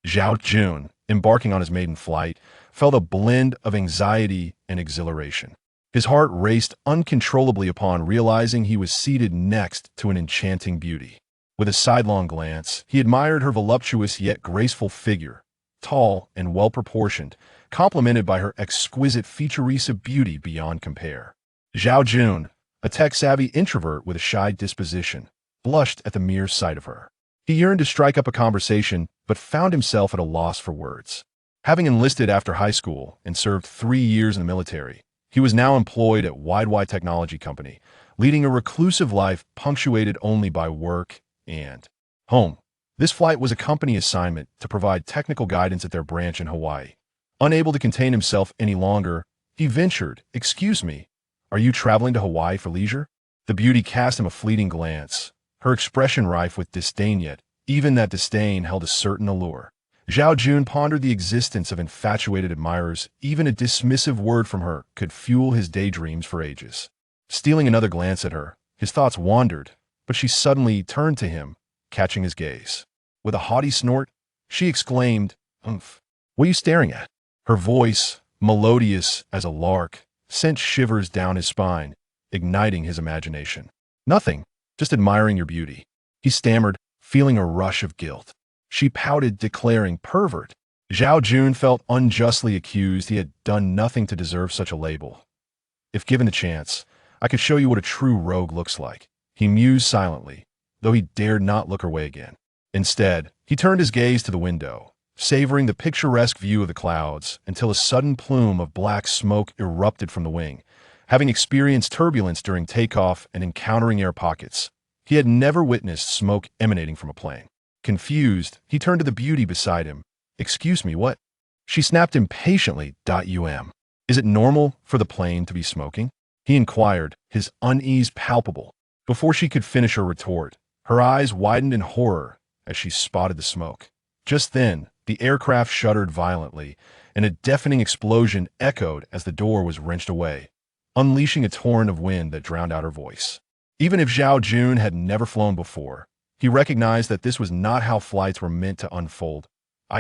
Zhao Jun, embarking on his maiden flight, felt a blend of anxiety and exhilaration. His heart raced uncontrollably upon realizing he was seated next to an enchanting beauty. With a sidelong glance, he admired her voluptuous yet graceful figure, tall and well-proportioned, complemented by her exquisite featureless beauty beyond compare. Zhao Jun, a tech-savvy introvert with a shy disposition, blushed at the mere sight of her. He yearned to strike up a conversation, but found himself at a loss for words. Having enlisted after high school and served 3 years in the military, he was now employed at Wide Technology Company, leading a reclusive life punctuated only by work and home. This flight was a company assignment to provide technical guidance at their branch in Hawaii. Unable to contain himself any longer, he ventured, "Excuse me, are you traveling to Hawaii for leisure?" The beauty cast him a fleeting glance, her expression rife with disdain, yet even that disdain held a certain allure. Zhao Jun pondered the existence of infatuated admirers. Even a dismissive word from her could fuel his daydreams for ages. Stealing another glance at her, his thoughts wandered, but she suddenly turned to him, catching his gaze. With a haughty snort, she exclaimed, "Umph, what are you staring at?" Her voice, melodious as a lark, sent shivers down his spine, igniting his imagination. "Nothing, just admiring your beauty," he stammered, feeling a rush of guilt. She pouted, declaring, "Pervert." Zhao Jun felt unjustly accused. He had done nothing to deserve such a label. "If given the chance, I could show you what a true rogue looks like," he mused silently, though he dared not look her way again. Instead, he turned his gaze to the window, savoring the picturesque view of the clouds, until a sudden plume of black smoke erupted from the wing. Having experienced turbulence during takeoff and encountering air pockets, he had never witnessed smoke emanating from a plane. Confused, he turned to the beauty beside him. "Excuse me, what?" She snapped impatiently. Is it normal for the plane to be smoking?" he inquired, his unease palpable. Before she could finish her retort, her eyes widened in horror as she spotted the smoke. Just then, the aircraft shuddered violently, and a deafening explosion echoed as the door was wrenched away, unleashing a torrent of wind that drowned out her voice. Even if Zhao Jun had never flown before, he recognized that this was not how flights were meant to unfold.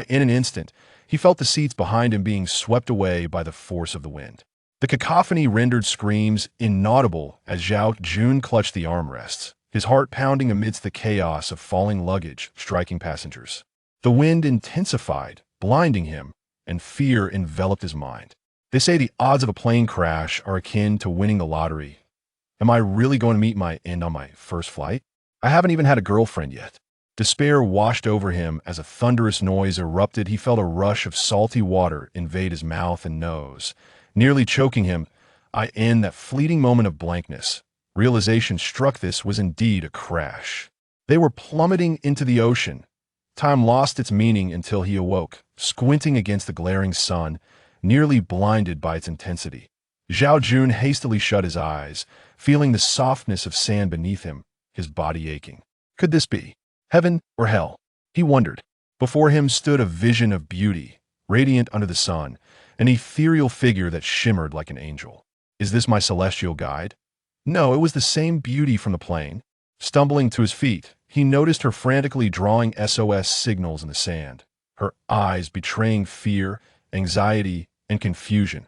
In an instant, he felt the seats behind him being swept away by the force of the wind. The cacophony rendered screams inaudible as Zhao Jun clutched the armrests, his heart pounding amidst the chaos of falling luggage striking passengers. The wind intensified, blinding him, and fear enveloped his mind. They say the odds of a plane crash are akin to winning the lottery. Am I really going to meet my end on my first flight? I haven't even had a girlfriend yet. Despair washed over him as a thunderous noise erupted. He felt a rush of salty water invade his mouth and nose, nearly choking him. In that fleeting moment of blankness, realization struck this was indeed a crash. They were plummeting into the ocean. Time lost its meaning until he awoke, squinting against the glaring sun, nearly blinded by its intensity. Zhao Jun hastily shut his eyes, feeling the softness of sand beneath him, his body aching. Could this be heaven or hell? He wondered. Before him stood a vision of beauty, radiant under the sun, an ethereal figure that shimmered like an angel. Is this my celestial guide? No, it was the same beauty from the plane. Stumbling to his feet, he noticed her frantically drawing SOS signals in the sand, her eyes betraying fear, anxiety, and confusion.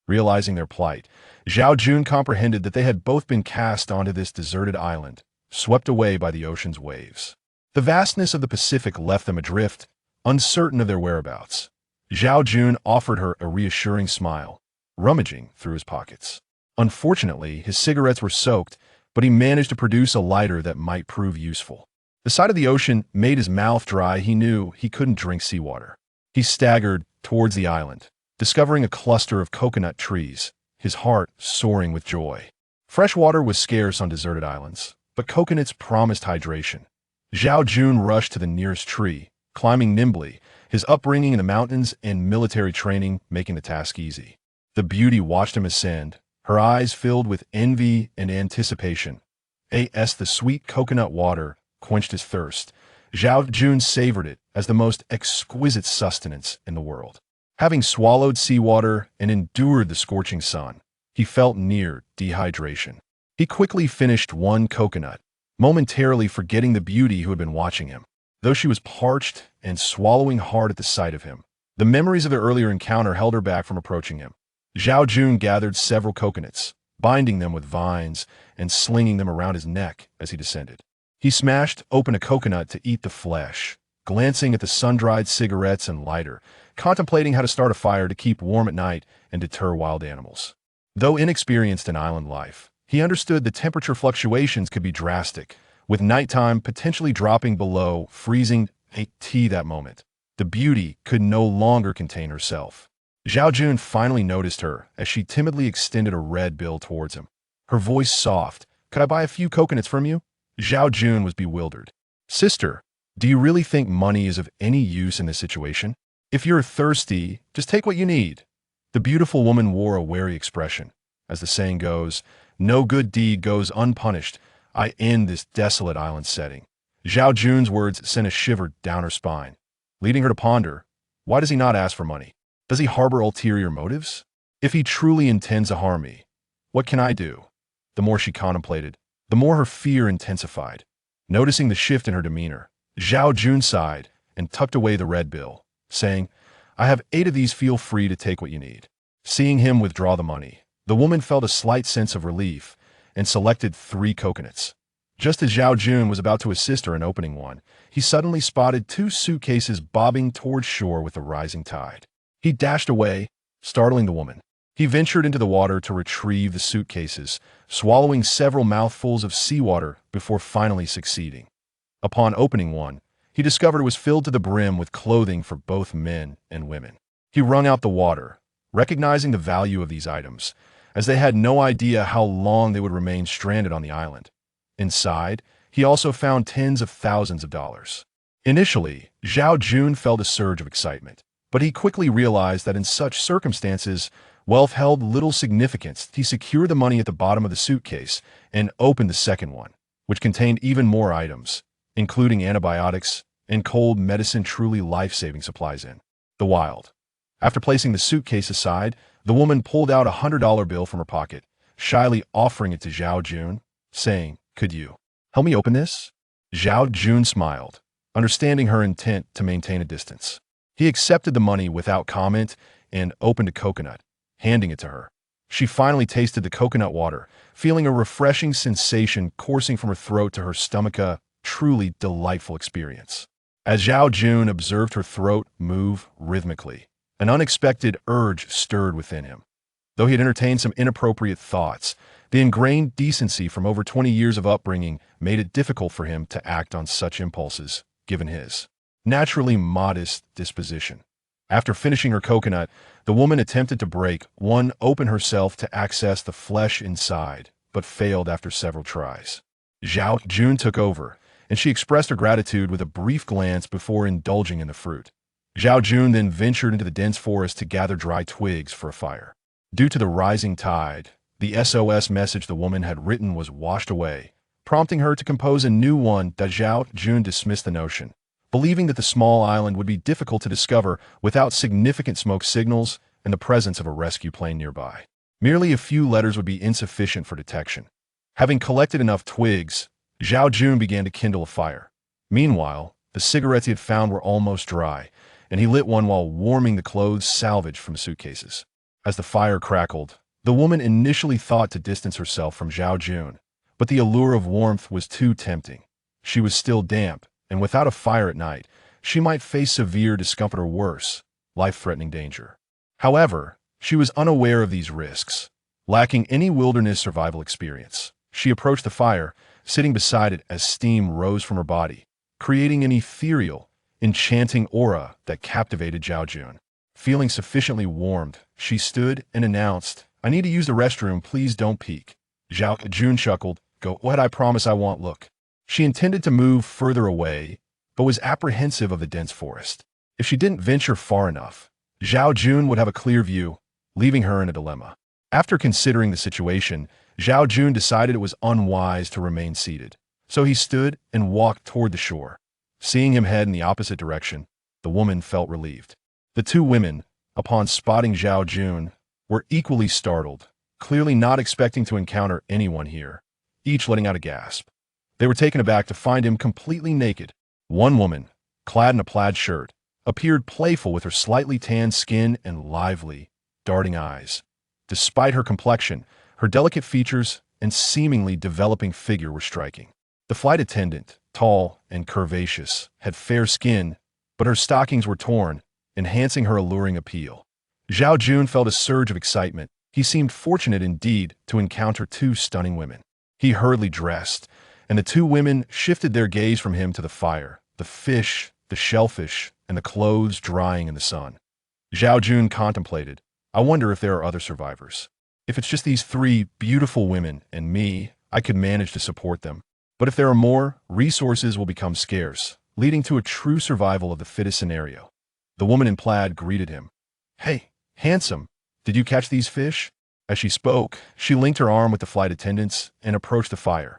Realizing their plight, Zhao Jun comprehended that they had both been cast onto this deserted island, swept away by the ocean's waves. The vastness of the Pacific left them adrift, uncertain of their whereabouts. Zhao Jun offered her a reassuring smile, rummaging through his pockets. Unfortunately, his cigarettes were soaked, but he managed to produce a lighter that might prove useful. The sight of the ocean made his mouth dry. He knew he couldn't drink seawater. He staggered towards the island, discovering a cluster of coconut trees, his heart soaring with joy. Fresh water was scarce on deserted islands, but coconuts promised hydration. Zhao Jun rushed to the nearest tree, climbing nimbly, his upbringing in the mountains and military training making the task easy. The beauty watched him ascend, her eyes filled with envy and anticipation. The sweet coconut water quenched his thirst. Zhao Jun savored it as the most exquisite sustenance in the world. Having swallowed seawater and endured the scorching sun, he felt near dehydration. He quickly finished one coconut, momentarily forgetting the beauty who had been watching him. Though she was parched and swallowing hard at the sight of him. The memories of their earlier encounter held her back from approaching him. Zhao Jun gathered several coconuts, binding them with vines and slinging them around his neck as he descended. He smashed open a coconut to eat the flesh, glancing at the sun-dried cigarettes and lighter, contemplating how to start a fire to keep warm at night and deter wild animals. Though inexperienced in island life, he understood the temperature fluctuations could be drastic, with nighttime potentially dropping below freezing T that moment. The beauty could no longer contain herself. Zhao Jun finally noticed her as she timidly extended a red bill towards him. Her voice soft. "Could I buy a few coconuts from you?" Zhao Jun was bewildered. "Sister, do you really think money is of any use in this situation? If you're thirsty, just take what you need." The beautiful woman wore a wary expression. As the saying goes, no good deed goes unpunished. I end this desolate island setting. Zhao Jun's words sent a shiver down her spine, leading her to ponder, why does he not ask for money? Does he harbor ulterior motives? If he truly intends to harm me, what can I do? The more she contemplated, the more her fear intensified. Noticing the shift in her demeanor, Zhao Jun sighed and tucked away the red bill, saying, "I have 8 of these, feel free to take what you need." Seeing him withdraw the money, the woman felt a slight sense of relief and selected 3 coconuts. Just as Zhao Jun was about to assist her in opening one, he suddenly spotted 2 suitcases bobbing towards shore with the rising tide. He dashed away, startling the woman. He ventured into the water to retrieve the suitcases, swallowing several mouthfuls of seawater before finally succeeding. Upon opening one, he discovered it was filled to the brim with clothing for both men and women. He wrung out the water, recognizing the value of these items, as they had no idea how long they would remain stranded on the island. Inside, he also found tens of thousands of dollars. Initially, Zhao Jun felt a surge of excitement, but he quickly realized that in such circumstances, wealth held little significance. He secured the money at the bottom of the suitcase and opened the second one, which contained even more items, including antibiotics and cold medicine, truly life-saving supplies in the wild. After placing the suitcase aside, the woman pulled out a $100 bill from her pocket, shyly offering it to Zhao Jun, saying, "Could you help me open this?" Zhao Jun smiled, understanding her intent to maintain a distance. He accepted the money without comment and opened a coconut, handing it to her. She finally tasted the coconut water, feeling a refreshing sensation coursing from her throat to her stomach, a truly delightful experience. As Zhao Jun observed her throat move rhythmically, an unexpected urge stirred within him. Though he had entertained some inappropriate thoughts, the ingrained decency from over 20 years of upbringing made it difficult for him to act on such impulses, given his naturally modest disposition. After finishing her coconut, the woman attempted to break one open herself to access the flesh inside, but failed after several tries. Zhao Jun took over, and she expressed her gratitude with a brief glance before indulging in the fruit. Zhao Jun then ventured into the dense forest to gather dry twigs for a fire. Due to the rising tide, the SOS message the woman had written was washed away, prompting her to compose a new one. That Zhao Jun dismissed the notion, believing that the small island would be difficult to discover without significant smoke signals and the presence of a rescue plane nearby. Merely a few letters would be insufficient for detection. Having collected enough twigs, Zhao Jun began to kindle a fire. Meanwhile, the cigarettes he had found were almost dry, and he lit one while warming the clothes salvaged from the suitcases. As the fire crackled, the woman initially thought to distance herself from Zhao Jun, but the allure of warmth was too tempting. She was still damp, and without a fire at night, she might face severe discomfort or worse, life-threatening danger. However, she was unaware of these risks. Lacking any wilderness survival experience, she approached the fire, sitting beside it as steam rose from her body, creating an ethereal, enchanting aura that captivated Zhao Jun. Feeling sufficiently warmed, she stood and announced, "I need to use the restroom, please don't peek." Zhao Jun chuckled, "Go ahead, I promise I won't look." She intended to move further away, but was apprehensive of the dense forest. If she didn't venture far enough, Zhao Jun would have a clear view, leaving her in a dilemma. After considering the situation, Zhao Jun decided it was unwise to remain seated, so he stood and walked toward the shore. Seeing him head in the opposite direction, the woman felt relieved. The 2 women, upon spotting Zhao Jun, were equally startled, clearly not expecting to encounter anyone here, each letting out a gasp. They were taken aback to find him completely naked. One woman, clad in a plaid shirt, appeared playful with her slightly tanned skin and lively, darting eyes. Despite her complexion, her delicate features and seemingly developing figure were striking. The flight attendant, tall and curvaceous, had fair skin, but her stockings were torn, enhancing her alluring appeal. Zhao Jun felt a surge of excitement. He seemed fortunate indeed to encounter two stunning women. He hurriedly dressed, and the two women shifted their gaze from him to the fire, the fish, the shellfish, and the clothes drying in the sun. Zhao Jun contemplated, I wonder if there are other survivors. If it's just these three beautiful women and me, I could manage to support them. But if there are more, resources will become scarce, leading to a true survival of the fittest scenario. The woman in plaid greeted him. Hey, handsome, did you catch these fish? As she spoke, she linked her arm with the flight attendants and approached the fire.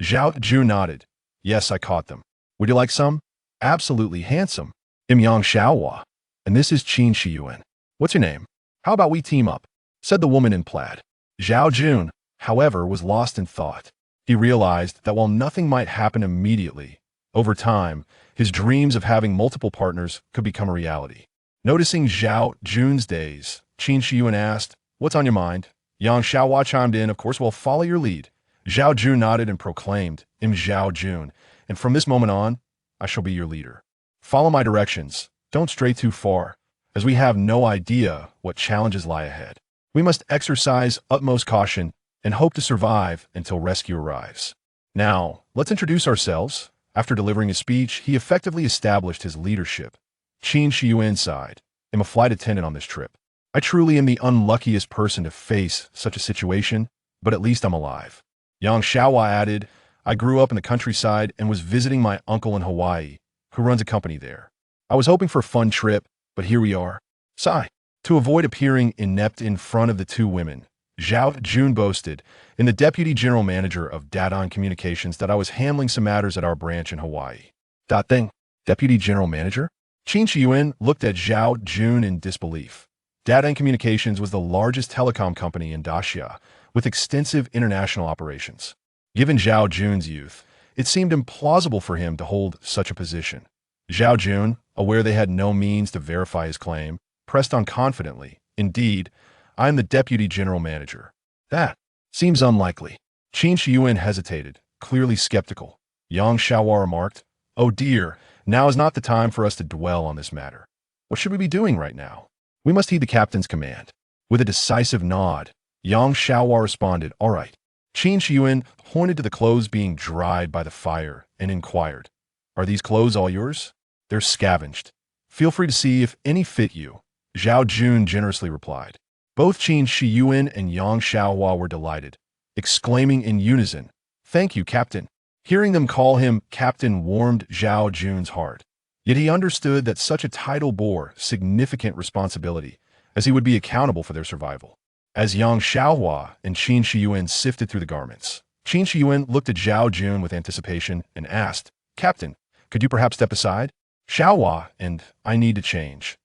Zhao Jun nodded. Yes, I caught them. Would you like some? Absolutely handsome. I'm Yang Xiaohua, and this is Qin Shiyuan. What's your name? How about we team up? Said the woman in plaid. Zhao Jun, however, was lost in thought. He realized that while nothing might happen immediately, over time, his dreams of having multiple partners could become a reality. Noticing Zhao Jun's daze, Qin Shiyuan asked, What's on your mind? Yang Xiaohua chimed in, Of course, we'll follow your lead. Zhao Jun nodded and proclaimed, I'm Zhao Jun, and from this moment on, I shall be your leader. Follow my directions. Don't stray too far, as we have no idea what challenges lie ahead. We must exercise utmost caution and hope to survive until rescue arrives. Now, let's introduce ourselves. After delivering his speech, he effectively established his leadership. Qin Shiyuan sighed. I'm a flight attendant on this trip. I truly am the unluckiest person to face such a situation, but at least I'm alive. Yang Xiaohua added, I grew up in the countryside and was visiting my uncle in Hawaii, who runs a company there. I was hoping for a fun trip, but here we are. Sigh. To avoid appearing inept in front of the two women, Zhao Jun boasted, in the deputy general manager of Data Communications, that I was handling some matters at our branch in Hawaii. Deputy general manager? Qin Shiyuan looked at Zhao Jun in disbelief. Data Communications was the largest telecom company in Daxia, with extensive international operations. Given Zhao Jun's youth, it seemed implausible for him to hold such a position. Zhao Jun, aware they had no means to verify his claim, pressed on confidently, Indeed, I am the deputy general manager. That seems unlikely. Qin Shiyuan hesitated, clearly skeptical. Yang Xiaohua remarked, Oh dear, now is not the time for us to dwell on this matter. What should we be doing right now? We must heed the captain's command. With a decisive nod, Yang Xiaohua responded, All right. Qin Shiyuan pointed to the clothes being dried by the fire and inquired, Are these clothes all yours? They're scavenged. Feel free to see if any fit you. Zhao Jun generously replied. Both Qin Shiyuan and Yang Xiaohua were delighted, exclaiming in unison, Thank you, Captain. Hearing them call him Captain warmed Zhao Jun's heart. Yet he understood that such a title bore significant responsibility, as he would be accountable for their survival. As Yang Xiaohua and Qin Shiyuan sifted through the garments, Qin Shiyuan looked at Zhao Jun with anticipation and asked, Captain, could you perhaps step aside? Xiaohua and I need to change.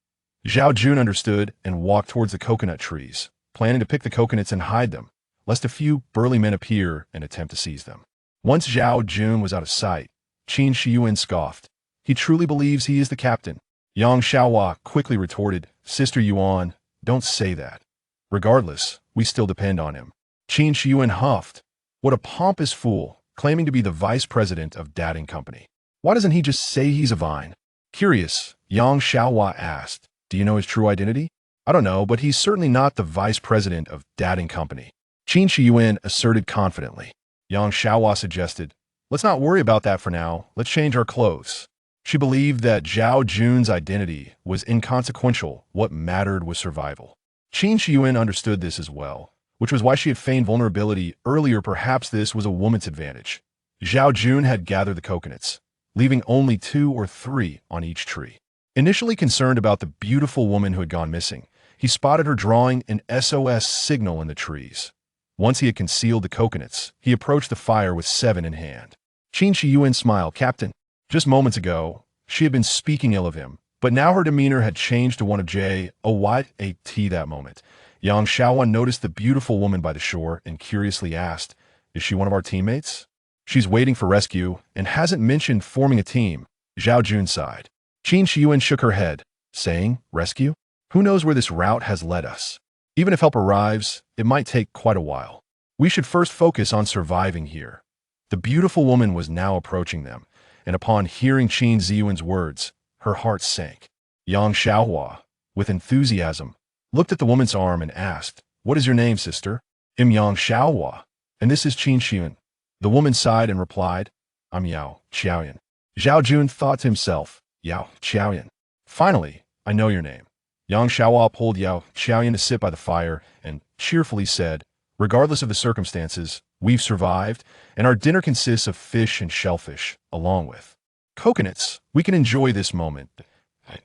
Zhao Jun understood and walked towards the coconut trees, planning to pick the coconuts and hide them, lest a few burly men appear and attempt to seize them. Once Zhao Jun was out of sight, Qin Shiyuan scoffed. He truly believes he is the captain. Yang Xiaohua quickly retorted, Sister Yuan, don't say that. Regardless, we still depend on him. Qin Shiyuan huffed. What a pompous fool, claiming to be the vice president of Dating Company. Why doesn't he just say he's a vine? Curious, Yang Xiaohua asked, Do you know his true identity? I don't know, but he's certainly not the vice president of Dating Company. Qin Shiyuan asserted confidently. Yang Xiaohua suggested, Let's not worry about that for now. Let's change our clothes. She believed that Zhao Jun's identity was inconsequential. What mattered was survival. Qin Shiyuan understood this as well, which was why she had feigned vulnerability earlier. Perhaps this was a woman's advantage. Zhao Jun had gathered the coconuts, leaving only 2 or 3 on each tree. Initially concerned about the beautiful woman who had gone missing, he spotted her drawing an SOS signal in the trees. Once he had concealed the coconuts, he approached the fire with 7 in hand. Qin Shiyuan smiled, Captain. Just moments ago, she had been speaking ill of him, but now her demeanor had changed to one of J-O-Y-A-T that moment. Yang Xiaohua noticed the beautiful woman by the shore and curiously asked, Is she one of our teammates? She's waiting for rescue and hasn't mentioned forming a team. Zhao Jun sighed. Qin Shiyuan shook her head, saying, rescue? Who knows where this route has led us? Even if help arrives, it might take quite a while. We should first focus on surviving here. The beautiful woman was now approaching them, and upon hearing Qin Ziyuan's words, her heart sank. Yang Xiaohua, with enthusiasm, looked at the woman's arm and asked, what is your name, sister? I'm Yang Xiaohua, and this is Qin Shiyuan. The woman sighed and replied, I'm Yao Qiaoyan. Zhao Jun thought to himself, Yao Qiaoyan. Finally, I know your name. Yang Xiaohua pulled Yao Qiaoyan to sit by the fire and cheerfully said, regardless of the circumstances, we've survived, and our dinner consists of fish and shellfish, along with coconuts. We can enjoy this moment.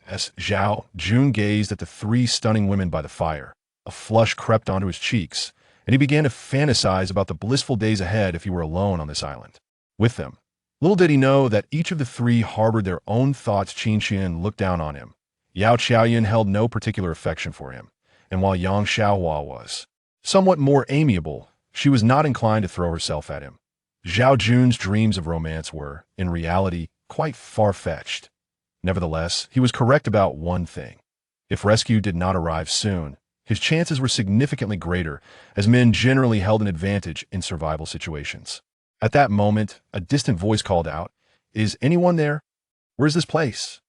As Zhao Jun gazed at the three stunning women by the fire, a flush crept onto his cheeks, and he began to fantasize about the blissful days ahead if he were alone on this island. With them, little did he know that each of the three harbored their own thoughts. Qin Shiyuan looked down on him. Yao Qiaoyan held no particular affection for him, and while Yang Xiaohua was somewhat more amiable, she was not inclined to throw herself at him. Zhao Jun's dreams of romance were, in reality, quite far-fetched. Nevertheless, he was correct about one thing. If rescue did not arrive soon, his chances were significantly greater, as men generally held an advantage in survival situations. At that moment, a distant voice called out, is anyone there? Where's this place?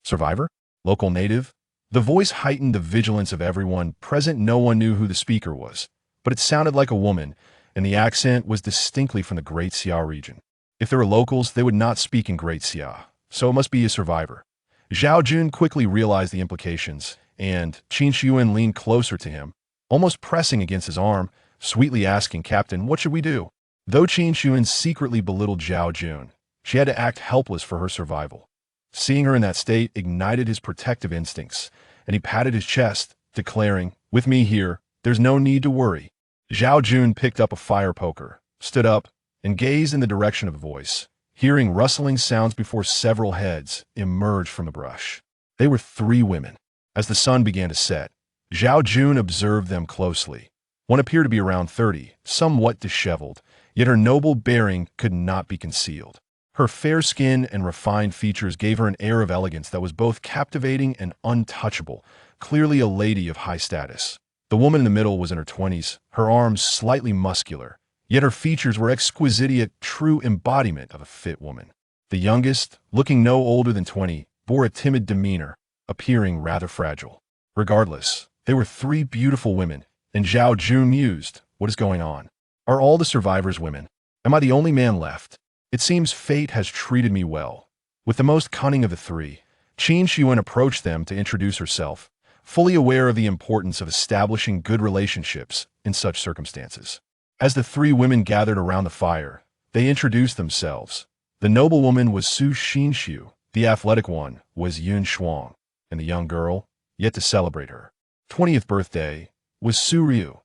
Survivor? Local native? The voice heightened the vigilance of everyone present. No one knew who the speaker was, but it sounded like a woman, and the accent was distinctly from the Great Xia region. If there were locals, they would not speak in Great Xia, so it must be a survivor. Zhao Jun quickly realized the implications, and Qin Shiyuan leaned closer to him, almost pressing against his arm, sweetly asking, Captain, what should we do? Though Qin Shiyuan secretly belittled Zhao Jun, she had to act helpless for her survival. Seeing her in that state ignited his protective instincts, and he patted his chest, declaring, with me here, there's no need to worry. Zhao Jun picked up a fire poker, stood up, and gazed in the direction of the voice, hearing rustling sounds before several heads emerged from the brush. They were three women. As the sun began to set, Zhao Jun observed them closely. One appeared to be around 30, somewhat disheveled, yet her noble bearing could not be concealed. Her fair skin and refined features gave her an air of elegance that was both captivating and untouchable, clearly a lady of high status. The woman in the middle was in her 20s, her arms slightly muscular, yet her features were exquisite, a true embodiment of a fit woman. The youngest, looking no older than 20, bore a timid demeanor, appearing rather fragile. Regardless, they were three beautiful women, and Zhao Jun mused, what is going on? Are all the survivors women? Am I the only man left? It seems fate has treated me well. With the most cunning of the three, Qin Shiyuan approached them to introduce herself, fully aware of the importance of establishing good relationships in such circumstances. As the three women gathered around the fire, they introduced themselves. The noble woman was Su Xinshu, the athletic one was Yun Shuang, and the young girl, yet to celebrate her 20th birthday, was Su Ryu.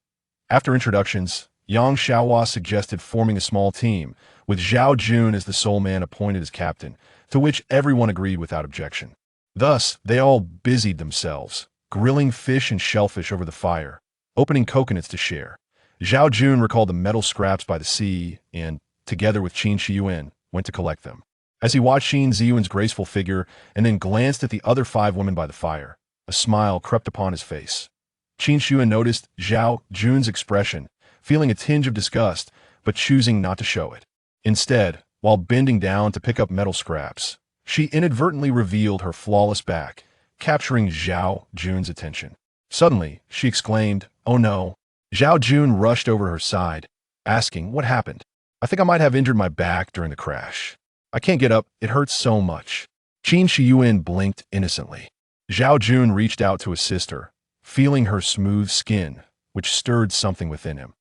After introductions, Yang Xiaohua suggested forming a small team, with Zhao Jun as the sole man appointed as captain, to which everyone agreed without objection. Thus, they all busied themselves, grilling fish and shellfish over the fire, opening coconuts to share. Zhao Jun recalled the metal scraps by the sea and, together with Qin Shiyuan, went to collect them. As he watched Qin Ziyuan's graceful figure and then glanced at the other five women by the fire, a smile crept upon his face. Qin Shiyuan noticed Zhao Jun's expression, feeling a tinge of disgust, but choosing not to show it. Instead, while bending down to pick up metal scraps, she inadvertently revealed her flawless back, capturing Zhao Jun's attention. Suddenly, she exclaimed, oh no. Zhao Jun rushed over her side, asking, what happened? I think I might have injured my back during the crash. I can't get up, it hurts so much. Qin Shiyuan blinked innocently. Zhao Jun reached out to assist her, feeling her smooth skin, which stirred something within him.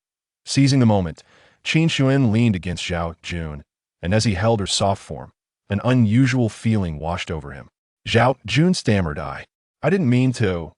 Seizing the moment, Qin Shiyuan leaned against Zhao Jun, and as he held her soft form, an unusual feeling washed over him. Zhao Jun stammered, I didn't mean to.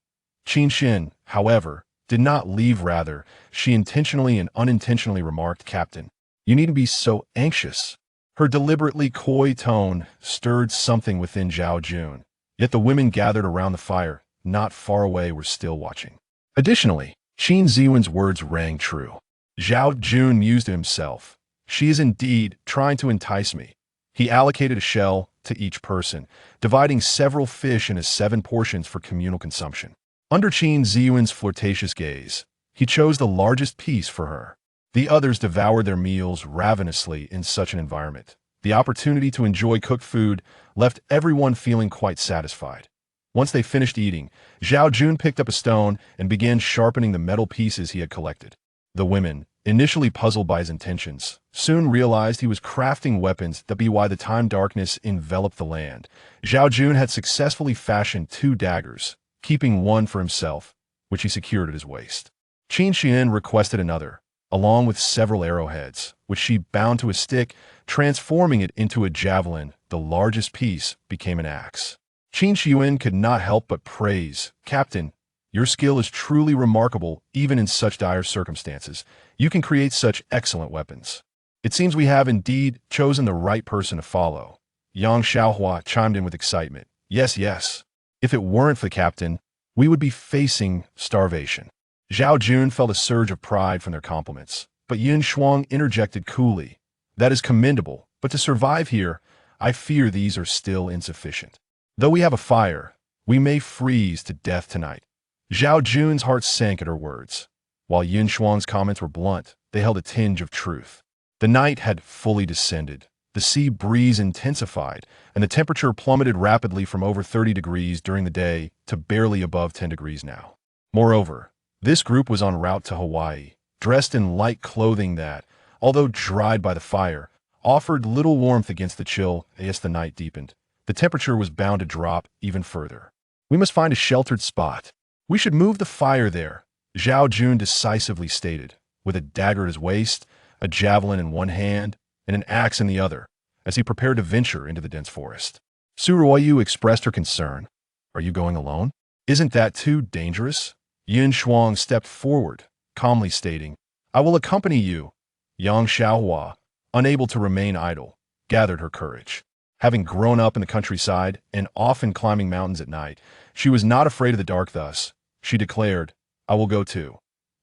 Qin Shiyuan, however, did not leave. Rather, she intentionally and unintentionally remarked, Captain, you needn't be so anxious. Her deliberately coy tone stirred something within Zhao Jun, yet the women gathered around the fire, not far away, were still watching. Additionally, Qin Ziyuan's words rang true. Zhao Jun mused to himself, she is indeed trying to entice me. He allocated a shell, to each person, dividing several fish into 7 portions for communal consumption. Under Qin Ziyuan's flirtatious gaze, he chose the largest piece for her. The others devoured their meals ravenously in such an environment. The opportunity to enjoy cooked food left everyone feeling quite satisfied. Once they finished eating, Zhao Jun picked up a stone and began sharpening the metal pieces he had collected. The women, initially puzzled by his intentions, soon realized he was crafting weapons that by the time darkness enveloped the land. Zhao Jun had successfully fashioned 2 daggers, keeping one for himself, which he secured at his waist. Qin Xian requested another, along with several arrowheads, which she bound to a stick, transforming it into a javelin. The largest piece became an axe. Qin Xian could not help but praise, "Captain, your skill is truly remarkable even in such dire circumstances. You can create such excellent weapons. It seems we have indeed chosen the right person to follow." Yang Xiaohua chimed in with excitement. "Yes, yes. If it weren't for the captain, we would be facing starvation." Zhao Jun felt a surge of pride from their compliments, but Yin Shuang interjected coolly, "That is commendable, but to survive here, I fear these are still insufficient. Though we have a fire, we may freeze to death tonight." Zhao Jun's heart sank at her words. While Yin Shuang's comments were blunt, they held a tinge of truth. The night had fully descended. The sea breeze intensified, and the temperature plummeted rapidly from over 30 degrees during the day to barely above 10 degrees now. Moreover, this group was en route to Hawaii, dressed in light clothing that, although dried by the fire, offered little warmth against the chill as the night deepened. The temperature was bound to drop even further. "We must find a sheltered spot. We should move the fire there," Zhao Jun decisively stated, with a dagger at his waist, a javelin in one hand, and an axe in the other, as he prepared to venture into the dense forest. Su Ruoyu expressed her concern. "Are you going alone? Isn't that too dangerous?" Yin Shuang stepped forward, calmly stating, "I will accompany you." Yang Xiaohua, unable to remain idle, gathered her courage. Having grown up in the countryside and often climbing mountains at night, she was not afraid of the dark. Thus, she declared, "I will go too."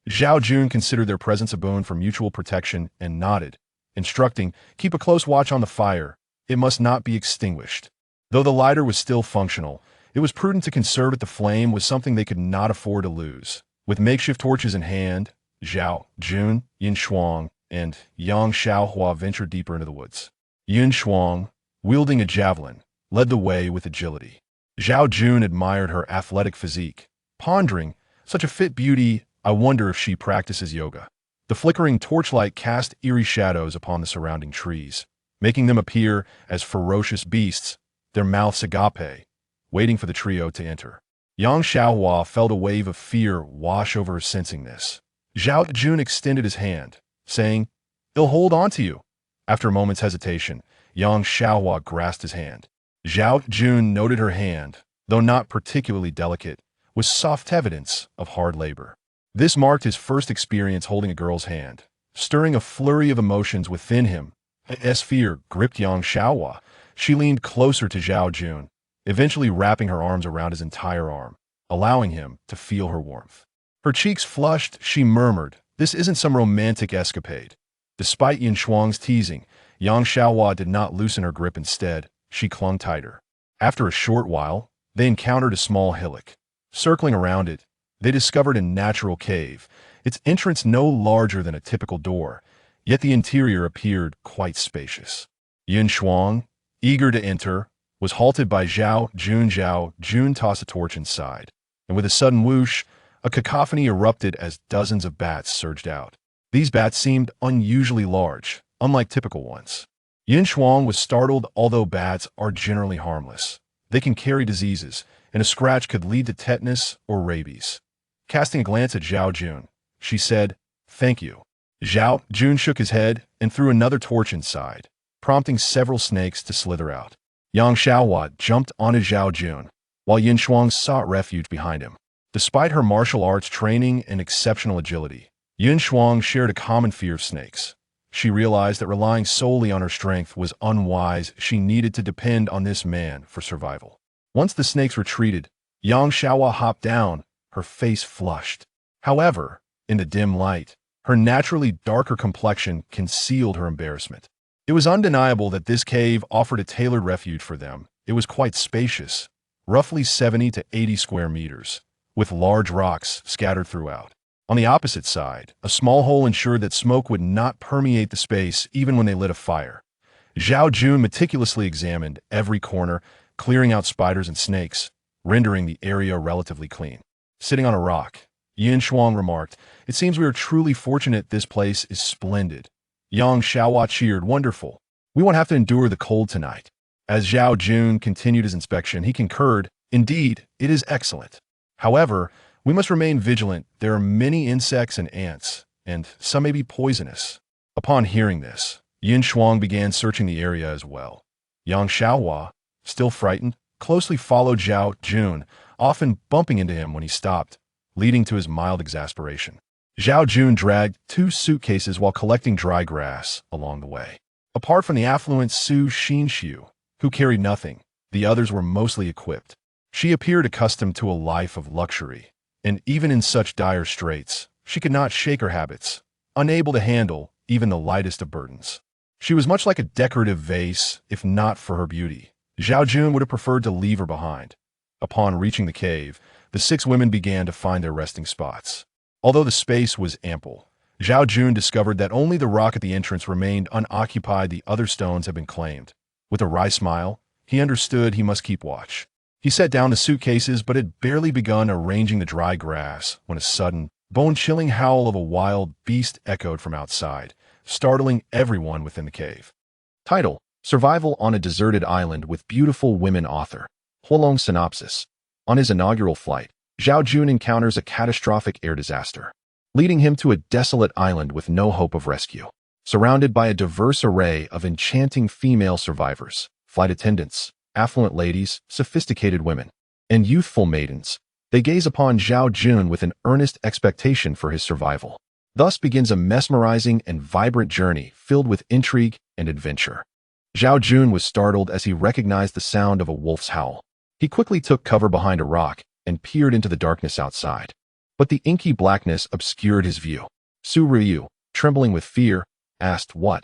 Zhao Jun considered their presence a boon for mutual protection and nodded, instructing, "Keep a close watch on the fire. It must not be extinguished." Though the lighter was still functional, it was prudent to conserve it. The flame was something they could not afford to lose. With makeshift torches in hand, Zhao Jun, Yin Shuang, and Yang Xiaohua ventured deeper into the woods. Yin Shuang, wielding a javelin, led the way with agility. Zhao Jun admired her athletic physique, pondering, "Such a fit beauty, I wonder if she practices yoga." The flickering torchlight cast eerie shadows upon the surrounding trees, making them appear as ferocious beasts, their mouths agape, waiting for the trio to enter. Yang Xiaohua felt a wave of fear wash over her sensing this. Zhao Jun extended his hand, saying, "They'll hold on to you." After a moment's hesitation, Yang Xiaohua grasped his hand. Zhao Jun noted her hand, though not particularly delicate, was soft evidence of hard labor. This marked his first experience holding a girl's hand, stirring a flurry of emotions within him. As fear gripped Yang Xiaohua, she leaned closer to Zhao Jun, eventually wrapping her arms around his entire arm, allowing him to feel her warmth. Her cheeks flushed, she murmured, "This isn't some romantic escapade." Despite Yin Shuang's teasing, Yang Xiaohua did not loosen her grip. Instead, she clung tighter. After a short while, they encountered a small hillock. Circling around it, they discovered a natural cave, its entrance no larger than a typical door, yet the interior appeared quite spacious. Yin Shuang, eager to enter, was halted by Zhao Jun. Zhao Jun tossed a torch inside, and with a sudden whoosh, a cacophony erupted as dozens of bats surged out. These bats seemed unusually large, unlike typical ones. Yin Shuang was startled. Although bats are generally harmless, they can carry diseases, and a scratch could lead to tetanus or rabies. Casting a glance at Zhao Jun, she said, "Thank you." Zhao Jun shook his head and threw another torch inside, prompting several snakes to slither out. Yang Xiaohua jumped onto Zhao Jun, while Yin Shuang sought refuge behind him. Despite her martial arts training and exceptional agility, Yin Shuang shared a common fear of snakes. She realized that relying solely on her strength was unwise. She needed to depend on this man for survival. Once the snakes retreated, Yang Xiaohua hopped down, her face flushed. However, in the dim light, her naturally darker complexion concealed her embarrassment. It was undeniable that this cave offered a tailored refuge for them. It was quite spacious, roughly 70 to 80 square meters, with large rocks scattered throughout. On the opposite side, a small hole ensured that smoke would not permeate the space even when they lit a fire. Zhao Jun meticulously examined every corner, clearing out spiders and snakes, rendering the area relatively clean. Sitting on a rock, Yin Shuang remarked, "It seems we are truly fortunate. This place is splendid." Yang Xiaohua cheered, "Wonderful. We won't have to endure the cold tonight." As Zhao Jun continued his inspection, he concurred, "Indeed, it is excellent. However, we must remain vigilant. There are many insects and ants, and some may be poisonous." Upon hearing this, Yin Shuang began searching the area as well. Yang Xiaohua, still frightened, closely followed Zhao Jun, often bumping into him when he stopped, leading to his mild exasperation. Zhao Jun dragged 2 suitcases while collecting dry grass along the way. Apart from the affluent Su Xinxiu, who carried nothing, the others were mostly equipped. She appeared accustomed to a life of luxury, and even in such dire straits, she could not shake her habits, unable to handle even the lightest of burdens. She was much like a decorative vase, if not for her beauty. Zhao Jun would have preferred to leave her behind. Upon reaching the cave, the 6 women began to find their resting spots. Although the space was ample, Zhao Jun discovered that only the rock at the entrance remained unoccupied. The other stones had been claimed. With a wry smile, he understood he must keep watch. He set down the suitcases but had barely begun arranging the dry grass when a sudden, bone-chilling howl of a wild beast echoed from outside, startling everyone within the cave. Title: Survival on a Deserted Island with Beautiful Women. Author: Huolong. Synopsis: On his inaugural flight, Zhao Jun encounters a catastrophic air disaster, leading him to a desolate island with no hope of rescue. Surrounded by a diverse array of enchanting female survivors, flight attendants, affluent ladies, sophisticated women, and youthful maidens, they gaze upon Zhao Jun with an earnest expectation for his survival. Thus begins a mesmerizing and vibrant journey filled with intrigue and adventure. Zhao Jun was startled as he recognized the sound of a wolf's howl. He quickly took cover behind a rock and peered into the darkness outside. But the inky blackness obscured his view. Su Ryu, trembling with fear, asked, What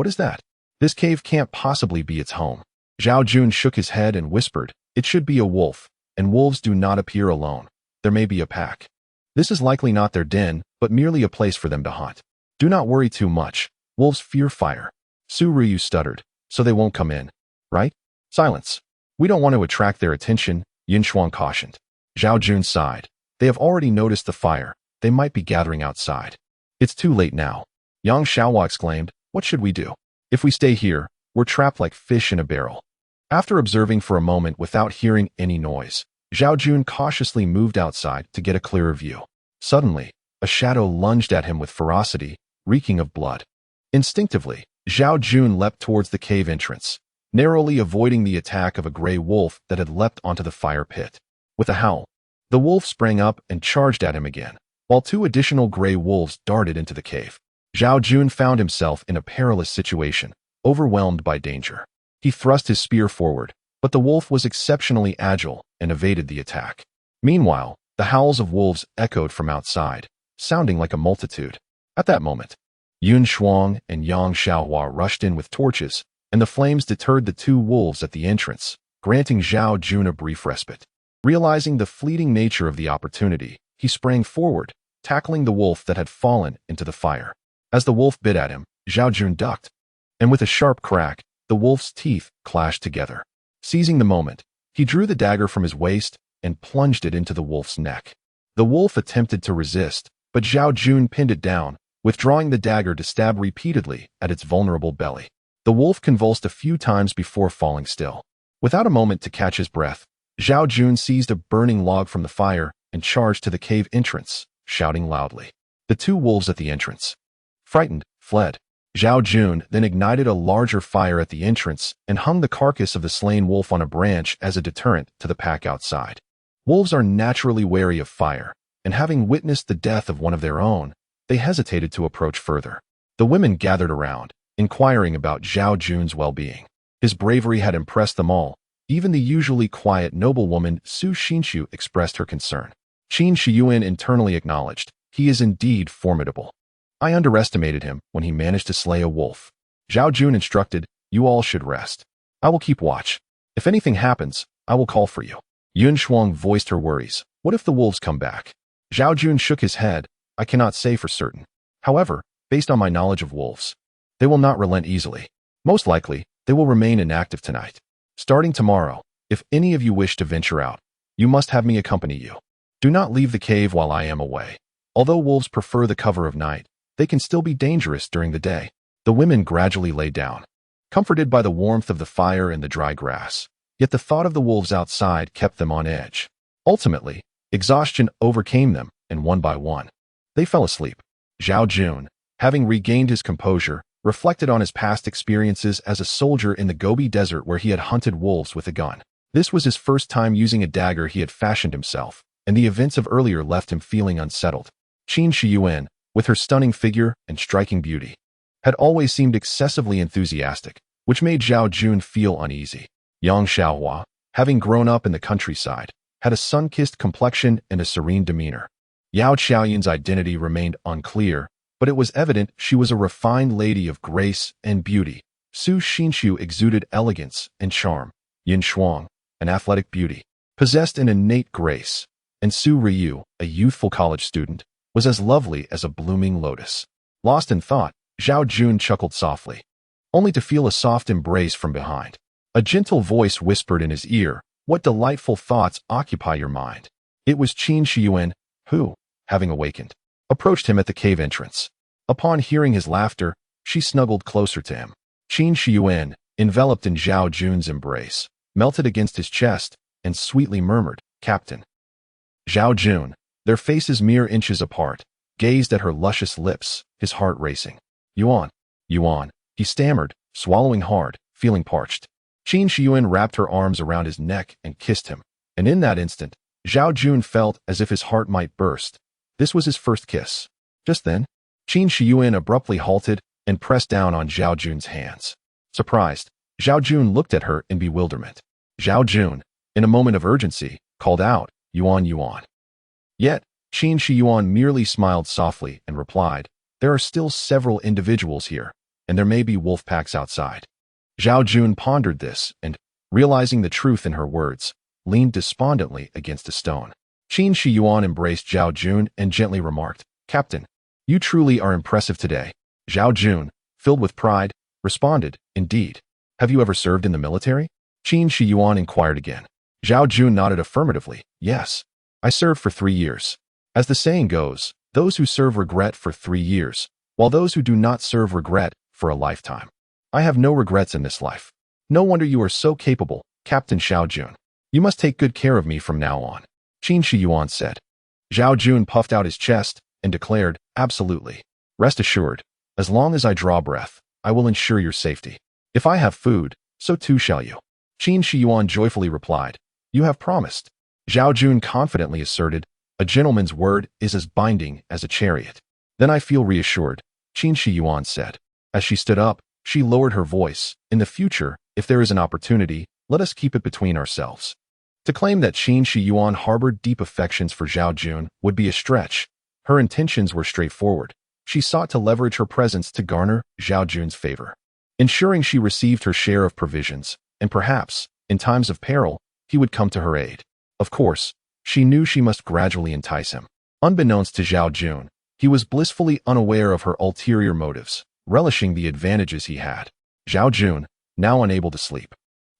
is that? This cave can't possibly be its home." Zhao Jun shook his head and whispered, "It should be a wolf, and wolves do not appear alone. There may be a pack. This is likely not their den, but merely a place for them to hunt. Do not worry too much. Wolves fear fire." Su Ryu stuttered, "So they won't come in, right?" "Silence. We don't want to attract their attention," Yin Shuang cautioned. Zhao Jun sighed. "They have already noticed the fire. They might be gathering outside." "It's too late now." Yang Xiaohua exclaimed, "What should we do? If we stay here, we're trapped like fish in a barrel." After observing for a moment without hearing any noise, Zhao Jun cautiously moved outside to get a clearer view. Suddenly, a shadow lunged at him with ferocity, reeking of blood. Instinctively, Zhao Jun leapt towards the cave entrance, narrowly avoiding the attack of a gray wolf that had leapt onto the fire pit. With a howl, the wolf sprang up and charged at him again, while 2 additional gray wolves darted into the cave. Zhao Jun found himself in a perilous situation, overwhelmed by danger. He thrust his spear forward, but the wolf was exceptionally agile and evaded the attack. Meanwhile, the howls of wolves echoed from outside, sounding like a multitude. At that moment, Yin Shuang and Yang Xiaohua rushed in with torches, and the flames deterred the 2 wolves at the entrance, granting Zhao Jun a brief respite. Realizing the fleeting nature of the opportunity, he sprang forward, tackling the wolf that had fallen into the fire. As the wolf bit at him, Zhao Jun ducked, and with a sharp crack, the wolf's teeth clashed together. Seizing the moment, he drew the dagger from his waist and plunged it into the wolf's neck. The wolf attempted to resist, but Zhao Jun pinned it down, withdrawing the dagger to stab repeatedly at its vulnerable belly. The wolf convulsed a few times before falling still. Without a moment to catch his breath, Zhao Jun seized a burning log from the fire and charged to the cave entrance, shouting loudly. The 2 wolves at the entrance, frightened, fled. Zhao Jun then ignited a larger fire at the entrance and hung the carcass of the slain wolf on a branch as a deterrent to the pack outside. Wolves are naturally wary of fire, and having witnessed the death of one of their own, they hesitated to approach further. The women gathered around, inquiring about Zhao Jun's well-being. His bravery had impressed them all. Even the usually quiet noblewoman Su Xinxiu expressed her concern. Qin Shiyuan internally acknowledged, "He is indeed formidable. I underestimated him when he managed to slay a wolf." Zhao Jun instructed, "You all should rest. I will keep watch. If anything happens, I will call for you." Yun Shuang voiced her worries. "What if the wolves come back?" Zhao Jun shook his head. "I cannot say for certain. However, based on my knowledge of wolves, they will not relent easily. Most likely, they will remain inactive tonight. Starting tomorrow, if any of you wish to venture out, you must have me accompany you. Do not leave the cave while I am away. Although wolves prefer the cover of night, they can still be dangerous during the day." The women gradually lay down, comforted by the warmth of the fire and the dry grass. Yet the thought of the wolves outside kept them on edge. Ultimately, exhaustion overcame them, and one by one, they fell asleep. Zhao Jun, having regained his composure, reflected on his past experiences as a soldier in the Gobi Desert where he had hunted wolves with a gun. This was his first time using a dagger he had fashioned himself, and the events of earlier left him feeling unsettled. Qin Shiyuan, with her stunning figure and striking beauty, had always seemed excessively enthusiastic, which made Zhao Jun feel uneasy. Yang Xiaohua, having grown up in the countryside, had a sun-kissed complexion and a serene demeanor. Yao Qiaoyun's identity remained unclear, but it was evident she was a refined lady of grace and beauty. Su Xinshu exuded elegance and charm. Yin Shuang, an athletic beauty, possessed an innate grace, and Su Ryu, a youthful college student, was as lovely as a blooming lotus. Lost in thought, Zhao Jun chuckled softly, only to feel a soft embrace from behind. A gentle voice whispered in his ear, "What delightful thoughts occupy your mind?" It was Qin Shiyuan, who, having awakened, approached him at the cave entrance. Upon hearing his laughter, she snuggled closer to him. Qin Shiyuan, enveloped in Zhao Jun's embrace, melted against his chest and sweetly murmured, "Captain." Zhao Jun, their faces mere inches apart, gazed at her luscious lips, his heart racing. "Yuan, Yuan," he stammered, swallowing hard, feeling parched. Qin Shiyuan wrapped her arms around his neck and kissed him, and in that instant, Zhao Jun felt as if his heart might burst. This was his first kiss. Just then, Qin Shiyuan abruptly halted and pressed down on Zhao Jun's hands. Surprised, Zhao Jun looked at her in bewilderment. Zhao Jun, in a moment of urgency, called out, "Yuan, Yuan." Yet, Qin Shiyuan merely smiled softly and replied, "There are still several individuals here, and there may be wolf packs outside." Zhao Jun pondered this and, realizing the truth in her words, leaned despondently against a stone. Qin Shiyuan embraced Zhao Jun and gently remarked, "Captain, you truly are impressive today." Zhao Jun, filled with pride, responded, "Indeed. Have you ever served in the military?" Qin Shiyuan inquired again. Zhao Jun nodded affirmatively. "Yes. I served for 3 years. As the saying goes, those who serve regret for 3 years, while those who do not serve regret for a lifetime. I have no regrets in this life. No wonder you are so capable, Captain Zhao Jun. You must take good care of me from now on," Qin Shiyuan said. Zhao Jun puffed out his chest and declared, "Absolutely. Rest assured, as long as I draw breath, I will ensure your safety. If I have food, so too shall you." Qin Shiyuan joyfully replied, "You have promised." Zhao Jun confidently asserted, "A gentleman's word is as binding as a chariot." "Then I feel reassured," Qin Shiyuan said. As she stood up, she lowered her voice. "In the future, if there is an opportunity, let us keep it between ourselves." To claim that Qin Shiyuan harbored deep affections for Zhao Jun would be a stretch. Her intentions were straightforward. She sought to leverage her presence to garner Zhao Jun's favor, ensuring she received her share of provisions, and perhaps, in times of peril, he would come to her aid. Of course, she knew she must gradually entice him. Unbeknownst to Zhao Jun, he was blissfully unaware of her ulterior motives, relishing the advantages he had. Zhao Jun, now unable to sleep,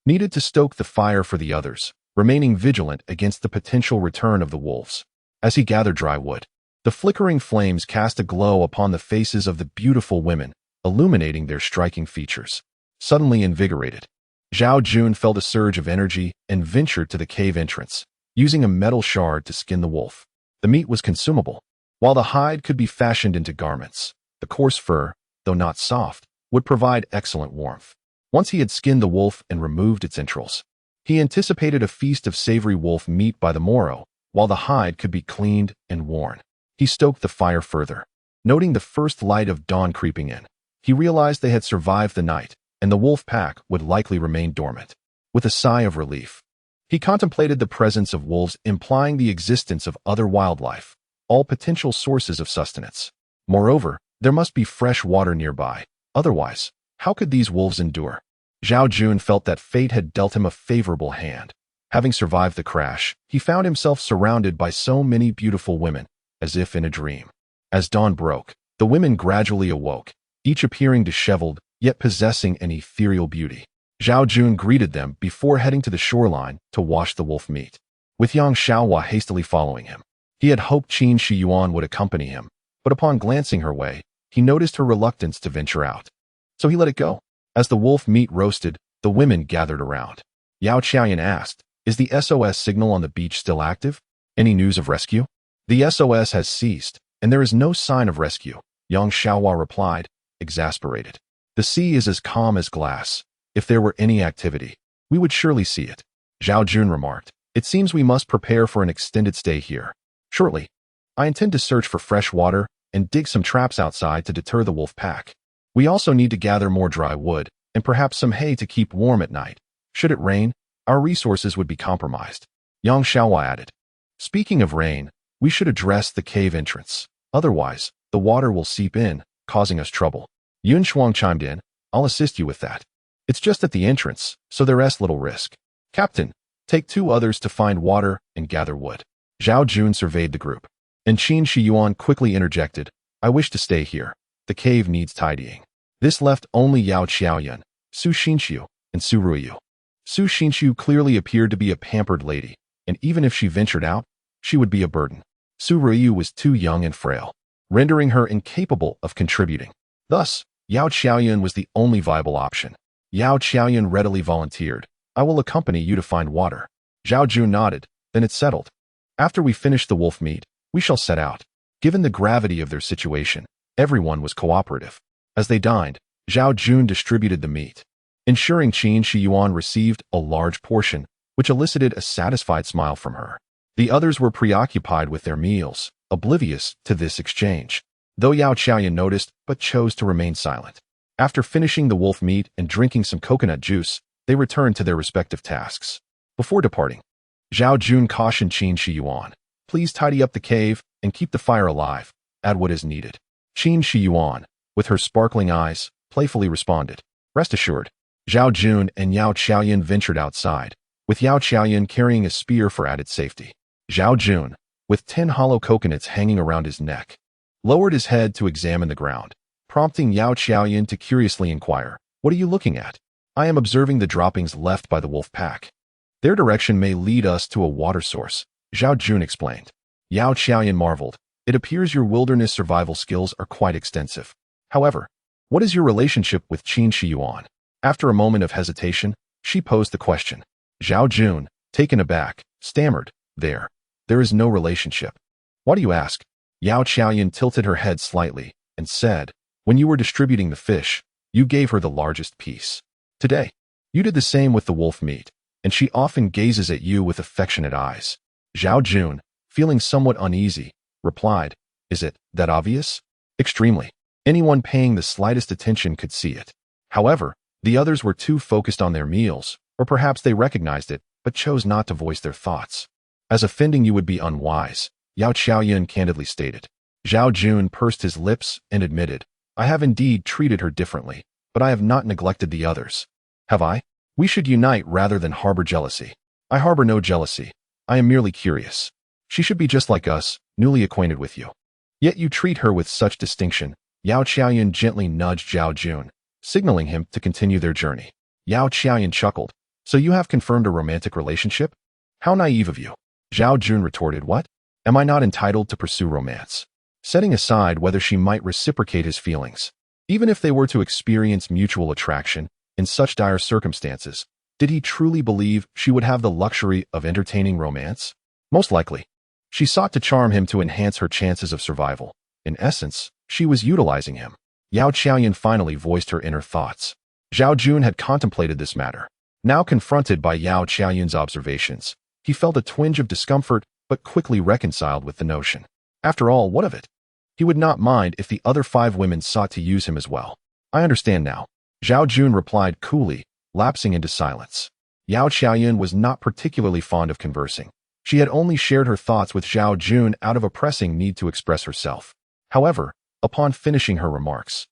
needed to stoke the fire for the others, remaining vigilant against the potential return of the wolves. As he gathered dry wood, the flickering flames cast a glow upon the faces of the beautiful women, illuminating their striking features. Suddenly invigorated, Zhao Jun felt a surge of energy and ventured to the cave entrance, using a metal shard to skin the wolf. The meat was consumable, while the hide could be fashioned into garments. The coarse fur, though not soft, would provide excellent warmth. Once he had skinned the wolf and removed its entrails, he anticipated a feast of savory wolf meat by the morrow, while the hide could be cleaned and worn. He stoked the fire further. Noting the first light of dawn creeping in, he realized they had survived the night, and the wolf pack would likely remain dormant. With a sigh of relief, he contemplated the presence of wolves, implying the existence of other wildlife, all potential sources of sustenance. Moreover, there must be fresh water nearby. Otherwise, How could these wolves endure? Zhao Jun felt that fate had dealt him a favorable hand. Having survived the crash, he found himself surrounded by so many beautiful women, as if in a dream. As dawn broke, the women gradually awoke, each appearing disheveled, yet possessing an ethereal beauty. Zhao Jun greeted them before heading to the shoreline to wash the wolf meat, with Yang Xiaohua hastily following him. He had hoped Qin Shi Yuan would accompany him, but upon glancing her way, he noticed her reluctance to venture out. So he let it go. As the wolf meat roasted, the women gathered around. Yao Qiaoyan asked, "Is the SOS signal on the beach still active? Any news of rescue?" "The SOS has ceased, and there is no sign of rescue," Yang Xiaohua replied, exasperated. "The sea is as calm as glass. If there were any activity, we would surely see it." Zhao Jun remarked, "It seems we must prepare for an extended stay here. Shortly, I intend to search for fresh water and dig some traps outside to deter the wolf pack. We also need to gather more dry wood and perhaps some hay to keep warm at night. Should it rain, our resources would be compromised." Yang Xiaohua added, "Speaking of rain, we should address the cave entrance. Otherwise, the water will seep in, causing us trouble." Yun Shuang chimed in, "I'll assist you with that. It's just at the entrance, so there's little risk. Captain, take 2 others to find water and gather wood." Zhao Jun surveyed the group, and Qin Shi Yuan quickly interjected, "I wish to stay here. The cave needs tidying." This left only Yao Qiaoyan, Su Xinxiu, and Su Ruiyu. Su Xinxiu clearly appeared to be a pampered lady, and even if she ventured out, she would be a burden. Su Ruiyu was too young and frail, rendering her incapable of contributing. Thus, Yao Qiaoyan was the only viable option. Yao Qiaoyan readily volunteered, "I will accompany you to find water." Zhao Jun nodded, "Then it's settled. After we finish the wolf meat, we shall set out." Given the gravity of their situation, everyone was cooperative. As they dined, Zhao Jun distributed the meat, ensuring Qin Shi Yuan received a large portion, which elicited a satisfied smile from her. The others were preoccupied with their meals, oblivious to this exchange, though Yao Qiaoyan noticed but chose to remain silent. After finishing the wolf meat and drinking some coconut juice, they returned to their respective tasks. Before departing, Zhao Jun cautioned Qin Shi Yuan, "Please tidy up the cave and keep the fire alive. Add what is needed." Qin Shi Yuan, with her sparkling eyes, playfully responded, "Rest assured." Zhao Jun and Yao Qiaoyan ventured outside, with Yao Qiaoyan carrying a spear for added safety. Zhao Jun, with 10 hollow coconuts hanging around his neck, lowered his head to examine the ground, prompting Yao Qiaoyan to curiously inquire, "What are you looking at?" "I am observing the droppings left by the wolf pack. Their direction may lead us to a water source," Zhao Jun explained. Yao Qiaoyan marveled, "It appears your wilderness survival skills are quite extensive. However, what is your relationship with Qin Shi Yuan?" After a moment of hesitation, she posed the question. Zhao Jun, taken aback, stammered, There is no relationship." "Why do you ask?" Yao Qiaoyan tilted her head slightly and said, "When you were distributing the fish, you gave her the largest piece. Today, you did the same with the wolf meat, and she often gazes at you with affectionate eyes." Zhao Jun, feeling somewhat uneasy, replied, "Is it that obvious?" "Extremely. Anyone paying the slightest attention could see it." However, the others were too focused on their meals, or perhaps they recognized it, but chose not to voice their thoughts. "As offending you would be unwise," Yao Qiaoyan candidly stated. Zhao Jun pursed his lips and admitted, "I have indeed treated her differently, but I have not neglected the others." "Have I? We should unite rather than harbor jealousy." "I harbor no jealousy. I am merely curious. She should be just like us, newly acquainted with you. Yet you treat her with such distinction." Yao Qiaoyan gently nudged Zhao Jun, signaling him to continue their journey. Yao Qiaoyan chuckled, "So you have confirmed a romantic relationship? How naive of you." Zhao Jun retorted, "What? Am I not entitled to pursue romance?" Setting aside whether she might reciprocate his feelings, even if they were to experience mutual attraction in such dire circumstances, did he truly believe she would have the luxury of entertaining romance? Most likely. She sought to charm him to enhance her chances of survival. In essence, she was utilizing him. Yao Qiaoyan finally voiced her inner thoughts. Zhao Jun had contemplated this matter. Now confronted by Yao Qiaoyan's observations, he felt a twinge of discomfort but quickly reconciled with the notion. After all, what of it? He would not mind if the other 5 women sought to use him as well. "I understand now," Zhao Jun replied coolly, lapsing into silence. Yao Qiaoyan was not particularly fond of conversing. She had only shared her thoughts with Zhao Jun out of a pressing need to express herself. However, upon finishing her remarks,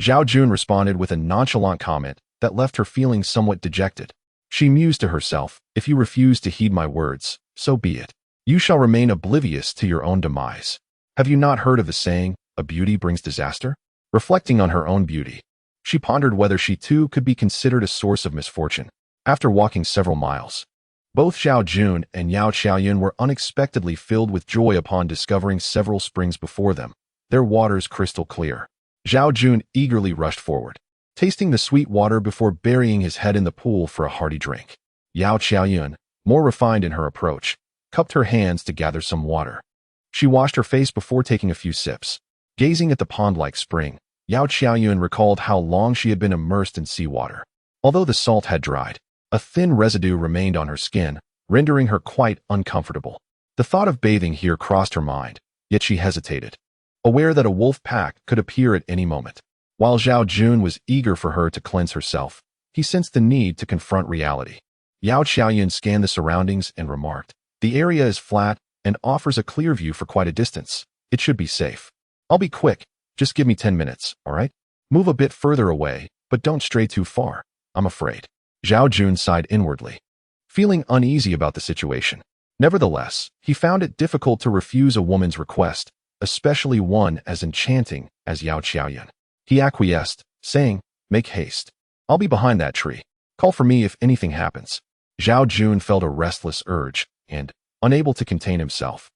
Zhao Jun responded with a nonchalant comment that left her feeling somewhat dejected. She mused to herself, if you refuse to heed my words, so be it. You shall remain oblivious to your own demise. Have you not heard of the saying, a beauty brings disaster? Reflecting on her own beauty, she pondered whether she too could be considered a source of misfortune. After walking several miles, both Zhao Jun and Yao Qiaoyun were unexpectedly filled with joy upon discovering several springs before them, their waters crystal clear. Zhao Jun eagerly rushed forward, tasting the sweet water before burying his head in the pool for a hearty drink. Yao Qiaoyun, more refined in her approach, cupped her hands to gather some water. She washed her face before taking a few sips. Gazing at the pond-like spring, Yao Qiaoyun recalled how long she had been immersed in seawater. Although the salt had dried, a thin residue remained on her skin, rendering her quite uncomfortable. The thought of bathing here crossed her mind, yet she hesitated, aware that a wolf pack could appear at any moment. While Zhao Jun was eager for her to cleanse herself, he sensed the need to confront reality. Yao Qiaoyun scanned the surroundings and remarked, the area is flat and offers a clear view for quite a distance. It should be safe. I'll be quick. Just give me 10 minutes, all right? Move a bit further away, but don't stray too far. I'm afraid. Zhao Jun sighed inwardly, feeling uneasy about the situation. Nevertheless, he found it difficult to refuse a woman's request, especially one as enchanting as Yao Qiaoyun. He acquiesced, saying, make haste. I'll be behind that tree. Call for me if anything happens. Zhao Jun felt a restless urge and, unable to contain himself,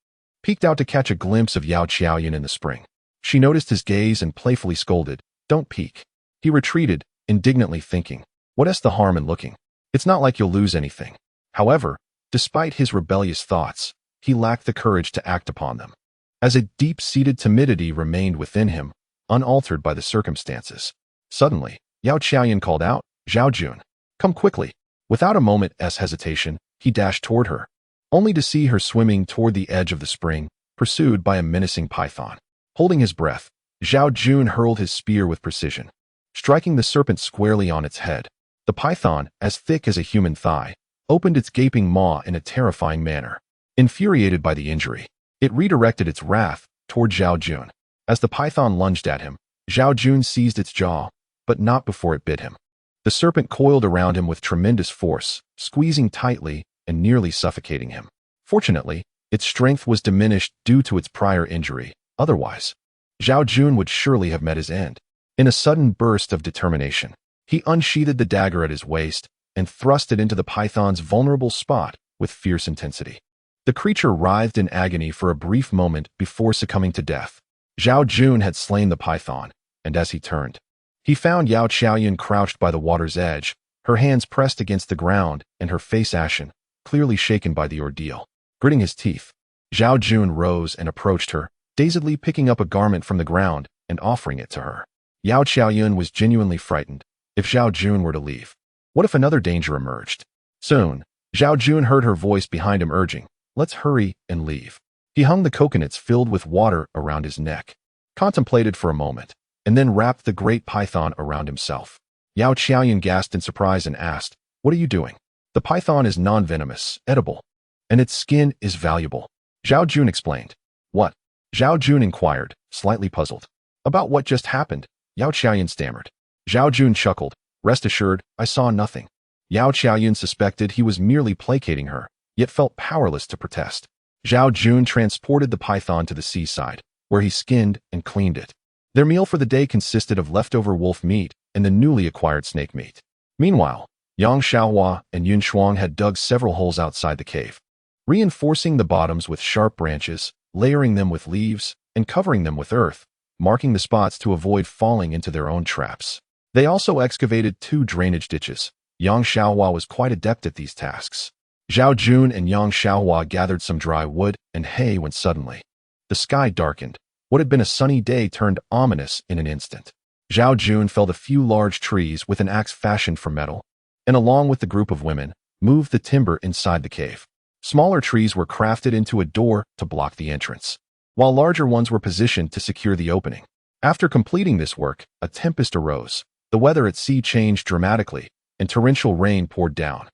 peeked out to catch a glimpse of Yao Qiaoyun in the spring. She noticed his gaze and playfully scolded, don't peek. He retreated, indignantly thinking, what's the harm in looking? It's not like you'll lose anything. However, despite his rebellious thoughts, he lacked the courage to act upon them, as a deep-seated timidity remained within him, unaltered by the circumstances. Suddenly, Yao Qiaoyun called out, Zhao Jun, come quickly. Without a moment's hesitation, he dashed toward her, only to see her swimming toward the edge of the spring, pursued by a menacing python. Holding his breath, Zhao Jun hurled his spear with precision, striking the serpent squarely on its head. The python, as thick as a human thigh, opened its gaping maw in a terrifying manner. Infuriated by the injury, it redirected its wrath toward Zhao Jun. As the python lunged at him, Zhao Jun seized its jaw, but not before it bit him. The serpent coiled around him with tremendous force, squeezing tightly and nearly suffocating him. Fortunately, its strength was diminished due to its prior injury. Otherwise, Zhao Jun would surely have met his end. In a sudden burst of determination, he unsheathed the dagger at his waist and thrust it into the python's vulnerable spot with fierce intensity. The creature writhed in agony for a brief moment before succumbing to death. Zhao Jun had slain the python, and as he turned, he found Yao Qiaoyun crouched by the water's edge, her hands pressed against the ground and her face ashen, clearly shaken by the ordeal. Gritting his teeth, Zhao Jun rose and approached her, dazedly picking up a garment from the ground and offering it to her. Yao Qiaoyun was genuinely frightened. If Zhao Jun were to leave, what if another danger emerged? Soon, Zhao Jun heard her voice behind him urging, let's hurry and leave. He hung the coconuts filled with water around his neck, contemplated for a moment, and then wrapped the great python around himself. Yao Qiaoyun gasped in surprise and asked, what are you doing? The python is non-venomous, edible, and its skin is valuable. Zhao Jun explained. What? Zhao Jun inquired, slightly puzzled. About what just happened, Yao Qiaoyun stammered. Zhao Jun chuckled, rest assured, I saw nothing. Yao Qiaoyun suspected he was merely placating her, yet felt powerless to protest. Zhao Jun transported the python to the seaside, where he skinned and cleaned it. Their meal for the day consisted of leftover wolf meat and the newly acquired snake meat. Meanwhile, Yang Xiaohua and Yun Shuang had dug several holes outside the cave, reinforcing the bottoms with sharp branches, layering them with leaves, and covering them with earth, marking the spots to avoid falling into their own traps. They also excavated 2 drainage ditches. Yang Xiaohua was quite adept at these tasks. Zhao Jun and Yang Xiaohua gathered some dry wood and hay when suddenly the sky darkened. What had been a sunny day turned ominous in an instant. Zhao Jun felled a few large trees with an axe fashioned from metal, and along with the group of women, moved the timber inside the cave. Smaller trees were crafted into a door to block the entrance, while larger ones were positioned to secure the opening. After completing this work, a tempest arose. The weather at sea changed dramatically, and torrential rain poured down,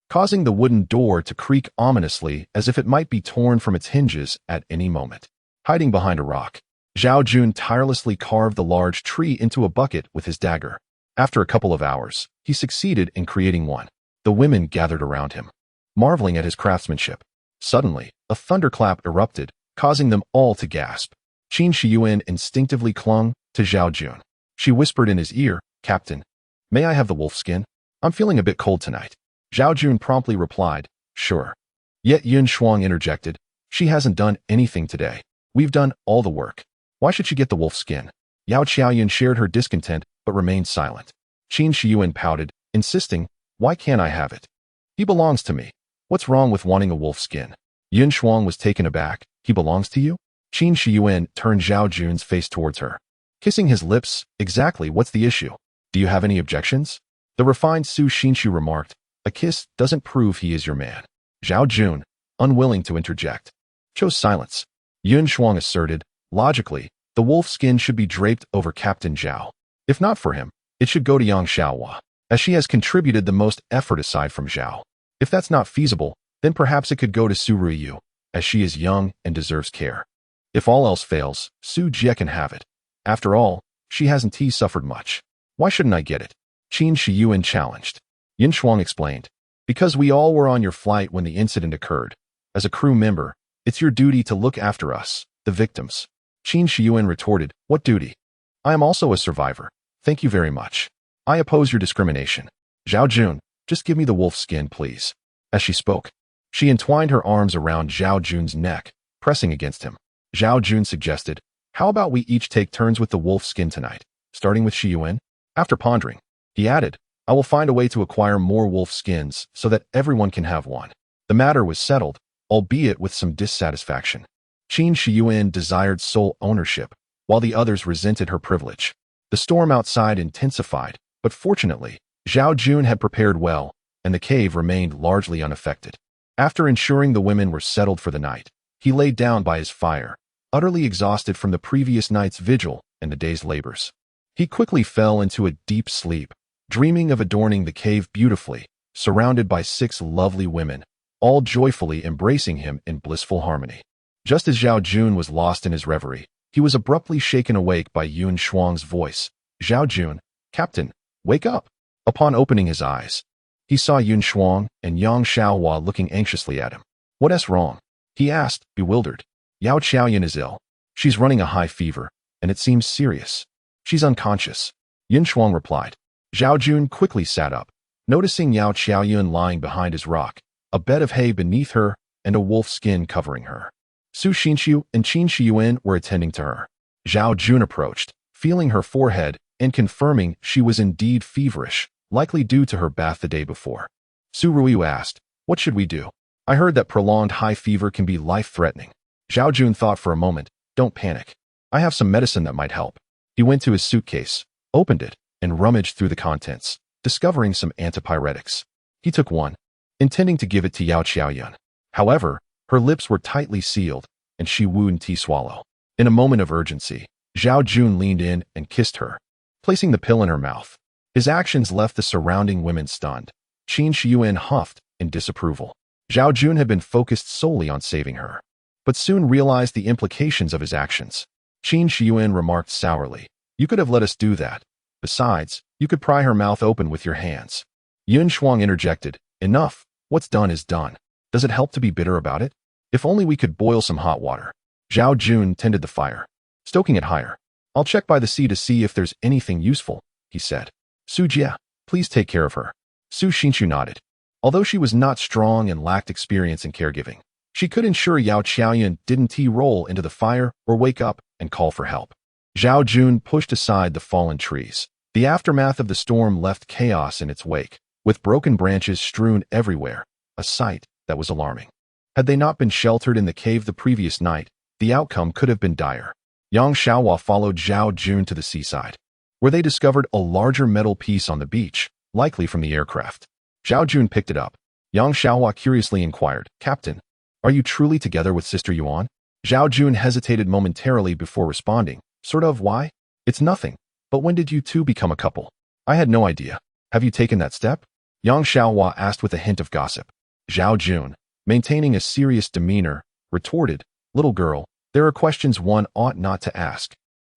causing the wooden door to creak ominously as if it might be torn from its hinges at any moment. Hiding behind a rock, Zhao Jun tirelessly carved the large tree into a bucket with his dagger. After a couple of hours, he succeeded in creating one. The women gathered around him, marveling at his craftsmanship. Suddenly, a thunderclap erupted, causing them all to gasp. Qin Shiyuan instinctively clung to Zhao Jun. She whispered in his ear, "Captain, may I have the wolf skin? I'm feeling a bit cold tonight." Zhao Jun promptly replied, "Sure." Yet Yun Shuang interjected, "She hasn't done anything today. We've done all the work. Why should she get the wolf skin?" Yao Qiaoyun shared her discontent but remained silent. Qin Shiyuan pouted, insisting, "Why can't I have it? He belongs to me. What's wrong with wanting a wolf skin?" Yun Shuang was taken aback. "He belongs to you?" Qin Shiyuan turned Zhao Jun's face towards her, kissing his lips. "Exactly, what's the issue? Do you have any objections?" The refined Su Xinshu remarked, "A kiss doesn't prove he is your man." Zhao Jun, unwilling to interject, chose silence. Yun Shuang asserted, "Logically, the wolf skin should be draped over Captain Zhao. If not for him, it should go to Yang Xiaohua, as she has contributed the most effort aside from Zhao. If that's not feasible, then perhaps it could go to Su Ruiyu, as she is young and deserves care. If all else fails, Su Jie can have it. After all, she hasn't suffered much. Why shouldn't I get it?" Qin Shiyuan challenged. Yin Shuang explained, "Because we all were on your flight when the incident occurred. As a crew member, it's your duty to look after us, the victims." Qin Shiyuan retorted, "What duty? I am also a survivor. Thank you very much. I oppose your discrimination. Zhao Jun, just give me the wolf skin, please." As she spoke, she entwined her arms around Zhao Jun's neck, pressing against him. Zhao Jun suggested, "How about we each take turns with the wolf skin tonight, starting with Shiyuan?" After pondering, he added, "I will find a way to acquire more wolf skins so that everyone can have one." The matter was settled, albeit with some dissatisfaction. Qin Shiyuan desired sole ownership, while the others resented her privilege. The storm outside intensified, but fortunately, Zhao Jun had prepared well, and the cave remained largely unaffected. After ensuring the women were settled for the night, he lay down by his fire, utterly exhausted from the previous night's vigil and the day's labors. He quickly fell into a deep sleep, dreaming of adorning the cave beautifully, surrounded by 6 lovely women, all joyfully embracing him in blissful harmony. Just as Zhao Jun was lost in his reverie, he was abruptly shaken awake by Yun Shuang's voice. "Zhao Jun, Captain, wake up." Upon opening his eyes, he saw Yun Shuang and Yang Xiaohua looking anxiously at him. "What's wrong?" he asked, bewildered. "Yao Qiaoyan is ill. She's running a high fever, and it seems serious. She's unconscious." Yun Shuang replied. Zhao Jun quickly sat up, noticing Yao Qiaoyun lying behind his rock, a bed of hay beneath her, and a wolf skin covering her. Su Xinshu and Qin Shiyuan were attending to her. Zhao Jun approached, feeling her forehead and confirming she was indeed feverish, likely due to her bath the day before. Su Ruiyu asked, "What should we do? I heard that prolonged high fever can be life-threatening." Zhao Jun thought for a moment. "Don't panic. I have some medicine that might help." He went to his suitcase, opened it, and rummaged through the contents, discovering some antipyretics. He took one, intending to give it to Yao Qiaoyun. However, her lips were tightly sealed, and she wouldn't swallow. In a moment of urgency, Zhao Jun leaned in and kissed her, placing the pill in her mouth. His actions left the surrounding women stunned. Qin Shiyuan huffed in disapproval. Zhao Jun had been focused solely on saving her, but soon realized the implications of his actions. Qin Shiyuan remarked sourly, "You could have let us do that. Besides, you could pry her mouth open with your hands." Yun Shuang interjected, "Enough. What's done is done. Does it help to be bitter about it? If only we could boil some hot water." Zhao Jun tended the fire, stoking it higher. "I'll check by the sea to see if there's anything useful," he said. "Su Jie, please take care of her." Su Xinshu nodded. Although she was not strong and lacked experience in caregiving, she could ensure Yao Qiaoyun didn't roll into the fire or wake up and call for help. Zhao Jun pushed aside the fallen trees. The aftermath of the storm left chaos in its wake, with broken branches strewn everywhere, a sight that was alarming. Had they not been sheltered in the cave the previous night, the outcome could have been dire. Yang Xiaohua followed Zhao Jun to the seaside, where they discovered a larger metal piece on the beach, likely from the aircraft. Zhao Jun picked it up. Yang Xiaohua curiously inquired, "Captain, are you truly together with Sister Yuan?" Zhao Jun hesitated momentarily before responding. "Sort of, why?" "It's nothing. But when did you two become a couple?" "I had no idea. Have you taken that step?" Yang Xiaohua asked with a hint of gossip. Zhao Jun, maintaining a serious demeanor, retorted, "Little girl, There are questions one ought not to ask.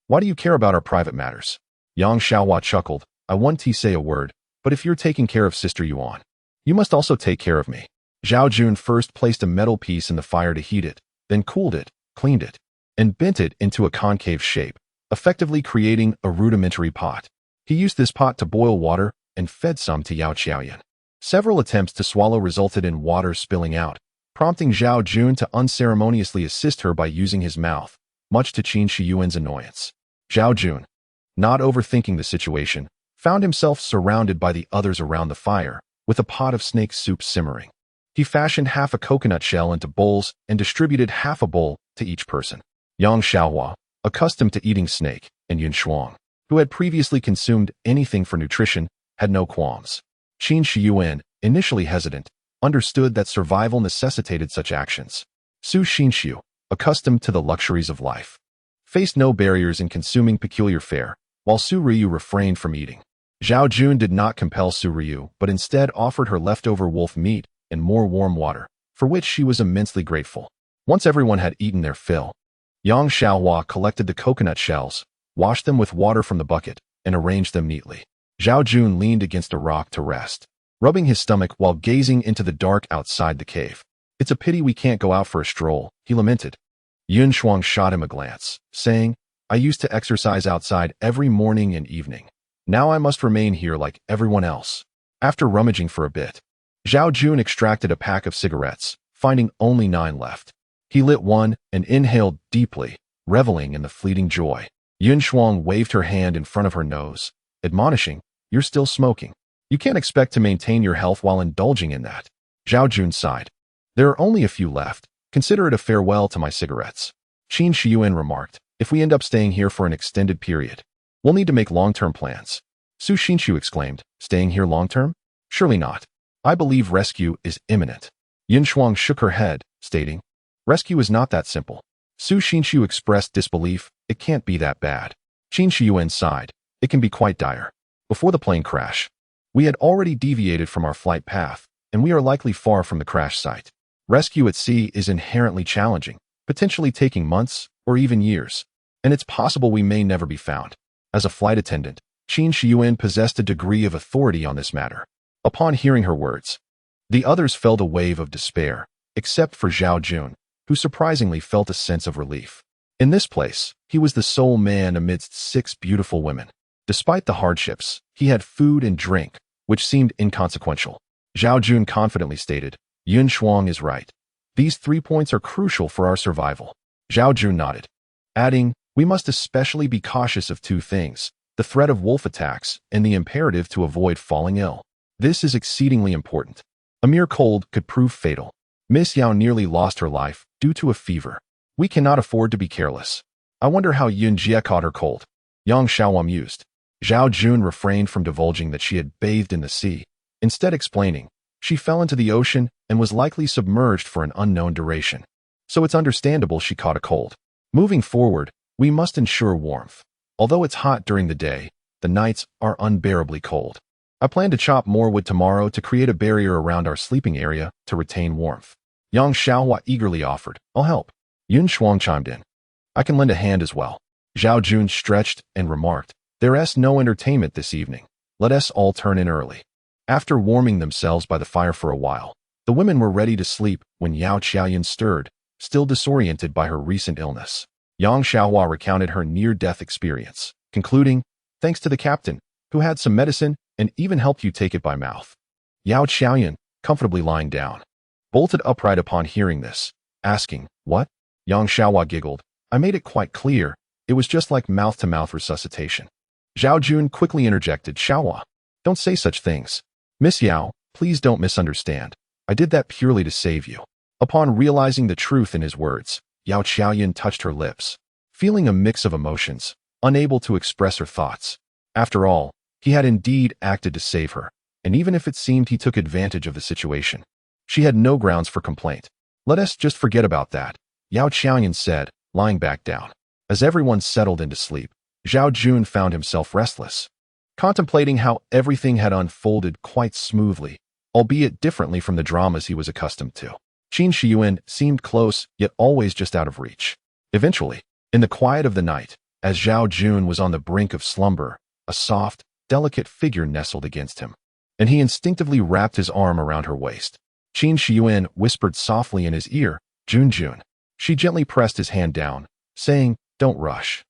Why do you care about our private matters? Yang Xiaohua chuckled. I want to say a word, but if you're taking care of Sister Yuan, you must also take care of me. Zhao Jun first placed a metal piece in the fire to heat it, then cooled it, cleaned it, and bent it into a concave shape, effectively creating a rudimentary pot. He used this pot to boil water and fed some to Yao Qiaoyan. Several attempts to swallow resulted in water spilling out, prompting Zhao Jun to unceremoniously assist her by using his mouth, much to Qin Shiyuan's annoyance. Zhao Jun, not overthinking the situation, found himself surrounded by the others around the fire, with a pot of snake soup simmering. He fashioned half a coconut shell into bowls and distributed half a bowl to each person. Yang Xiaohua, accustomed to eating snake, and Yun Shuang, who had previously consumed anything for nutrition, had no qualms. Qin Shiyuan, initially hesitant, understood that survival necessitated such actions. Su Xinxiu, accustomed to the luxuries of life, faced no barriers in consuming peculiar fare, while Su Ryu refrained from eating. Zhao Jun did not compel Su Ryu, but instead offered her leftover wolf meat and more warm water, for which she was immensely grateful. Once everyone had eaten their fill, Yang Xiaohua collected the coconut shells, washed them with water from the bucket, and arranged them neatly. Zhao Jun leaned against a rock to rest, rubbing his stomach while gazing into the dark outside the cave. It's a pity we can't go out for a stroll, he lamented. Yun Shuang shot him a glance, saying, I used to exercise outside every morning and evening. Now I must remain here like everyone else. After rummaging for a bit, Zhao Jun extracted a pack of cigarettes, finding only 9 left. He lit one and inhaled deeply, reveling in the fleeting joy. Yun Shuang waved her hand in front of her nose, admonishing, You're still smoking. You can't expect to maintain your health while indulging in that. Zhao Jun sighed. There are only a few left. Consider it a farewell to my cigarettes. Qin Shiyuan remarked, If we end up staying here for an extended period, we'll need to make long-term plans. Su Xinxiu exclaimed, Staying here long-term? Surely not. I believe rescue is imminent. Yun Shuang shook her head, stating, Rescue is not that simple. Su Xinxiu expressed disbelief. It can't be that bad. Qin Shiyuan sighed. It can be quite dire. Before the plane crash, we had already deviated from our flight path, and we are likely far from the crash site. Rescue at sea is inherently challenging, potentially taking months or even years, and it's possible we may never be found. As a flight attendant, Qin Shiyuan possessed a degree of authority on this matter. Upon hearing her words, the others felt a wave of despair, except for Zhao Jun, who surprisingly felt a sense of relief. In this place, he was the sole man amidst 6 beautiful women. Despite the hardships, he had food and drink, which seemed inconsequential. Zhao Jun confidently stated, Yun Shuang is right. These 3 points are crucial for our survival. Zhao Jun nodded, adding, We must especially be cautious of 2 things, the threat of wolf attacks and the imperative to avoid falling ill. This is exceedingly important. A mere cold could prove fatal. Miss Yao nearly lost her life due to a fever. We cannot afford to be careless. I wonder how Yun Jie caught her cold. Yang Xiaohua mused. Zhao Jun refrained from divulging that she had bathed in the sea, instead explaining, she fell into the ocean and was likely submerged for an unknown duration. So it's understandable she caught a cold. Moving forward, we must ensure warmth. Although it's hot during the day, the nights are unbearably cold. I plan to chop more wood tomorrow to create a barrier around our sleeping area to retain warmth. Yang Xiaohua eagerly offered, I'll help. Yun Shuang chimed in. I can lend a hand as well. Zhao Jun stretched and remarked, There's no entertainment this evening. Let us all turn in early. After warming themselves by the fire for a while, the women were ready to sleep when Yao Qiaoyan stirred, still disoriented by her recent illness. Yang Xiaohua recounted her near-death experience, concluding, Thanks to the captain, who had some medicine and even helped you take it by mouth. Yao Qiaoyan, comfortably lying down, bolted upright upon hearing this, asking, What? Yang Xiaohua giggled. I made it quite clear. It was just like mouth-to-mouth resuscitation. Zhao Jun quickly interjected, Xiaohua, don't say such things. Miss Yao, please don't misunderstand. I did that purely to save you. Upon realizing the truth in his words, Yao Qiaoyan touched her lips, feeling a mix of emotions, unable to express her thoughts. After all, he had indeed acted to save her, and even if it seemed he took advantage of the situation, she had no grounds for complaint. Let us just forget about that, Yao Qiaoyan said, lying back down. As everyone settled into sleep, Zhao Jun found himself restless, contemplating how everything had unfolded quite smoothly, albeit differently from the dramas he was accustomed to. Qin Shiyuan seemed close, yet always just out of reach. Eventually, in the quiet of the night, as Zhao Jun was on the brink of slumber, a soft, delicate figure nestled against him, and he instinctively wrapped his arm around her waist. Qin Shiyuan whispered softly in his ear, "Jun Jun." She gently pressed his hand down, saying, "Don't rush."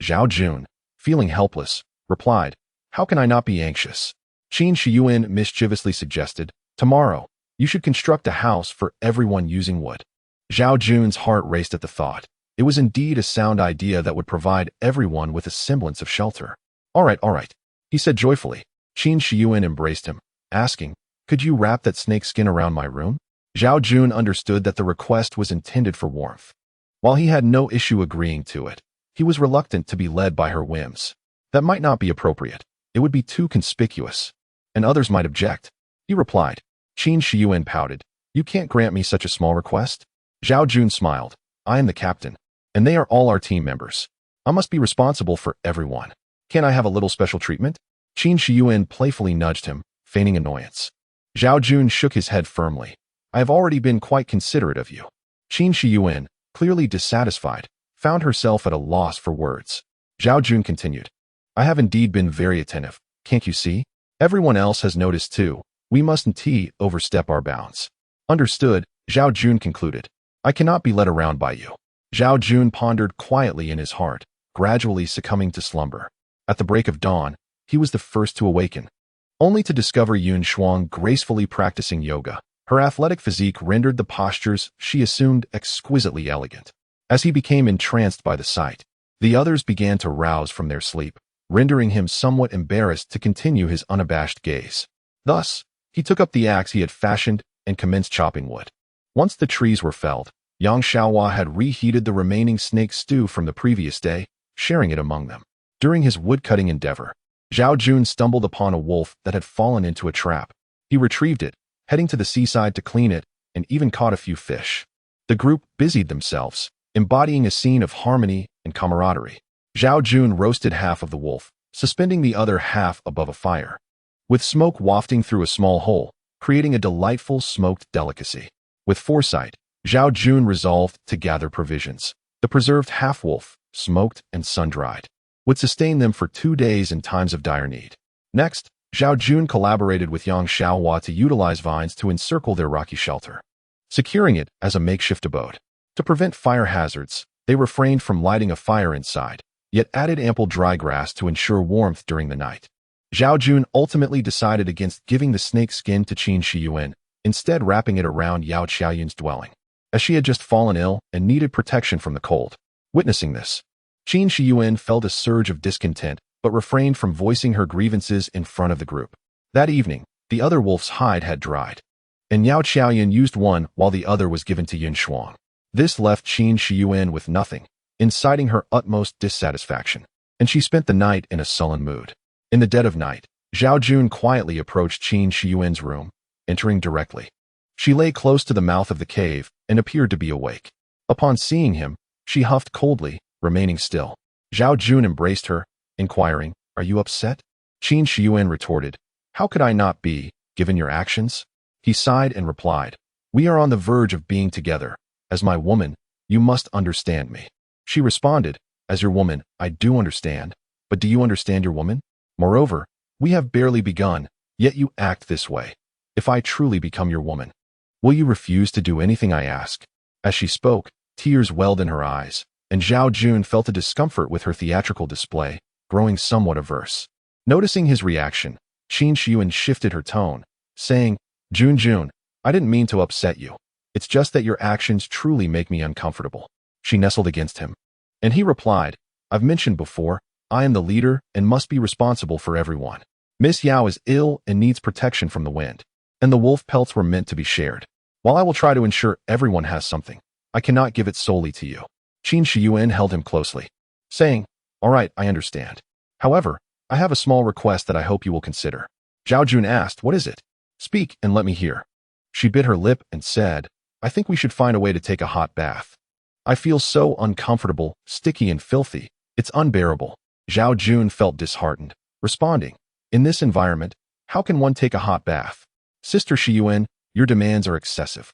Zhao Jun, feeling helpless, replied, "How can I not be anxious?" Qin Shiyuan mischievously suggested, "Tomorrow, you should construct a house for everyone using wood." Zhao Jun's heart raced at the thought. It was indeed a sound idea that would provide everyone with a semblance of shelter. All right, he said joyfully. Qin Shiyuan embraced him, asking, "Could you wrap that snake skin around my room?" Zhao Jun understood that the request was intended for warmth. While he had no issue agreeing to it, he was reluctant to be led by her whims. That might not be appropriate. It would be too conspicuous, and others might object. He replied. Qin Shiyuan pouted, "You can't grant me such a small request?" Zhao Jun smiled. "I am the captain, and they are all our team members. I must be responsible for everyone. Can't I have a little special treatment?" Qin Shiyuan playfully nudged him, feigning annoyance. Zhao Jun shook his head firmly. "I have already been quite considerate of you." Qin Shiyuan, clearly dissatisfied, found herself at a loss for words. Zhao Jun continued, "I have indeed been very attentive, can't you see? Everyone else has noticed too. We mustn't overstep our bounds." "Understood," Zhao Jun concluded. "I cannot be led around by you." Zhao Jun pondered quietly in his heart, gradually succumbing to slumber. At the break of dawn, he was the first to awaken, only to discover Yun Shuang gracefully practicing yoga. Her athletic physique rendered the postures she assumed exquisitely elegant. As he became entranced by the sight, the others began to rouse from their sleep, rendering him somewhat embarrassed to continue his unabashed gaze. Thus, he took up the axe he had fashioned and commenced chopping wood. Once the trees were felled, Yang Xiaohua had reheated the remaining snake stew from the previous day, sharing it among them. During his woodcutting endeavor, Zhao Jun stumbled upon a wolf that had fallen into a trap. He retrieved it, heading to the seaside to clean it, and even caught a few fish. The group busied themselves, embodying a scene of harmony and camaraderie. Zhao Jun roasted half of the wolf, suspending the other half above a fire, with smoke wafting through a small hole, creating a delightful smoked delicacy. With foresight, Zhao Jun resolved to gather provisions. The preserved half-wolf, smoked and sun-dried, would sustain them for 2 days in times of dire need. Next, Zhao Jun collaborated with Yang Xiaohua to utilize vines to encircle their rocky shelter, securing it as a makeshift abode. To prevent fire hazards, they refrained from lighting a fire inside, yet added ample dry grass to ensure warmth during the night. Zhao Jun ultimately decided against giving the snake skin to Qin Shiyuan, instead wrapping it around Yao Qiaoyun's dwelling, as she had just fallen ill and needed protection from the cold. Witnessing this, Qin Shiyuan felt a surge of discontent, but refrained from voicing her grievances in front of the group. That evening, the other wolf's hide had dried, and Yao Qiaoyun used one while the other was given to Yun Shuang. This left Qin Shiyuan with nothing, inciting her utmost dissatisfaction, and she spent the night in a sullen mood. In the dead of night, Zhao Jun quietly approached Qin Shiyuan's room, entering directly. She lay close to the mouth of the cave and appeared to be awake. Upon seeing him, she huffed coldly, remaining still. Zhao Jun embraced her, inquiring, "Are you upset?" Qin Shiyuan retorted, "How could I not be, given your actions?" He sighed and replied, "We are on the verge of being together. As my woman, you must understand me." She responded, "As your woman, I do understand, but do you understand your woman? Moreover, we have barely begun, yet you act this way. If I truly become your woman, will you refuse to do anything I ask?" As she spoke, tears welled in her eyes, and Zhao Jun felt a discomfort with her theatrical display, growing somewhat averse. Noticing his reaction, Qin Shiyuan shifted her tone, saying, Jun, I didn't mean to upset you. It's just that your actions truly make me uncomfortable." She nestled against him, and he replied, "I've mentioned before, I am the leader and must be responsible for everyone. Miss Yao is ill and needs protection from the wind, and the wolf pelts were meant to be shared. While I will try to ensure everyone has something, I cannot give it solely to you." Qin Shiyuan held him closely, saying, "All right, I understand. However, I have a small request that I hope you will consider." Zhao Jun asked, "What is it? Speak and let me hear." She bit her lip and said, "I think we should find a way to take a hot bath. I feel so uncomfortable, sticky and filthy. It's unbearable." Zhao Jun felt disheartened, responding, "In this environment, how can one take a hot bath? Sister Shiyuan, your demands are excessive.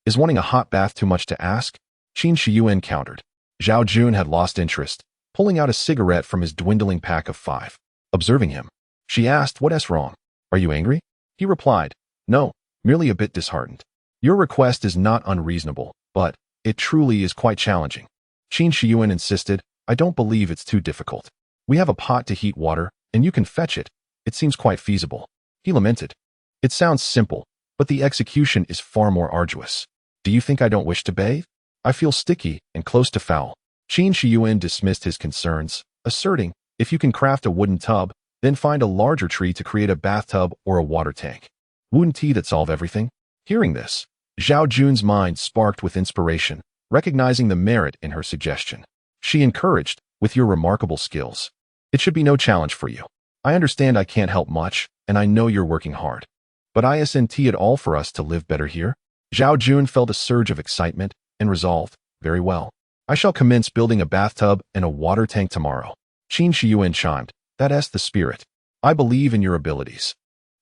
Is wanting a hot bath too much to ask?" Qin Shiyuan countered, Zhao Jun had lost interest, pulling out a cigarette from his dwindling pack of 5. Observing him, she asked, "What's wrong? Are you angry?" He replied, "No, merely a bit disheartened. Your request is not unreasonable, but it truly is quite challenging." Qin Shiyuan insisted, "I don't believe it's too difficult. We have a pot to heat water, and you can fetch it. It seems quite feasible." He lamented, "It sounds simple, but the execution is far more arduous. Do you think I don't wish to bathe? I feel sticky and close to foul." Qin Shiyuan dismissed his concerns, asserting, "If you can craft a wooden tub, then find a larger tree to create a bathtub or a water tank. Wouldn't that solve everything?" Hearing this, Zhao Jun's mind sparked with inspiration, recognizing the merit in her suggestion. She encouraged, "With your remarkable skills, it should be no challenge for you. I understand I can't help much, and I know you're working hard. But isn't it all for us to live better here?" Zhao Jun felt a surge of excitement and resolved, "Very well. I shall commence building a bathtub and a water tank tomorrow." Qin Shiyuan chimed, "That's the spirit. I believe in your abilities."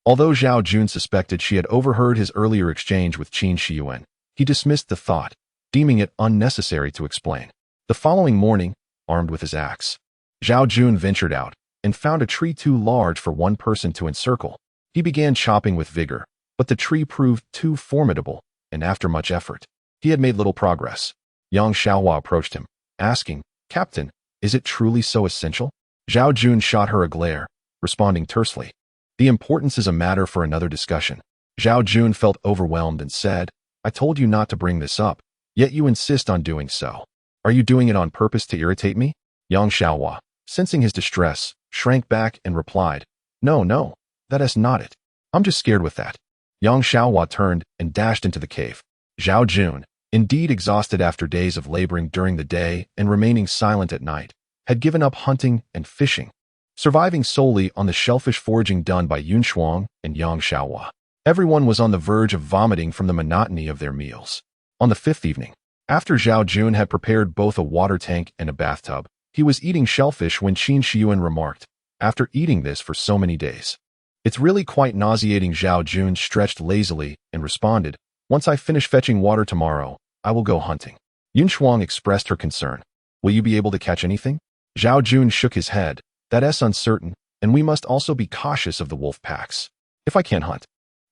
Although Zhao Jun suspected she had overheard his earlier exchange with Qin Shiyuan, he dismissed the thought, deeming it unnecessary to explain. The following morning, armed with his axe, Zhao Jun ventured out and found a tree too large for one person to encircle. He began chopping with vigor, but the tree proved too formidable, and after much effort, he had made little progress. Yang Xiaohua approached him, asking, "Captain, is it truly so essential?" Zhao Jun shot her a glare, responding tersely, "The importance is a matter for another discussion." Zhao Jun felt overwhelmed and said, "I told you not to bring this up, yet you insist on doing so. Are you doing it on purpose to irritate me?" Yang Xiaohua, sensing his distress, shrank back and replied, No, that's not it. I'm just scared with that." Yang Xiaohua turned and dashed into the cave. Zhao Jun, indeed exhausted after days of laboring during the day and remaining silent at night, had given up hunting and fishing, surviving solely on the shellfish foraging done by Yun Shuang and Yang Xiaohua. Everyone was on the verge of vomiting from the monotony of their meals. On the 5th evening, after Zhao Jun had prepared both a water tank and a bathtub, he was eating shellfish when Qin Shiyuan remarked, "After eating this for so many days, it's really quite nauseating." Zhao Jun stretched lazily and responded, "Once I finish fetching water tomorrow, I will go hunting." Yun Shuang expressed her concern, "Will you be able to catch anything?" Zhao Jun shook his head, "That's uncertain, and we must also be cautious of the wolf packs. If I can't hunt,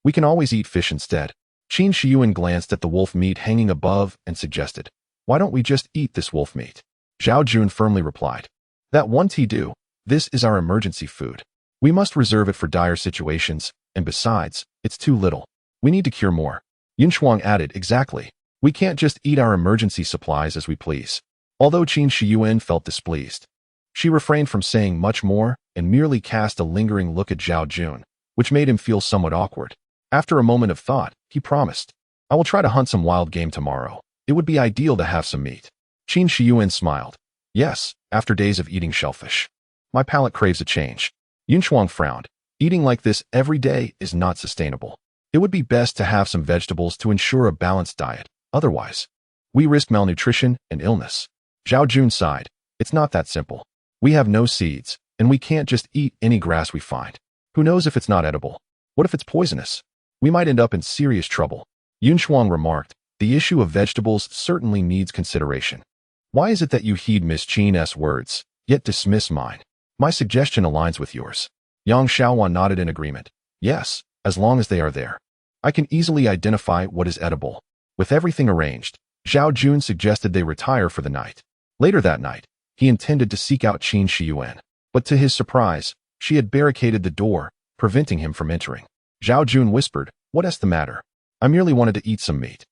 we can always eat fish instead." Qin Shiyuan glanced at the wolf meat hanging above and suggested, "Why don't we just eat this wolf meat?" Zhao Jun firmly replied, "That won't do. This is our emergency food. We must reserve it for dire situations, and besides, it's too little. We need to cure more." Yun Shuang added, "Exactly. We can't just eat our emergency supplies as we please." Although Qin Shiyuan felt displeased, she refrained from saying much more and merely cast a lingering look at Zhao Jun, which made him feel somewhat awkward. After a moment of thought, he promised, "I will try to hunt some wild game tomorrow. It would be ideal to have some meat." Qin Shiyuan smiled. "Yes, after days of eating shellfish, my palate craves a change." Yun Shuang frowned. "Eating like this every day is not sustainable. It would be best to have some vegetables to ensure a balanced diet. Otherwise, we risk malnutrition and illness." Zhao Jun sighed. "It's not that simple. We have no seeds, and we can't just eat any grass we find. Who knows if it's not edible? What if it's poisonous? We might end up in serious trouble." Yun Shuang remarked, "The issue of vegetables certainly needs consideration. Why is it that you heed Miss Qin's words, yet dismiss mine? My suggestion aligns with yours." Yang Xiaohua nodded in agreement. "Yes, as long as they are there. I can easily identify what is edible." With everything arranged, Zhao Jun suggested they retire for the night. Later that night, he intended to seek out Qin Shiyuan, but to his surprise, she had barricaded the door, preventing him from entering. Zhao Jun whispered, "What's the matter? I merely wanted to eat some meat.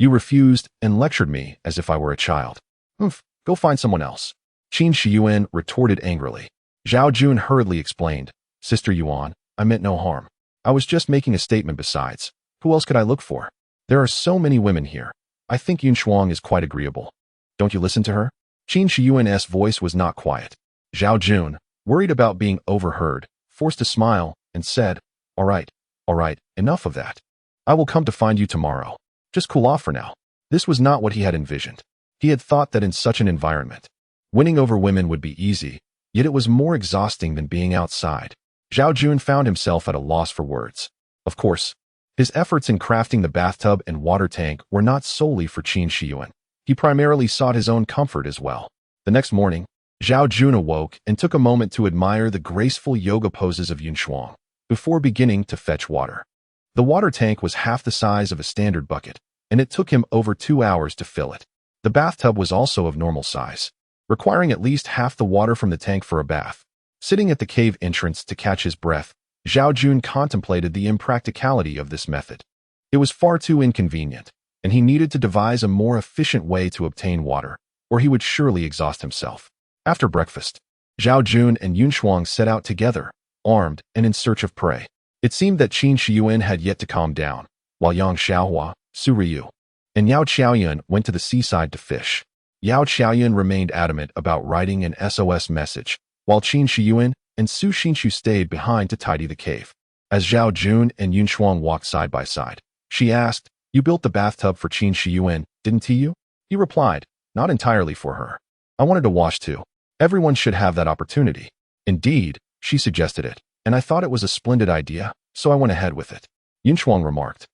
You refused and lectured me as if I were a child. Go find someone else." Qin Shiyuan retorted angrily. Zhao Jun hurriedly explained, "Sister Yuan, I meant no harm. I was just making a statement. Besides, who else could I look for? There are so many women here. I think Yun Shuang is quite agreeable. Don't you listen to her?" Qin Shiyuan's voice was not quiet. Zhao Jun, worried about being overheard, forced a smile and said, all right, enough of that. I will come to find you tomorrow. Just cool off for now." This was not what he had envisioned. He had thought that in such an environment, winning over women would be easy, yet it was more exhausting than being outside. Zhao Jun found himself at a loss for words. Of course, his efforts in crafting the bathtub and water tank were not solely for Qin Shiyuan. He primarily sought his own comfort as well. The next morning, Zhao Jun awoke and took a moment to admire the graceful yoga poses of Yun Shuang before beginning to fetch water. The water tank was half the size of a standard bucket, and it took him over 2 hours to fill it. The bathtub was also of normal size, requiring at least half the water from the tank for a bath. Sitting at the cave entrance to catch his breath, Zhao Jun contemplated the impracticality of this method. It was far too inconvenient, and he needed to devise a more efficient way to obtain water, or he would surely exhaust himself. After breakfast, Zhao Jun and Yun Shuang set out together, armed and in search of prey. It seemed that Qin Shiyuan had yet to calm down, while Yang Xiaohua, Su Ryu, and Yao Qiaoyun went to the seaside to fish. Yao Qiaoyun remained adamant about writing an SOS message, while Qin Shiyuan and Su Xinshu stayed behind to tidy the cave. As Zhao Jun and Yun Shuang walked side by side, she asked, "You built the bathtub for Qin Shiyuan, didn't you?" He replied, "Not entirely for her. I wanted to wash too. Everyone should have that opportunity." "Indeed," she suggested it, "and I thought it was a splendid idea, so I went ahead with it." Yun Shuang remarked,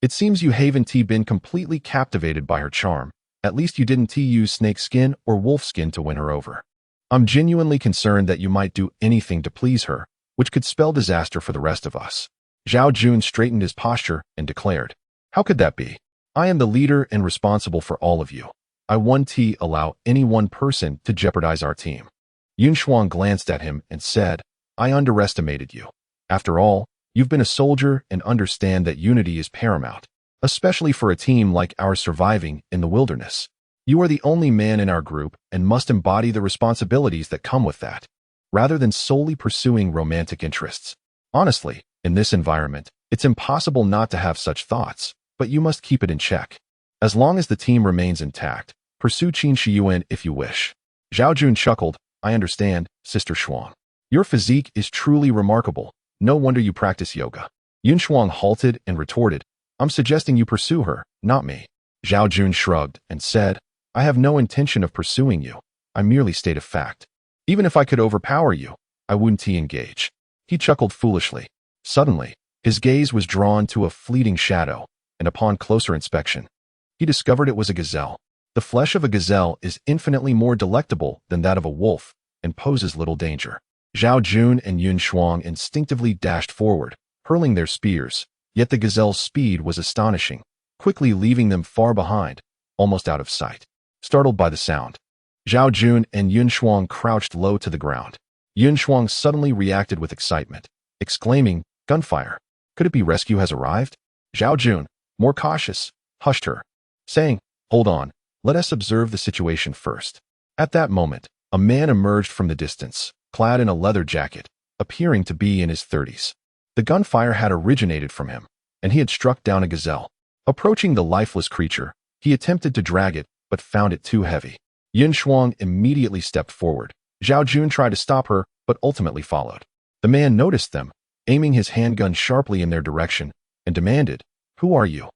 "It seems you haven't been completely captivated by her charm. At least you didn't use snake skin or wolf skin to win her over. I'm genuinely concerned that you might do anything to please her, which could spell disaster for the rest of us." Zhao Jun straightened his posture and declared, "How could that be? I am the leader and responsible for all of you. I won't allow any one person to jeopardize our team." Yun Shuang glanced at him and said, "I underestimated you. After all, you've been a soldier and understand that unity is paramount, especially for a team like ours surviving in the wilderness. You are the only man in our group and must embody the responsibilities that come with that, rather than solely pursuing romantic interests. Honestly, in this environment, it's impossible not to have such thoughts, but you must keep it in check. As long as the team remains intact, pursue Qin Shiyuan if you wish." Zhao Jun chuckled, "I understand, Sister Shuang. Your physique is truly remarkable. No wonder you practice yoga." Yun Shuang halted and retorted, "I'm suggesting you pursue her, not me." Zhao Jun shrugged and said, "I have no intention of pursuing you. I merely state a fact. Even if I could overpower you, I wouldn't engage." He chuckled foolishly. Suddenly, his gaze was drawn to a fleeting shadow, and upon closer inspection, he discovered it was a gazelle. The flesh of a gazelle is infinitely more delectable than that of a wolf and poses little danger. Zhao Jun and Yun Shuang instinctively dashed forward, hurling their spears, yet the gazelle's speed was astonishing, quickly leaving them far behind, almost out of sight. Startled by the sound, Zhao Jun and Yun Shuang crouched low to the ground. Yun Shuang suddenly reacted with excitement, exclaiming, "Gunfire! Could it be rescue has arrived?" Zhao Jun, more cautious, hushed her, saying, "Hold on, let us observe the situation first." At that moment, a man emerged from the distance, clad in a leather jacket, appearing to be in his 30s. The gunfire had originated from him, and he had struck down a gazelle. Approaching the lifeless creature, he attempted to drag it, but found it too heavy. Yun Shuang immediately stepped forward. Zhao Jun tried to stop her, but ultimately followed. The man noticed them, aiming his handgun sharply in their direction, and demanded, "Who are you?"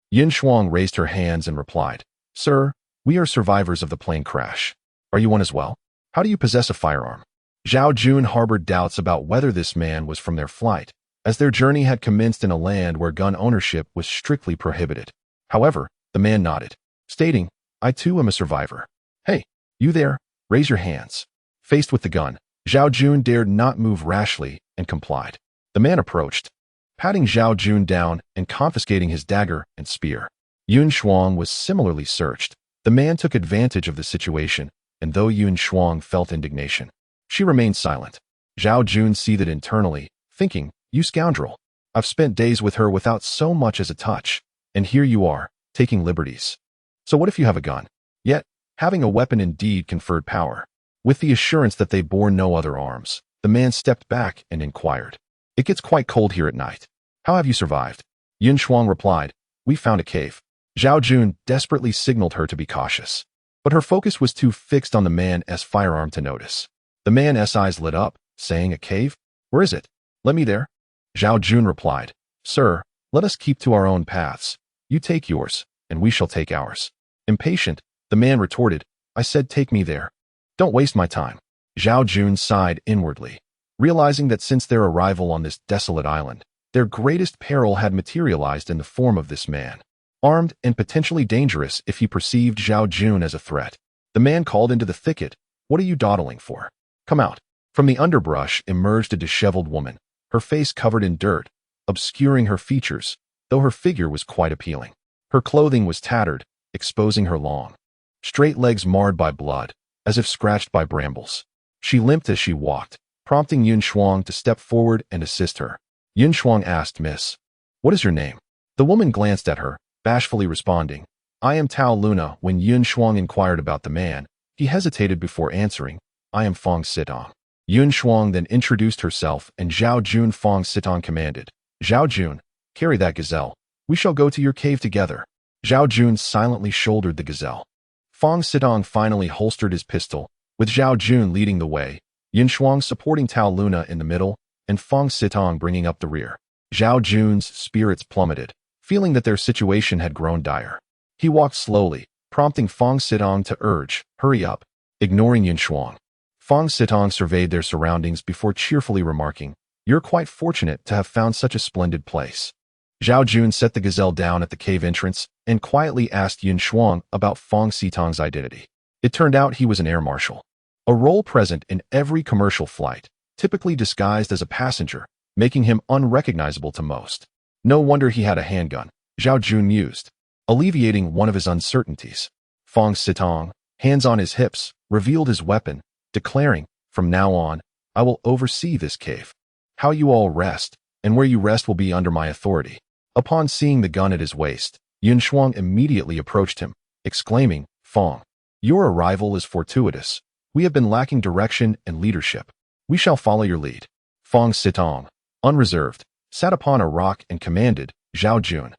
Yun Shuang raised her hands and replied, "Sir, we are survivors of the plane crash. Are you one as well? How do you possess a firearm?" Zhao Jun harbored doubts about whether this man was from their flight, as their journey had commenced in a land where gun ownership was strictly prohibited. However, the man nodded, stating, "I too am a survivor. Hey, you there, raise your hands." Faced with the gun, Zhao Jun dared not move rashly and complied. The man approached, patting Zhao Jun down and confiscating his dagger and spear. Yun Shuang was similarly searched. The man took advantage of the situation, and though Yun Shuang felt indignation, she remained silent. Zhao Jun seethed internally, thinking, "You scoundrel. I've spent days with her without so much as a touch, and here you are, taking liberties. So what if you have a gun?" Yet, having a weapon indeed conferred power. With the assurance that they bore no other arms, the man stepped back and inquired, "It gets quite cold here at night. How have you survived?" Yun Shuang replied, "We found a cave." Zhao Jun desperately signaled her to be cautious, but her focus was too fixed on the man's firearm to notice. The man's eyes lit up, saying, "A cave? Where is it? Let me there." Zhao Jun replied, "Sir, let us keep to our own paths. You take yours, and we shall take ours." Impatient, the man retorted, "I said take me there. Don't waste my time." Zhao Jun sighed inwardly, realizing that since their arrival on this desolate island, their greatest peril had materialized in the form of this man. armed and potentially dangerous if he perceived Zhao Jun as a threat. The man called into the thicket, "What are you dawdling for? Come out." From the underbrush emerged a disheveled woman, her face covered in dirt, obscuring her features, though her figure was quite appealing. Her clothing was tattered, exposing her long, straight legs marred by blood, as if scratched by brambles. She limped as she walked, prompting Yun Shuang to step forward and assist her. Yun Shuang asked, "Miss, what is your name?" The woman glanced at her, bashfully responding, "I am Tao Luna." When Yun Shuang inquired about the man, he hesitated before answering, "I am Fong Sitong." Yun Shuang then introduced herself, and Zhao Jun. Fong Sitong commanded, "Zhao Jun, carry that gazelle. We shall go to your cave together." Zhao Jun silently shouldered the gazelle. Fong Sitong finally holstered his pistol, with Zhao Jun leading the way, Yun Shuang supporting Tao Luna in the middle, and Fong Sitong bringing up the rear. Zhao Jun's spirits plummeted, feeling that their situation had grown dire. He walked slowly, prompting Fong Sitong to urge, "Hurry up," ignoring Yun Shuang. Fong Sitong surveyed their surroundings before cheerfully remarking, "You're quite fortunate to have found such a splendid place." Zhao Jun set the gazelle down at the cave entrance and quietly asked Yun Shuang about Fong Sitong's identity. It turned out he was an air marshal, a role present in every commercial flight, typically disguised as a passenger, making him unrecognizable to most. No wonder he had a handgun, Zhao Jun mused, alleviating one of his uncertainties. Fong Sitong, hands on his hips, revealed his weapon, declaring, "From now on, I will oversee this cave. How you all rest, and where you rest will be under my authority." Upon seeing the gun at his waist, Yun Shuang immediately approached him, exclaiming, "Fong, your arrival is fortuitous. We have been lacking direction and leadership. We shall follow your lead." Fong Sitong, unreserved, sat upon a rock and commanded, "Zhao Jun,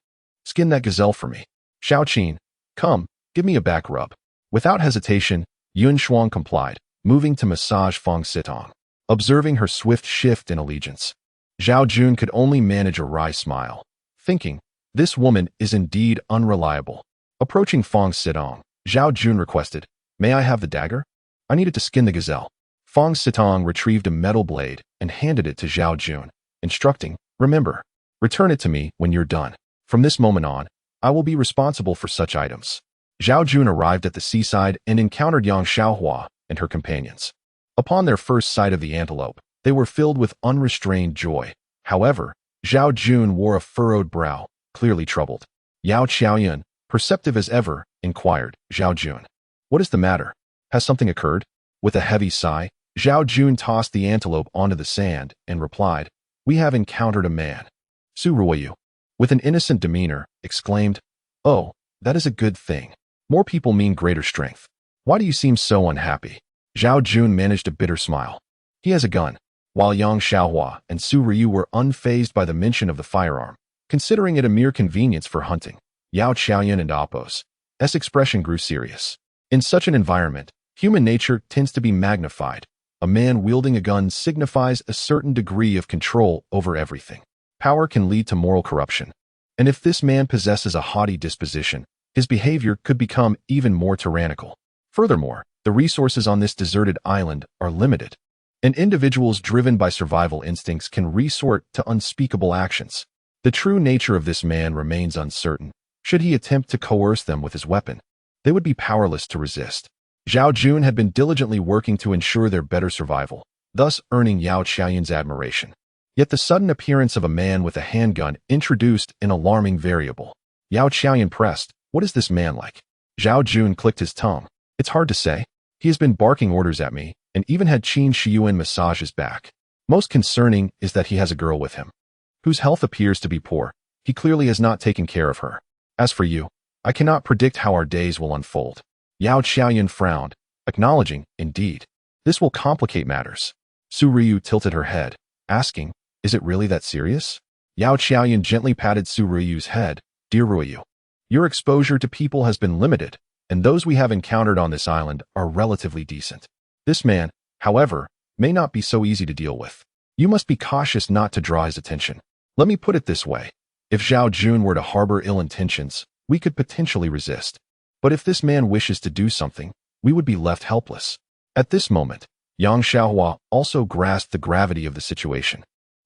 skin that gazelle for me. Xiao Qin, come, give me a back rub." Without hesitation, Yun Shuang complied, moving to massage Fong Sitong, observing her swift shift in allegiance. Zhao Jun could only manage a wry smile, thinking, "This woman is indeed unreliable." Approaching Fong Sitong, Zhao Jun requested, "May I have the dagger? I needed to skin the gazelle." Fong Sitong retrieved a metal blade and handed it to Zhao Jun, instructing, "Remember, return it to me when you're done. From this moment on, I will be responsible for such items." Zhao Jun arrived at the seaside and encountered Yang Xiaohua and her companions. Upon their first sight of the antelope, they were filled with unrestrained joy. However, Zhao Jun wore a furrowed brow, clearly troubled. Yao Qiaoyun, perceptive as ever, inquired, "Zhao Jun, what is the matter? Has something occurred?" With a heavy sigh, Zhao Jun tossed the antelope onto the sand and replied, "We have encountered a man." Su Ruoyu, with an innocent demeanor, exclaimed, "Oh, that is a good thing. More people mean greater strength. Why do you seem so unhappy?" Zhao Jun managed a bitter smile. He has a gun. While Yang Xiaohua and Su Ryu were unfazed by the mention of the firearm, considering it a mere convenience for hunting, Yao Qiaoyun and Appo's expression grew serious. In such an environment, human nature tends to be magnified. A man wielding a gun signifies a certain degree of control over everything. Power can lead to moral corruption. And if this man possesses a haughty disposition, his behavior could become even more tyrannical. Furthermore, the resources on this deserted island are limited, and individuals driven by survival instincts can resort to unspeakable actions. The true nature of this man remains uncertain. Should he attempt to coerce them with his weapon, they would be powerless to resist. Zhao Jun had been diligently working to ensure their better survival, thus earning Yao Qiaoyun's admiration. Yet the sudden appearance of a man with a handgun introduced an alarming variable. Yao Qiaoyun pressed, "What is this man like?" Zhao Jun clicked his tongue. "It's hard to say. He has been barking orders at me, and even had Qin Shiyuan massage his back. Most concerning is that he has a girl with him, whose health appears to be poor. He clearly has not taken care of her. As for you, I cannot predict how our days will unfold." Yao Qiaoyun frowned, acknowledging, "Indeed, this will complicate matters." Su Ryu tilted her head, asking, "Is it really that serious?" Yao Qiaoyun gently patted Su Ryu's head, "Dear Ryu, your exposure to people has been limited, and those we have encountered on this island are relatively decent. This man, however, may not be so easy to deal with. You must be cautious not to draw his attention. Let me put it this way. If Zhao Jun were to harbor ill intentions, we could potentially resist. But if this man wishes to do something, we would be left helpless." At this moment, Yang Xiaohua also grasped the gravity of the situation.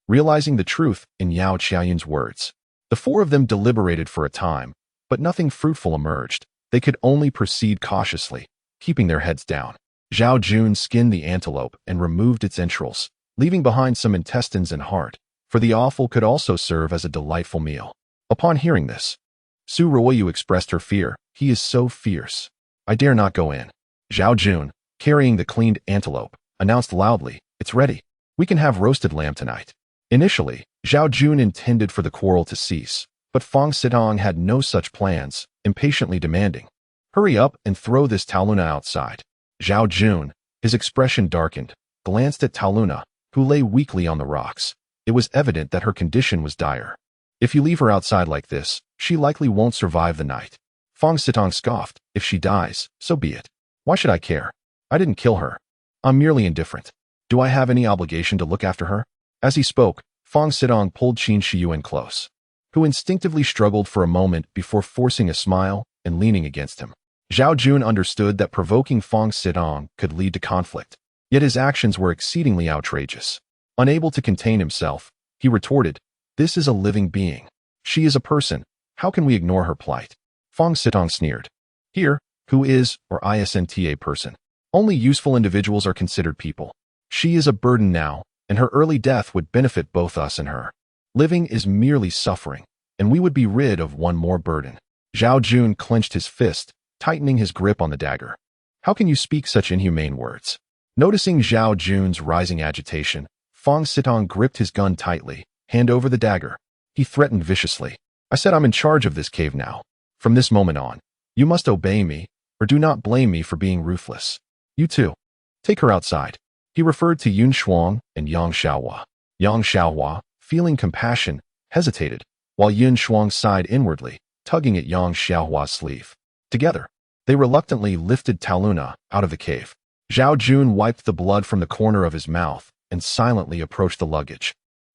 Realizing the truth in Yao Qiaoyun's words, the four of them deliberated for a time, but nothing fruitful emerged. They could only proceed cautiously, keeping their heads down. Zhao Jun skinned the antelope and removed its entrails, leaving behind some intestines and heart, for the offal could also serve as a delightful meal. Upon hearing this, Su Ruoyu expressed her fear. He is so fierce. I dare not go in. Zhao Jun, carrying the cleaned antelope, announced loudly, It's ready. We can have roasted lamb tonight. Initially, Zhao Jun intended for the quarrel to cease, but Fong Sitong had no such plans, impatiently demanding, Hurry up and throw this Taluna outside. Zhao Jun, his expression darkened, glanced at Taluna, who lay weakly on the rocks. It was evident that her condition was dire. If you leave her outside like this, she likely won't survive the night. Fong Sitong scoffed, If she dies, so be it. Why should I care? I didn't kill her. I'm merely indifferent. Do I have any obligation to look after her? As he spoke, Fong Sitong pulled Qin Shiyuan close, who instinctively struggled for a moment before forcing a smile and leaning against him. Zhao Jun understood that provoking Fong Sitong could lead to conflict, yet his actions were exceedingly outrageous. Unable to contain himself, he retorted, This is a living being. She is a person. How can we ignore her plight? Fong Sitong sneered. Here, who is, or isn't a person? Only useful individuals are considered people. She is a burden now, and her early death would benefit both us and her. Living is merely suffering, and we would be rid of one more burden. Zhao Jun clenched his fist, tightening his grip on the dagger. How can you speak such inhumane words? Noticing Zhao Jun's rising agitation, Fong Sitong gripped his gun tightly, hand over the dagger. He threatened viciously. I said I'm in charge of this cave now. From this moment on, you must obey me, or do not blame me for being ruthless. You too. Take her outside. He referred to Yun Shuang and Yang Xiaohua. Yang Xiaohua, feeling compassion, hesitated, while Yun Shuang sighed inwardly, tugging at Yang Xiaohua's sleeve. Together, they reluctantly lifted Taluna out of the cave. Zhao Jun wiped the blood from the corner of his mouth and silently approached the luggage,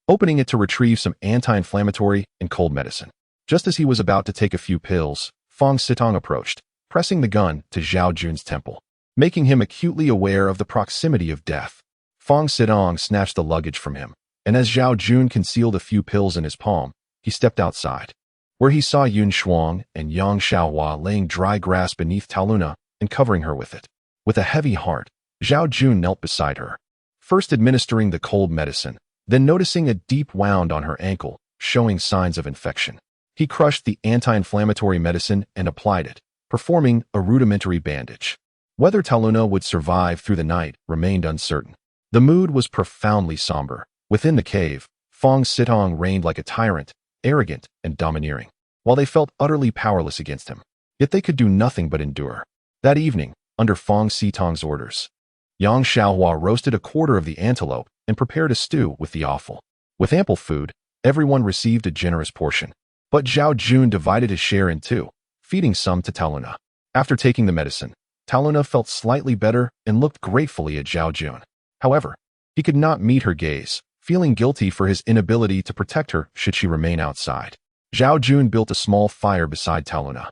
opening it to retrieve some anti-inflammatory and cold medicine. Just as he was about to take a few pills, Fong Sitong approached, pressing the gun to Zhao Jun's temple, making him acutely aware of the proximity of death. Fong Sitong snatched the luggage from him, and as Zhao Jun concealed a few pills in his palm, he stepped outside, where he saw Yun Shuang and Yang Xiaohua laying dry grass beneath Taluna and covering her with it. With a heavy heart, Zhao Jun knelt beside her, first administering the cold medicine, then noticing a deep wound on her ankle, showing signs of infection. He crushed the anti-inflammatory medicine and applied it, performing a rudimentary bandage. Whether Taluna would survive through the night remained uncertain. The mood was profoundly somber. Within the cave, Fong Sitong reigned like a tyrant, arrogant and domineering, while they felt utterly powerless against him. Yet they could do nothing but endure. That evening, under Fong Sitong's orders, Yang Xiaohua roasted a quarter of the antelope and prepared a stew with the offal. With ample food, everyone received a generous portion. But Zhao Jun divided his share in two, feeding some to Taluna. After taking the medicine, Taluna felt slightly better and looked gratefully at Zhao Jun. However, he could not meet her gaze, feeling guilty for his inability to protect her should she remain outside. Zhao Jun built a small fire beside Taluna.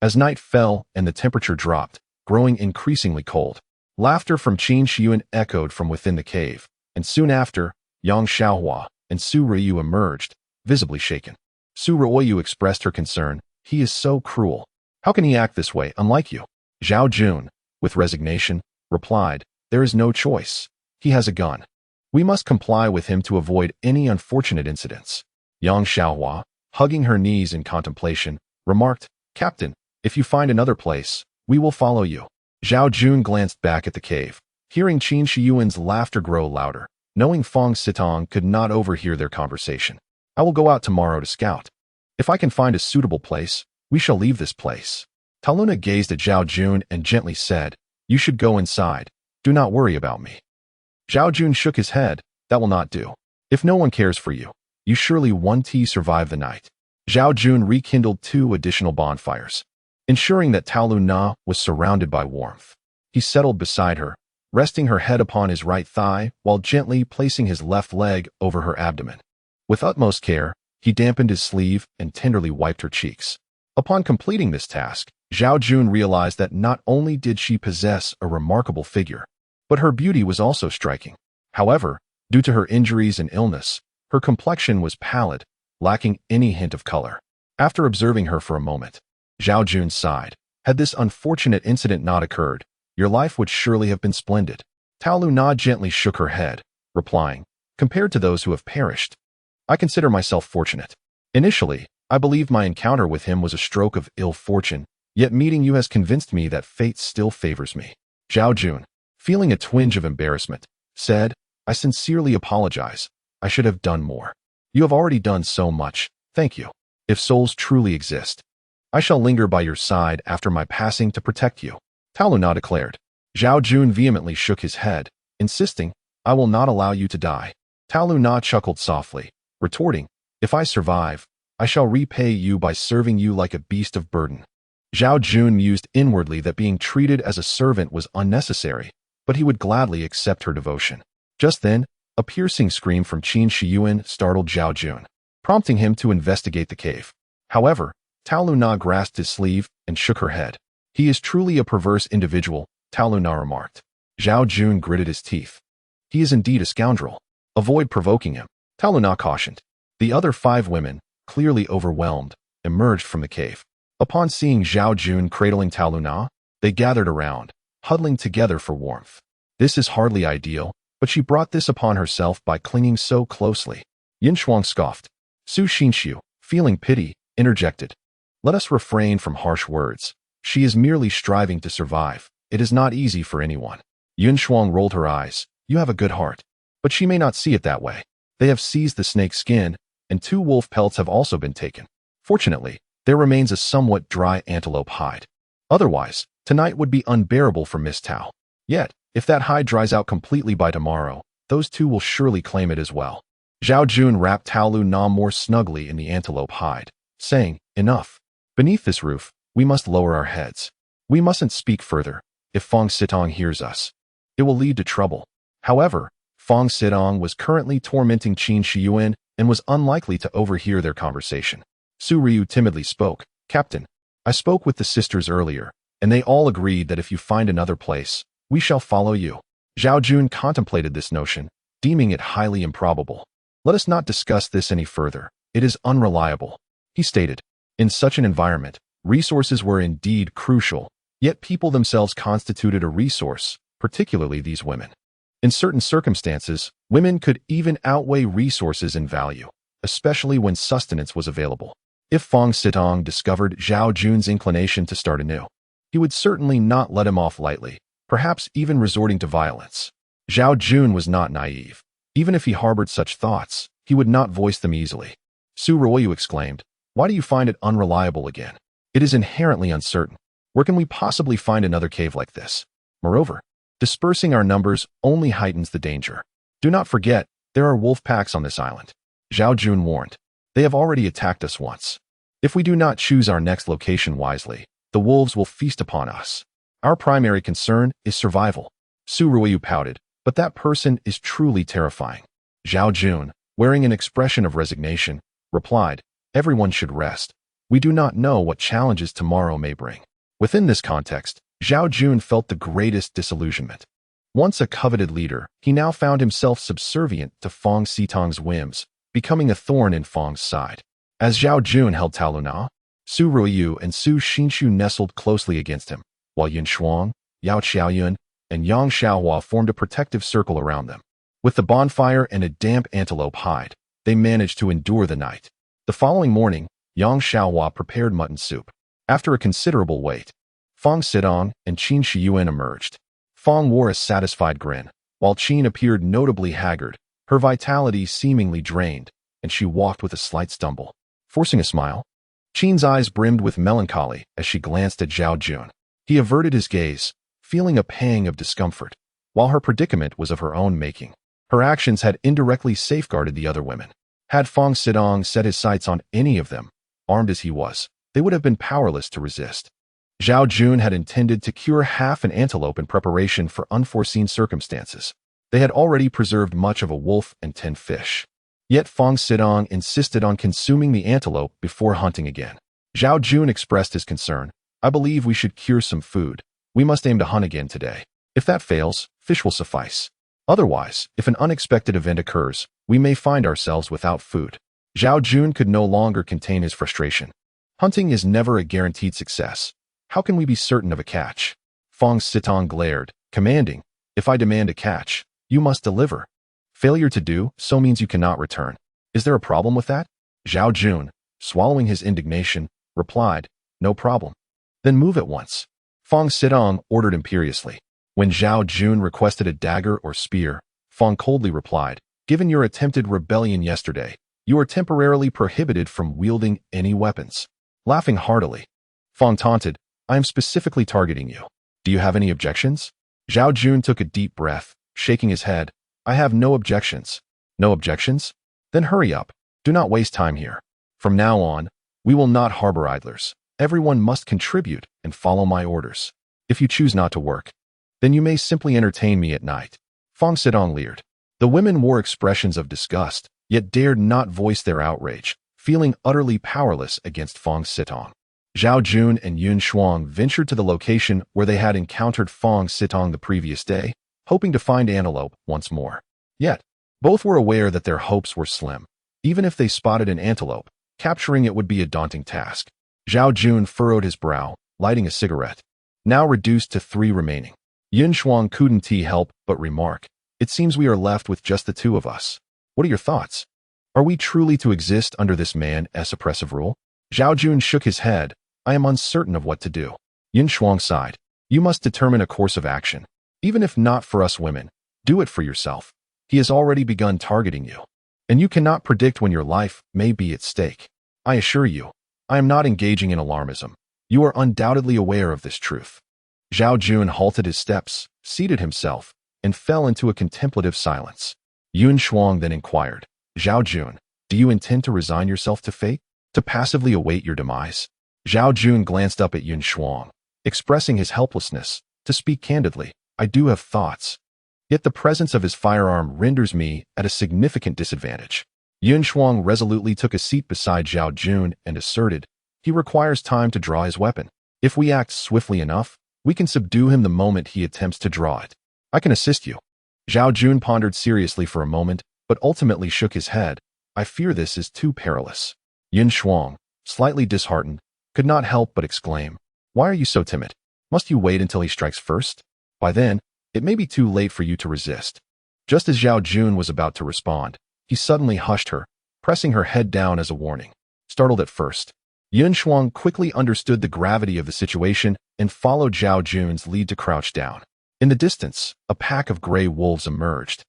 As night fell and the temperature dropped, growing increasingly cold, laughter from Qin Shiyuan echoed from within the cave, and soon after, Yang Xiaohua and Su Ruoyu emerged, visibly shaken. Su Ruoyu expressed her concern. He is so cruel. How can he act this way, unlike you? Zhao Jun, with resignation, replied, There is no choice. He has a gun. We must comply with him to avoid any unfortunate incidents. Yang Xiaohua, hugging her knees in contemplation, remarked, Captain, if you find another place, we will follow you. Zhao Jun glanced back at the cave, hearing Qin Shiyuan's laughter grow louder, knowing Fong Sitong could not overhear their conversation. I will go out tomorrow to scout. If I can find a suitable place, we shall leave this place. Taluna gazed at Zhao Jun and gently said, You should go inside. Do not worry about me. Zhao Jun shook his head. That will not do. If no one cares for you, you surely won't survive the night. Zhao Jun rekindled 2 additional bonfires, ensuring that Taluna was surrounded by warmth. He settled beside her, resting her head upon his right thigh while gently placing his left leg over her abdomen. With utmost care, he dampened his sleeve and tenderly wiped her cheeks. Upon completing this task, Zhao Jun realized that not only did she possess a remarkable figure, but her beauty was also striking. However, due to her injuries and illness, her complexion was pallid, lacking any hint of color. After observing her for a moment, Zhao Jun sighed. Had this unfortunate incident not occurred, your life would surely have been splendid. Tao Luna gently shook her head, replying, compared to those who have perished, I consider myself fortunate. Initially, I believed my encounter with him was a stroke of ill fortune, yet meeting you has convinced me that fate still favors me. Zhao Jun, feeling a twinge of embarrassment, said, I sincerely apologize. I should have done more. You have already done so much, thank you. If souls truly exist, I shall linger by your side after my passing to protect you. Tao Luna declared. Zhao Jun vehemently shook his head, insisting, I will not allow you to die. Tao Luna chuckled softly, retorting, if I survive, I shall repay you by serving you like a beast of burden. Zhao Jun mused inwardly that being treated as a servant was unnecessary, but he would gladly accept her devotion. Just then, a piercing scream from Qin Shiyuan startled Zhao Jun, prompting him to investigate the cave. However, Tao Luna grasped his sleeve and shook her head. He is truly a perverse individual, Tao Luna remarked. Zhao Jun gritted his teeth. He is indeed a scoundrel. Avoid provoking him, Tao Luna cautioned. The other 5 women, clearly overwhelmed, emerged from the cave. Upon seeing Zhao Jun cradling Tao Luna, they gathered around, huddling together for warmth. This is hardly ideal, but she brought this upon herself by clinging so closely. Yin Shuang scoffed. Su Xinxiu, feeling pity, interjected. Let us refrain from harsh words. She is merely striving to survive. It is not easy for anyone. Yin Shuang rolled her eyes. You have a good heart. But she may not see it that way. They have seized the snake's skin, and 2 wolf pelts have also been taken. Fortunately, there remains a somewhat dry antelope hide. Otherwise, tonight would be unbearable for Miss Tao. Yet, if that hide dries out completely by tomorrow, those 2 will surely claim it as well. Zhao Jun wrapped Tao Luna more snugly in the antelope hide, saying, enough. Beneath this roof, we must lower our heads. We mustn't speak further. If Fong Sitong hears us, it will lead to trouble. However, Fong Sitong was currently tormenting Qin Shiyuan and was unlikely to overhear their conversation. Su Ryu timidly spoke. Captain, I spoke with the sisters earlier, and they all agreed that if you find another place, we shall follow you. Zhao Jun contemplated this notion, deeming it highly improbable. Let us not discuss this any further. It is unreliable. He stated, in such an environment, resources were indeed crucial, yet people themselves constituted a resource, particularly these women. In certain circumstances, women could even outweigh resources in value, especially when sustenance was available. If Fong Sitong discovered Zhao Jun's inclination to start anew, he would certainly not let him off lightly, perhaps even resorting to violence. Zhao Jun was not naive. Even if he harbored such thoughts, he would not voice them easily. Su Ruoyu exclaimed, why do you find it unreliable again? It is inherently uncertain. Where can we possibly find another cave like this? Moreover, dispersing our numbers only heightens the danger. Do not forget, there are wolf packs on this island. Zhao Jun warned. They have already attacked us once. If we do not choose our next location wisely, the wolves will feast upon us. Our primary concern is survival. Su Ruoyu pouted, but that person is truly terrifying. Zhao Jun, wearing an expression of resignation, replied, everyone should rest. We do not know what challenges tomorrow may bring. Within this context, Zhao Jun felt the greatest disillusionment. Once a coveted leader, he now found himself subservient to Fong Sitong's whims, becoming a thorn in Fong's side. As Zhao Jun held Tao Luna, Su Ruoyu and Su Xinxiu nestled closely against him, while Yin Shuang, Yao Xiaoyun, and Yang Xiaohua formed a protective circle around them. With the bonfire and a damp antelope hide, they managed to endure the night. The following morning, Yang Xiaohua prepared mutton soup. After a considerable wait, Fong Sitong and Qin Shiyuan emerged. Fong wore a satisfied grin, while Qin appeared notably haggard, her vitality seemingly drained, and she walked with a slight stumble. Forcing a smile, Qin's eyes brimmed with melancholy as she glanced at Zhao Jun. He averted his gaze, feeling a pang of discomfort. While her predicament was of her own making, her actions had indirectly safeguarded the other women. Had Fong Sitong set his sights on any of them, armed as he was, they would have been powerless to resist. Zhao Jun had intended to cure half an antelope in preparation for unforeseen circumstances. They had already preserved much of a wolf and 10 fish. Yet Fong Sitong insisted on consuming the antelope before hunting again. Zhao Jun expressed his concern. I believe we should cure some food. We must aim to hunt again today. If that fails, fish will suffice. Otherwise, if an unexpected event occurs, we may find ourselves without food. Zhao Jun could no longer contain his frustration. Hunting is never a guaranteed success. How can we be certain of a catch? Fong Sitong glared, commanding, if I demand a catch, you must deliver. Failure to do so means you cannot return. Is there a problem with that? Zhao Jun, swallowing his indignation, replied, no problem. Then move at once. Fong Sitong ordered imperiously. When Zhao Jun requested a dagger or spear, Fong coldly replied, given your attempted rebellion yesterday, you are temporarily prohibited from wielding any weapons. Laughing heartily, Fong taunted, I am specifically targeting you. Do you have any objections? Zhao Jun took a deep breath, shaking his head. I have no objections. No objections? Then hurry up. Do not waste time here. From now on, we will not harbor idlers. Everyone must contribute and follow my orders. If you choose not to work, then you may simply entertain me at night. Fong Sitong leered. The women wore expressions of disgust, yet dared not voice their outrage, feeling utterly powerless against Fong Sitong. Zhao Jun and Yun Shuang ventured to the location where they had encountered Fong Sitong the previous day, hoping to find antelope once more. Yet, both were aware that their hopes were slim. Even if they spotted an antelope, capturing it would be a daunting task. Zhao Jun furrowed his brow, lighting a cigarette. Now reduced to 3 remaining. Yun Shuang couldn't help but remark, it seems we are left with just the 2 of us. What are your thoughts? Are we truly to exist under this man's oppressive rule? Zhao Jun shook his head. I am uncertain of what to do. Yun Shuang sighed. You must determine a course of action. Even if not for us women, do it for yourself. He has already begun targeting you. And you cannot predict when your life may be at stake. I assure you, I am not engaging in alarmism. You are undoubtedly aware of this truth. Zhao Jun halted his steps, seated himself, and fell into a contemplative silence. Yun Shuang then inquired, Zhao Jun, do you intend to resign yourself to fate? To passively await your demise? Zhao Jun glanced up at Yun Shuang, expressing his helplessness. To speak candidly, I do have thoughts. Yet the presence of his firearm renders me at a significant disadvantage. Yun Shuang resolutely took a seat beside Zhao Jun and asserted, he requires time to draw his weapon. If we act swiftly enough, we can subdue him the moment he attempts to draw it. I can assist you. Zhao Jun pondered seriously for a moment, but ultimately shook his head. I fear this is too perilous. Yun Shuang, slightly disheartened, could not help but exclaim, why are you so timid? Must you wait until he strikes first? By then, it may be too late for you to resist. Just as Zhao Jun was about to respond, he suddenly hushed her, pressing her head down as a warning. Startled at first, Yun Shuang quickly understood the gravity of the situation and followed Zhao Jun's lead to crouch down. In the distance, a pack of gray wolves emerged,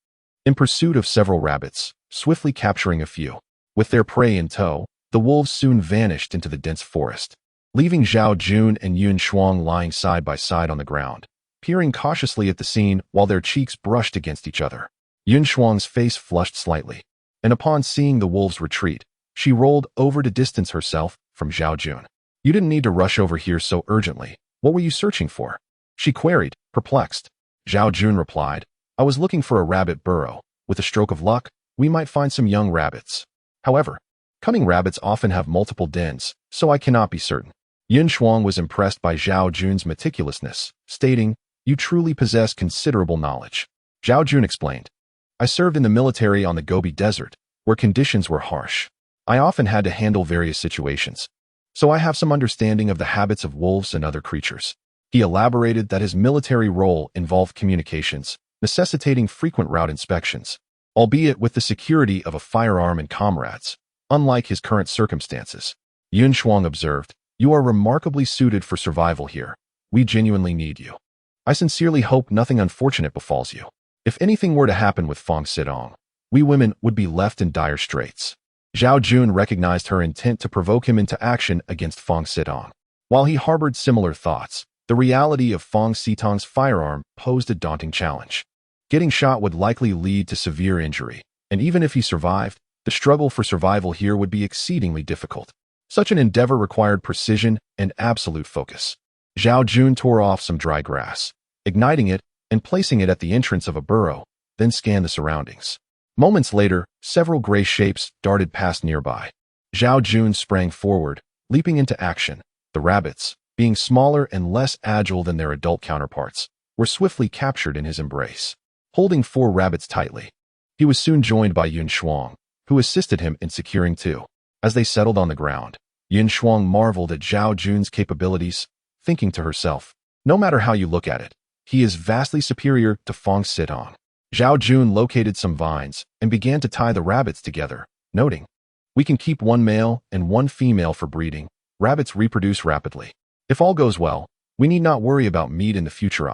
in pursuit of several rabbits, swiftly capturing a few. With their prey in tow, the wolves soon vanished into the dense forest, leaving Zhao Jun and Yun Shuang lying side by side on the ground, peering cautiously at the scene while their cheeks brushed against each other. Yun Shuang's face flushed slightly, and upon seeing the wolves retreat, she rolled over to distance herself from Zhao Jun. You didn't need to rush over here so urgently. What were you searching for? She queried, perplexed. Zhao Jun replied, I was looking for a rabbit burrow. With a stroke of luck, we might find some young rabbits. However, cunning rabbits often have multiple dens, so I cannot be certain. Yun Shuang was impressed by Zhao Jun's meticulousness, stating, you truly possess considerable knowledge. Zhao Jun explained, I served in the military on the Gobi Desert, where conditions were harsh. I often had to handle various situations, so I have some understanding of the habits of wolves and other creatures. He elaborated that his military role involved communications, necessitating frequent route inspections, albeit with the security of a firearm and comrades. Unlike his current circumstances, Yun Shuang observed, you are remarkably suited for survival here. We genuinely need you. I sincerely hope nothing unfortunate befalls you. If anything were to happen with Fong Sitong, we women would be left in dire straits. Zhao Jun recognized her intent to provoke him into action against Fong Sitong. While he harbored similar thoughts, the reality of Fong Sitong's firearm posed a daunting challenge. Getting shot would likely lead to severe injury, and even if he survived, the struggle for survival here would be exceedingly difficult. Such an endeavor required precision and absolute focus. Zhao Jun tore off some dry grass, igniting it and placing it at the entrance of a burrow, then scanned the surroundings. Moments later, several gray shapes darted past nearby. Zhao Jun sprang forward, leaping into action. The rabbits, being smaller and less agile than their adult counterparts, were swiftly captured in his embrace. Holding 4 rabbits tightly, he was soon joined by Yun Shuang, who assisted him in securing 2. As they settled on the ground, Yin Shuang marveled at Zhao Jun's capabilities, thinking to herself, no matter how you look at it, he is vastly superior to Fong Sitong. Zhao Jun located some vines and began to tie the rabbits together, noting, we can keep one male and one female for breeding. Rabbits reproduce rapidly. If all goes well, we need not worry about meat in the future.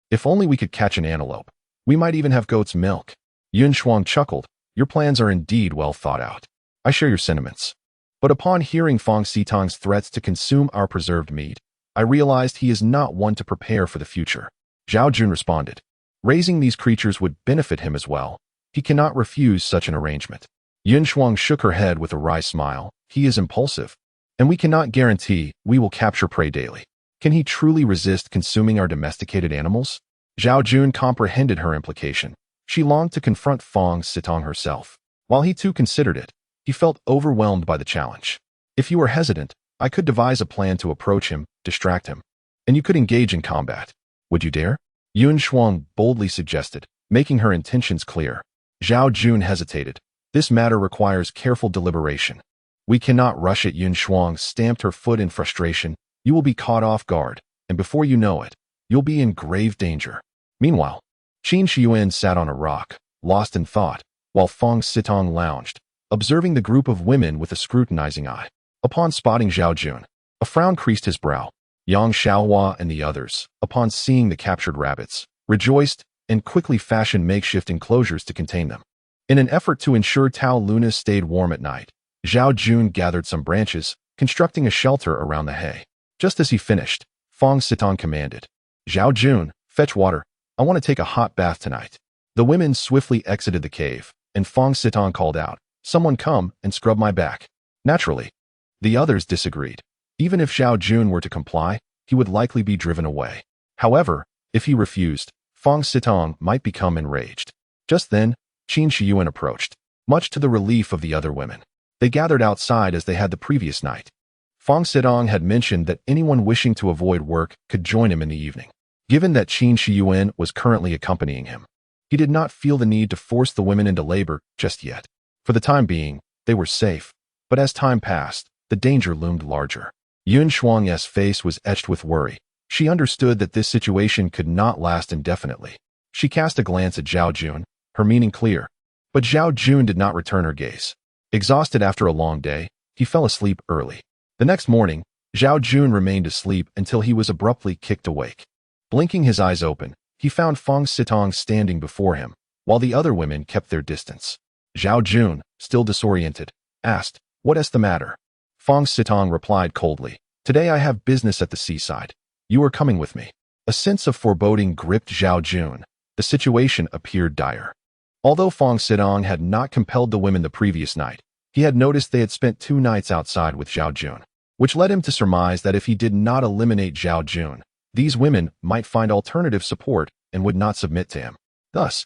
If only we could catch an antelope. We might even have goat's milk. Yun Shuang chuckled. Your plans are indeed well thought out. I share your sentiments. But upon hearing Fong Sitong's threats to consume our preserved meat, I realized he is not one to prepare for the future. Zhao Jun responded. Raising these creatures would benefit him as well. He cannot refuse such an arrangement. Yun Shuang shook her head with a wry smile. He is impulsive, and we cannot guarantee we will capture prey daily. Can he truly resist consuming our domesticated animals? Zhao Jun comprehended her implication. She longed to confront Fong Sitong herself. While he too considered it, he felt overwhelmed by the challenge. If you were hesitant, I could devise a plan to approach him, distract him, and you could engage in combat. Would you dare? Yun Shuang boldly suggested, making her intentions clear. Zhao Jun hesitated. This matter requires careful deliberation. We cannot rush it. Yun Shuang stamped her foot in frustration. You will be caught off guard, and before you know it, you'll be in grave danger. Meanwhile, Qin Shiyuan sat on a rock, lost in thought, while Fong Sitong lounged, observing the group of women with a scrutinizing eye. Upon spotting Zhao Jun, a frown creased his brow. Yang Xiaohua and the others, upon seeing the captured rabbits, rejoiced and quickly fashioned makeshift enclosures to contain them. In an effort to ensure Tao Luna stayed warm at night, Zhao Jun gathered some branches, constructing a shelter around the hay. Just as he finished, Fong Sitong commanded, Zhao Jun, fetch water. I want to take a hot bath tonight. The women swiftly exited the cave, and Fong Sitong called out, someone come and scrub my back. Naturally, the others disagreed. Even if Zhao Jun were to comply, he would likely be driven away. However, if he refused, Fong Sitong might become enraged. Just then, Qin Shiyuan approached, much to the relief of the other women. They gathered outside as they had the previous night. Fong Sitong had mentioned that anyone wishing to avoid work could join him in the evening. Given that Qin Shiyuan was currently accompanying him, he did not feel the need to force the women into labor just yet. For the time being, they were safe, but as time passed, the danger loomed larger. Yun Shuang's face was etched with worry. She understood that this situation could not last indefinitely. She cast a glance at Zhao Jun, her meaning clear. But Zhao Jun did not return her gaze. Exhausted after a long day, he fell asleep early. The next morning, Zhao Jun remained asleep until he was abruptly kicked awake. Blinking his eyes open, he found Fong Sitong standing before him, while the other women kept their distance. Zhao Jun, still disoriented, asked, what is the matter? Fong Sitong replied coldly, today I have business at the seaside. You are coming with me. A sense of foreboding gripped Zhao Jun. The situation appeared dire. Although Fong Sitong had not compelled the women the previous night, he had noticed they had spent 2 nights outside with Zhao Jun, which led him to surmise that if he did not eliminate Zhao Jun, these women might find alternative support and would not submit to him. Thus,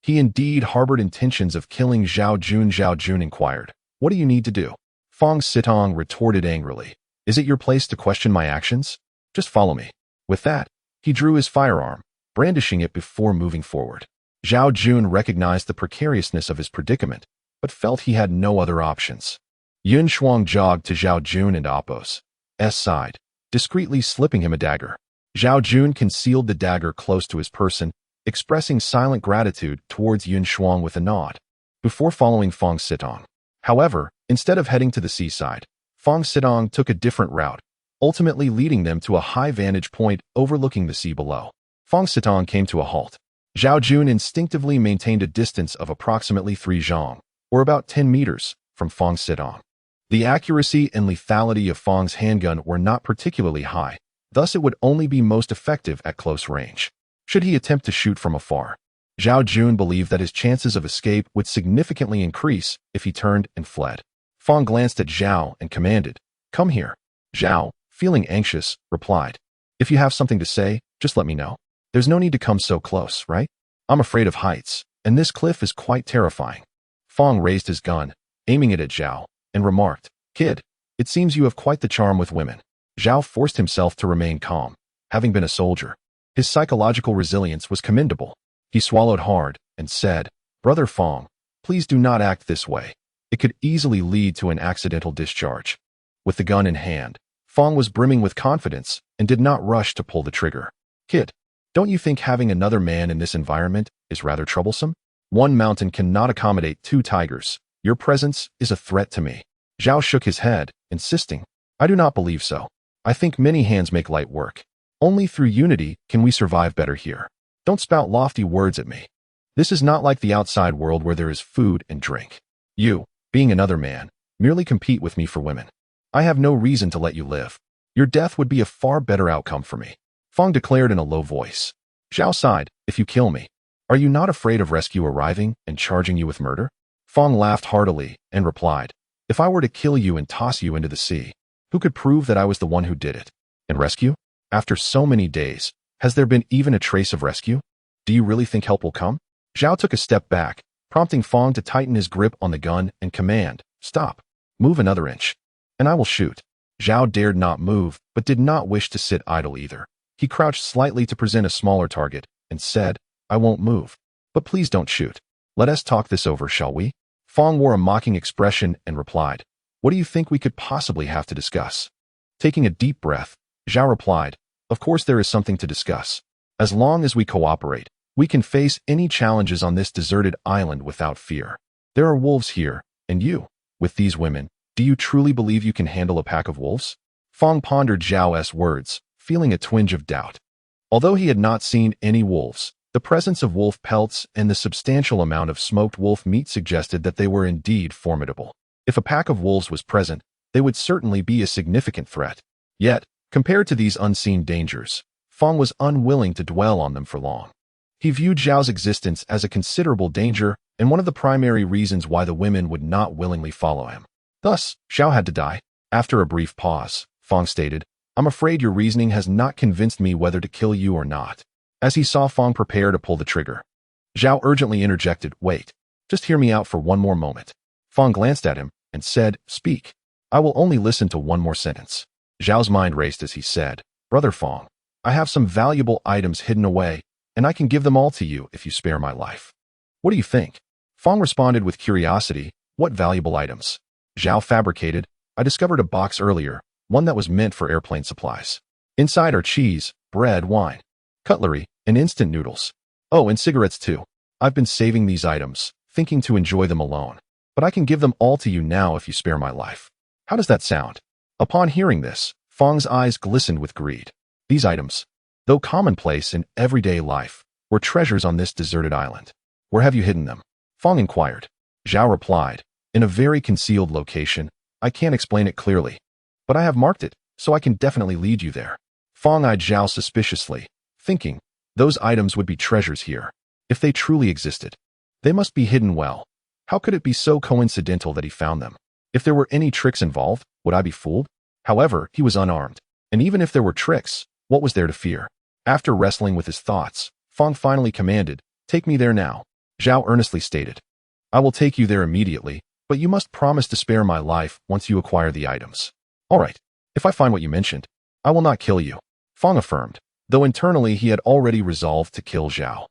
he indeed harbored intentions of killing Zhao Jun. Zhao Jun inquired, what do you need to do? Fong Sitong retorted angrily, is it your place to question my actions? Just follow me. With that, he drew his firearm, brandishing it before moving forward. Zhao Jun recognized the precariousness of his predicament, but felt he had no other options. Yun Shuang jogged to Zhao Jun and Apos' side, discreetly slipping him a dagger. Zhao Jun concealed the dagger close to his person, expressing silent gratitude towards Yun Shuang with a nod, before following Fong Sitong. However, instead of heading to the seaside, Fong Sitong took a different route, ultimately leading them to a high vantage point overlooking the sea below. Fong Sitong came to a halt. Zhao Jun instinctively maintained a distance of approximately 3 zhang, or about 10 meters, from Fong Sitong. The accuracy and lethality of Fong's handgun were not particularly high, thus it would only be most effective at close range. Should he attempt to shoot from afar, Zhao Jun believed that his chances of escape would significantly increase if he turned and fled. Fong glanced at Zhao and commanded, come here. Zhao, feeling anxious, replied, if you have something to say, just let me know. There's no need to come so close, right? I'm afraid of heights, and this cliff is quite terrifying. Fong raised his gun, aiming it at Zhao, and remarked, kid, it seems you have quite the charm with women. Zhao forced himself to remain calm. Having been a soldier, his psychological resilience was commendable. He swallowed hard and said, Brother Fong, please do not act this way. It could easily lead to an accidental discharge. With the gun in hand, Fong was brimming with confidence and did not rush to pull the trigger. Kid, don't you think having another man in this environment is rather troublesome? One mountain cannot accommodate two tigers. Your presence is a threat to me. Zhao shook his head, insisting, I do not believe so. I think many hands make light work. Only through unity can we survive better here. Don't spout lofty words at me. This is not like the outside world where there is food and drink. You, being another man, merely compete with me for women. I have no reason to let you live. Your death would be a far better outcome for me, Fong declared in a low voice. Zhao sighed, if you kill me, are you not afraid of rescue arriving and charging you with murder? Fong laughed heartily and replied, if I were to kill you and toss you into the sea, who could prove that I was the one who did it? And rescue? After so many days, has there been even a trace of rescue? Do you really think help will come? Zhao took a step back, prompting Fong to tighten his grip on the gun and command, stop. Move another inch, and I will shoot. Zhao dared not move, but did not wish to sit idle either. He crouched slightly to present a smaller target and said, I won't move. But please don't shoot. Let us talk this over, shall we? Fong wore a mocking expression and replied, what do you think we could possibly have to discuss? Taking a deep breath, Zhao replied, of course there is something to discuss. As long as we cooperate, we can face any challenges on this deserted island without fear. There are wolves here, and you, with these women, do you truly believe you can handle a pack of wolves? Fong pondered Zhao's words, feeling a twinge of doubt. Although he had not seen any wolves, the presence of wolf pelts and the substantial amount of smoked wolf meat suggested that they were indeed formidable. If a pack of wolves was present, they would certainly be a significant threat. Yet, compared to these unseen dangers, Fong was unwilling to dwell on them for long. He viewed Zhao's existence as a considerable danger and one of the primary reasons why the women would not willingly follow him. Thus, Zhao had to die. After a brief pause, Fong stated, I'm afraid your reasoning has not convinced me whether to kill you or not. As he saw Fong prepare to pull the trigger, Zhao urgently interjected, wait, just hear me out for one more moment. Fong glanced at him and said, speak. I will only listen to one more sentence. Zhao's mind raced as he said, Brother Fong, I have some valuable items hidden away, and I can give them all to you if you spare my life. What do you think? Fong responded with curiosity, what valuable items? Zhao fabricated, I discovered a box earlier, one that was meant for airplane supplies. Inside are cheese, bread, wine, cutlery, and instant noodles. Oh, and cigarettes too. I've been saving these items, thinking to enjoy them alone, but I can give them all to you now if you spare my life. How does that sound? Upon hearing this, Fong's eyes glistened with greed. These items, though commonplace in everyday life, were treasures on this deserted island. Where have you hidden them? Fong inquired. Zhao replied, in a very concealed location. I can't explain it clearly, but I have marked it, so I can definitely lead you there. Fong eyed Zhao suspiciously, thinking, those items would be treasures here. If they truly existed, they must be hidden well. How could it be so coincidental that he found them? If there were any tricks involved, would I be fooled? However, he was unarmed, and even if there were tricks, what was there to fear? After wrestling with his thoughts, Fong finally commanded, take me there now. Zhao earnestly stated, I will take you there immediately, but you must promise to spare my life once you acquire the items. All right, if I find what you mentioned, I will not kill you, Fong affirmed, though internally he had already resolved to kill Zhao.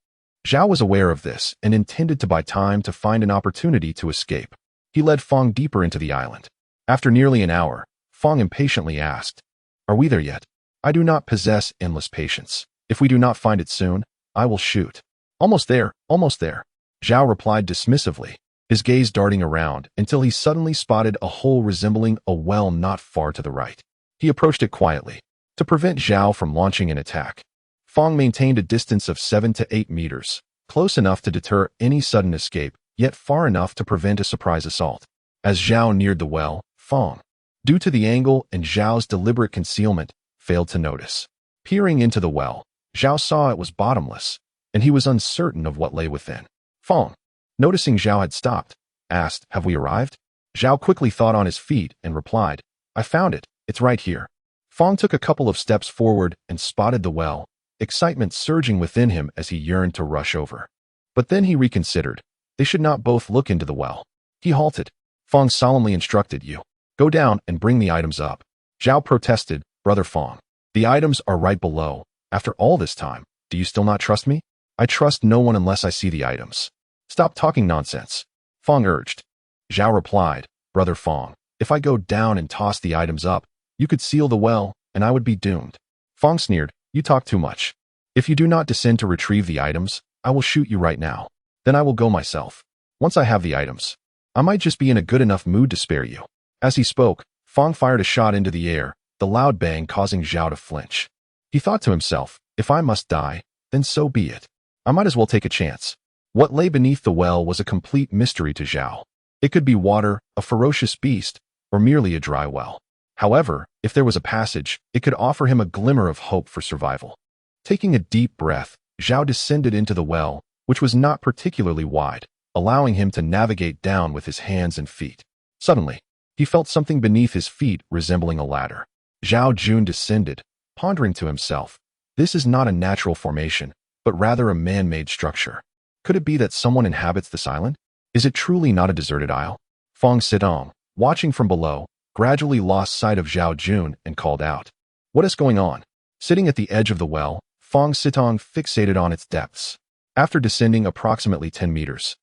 Zhao was aware of this and intended to buy time to find an opportunity to escape. He led Fong deeper into the island. After nearly an hour, Fong impatiently asked, are we there yet? I do not possess endless patience. If we do not find it soon, I will shoot. Almost there, almost there. Zhao replied dismissively, his gaze darting around until he suddenly spotted a hole resembling a well not far to the right. He approached it quietly. To prevent Zhao from launching an attack, Fong maintained a distance of 7 to 8 meters, close enough to deter any sudden escape, yet far enough to prevent a surprise assault. As Zhao neared the well, Fong, due to the angle and Zhao's deliberate concealment, failed to notice. Peering into the well, Zhao saw it was bottomless, and he was uncertain of what lay within. Fong, noticing Zhao had stopped, asked, have we arrived? Zhao quickly thought on his feet and replied, I found it, it's right here. Fong took a couple of steps forward and spotted the well, excitement surging within him as he yearned to rush over. But then he reconsidered. They should not both look into the well. He halted. Fong solemnly instructed, you, go down and bring the items up. Zhao protested, Brother Fong, the items are right below. After all this time, do you still not trust me? I trust no one unless I see the items. Stop talking nonsense, Fong urged. Zhao replied, Brother Fong, If I go down and toss the items up, you could seal the well, and I would be doomed. Fong sneered, you talk too much. If you do not descend to retrieve the items, I will shoot you right now. Then I will go myself. Once I have the items, I might just be in a good enough mood to spare you. As he spoke, Fong fired a shot into the air, the loud bang causing Zhao to flinch. He thought to himself, if I must die, then so be it. I might as well take a chance. What lay beneath the well was a complete mystery to Zhao. It could be water, a ferocious beast, or merely a dry well. However, if there was a passage, it could offer him a glimmer of hope for survival. Taking a deep breath, Zhao descended into the well, which was not particularly wide, allowing him to navigate down with his hands and feet. Suddenly, he felt something beneath his feet resembling a ladder. Zhao Jun descended, pondering to himself, this is not a natural formation, but rather a man-made structure. Could it be that someone inhabits this island? Is it truly not a deserted isle? Fong Sitong, watching from below, gradually lost sight of Zhao Jun and called out. What is going on? Sitting at the edge of the well, Fong Sitong fixated on its depths. After descending approximately 10 meters,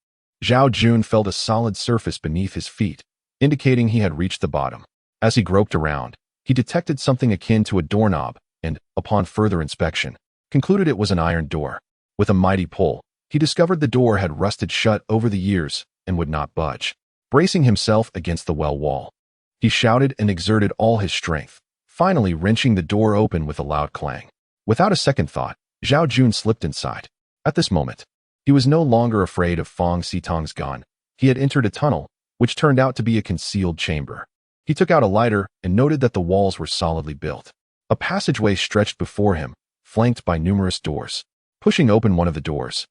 Zhao Jun felt a solid surface beneath his feet, indicating he had reached the bottom. As he groped around, he detected something akin to a doorknob and, upon further inspection, concluded it was an iron door. With a mighty pull, he discovered the door had rusted shut over the years and would not budge. Bracing himself against the well wall, he shouted and exerted all his strength, finally wrenching the door open with a loud clang. Without a second thought, Zhao Jun slipped inside. At this moment, he was no longer afraid of Fong Sitong's gun. He had entered a tunnel, which turned out to be a concealed chamber. He took out a lighter and noted that the walls were solidly built. A passageway stretched before him, flanked by numerous doors. Pushing open one of the doors,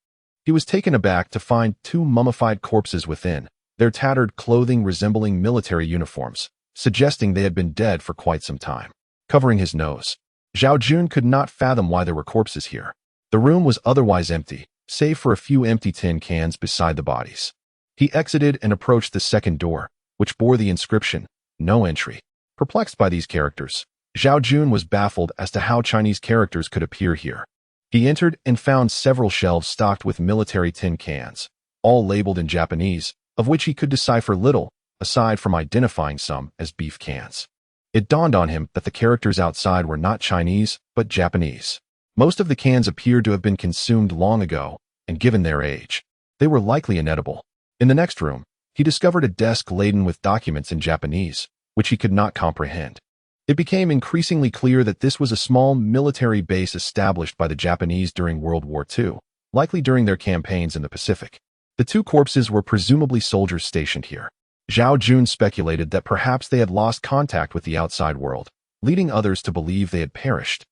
he was taken aback to find two mummified corpses within, their tattered clothing resembling military uniforms, suggesting they had been dead for quite some time. Covering his nose, Zhao Jun could not fathom why there were corpses here. The room was otherwise empty, save for a few empty tin cans beside the bodies. He exited and approached the second door, which bore the inscription, "No entry." Perplexed by these characters, Zhao Jun was baffled as to how Chinese characters could appear here. He entered and found several shelves stocked with military tin cans, all labeled in Japanese, of which he could decipher little, aside from identifying some as beef cans. It dawned on him that the characters outside were not Chinese, but Japanese. Most of the cans appeared to have been consumed long ago, and given their age, they were likely inedible. In the next room, he discovered a desk laden with documents in Japanese, which he could not comprehend. It became increasingly clear that this was a small military base established by the Japanese during World War II, likely during their campaigns in the Pacific. The two corpses were presumably soldiers stationed here. Zhao Jun speculated that perhaps they had lost contact with the outside world, leading others to believe they had perished,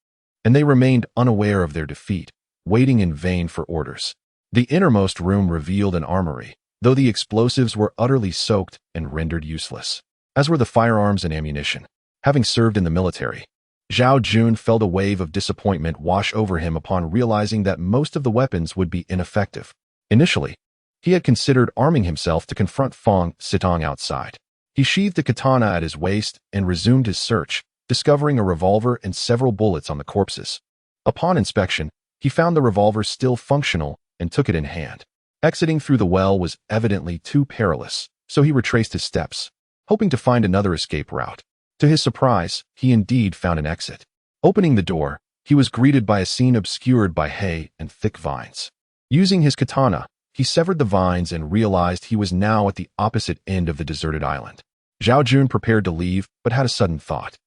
and they remained unaware of their defeat, waiting in vain for orders. The innermost room revealed an armory, though the explosives were utterly soaked and rendered useless, as were the firearms and ammunition. Having served in the military, Zhao Jun felt a wave of disappointment wash over him upon realizing that most of the weapons would be ineffective. Initially, he had considered arming himself to confront Fong Sitong outside. He sheathed a katana at his waist and resumed his search, discovering a revolver and several bullets on the corpses. Upon inspection, he found the revolver still functional and took it in hand. Exiting through the well was evidently too perilous, so he retraced his steps, hoping to find another escape route. To his surprise, he indeed found an exit. Opening the door, he was greeted by a scene obscured by hay and thick vines. Using his katana, he severed the vines and realized he was now at the opposite end of the deserted island. Zhao Jun prepared to leave, but had a sudden thought.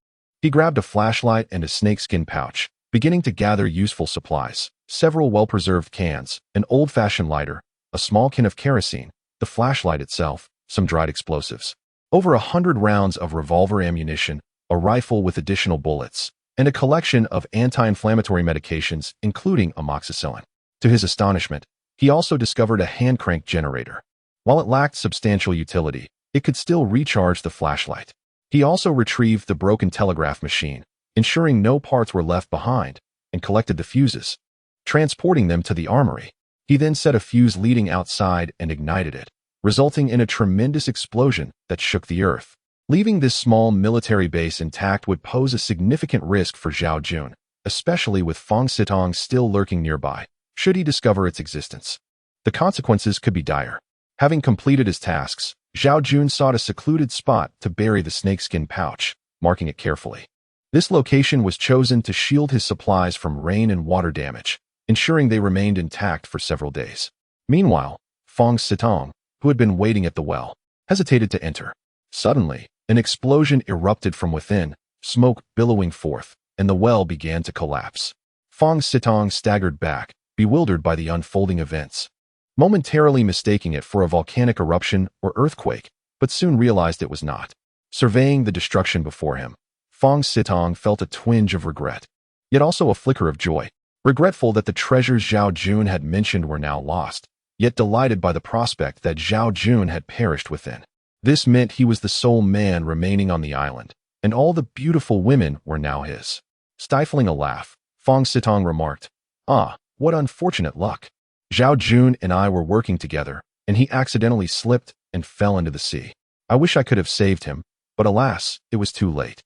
He grabbed a flashlight and a snakeskin pouch, beginning to gather useful supplies, several well-preserved cans, an old-fashioned lighter, a small can of kerosene, the flashlight itself, some dried explosives, over 100 rounds of revolver ammunition, a rifle with additional bullets, and a collection of anti-inflammatory medications, including amoxicillin. To his astonishment, he also discovered a hand-crank generator. While it lacked substantial utility, it could still recharge the flashlight. He also retrieved the broken telegraph machine, ensuring no parts were left behind, and collected the fuses, transporting them to the armory. He then set a fuse leading outside and ignited it, resulting in a tremendous explosion that shook the earth. Leaving this small military base intact would pose a significant risk for Zhao Jun, especially with Fong Sitong still lurking nearby, should he discover its existence. The consequences could be dire. Having completed his tasks, Zhao Jun sought a secluded spot to bury the snakeskin pouch, marking it carefully. This location was chosen to shield his supplies from rain and water damage, ensuring they remained intact for several days. Meanwhile, Fong Sitong, who had been waiting at the well, hesitated to enter. Suddenly, an explosion erupted from within, smoke billowing forth, and the well began to collapse. Fong Sitong staggered back, bewildered by the unfolding events, momentarily mistaking it for a volcanic eruption or earthquake, but soon realized it was not. Surveying the destruction before him, Fong Sitong felt a twinge of regret, yet also a flicker of joy, regretful that the treasures Zhao Jun had mentioned were now lost, yet delighted by the prospect that Zhao Jun had perished within. This meant he was the sole man remaining on the island, and all the beautiful women were now his. Stifling a laugh, Fong Sitong remarked, "Ah, what unfortunate luck. Zhao Jun and I were working together, and he accidentally slipped and fell into the sea. I wish I could have saved him, but alas, it was too late."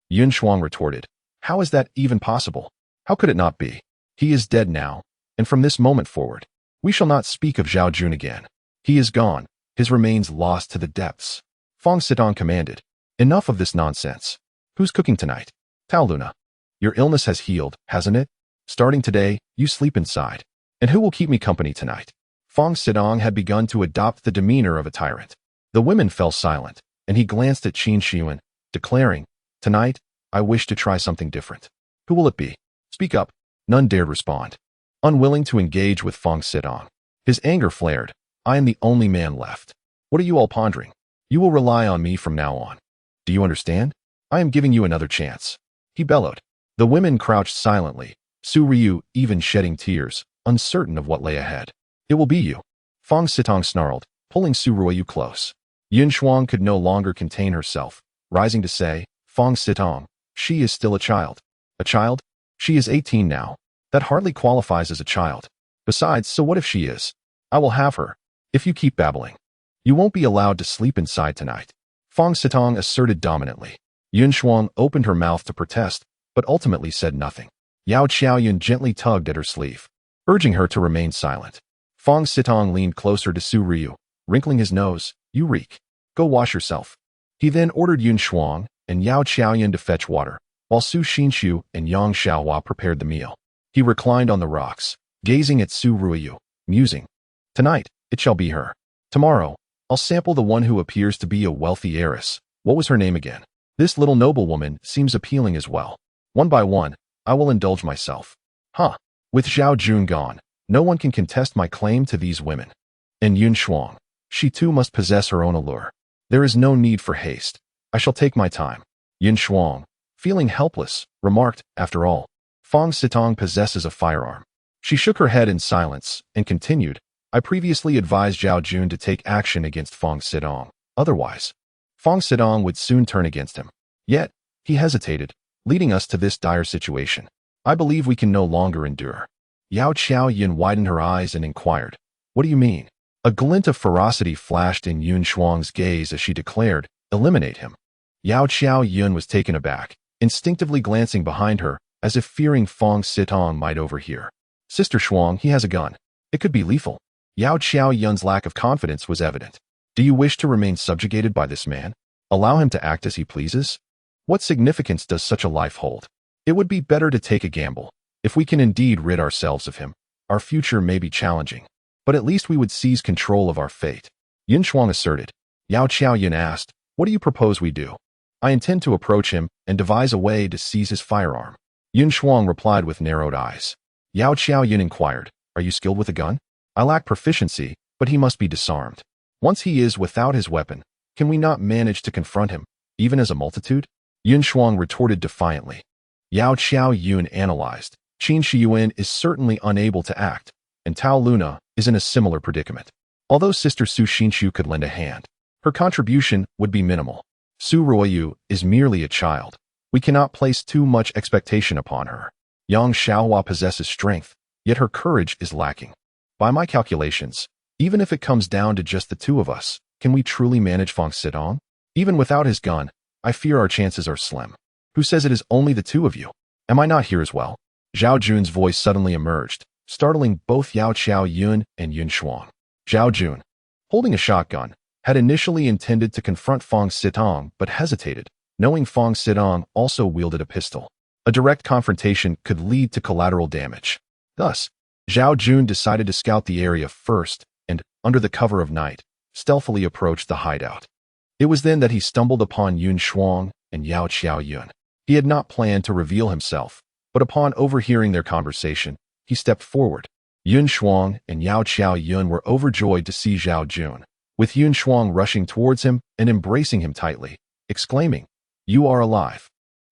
Yun Shuang retorted, "How is that even possible? How could it not be? He is dead now, and from this moment forward, we shall not speak of Zhao Jun again. He is gone, his remains lost to the depths." Fong Sitong commanded, "Enough of this nonsense. Who's cooking tonight? Tao Luna. Your illness has healed, hasn't it? Starting today, you sleep inside. And who will keep me company tonight?" Fong Sitong had begun to adopt the demeanor of a tyrant. The women fell silent, and he glanced at Qin Shiyuan, declaring, "Tonight, I wish to try something different. Who will it be? Speak up." None dared respond. Unwilling to engage with Fong Sitong, his anger flared. "I am the only man left. What are you all pondering? You will rely on me from now on. Do you understand? I am giving you another chance," he bellowed. The women crouched silently, Su Ryu even shedding tears, uncertain of what lay ahead. "It will be you," Fong Sitong snarled, pulling Su Ryu close. Yun Shuang could no longer contain herself, rising to say, "Fong Sitong, she is still a child." "A child? She is 18 now. That hardly qualifies as a child. Besides, so what if she is? I will have her, if you keep babbling. You won't be allowed to sleep inside tonight," Fong Sitong asserted dominantly. Yun Shuang opened her mouth to protest, but ultimately said nothing. Yao Qiaoyun gently tugged at her sleeve, urging her to remain silent. Fong Sitong leaned closer to Su Ryu, wrinkling his nose. "You reek. Go wash yourself." He then ordered Yun Shuang and Yao Qiaoyun to fetch water, while Su Xinshu and Yang Xiaohua prepared the meal. He reclined on the rocks, gazing at Su Ryu, musing. "Tonight, it shall be her. Tomorrow, I'll sample the one who appears to be a wealthy heiress. What was her name again? This little noblewoman seems appealing as well. One by one, I will indulge myself. Huh. With Zhao Jun gone, no one can contest my claim to these women. And Yun Shuang, she too must possess her own allure. There is no need for haste. I shall take my time." Yun Shuang, feeling helpless, remarked, "After all, Fong Sitong possesses a firearm." She shook her head in silence and continued, "I previously advised Zhao Jun to take action against Fong Sitong. Otherwise, Fong Sitong would soon turn against him. Yet, he hesitated, leading us to this dire situation. I believe we can no longer endure." Yao Qiaoyun widened her eyes and inquired, "What do you mean?" A glint of ferocity flashed in Yun Shuang's gaze as she declared, "Eliminate him." Yao Qiaoyun was taken aback, instinctively glancing behind her, as if fearing Fong Sitong might overhear. "Sister Shuang, he has a gun. It could be lethal." Yao Qiaoyun's lack of confidence was evident. "Do you wish to remain subjugated by this man? Allow him to act as he pleases? What significance does such a life hold? It would be better to take a gamble. If we can indeed rid ourselves of him, our future may be challenging, but at least we would seize control of our fate." Yun Shuang asserted. Yao Qiaoyun asked, "What do you propose we do?" "I intend to approach him and devise a way to seize his firearm." Yun Shuang replied with narrowed eyes. Yao Qiaoyun inquired, "Are you skilled with a gun?" "I lack proficiency, but he must be disarmed. Once he is without his weapon, can we not manage to confront him, even as a multitude?" Yun Shuang retorted defiantly. Yao Qiaoyun analyzed. Qin Shiyuan is certainly unable to act, and Tao Luna is in a similar predicament. Although Sister Su Xinshu could lend a hand, her contribution would be minimal. Su Ruoyu is merely a child. We cannot place too much expectation upon her. Yang Xiaohua possesses strength, yet her courage is lacking. By my calculations, even if it comes down to just the two of us, can we truly manage Fong Sitong? Even without his gun, I fear our chances are slim. Who says it is only the two of you? Am I not here as well? Zhao Jun's voice suddenly emerged, startling both Yao Qiaoyun and Yun Shuang. Zhao Jun, holding a shotgun, had initially intended to confront Fong Sitong but hesitated, knowing Fong Sitong also wielded a pistol. A direct confrontation could lead to collateral damage. Thus, Zhao Jun decided to scout the area first and, under the cover of night, stealthily approached the hideout. It was then that he stumbled upon Yun Shuang and Yao Qiaoyun. He had not planned to reveal himself, but upon overhearing their conversation, he stepped forward. Yun Shuang and Yao Qiaoyun were overjoyed to see Zhao Jun, with Yun Shuang rushing towards him and embracing him tightly, exclaiming, "You are alive."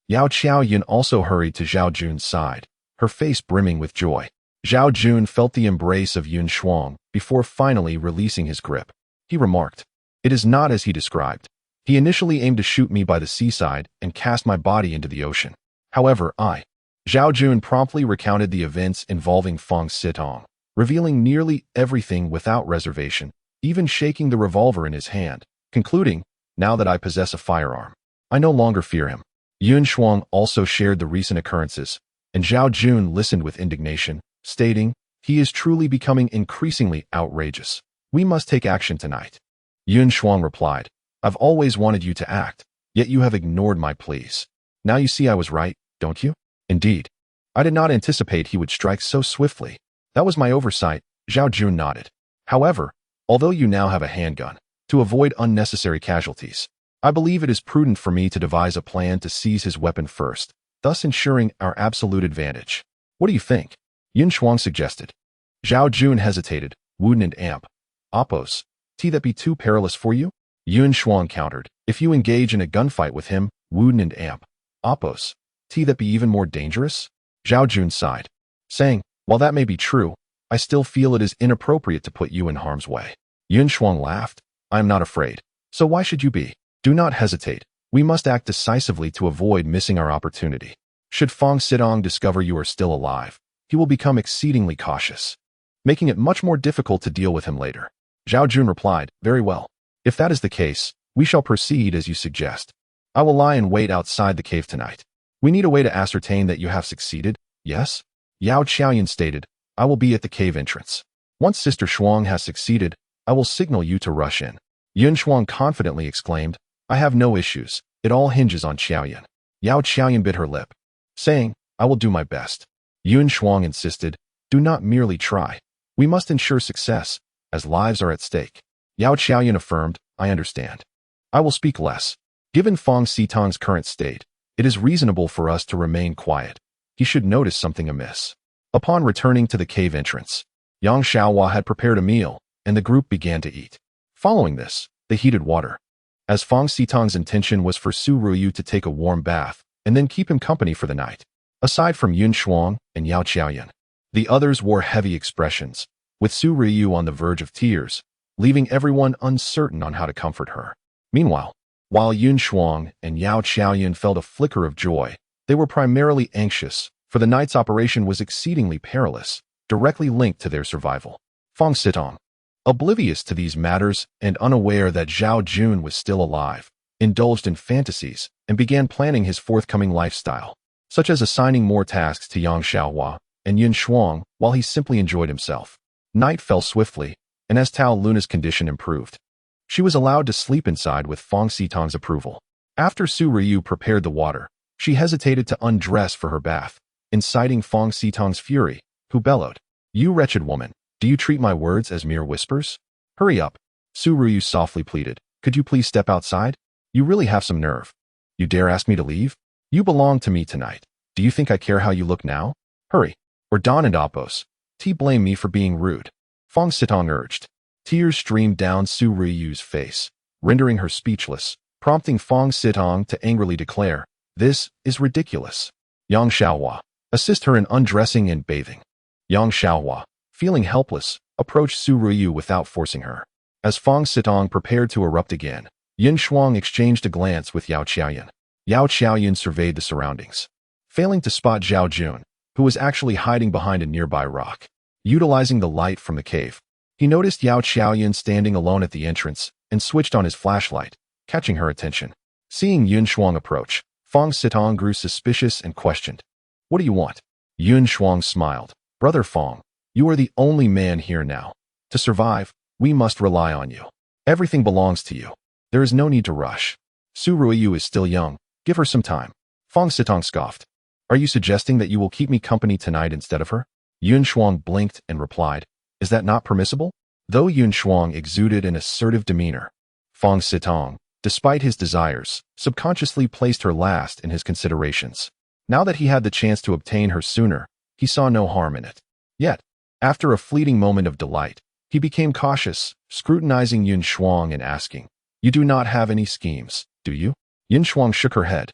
Yao Qiaoyun also hurried to Zhao Jun's side, her face brimming with joy. Zhao Jun felt the embrace of Yun Shuang before finally releasing his grip. He remarked, "It is not as he described. He initially aimed to shoot me by the seaside and cast my body into the ocean. However, Zhao Jun promptly recounted the events involving Fong Sitong, revealing nearly everything without reservation, even shaking the revolver in his hand, concluding, "Now that I possess a firearm, I no longer fear him." Yun Shuang also shared the recent occurrences, and Zhao Jun listened with indignation, stating, "He is truly becoming increasingly outrageous. We must take action tonight." Yun Shuang replied, "I've always wanted you to act, yet you have ignored my pleas. Now you see I was right, don't you?" "Indeed. I did not anticipate he would strike so swiftly. That was my oversight," Zhao Jun nodded. "However, although you now have a handgun, to avoid unnecessary casualties, I believe it is prudent for me to devise a plan to seize his weapon first, thus ensuring our absolute advantage. What do you think?" Yun Shuang suggested. Zhao Jun hesitated, "Wouldn't Oppose, that be too perilous for you?" Yun Shuang countered, "If you engage in a gunfight with him, wouldn't Oppose, that be even more dangerous?" Zhao Jun sighed, saying, "While that may be true, I still feel it is inappropriate to put you in harm's way." Yun Shuang laughed, "I am not afraid. So why should you be? Do not hesitate. We must act decisively to avoid missing our opportunity. Should Fong Sitong discover you are still alive, he will become exceedingly cautious, making it much more difficult to deal with him later." Zhao Jun replied, "Very well. If that is the case, we shall proceed as you suggest. I will lie in wait outside the cave tonight. We need a way to ascertain that you have succeeded, yes?" Yao Qiaoyun stated, "I will be at the cave entrance. Once Sister Shuang has succeeded, I will signal you to rush in." Yun Shuang confidently exclaimed, "I have no issues. It all hinges on Qiaoyun." Yao Qiaoyun bit her lip, saying, "I will do my best." Yun Shuang insisted, "Do not merely try. We must ensure success, as lives are at stake." Yao Qiaoyun affirmed, "I understand. I will speak less. Given Fong Sitong's current state, it is reasonable for us to remain quiet. He should notice something amiss." Upon returning to the cave entrance, Yang Xiaohua had prepared a meal, and the group began to eat. Following this, they heated water, as Fong Sitong's intention was for Su Ruyu to take a warm bath and then keep him company for the night. Aside from Yun Shuang and Yao Qiaoyun, the others wore heavy expressions, with Su Ruyu on the verge of tears, leaving everyone uncertain on how to comfort her. Meanwhile, while Yun Shuang and Yao Qiaoyun felt a flicker of joy, they were primarily anxious, for the night's operation was exceedingly perilous, directly linked to their survival. Fong Sitong, oblivious to these matters and unaware that Zhao Jun was still alive, indulged in fantasies and began planning his forthcoming lifestyle, such as assigning more tasks to Yang Xiaohua and Yun Shuang while he simply enjoyed himself. Night fell swiftly, and as Tao Luna's condition improved, she was allowed to sleep inside with Fong Sitong's approval. After Su Ruyu prepared the water, she hesitated to undress for her bath, inciting Fong Sitong's fury, who bellowed, "You wretched woman, do you treat my words as mere whispers? Hurry up." Su Ruyu softly pleaded, "Could you please step outside? You really have some nerve. You dare ask me to leave? You belong to me tonight. Do you think I care how you look now? Hurry, or Don and Oppose, blame me for being rude." Fong Sitong urged. Tears streamed down Su Ruyu's face, rendering her speechless, prompting Fong Sitong to angrily declare, "This is ridiculous. Yang Xiaohua, assist her in undressing and bathing." Yang Xiaohua, feeling helpless, approached Su Ruyu without forcing her. As Fong Sitong prepared to erupt again, Yun Shuang exchanged a glance with Yao Qiaoyun. Yao Qiaoyun surveyed the surroundings, failing to spot Zhao Jun, who was actually hiding behind a nearby rock. Utilizing the light from the cave, he noticed Yao Qiaoyun standing alone at the entrance and switched on his flashlight, catching her attention. Seeing Yun Shuang approach, Fong Sitong grew suspicious and questioned, "What do you want?" Yun Shuang smiled, "Brother Fong, you are the only man here now. To survive, we must rely on you." Everything belongs to you. There is no need to rush. Su Ruiyu is still young. Give her some time. Fong Sitong scoffed. Are you suggesting that you will keep me company tonight instead of her? Yun Shuang blinked and replied, is that not permissible? Though Yun Shuang exuded an assertive demeanor, Fong Sitong, despite his desires, subconsciously placed her last in his considerations. Now that he had the chance to obtain her sooner, he saw no harm in it. Yet, after a fleeting moment of delight, he became cautious, scrutinizing Yun Shuang and asking, you do not have any schemes, do you? Yun Shuang shook her head.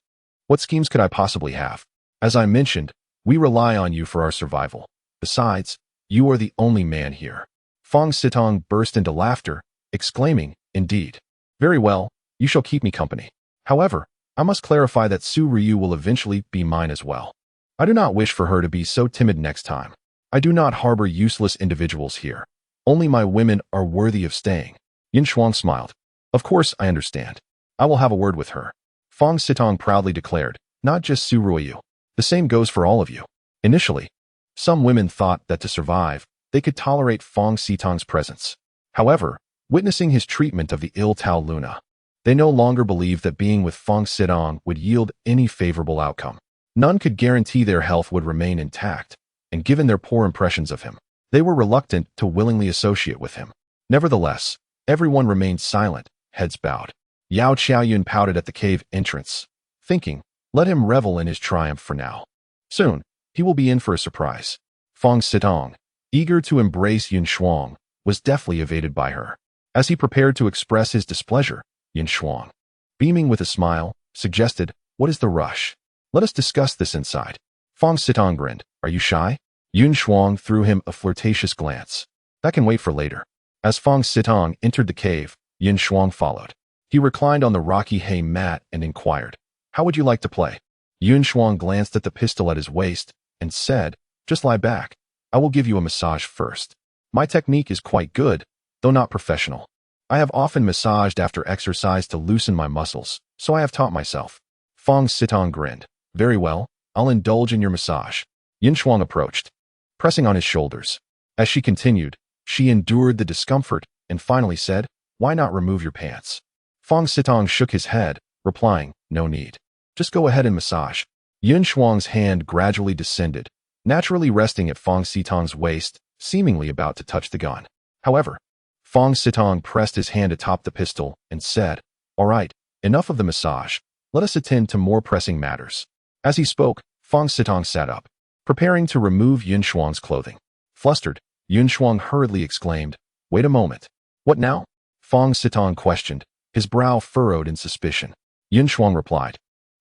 What schemes could I possibly have? As I mentioned, we rely on you for our survival. Besides, you are the only man here. Fong Sitong burst into laughter, exclaiming, indeed. Very well, you shall keep me company. However, I must clarify that Su Ryu will eventually be mine as well. I do not wish for her to be so timid next time. I do not harbor useless individuals here. Only my women are worthy of staying. Yun Shuang smiled. Of course, I understand. I will have a word with her. Fong Sitong proudly declared, not just Su Ruiyu. The same goes for all of you. Initially, some women thought that to survive, they could tolerate Fong Sitong's presence. However, witnessing his treatment of the ill Tao Luna, they no longer believed that being with Fong Sitong would yield any favorable outcome. None could guarantee their health would remain intact, and given their poor impressions of him, they were reluctant to willingly associate with him. Nevertheless, everyone remained silent, heads bowed. Yao Qiaoyun pouted at the cave entrance, thinking, let him revel in his triumph for now. Soon, he will be in for a surprise. Fong Sitong, eager to embrace Yun Shuang, was deftly evaded by her. As he prepared to express his displeasure, Yun Shuang, beaming with a smile, suggested, what is the rush? Let us discuss this inside. Fong Sitong grinned, are you shy? Yun Shuang threw him a flirtatious glance. That can wait for later. As Fong Sitong entered the cave, Yun Shuang followed. He reclined on the rocky hay mat and inquired, how would you like to play? Yun Shuang glanced at the pistol at his waist and said, just lie back. I will give you a massage first. My technique is quite good, though not professional. I have often massaged after exercise to loosen my muscles, so I have taught myself. Fong Sitong grinned. Very well, I'll indulge in your massage. Yun Shuang approached, pressing on his shoulders. As she continued, she endured the discomfort and finally said, why not remove your pants? Fong Sitong shook his head, replying, no need. Just go ahead and massage. Yun Shuang's hand gradually descended, naturally resting at Fong Sitong's waist, seemingly about to touch the gun. However, Fong Sitong pressed his hand atop the pistol and said, all right, enough of the massage. Let us attend to more pressing matters. As he spoke, Fong Sitong sat up, preparing to remove Yun Shuang's clothing. Flustered, Yun Shuang hurriedly exclaimed, wait a moment. What now? Fong Sitong questioned, his brow furrowed in suspicion. Yun Shuang replied,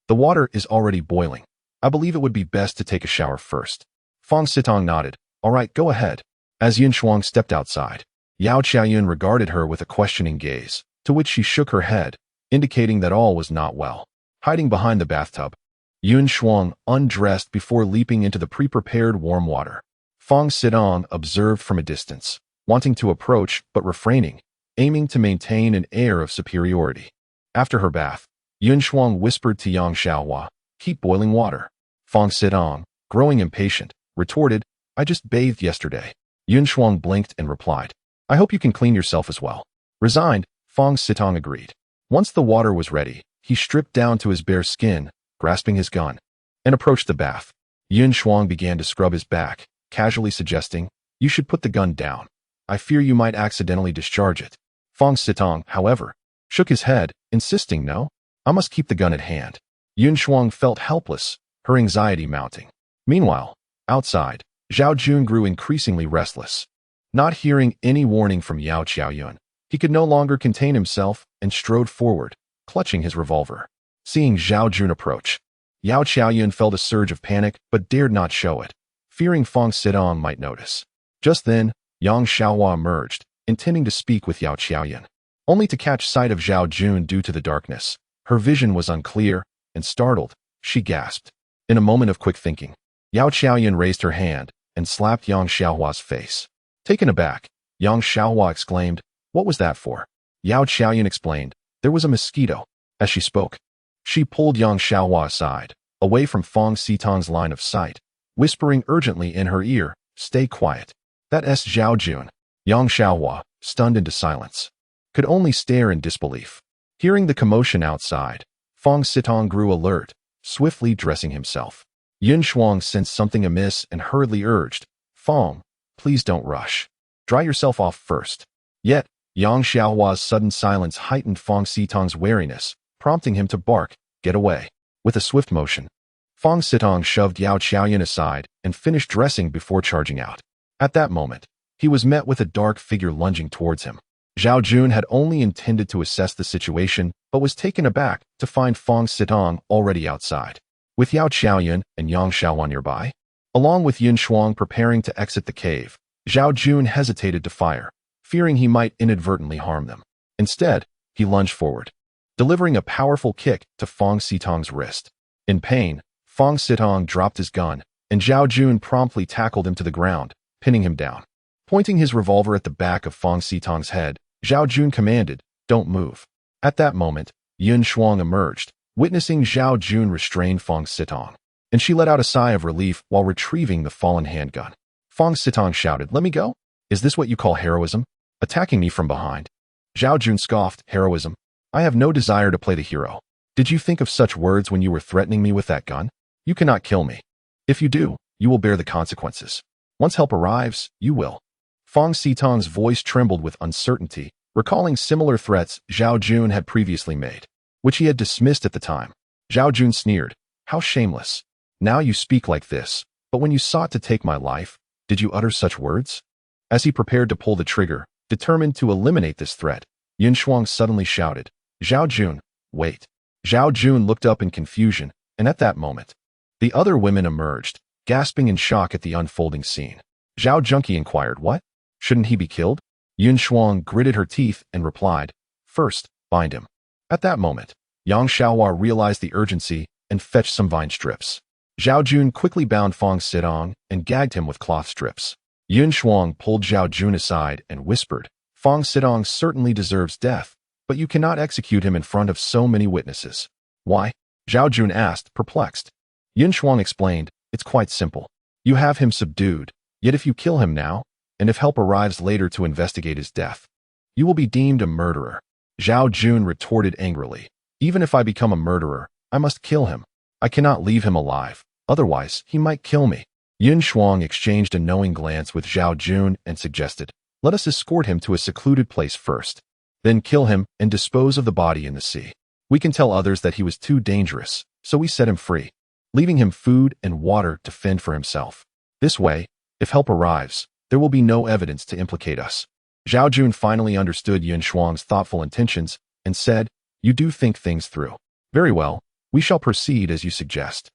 the water is already boiling. I believe it would be best to take a shower first. Fong Sitong nodded. All right, go ahead. As Yun Shuang stepped outside, Yao Qiaoyun regarded her with a questioning gaze, to which she shook her head, indicating that all was not well. Hiding behind the bathtub, Yun Shuang undressed before leaping into the pre-prepared warm water. Fong Sitong observed from a distance, wanting to approach but refraining, aiming to maintain an air of superiority. After her bath, Yun Shuang whispered to Yang Xiaohua, keep boiling water. Fong Sitong, growing impatient, retorted, I just bathed yesterday. Yun Shuang blinked and replied, I hope you can clean yourself as well. Resigned, Fong Sitong agreed. Once the water was ready, he stripped down to his bare skin, grasping his gun, and approached the bath. Yun Shuang began to scrub his back, casually suggesting, you should put the gun down. I fear you might accidentally discharge it. Fong Sitong, however, shook his head, insisting no, I must keep the gun at hand. Yun Shuang felt helpless, her anxiety mounting. Meanwhile, outside, Zhao Jun grew increasingly restless. Not hearing any warning from Yao Qiaoyun, he could no longer contain himself and strode forward, clutching his revolver. Seeing Zhao Jun approach, Yao Qiaoyun felt a surge of panic but dared not show it, fearing Fong Sitong might notice. Just then, Yang Xiaohua emerged, intending to speak with Yao Qiaoyun, only to catch sight of Zhao Jun due to the darkness. Her vision was unclear, and startled, she gasped. In a moment of quick thinking, Yao Qiaoyun raised her hand and slapped Yang Xiaohua's face. Taken aback, Yang Xiaohua exclaimed, what was that for? Yao Qiaoyun explained, there was a mosquito. As she spoke, she pulled Yang Xiaohua aside, away from Fong Sitong's line of sight, whispering urgently in her ear, stay quiet. That's Zhao Jun. Yang Xiaohua, stunned into silence. could only stare in disbelief. Hearing the commotion outside, Fong Sitong grew alert, swiftly dressing himself. Yun Shuang sensed something amiss and hurriedly urged, "Fong, please don't rush. Dry yourself off first." Yet, Yang Xiaohua's sudden silence heightened Fong Sitong's wariness, prompting him to bark, "Get away." With a swift motion, Fong Sitong shoved Yao Qiaoyun aside and finished dressing before charging out. At that moment, he was met with a dark figure lunging towards him. Zhao Jun had only intended to assess the situation, but was taken aback to find Fong Sitong already outside, with Yao Qiaoyun and Yang Xiaohuan nearby. Along with Yun Shuang preparing to exit the cave, Zhao Jun hesitated to fire, fearing he might inadvertently harm them. Instead, he lunged forward, delivering a powerful kick to Fong Sitong's wrist. In pain, Fong Sitong dropped his gun, and Zhao Jun promptly tackled him to the ground, pinning him down. Pointing his revolver at the back of Fong Sitong's head, Zhao Jun commanded, "Don't move." At that moment, Yun Shuang emerged, witnessing Zhao Jun restrain Fong Sitong, and she let out a sigh of relief while retrieving the fallen handgun. Fong Sitong shouted, "Let me go? Is this what you call heroism? Attacking me from behind?" Zhao Jun scoffed, "Heroism? I have no desire to play the hero. Did you think of such words when you were threatening me with that gun? You cannot kill me. If you do, you will bear the consequences. Once help arrives, you will." Fong Sitong's voice trembled with uncertainty, recalling similar threats Zhao Jun had previously made, which he had dismissed at the time. Zhao Jun sneered, "How shameless. Now you speak like this, but when you sought to take my life, did you utter such words?" As he prepared to pull the trigger, determined to eliminate this threat, Yun Shuang suddenly shouted, "Zhao Jun, wait." Zhao Jun looked up in confusion, and at that moment, the other women emerged, gasping in shock at the unfolding scene. Zhao Junqi inquired, "What? Shouldn't he be killed?" Yun Shuang gritted her teeth and replied, "First, bind him." At that moment, Yang Xiaohua realized the urgency and fetched some vine strips. Zhao Jun quickly bound Fong Sitong and gagged him with cloth strips. Yun Shuang pulled Zhao Jun aside and whispered, "Fong Sitong certainly deserves death, but you cannot execute him in front of so many witnesses." "Why?" Zhao Jun asked, perplexed. Yun Shuang explained, "It's quite simple. You have him subdued, yet if you kill him now, and if help arrives later to investigate his death, you will be deemed a murderer." Zhao Jun retorted angrily, "Even if I become a murderer, I must kill him. I cannot leave him alive, otherwise he might kill me." Yun Shuang exchanged a knowing glance with Zhao Jun and suggested, "Let us escort him to a secluded place first, then kill him and dispose of the body in the sea. We can tell others that he was too dangerous, so we set him free, leaving him food and water to fend for himself. This way, if help arrives, there will be no evidence to implicate us." Zhao Jun finally understood Yun Shuang's thoughtful intentions and said, "You do think things through. Very well, we shall proceed as you suggest."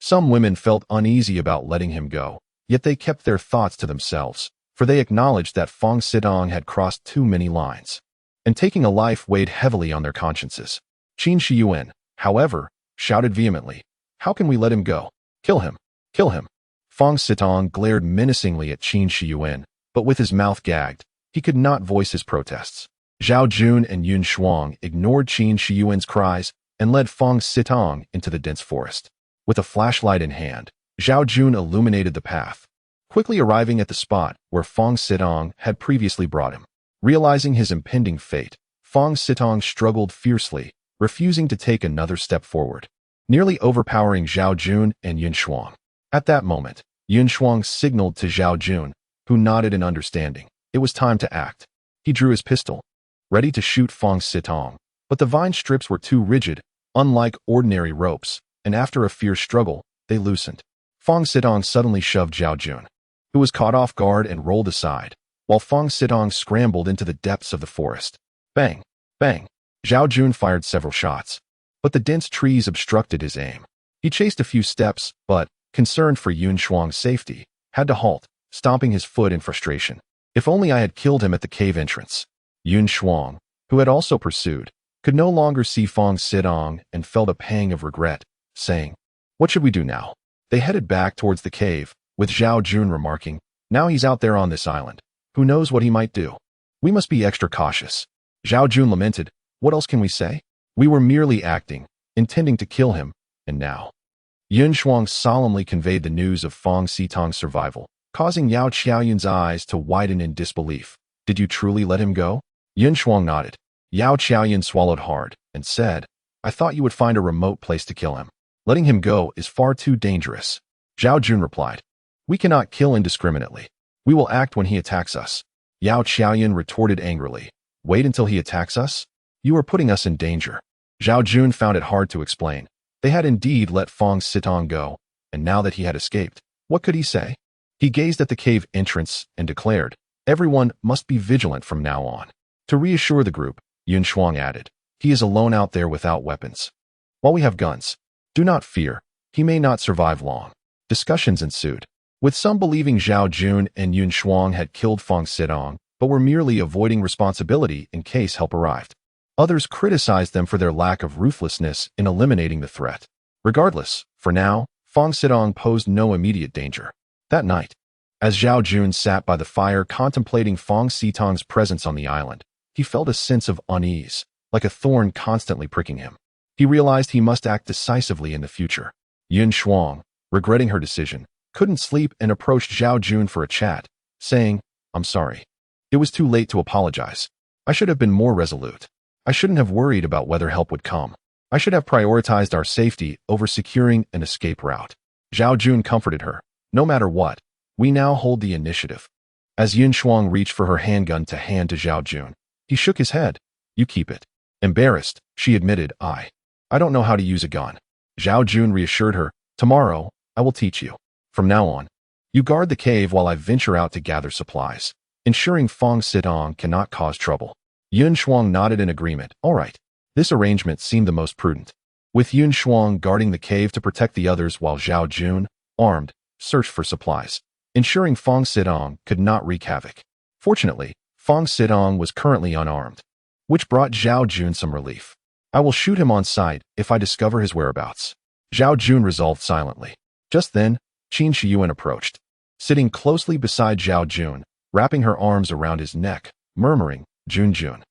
Some women felt uneasy about letting him go, yet they kept their thoughts to themselves, for they acknowledged that Fong Sitong had crossed too many lines, and taking a life weighed heavily on their consciences. Qin Shiyuan, however, shouted vehemently, "How can we let him go? Kill him! Kill him!" Fong Sitong glared menacingly at Qin Shiyuan, but with his mouth gagged, he could not voice his protests. Zhao Jun and Yun Shuang ignored Qin Shiyuan's cries and led Fong Sitong into the dense forest. With a flashlight in hand, Zhao Jun illuminated the path, quickly arriving at the spot where Fong Sitong had previously brought him. Realizing his impending fate, Fong Sitong struggled fiercely, refusing to take another step forward, nearly overpowering Zhao Jun and Yun Shuang. At that moment, Yun Shuang signaled to Zhao Jun, who nodded in understanding. It was time to act. He drew his pistol, ready to shoot Fong Sitong, but the vine strips were too rigid, unlike ordinary ropes, and after a fierce struggle, they loosened. Fong Sitong suddenly shoved Zhao Jun, who was caught off guard and rolled aside, while Fong Sitong scrambled into the depths of the forest. Bang! Bang! Zhao Jun fired several shots, but the dense trees obstructed his aim. He chased a few steps, but, concerned for Yun Shuang's safety, had to halt, stomping his foot in frustration. If only I had killed him at the cave entrance. Yun Shuang, who had also pursued, could no longer see Fong Sitong and felt a pang of regret, saying, "What should we do now?" They headed back towards the cave, with Zhao Jun remarking, "Now he's out there on this island. Who knows what he might do? We must be extra cautious." Zhao Jun lamented, "What else can we say? We were merely acting, intending to kill him, and now." Yun Shuang solemnly conveyed the news of Fong Sitong's survival, causing Yao Qiaoyun's eyes to widen in disbelief. "Did you truly let him go?" Yun Shuang nodded. Yao Qiaoyan swallowed hard and said, I thought you would find a remote place to kill him. Letting him go is far too dangerous. Zhao Jun replied, We cannot kill indiscriminately. We will act when he attacks us. Yao Qiaoyan retorted angrily, Wait until he attacks us? You are putting us in danger. Zhao Jun found it hard to explain. They had indeed let Fong Sitong go, and now that he had escaped, what could he say? He gazed at the cave entrance and declared, Everyone must be vigilant from now on. To reassure the group, Yun Shuang added, He is alone out there without weapons. While we have guns, do not fear, he may not survive long. Discussions ensued, with some believing Zhao Jun and Yun Shuang had killed Fong Sitong, but were merely avoiding responsibility in case help arrived. Others criticized them for their lack of ruthlessness in eliminating the threat. Regardless, for now, Fong Sitong posed no immediate danger. That night, as Zhao Jun sat by the fire contemplating Fong Sitong's presence on the island, he felt a sense of unease, like a thorn constantly pricking him. He realized he must act decisively in the future. Yun Shuang, regretting her decision, couldn't sleep and approached Zhao Jun for a chat, saying, I'm sorry. It was too late to apologize. I should have been more resolute. I shouldn't have worried about whether help would come. I should have prioritized our safety over securing an escape route. Zhao Jun comforted her. No matter what, we now hold the initiative. As Yun Shuang reached for her handgun to hand to Zhao Jun, he shook his head. You keep it. Embarrassed, she admitted, I don't know how to use a gun. Zhao Jun reassured her, Tomorrow, I will teach you. From now on, you guard the cave while I venture out to gather supplies, ensuring Fong Sitong cannot cause trouble. Yun Shuang nodded in agreement. All right. This arrangement seemed the most prudent. With Yun Shuang guarding the cave to protect the others while Zhao Jun, armed, searched for supplies, ensuring Fong Sitong could not wreak havoc. Fortunately, Fong Sitong was currently unarmed, which brought Zhao Jun some relief. I will shoot him on sight if I discover his whereabouts. Zhao Jun resolved silently. Just then, Qin Shiyuan approached, sitting closely beside Zhao Jun, wrapping her arms around his neck, murmuring, Jun Jun.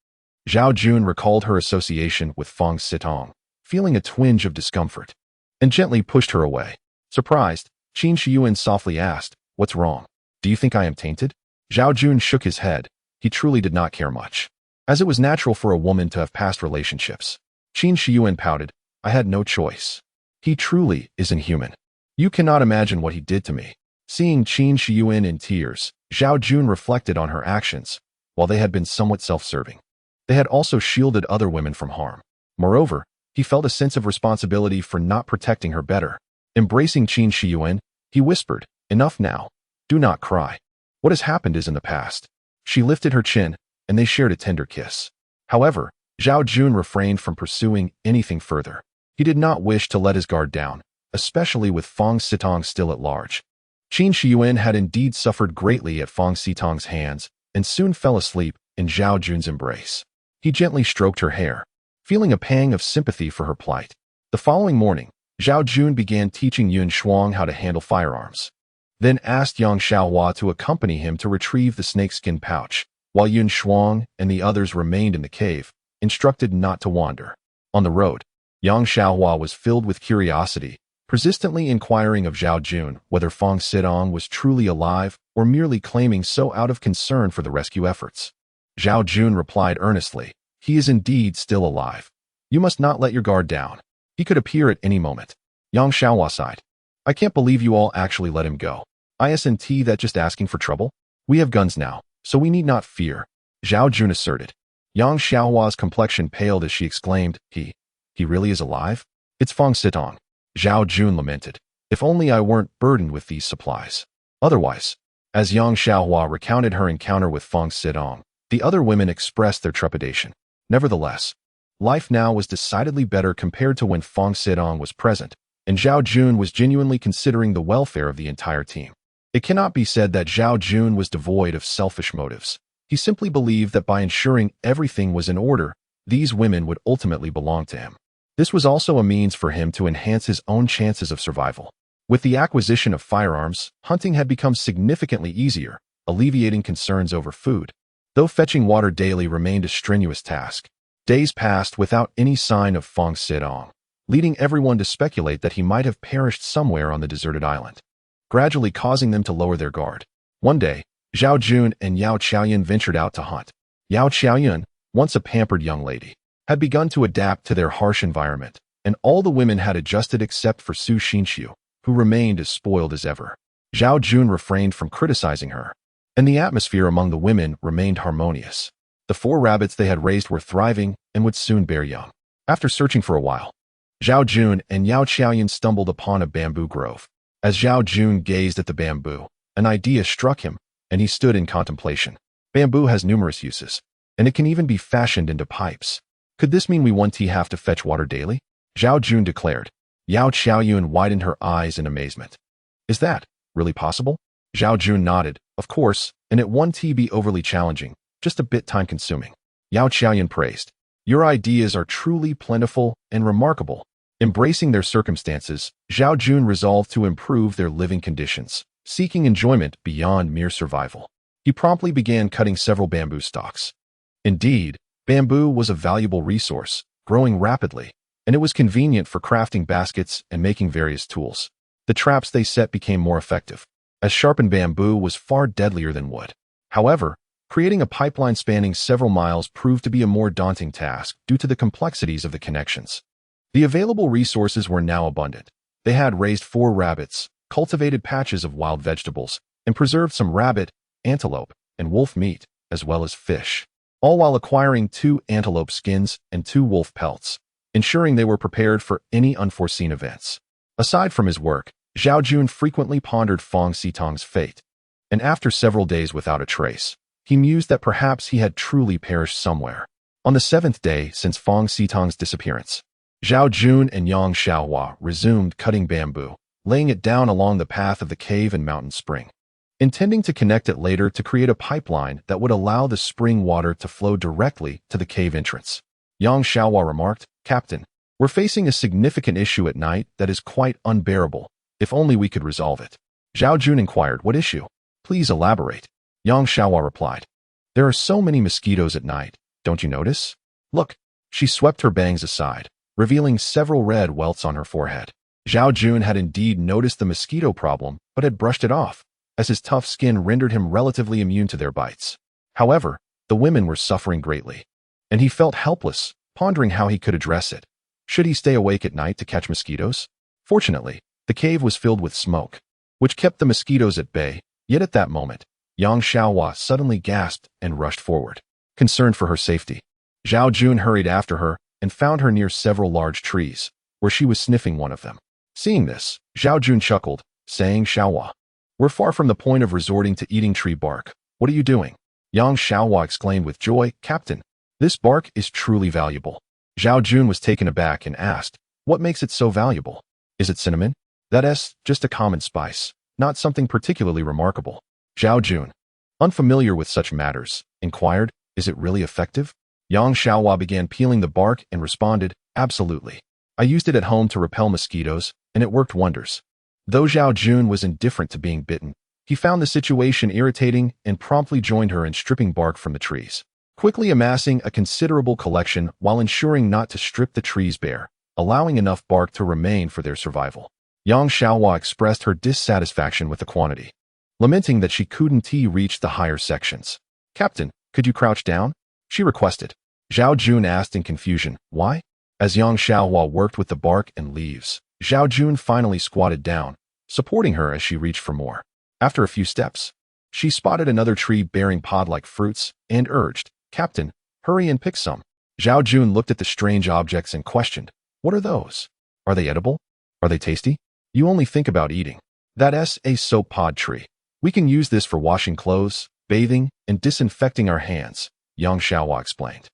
Zhao Jun recalled her association with Fong Sitong, feeling a twinge of discomfort, and gently pushed her away. Surprised, Qin Shiyuan softly asked, What's wrong? Do you think I am tainted? Zhao Jun shook his head. He truly did not care much, as it was natural for a woman to have past relationships. Qin Shiyuan pouted, I had no choice. He truly is inhuman. You cannot imagine what he did to me. Seeing Qin Shiyuan in tears, Zhao Jun reflected on her actions. While they had been somewhat self-serving, they had also shielded other women from harm. Moreover, he felt a sense of responsibility for not protecting her better. Embracing Qin Shiyuan, he whispered, Enough now. Do not cry. What has happened is in the past. She lifted her chin, and they shared a tender kiss. However, Zhao Jun refrained from pursuing anything further. He did not wish to let his guard down, especially with Fong Sitong still at large. Qin Shiyuan had indeed suffered greatly at Fong Sitong's hands, and soon fell asleep in Zhao Jun's embrace. He gently stroked her hair, feeling a pang of sympathy for her plight. The following morning, Zhao Jun began teaching Yun Shuang how to handle firearms, then asked Yang Xiaohua to accompany him to retrieve the snakeskin pouch, while Yun Shuang and the others remained in the cave, instructed not to wander. On the road, Yang Xiaohua was filled with curiosity, persistently inquiring of Zhao Jun whether Fong Sitong was truly alive or merely claiming so out of concern for the rescue efforts. Zhao Jun replied earnestly, He is indeed still alive. You must not let your guard down. He could appear at any moment. Yang Xiaohua sighed. I can't believe you all actually let him go. Isn't that just asking for trouble? We have guns now, so we need not fear, Zhao Jun asserted. Yang Xiaohua's complexion paled as she exclaimed, He really is alive? It's Fong Sitong. Zhao Jun lamented. If only I weren't burdened with these supplies. Otherwise, as Yang Xiaohua recounted her encounter with Fong Sitong, the other women expressed their trepidation. Nevertheless, life now was decidedly better compared to when Fong Sitong was present, and Zhao Jun was genuinely considering the welfare of the entire team. It cannot be said that Zhao Jun was devoid of selfish motives. He simply believed that by ensuring everything was in order, these women would ultimately belong to him. This was also a means for him to enhance his own chances of survival. With the acquisition of firearms, hunting had become significantly easier, alleviating concerns over food. Though fetching water daily remained a strenuous task, days passed without any sign of Fong Sitong, leading everyone to speculate that he might have perished somewhere on the deserted island, gradually causing them to lower their guard. One day, Zhao Jun and Yao Qiaoyan ventured out to hunt. Yao Qiaoyan, once a pampered young lady, had begun to adapt to their harsh environment, and all the women had adjusted except for Su Xinxiu, who remained as spoiled as ever. Zhao Jun refrained from criticizing her, and the atmosphere among the women remained harmonious. The 4 rabbits they had raised were thriving and would soon bear young. After searching for a while, Zhao Jun and Yao Qiaoyan stumbled upon a bamboo grove. As Zhao Jun gazed at the bamboo, an idea struck him, and he stood in contemplation. Bamboo has numerous uses, and it can even be fashioned into pipes. Could this mean we won't have to fetch water daily? Zhao Jun declared. Yao Qiaoyan widened her eyes in amazement. Is that really possible? Zhao Jun nodded. Of course, and it won't be overly challenging, just a bit time-consuming. Yao Qiaoyan praised. Your ideas are truly plentiful and remarkable. Embracing their circumstances, Zhao Jun resolved to improve their living conditions, seeking enjoyment beyond mere survival. He promptly began cutting several bamboo stalks. Indeed, bamboo was a valuable resource, growing rapidly, and it was convenient for crafting baskets and making various tools. The traps they set became more effective, as sharpened bamboo was far deadlier than wood. However, creating a pipeline spanning several miles proved to be a more daunting task due to the complexities of the connections. The available resources were now abundant. They had raised 4 rabbits, cultivated patches of wild vegetables, and preserved some rabbit, antelope, and wolf meat, as well as fish, all while acquiring 2 antelope skins and 2 wolf pelts, ensuring they were prepared for any unforeseen events. Aside from his work, Zhao Jun frequently pondered Fang Xitang's fate, and after several days without a trace, he mused that perhaps he had truly perished somewhere. On the 7th day since Fang Xitang's disappearance, Zhao Jun and Yang Xiaohua resumed cutting bamboo, laying it down along the path of the cave and mountain spring, intending to connect it later to create a pipeline that would allow the spring water to flow directly to the cave entrance. Yang Xiaohua remarked, Captain, we're facing a significant issue at night that is quite unbearable. If only we could resolve it. Zhao Jun inquired, what issue? Please elaborate. Yang Xiaohua replied, there are so many mosquitoes at night, don't you notice? Look. She swept her bangs aside, revealing several red welts on her forehead. Zhao Jun had indeed noticed the mosquito problem, but had brushed it off, as his tough skin rendered him relatively immune to their bites. However, the women were suffering greatly, and he felt helpless, pondering how he could address it. Should he stay awake at night to catch mosquitoes? Fortunately, the cave was filled with smoke, which kept the mosquitoes at bay, yet at that moment, Yang Xiaohua suddenly gasped and rushed forward. Concerned for her safety, Zhao Jun hurried after her and found her near several large trees, where she was sniffing one of them. Seeing this, Zhao Jun chuckled, saying, Xiaohua, we're far from the point of resorting to eating tree bark. What are you doing? Yang Xiaohua exclaimed with joy, Captain, this bark is truly valuable. Zhao Jun was taken aback and asked, what makes it so valuable? Is it cinnamon? That's just a common spice, not something particularly remarkable. Zhao Jun, unfamiliar with such matters, inquired, is it really effective? Yang Xiaohua began peeling the bark and responded, absolutely. I used it at home to repel mosquitoes, and it worked wonders. Though Zhao Jun was indifferent to being bitten, he found the situation irritating and promptly joined her in stripping bark from the trees, quickly amassing a considerable collection while ensuring not to strip the trees bare, allowing enough bark to remain for their survival. Yang Xiaohua expressed her dissatisfaction with the quantity, lamenting that she couldn't reach the higher sections. Captain, could you crouch down? She requested. Zhao Jun asked in confusion, why? As Yang Xiaohua worked with the bark and leaves, Zhao Jun finally squatted down, supporting her as she reached for more. After a few steps, she spotted another tree bearing pod-like fruits and urged, Captain, hurry and pick some. Zhao Jun looked at the strange objects and questioned, what are those? Are they edible? Are they tasty? You only think about eating. That's a soap pod tree. We can use this for washing clothes, bathing, and disinfecting our hands, Yang Xiaohua explained.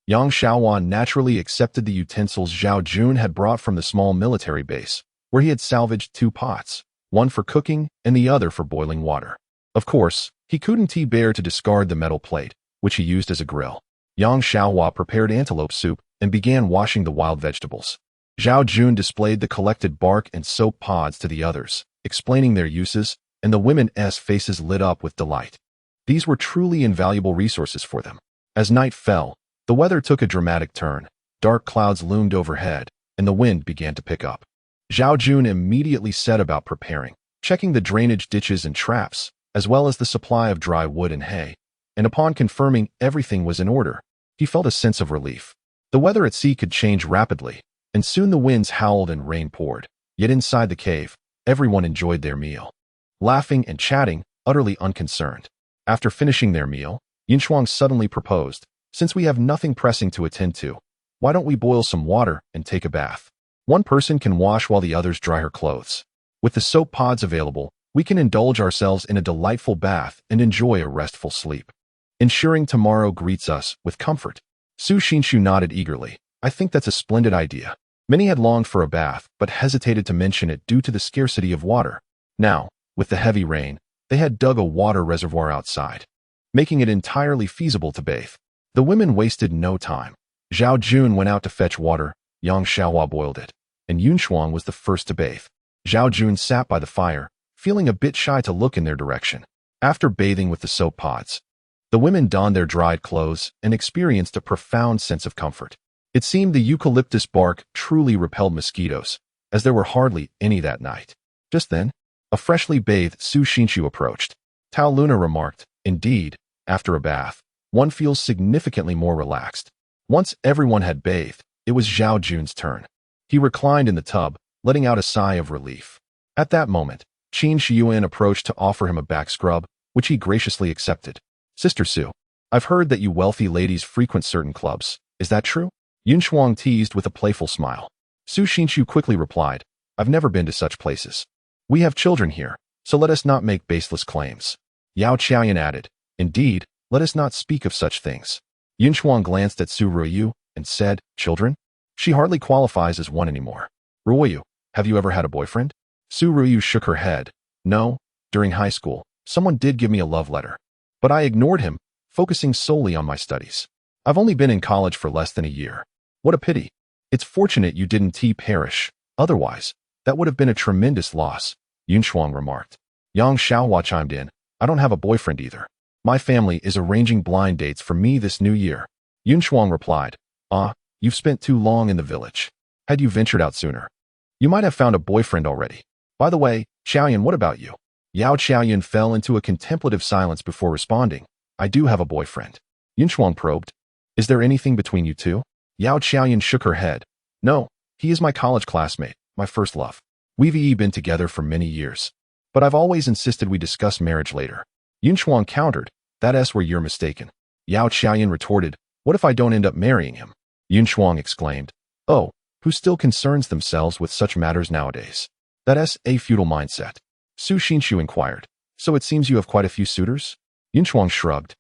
Yang Xiaohua naturally accepted the utensils Zhao Jun had brought from the small military base, where he had salvaged 2 pots, one for cooking and the other for boiling water. Of course, he couldn't bear to discard the metal plate, which he used as a grill. Yang Xiaohua prepared antelope soup and began washing the wild vegetables. Zhao Jun displayed the collected bark and soap pods to the others, explaining their uses, and the women's faces lit up with delight. These were truly invaluable resources for them. As night fell, the weather took a dramatic turn. Dark clouds loomed overhead, and the wind began to pick up. Zhao Jun immediately set about preparing, checking the drainage ditches and traps, as well as the supply of dry wood and hay, and upon confirming everything was in order, He felt a sense of relief. The weather at sea could change rapidly, and soon the winds howled and rain poured. Yet inside the cave, everyone enjoyed their meal, laughing and chatting, utterly unconcerned. After finishing their meal, Yinchuang suddenly proposed, "Since we have nothing pressing to attend to, why don't we boil some water and take a bath? One person can wash while the others dry her clothes. With the soap pods available, we can indulge ourselves in a delightful bath and enjoy a restful sleep, ensuring tomorrow greets us with comfort." Su Xinshu nodded eagerly. "I think that's a splendid idea." Many had longed for a bath, but hesitated to mention it due to the scarcity of water. Now, with the heavy rain, they had dug a water reservoir outside, making it entirely feasible to bathe. The women wasted no time. Zhao Jun went out to fetch water, Yang Xiaohua boiled it, and Yunshuang was the first to bathe. Zhao Jun sat by the fire, feeling a bit shy to look in their direction. After bathing with the soap pods, the women donned their dried clothes and experienced a profound sense of comfort. It seemed the eucalyptus bark truly repelled mosquitoes, as there were hardly any that night. Just then, a freshly bathed Su Xinshu approached. Tao Luna remarked, "Indeed, after a bath, one feels significantly more relaxed." Once everyone had bathed, it was Zhao Jun's turn. He reclined in the tub, letting out a sigh of relief. At that moment, Qin Shiyuan approached to offer him a back scrub, which he graciously accepted. "Sister Su, I've heard that you wealthy ladies frequent certain clubs. Is that true?" Yunshuang teased with a playful smile. Su Xinshu quickly replied, "I've never been to such places. We have children here, so let us not make baseless claims." Yao Qiaoyan added, "Indeed, let us not speak of such things." Yunshuang glanced at Su Ruoyu and said, "Children? She hardly qualifies as one anymore. Ruoyu, have you ever had a boyfriend?" Su Ruoyu shook her head. "No, during high school, someone did give me a love letter, but I ignored him, focusing solely on my studies. I've only been in college for less than a year. What a pity. It's fortunate you didn't perish. Otherwise, that would have been a tremendous loss," Yunshuang remarked. Yang Xiaohua chimed in, "I don't have a boyfriend either. My family is arranging blind dates for me this new year." Yunshuang replied, "Ah, you've spent too long in the village. Had you ventured out sooner, you might have found a boyfriend already. By the way, Xiaoyan, what about you?" Yao Qiaoyan fell into a contemplative silence before responding, "I do have a boyfriend." Yunshuang probed, "Is there anything between you two?" Yao Qiaoyan shook her head. "No, he is my college classmate, my first love. We've been together for many years, but I've always insisted we discuss marriage later." Yunshuang countered, "That's where you're mistaken." Yao Qiaoyan retorted, "What if I don't end up marrying him?" Yunshuang exclaimed, "Oh, who still concerns themselves with such matters nowadays? That's a feudal mindset." Su Xinshu inquired, "So it seems you have quite a few suitors?" Yunshuang shrugged.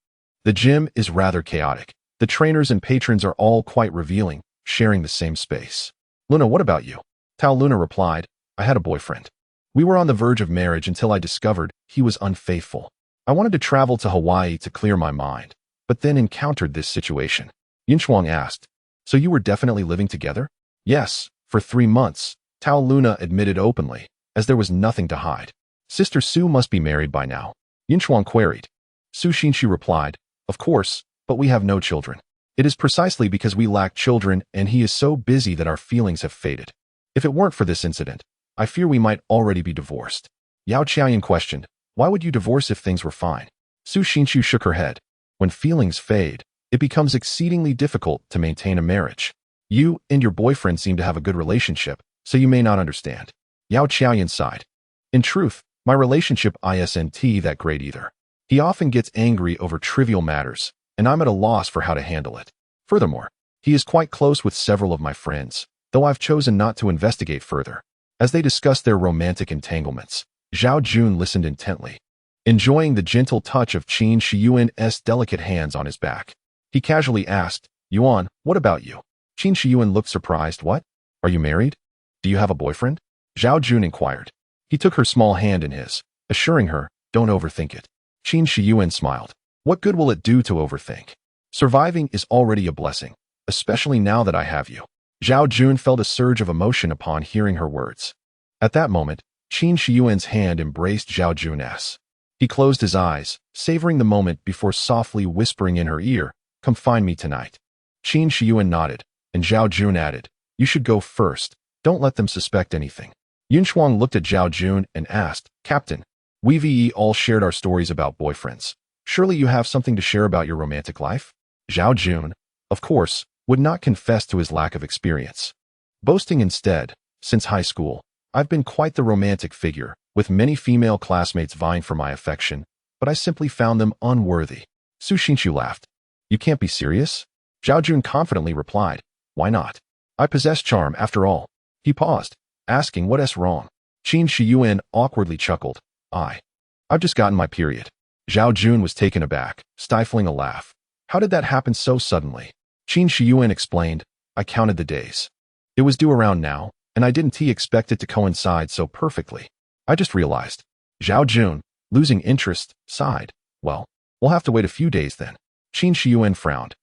"The gym is rather chaotic. The trainers and patrons are all quite revealing, sharing the same space." "Luna, what about you?" Tao Luna replied, "I had a boyfriend. We were on the verge of marriage until I discovered he was unfaithful. I wanted to travel to Hawaii to clear my mind, but then encountered this situation." Yunshuang asked, "So you were definitely living together?" "Yes, for 3 months," Tao Luna admitted openly, as there was nothing to hide. "Sister Su must be married by now," Yunshuang queried. Su Xinshu replied, "Of course, but we have no children. It is precisely because we lack children and he is so busy that our feelings have faded. If it weren't for this incident, I fear we might already be divorced." Yao Qiaoyan questioned, "Why would you divorce if things were fine?" Su Xinshu shook her head. "When feelings fade, it becomes exceedingly difficult to maintain a marriage. You and your boyfriend seem to have a good relationship, so you may not understand." Yao Qiaoyan sighed. "In truth, my relationship isn't that great either. He often gets angry over trivial matters, and I'm at a loss for how to handle it. Furthermore, he is quite close with several of my friends, though I've chosen not to investigate further." As they discussed their romantic entanglements, Zhao Jun listened intently, enjoying the gentle touch of Qin Shiyuan's delicate hands on his back. He casually asked, "Yuan, what about you?" Qin Shiyuan looked surprised. "What? Are you married? Do you have a boyfriend?" Zhao Jun inquired. He took her small hand in his, assuring her, "Don't overthink it." Qin Shiyuan smiled. "What good will it do to overthink? Surviving is already a blessing, especially now that I have you." Zhao Jun felt a surge of emotion upon hearing her words. At that moment, Qin Shiyuan's hand embraced Zhao Jun's. He closed his eyes, savoring the moment before softly whispering in her ear, "Come find me tonight." Qin Shiyuan nodded, and Zhao Jun added, "You should go first. Don't let them suspect anything." Yunshuang looked at Zhao Jun and asked, "Captain, we've all shared our stories about boyfriends. Surely you have something to share about your romantic life?" Zhao Jun, of course, would not confess to his lack of experience. Boasting instead, since high school, I've been quite the romantic figure, with many female classmates vying for my affection, but I simply found them unworthy. Su Xinqiu laughed. You can't be serious? Zhao Jun confidently replied. Why not? I possess charm after all. He paused, asking what's wrong. Qin Shiyuan awkwardly chuckled. I've just gotten my period. Zhao Jun was taken aback, stifling a laugh. How did that happen so suddenly? Qin Shiyuan explained. I counted the days. It was due around now, and I didn't expect it to coincide so perfectly. I just realized. Zhao Jun, losing interest, sighed. Well, we'll have to wait a few days then. Qin Shiyuan frowned.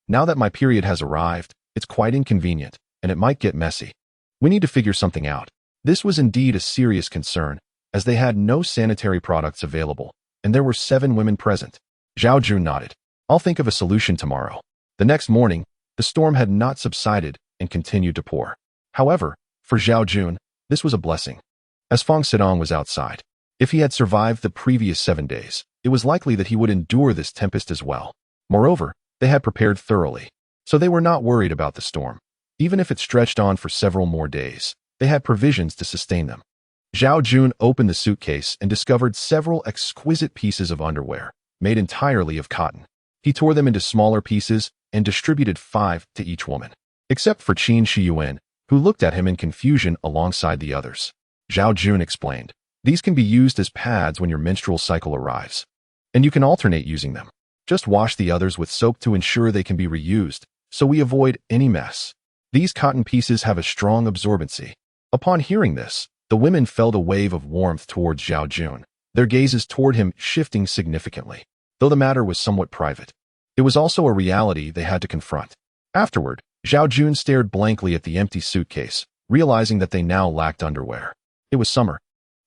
Now that my period has arrived, it's quite inconvenient, and it might get messy. We need to figure something out. This was indeed a serious concern, as they had no sanitary products available, and there were 7 women present. Zhao Jun nodded. I'll think of a solution tomorrow. The next morning, the storm had not subsided and continued to pour. However, for Zhao Jun, this was a blessing. As Fong Sidong was outside, if he had survived the previous 7 days, it was likely that he would endure this tempest as well. Moreover, they had prepared thoroughly, so they were not worried about the storm. Even if it stretched on for several more days, they had provisions to sustain them. Zhao Jun opened the suitcase and discovered several exquisite pieces of underwear, made entirely of cotton. He tore them into smaller pieces and distributed 5 to each woman, except for Qin Shiyuan, who looked at him in confusion alongside the others. Zhao Jun explained, these can be used as pads when your menstrual cycle arrives, and you can alternate using them. Just wash the others with soap to ensure they can be reused, so we avoid any mess. These cotton pieces have a strong absorbency. Upon hearing this, the women felt a wave of warmth towards Zhao Jun, their gazes toward him shifting significantly. Though the matter was somewhat private, it was also a reality they had to confront. Afterward, Zhao Jun stared blankly at the empty suitcase, realizing that they now lacked underwear. It was summer,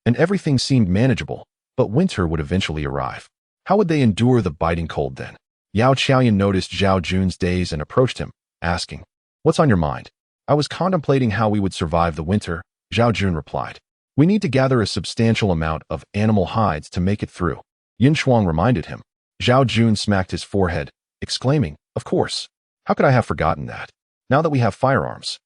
and everything seemed manageable, but winter would eventually arrive. How would they endure the biting cold then? Yao Qiaoyan noticed Zhao Jun's daze and approached him, asking, What's on your mind? I was contemplating how we would survive the winter, Zhao Jun replied. We need to gather a substantial amount of animal hides to make it through. Yin Shuang reminded him. Zhao Jun smacked his forehead, exclaiming, Of course. How could I have forgotten that? Now that we have firearms,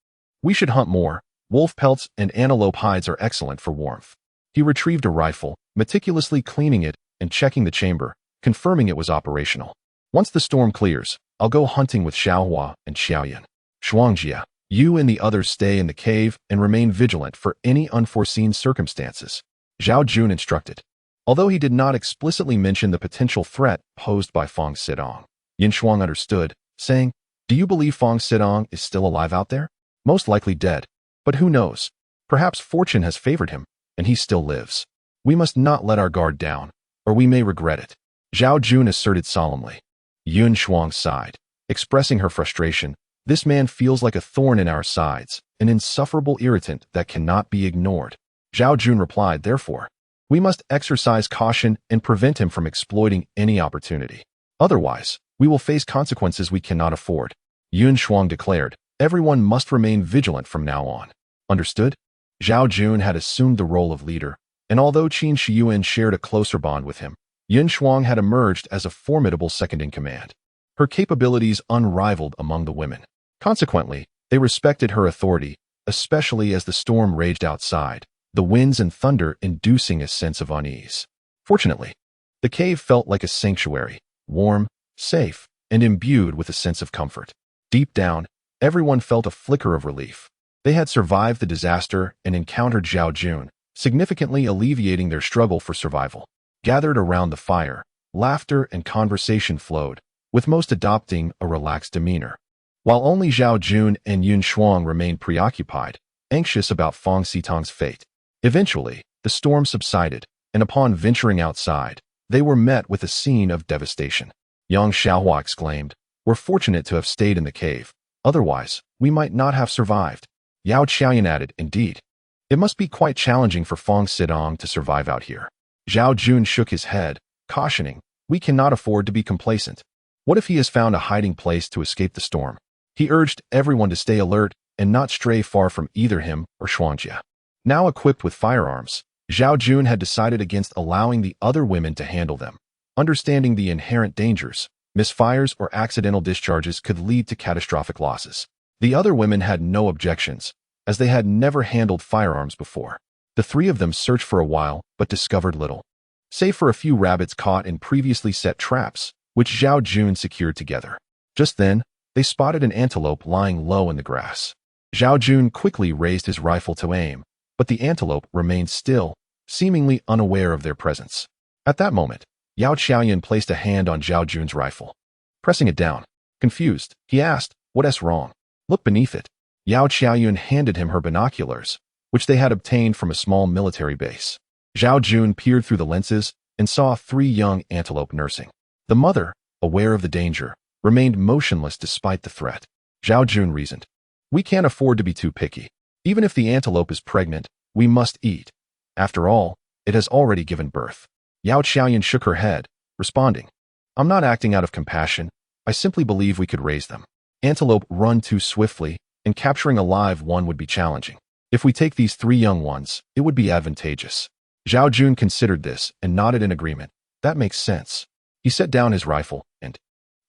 we should hunt more. Wolf pelts and antelope hides are excellent for warmth. He retrieved a rifle, meticulously cleaning it and checking the chamber, confirming it was operational. Once the storm clears, I'll go hunting with Xiaohua and Xiaoyan. Shuangjia, you and the others stay in the cave and remain vigilant for any unforeseen circumstances, Zhao Jun instructed. Although he did not explicitly mention the potential threat posed by Fong Sidong, Yin Shuang understood, saying, Do you believe Fong Sidong is still alive out there? Most likely dead. But who knows? Perhaps fortune has favored him, and he still lives. We must not let our guard down, or we may regret it, Zhao Jun asserted solemnly. Yun Shuang sighed, expressing her frustration. This man feels like a thorn in our sides, an insufferable irritant that cannot be ignored. Zhao Jun replied, Therefore, we must exercise caution and prevent him from exploiting any opportunity. Otherwise, we will face consequences we cannot afford. Yun Shuang declared, Everyone must remain vigilant from now on. Understood? Zhao Jun had assumed the role of leader, and although Qin Shiyuan shared a closer bond with him, Yin Shuang had emerged as a formidable second-in-command. Her capabilities unrivaled among the women. Consequently, they respected her authority, especially as the storm raged outside, the winds and thunder inducing a sense of unease. Fortunately, the cave felt like a sanctuary, warm, safe, and imbued with a sense of comfort. Deep down, everyone felt a flicker of relief. They had survived the disaster and encountered Zhao Jun, significantly alleviating their struggle for survival. Gathered around the fire, laughter and conversation flowed, with most adopting a relaxed demeanor. While only Zhao Jun and Yun Shuang remained preoccupied, anxious about Fong Sitong's fate. Eventually, the storm subsided, and upon venturing outside, they were met with a scene of devastation. Young Xiaohua exclaimed, We're fortunate to have stayed in the cave. Otherwise, we might not have survived. Yao Qiaoyan added, Indeed. It must be quite challenging for Fong Sidong to survive out here. Zhao Jun shook his head, cautioning, We cannot afford to be complacent. What if he has found a hiding place to escape the storm? He urged everyone to stay alert and not stray far from either him or Shuangjia. Now equipped with firearms, Zhao Jun had decided against allowing the other women to handle them. Understanding the inherent dangers, Misfires or accidental discharges could lead to catastrophic losses. The other women had no objections, as they had never handled firearms before. The three of them searched for a while, but discovered little, save for a few rabbits caught in previously set traps, which Zhao Jun secured together. Just then, they spotted an antelope lying low in the grass. Zhao Jun quickly raised his rifle to aim, but the antelope remained still, seemingly unaware of their presence. At that moment, Yao Qiaoyan placed a hand on Zhao Jun's rifle. Pressing it down, confused, he asked, "What's wrong?" "Look beneath it." Yao Qiaoyan handed him her binoculars, which they had obtained from a small military base. Zhao Jun peered through the lenses and saw three young antelope nursing. The mother, aware of the danger, remained motionless despite the threat. Zhao Jun reasoned, "We can't afford to be too picky. Even if the antelope is pregnant, we must eat. After all, it has already given birth." Yao Qiaoyan shook her head, responding, "I'm not acting out of compassion. I simply believe we could raise them. Antelope run too swiftly, and capturing a live one would be challenging. If we take these three young ones, it would be advantageous." Zhao Jun considered this and nodded in agreement. "That makes sense." He set down his rifle and,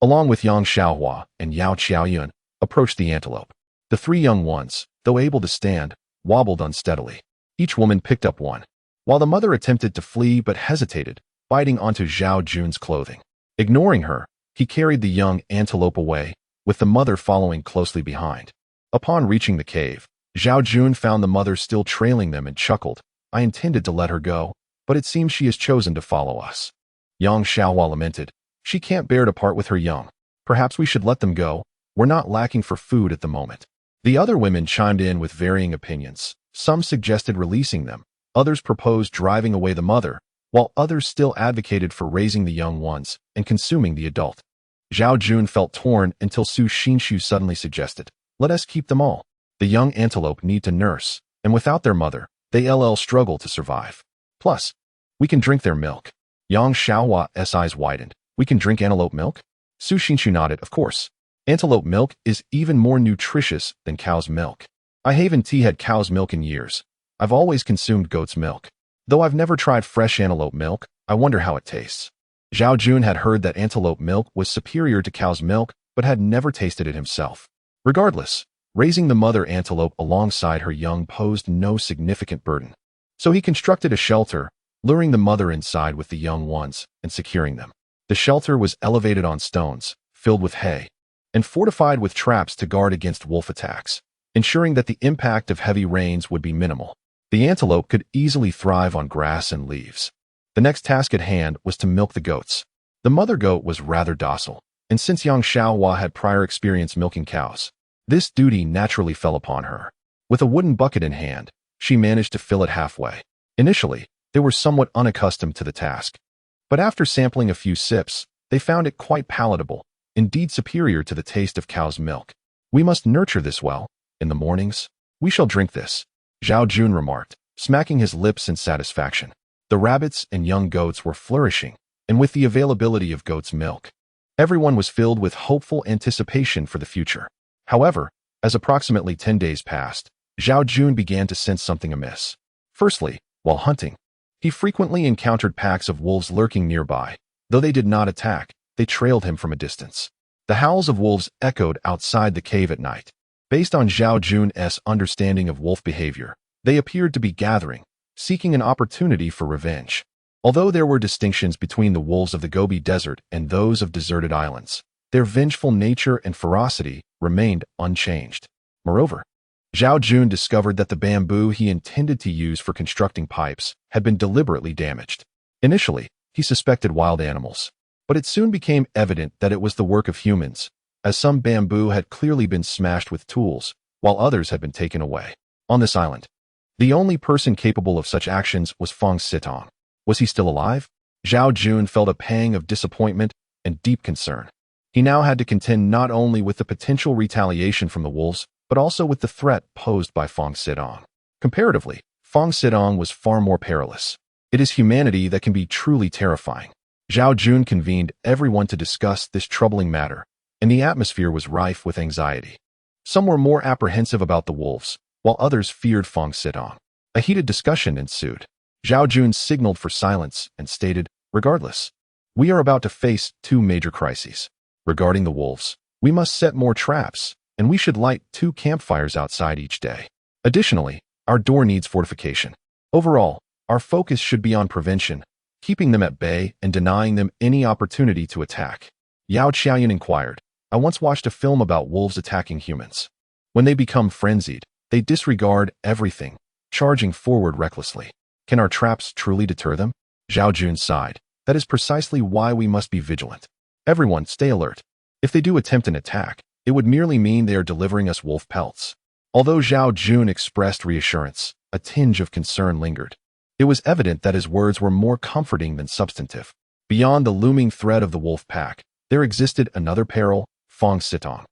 along with Yang Xiaohua and Yao Qiaoyan, approached the antelope. The three young ones, though able to stand, wobbled unsteadily. Each woman picked up one, while the mother attempted to flee but hesitated, biting onto Zhao Jun's clothing. Ignoring her, he carried the young antelope away, with the mother following closely behind. Upon reaching the cave, Zhao Jun found the mother still trailing them and chuckled, "I intended to let her go, but it seems she has chosen to follow us." Yang Xiaohua lamented, "She can't bear to part with her young. Perhaps we should let them go. We're not lacking for food at the moment." The other women chimed in with varying opinions. Some suggested releasing them, others proposed driving away the mother, while others still advocated for raising the young ones and consuming the adult. Zhao Jun felt torn until Su Xinshu suddenly suggested, "Let us keep them all. The young antelope need to nurse, and without their mother, they'll struggle to survive. Plus, we can drink their milk." Yang Xiaohua's eyes widened. "We can drink antelope milk?" Su Xinshu nodded, "Of course. Antelope milk is even more nutritious than cow's milk. I haven't had cow's milk in years. I've always consumed goat's milk. Though I've never tried fresh antelope milk, I wonder how it tastes." Zhao Jun had heard that antelope milk was superior to cow's milk, but had never tasted it himself. Regardless, raising the mother antelope alongside her young posed no significant burden. So he constructed a shelter, luring the mother inside with the young ones and securing them. The shelter was elevated on stones, filled with hay, and fortified with traps to guard against wolf attacks, ensuring that the impact of heavy rains would be minimal. The antelope could easily thrive on grass and leaves. The next task at hand was to milk the goats. The mother goat was rather docile, and since Yang Xiaohua had prior experience milking cows, this duty naturally fell upon her. With a wooden bucket in hand, she managed to fill it halfway. Initially, they were somewhat unaccustomed to the task, but after sampling a few sips, they found it quite palatable, indeed superior to the taste of cow's milk. "We must nurture this well. In the mornings, we shall drink this," Zhao Jun remarked, smacking his lips in satisfaction. The rabbits and young goats were flourishing, and with the availability of goat's milk, everyone was filled with hopeful anticipation for the future. However, as approximately 10 days passed, Zhao Jun began to sense something amiss. Firstly, while hunting, he frequently encountered packs of wolves lurking nearby. Though they did not attack, they trailed him from a distance. The howls of wolves echoed outside the cave at night. Based on Zhao Jun's understanding of wolf behavior, they appeared to be gathering, seeking an opportunity for revenge. Although there were distinctions between the wolves of the Gobi Desert and those of deserted islands, their vengeful nature and ferocity remained unchanged. Moreover, Zhao Jun discovered that the bamboo he intended to use for constructing pipes had been deliberately damaged. Initially, he suspected wild animals, but it soon became evident that it was the work of humans, as some bamboo had clearly been smashed with tools, while others had been taken away. On this island, the only person capable of such actions was Feng Sitong. Was he still alive? Zhao Jun felt a pang of disappointment and deep concern. He now had to contend not only with the potential retaliation from the wolves, but also with the threat posed by Feng Sitong. Comparatively, Feng Sitong was far more perilous. It is humanity that can be truly terrifying. Zhao Jun convened everyone to discuss this troubling matter, and the atmosphere was rife with anxiety. Some were more apprehensive about the wolves, while others feared Feng Sitong. A heated discussion ensued. Zhao Jun signaled for silence and stated, "Regardless, We are about to face two major crises. Regarding the wolves, we must set more traps, and we should light 2 campfires outside each day. Additionally, our door needs fortification. Overall, our focus should be on prevention, keeping them at bay and denying them any opportunity to attack. Yao Qiaoyan inquired, I once watched a film about wolves attacking humans. When they become frenzied, they disregard everything, charging forward recklessly. Can our traps truly deter them? Zhao Jun sighed. That is precisely why we must be vigilant. Everyone, stay alert. If they do attempt an attack, it would merely mean they are delivering us wolf pelts. Although Zhao Jun expressed reassurance, a tinge of concern lingered. It was evident that his words were more comforting than substantive. Beyond the looming threat of the wolf pack, there existed another peril, Fong Sitong.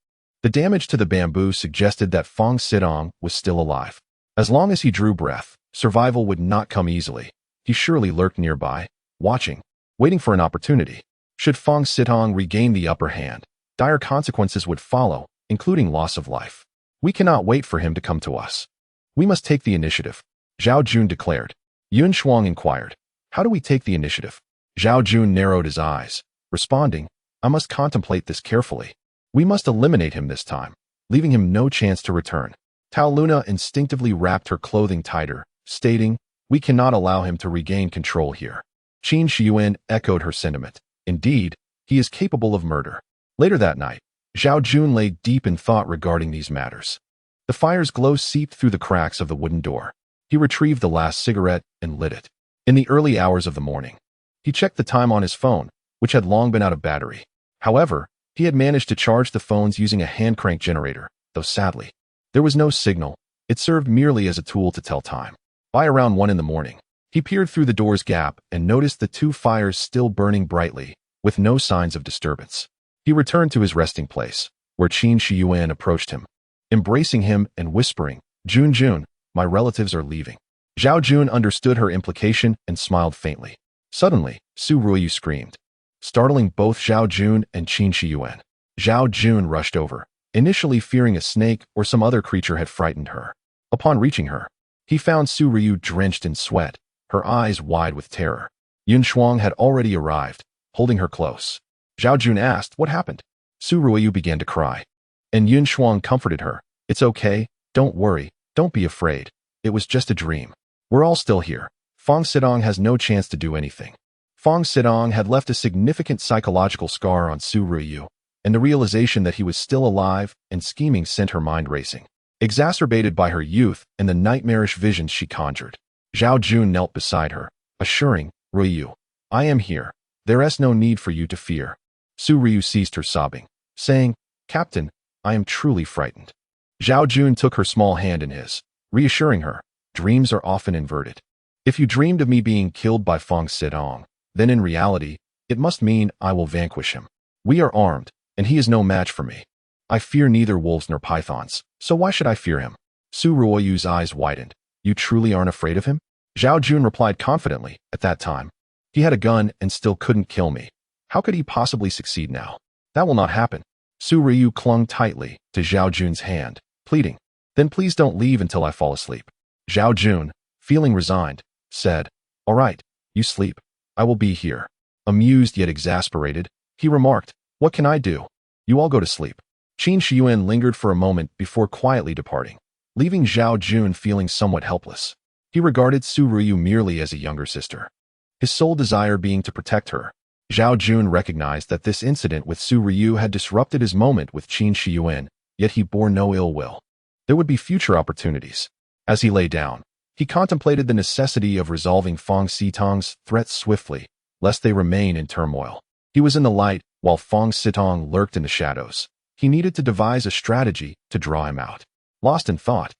The damage to the bamboo suggested that Fong Sitong was still alive. As long as he drew breath, survival would not come easily. He surely lurked nearby, watching, waiting for an opportunity. Should Fong Sitong regain the upper hand, dire consequences would follow, including loss of life. We cannot wait for him to come to us. We must take the initiative, Zhao Jun declared. Yun Shuang inquired, how do we take the initiative? Zhao Jun narrowed his eyes, responding, I must contemplate this carefully. We must eliminate him this time, leaving him no chance to return. Tao Luna instinctively wrapped her clothing tighter, stating, we cannot allow him to regain control here. Qin Shiyuan echoed her sentiment. Indeed, he is capable of murder. Later that night, Zhao Jun lay deep in thought regarding these matters. The fire's glow seeped through the cracks of the wooden door. He retrieved the last cigarette and lit it. In the early hours of the morning, he checked the time on his phone, which had long been out of battery. However, he had managed to charge the phones using a hand-crank generator, though sadly, there was no signal. It served merely as a tool to tell time. By around 1 in the morning, he peered through the door's gap and noticed the 2 fires still burning brightly, with no signs of disturbance. He returned to his resting place, where Qin Shiyuan approached him, embracing him and whispering, Jun, my relatives are leaving. Zhao Jun understood her implication and smiled faintly. Suddenly, Su Ruiyu screamed, startling both Zhao Jun and Qin Shiyuan. Zhao Jun rushed over, initially fearing a snake or some other creature had frightened her. Upon reaching her, he found Su Ruiyu drenched in sweat, her eyes wide with terror. Yun Shuang had already arrived, holding her close. Zhao Jun asked, what happened? Su Ruiyu began to cry, and Yun Shuang comforted her. It's okay, don't worry, don't be afraid. It was just a dream. We're all still here. Fong Sitong has no chance to do anything. Fong Sitong had left a significant psychological scar on Su Ruiyu, and the realization that he was still alive and scheming sent her mind racing, exacerbated by her youth and the nightmarish visions she conjured. Zhao Jun knelt beside her, assuring, Ruiyu, I am here. There is no need for you to fear. Su Ruiyu ceased her sobbing, saying, Captain, I am truly frightened. Zhao Jun took her small hand in his, reassuring her, dreams are often inverted. If you dreamed of me being killed by Fong Sitong, then in reality, it must mean I will vanquish him. We are armed, and he is no match for me. I fear neither wolves nor pythons, so why should I fear him? Su Ruoyu's eyes widened. You truly aren't afraid of him? Zhao Jun replied confidently, at that time. He had a gun and still couldn't kill me. How could he possibly succeed now? That will not happen. Su Ruiyu clung tightly to Zhao Jun's hand, pleading, then please don't leave until I fall asleep. Zhao Jun, feeling resigned, said, all right, you sleep. I will be here. Amused yet exasperated, he remarked, what can I do? You all go to sleep. Qin Shiyuan lingered for a moment before quietly departing, leaving Zhao Jun feeling somewhat helpless. He regarded Su Ruiyu merely as a younger sister, his sole desire being to protect her. Zhao Jun recognized that this incident with Su Ruiyu had disrupted his moment with Qin Shiyuan, yet he bore no ill will. There would be future opportunities. As he lay down, he contemplated the necessity of resolving Fong Sitong's threats swiftly, lest they remain in turmoil. He was in the light, while Fong Sitong lurked in the shadows. He needed to devise a strategy to draw him out. Lost in thought,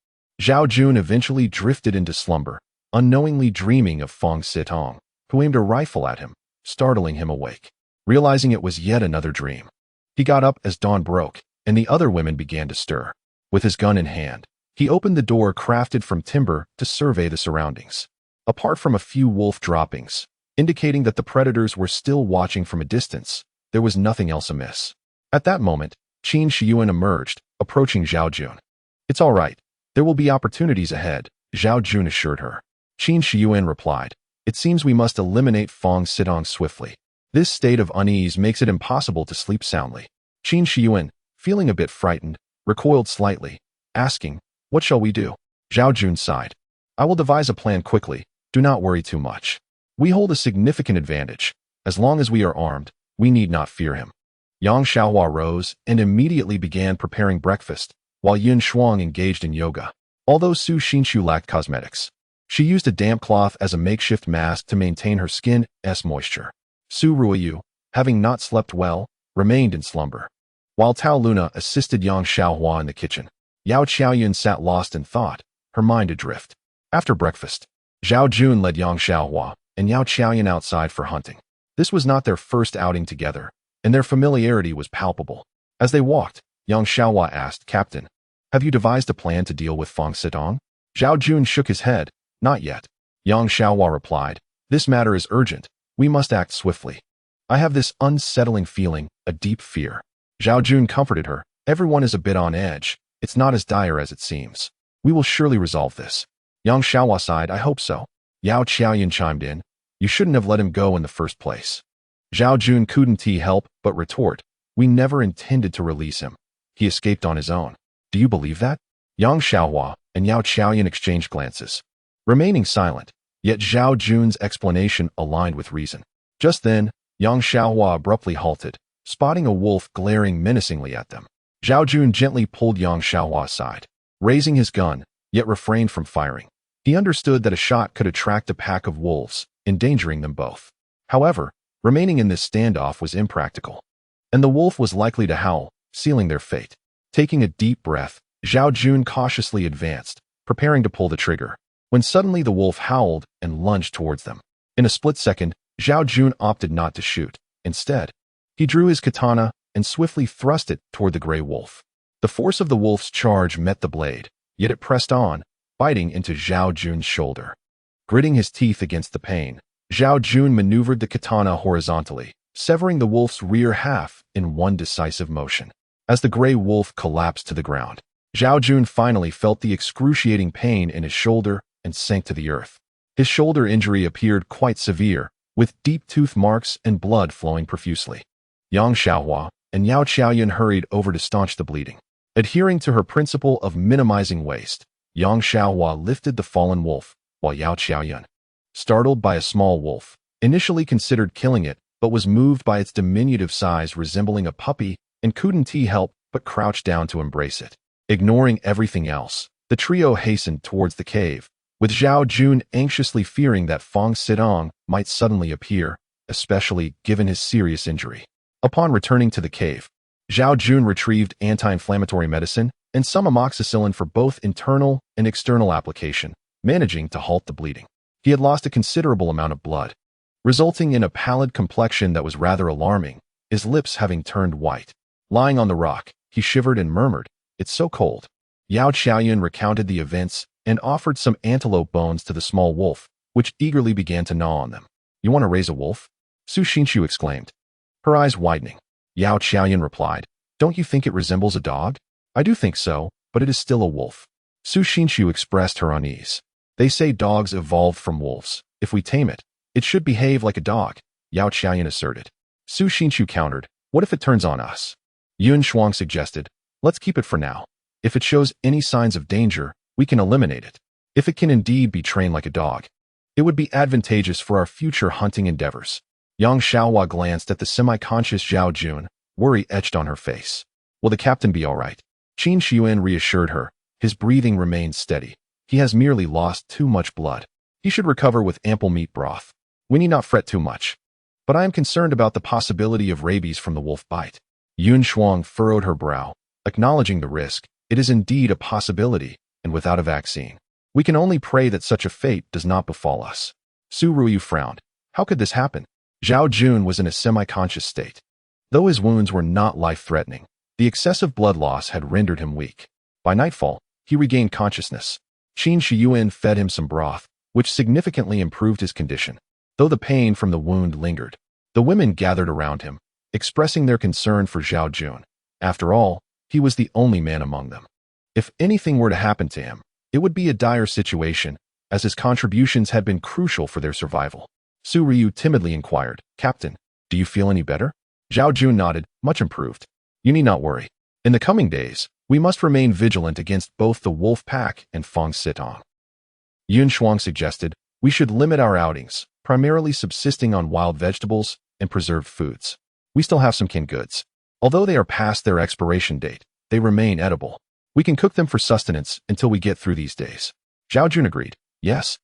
Zhao Jun eventually drifted into slumber, unknowingly dreaming of Fong Sitong, who aimed a rifle at him, startling him awake. Realizing it was yet another dream, he got up as dawn broke, and the other women began to stir. With his gun in hand, he opened the door crafted from timber to survey the surroundings. Apart from a few wolf droppings, indicating that the predators were still watching from a distance, there was nothing else amiss. At that moment, Qin Shiyuan emerged, approaching Zhao Jun. It's all right. There will be opportunities ahead, Zhao Jun assured her. Qin Shiyuan replied, it seems we must eliminate Fong Sitong swiftly. This state of unease makes it impossible to sleep soundly. Qin Shiyuan, feeling a bit frightened, recoiled slightly, asking, "What shall we do?" Zhao Jun sighed. "I will devise a plan quickly. Do not worry too much. We hold a significant advantage. As long as we are armed, we need not fear him." Yang Xiaohua rose and immediately began preparing breakfast, while Yun Shuang engaged in yoga. Although Su Xinshu lacked cosmetics, she used a damp cloth as a makeshift mask to maintain her skin's moisture. Su Ruiyu, having not slept well, remained in slumber. While Tao Luna assisted Yang Xiaohua in the kitchen, Yao Qiaoyun sat lost in thought, her mind adrift. After breakfast, Zhao Jun led Yang Xiaohua and Yao Qiaoyun outside for hunting. This was not their first outing together, and their familiarity was palpable. As they walked, Yang Xiaohua asked, "Captain, have you devised a plan to deal with Fang Sidong?" Zhao Jun shook his head. "Not yet." Yang Xiaohua replied, "This matter is urgent. We must act swiftly. I have this unsettling feeling, a deep fear." Zhao Jun comforted her. "Everyone is a bit on edge. It's not as dire as it seems. We will surely resolve this." Yang Xiaohua sighed, "I hope so." Yao Qiaoyun chimed in, "You shouldn't have let him go in the first place." Zhao Jun couldn't help but retort, "We never intended to release him. He escaped on his own." "Do you believe that?" Yang Xiaohua and Yao Qiaoyun exchanged glances, remaining silent, yet Zhao Jun's explanation aligned with reason. Just then, Yang Xiaohua abruptly halted, spotting a wolf glaring menacingly at them. Zhao Jun gently pulled Yang Xiaohua aside, raising his gun, yet refrained from firing. He understood that a shot could attract a pack of wolves, endangering them both. However, remaining in this standoff was impractical, and the wolf was likely to howl, sealing their fate. Taking a deep breath, Zhao Jun cautiously advanced, preparing to pull the trigger, when suddenly the wolf howled and lunged towards them. In a split second, Zhao Jun opted not to shoot. Instead, he drew his katana and swiftly thrust it toward the gray wolf. The force of the wolf's charge met the blade, yet it pressed on, biting into Zhao Jun's shoulder. Gritting his teeth against the pain, Zhao Jun maneuvered the katana horizontally, severing the wolf's rear half in one decisive motion. As the gray wolf collapsed to the ground, Zhao Jun finally felt the excruciating pain in his shoulder and sank to the earth. His shoulder injury appeared quite severe, with deep tooth marks and blood flowing profusely. Yang Xiaohua and Yao Qiaoyun hurried over to staunch the bleeding. Adhering to her principle of minimizing waste, Yang Xiaohua lifted the fallen wolf, while Yao Qiaoyun, startled by a small wolf, initially considered killing it, but was moved by its diminutive size resembling a puppy and couldn't help but crouch down to embrace it. Ignoring everything else, the trio hastened towards the cave, with Zhao Jun anxiously fearing that Fang Sidong might suddenly appear, especially given his serious injury. Upon returning to the cave, Zhao Jun retrieved anti-inflammatory medicine and some amoxicillin for both internal and external application, managing to halt the bleeding. He had lost a considerable amount of blood, resulting in a pallid complexion that was rather alarming, his lips having turned white. Lying on the rock, he shivered and murmured, "It's so cold." Yao Qiaoyun recounted the events and offered some antelope bones to the small wolf, which eagerly began to gnaw on them. "You want to raise a wolf?" Su Xinshu exclaimed, her eyes widening. Yao Qiaoyun replied, "Don't you think it resembles a dog?" "I do think so, but it is still a wolf." Su Xinshu expressed her unease. "They say dogs evolved from wolves. If we tame it, it should behave like a dog," Yao Qiaoyun asserted. Su Xinshu countered, "What if it turns on us?" Yun Shuang suggested, "Let's keep it for now. If it shows any signs of danger, we can eliminate it. If it can indeed be trained like a dog, it would be advantageous for our future hunting endeavors." Yang Xiaohua glanced at the semi-conscious Zhao Jun, worry etched on her face. "Will the captain be all right?" Qin Shiyuan reassured her. "His breathing remains steady. He has merely lost too much blood. He should recover with ample meat broth. We need not fret too much. But I am concerned about the possibility of rabies from the wolf bite." Yun Shuang furrowed her brow, acknowledging the risk. "It is indeed a possibility, and without a vaccine, we can only pray that such a fate does not befall us." Su Ruyu frowned. How could this happen? Zhao Jun was in a semi-conscious state. Though his wounds were not life-threatening, the excessive blood loss had rendered him weak. By nightfall, he regained consciousness. Qin Shiyuan fed him some broth, which significantly improved his condition, though the pain from the wound lingered. The women gathered around him, expressing their concern for Zhao Jun. After all, he was the only man among them. If anything were to happen to him, it would be a dire situation, as his contributions had been crucial for their survival. Su Ryu timidly inquired, "Captain, Do you feel any better? Zhao Jun nodded, much improved. You need not worry. In the coming days, we must remain vigilant against both the wolf pack and Feng Sitong. Yun Shuang suggested we should limit our outings, primarily subsisting on wild vegetables and preserved foods. We still have some canned goods. Although they are past their expiration date, they remain edible. We can cook them for sustenance until we get through these days. Zhao Jun agreed. Yes.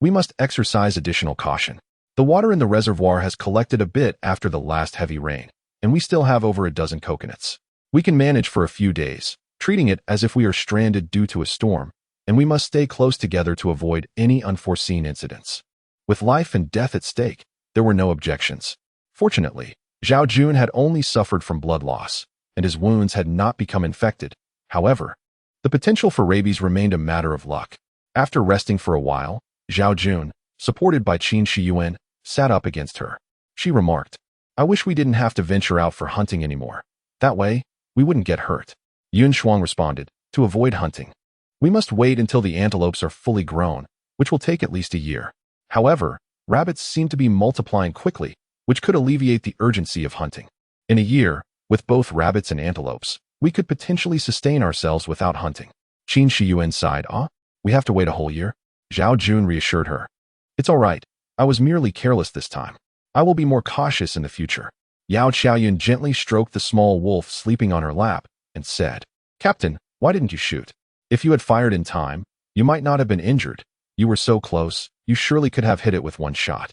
We must exercise additional caution. The water in the reservoir has collected a bit after the last heavy rain, and we still have over a dozen coconuts. We can manage for a few days, treating it as if we are stranded due to a storm, and we must stay close together to avoid any unforeseen incidents. With life and death at stake, there were no objections. Fortunately, Zhao Jun had only suffered from blood loss, and his wounds had not become infected. However, the potential for rabies remained a matter of luck. After resting for a while, Zhao Jun, supported by Qin Shiyuan, sat up against her. She remarked, I wish we didn't have to venture out for hunting anymore. That way, we wouldn't get hurt. Yun Shuang responded, to avoid hunting. We must wait until the antelopes are fully grown, which will take at least a year. However, rabbits seem to be multiplying quickly, which could alleviate the urgency of hunting. In a year, with both rabbits and antelopes, we could potentially sustain ourselves without hunting. Qin Shiyuan sighed, we have to wait a whole year? Zhao Jun reassured her. It's all right. I was merely careless this time. I will be more cautious in the future. Yao Qiaoyun gently stroked the small wolf sleeping on her lap and said, Captain, why didn't you shoot? If you had fired in time, you might not have been injured. You were so close, you surely could have hit it with one shot.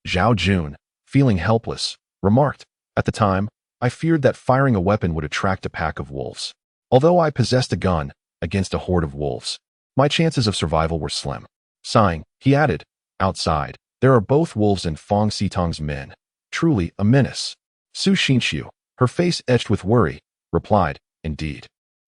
Zhao Jun, feeling helpless, remarked, At the time, I feared that firing a weapon would attract a pack of wolves. Although I possessed a gun against a horde of wolves, my chances of survival were slim. Sighing, he added, Outside, there are both wolves and Feng Sitong's men. Truly a menace. Su Xinxiu, her face etched with worry, replied, Indeed.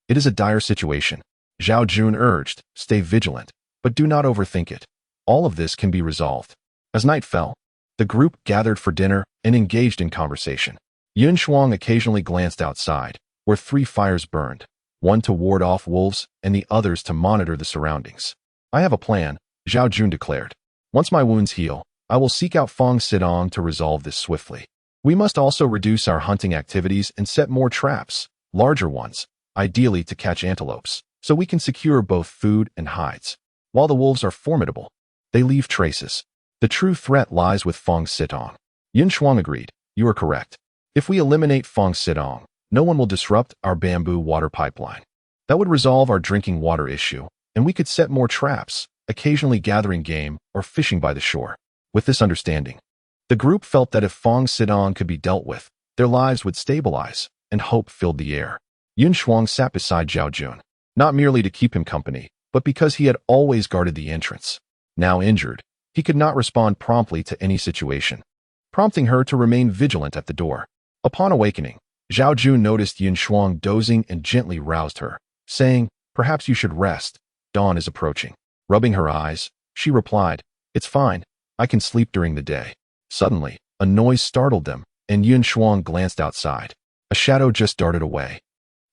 It is a dire situation. Zhao Jun urged, Stay vigilant, but do not overthink it. All of this can be resolved. As night fell, the group gathered for dinner and engaged in conversation. Yun Shuang occasionally glanced outside, where 3 fires burned, one to ward off wolves and the others to monitor the surroundings. I have a plan, Zhao Jun declared. Once my wounds heal, I will seek out Feng Sitong to resolve this swiftly. We must also reduce our hunting activities and set more traps, larger ones, ideally to catch antelopes, so we can secure both food and hides. While the wolves are formidable, they leave traces. The true threat lies with Feng Sitong. Yun Shuang agreed, You are correct. If we eliminate Feng Sitong, no one will disrupt our bamboo water pipeline. That would resolve our drinking water issue, and we could set more traps, occasionally gathering game or fishing by the shore. With this understanding, the group felt that if Feng Sitong could be dealt with, their lives would stabilize, and hope filled the air. Yun Shuang sat beside Zhao Jun, not merely to keep him company, but because he had always guarded the entrance. Now injured, he could not respond promptly to any situation, prompting her to remain vigilant at the door. Upon awakening, Zhao Jun noticed Yun Shuang dozing and gently roused her, saying, Perhaps you should rest. Dawn is approaching. Rubbing her eyes, she replied, It's fine. I can sleep during the day. Suddenly, a noise startled them, and Yun Shuang glanced outside. A shadow just darted away.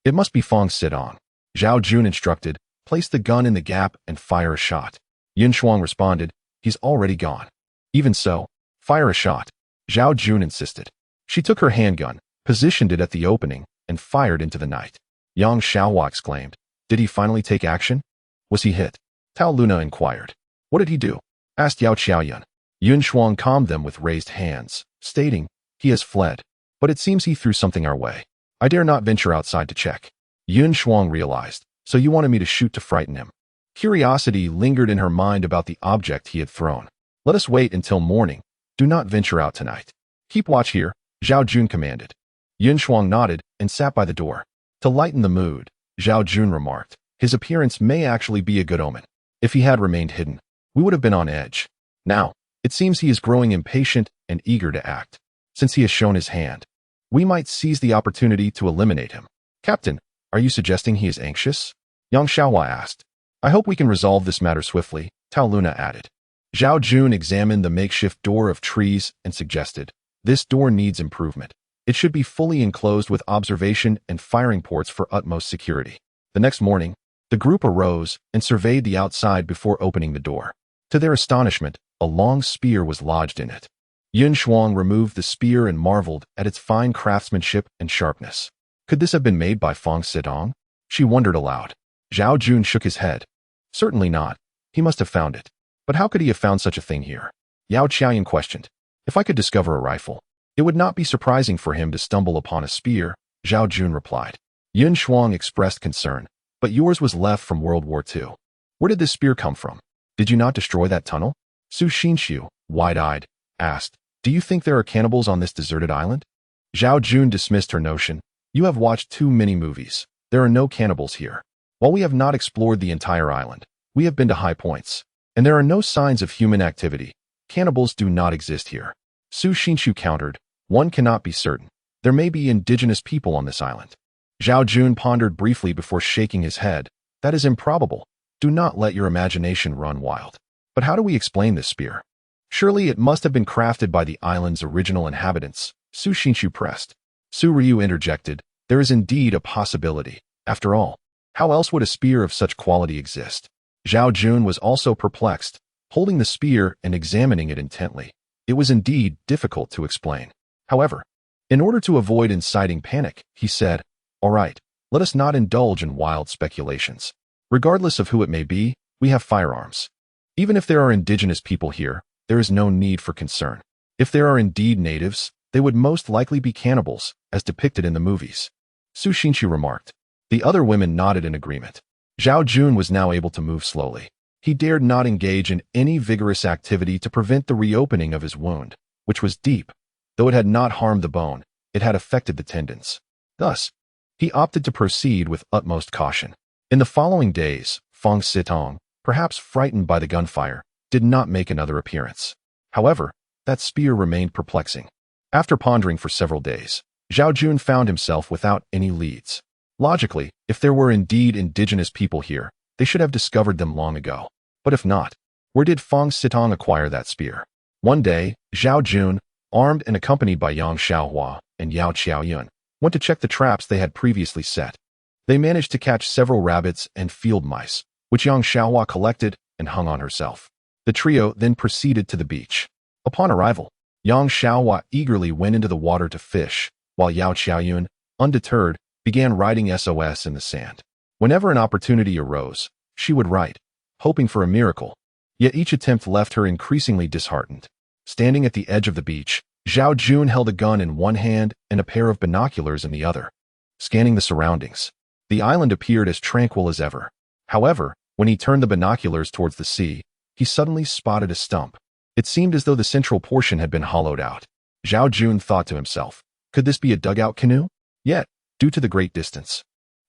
It must be Feng Sitong. Zhao Jun instructed, Place the gun in the gap and fire a shot. Yun Shuang responded, He's already gone. Even so, fire a shot. Zhao Jun insisted. She took her handgun, positioned it at the opening, and fired into the night. Yang Xiaohua exclaimed, Did he finally take action? Was he hit? Tao Luna inquired. What did he do? Asked Yao Qiaoyun. Yun Shuang calmed them with raised hands, stating, He has fled, but it seems he threw something our way. I dare not venture outside to check. Yun Shuang realized, So you wanted me to shoot to frighten him. Curiosity lingered in her mind about the object he had thrown. Let us wait until morning. Do not venture out tonight. Keep watch here, Zhao Jun commanded. Yun Shuang nodded and sat by the door. To lighten the mood, Zhao Jun remarked, His appearance may actually be a good omen. If he had remained hidden, we would have been on edge. Now, it seems he is growing impatient and eager to act. Since he has shown his hand, we might seize the opportunity to eliminate him. Captain, are you suggesting he is anxious? Yang Xiaohua asked. I hope we can resolve this matter swiftly, Tao Luna added. Zhao Jun examined the makeshift door of trees and suggested, This door needs improvement. It should be fully enclosed with observation and firing ports for utmost security. The next morning, the group arose and surveyed the outside before opening the door. To their astonishment, a long spear was lodged in it. Yun Shuang removed the spear and marveled at its fine craftsmanship and sharpness. Could this have been made by Feng Sitong? She wondered aloud. Zhao Jun shook his head. Certainly not. He must have found it. But how could he have found such a thing here? Yao Qiaoyan questioned. If I could discover a rifle, it would not be surprising for him to stumble upon a spear, Zhao Jun replied. Yun Shuang expressed concern. But yours was left from World War II. Where did this spear come from? Did you not destroy that tunnel? Su Xinxiu, wide-eyed, asked. Do you think there are cannibals on this deserted island? Zhao Jun dismissed her notion. You have watched too many movies. There are no cannibals here. While we have not explored the entire island, we have been to high points, and there are no signs of human activity. Cannibals do not exist here. Su Xinxiu countered. One cannot be certain. There may be indigenous people on this island. Zhao Jun pondered briefly before shaking his head. That is improbable. Do not let your imagination run wild. But how do we explain this spear? Surely it must have been crafted by the island's original inhabitants, Su Xinxiu pressed. Su Ryu interjected. There is indeed a possibility. After all, how else would a spear of such quality exist? Zhao Jun was also perplexed, holding the spear and examining it intently. It was indeed difficult to explain. However, in order to avoid inciting panic, he said, All right, let us not indulge in wild speculations. Regardless of who it may be, we have firearms. Even if there are indigenous people here, there is no need for concern. If there are indeed natives, they would most likely be cannibals, as depicted in the movies. Su Xinxiu remarked. The other women nodded in agreement. Zhao Jun was now able to move slowly. He dared not engage in any vigorous activity to prevent the reopening of his wound, which was deep. Though it had not harmed the bone, it had affected the tendons. Thus, he opted to proceed with utmost caution. In the following days, Feng Sitong, perhaps frightened by the gunfire, did not make another appearance. However, that spear remained perplexing. After pondering for several days, Zhao Jun found himself without any leads. Logically, if there were indeed indigenous people here, they should have discovered them long ago. But if not, where did Feng Sitong acquire that spear? One day, Zhao Jun, armed and accompanied by Yang Xiaohua and Yao Qiaoyun, went to check the traps they had previously set. They managed to catch several rabbits and field mice, which Yang Xiaohua collected and hung on herself. The trio then proceeded to the beach. Upon arrival, Yang Xiaohua eagerly went into the water to fish, while Yao Qiaoyun, undeterred, began writing SOS in the sand. Whenever an opportunity arose, she would write, hoping for a miracle. Yet each attempt left her increasingly disheartened. Standing at the edge of the beach, Zhao Jun held a gun in one hand and a pair of binoculars in the other. Scanning the surroundings, the island appeared as tranquil as ever. However, when he turned the binoculars towards the sea, he suddenly spotted a stump. It seemed as though the central portion had been hollowed out. Zhao Jun thought to himself, could this be a dugout canoe? Yet, due to the great distance,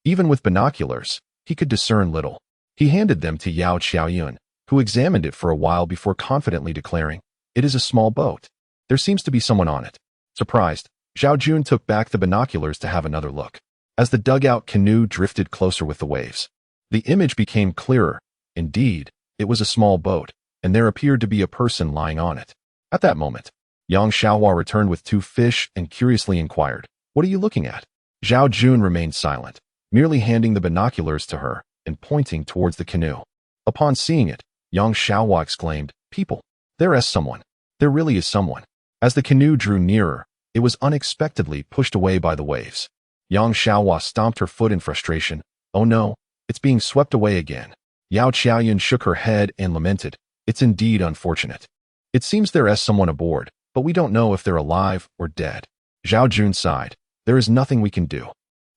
even with binoculars, he could discern little. He handed them to Yao Qiaoyun, who examined it for a while before confidently declaring, It is a small boat. There seems to be someone on it. Surprised, Zhao Jun took back the binoculars to have another look. As the dugout canoe drifted closer with the waves, the image became clearer. Indeed, it was a small boat, and there appeared to be a person lying on it. At that moment, Yang Xiaohua returned with 2 fish and curiously inquired, What are you looking at? Zhao Jun remained silent, merely handing the binoculars to her and pointing towards the canoe. Upon seeing it, Yang Xiaohua exclaimed, People, there is someone. There really is someone. As the canoe drew nearer, it was unexpectedly pushed away by the waves. Yang Xiaohua stomped her foot in frustration. Oh no, it's being swept away again. Yao Qiaoyun shook her head and lamented, It's indeed unfortunate. It seems there is someone aboard, but we don't know if they're alive or dead. Zhao Jun sighed. There is nothing we can do.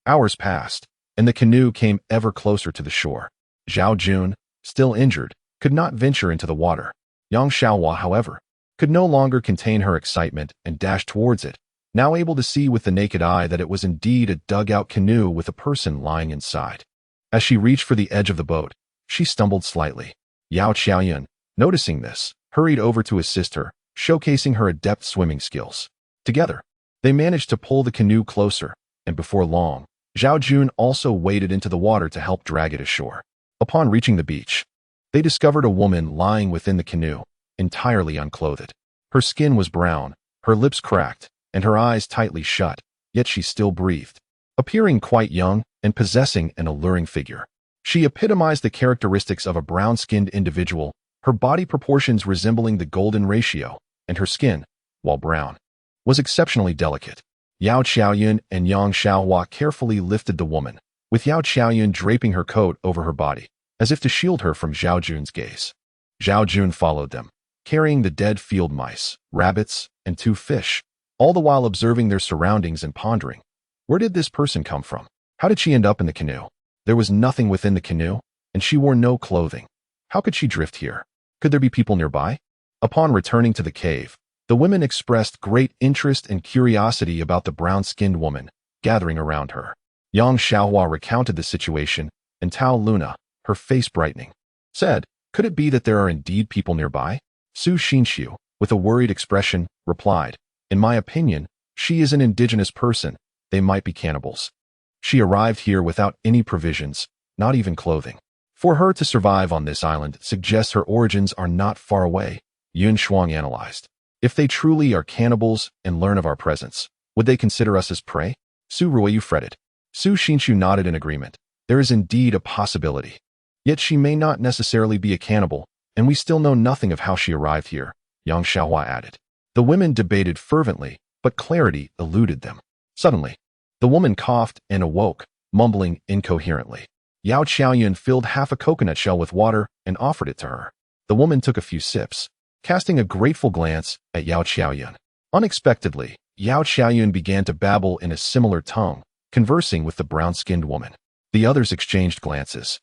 Hours passed, and the canoe came ever closer to the shore. Zhao Jun, still injured, could not venture into the water. Yang Xiaohua, however, could no longer contain her excitement and dashed towards it, now able to see with the naked eye that it was indeed a dugout canoe with a person lying inside. As she reached for the edge of the boat, she stumbled slightly. Yao Qiaoyun, noticing this, hurried over to assist her, showcasing her adept swimming skills. Together, they managed to pull the canoe closer, and before long, Zhao Jun also waded into the water to help drag it ashore. Upon reaching the beach, they discovered a woman lying within the canoe, entirely unclothed. Her skin was brown, her lips cracked, and her eyes tightly shut, yet she still breathed. Appearing quite young and possessing an alluring figure, she epitomized the characteristics of a brown-skinned individual, her body proportions resembling the golden ratio, and her skin, while brown, was exceptionally delicate. Yao Qiaoyun and Yang Xiaohua carefully lifted the woman, with Yao Qiaoyun draping her coat over her body, as if to shield her from Zhao Jun's gaze. Zhao Jun followed them, carrying the dead field mice, rabbits, and 2 fish, all the while observing their surroundings and pondering. Where did this person come from? How did she end up in the canoe? There was nothing within the canoe, and she wore no clothing. How could she drift here? Could there be people nearby? Upon returning to the cave, the women expressed great interest and curiosity about the brown-skinned woman gathering around her. Yang Xiaohua recounted the situation, and Tao Luna, her face brightening, said, "Could it be that there are indeed people nearby?" Su Xinxiu, with a worried expression, replied, "In my opinion, she is an indigenous person. They might be cannibals. She arrived here without any provisions, not even clothing. For her to survive on this island suggests her origins are not far away," Yun Shuang analyzed. "If they truly are cannibals and learn of our presence, would they consider us as prey?" Su Ruoyu fretted. Su Xinxiu nodded in agreement. "There is indeed a possibility. Yet she may not necessarily be a cannibal, and we still know nothing of how she arrived here," Yang Xiaohua added. The women debated fervently, but clarity eluded them. Suddenly, the woman coughed and awoke, mumbling incoherently. Yao Qiaoyun filled half a coconut shell with water and offered it to her. The woman took a few sips, casting a grateful glance at Yao Qiaoyun. Unexpectedly, Yao Qiaoyun began to babble in a similar tongue, conversing with the brown-skinned woman. The others exchanged glances,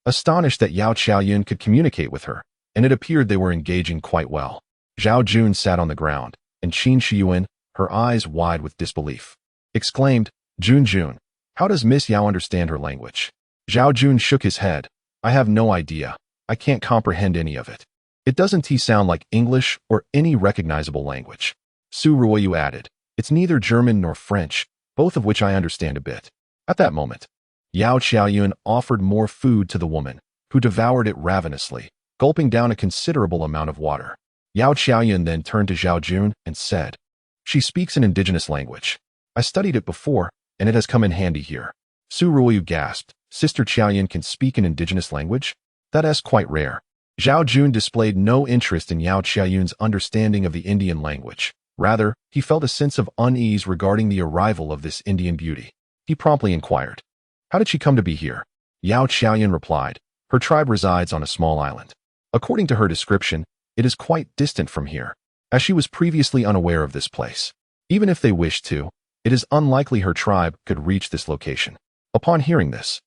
astonished that Yao Qiaoyun could communicate with her, and it appeared they were engaging quite well. Zhao Jun sat on the ground, and Qin Shiyuan, her eyes wide with disbelief, exclaimed, Jun, how does Miss Yao understand her language?" Zhao Jun shook his head. "I have no idea. I can't comprehend any of it. It doesn't sound like English or any recognizable language." Su Ruoyu added, "It's neither German nor French, both of which I understand a bit." At that moment, Yao Qiaoyun offered more food to the woman, who devoured it ravenously, gulping down a considerable amount of water. Yao Qiaoyun then turned to Zhao Jun and said, "She speaks an indigenous language. I studied it before, and it has come in handy here." Su Ruoyu gasped, "Sister Qiaoyun can speak an indigenous language? That is quite rare." Zhao Jun displayed no interest in Yao Qiaoyun's understanding of the Indian language. Rather, he felt a sense of unease regarding the arrival of this Indian beauty. He promptly inquired, "How did she come to be here?" Yao Qiaoyun replied, "Her tribe resides on a small island. According to her description, it is quite distant from here, as she was previously unaware of this place. Even if they wished to, it is unlikely her tribe could reach this location." Upon hearing this,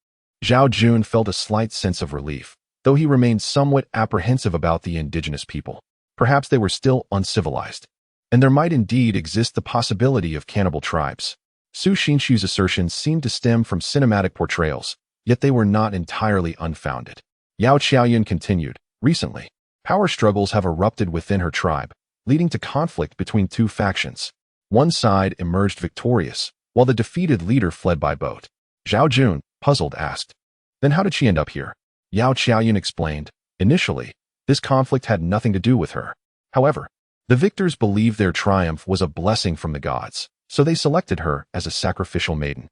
Zhao Jun felt a slight sense of relief, though he remained somewhat apprehensive about the indigenous people. Perhaps they were still uncivilized, and there might indeed exist the possibility of cannibal tribes. Su Xinxiu's assertions seemed to stem from cinematic portrayals, yet they were not entirely unfounded. Yao Qiaoyun continued, "Recently, power struggles have erupted within her tribe, leading to conflict between 2 factions. One side emerged victorious, while the defeated leader fled by boat." Zhao Jun, puzzled, asked, "Then how did she end up here?" Yao Qiaoyun explained, "Initially, this conflict had nothing to do with her. However, the victors believed their triumph was a blessing from the gods, so they selected her as a sacrificial maiden,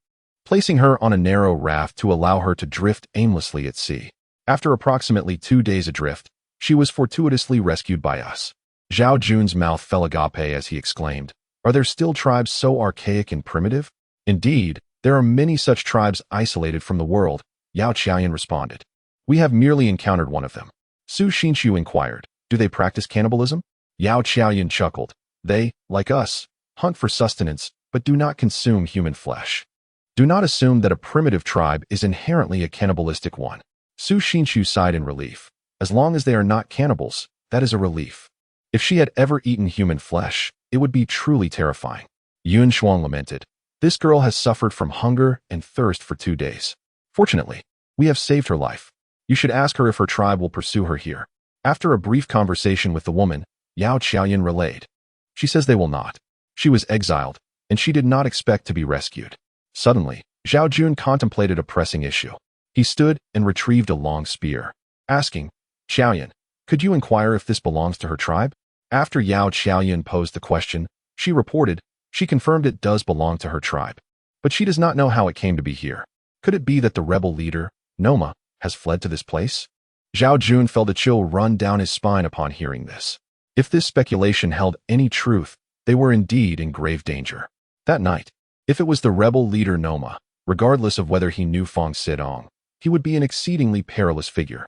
placing her on a narrow raft to allow her to drift aimlessly at sea. After approximately 2 days adrift, she was fortuitously rescued by us." Zhao Jun's mouth fell agape as he exclaimed, "Are there still tribes so archaic and primitive?" "Indeed, there are many such tribes isolated from the world," Yao Qiaoyun responded. "We have merely encountered one of them." Su Xinxiu inquired, "Do they practice cannibalism?" Yao Qiaoyun chuckled, "They, like us, hunt for sustenance, but do not consume human flesh. Do not assume that a primitive tribe is inherently a cannibalistic one." Su Xinxiu sighed in relief. "As long as they are not cannibals, that is a relief. If she had ever eaten human flesh, it would be truly terrifying." Yun Shuang lamented, "This girl has suffered from hunger and thirst for 2 days. Fortunately, we have saved her life. You should ask her if her tribe will pursue her here." After a brief conversation with the woman, Yao Qiaoyun relayed, "She says they will not. She was exiled, and she did not expect to be rescued." Suddenly, Zhao Jun contemplated a pressing issue. He stood and retrieved a long spear, asking, "Qiaoyun, could you inquire if this belongs to her tribe?" After Yao Qiaoyun posed the question, she reported, "She confirmed it does belong to her tribe, but she does not know how it came to be here. Could it be that the rebel leader, Noma, has fled to this place?" Zhao Jun felt a chill run down his spine upon hearing this. If this speculation held any truth, They were indeed in grave danger. That night, if it was the rebel leader Noma, regardless of whether he knew Fong Sitong, he would be an exceedingly perilous figure.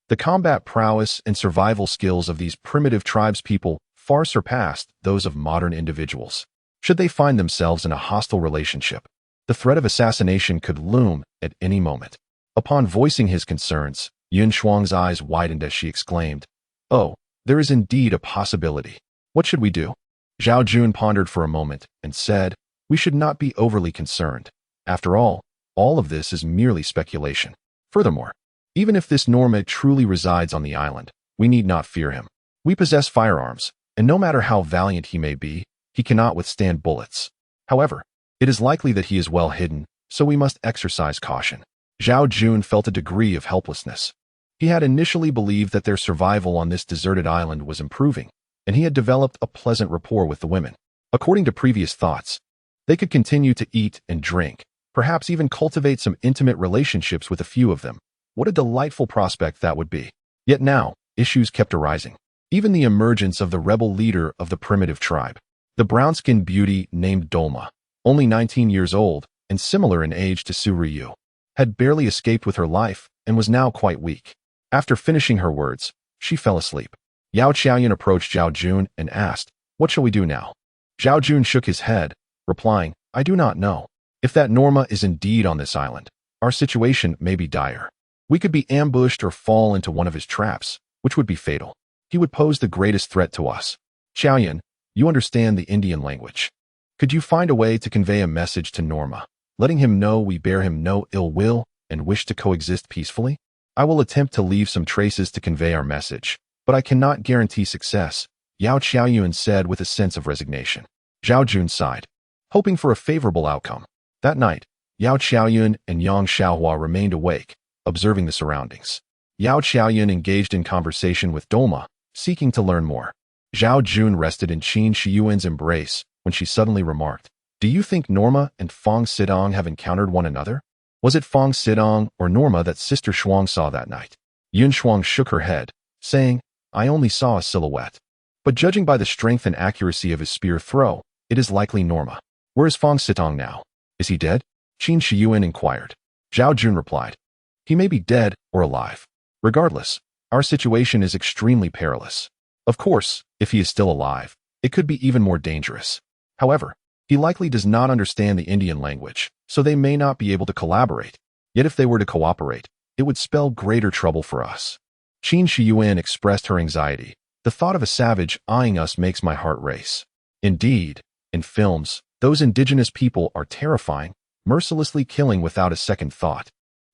The combat prowess and survival skills of these primitive tribespeople far surpassed those of modern individuals. Should they find themselves in a hostile relationship, the threat of assassination could loom at any moment. Upon voicing his concerns, Yun Shuang's eyes widened as she exclaimed, "Oh, there is indeed a possibility. What should we do?" Zhao Jun pondered for a moment and said, "We should not be overly concerned. After all of this is merely speculation. Furthermore, even if this Norma truly resides on the island, we need not fear him. We possess firearms, and no matter how valiant he may be, he cannot withstand bullets. However, it is likely that he is well hidden, so we must exercise caution." Zhao Jun felt a degree of helplessness. He had initially believed that their survival on this deserted island was improving, and he had developed a pleasant rapport with the women. According to previous thoughts, they could continue to eat and drink, perhaps even cultivate some intimate relationships with a few of them. What a delightful prospect that would be. Yet now, issues kept arising. Even the emergence of the rebel leader of the primitive tribe, the brown-skinned beauty named Dolma, only 19 years old and similar in age to Su Ryu, had barely escaped with her life and was now quite weak. After finishing her words, she fell asleep. Yao Qiaoyun approached Zhao Jun and asked, "What shall we do now?" Zhao Jun shook his head, replying, "I do not know. If that Norma is indeed on this island, our situation may be dire. We could be ambushed or fall into one of his traps, which would be fatal. He would pose the greatest threat to us. Qiaoyun, you understand the Indian language. Could you find a way to convey a message to Norma, letting him know we bear him no ill will and wish to coexist peacefully? I will attempt to leave some traces to convey our message, but I cannot guarantee success," Yao Qiaoyun said with a sense of resignation. Zhao Jun sighed, hoping for a favorable outcome. That night, Yao Qiaoyun and Yang Xiaohua remained awake, observing the surroundings. Yao Qiaoyun engaged in conversation with Dolma, seeking to learn more. Zhao Jun rested in Qin Shiyuan's embrace when she suddenly remarked, "Do you think Norma and Fong Sitong have encountered one another? Was it Fong Sitong or Norma that Sister Shuang saw that night?" Yun Shuang shook her head, saying, "I only saw a silhouette. But judging by the strength and accuracy of his spear throw, it is likely Norma. Where is Fong Sitong now? Is he dead?" Qin Shiyuan inquired. Zhao Jun replied, "He may be dead or alive. Regardless, our situation is extremely perilous. Of course, if he is still alive, it could be even more dangerous. However, he likely does not understand the Indian language, so they may not be able to collaborate. Yet if they were to cooperate, it would spell greater trouble for us." Qin Shiyuan expressed her anxiety. "The thought of a savage eyeing us makes my heart race. Indeed, in films, those indigenous people are terrifying, mercilessly killing without a second thought.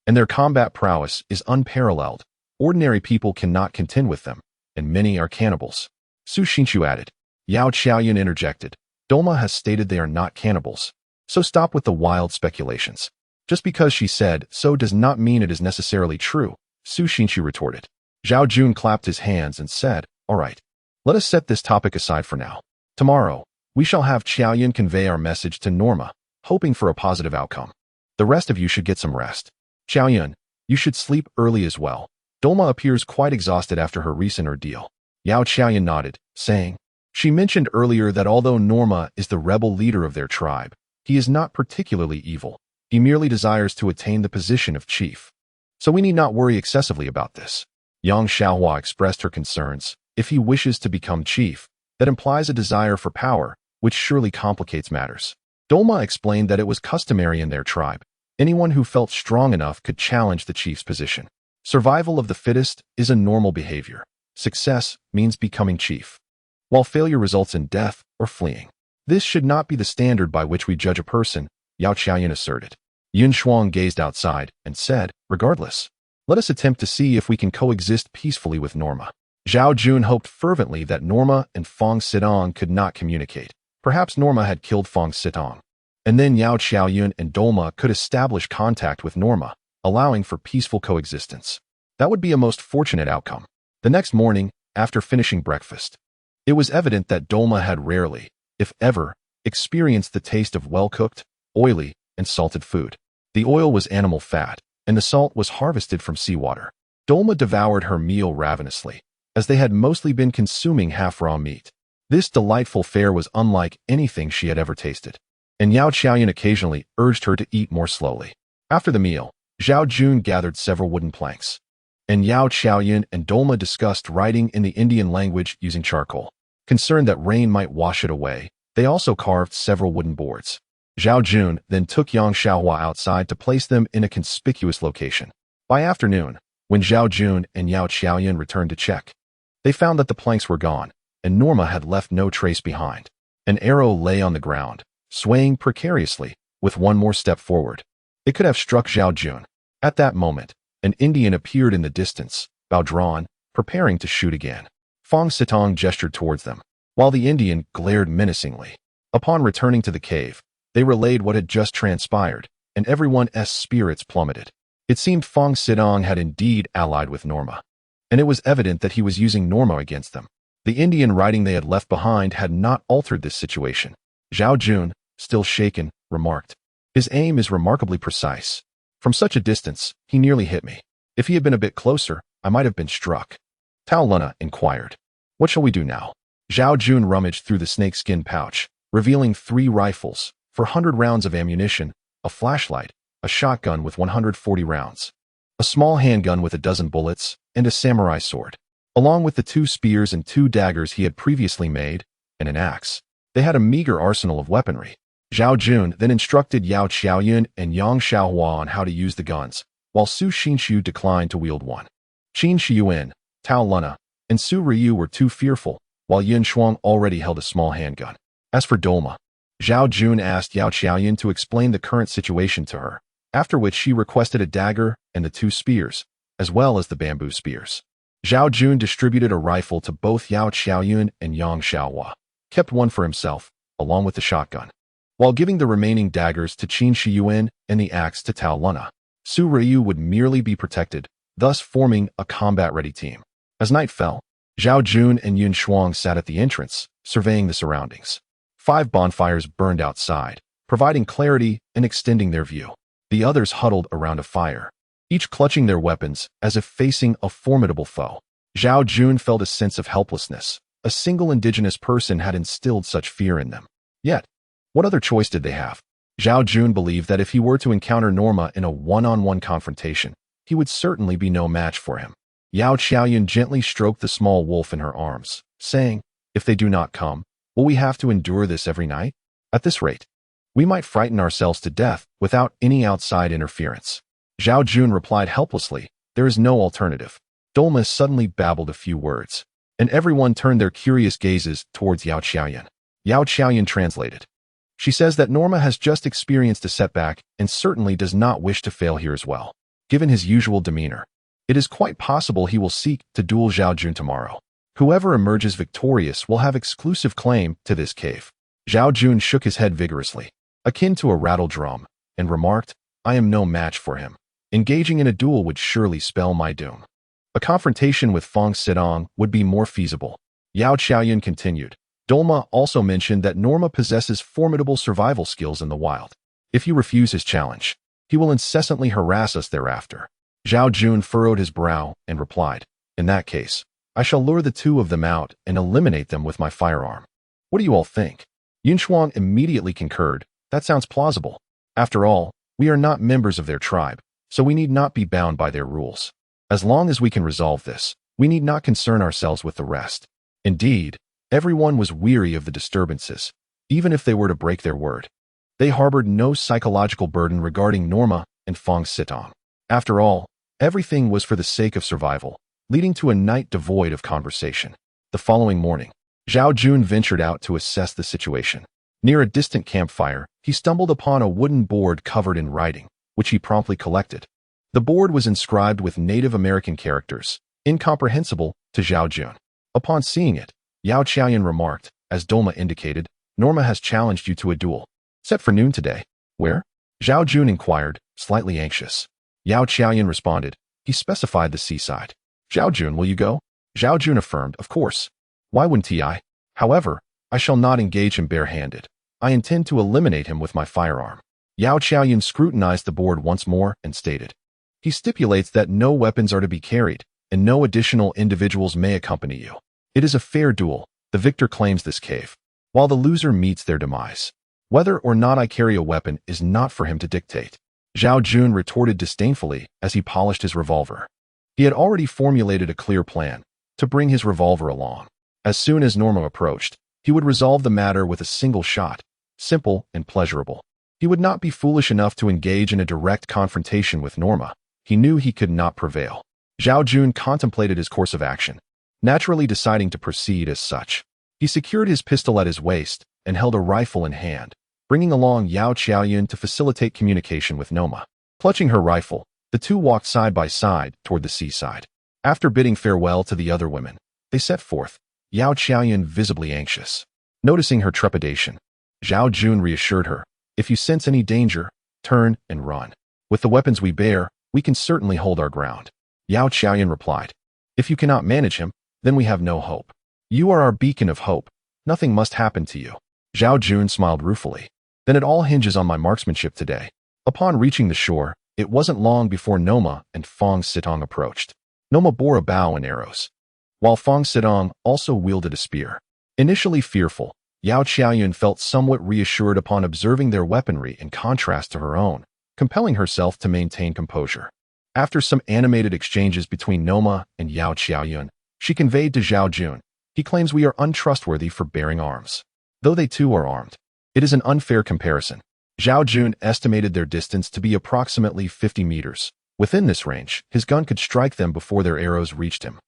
And their combat prowess is unparalleled. Ordinary people cannot contend with them, and many are cannibals." Su Xinchu added. Yao Qiaoyun interjected, "Dolma has stated they are not cannibals, so stop with the wild speculations." "Just because she said so does not mean it is necessarily true," Su Xinchu retorted. Zhao Jun clapped his hands and said, "All right, let us set this topic aside for now. Tomorrow, we shall have Qiaoyun convey our message to Norma, hoping for a positive outcome. The rest of you should get some rest. Qiaoyun, you should sleep early as well. Dolma appears quite exhausted after her recent ordeal." Yao Qiaoyun nodded, saying, "She mentioned earlier that although Norma is the rebel leader of their tribe, he is not particularly evil. He merely desires to attain the position of chief. So we need not worry excessively about this." Yang Xiaohua expressed her concerns. "If he wishes to become chief, that implies a desire for power, which surely complicates matters." Dolma explained that it was customary in their tribe. Anyone who felt strong enough could challenge the chief's position. Survival of the fittest is a normal behavior. Success means becoming chief, while failure results in death or fleeing. This should not be the standard by which we judge a person, Yao Qiaoyun asserted. Yun Shuang gazed outside and said, "Regardless, let us attempt to see if we can coexist peacefully with Norma." Zhao Jun hoped fervently that Norma and Fong Sitong could not communicate. Perhaps Norma had killed Fong Sitong, and then Yao Qiaoyun and Dolma could establish contact with Norma, allowing for peaceful coexistence. That would be a most fortunate outcome. The next morning, after finishing breakfast, it was evident that Dolma had rarely, if ever, experienced the taste of well-cooked, oily, and salted food. The oil was animal fat, and the salt was harvested from seawater. Dolma devoured her meal ravenously, as they had mostly been consuming half-raw meat. This delightful fare was unlike anything she had ever tasted, and Yao Qiaoyan occasionally urged her to eat more slowly. After the meal, Zhao Jun gathered several wooden planks, and Yao Qiaoyan and Dolma discussed writing in the Indian language using charcoal. Concerned that rain might wash it away, they also carved several wooden boards. Zhao Jun then took Yang Xiaohua outside to place them in a conspicuous location. By afternoon, when Zhao Jun and Yao Qiaoyan returned to check, they found that the planks were gone, and Norma had left no trace behind. An arrow lay on the ground, swaying precariously, with one more step forward. It could have struck Zhao Jun. At that moment, an Indian appeared in the distance, bow drawn, preparing to shoot again. Fong Sitong gestured towards them, while the Indian glared menacingly. Upon returning to the cave, they relayed what had just transpired, and everyone's spirits plummeted. It seemed Fong Sitong had indeed allied with Norma, and it was evident that he was using Norma against them. The Indian writing they had left behind had not altered this situation. Zhao Jun, still shaken, remarked, "His aim is remarkably precise. From such a distance, he nearly hit me. If he had been a bit closer, I might have been struck." Tao Luna inquired, "What shall we do now?" Zhao Jun rummaged through the snakeskin pouch, revealing 3 rifles, 400 rounds of ammunition, a flashlight, a shotgun with 140 rounds, a small handgun with 12 bullets, and a samurai sword, along with the 2 spears and 2 daggers he had previously made, and an axe. They had a meager arsenal of weaponry. Zhao Jun then instructed Yao Qiaoyan and Yang Xiaohua on how to use the guns, while Su Xinshu declined to wield one. Qin Shiyuan, Tao Luna, and Su Ryu were too fearful, while Yin Shuang already held a small handgun. As for Dolma, Zhao Jun asked Yao Qiaoyan to explain the current situation to her, after which she requested a dagger and the 2 spears, as well as the bamboo spears. Zhao Jun distributed a rifle to both Yao Qiaoyan and Yang Xiaohua, kept one for himself, along with the shotgun, while giving the remaining daggers to Qin Shiyuan and the axe to Tao Luna. Su Ryu would merely be protected, thus forming a combat-ready team. As night fell, Zhao Jun and Yin Shuang sat at the entrance, surveying the surroundings. 5 bonfires burned outside, providing clarity and extending their view. The others huddled around a fire, each clutching their weapons as if facing a formidable foe. Zhao Jun felt a sense of helplessness. A single indigenous person had instilled such fear in them. Yet, what other choice did they have? Zhao Jun believed that if he were to encounter Norma in a one-on-one confrontation, he would certainly be no match for him. Yao Qiaoyan gently stroked the small wolf in her arms, saying, "If they do not come, will we have to endure this every night? At this rate, we might frighten ourselves to death without any outside interference." Zhao Jun replied helplessly, "There is no alternative." Dolma suddenly babbled a few words, and everyone turned their curious gazes towards Yao Qiaoyan. Yao Qiaoyan translated. "She says that Norma has just experienced a setback and certainly does not wish to fail here as well. Given his usual demeanor, it is quite possible he will seek to duel Zhao Jun tomorrow. Whoever emerges victorious will have exclusive claim to this cave." Zhao Jun shook his head vigorously, akin to a rattle drum, and remarked, "I am no match for him. Engaging in a duel would surely spell my doom. A confrontation with Fong Sitong would be more feasible." Yao Qiaoyan continued. "Dolma also mentioned that Norma possesses formidable survival skills in the wild. If you refuse his challenge, he will incessantly harass us thereafter." Zhao Jun furrowed his brow and replied, "In that case, I shall lure the 2 of them out and eliminate them with my firearm. What do you all think?" Yin Shuang immediately concurred. "That sounds plausible. After all, we are not members of their tribe, so we need not be bound by their rules. As long as we can resolve this, we need not concern ourselves with the rest." Indeed, everyone was weary of the disturbances, even if they were to break their word. They harbored no psychological burden regarding Norma and Fong Sitong. After all, everything was for the sake of survival, leading to a night devoid of conversation. The following morning, Zhao Jun ventured out to assess the situation. Near a distant campfire, he stumbled upon a wooden board covered in writing, which he promptly collected. The board was inscribed with Native American characters, incomprehensible to Zhao Jun. Upon seeing it, Yao Qiaoyan remarked, as Dolma indicated, "Norma has challenged you to a duel. Set for noon today. Where?" Zhao Jun inquired, slightly anxious. Yao Qiaoyan responded. He specified the seaside. "Zhao Jun, will you go?" Zhao Jun affirmed, "Of course. Why wouldn't I? However, I shall not engage him barehanded. I intend to eliminate him with my firearm." Yao Qiaoyan scrutinized the board once more and stated, "He stipulates that no weapons are to be carried, and no additional individuals may accompany you. It is a fair duel. The victor claims this cave, while the loser meets their demise. Whether or not I carry a weapon is not for him to dictate, Zhao Jun retorted disdainfully as he polished his revolver. He had already formulated a clear plan to bring his revolver along. As soon as Norma approached, he would resolve the matter with a single shot, simple and pleasurable. He would not be foolish enough to engage in a direct confrontation with Norma. He knew he could not prevail. Zhao Jun contemplated his course of action, naturally deciding to proceed as such. He secured his pistol at his waist and held a rifle in hand, bringing along Yao Qiaoyun to facilitate communication with Norma. Clutching her rifle, the two walked side by side toward the seaside. After bidding farewell to the other women, they set forth, Yao Qiaoyun visibly anxious. Noticing her trepidation, Zhao Jun reassured her, if you sense any danger, turn and run. With the weapons we bear, we can certainly hold our ground. Yao Qiaoyun replied, if you cannot manage him, then we have no hope. You are our beacon of hope. Nothing must happen to you. Zhao Jun smiled ruefully. Then it all hinges on my marksmanship today. Upon reaching the shore, it wasn't long before Noma and Fong Sitong approached. Noma bore a bow and arrows, while Fong Sitong also wielded a spear. Initially fearful, Yao Qiaoyun felt somewhat reassured upon observing their weaponry in contrast to her own, compelling herself to maintain composure. After some animated exchanges between Noma and Yao Qiaoyun, she conveyed to Zhao Jun, he claims we are untrustworthy for bearing arms. Though they too are armed, it is an unfair comparison. Zhao Jun estimated their distance to be approximately 50 meters. Within this range, his gun could strike them before their arrows reached him.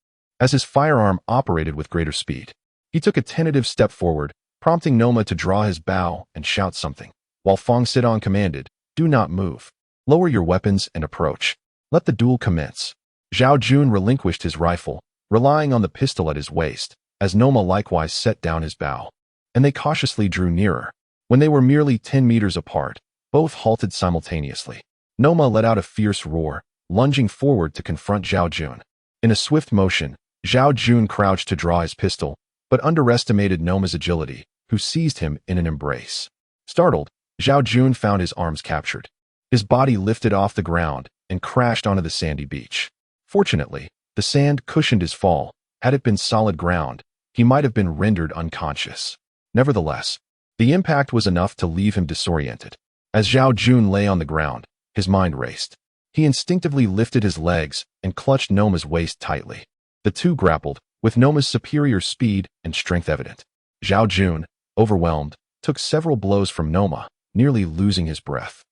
As his firearm operated with greater speed, he took a tentative step forward, prompting Noma to draw his bow and shout something, while Fong Sitong commanded, do not move. Lower your weapons and approach. Let the duel commence. Zhao Jun relinquished his rifle, relying on the pistol at his waist, as Noma likewise set down his bow, and they cautiously drew nearer. When they were merely 10 meters apart, both halted simultaneously. Noma let out a fierce roar, lunging forward to confront Zhao Jun. In a swift motion, Zhao Jun crouched to draw his pistol, but underestimated Noma's agility, who seized him in an embrace. Startled, Zhao Jun found his arms captured. His body lifted off the ground and crashed onto the sandy beach. Fortunately, the sand cushioned his fall. Had it been solid ground, he might have been rendered unconscious. Nevertheless, the impact was enough to leave him disoriented. As Zhao Jun lay on the ground, his mind raced. He instinctively lifted his legs and clutched Noma's waist tightly. The two grappled, with Noma's superior speed and strength evident. Zhao Jun, overwhelmed, took several blows from Noma, nearly losing his breath.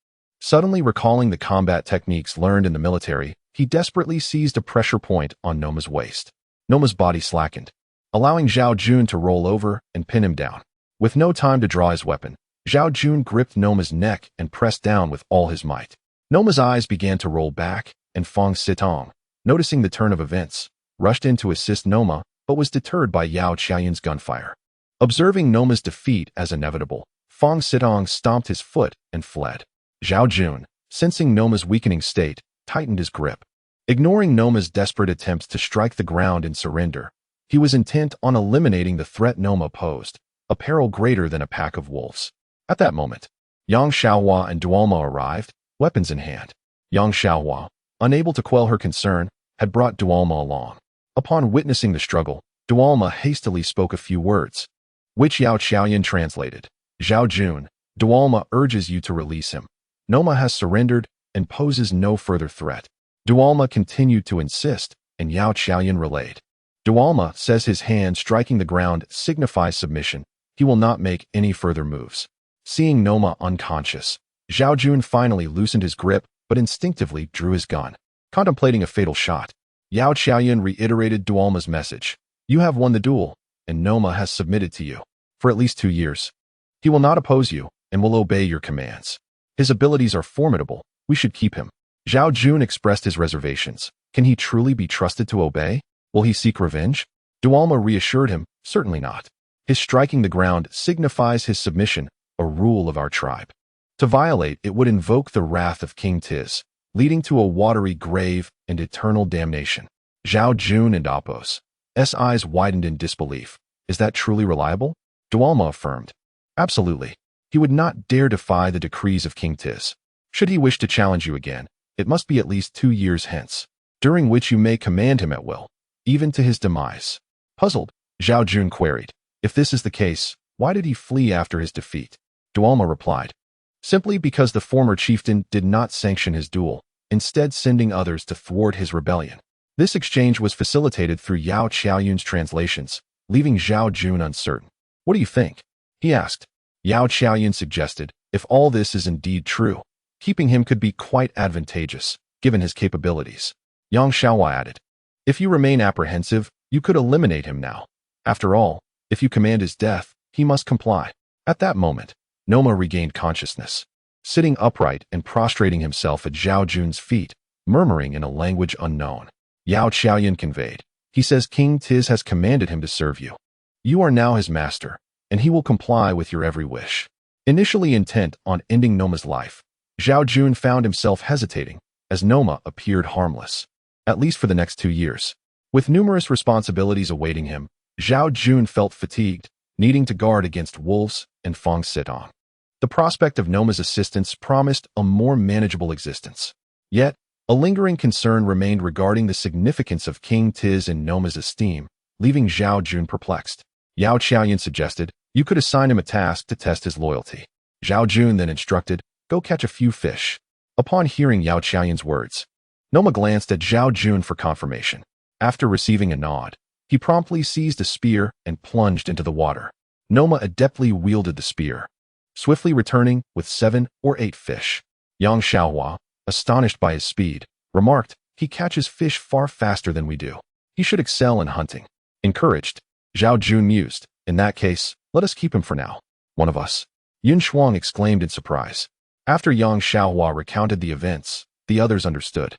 Suddenly recalling the combat techniques learned in the military, he desperately seized a pressure point on Noma's waist. Noma's body slackened, allowing Zhao Jun to roll over and pin him down. With no time to draw his weapon, Zhao Jun gripped Noma's neck and pressed down with all his might. Noma's eyes began to roll back, and Fong Sitong, noticing the turn of events, rushed in to assist Noma, but was deterred by Yao Qiaoyun's gunfire. Observing Noma's defeat as inevitable, Fong Sitong stomped his foot and fled. Zhao Jun, sensing Noma's weakening state, tightened his grip. Ignoring Noma's desperate attempts to strike the ground in surrender, he was intent on eliminating the threat Noma posed, a peril greater than a pack of wolves. At that moment, Yang Xiaohua and Dualma arrived, weapons in hand. Yang Xiaohua, unable to quell her concern, had brought Dualma along. Upon witnessing the struggle, Dualma hastily spoke a few words, which Yao Qiaoyun translated. Zhao Jun, Dualma urges you to release him. Noma has surrendered and poses no further threat. Dualma continued to insist, and Yao Qiaoyun relayed. Dualma says his hand striking the ground signifies submission. He will not make any further moves. Seeing Noma unconscious, Zhao Jun finally loosened his grip, but instinctively drew his gun. Contemplating a fatal shot, Yao Qiaoyun reiterated Dualma's message. You have won the duel, and Noma has submitted to you. For at least 2 years. He will not oppose you, and will obey your commands. His abilities are formidable. We should keep him. Zhao Jun expressed his reservations. Can he truly be trusted to obey? Will he seek revenge? Dualma reassured him, certainly not. His striking the ground signifies his submission, a rule of our tribe. To violate it would invoke the wrath of King Tiz, leading to a watery grave and eternal damnation. Zhao Jun and Apos' eyes widened in disbelief. Is that truly reliable? Dualma affirmed. Absolutely. He would not dare defy the decrees of King Tiz. Should he wish to challenge you again, it must be at least 2 years hence, during which you may command him at will, even to his demise. Puzzled, Zhao Jun queried, If this is the case, why did he flee after his defeat? Dualma replied, simply because the former chieftain did not sanction his duel, instead sending others to thwart his rebellion. This exchange was facilitated through Yao Qiaoyun's translations, leaving Zhao Jun uncertain. What do you think? He asked. Yao Qiaoyun suggested, if all this is indeed true, keeping him could be quite advantageous, given his capabilities. Yang Xiaohua added, if you remain apprehensive, you could eliminate him now. After all, if you command his death, he must comply. At that moment, Noma regained consciousness, sitting upright and prostrating himself at Zhao Jun's feet, murmuring in a language unknown. Yao Qiaoyun conveyed, he says King Tiz has commanded him to serve you. You are now his master, and he will comply with your every wish. Initially intent on ending Noma's life, Zhao Jun found himself hesitating, as Noma appeared harmless, at least for the next 2 years. With numerous responsibilities awaiting him, Zhao Jun felt fatigued, needing to guard against wolves and Fong Sitong. The prospect of Noma's assistance promised a more manageable existence. Yet, a lingering concern remained regarding the significance of King Tiz in Noma's esteem, leaving Zhao Jun perplexed. Yao Qiaoyun suggested, you could assign him a task to test his loyalty. Zhao Jun then instructed, go catch a few fish. Upon hearing Yao Qiaoyun's words, Noma glanced at Zhao Jun for confirmation. After receiving a nod, he promptly seized a spear and plunged into the water. Noma adeptly wielded the spear, swiftly returning with 7 or 8 fish. Yang Xiaohua, astonished by his speed, remarked, he catches fish far faster than we do. He should excel in hunting. Encouraged, Zhao Jun mused, in that case, let us keep him for now. One of us. Yun Shuang exclaimed in surprise. After Yang Xiaohua recounted the events, the others understood.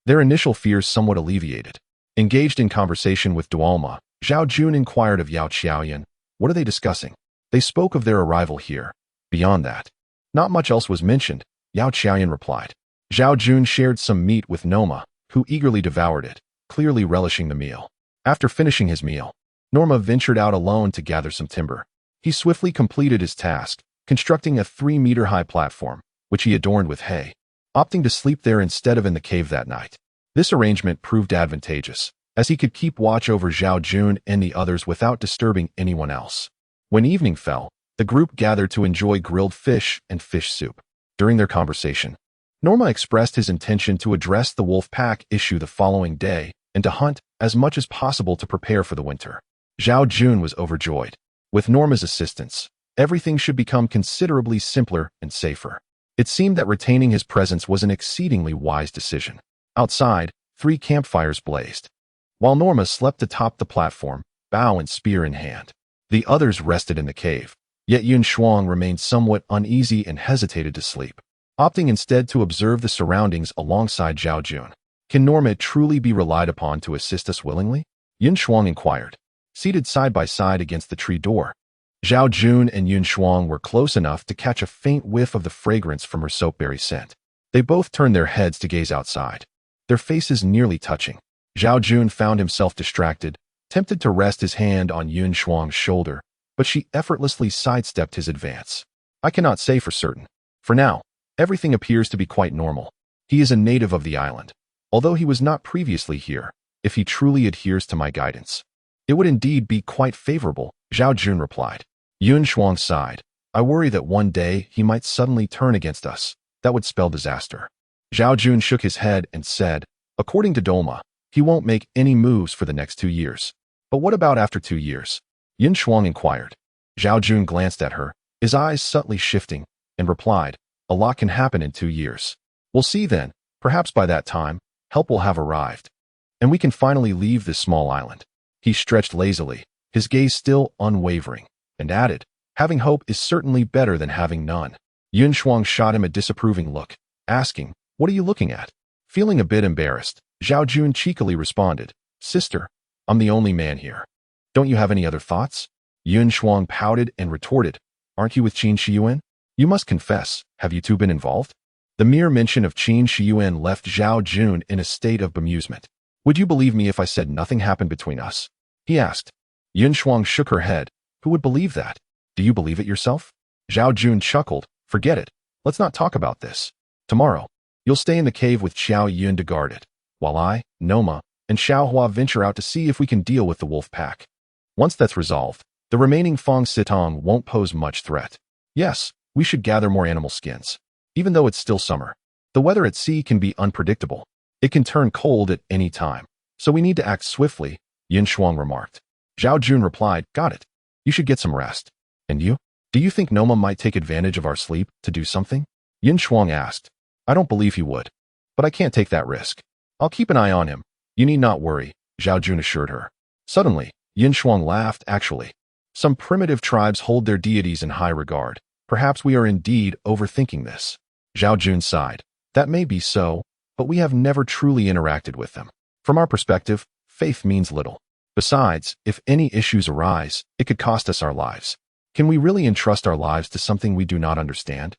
Their initial fears somewhat alleviated. Engaged in conversation with Dualma, Zhao Jun inquired of Yao Qiaoyun, what are they discussing? They spoke of their arrival here. Beyond that, not much else was mentioned, Yao Qiaoyun replied. Zhao Jun shared some meat with Noma, who eagerly devoured it, clearly relishing the meal. After finishing his meal, Noma ventured out alone to gather some timber. He swiftly completed his task, constructing a 3-meter-high platform, which he adorned with hay, opting to sleep there instead of in the cave that night. This arrangement proved advantageous, as he could keep watch over Zhao Jun and the others without disturbing anyone else. When evening fell, the group gathered to enjoy grilled fish and fish soup. During their conversation, Noma expressed his intention to address the wolf pack issue the following day and to hunt as much as possible to prepare for the winter. Zhao Jun was overjoyed. With Norma's assistance, everything should become considerably simpler and safer. It seemed that retaining his presence was an exceedingly wise decision. Outside, 3 campfires blazed, while Norma slept atop the platform, bow and spear in hand. The others rested in the cave, yet Yun Shuang remained somewhat uneasy and hesitated to sleep, opting instead to observe the surroundings alongside Zhao Jun. Can Norma truly be relied upon to assist us willingly? Yun Shuang inquired. Seated side by side against the tree door, Zhao Jun and Yun Shuang were close enough to catch a faint whiff of the fragrance from her soapberry scent. They both turned their heads to gaze outside, their faces nearly touching. Zhao Jun found himself distracted, tempted to rest his hand on Yun Shuang's shoulder, but she effortlessly sidestepped his advance. I cannot say for certain. For now, everything appears to be quite normal. He is a native of the island, although he was not previously here. If he truly adheres to my guidance, it would indeed be quite favorable, Zhao Jun replied. Yun Shuang sighed. I worry that one day he might suddenly turn against us. That would spell disaster. Zhao Jun shook his head and said, according to Dolma, he won't make any moves for the next 2 years. But what about after 2 years? Yun Shuang inquired. Zhao Jun glanced at her, his eyes subtly shifting, and replied, a lot can happen in 2 years. We'll see then. Perhaps by that time, help will have arrived, and we can finally leave this small island. He stretched lazily, his gaze still unwavering, and added, having hope is certainly better than having none. Yun Shuang shot him a disapproving look, asking, what are you looking at? Feeling a bit embarrassed, Zhao Jun cheekily responded, sister, I'm the only man here. Don't you have any other thoughts? Yun Shuang pouted and retorted, aren't you with Qin Shiyuan? You must confess, have you two been involved? The mere mention of Qin Shiyuan left Zhao Jun in a state of bemusement. Would you believe me if I said nothing happened between us? He asked. Yun Shuang shook her head. Who would believe that? Do you believe it yourself? Zhao Jun chuckled. Forget it. Let's not talk about this. Tomorrow, you'll stay in the cave with Xiao Yun to guard it, while I, Noma, and Xiaohua venture out to see if we can deal with the wolf pack. Once that's resolved, The remaining Fong Sitong won't pose much threat. Yes, we should gather more animal skins. Even though it's still summer, the weather at sea can be unpredictable. It can turn cold at any time, so we need to act swiftly, Yin Shuang remarked. Zhao Jun replied, got it. You should get some rest. And you? Do you think Noma might take advantage of our sleep to do something? Yin Shuang asked. I don't believe he would. But I can't take that risk. I'll keep an eye on him. You need not worry, Zhao Jun assured her. Suddenly, Yin Shuang laughed. Actually, some primitive tribes hold their deities in high regard. Perhaps we are indeed overthinking this. Zhao Jun sighed. That may be so, but we have never truly interacted with them. From our perspective, faith means little. Besides, if any issues arise, it could cost us our lives. Can we really entrust our lives to something we do not understand?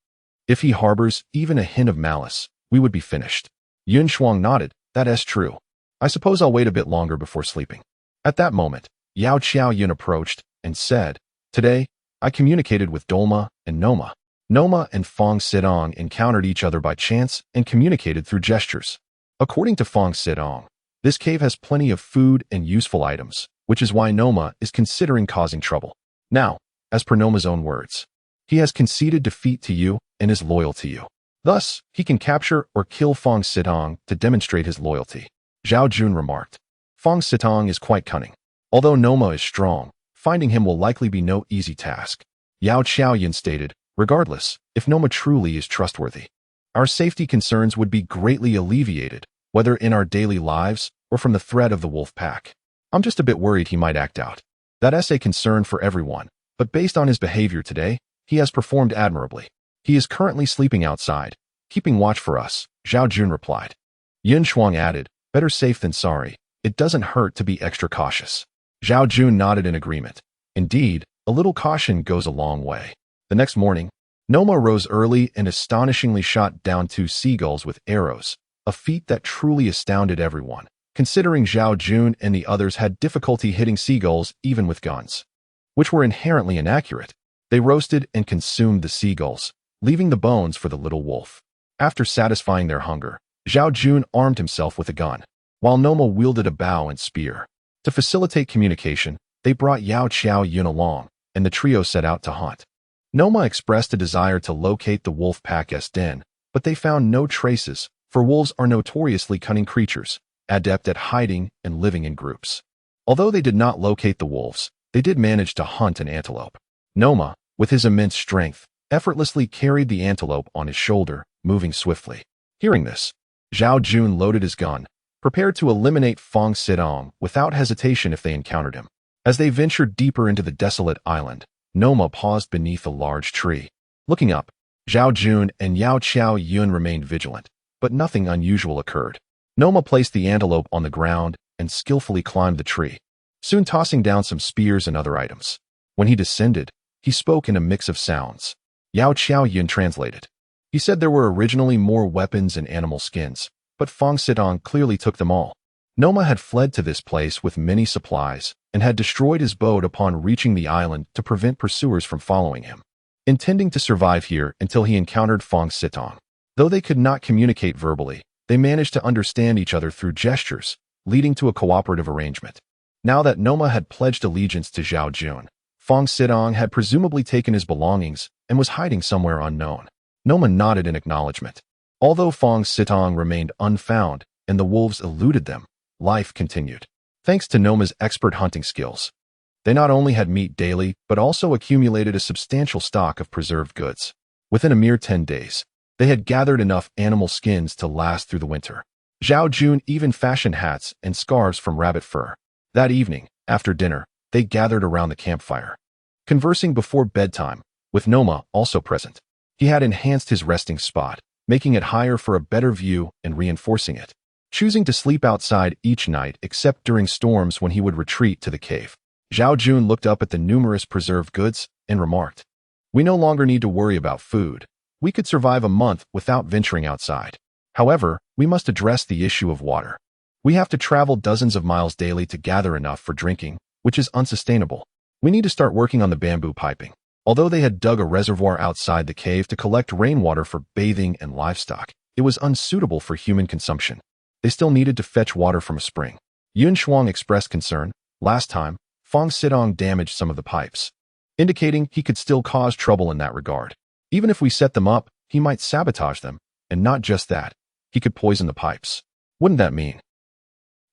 If he harbors even a hint of malice, we would be finished. Yin Shuang nodded. That is true. I suppose I'll wait a bit longer before sleeping. At that moment, Yao Qiao Yin approached and said, Today, I communicated with Dolma and Noma. Noma and Fong Sitong encountered each other by chance and communicated through gestures. According to Fong Sitong, this cave has plenty of food and useful items, which is why Noma is considering causing trouble. Now, as per Noma's own words, he has conceded defeat to you and is loyal to you. Thus, he can capture or kill Fong Sitong to demonstrate his loyalty. Zhao Jun remarked. Fong Sitong is quite cunning. Although Noma is strong, finding him will likely be no easy task. Yao Qiaoyin stated, regardless, if Noma truly is trustworthy, our safety concerns would be greatly alleviated, whether in our daily lives or from the threat of the wolf pack. I'm just a bit worried he might act out. That's a concern for everyone, but based on his behavior today, he has performed admirably. He is currently sleeping outside, keeping watch for us, Zhao Jun replied. Yin Shuang added, better safe than sorry. It doesn't hurt to be extra cautious. Zhao Jun nodded in agreement. Indeed, a little caution goes a long way. The next morning, Noma rose early and astonishingly shot down 2 seagulls with arrows, a feat that truly astounded everyone, considering Zhao Jun and the others had difficulty hitting seagulls even with guns, which were inherently inaccurate. They roasted and consumed the seagulls, leaving the bones for the little wolf. After satisfying their hunger, Zhao Jun armed himself with a gun, while Noma wielded a bow and spear. To facilitate communication, they brought Yao Qiaoyin along, and the trio set out to hunt. Noma expressed a desire to locate the wolf pack's den, but they found no traces, for wolves are notoriously cunning creatures, adept at hiding and living in groups. Although they did not locate the wolves, they did manage to hunt an antelope. Noma, with his immense strength, effortlessly carried the antelope on his shoulder, moving swiftly. Hearing this, Zhao Jun loaded his gun, prepared to eliminate Fong Sitong without hesitation if they encountered him. As they ventured deeper into the desolate island, Noma paused beneath a large tree. Looking up, Zhao Jun and Yao Qiaoyin remained vigilant, but nothing unusual occurred. Noma placed the antelope on the ground and skillfully climbed the tree, soon tossing down some spears and other items. When he descended, he spoke in a mix of sounds. Yao Qiaoyin translated. He said there were originally more weapons and animal skins, but Fong Sitong clearly took them all. Noma had fled to this place with many supplies and had destroyed his boat upon reaching the island to prevent pursuers from following him, intending to survive here until he encountered Fong Sitong. Though they could not communicate verbally, they managed to understand each other through gestures, leading to a cooperative arrangement. Now that Noma had pledged allegiance to Zhao Jun, Fong Sitong had presumably taken his belongings and was hiding somewhere unknown. Noma nodded in acknowledgement. Although Fong Sitong remained unfound and the wolves eluded them, life continued. Thanks to Noma's expert hunting skills, they not only had meat daily, but also accumulated a substantial stock of preserved goods. Within a mere 10 days, they had gathered enough animal skins to last through the winter. Zhao Jun even fashioned hats and scarves from rabbit fur. That evening, after dinner, they gathered around the campfire, conversing before bedtime, with Noma also present. He had enhanced his resting spot, making it higher for a better view and reinforcing it, choosing to sleep outside each night except during storms when he would retreat to the cave. Zhao Jun looked up at the numerous preserved goods and remarked, "We no longer need to worry about food. We could survive a month without venturing outside. However, we must address the issue of water. We have to travel dozens of miles daily to gather enough for drinking, which is unsustainable. We need to start working on the bamboo piping." Although they had dug a reservoir outside the cave to collect rainwater for bathing and livestock, it was unsuitable for human consumption. They still needed to fetch water from a spring. Yin Shuang expressed concern. Last time, Fong Sitong damaged some of the pipes, indicating he could still cause trouble in that regard. Even if we set them up, he might sabotage them, and not just that, he could poison the pipes. Wouldn't that mean?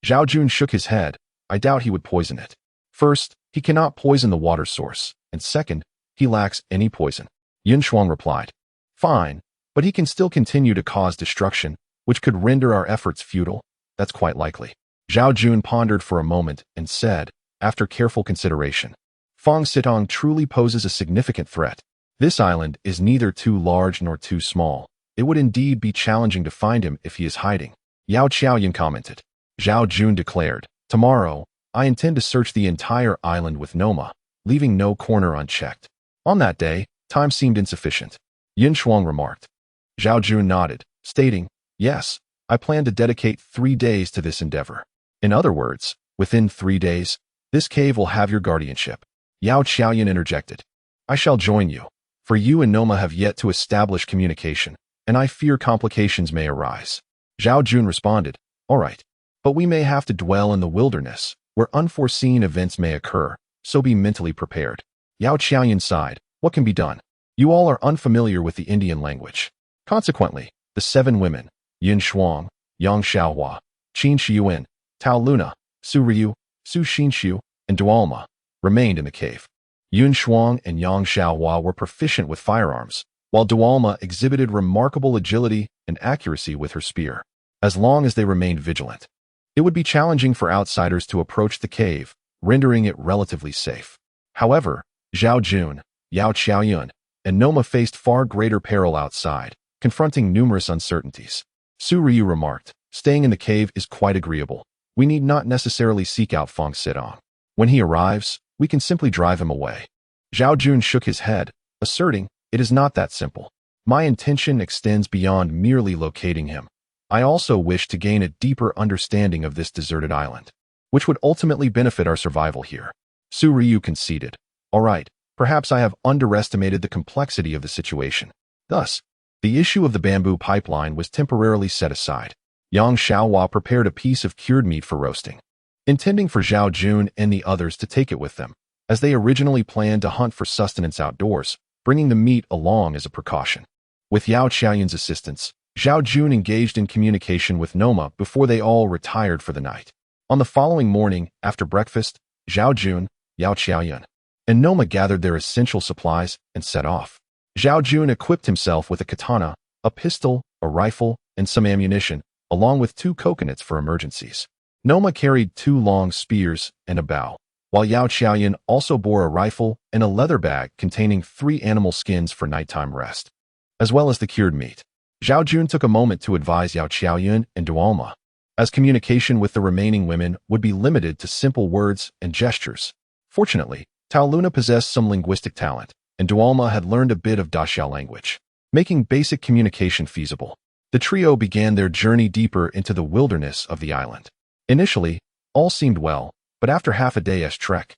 Zhao Jun shook his head. I doubt he would poison it. First, he cannot poison the water source, and second, he lacks any poison. Yin Shuang replied. Fine, but he can still continue to cause destruction, which could render our efforts futile. That's quite likely. Zhao Jun pondered for a moment and said, after careful consideration, Fong Sitong truly poses a significant threat. This island is neither too large nor too small. It would indeed be challenging to find him if he is hiding. Yao Qiaoyan commented. Zhao Jun declared, tomorrow, I intend to search the entire island with Noma, leaving no corner unchecked. On that day, time seemed insufficient. Yin Shuang remarked. Zhao Jun nodded, stating, yes, I plan to dedicate 3 days to this endeavor. In other words, within 3 days, this cave will have your guardianship. Yao Qiaoyan interjected. I shall join you, for you and Noma have yet to establish communication, and I fear complications may arise. Zhao Jun responded, all right, but we may have to dwell in the wilderness, where unforeseen events may occur, so be mentally prepared. Yao Qiaoyan sighed, what can be done? You all are unfamiliar with the Indian language. Consequently, the 7 women, Yin Shuang, Yang Xiaohua, Qin Shiyuan, Tao Luna, Su Ryu, Su Xinxiu, and Dualma, remained in the cave. Yin Shuang and Yang Xiaohua were proficient with firearms, while Dualma exhibited remarkable agility and accuracy with her spear. As long as they remained vigilant, it would be challenging for outsiders to approach the cave, rendering it relatively safe. However, Zhao Jun, Yao Qiaoyan, and Noma faced far greater peril outside, confronting numerous uncertainties. Su Ryu remarked, staying in the cave is quite agreeable. We need not necessarily seek out Fong Sitong. When he arrives, we can simply drive him away. Zhao Jun shook his head, asserting, it is not that simple. My intention extends beyond merely locating him. I also wish to gain a deeper understanding of this deserted island, which would ultimately benefit our survival here. Su Ryu conceded. All right, perhaps I have underestimated the complexity of the situation. Thus, the issue of the bamboo pipeline was temporarily set aside. Yang Xiaohua prepared a piece of cured meat for roasting, intending for Zhao Jun and the others to take it with them, as they originally planned to hunt for sustenance outdoors, bringing the meat along as a precaution. With Yao Qiaoyan's assistance, Zhao Jun engaged in communication with Noma before they all retired for the night. On the following morning, after breakfast, Zhao Jun, Yao Qiaoyan, and Noma gathered their essential supplies and set off. Zhao Jun equipped himself with a katana, a pistol, a rifle, and some ammunition, along with 2 coconuts for emergencies. Noma carried 2 long spears and a bow, while Yao Qiaoyan also bore a rifle and a leather bag containing 3 animal skins for nighttime rest, as well as the cured meat. Zhao Jun took a moment to advise Yao Qiaoyan and Dualma, as communication with the remaining women would be limited to simple words and gestures. Fortunately, Tao Luna possessed some linguistic talent, and Dualma had learned a bit of Daxiao language, making basic communication feasible. The trio began their journey deeper into the wilderness of the island. Initially, all seemed well, but after half a day's trek,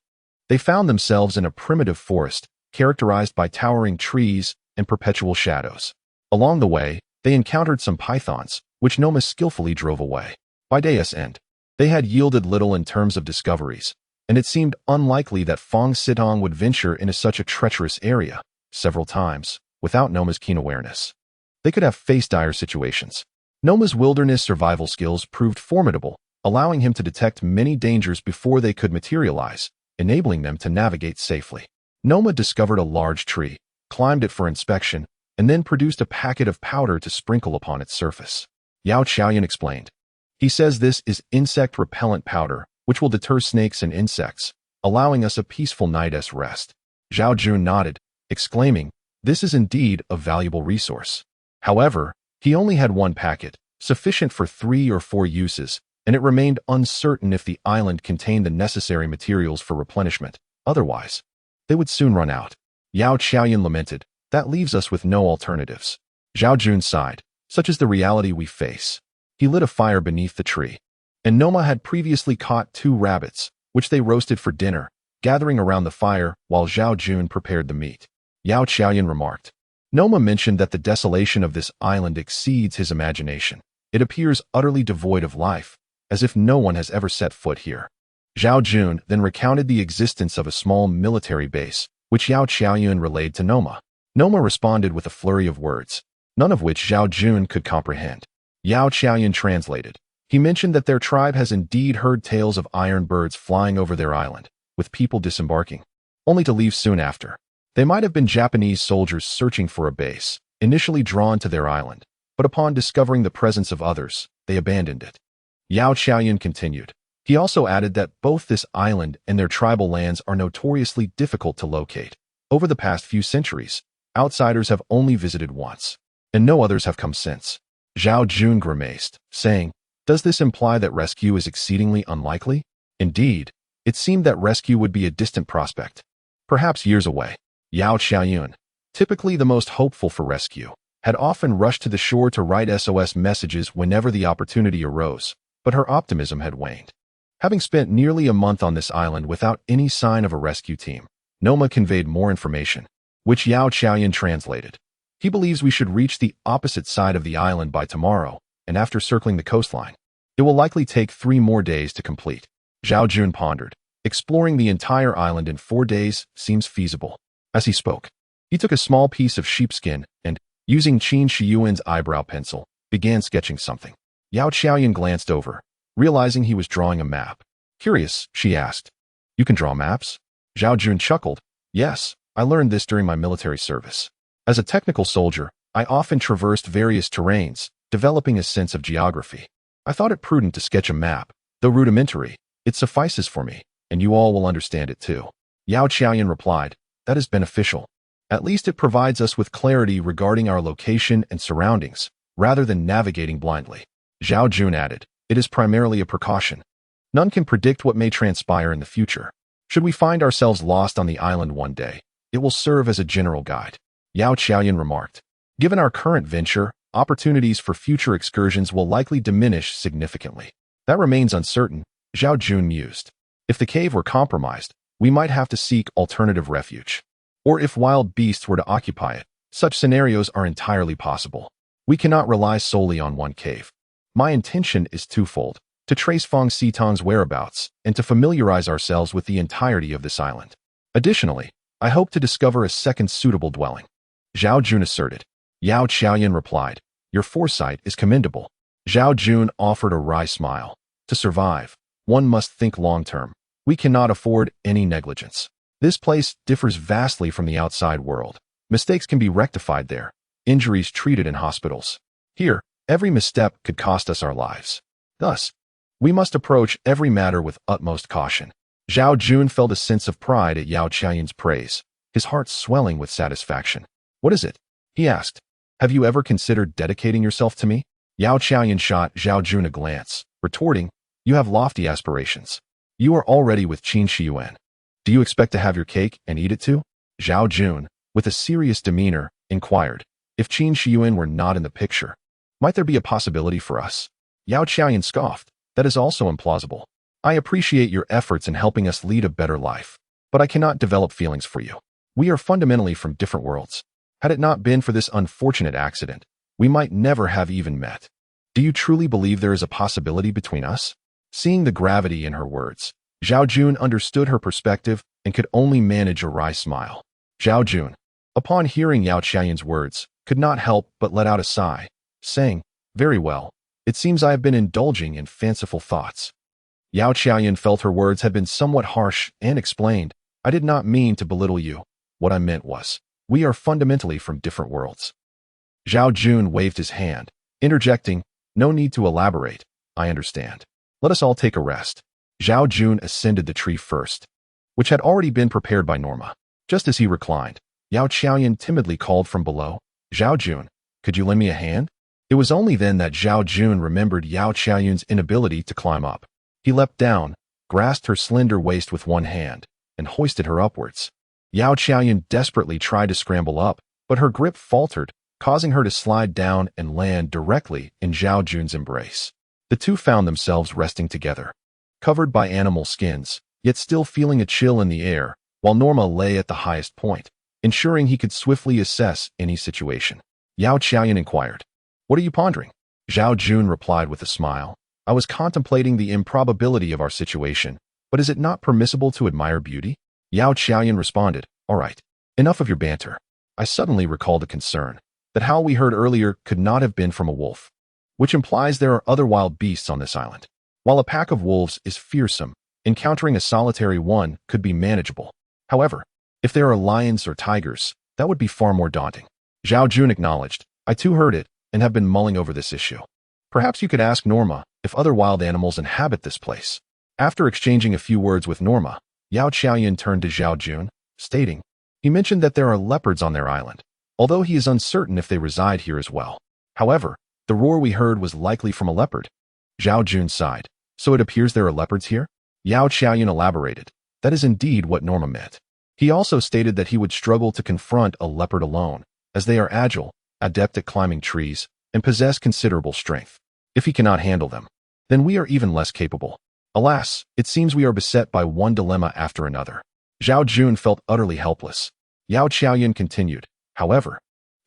they found themselves in a primitive forest, characterized by towering trees and perpetual shadows. Along the way, they encountered some pythons, which Noma skillfully drove away. By day's end, they had yielded little in terms of discoveries, and it seemed unlikely that Fong Sitong would venture into such a treacherous area. Several times, without Noma's keen awareness, they could have faced dire situations. Noma's wilderness survival skills proved formidable, allowing him to detect many dangers before they could materialize, enabling them to navigate safely. Noma discovered a large tree, climbed it for inspection, and then produced a packet of powder to sprinkle upon its surface. Yao Qiaoyan explained. He says this is insect repellent powder, which will deter snakes and insects, allowing us a peaceful night's rest. Zhao Jun nodded, exclaiming, this is indeed a valuable resource. However, he only had 1 packet, sufficient for 3 or 4 uses, and it remained uncertain if the island contained the necessary materials for replenishment. Otherwise, they would soon run out. Yao Qiaoyan lamented, that leaves us with no alternatives. Zhao Jun sighed, such is the reality we face. He lit a fire beneath the tree, and Noma had previously caught 2 rabbits, which they roasted for dinner, gathering around the fire while Zhao Jun prepared the meat. Yao Qiaoyan remarked. Noma mentioned that the desolation of this island exceeds his imagination. It appears utterly devoid of life, as if no one has ever set foot here. Zhao Jun then recounted the existence of a small military base, which Yao Qiaoyun relayed to Noma. Noma responded with a flurry of words, none of which Zhao Jun could comprehend. Yao Qiaoyun translated. He mentioned that their tribe has indeed heard tales of iron birds flying over their island, with people disembarking, only to leave soon after. They might have been Japanese soldiers searching for a base, initially drawn to their island, but upon discovering the presence of others, they abandoned it. Yao Qiaoyun continued. He also added that both this island and their tribal lands are notoriously difficult to locate. Over the past few centuries, outsiders have only visited once, and no others have come since. Zhao Jun grimaced, saying, "Does this imply that rescue is exceedingly unlikely?" Indeed, it seemed that rescue would be a distant prospect, perhaps years away. Yao Qiaoyun, typically the most hopeful for rescue, had often rushed to the shore to write SOS messages whenever the opportunity arose, but her optimism had waned. Having spent nearly a month on this island without any sign of a rescue team, Noma conveyed more information, which Yao Qiaoyun translated. He believes we should reach the opposite side of the island by tomorrow, and after circling the coastline, it will likely take 3 more days to complete. Zhao Jun pondered. Exploring the entire island in 4 days seems feasible. As he spoke, he took a small piece of sheepskin and, using Qin Shiyuan's eyebrow pencil, began sketching something. Yao Qiaoyun glanced over, realizing he was drawing a map. Curious, she asked. "You can draw maps?" Zhao Jun chuckled. "Yes, I learned this during my military service. As a technical soldier, I often traversed various terrains, developing a sense of geography. I thought it prudent to sketch a map. Though rudimentary, it suffices for me, and you all will understand it too." Yao Qiaoyun replied, "That is beneficial. At least it provides us with clarity regarding our location and surroundings, rather than navigating blindly." Zhao Jun added, "It is primarily a precaution. None can predict what may transpire in the future. Should we find ourselves lost on the island one day, it will serve as a general guide." Yao Qiaoyun remarked, "Given our current venture, opportunities for future excursions will likely diminish significantly." "That remains uncertain," Zhao Jun mused. "If the cave were compromised, we might have to seek alternative refuge. Or if wild beasts were to occupy it, such scenarios are entirely possible. We cannot rely solely on one cave. My intention is twofold: to trace Feng Xitang's whereabouts and to familiarize ourselves with the entirety of this island. Additionally, I hope to discover a second suitable dwelling." Zhao Jun asserted. Yao Qiaoyun replied, "Your foresight is commendable." Zhao Jun offered a wry smile. "To survive, one must think long-term. We cannot afford any negligence. This place differs vastly from the outside world. Mistakes can be rectified there, injuries treated in hospitals. Here, every misstep could cost us our lives. Thus, we must approach every matter with utmost caution." Zhao Jun felt a sense of pride at Yao Qiaoyun's praise, his heart swelling with satisfaction. "What is it?" he asked. "Have you ever considered dedicating yourself to me?" Yao Qiaoyun shot Zhao Jun a glance, retorting, "You have lofty aspirations. You are already with Qin Shiyuan. Do you expect to have your cake and eat it too?" Zhao Jun, with a serious demeanor, inquired. "If Qin Shiyuan were not in the picture, might there be a possibility for us?" Yao Qiaoyun scoffed. "That is also implausible. I appreciate your efforts in helping us lead a better life, but I cannot develop feelings for you. We are fundamentally from different worlds. Had it not been for this unfortunate accident, we might never have even met. Do you truly believe there is a possibility between us?" Seeing the gravity in her words, Zhao Jun understood her perspective and could only manage a wry smile. Zhao Jun, upon hearing Yao Qiaoyun's words, could not help but let out a sigh, saying, "Very well. It seems I have been indulging in fanciful thoughts." Yao Qiaoyun felt her words had been somewhat harsh and explained, "I did not mean to belittle you. What I meant was, we are fundamentally from different worlds." Zhao Jun waved his hand, interjecting, "No need to elaborate. I understand. Let us all take a rest." Zhao Jun ascended the tree first, which had already been prepared by Norma. Just as he reclined, Yao Qiaoyun timidly called from below, "Zhao Jun, could you lend me a hand?" It was only then that Zhao Jun remembered Yao Qiaoyun's inability to climb up. He leapt down, grasped her slender waist with one hand, and hoisted her upwards. Yao Qiaoyun desperately tried to scramble up, but her grip faltered, causing her to slide down and land directly in Zhao Jun's embrace. The two found themselves resting together, covered by animal skins, yet still feeling a chill in the air, while Norma lay at the highest point, ensuring he could swiftly assess any situation. Yao Qiaoyun inquired, "What are you pondering?" Zhao Jun replied with a smile, "I was contemplating the improbability of our situation, But is it not permissible to admire beauty? Yao Qiaoyan responded, all right, enough of your banter. I suddenly recalled a concern. That howl we heard earlier could not have been from a wolf, which implies there are other wild beasts on this island. While a pack of wolves is fearsome, encountering a solitary one could be manageable. However, if there are lions or tigers, that would be far more daunting. Zhao Jun acknowledged, I too heard it and have been mulling over this issue. Perhaps you could ask Norma if other wild animals inhabit this place. After exchanging a few words with Norma, Yao Qiaoyan turned to Zhao Jun, stating, he mentioned that there are leopards on their island, although he is uncertain if they reside here as well. However, the roar we heard was likely from a leopard. Zhao Jun sighed. So it appears there are leopards here? Yao Qiaoyan elaborated. That is indeed what Norma meant. He also stated that he would struggle to confront a leopard alone, as they are agile, adept at climbing trees, and possess considerable strength. If he cannot handle them, then we are even less capable. Alas, it seems we are beset by one dilemma after another. Zhao Jun felt utterly helpless. Yao Qiaoyan continued. However,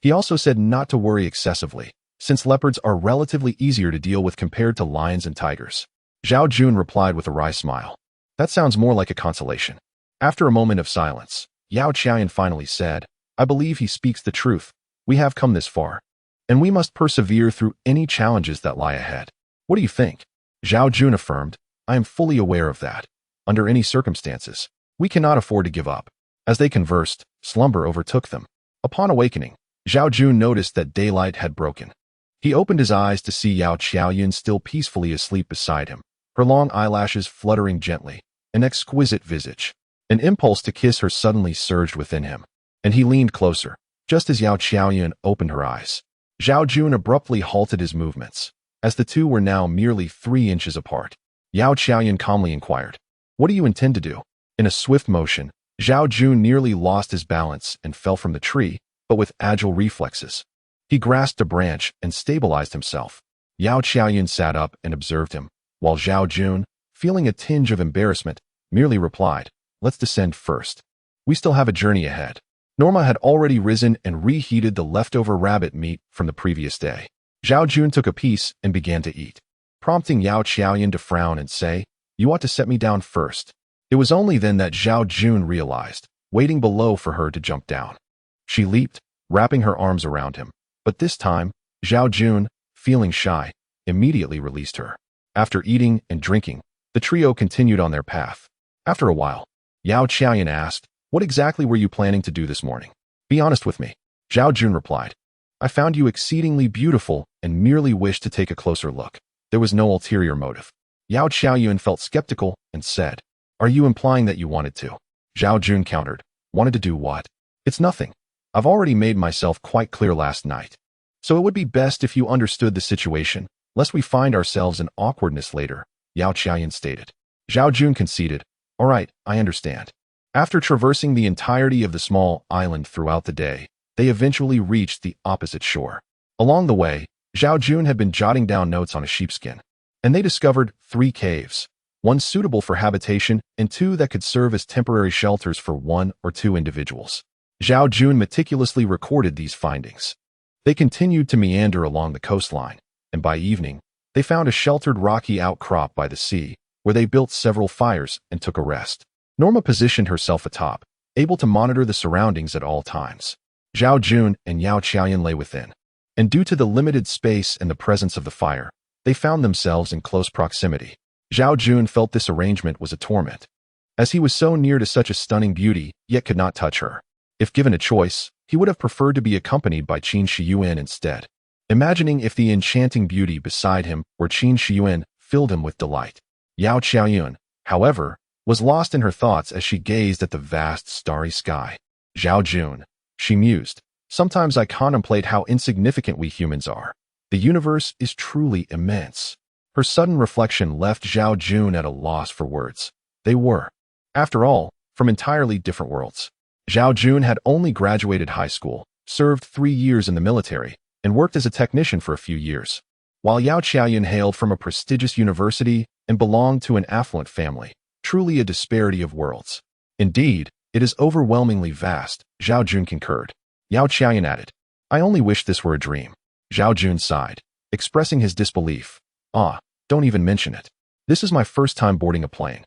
he also said not to worry excessively, since leopards are relatively easier to deal with compared to lions and tigers. Zhao Jun replied with a wry smile. That sounds more like a consolation. After a moment of silence, Yao Qiaoyan finally said, I believe he speaks the truth. We have come this far, and we must persevere through any challenges that lie ahead. What do you think? Zhao Jun affirmed, I am fully aware of that. Under any circumstances, we cannot afford to give up. As they conversed, slumber overtook them. Upon awakening, Zhao Jun noticed that daylight had broken. He opened his eyes to see Yao Qiaoyan still peacefully asleep beside him, her long eyelashes fluttering gently, an exquisite visage. An impulse to kiss her suddenly surged within him, and he leaned closer, just as Yao Qiaoyan opened her eyes. Zhao Jun abruptly halted his movements, as the two were now merely 3 inches apart. Yao Qiaoyan calmly inquired, what do you intend to do? In a swift motion, Zhao Jun nearly lost his balance and fell from the tree, but with agile reflexes. He grasped a branch and stabilized himself. Yao Qiaoyan sat up and observed him, while Zhao Jun, feeling a tinge of embarrassment, merely replied, let's descend first. We still have a journey ahead. Norma had already risen and reheated the leftover rabbit meat from the previous day. Zhao Jun took a piece and began to eat, prompting Yao Qiaoyan to frown and say, you ought to set me down first. It was only then that Zhao Jun realized, waiting below for her to jump down. She leaped, wrapping her arms around him, but this time, Zhao Jun, feeling shy, immediately released her. After eating and drinking, the trio continued on their path. After a while, Yao Qiaoyan asked, what exactly were you planning to do this morning? Be honest with me. Zhao Jun replied, I found you exceedingly beautiful and merely wished to take a closer look. There was no ulterior motive. Yao Qiaoyan felt skeptical and said, are you implying that you wanted to? Zhao Jun countered, wanted to do what? It's nothing. I've already made myself quite clear last night. So it would be best if you understood the situation, lest we find ourselves in awkwardness later, Yao Qiaoyan stated. Zhao Jun conceded, all right, I understand. After traversing the entirety of the small island throughout the day, they eventually reached the opposite shore. Along the way, Zhao Jun had been jotting down notes on a sheepskin, and they discovered 3 caves, 1 suitable for habitation and 2 that could serve as temporary shelters for 1 or 2 individuals. Zhao Jun meticulously recorded these findings. They continued to meander along the coastline, and by evening, they found a sheltered rocky outcrop by the sea, where they built several fires and took a rest. Norma positioned herself atop, able to monitor the surroundings at all times. Zhao Jun and Yao Qiaoyan lay within, and due to the limited space and the presence of the fire, they found themselves in close proximity. Zhao Jun felt this arrangement was a torment, as he was so near to such a stunning beauty, yet could not touch her. If given a choice, he would have preferred to be accompanied by Qin Shiyuan instead. Imagining if the enchanting beauty beside him were Qin Shiyuan filled him with delight. Yao Qiaoyan, however, was lost in her thoughts as she gazed at the vast starry sky. Zhao Jun, she mused, sometimes I contemplate how insignificant we humans are. The universe is truly immense. Her sudden reflection left Zhao Jun at a loss for words. They were, after all, from entirely different worlds. Zhao Jun had only graduated high school, served 3 years in the military, and worked as a technician for a few years, while Yao Qiaoyan hailed from a prestigious university and belonged to an affluent family. Truly a disparity of worlds. Indeed, it is overwhelmingly vast, Zhao Jun concurred. Yao Qiaoyan added, I only wish this were a dream. Zhao Jun sighed, expressing his disbelief. Ah, don't even mention it. This is my first time boarding a plane.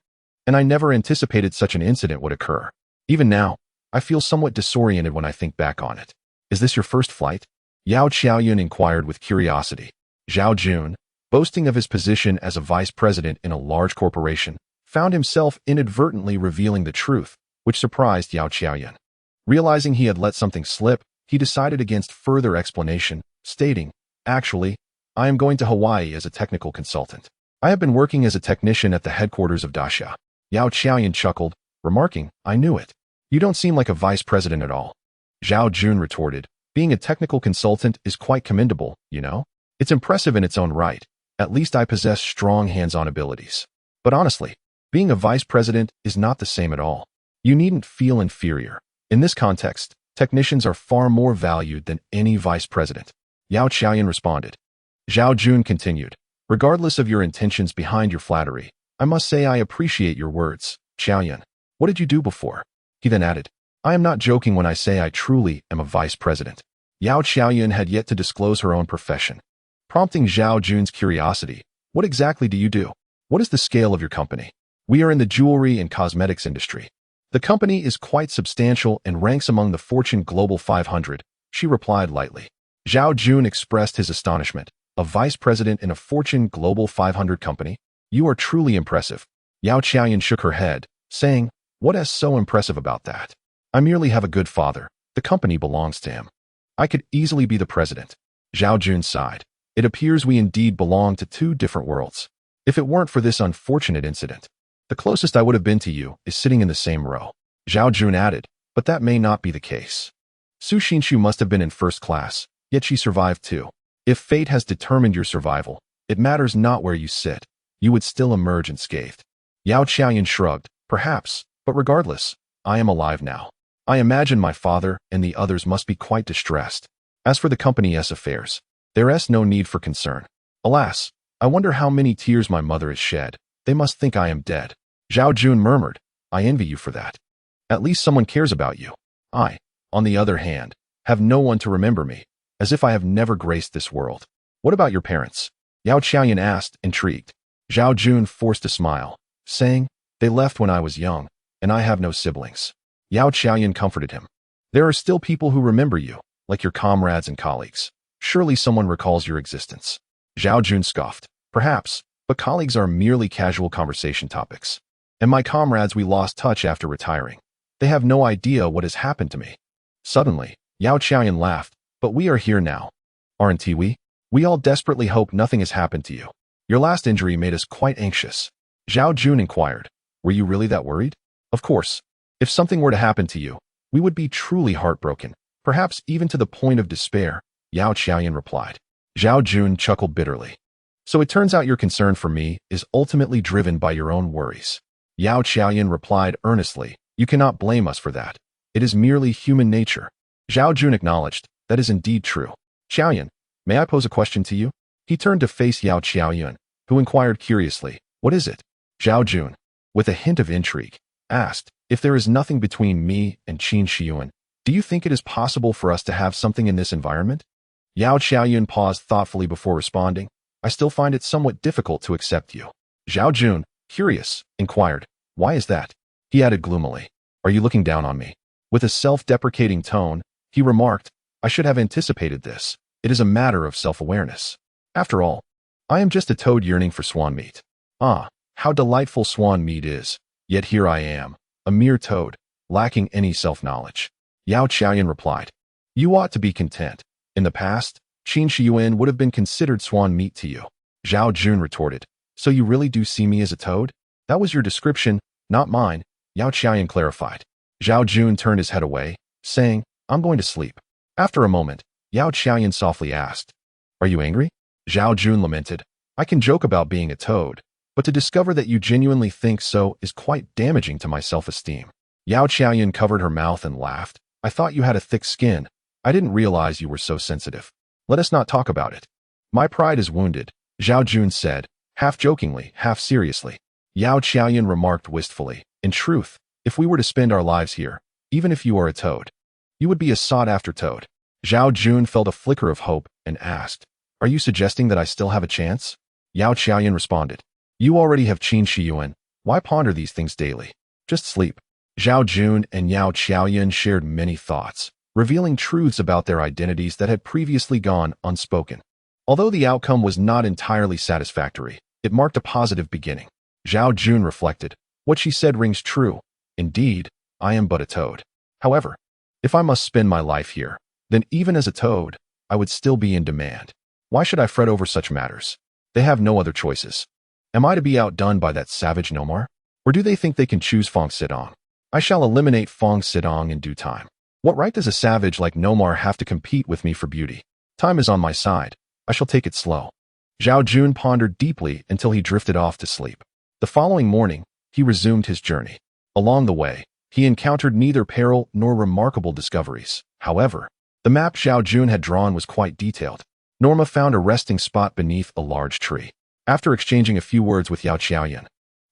and I never anticipated such an incident would occur. Even now, I feel somewhat disoriented when I think back on it. Is this your first flight? Yao Qiaoyun inquired with curiosity. Zhao Jun, boasting of his position as a vice president in a large corporation, found himself inadvertently revealing the truth, which surprised Yao Qiaoyun. Realizing he had let something slip, he decided against further explanation, stating, "Actually, I am going to Hawaii as a technical consultant. I have been working as a technician at the headquarters of Daxia." Yao Qiaoyun chuckled, remarking, "I knew it. You don't seem like a vice president at all." Zhao Jun retorted, "Being a technical consultant is quite commendable, you know? It's impressive in its own right. At least I possess strong hands-on abilities. But honestly, being a vice president is not the same at all. You needn't feel inferior. In this context, technicians are far more valued than any vice president." Yao Qiaoyun responded. Zhao Jun continued, "Regardless of your intentions behind your flattery, I must say I appreciate your words, Qiaoyun. What did you do before?" He then added, "I am not joking when I say I truly am a vice president." Yao Qiaoyun had yet to disclose her own profession, prompting Zhao Jun's curiosity. "What exactly do you do? What is the scale of your company?" "We are in the jewelry and cosmetics industry. The company is quite substantial and ranks among the Fortune Global 500, she replied lightly. Zhao Jun expressed his astonishment. "A vice president in a Fortune Global 500 company? You are truly impressive." Yao Qiaoyun shook her head, saying, "What is so impressive about that? I merely have a good father. The company belongs to him. I could easily be the president." Zhao Jun sighed. "It appears we indeed belong to two different worlds. If it weren't for this unfortunate incident, the closest I would have been to you is sitting in the same row." Zhao Jun added, "But that may not be the case. Su Xinshu must have been in first class, yet she survived too. If fate has determined your survival, it matters not where you sit. You would still emerge unscathed." Yao Qiaoyun shrugged, "Perhaps, but regardless, I am alive now. I imagine my father and the others must be quite distressed. As for the company's affairs, there is no need for concern. Alas, I wonder how many tears my mother has shed. They must think I am dead." Zhao Jun murmured, "I envy you for that. At least someone cares about you. I, on the other hand, have no one to remember me, as if I have never graced this world." "What about your parents?" Yao Qiaoyun asked, intrigued. Zhao Jun forced a smile, saying, "They left when I was young, and I have no siblings." Yao Qiaoyun comforted him. "There are still people who remember you, like your comrades and colleagues. Surely someone recalls your existence." Zhao Jun scoffed, "Perhaps, but colleagues are merely casual conversation topics. And my comrades we lost touch after retiring. They have no idea what has happened to me." Suddenly, Yao Qiaoyun laughed, "But we are here now. Aren't we? We all desperately hope nothing has happened to you. Your last injury made us quite anxious." Zhao Jun inquired, "Were you really that worried?" "Of course. If something were to happen to you, we would be truly heartbroken, perhaps even to the point of despair," Yao Qiaoyun replied. Zhao Jun chuckled bitterly. "So it turns out your concern for me is ultimately driven by your own worries." Yao Qiaoyun replied earnestly, "You cannot blame us for that. It is merely human nature." Zhao Jun acknowledged, "That is indeed true. Qiaoyun, may I pose a question to you?" He turned to face Yao Qiaoyun, who inquired curiously, "What is it?" Zhao Jun, with a hint of intrigue, asked, "If there is nothing between me and Qin Shiyuan, do you think it is possible for us to have something in this environment?" Yao Qiaoyun paused thoughtfully before responding, "I still find it somewhat difficult to accept you." Zhao Jun, curious, inquired, "Why is that?" He added gloomily, "Are you looking down on me?" With a self-deprecating tone, he remarked, "I should have anticipated this. It is a matter of self-awareness. After all, I am just a toad yearning for swan meat. Ah, how delightful swan meat is. Yet here I am, a mere toad, lacking any self-knowledge." Yao Qiaoyun replied, "You ought to be content. In the past, Qin Shiyuan would have been considered swan meat to you." Zhao Jun retorted, "So you really do see me as a toad?" "That was your description, not mine," Yao Qiaoyun clarified. Zhao Jun turned his head away, saying, "I'm going to sleep." After a moment, Yao Qiaoyun softly asked, "Are you angry?" Zhao Jun lamented, "I can joke about being a toad, but to discover that you genuinely think so is quite damaging to my self-esteem." Yao Qiaoyun covered her mouth and laughed, "I thought you had a thick skin. I didn't realize you were so sensitive. Let us not talk about it." "My pride is wounded," Zhao Jun said, half jokingly, half seriously. Yao Qiaoyun remarked wistfully, "In truth, if we were to spend our lives here, even if you are a toad, you would be a sought-after toad." Zhao Jun felt a flicker of hope and asked, "Are you suggesting that I still have a chance?" Yao Qiaoyun responded, "You already have Qin Shiyuan, Why ponder these things daily? Just sleep. Zhao Jun and Yao Qiaoyan shared many thoughts, revealing truths about their identities that had previously gone unspoken. Although the outcome was not entirely satisfactory, it marked a positive beginning. Zhao Jun reflected, "What she said rings true. Indeed, I am but a toad. However, if I must spend my life here, then even as a toad, I would still be in demand. Why should I fret over such matters? They have no other choices. Am I to be outdone by that savage Nomar? Or do they think they can choose Fong Sidong? I shall eliminate Fong Sidong in due time. What right does a savage like Nomar have to compete with me for beauty? Time is on my side. I shall take it slow." Zhao Jun pondered deeply until he drifted off to sleep. The following morning, he resumed his journey. Along the way, he encountered neither peril nor remarkable discoveries. However, the map Zhao Jun had drawn was quite detailed. Norma found a resting spot beneath a large tree. After exchanging a few words with Yao Qiaoyan,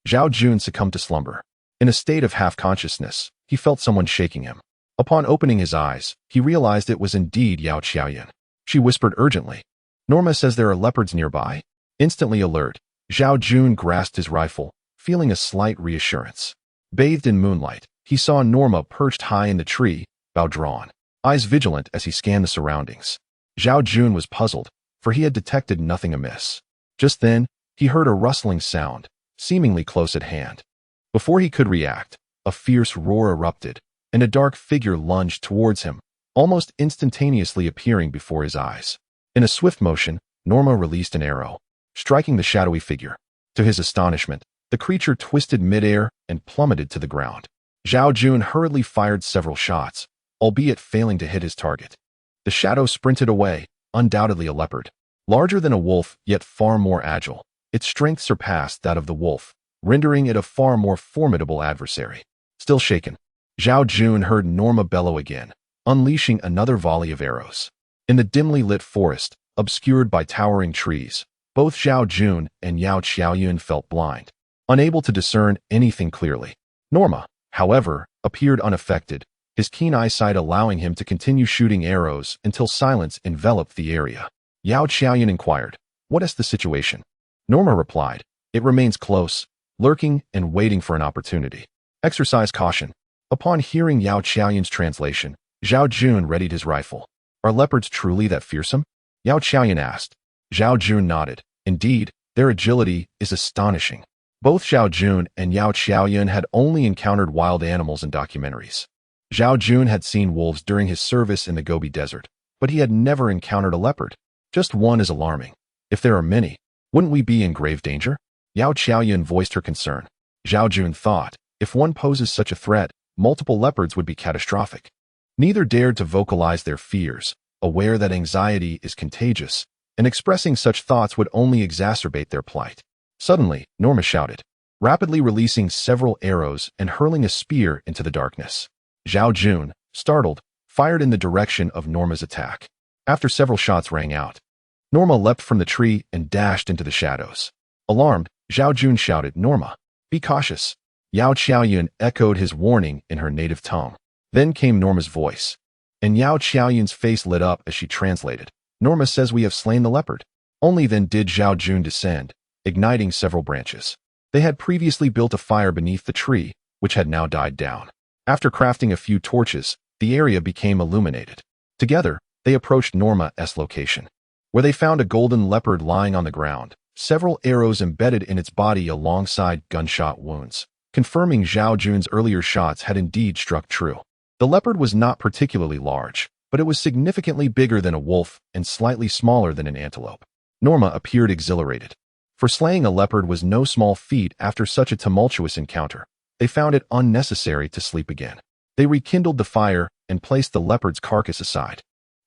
Zhao Jun succumbed to slumber. In a state of half-consciousness, he felt someone shaking him. Upon opening his eyes, he realized it was indeed Yao Qiaoyan. She whispered urgently, "Norma says there are leopards nearby." Instantly alert, Zhao Jun grasped his rifle, feeling a slight reassurance. Bathed in moonlight, he saw Norma perched high in the tree, bow drawn, eyes vigilant as he scanned the surroundings. Zhao Jun was puzzled, for he had detected nothing amiss. Just then, he heard a rustling sound, seemingly close at hand. Before he could react, a fierce roar erupted, and a dark figure lunged towards him, almost instantaneously appearing before his eyes. In a swift motion, Norma released an arrow, striking the shadowy figure. To his astonishment, the creature twisted midair and plummeted to the ground. Zhao Jun hurriedly fired several shots, albeit failing to hit his target. The shadow sprinted away, undoubtedly a leopard. Larger than a wolf, yet far more agile, its strength surpassed that of the wolf, rendering it a far more formidable adversary. Still shaken, Zhao Jun heard Norma bellow again, unleashing another volley of arrows. In the dimly lit forest, obscured by towering trees, both Zhao Jun and Yao Qiaoyan felt blind, unable to discern anything clearly. Norma, however, appeared unaffected, his keen eyesight allowing him to continue shooting arrows until silence enveloped the area. Yao Qiaoyan inquired, "What is the situation?" Norma replied, "It remains close, lurking and waiting for an opportunity. Exercise caution." Upon hearing Yao Qiaoyan's translation, Zhao Jun readied his rifle. "Are leopards truly that fearsome?" Yao Qiaoyan asked. Zhao Jun nodded. "Indeed, their agility is astonishing." Both Zhao Jun and Yao Qiaoyan had only encountered wild animals in documentaries. Zhao Jun had seen wolves during his service in the Gobi Desert, but he had never encountered a leopard. Just one is alarming. If there are many, wouldn't we be in grave danger? Yao Qiaoyan voiced her concern. Zhao Jun thought, if one poses such a threat, multiple leopards would be catastrophic. Neither dared to vocalize their fears, aware that anxiety is contagious, and expressing such thoughts would only exacerbate their plight. Suddenly, Norma shouted, rapidly releasing several arrows and hurling a spear into the darkness. Zhao Jun, startled, fired in the direction of Norma's attack. After several shots rang out, Norma leapt from the tree and dashed into the shadows. Alarmed, Zhao Jun shouted, "Norma, be cautious." Yao Qiaoyan echoed his warning in her native tongue. Then came Norma's voice, and Yao Qiaoyan's face lit up as she translated, "Norma says we have slain the leopard." Only then did Zhao Jun descend, igniting several branches. They had previously built a fire beneath the tree, which had now died down. After crafting a few torches, the area became illuminated. Together, they approached Norma's location, where they found a golden leopard lying on the ground, several arrows embedded in its body alongside gunshot wounds, confirming Zhao Jun's earlier shots had indeed struck true. The leopard was not particularly large, but it was significantly bigger than a wolf and slightly smaller than an antelope. Norma appeared exhilarated, for slaying a leopard was no small feat after such a tumultuous encounter. They found it unnecessary to sleep again. They rekindled the fire and placed the leopard's carcass aside.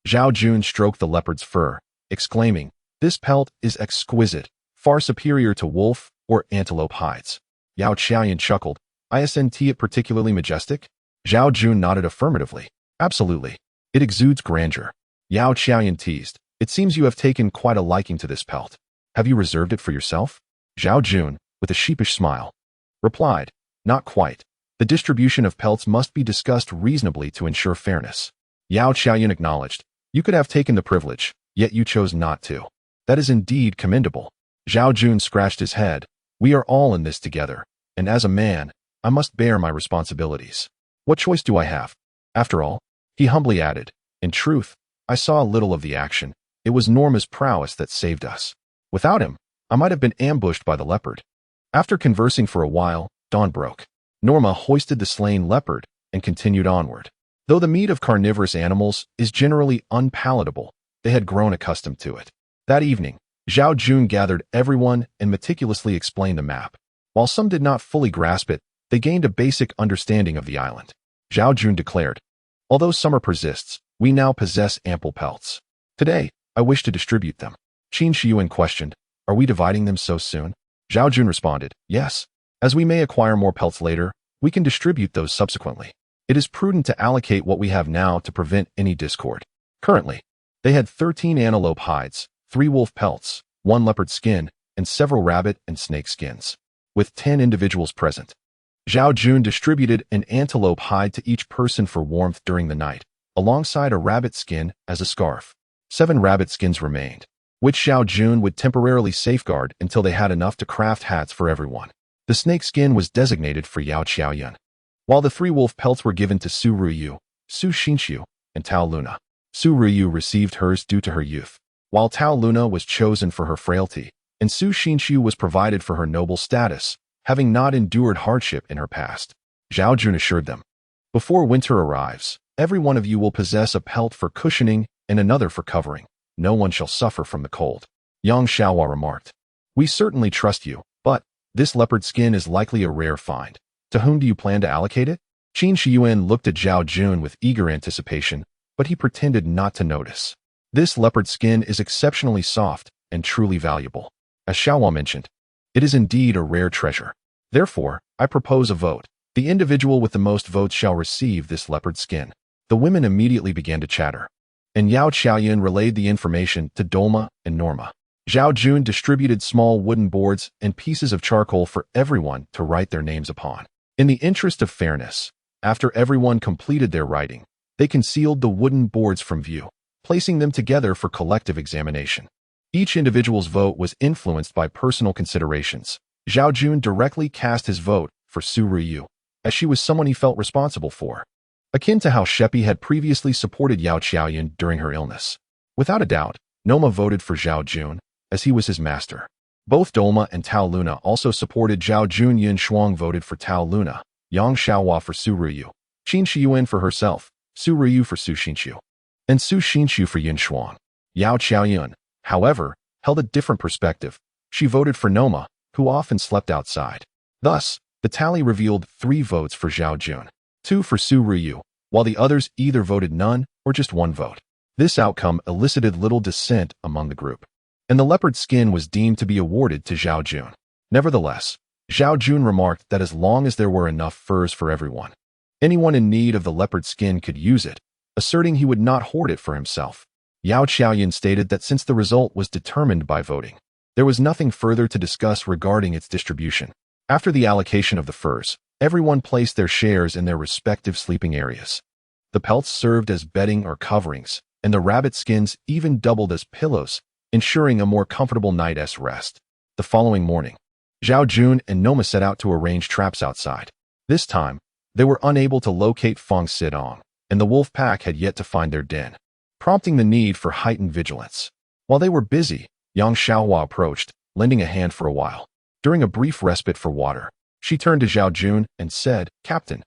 Zhao Jun stroked the leopard's fur, exclaiming, "This pelt is exquisite, far superior to wolf or antelope hides." Yao Qiaoyan chuckled, "Isn't it particularly majestic?" Zhao Jun nodded affirmatively. "Absolutely. It exudes grandeur." Yao Qiaoyan teased, "It seems you have taken quite a liking to this pelt. Have you reserved it for yourself?" Zhao Jun, with a sheepish smile, replied, "Not quite. The distribution of pelts must be discussed reasonably to ensure fairness." Yao Qiaoyan acknowledged, "You could have taken the privilege, yet you chose not to. That is indeed commendable." Zhao Jun scratched his head. "We are all in this together, and as a man, I must bear my responsibilities. What choice do I have? After all, he humbly added, in truth, I saw little of the action. It was Norma's prowess that saved us. Without him, I might have been ambushed by the leopard. After conversing for a while, dawn broke. Norma hoisted the slain leopard and continued onward. Though the meat of carnivorous animals is generally unpalatable, they had grown accustomed to it. That evening, Zhao Jun gathered everyone and meticulously explained the map. While some did not fully grasp it, they gained a basic understanding of the island. Zhao Jun declared, although summer persists, we now possess ample pelts. Today, I wish to distribute them. Qin Shiyuan questioned, are we dividing them so soon? Zhao Jun responded, yes. As we may acquire more pelts later, we can distribute those subsequently. It is prudent to allocate what we have now to prevent any discord. Currently, they had 13 antelope hides, 3 wolf pelts, 1 leopard skin, and several rabbit and snake skins. With 10 individuals present, Zhao Jun distributed an antelope hide to each person for warmth during the night, alongside a rabbit skin as a scarf. 7 rabbit skins remained, which Zhao Jun would temporarily safeguard until they had enough to craft hats for everyone. The snake skin was designated for Yao Qiaoyun, while the 3 wolf pelts were given to Su Ruyu, Su Xinxiu, and Tao Luna. Su Ruyu received hers due to her youth, while Tao Luna was chosen for her frailty, and Su Xinxiu was provided for her noble status, having not endured hardship in her past. Zhao Jun assured them, before winter arrives, every one of you will possess a pelt for cushioning and another for covering. No one shall suffer from the cold. Yang Xiaohua remarked, we certainly trust you, but this leopard skin is likely a rare find. To whom do you plan to allocate it? Qin Shiyuan looked at Zhao Jun with eager anticipation, but he pretended not to notice. This leopard skin is exceptionally soft and truly valuable. As Xiaohua mentioned, it is indeed a rare treasure. Therefore, I propose a vote. The individual with the most votes shall receive this leopard skin. The women immediately began to chatter, and Yao Qiaoyun relayed the information to Dolma and Norma. Zhao Jun distributed small wooden boards and pieces of charcoal for everyone to write their names upon. In the interest of fairness, after everyone completed their writing, they concealed the wooden boards from view, placing them together for collective examination. Each individual's vote was influenced by personal considerations. Zhao Jun directly cast his vote for Su Ruyu, as she was someone he felt responsible for, akin to how Shepi had previously supported Yao Qiaoyun during her illness. Without a doubt, Noma voted for Zhao Jun, as he was his master. Both Dolma and Tao Luna also supported Zhao Jun. Yin Shuang voted for Tao Luna, Yang Xiaohua for Su Ruyu, Qin Shiyuan for herself, Su Ruyu for Su Xinxiu, and Su Xinxiu for Yin Shuang. Yao Qiaoyun, however, held a different perspective. She voted for Noma, who often slept outside. Thus, the tally revealed 3 votes for Zhao Jun, 2 for Su Ruyu, while the others either voted none or just 1 vote. This outcome elicited little dissent among the group, and the leopard skin was deemed to be awarded to Zhao Jun. Nevertheless, Zhao Jun remarked that as long as there were enough furs for everyone, anyone in need of the leopard skin could use it, asserting he would not hoard it for himself. Yao Qiaoyun stated that since the result was determined by voting, there was nothing further to discuss regarding its distribution. After the allocation of the furs, everyone placed their shares in their respective sleeping areas. The pelts served as bedding or coverings, and the rabbit skins even doubled as pillows, ensuring a more comfortable night's rest. The following morning, Zhao Jun and Noma set out to arrange traps outside. This time, they were unable to locate Feng Sidong, and the wolf pack had yet to find their den, prompting the need for heightened vigilance. While they were busy, Yang Xiaohua approached, lending a hand for a while. During a brief respite for water, she turned to Zhao Jun and said, Captain.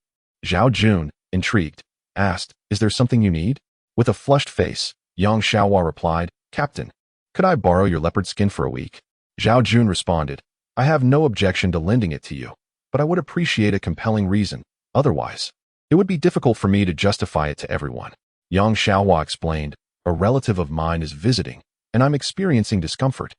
Zhao Jun, intrigued, asked, is there something you need? With a flushed face, Yang Xiaohua replied, Captain, could I borrow your leopard skin for a week? Zhao Jun responded, I have no objection to lending it to you, but I would appreciate a compelling reason. Otherwise, it would be difficult for me to justify it to everyone. Yang Xiaohua explained, a relative of mine is visiting, and I'm experiencing discomfort.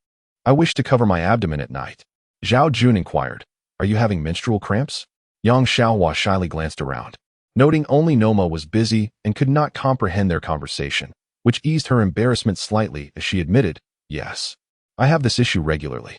I wish to cover my abdomen at night. Zhao Jun inquired, are you having menstrual cramps? Yang Xiaohua shyly glanced around, noting only Noma was busy and could not comprehend their conversation, which eased her embarrassment slightly as she admitted, yes, I have this issue regularly.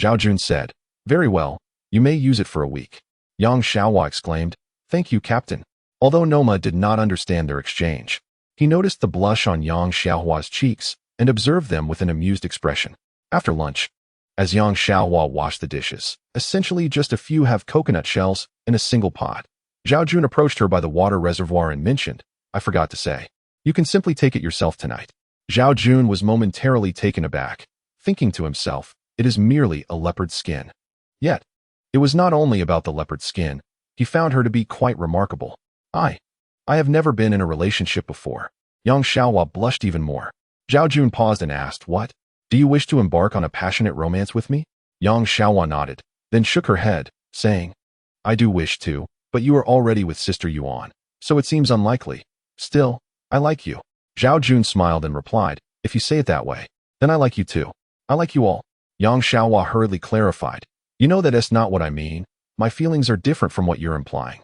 Zhao Jun said, very well, you may use it for a week. Yang Xiaohua exclaimed, thank you, Captain. Although Noma did not understand their exchange, he noticed the blush on Yang Xiaohua's cheeks and observed them with an amused expression. After lunch, as Yang Xiaohua washed the dishes. Essentially just a few have coconut shells in a single pot. Zhao Jun approached her by the water reservoir and mentioned, I forgot to say, you can simply take it yourself tonight. Zhao Jun was momentarily taken aback, thinking to himself, it is merely a leopard skin. Yet, it was not only about the leopard skin. He found her to be quite remarkable. I have never been in a relationship before. Yang Xiaohua blushed even more. Zhao Jun paused and asked, what? Do you wish to embark on a passionate romance with me? Yang Xiaohua nodded, then shook her head, saying, I do wish to, but you are already with Sister Yuan, so it seems unlikely. Still, I like you. Zhao Jun smiled and replied, if you say it that way, then I like you too. I like you all. Yang Xiaohua hurriedly clarified, you know that is not what I mean. My feelings are different from what you're implying.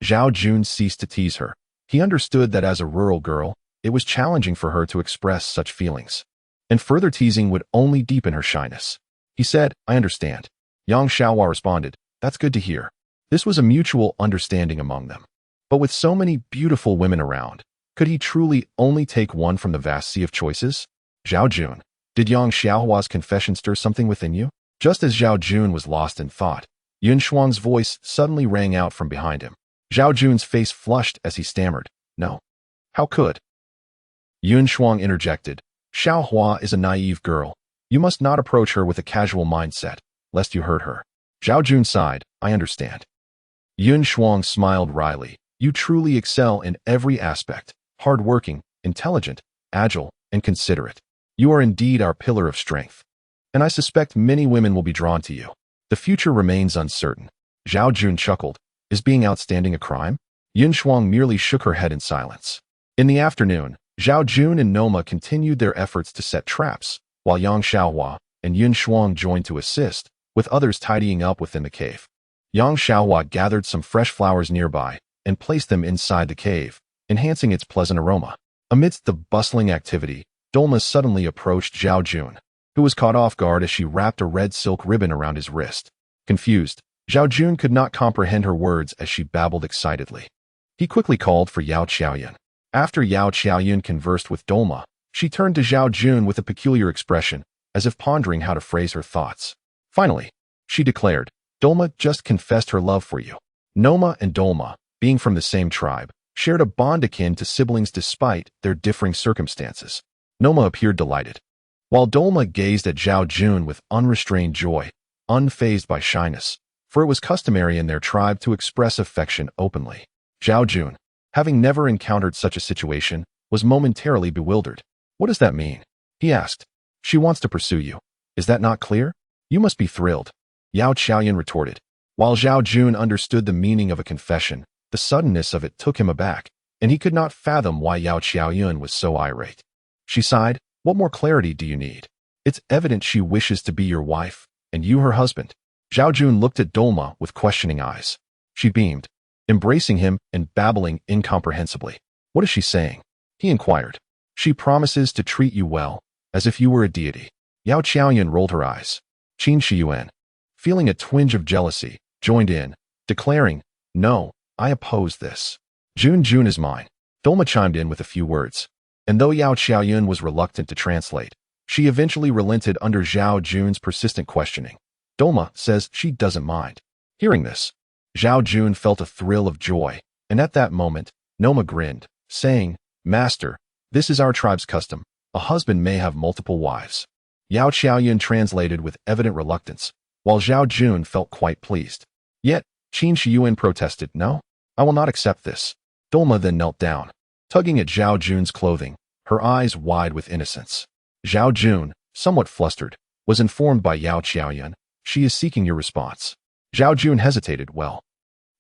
Zhao Jun ceased to tease her. He understood that as a rural girl, it was challenging for her to express such feelings, and further teasing would only deepen her shyness. He said, I understand. Yang Xiaohua responded, that's good to hear. This was a mutual understanding among them. But with so many beautiful women around, could he truly only take one from the vast sea of choices? Zhao Jun, did Yang Xiaohua's confession stir something within you? Just as Zhao Jun was lost in thought, Yun Shuang's voice suddenly rang out from behind him. Zhao Jun's face flushed as he stammered, no. How could? Yun Shuang interjected, Xiaohua is a naive girl. You must not approach her with a casual mindset, lest you hurt her. Zhao Jun sighed, I understand. Yun Shuang smiled wryly, you truly excel in every aspect, hardworking, intelligent, agile, and considerate. You are indeed our pillar of strength. And I suspect many women will be drawn to you. The future remains uncertain. Zhao Jun chuckled, is being outstanding a crime? Yun Shuang merely shook her head in silence. In the afternoon, Zhao Jun and Noma continued their efforts to set traps, while Yang Xiaohua and Yun Shuang joined to assist, with others tidying up within the cave. Yang Xiaohua gathered some fresh flowers nearby and placed them inside the cave, enhancing its pleasant aroma. Amidst the bustling activity, Dolma suddenly approached Zhao Jun, who was caught off guard as she wrapped a red silk ribbon around his wrist. Confused, Zhao Jun could not comprehend her words as she babbled excitedly. He quickly called for Yao Qiaoyun. After Yao Qiaoyun conversed with Dolma, she turned to Zhao Jun with a peculiar expression, as if pondering how to phrase her thoughts. Finally, she declared, Dolma just confessed her love for you. Noma and Dolma, being from the same tribe, shared a bond akin to siblings despite their differing circumstances. Noma appeared delighted, while Dolma gazed at Zhao Jun with unrestrained joy, unfazed by shyness, for it was customary in their tribe to express affection openly. Zhao Jun, having never encountered such a situation, was momentarily bewildered. What does that mean? He asked. She wants to pursue you. Is that not clear? You must be thrilled. Yao Qiaoyun retorted. While Zhao Jun understood the meaning of a confession, the suddenness of it took him aback, and he could not fathom why Yao Qiaoyun was so irate. She sighed, what more clarity do you need? It's evident she wishes to be your wife, and you her husband. Zhao Jun looked at Dolma with questioning eyes. She beamed, embracing him and babbling incomprehensibly. What is she saying? He inquired. She promises to treat you well, as if you were a deity. Yao Qiaoyun rolled her eyes. Qin Shiyuan, feeling a twinge of jealousy, joined in, declaring, no, I oppose this. Jun is mine. Dolma chimed in with a few words. And though Yao Qiaoyun was reluctant to translate, she eventually relented under Zhao Jun's persistent questioning. Dolma says she doesn't mind. Hearing this, Zhao Jun felt a thrill of joy, and at that moment, Noma grinned, saying, Master, this is our tribe's custom. A husband may have multiple wives. Yao Qiaoyun translated with evident reluctance, while Zhao Jun felt quite pleased. Yet, Qin Shiyuan protested, no, I will not accept this. Dolma then knelt down, tugging at Zhao Jun's clothing, her eyes wide with innocence. Zhao Jun, somewhat flustered, was informed by Yao Qiaoyun, she is seeking your response. Zhao Jun hesitated, well,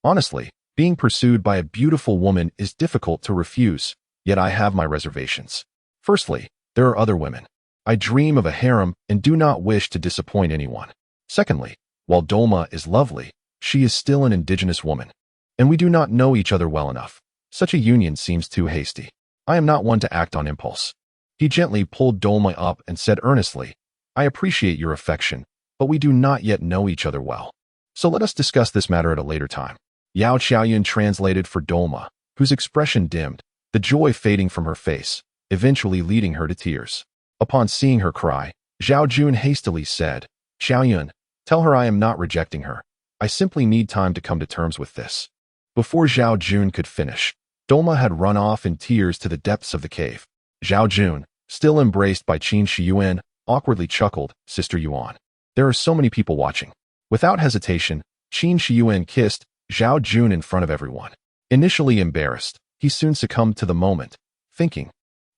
honestly, being pursued by a beautiful woman is difficult to refuse, yet I have my reservations. Firstly, there are other women. I dream of a harem and do not wish to disappoint anyone. Secondly, while Dolma is lovely, she is still an indigenous woman, and we do not know each other well enough. Such a union seems too hasty. I am not one to act on impulse. He gently pulled Dolma up and said earnestly, I appreciate your affection, but we do not yet know each other well. So let us discuss this matter at a later time. Yao Qiaoyun translated for Dolma, whose expression dimmed, the joy fading from her face, eventually leading her to tears. Upon seeing her cry, Zhao Jun hastily said, Zhao Jun, tell her I am not rejecting her. I simply need time to come to terms with this. Before Zhao Jun could finish, Dolma had run off in tears to the depths of the cave. Zhao Jun, still embraced by Qin Shiyuan, awkwardly chuckled, Sister Yuan. There are so many people watching. Without hesitation, Qin Shiyuan kissed Zhao Jun in front of everyone. Initially embarrassed, he soon succumbed to the moment, thinking,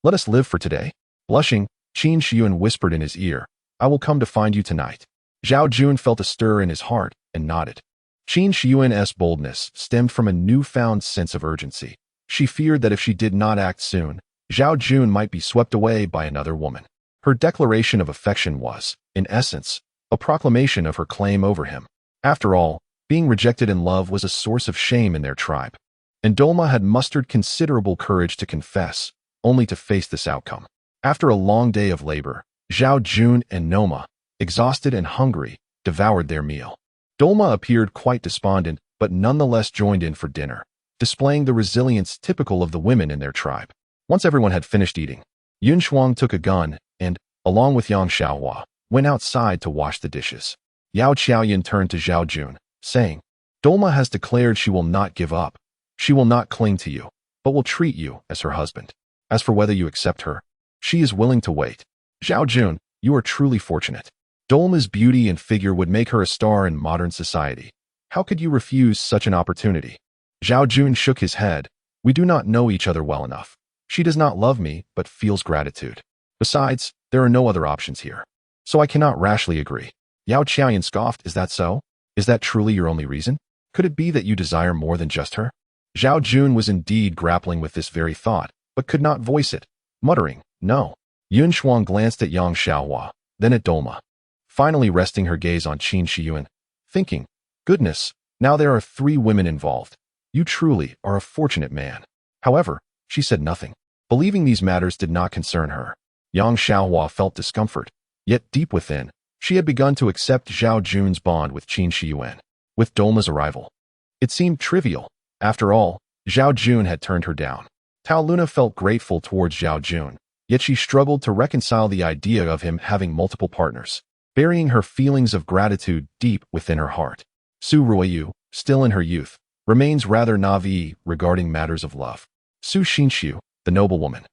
let us live for today. Blushing, Qin Shiyuan whispered in his ear, I will come to find you tonight. Zhao Jun felt a stir in his heart and nodded. Qin Shiyuan's boldness stemmed from a newfound sense of urgency. She feared that if she did not act soon, Zhao Jun might be swept away by another woman. Her declaration of affection was, in essence, a proclamation of her claim over him. After all, being rejected in love was a source of shame in their tribe. And Dolma had mustered considerable courage to confess, only to face this outcome. After a long day of labor, Zhao Jun and Noma, exhausted and hungry, devoured their meal. Dolma appeared quite despondent, but nonetheless joined in for dinner, displaying the resilience typical of the women in their tribe. Once everyone had finished eating, Yun Shuang took a gun and, along with Yang Xiaohua, went outside to wash the dishes. Yao Qiaoyan turned to Zhao Jun, saying, Dolma has declared she will not give up. She will not cling to you, but will treat you as her husband. As for whether you accept her, she is willing to wait. Zhao Jun, you are truly fortunate. Dolma's beauty and figure would make her a star in modern society. How could you refuse such an opportunity? Zhao Jun shook his head. We do not know each other well enough. She does not love me, but feels gratitude. Besides, there are no other options here. So I cannot rashly agree. Yao Qiaoyan scoffed, is that so? Is that truly your only reason? Could it be that you desire more than just her? Zhao Jun was indeed grappling with this very thought, but could not voice it, muttering, no. Yun Shuang glanced at Yang Xiaohua, then at Dolma, finally resting her gaze on Qin Shiyuan, thinking, goodness, now there are 3 women involved. You truly are a fortunate man. However, she said nothing, believing these matters did not concern her. Yang Xiaohua felt discomfort, yet deep within, she had begun to accept Zhao Jun's bond with Qin Shiyuan. With Dolma's arrival, it seemed trivial. After all, Zhao Jun had turned her down. Tao Luna felt grateful towards Zhao Jun, yet she struggled to reconcile the idea of him having multiple partners, burying her feelings of gratitude deep within her heart. Su Ruiyu, still in her youth, remains rather naive regarding matters of love. Su Xinxiu, the noblewoman,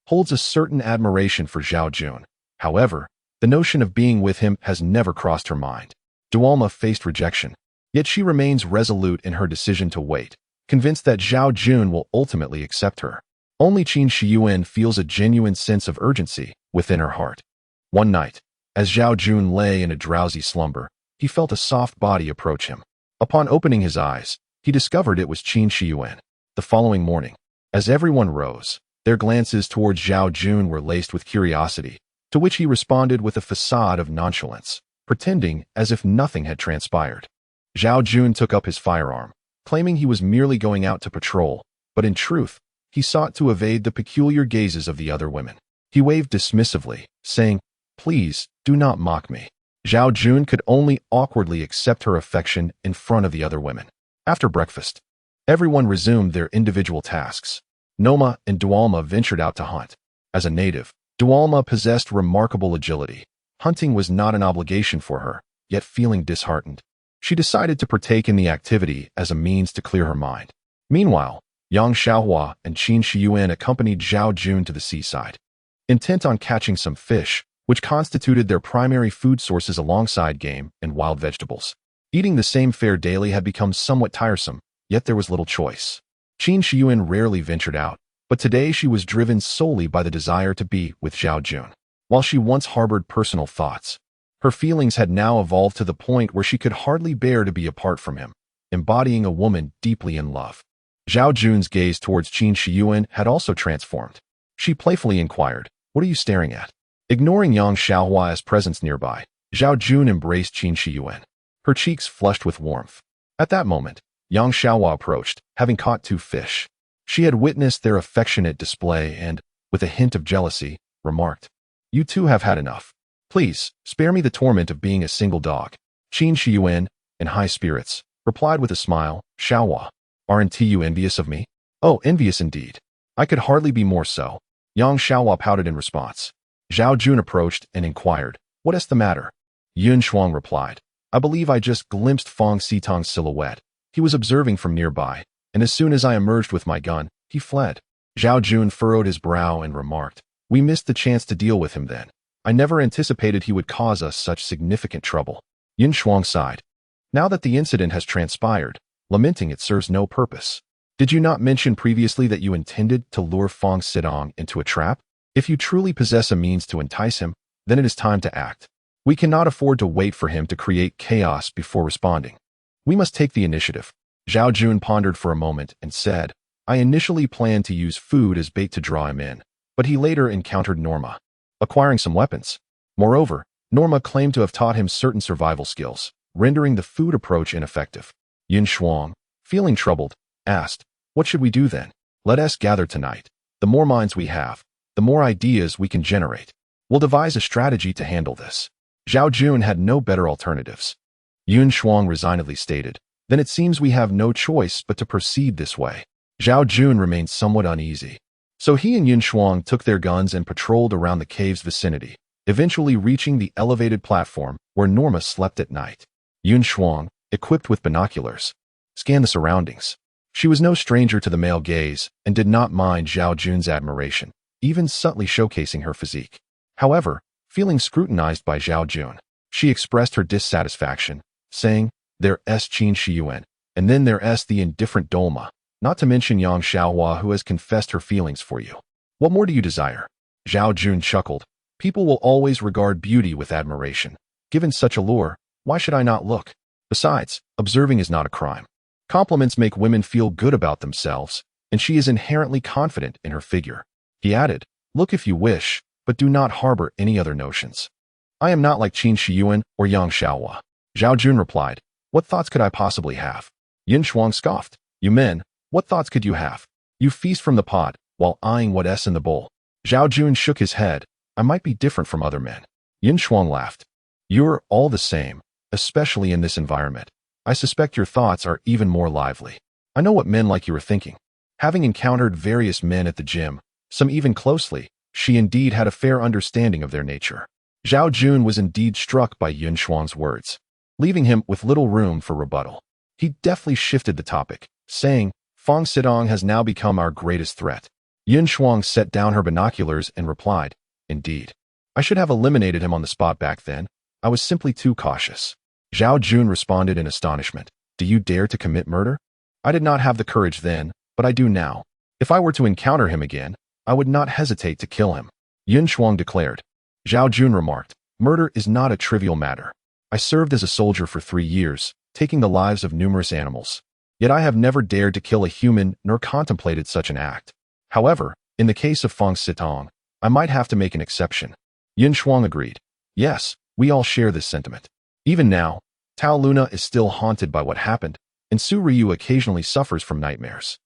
holds a certain admiration for Zhao Jun. However, the notion of being with him has never crossed her mind. Dualma faced rejection, yet she remains resolute in her decision to wait, convinced that Zhao Jun will ultimately accept her. Only Qin Shiyuan feels a genuine sense of urgency within her heart. One night, as Zhao Jun lay in a drowsy slumber, he felt a soft body approach him. Upon opening his eyes, he discovered it was Qin Shiyuan. The following morning, as everyone rose, their glances towards Zhao Jun were laced with curiosity, to which he responded with a facade of nonchalance, pretending as if nothing had transpired. Zhao Jun took up his firearm, claiming he was merely going out to patrol, but in truth, he sought to evade the peculiar gazes of the other women. He waved dismissively, saying, please, do not mock me. Zhao Jun could only awkwardly accept her affection in front of the other women. After breakfast, everyone resumed their individual tasks. Noma and Dualma ventured out to hunt. As a native, Dualma possessed remarkable agility. Hunting was not an obligation for her, yet feeling disheartened, she decided to partake in the activity as a means to clear her mind. Meanwhile, Yang Xiaohua and Qin Shiyuan accompanied Zhao Jun to the seaside, intent on catching some fish, which constituted their primary food sources alongside game and wild vegetables. Eating the same fare daily had become somewhat tiresome, yet there was little choice. Qin Shiyuan rarely ventured out, but today she was driven solely by the desire to be with Zhao Jun. While she once harbored personal thoughts, her feelings had now evolved to the point where she could hardly bear to be apart from him, embodying a woman deeply in love. Zhao Jun's gaze towards Qin Shiyuan had also transformed. She playfully inquired, what are you staring at? Ignoring Yang Xiaohua's presence nearby, Zhao Jun embraced Qin Shiyuan, her cheeks flushed with warmth. At that moment, Yang Xiaohua approached, having caught 2 fish. She had witnessed their affectionate display and, with a hint of jealousy, remarked, you 2 have had enough. Please, spare me the torment of being a single dog. Qin Shiyuan, in high spirits, replied with a smile, Xiaohua, aren't you envious of me? Oh, envious indeed. I could hardly be more so. Yang Xiaohua pouted in response. Zhao Jun approached and inquired, what is the matter? Yun Shuang replied. I believe I just glimpsed Fong Sitong's silhouette. He was observing from nearby, and as soon as I emerged with my gun, he fled. Zhao Jun furrowed his brow and remarked, we missed the chance to deal with him then. I never anticipated he would cause us such significant trouble. Yun Shuang sighed. Now that the incident has transpired, lamenting it serves no purpose. Did you not mention previously that you intended to lure Fong Sitong into a trap? If you truly possess a means to entice him, then it is time to act. We cannot afford to wait for him to create chaos before responding. We must take the initiative. Zhao Jun pondered for a moment and said, I initially planned to use food as bait to draw him in, but he later encountered Norma, acquiring some weapons. Moreover, Norma claimed to have taught him certain survival skills, rendering the food approach ineffective. Yun Shuang, feeling troubled, asked, what should we do then? Let us gather tonight. The more minds we have, the more ideas we can generate. We'll devise a strategy to handle this. Zhao Jun had no better alternatives. Yun Shuang resignedly stated, then it seems we have no choice but to proceed this way. Zhao Jun remained somewhat uneasy. So he and Yun Shuang took their guns and patrolled around the cave's vicinity, eventually reaching the elevated platform where Norma slept at night. Yun Shuang, equipped with binoculars, scanned the surroundings. She was no stranger to the male gaze and did not mind Zhao Jun's admiration, even subtly showcasing her physique. However, feeling scrutinized by Zhao Jun, she expressed her dissatisfaction, saying, there s Qin Shiyuan, and then there s the indifferent Dolma, not to mention Yang Xiaohua who has confessed her feelings for you. What more do you desire? Zhao Jun chuckled. People will always regard beauty with admiration. Given such allure, why should I not look? Besides, observing is not a crime. Compliments make women feel good about themselves, and she is inherently confident in her figure. He added, look if you wish, but do not harbor any other notions. I am not like Qin Shiyuan or Yang Xiaohua. Zhao Jun replied, what thoughts could I possibly have? Yun Shuang scoffed, you men, what thoughts could you have? You feast from the pot, while eyeing what s in the bowl. Zhao Jun shook his head, I might be different from other men. Yun Shuang laughed. You're all the same, especially in this environment. I suspect your thoughts are even more lively. I know what men like you are thinking. Having encountered various men at the gym, some even closely, she indeed had a fair understanding of their nature. Zhao Jun was indeed struck by Yun Shuang's words, leaving him with little room for rebuttal. He deftly shifted the topic, saying, Fong Sitong has now become our greatest threat. Yun Shuang set down her binoculars and replied, indeed. I should have eliminated him on the spot back then. I was simply too cautious. Zhao Jun responded in astonishment. Do you dare to commit murder? I did not have the courage then, but I do now. If I were to encounter him again, I would not hesitate to kill him. Yun Shuang declared. Zhao Jun remarked, murder is not a trivial matter. I served as a soldier for 3 years, taking the lives of numerous animals. Yet I have never dared to kill a human nor contemplated such an act. However, in the case of Fong Sitong, I might have to make an exception. Yun Shuang agreed. Yes, we all share this sentiment. Even now, Tao Luna is still haunted by what happened, and Su Ryu occasionally suffers from nightmares.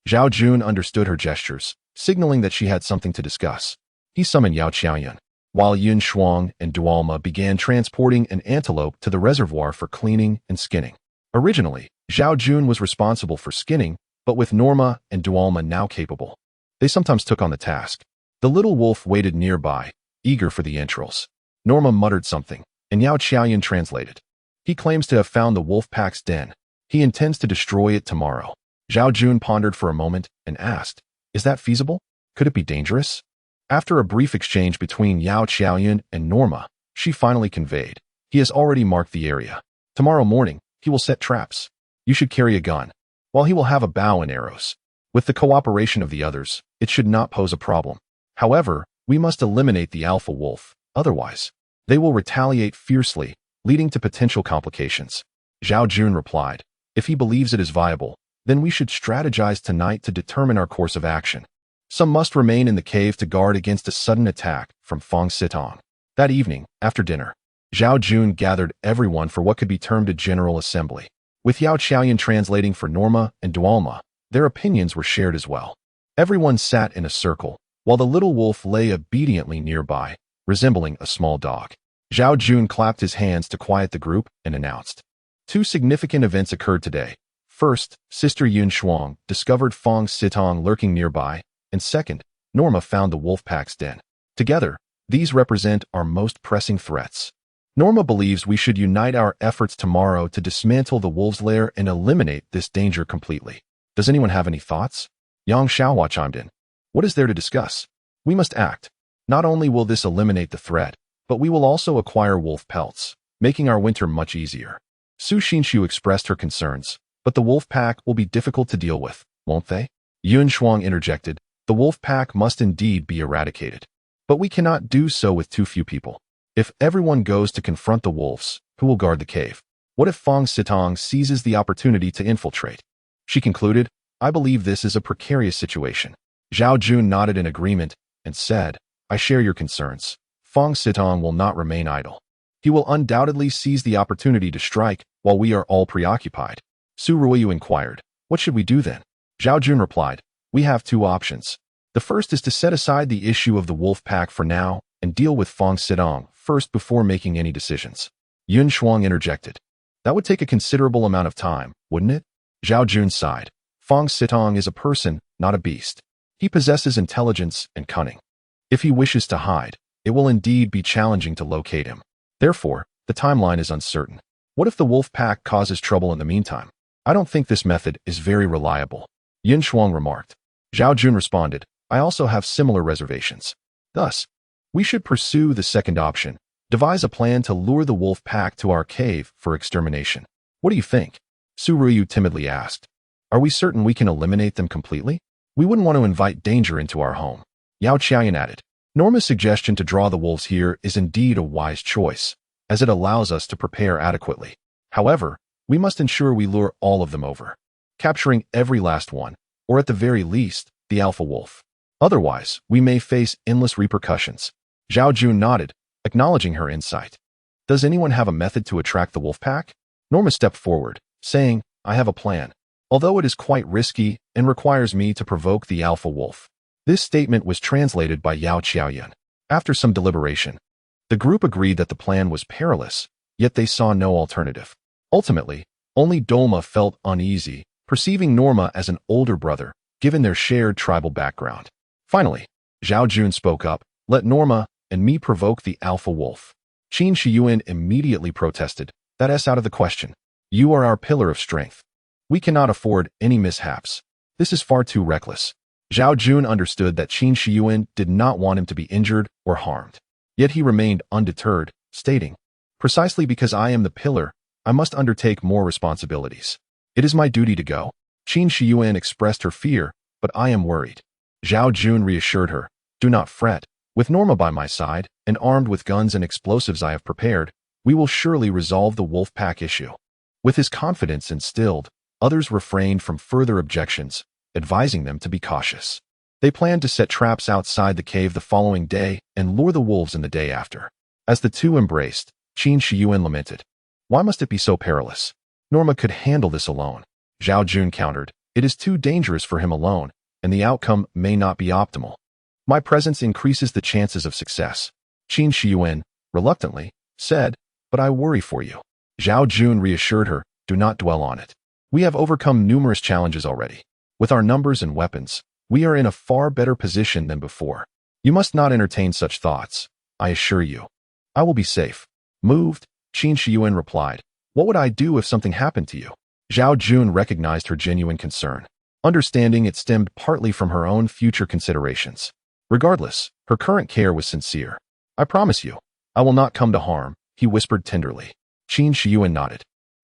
Zhao Jun understood her gestures, signaling that she had something to discuss. He summoned Yao Qiaoyan, while Yun Shuang and Dualma began transporting an antelope to the reservoir for cleaning and skinning. Originally, Zhao Jun was responsible for skinning, but with Norma and Dualma now capable, they sometimes took on the task. The little wolf waited nearby, eager for the entrails. Norma muttered something, and Yao Qiaoyan translated. He claims to have found the wolf pack's den. He intends to destroy it tomorrow. Zhao Jun pondered for a moment and asked, is that feasible? Could it be dangerous? After a brief exchange between Yao Qiaoyan and Norma, she finally conveyed, he has already marked the area. Tomorrow morning, he will set traps. You should carry a gun, while he will have a bow and arrows. With the cooperation of the others, it should not pose a problem. However, we must eliminate the alpha wolf, otherwise, they will retaliate fiercely, leading to potential complications. Zhao Jun replied, if he believes it is viable, then we should strategize tonight to determine our course of action. Some must remain in the cave to guard against a sudden attack from Fong Sitong. That evening, after dinner, Zhao Jun gathered everyone for what could be termed a general assembly. With Yao Qiaoyan translating for Norma and Dualma, their opinions were shared as well. Everyone sat in a circle, while the little wolf lay obediently nearby, resembling a small dog. Zhao Jun clapped his hands to quiet the group and announced, 2 significant events occurred today. First, Sister Yun Shuang discovered Fong Sitong lurking nearby, and second, Norma found the wolf pack's den. Together, these represent our most pressing threats. Norma believes we should unite our efforts tomorrow to dismantle the wolves' lair and eliminate this danger completely. Does anyone have any thoughts? Yang Xiaohua chimed in. What is there to discuss? We must act. Not only will this eliminate the threat, but we will also acquire wolf pelts, making our winter much easier. Su Xinshu expressed her concerns, but the wolf pack will be difficult to deal with, won't they? Yun Shuang interjected, the wolf pack must indeed be eradicated. But we cannot do so with too few people. If everyone goes to confront the wolves, who will guard the cave? What if Fong Sitong seizes the opportunity to infiltrate? She concluded, I believe this is a precarious situation. Zhao Jun nodded in agreement and said, I share your concerns. Fong Sitong will not remain idle. He will undoubtedly seize the opportunity to strike while we are all preoccupied. Su Ruiyu inquired, what should we do then? Zhao Jun replied, we have two options. The first is to set aside the issue of the wolf pack for now and deal with Fong Sitong first before making any decisions. Yun Shuang interjected. That would take a considerable amount of time, wouldn't it? Zhao Jun sighed. Fong Sitong is a person, not a beast. He possesses intelligence and cunning. If he wishes to hide, it will indeed be challenging to locate him. Therefore, the timeline is uncertain. What if the wolf pack causes trouble in the meantime? I don't think this method is very reliable. Yun Shuang remarked. Zhao Jun responded, I also have similar reservations. Thus, we should pursue the second option, devise a plan to lure the wolf pack to our cave for extermination. What do you think? Su Ruiyu timidly asked. Are we certain we can eliminate them completely? We wouldn't want to invite danger into our home. Yao Qiaoyan added. Norma's suggestion to draw the wolves here is indeed a wise choice, as it allows us to prepare adequately. However, we must ensure we lure all of them over, capturing every last one, or at the very least, the alpha wolf. Otherwise, we may face endless repercussions. Zhao Jun nodded, acknowledging her insight. Does anyone have a method to attract the wolf pack? Norma stepped forward, saying, I have a plan, although it is quite risky and requires me to provoke the alpha wolf. This statement was translated by Yao Qiaoyan. After some deliberation, the group agreed that the plan was perilous, yet they saw no alternative. Ultimately, only Dolma felt uneasy, perceiving Norma as an older brother, given their shared tribal background. Finally, Zhao Jun spoke up, let Norma and me provoke the alpha wolf. Qin Shiyuan immediately protested, that's out of the question. You are our pillar of strength. We cannot afford any mishaps. This is far too reckless. Zhao Jun understood that Qin Shiyuan did not want him to be injured or harmed. Yet he remained undeterred, stating, precisely because I am the pillar, I must undertake more responsibilities. It is my duty to go. Qin Shiyuan expressed her fear, but I am worried. Zhao Jun reassured her, do not fret. With Norma by my side, and armed with guns and explosives I have prepared, we will surely resolve the wolf pack issue. With his confidence instilled, others refrained from further objections, advising them to be cautious. They planned to set traps outside the cave the following day and lure the wolves in the day after. As the two embraced, Qin Shiyuan lamented, why must it be so perilous? Norma could handle this alone. Zhao Jun countered, it is too dangerous for him alone, and the outcome may not be optimal. My presence increases the chances of success. Qin Shiyuan, reluctantly, said, but I worry for you. Zhao Jun reassured her, do not dwell on it. We have overcome numerous challenges already. With our numbers and weapons, we are in a far better position than before. You must not entertain such thoughts, I assure you. I will be safe. Moved, Qin Shiyuan replied, what would I do if something happened to you? Zhao Jun recognized her genuine concern, understanding it stemmed partly from her own future considerations. Regardless, her current care was sincere. I promise you, I will not come to harm, he whispered tenderly. Qin Shiyuan nodded.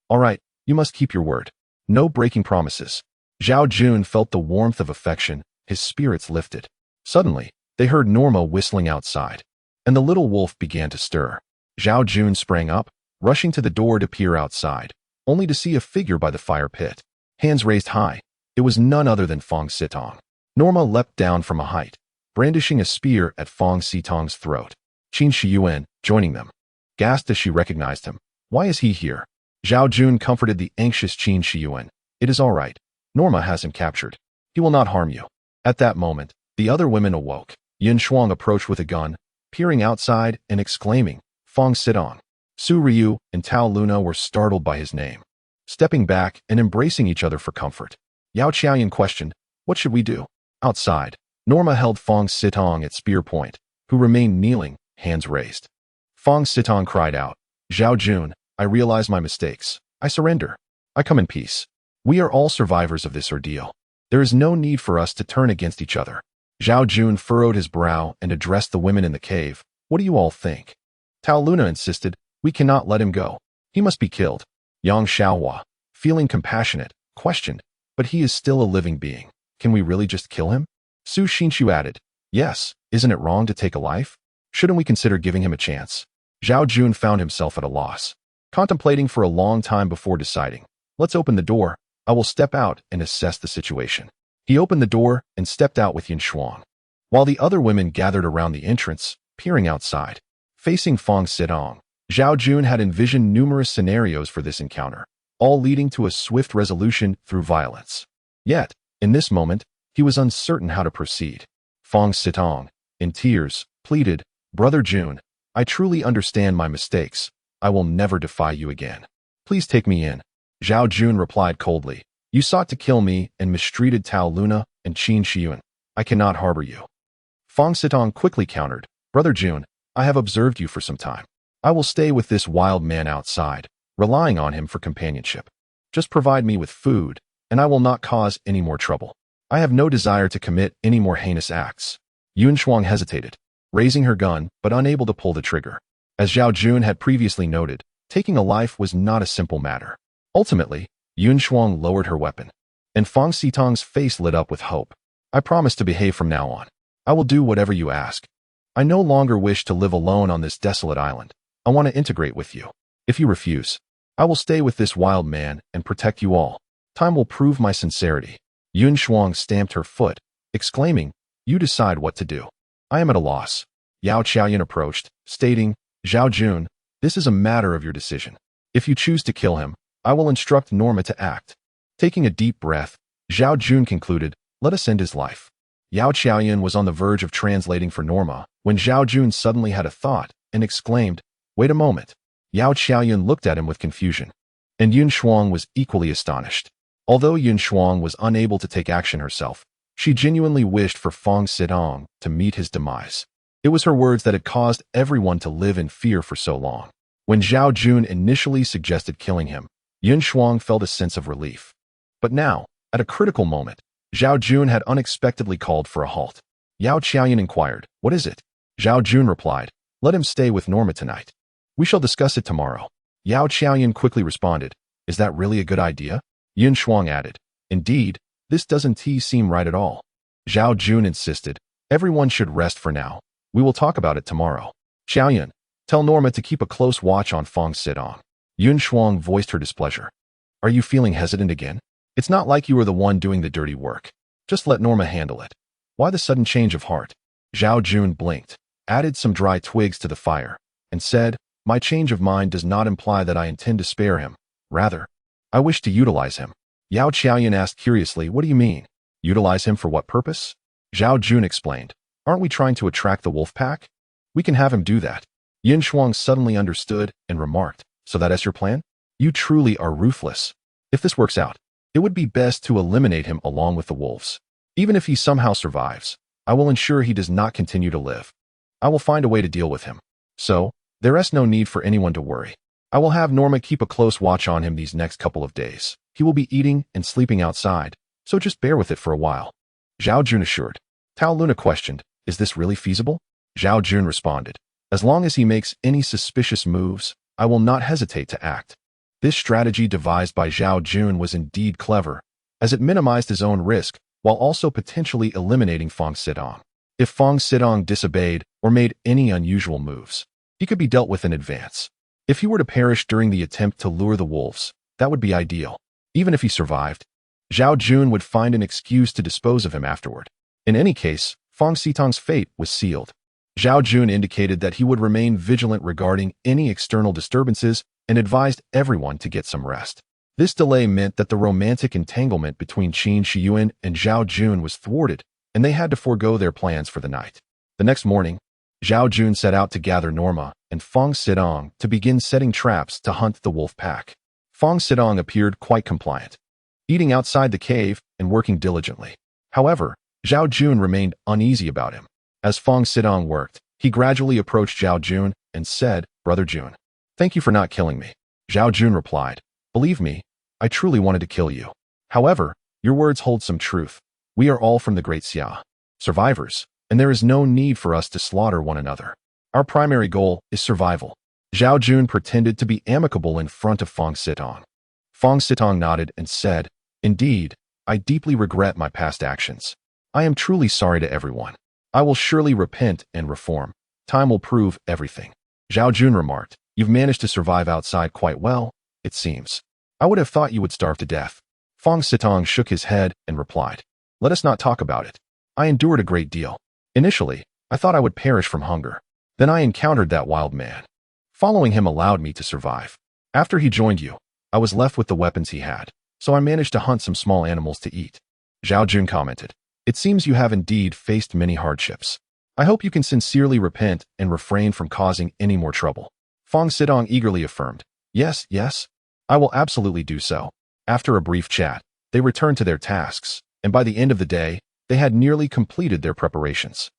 All right, you must keep your word. No breaking promises. Zhao Jun felt the warmth of affection, his spirits lifted. Suddenly, they heard Norma whistling outside, and the little wolf began to stir. Zhao Jun sprang up, rushing to the door to peer outside, only to see a figure by the fire pit. Hands raised high, it was none other than Fong Sitong. Norma leapt down from a height, brandishing a spear at Fong Sitong's throat. Qin Shiyuan, joining them, gasped as she recognized him. Why is he here? Zhao Jun comforted the anxious Qin Shiyuan. It is all right. Norma has him captured. He will not harm you. At that moment, the other women awoke. Yin Shuang approached with a gun, peering outside and exclaiming, Fong Sitong. Su Ryu and Tao Luna were startled by his name, stepping back and embracing each other for comfort. Yao Qiaoyan questioned, what should we do? Outside, Norma held Fong Sitong at spear point, who remained kneeling, hands raised. Fong Sitong cried out, Zhao Jun, I realize my mistakes. I surrender. I come in peace. We are all survivors of this ordeal. There is no need for us to turn against each other. Zhao Jun furrowed his brow and addressed the women in the cave. What do you all think? Tao Luna insisted, we cannot let him go. He must be killed. Yang Xiaohua, feeling compassionate, questioned, but he is still a living being. Can we really just kill him? Su Xinshu added, yes, isn't it wrong to take a life? Shouldn't we consider giving him a chance? Zhao Jun found himself at a loss, contemplating for a long time before deciding. Let's open the door. I will step out and assess the situation. He opened the door and stepped out with Yin Shuang, while the other women gathered around the entrance, peering outside. Facing Fong Sitong, Zhao Jun had envisioned numerous scenarios for this encounter, all leading to a swift resolution through violence. Yet, in this moment, he was uncertain how to proceed. Fong Sitong, in tears, pleaded, Brother Jun, I truly understand my mistakes. I will never defy you again. Please take me in. Zhao Jun replied coldly, you sought to kill me and mistreated Tao Luna and Qin Shiyun. I cannot harbor you. Fong Sitong quickly countered, Brother Jun, I have observed you for some time. I will stay with this wild man outside, relying on him for companionship. Just provide me with food, and I will not cause any more trouble. I have no desire to commit any more heinous acts. Yun Shuang hesitated, raising her gun but unable to pull the trigger. As Zhao Jun had previously noted, taking a life was not a simple matter. Ultimately, Yun Shuang lowered her weapon, and Fong Sitong's face lit up with hope. I promise to behave from now on. I will do whatever you ask. I no longer wish to live alone on this desolate island. I want to integrate with you. If you refuse, I will stay with this wild man and protect you all. Time will prove my sincerity. Yun Shuang stamped her foot, exclaiming, you decide what to do. I am at a loss. Yao Qiaoyan approached, stating, Zhao Jun, this is a matter of your decision. If you choose to kill him, I will instruct Norma to act. Taking a deep breath, Zhao Jun concluded, let us end his life. Yao Qiaoyan was on the verge of translating for Norma when Zhao Jun suddenly had a thought and exclaimed, wait a moment. Yao Qiaoyan looked at him with confusion, and Yun Shuang was equally astonished. Although Yun Shuang was unable to take action herself, she genuinely wished for Fong Sitong to meet his demise. It was her words that had caused everyone to live in fear for so long. When Zhao Jun initially suggested killing him, Yun Shuang felt a sense of relief. But now, at a critical moment, Zhao Jun had unexpectedly called for a halt. Yao Qiaoyan inquired, what is it? Zhao Jun replied, let him stay with Norma tonight. We shall discuss it tomorrow. Yao Qiaoyan quickly responded, is that really a good idea? Yun Shuang added, indeed, this doesn't seem right at all. Zhao Jun insisted, everyone should rest for now. We will talk about it tomorrow. Qiaoyan, tell Norma to keep a close watch on Fong Sitong. Yun Shuang voiced her displeasure. Are you feeling hesitant again? It's not like you are the one doing the dirty work. Just let Norma handle it. Why the sudden change of heart? Zhao Jun blinked, added some dry twigs to the fire, and said, my change of mind does not imply that I intend to spare him. Rather, I wish to utilize him. Yao Qiaoyan asked curiously, what do you mean? Utilize him for what purpose? Zhao Jun explained, aren't we trying to attract the wolf pack? We can have him do that. Yin Shuang suddenly understood and remarked, so that is your plan? You truly are ruthless. If this works out, it would be best to eliminate him along with the wolves. Even if he somehow survives, I will ensure he does not continue to live. I will find a way to deal with him. So, there is no need for anyone to worry. I will have Norma keep a close watch on him these next couple of days. He will be eating and sleeping outside, so just bear with it for a while. Zhao Jun assured. Tao Luna questioned, is this really feasible? Zhao Jun responded, as long as he makes any suspicious moves, I will not hesitate to act. This strategy devised by Zhao Jun was indeed clever, as it minimized his own risk while also potentially eliminating Fong Sitong. If Fong Sitong disobeyed or made any unusual moves, he could be dealt with in advance. If he were to perish during the attempt to lure the wolves, that would be ideal. Even if he survived, Zhao Jun would find an excuse to dispose of him afterward. In any case, Fong Sitong's fate was sealed. Zhao Jun indicated that he would remain vigilant regarding any external disturbances and advised everyone to get some rest. This delay meant that the romantic entanglement between Qin Shiyuan and Zhao Jun was thwarted, and they had to forego their plans for the night. The next morning, Zhao Jun set out to gather Norma and Fong Sitong to begin setting traps to hunt the wolf pack. Fong Sitong appeared quite compliant, eating outside the cave and working diligently. However, Zhao Jun remained uneasy about him. As Fong Sitong worked, he gradually approached Zhao Jun and said, Brother Jun, Thank you for not killing me. Zhao Jun replied. Believe me, I truly wanted to kill you. However, your words hold some truth. We are all from the Great Xia. Survivors, and there is no need for us to slaughter one another. Our primary goal is survival. Zhao Jun pretended to be amicable in front of Fong Sitong. Fong Sitong nodded and said, Indeed, I deeply regret my past actions. I am truly sorry to everyone. I will surely repent and reform. Time will prove everything. Zhao Jun remarked, You've managed to survive outside quite well, it seems. I would have thought you would starve to death. Fong Sitong shook his head and replied, Let us not talk about it. I endured a great deal. Initially, I thought I would perish from hunger. Then I encountered that wild man. Following him allowed me to survive. After he joined you, I was left with the weapons he had, so I managed to hunt some small animals to eat. Zhao Jun commented, It seems you have indeed faced many hardships. I hope you can sincerely repent and refrain from causing any more trouble. Fong Sitong eagerly affirmed, Yes, I will absolutely do so. After a brief chat, they returned to their tasks, and by the end of the day, they had nearly completed their preparations.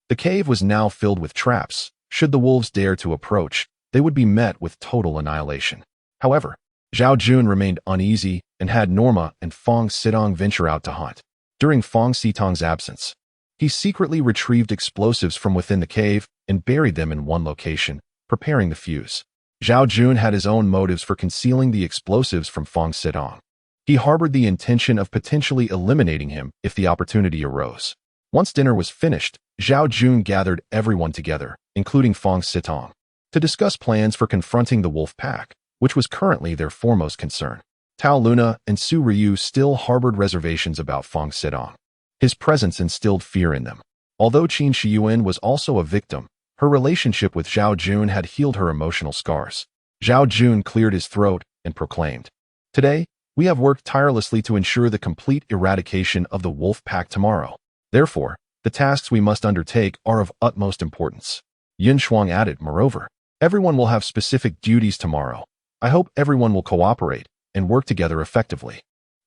The cave was now filled with traps. Should the wolves dare to approach, they would be met with total annihilation. However, Zhao Jun remained uneasy and had Norma and Fong Sitong venture out to hunt. During Fong Sitong's absence, he secretly retrieved explosives from within the cave and buried them in one location, preparing the fuse. Zhao Jun had his own motives for concealing the explosives from Fong Sitong. He harbored the intention of potentially eliminating him if the opportunity arose. Once dinner was finished, Zhao Jun gathered everyone together, including Fong Sitong, to discuss plans for confronting the wolf pack, which was currently their foremost concern. Tao Luna and Su Ryu still harbored reservations about Fong Sitong. His presence instilled fear in them. Although Qin Shiyuan was also a victim, her relationship with Zhao Jun had healed her emotional scars. Zhao Jun cleared his throat and proclaimed, Today, we have worked tirelessly to ensure the complete eradication of the wolf pack tomorrow. Therefore, the tasks we must undertake are of utmost importance. Yin Shuang added, Moreover, everyone will have specific duties tomorrow. I hope everyone will cooperate and work together effectively.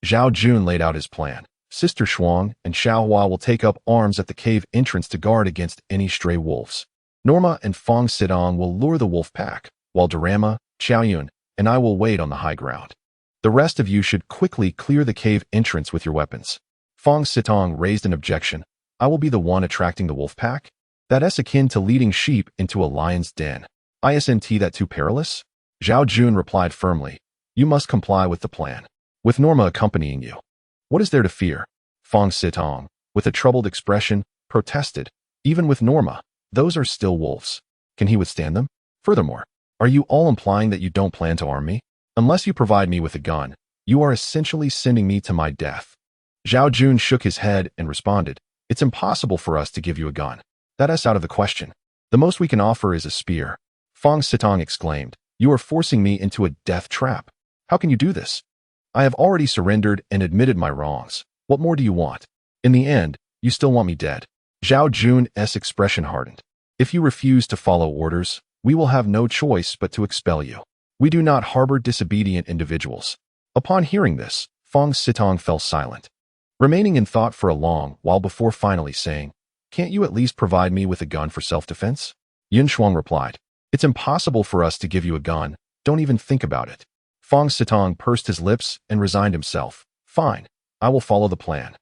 Zhao Jun laid out his plan. Sister Shuang and Xiaohua will take up arms at the cave entrance to guard against any stray wolves. Norma and Fong Sitong will lure the wolf pack, while Dorama, Xiaoyun, and I will wait on the high ground. The rest of you should quickly clear the cave entrance with your weapons. Fong Sitong raised an objection. I will be the one attracting the wolf pack? That is akin to leading sheep into a lion's den. Isn't that too perilous? Zhao Jun replied firmly, You must comply with the plan, with Norma accompanying you. What is there to fear? Fong Sitong, with a troubled expression, protested. Even with Norma, those are still wolves. Can he withstand them? Furthermore, are you all implying that you don't plan to arm me? Unless you provide me with a gun, you are essentially sending me to my death. Zhao Jun shook his head and responded, It's impossible for us to give you a gun. That is out of the question. The most we can offer is a spear. Fong Sitong exclaimed, You are forcing me into a death trap. How can you do this? I have already surrendered and admitted my wrongs. What more do you want? In the end, you still want me dead. Zhao Jun's expression hardened. If you refuse to follow orders, we will have no choice but to expel you. We do not harbor disobedient individuals. Upon hearing this, Fong Sitong fell silent, remaining in thought for a long while before finally saying, Can't you at least provide me with a gun for self-defense? Yin Shuang replied, It's impossible for us to give you a gun. Don't even think about it. Fong Sitong pursed his lips and resigned himself. Fine, I will follow the plan.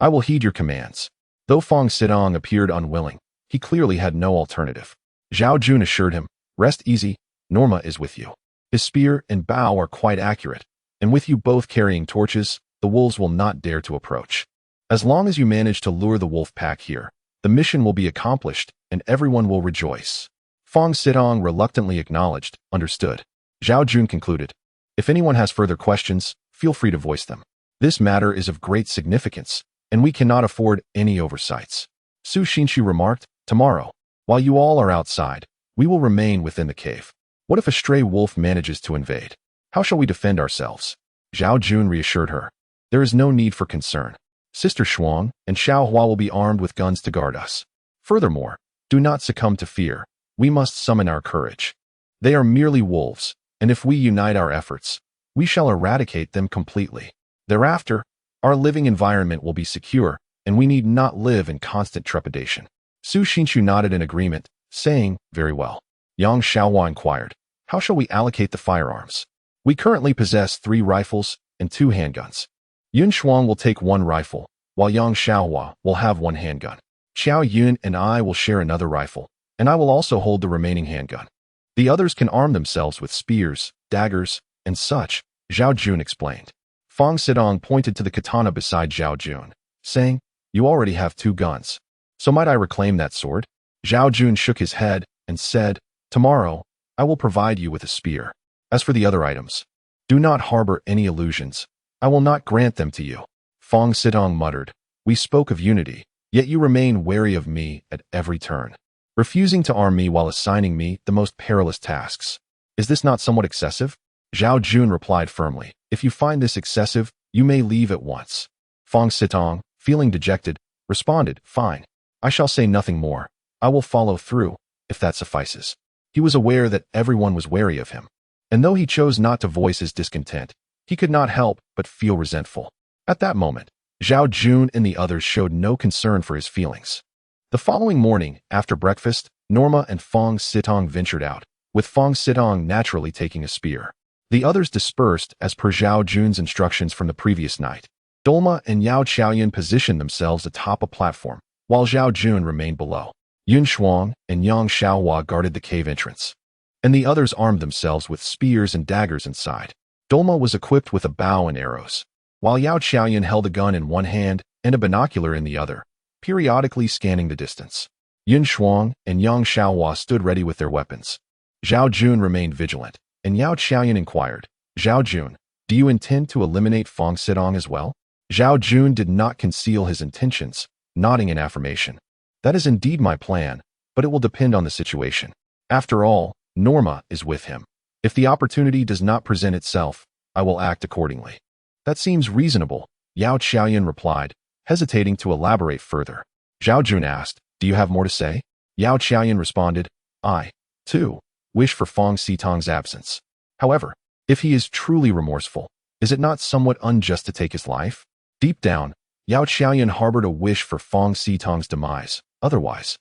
I will heed your commands. Though Fong Sitong appeared unwilling, he clearly had no alternative. Zhao Jun assured him, Rest easy, Norma is with you. His spear and bow are quite accurate, and with you both carrying torches, the wolves will not dare to approach. As long as you manage to lure the wolf pack here, the mission will be accomplished and everyone will rejoice. Fong Sitong reluctantly acknowledged, Understood. Zhao Jun concluded, If anyone has further questions, feel free to voice them. This matter is of great significance, and we cannot afford any oversights. Su Xinxu remarked, Tomorrow, while you all are outside, we will remain within the cave. What if a stray wolf manages to invade? How shall we defend ourselves? Zhao Jun reassured her. There is no need for concern. Sister Shuang and Xiaohua will be armed with guns to guard us. Furthermore, do not succumb to fear. We must summon our courage. They are merely wolves, and if we unite our efforts, we shall eradicate them completely. Thereafter, our living environment will be secure, and we need not live in constant trepidation. Su Xinxu nodded in agreement, saying, Very well. Yang Xiaohua inquired, How shall we allocate the firearms? We currently possess 3 rifles and 2 handguns. Yun Shuang will take 1 rifle, while Yang Xiaohua will have 1 handgun. Xiao Yun and I will share another rifle, and I will also hold the remaining handgun. The others can arm themselves with spears, daggers, and such, Zhao Jun explained. Fang Sidong pointed to the katana beside Zhao Jun, saying, "You already have 2 guns. So might I reclaim that sword?" Zhao Jun shook his head and said, "Tomorrow, I will provide you with a spear. As for the other items, do not harbor any illusions. I will not grant them to you." Fang Sidong muttered, "We spoke of unity, yet you remain wary of me at every turn, refusing to arm me while assigning me the most perilous tasks. Is this not somewhat excessive?" Zhao Jun replied firmly, "If you find this excessive, you may leave at once." Fang Sitong, feeling dejected, responded, "Fine. I shall say nothing more. I will follow through, if that suffices." He was aware that everyone was wary of him, and though he chose not to voice his discontent, he could not help but feel resentful. At that moment, Zhao Jun and the others showed no concern for his feelings. The following morning, after breakfast, Norma and Fang Sitong ventured out, with Fang Sitong naturally taking a spear. The others dispersed as per Zhao Jun's instructions from the previous night. Dolma and Yao Qiaoyan positioned themselves atop a platform, while Zhao Jun remained below. Yun Shuang and Yang Xiaohua guarded the cave entrance, and the others armed themselves with spears and daggers inside. Dolma was equipped with a bow and arrows, while Yao Qiaoyan held a gun in one hand and a binocular in the other, periodically scanning the distance. Yun Shuang and Yang Xiaohua stood ready with their weapons. Zhao Jun remained vigilant, and Yao Qiaoyan inquired, "Zhao Jun, do you intend to eliminate Fang Sidong as well?" Zhao Jun did not conceal his intentions, nodding in affirmation. "That is indeed my plan, but it will depend on the situation. After all, Norma is with him. If the opportunity does not present itself, I will act accordingly." "That seems reasonable," Yao Qiaoyan replied, hesitating to elaborate further. Zhao Jun asked, "Do you have more to say?" Yao Qiaoyan responded, "I, too, wish for Fang Sitong's absence. However, if he is truly remorseful, is it not somewhat unjust to take his life?" Deep down, Yao Qiaoyan harbored a wish for Fang Sitong's demise. Otherwise,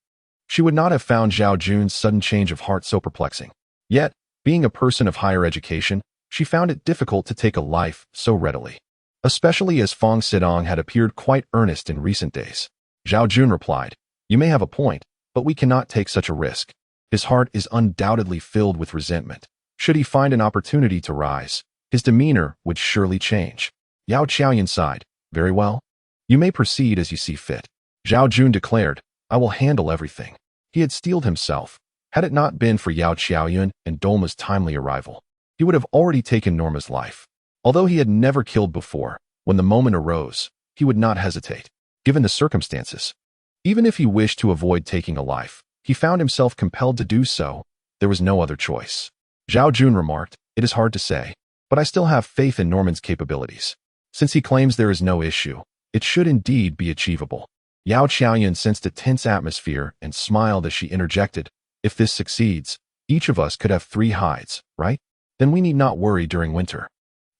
she would not have found Zhao Jun's sudden change of heart so perplexing. Yet, being a person of higher education, she found it difficult to take a life so readily, especially as Fang Sidong had appeared quite earnest in recent days. Zhao Jun replied, "You may have a point, but we cannot take such a risk. His heart is undoubtedly filled with resentment. Should he find an opportunity to rise, his demeanor would surely change." Yao Qiaoyan sighed, "Very well. You may proceed as you see fit." Zhao Jun declared, "I will handle everything." He had steeled himself. Had it not been for Yao Qiaoyan and Dolma's timely arrival, he would have already taken Norma's life. Although he had never killed before, when the moment arose, he would not hesitate, given the circumstances. Even if he wished to avoid taking a life, he found himself compelled to do so. There was no other choice. Zhao Jun remarked, "It is hard to say, but I still have faith in Norman's capabilities. Since he claims there is no issue, it should indeed be achievable." Yao Qiaoyan sensed a tense atmosphere and smiled as she interjected, "If this succeeds, each of us could have 3 hides, right? Then we need not worry during winter."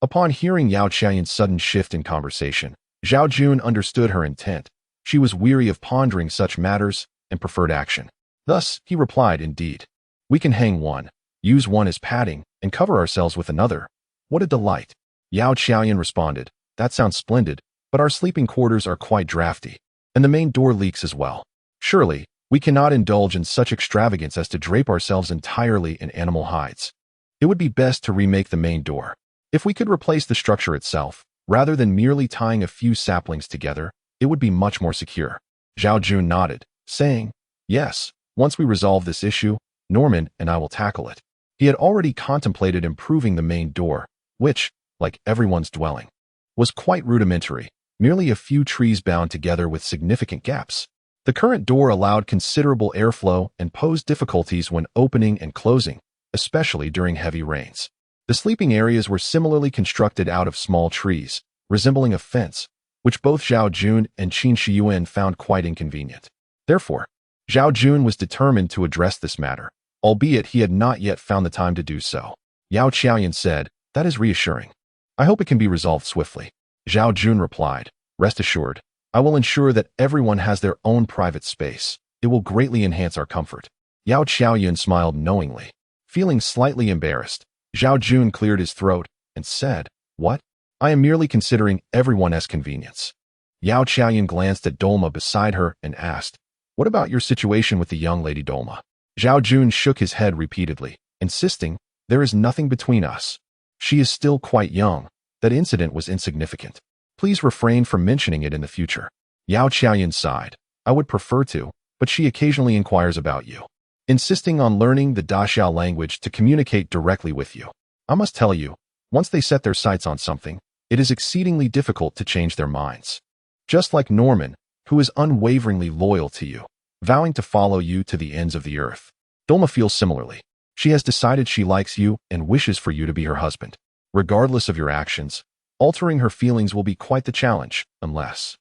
Upon hearing Yao Qiaoyan's sudden shift in conversation, Zhao Jun understood her intent. She was weary of pondering such matters and preferred action. Thus, he replied, "Indeed. We can hang one, use one as padding, and cover ourselves with another. What a delight." Yao Qiaoyan responded, "That sounds splendid, but our sleeping quarters are quite drafty, and the main door leaks as well. Surely, we cannot indulge in such extravagance as to drape ourselves entirely in animal hides. It would be best to remake the main door. If we could replace the structure itself, rather than merely tying a few saplings together, it would be much more secure." Zhao Jun nodded, saying, "Yes, once we resolve this issue, Norman and I will tackle it." He had already contemplated improving the main door, which, like everyone's dwelling, was quite rudimentary, merely a few trees bound together with significant gaps. The current door allowed considerable airflow and posed difficulties when opening and closing, especially during heavy rains. The sleeping areas were similarly constructed out of small trees, resembling a fence, which both Zhao Jun and Qin Shiyuan found quite inconvenient. Therefore, Zhao Jun was determined to address this matter, albeit he had not yet found the time to do so. Yao Qiaoyan said, "That is reassuring. I hope it can be resolved swiftly." Zhao Jun replied, "Rest assured, I will ensure that everyone has their own private space. It will greatly enhance our comfort." Yao Qiaoyan smiled knowingly. Feeling slightly embarrassed, Zhao Jun cleared his throat and said, "What? I am merely considering everyone as convenience." Yao Qiaoyan glanced at Dolma beside her and asked, "What about your situation with the young lady Dolma?" Zhao Jun shook his head repeatedly, insisting, "There is nothing between us. She is still quite young. That incident was insignificant. Please refrain from mentioning it in the future." Yao Qiaoyan sighed. "I would prefer to, but she occasionally inquires about you, insisting on learning the Daxiao language to communicate directly with you. I must tell you, once they set their sights on something, it is exceedingly difficult to change their minds. Just like Norman, who is unwaveringly loyal to you, vowing to follow you to the ends of the earth. Dolma feels similarly. She has decided she likes you and wishes for you to be her husband. Regardless of your actions, altering her feelings will be quite the challenge, unless..."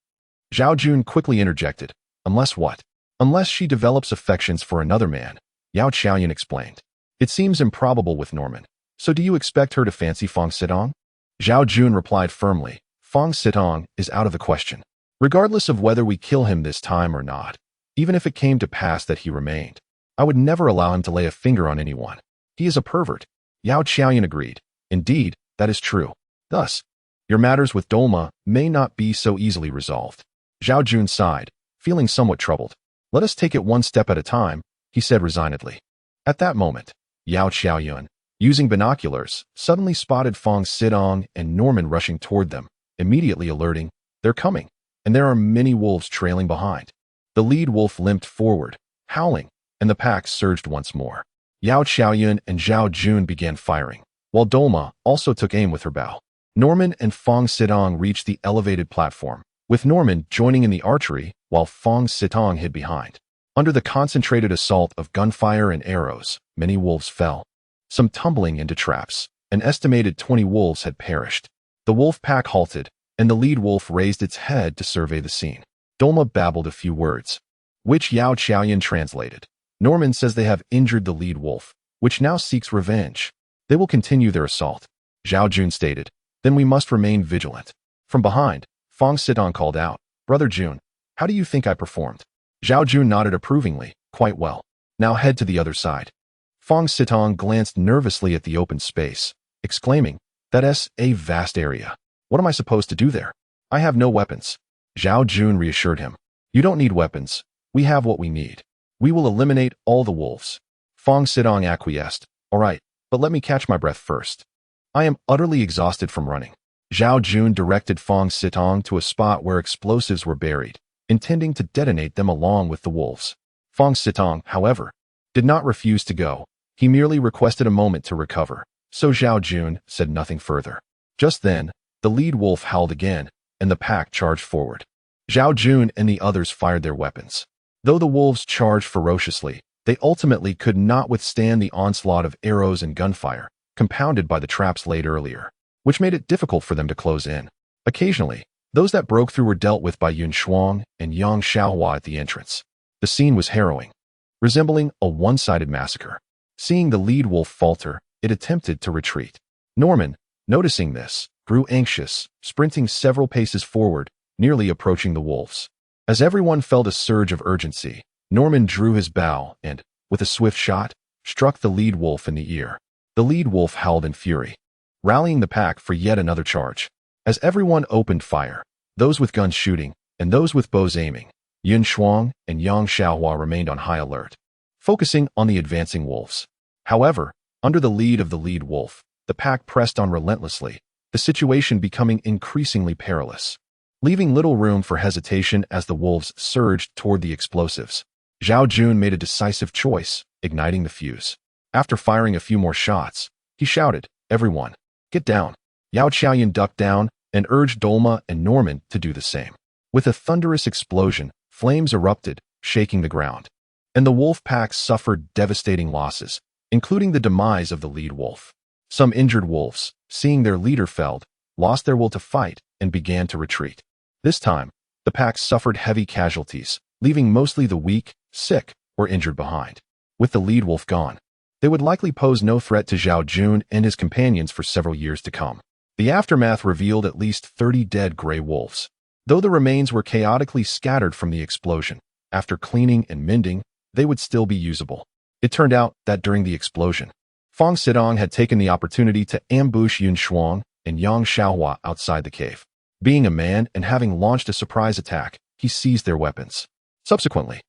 Zhao Jun quickly interjected, "Unless what?" "Unless she develops affections for another man," Yao Qiaoyan explained. "It seems improbable with Norman. So do you expect her to fancy Fong Sitong?" Zhao Jun replied firmly, "Fong Sitong is out of the question. Regardless of whether we kill him this time or not, even if it came to pass that he remained, I would never allow him to lay a finger on anyone. He is a pervert." Yao Qiaoyan agreed. "Indeed, that is true. Thus, your matters with Dolma may not be so easily resolved." Zhao Jun sighed, feeling somewhat troubled. "Let us take it one step at a time," he said resignedly. At that moment, Yao Qiaoyan, using binoculars, suddenly spotted Fong Sitong and Norman rushing toward them, immediately alerting, "They're coming," and there are many wolves trailing behind. The lead wolf limped forward, howling, and the pack surged once more. Yao Qiaoyan and Zhao Jun began firing, while Dolma also took aim with her bow. Norman and Fong Sitong reached the elevated platform, with Norman joining in the archery while Fong Sitong hid behind. Under the concentrated assault of gunfire and arrows, many wolves fell, some tumbling into traps. An estimated 20 wolves had perished. The wolf pack halted, and the lead wolf raised its head to survey the scene. Dolma babbled a few words, which Yao Qiaoyan translated. Norman says they have injured the lead wolf, which now seeks revenge. They will continue their assault. Zhao Jun stated, "Then we must remain vigilant." From behind, Fong Sitong called out, "Brother Jun, how do you think I performed?" Zhao Jun nodded approvingly, "Quite well. Now head to the other side." Fong Sitong glanced nervously at the open space, exclaiming, "That's a vast area. What am I supposed to do there? I have no weapons." Zhao Jun reassured him, "You don't need weapons. We have what we need. We will eliminate all the wolves." Fong Sitong acquiesced, "All right, but let me catch my breath first. I am utterly exhausted from running." Zhao Jun directed Fong Sitong to a spot where explosives were buried, intending to detonate them along with the wolves. Fong Sitong, however, did not refuse to go. He merely requested a moment to recover, so Zhao Jun said nothing further. Just then, the lead wolf howled again, and the pack charged forward. Zhao Jun and the others fired their weapons. Though the wolves charged ferociously, they ultimately could not withstand the onslaught of arrows and gunfire, compounded by the traps laid earlier, which made it difficult for them to close in. Occasionally, those that broke through were dealt with by Yun Shuang and Yang Xiaohua at the entrance. The scene was harrowing, resembling a one-sided massacre. Seeing the lead wolf falter, it attempted to retreat. Norman, noticing this, grew anxious, sprinting several paces forward, nearly approaching the wolves. As everyone felt a surge of urgency, Norman drew his bow and, with a swift shot, struck the lead wolf in the ear. The lead wolf howled in fury, rallying the pack for yet another charge. As everyone opened fire, those with guns shooting and those with bows aiming, Yun Shuang and Yang Xiaohua remained on high alert, focusing on the advancing wolves. However, under the lead of the lead wolf, the pack pressed on relentlessly, the situation becoming increasingly perilous, leaving little room for hesitation as the wolves surged toward the explosives. Zhao Jun made a decisive choice, igniting the fuse. After firing a few more shots, he shouted, "Everyone, get down." Yao Qiaoyan ducked down and urged Dolma and Norman to do the same. With a thunderous explosion, flames erupted, shaking the ground, and the wolf pack suffered devastating losses, including the demise of the lead wolf. Some injured wolves, seeing their leader felled, lost their will to fight and began to retreat. This time, the pack suffered heavy casualties, leaving mostly the weak, sick, or injured behind. With the lead wolf gone, they would likely pose no threat to Zhao Jun and his companions for several years to come. The aftermath revealed at least 30 dead gray wolves. Though the remains were chaotically scattered from the explosion, after cleaning and mending, they would still be usable. It turned out that during the explosion, Fong Sitong had taken the opportunity to ambush Yun Shuang and Yang Xiaohua outside the cave. Being a man and having launched a surprise attack, he seized their weapons. Subsequently,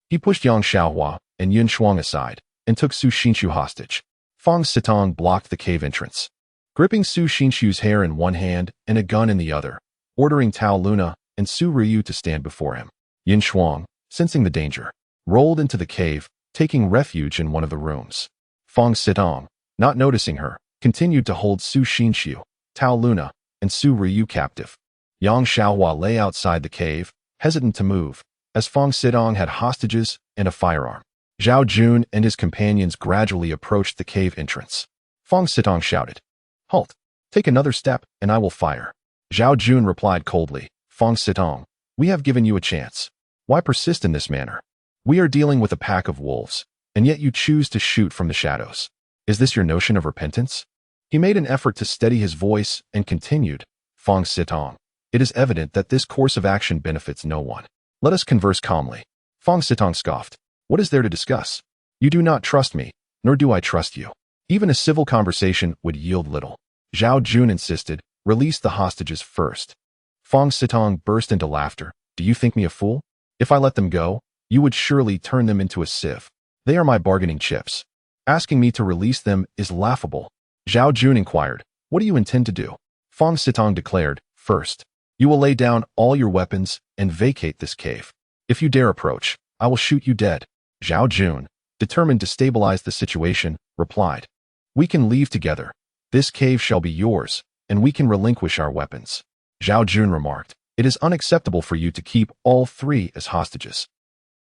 he pushed Yang Xiaohua and Yun Shuang aside and took Su Xinshu hostage. Fong Sitong blocked the cave entrance, gripping Su Xinshu's hair in one hand and a gun in the other, ordering Tao Luna and Su Ryu to stand before him. Yun Shuang, sensing the danger, rolled into the cave, taking refuge in one of the rooms. Fong Sitong, not noticing her, continued to hold Su Xinshu, Tao Luna, and Su Ryu captive. Yang Xiaohua lay outside the cave, hesitant to move, as Fong Sitong had hostages and a firearm. Zhao Jun and his companions gradually approached the cave entrance. Fong Sitong shouted, "Halt! Take another step, and I will fire." Zhao Jun replied coldly, "Fong Sitong, we have given you a chance. Why persist in this manner? We are dealing with a pack of wolves, and yet you choose to shoot from the shadows. Is this your notion of repentance?" He made an effort to steady his voice and continued, "Fong Sitong, it is evident that this course of action benefits no one. Let us converse calmly." Fong Sitong scoffed, "What is there to discuss? You do not trust me, nor do I trust you. Even a civil conversation would yield little." Zhao Jun insisted, "Release the hostages first." Fong Sitong burst into laughter. "Do you think me a fool? If I let them go, you would surely turn them into a sieve. They are my bargaining chips. Asking me to release them is laughable." Zhao Jun inquired, "What do you intend to do?" Fong Sitong declared, "First, you will lay down all your weapons and vacate this cave. If you dare approach, I will shoot you dead." Zhao Jun, determined to stabilize the situation, replied, "We can leave together. This cave shall be yours, and we can relinquish our weapons." Zhao Jun remarked, "It is unacceptable for you to keep all three as hostages."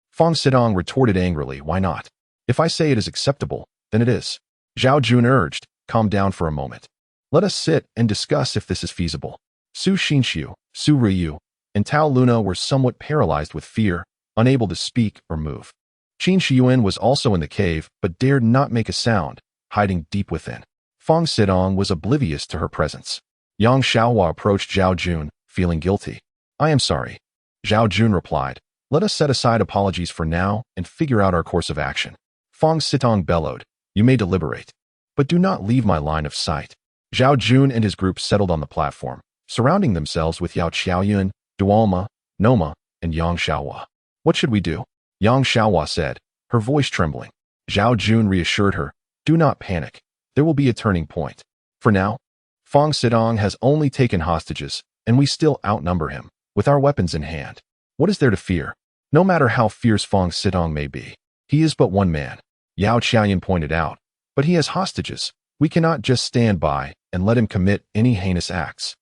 Fong Sitong retorted angrily, "Why not? If I say it is acceptable, then it is." Zhao Jun urged, "Calm down for a moment. Let us sit and discuss if this is feasible." Su Xinshu, Su Ryu, and Tao Luna were somewhat paralyzed with fear, unable to speak or move. Qin Shiyuan was also in the cave, but dared not make a sound, hiding deep within. Fong Sitong was oblivious to her presence. Yang Xiaohua approached Zhao Jun, feeling guilty. "I am sorry." Zhao Jun replied, "Let us set aside apologies for now and figure out our course of action." Fong Sitong bellowed, "You may deliberate, but do not leave my line of sight." Zhao Jun and his group settled on the platform, surrounding themselves with Yao Qiaoyun, Dualma, Noma, and Yang Xiaohua. "What should we do?" Yang Xiaohua said, her voice trembling. Zhao Jun reassured her, "Do not panic. There will be a turning point. For now, Fong Sitong has only taken hostages, and we still outnumber him, with our weapons in hand. What is there to fear? No matter how fierce Fong Sitong may be, he is but one man," Yao Qiaoyun pointed out. "But he has hostages. We cannot just stand by and let him commit any heinous acts,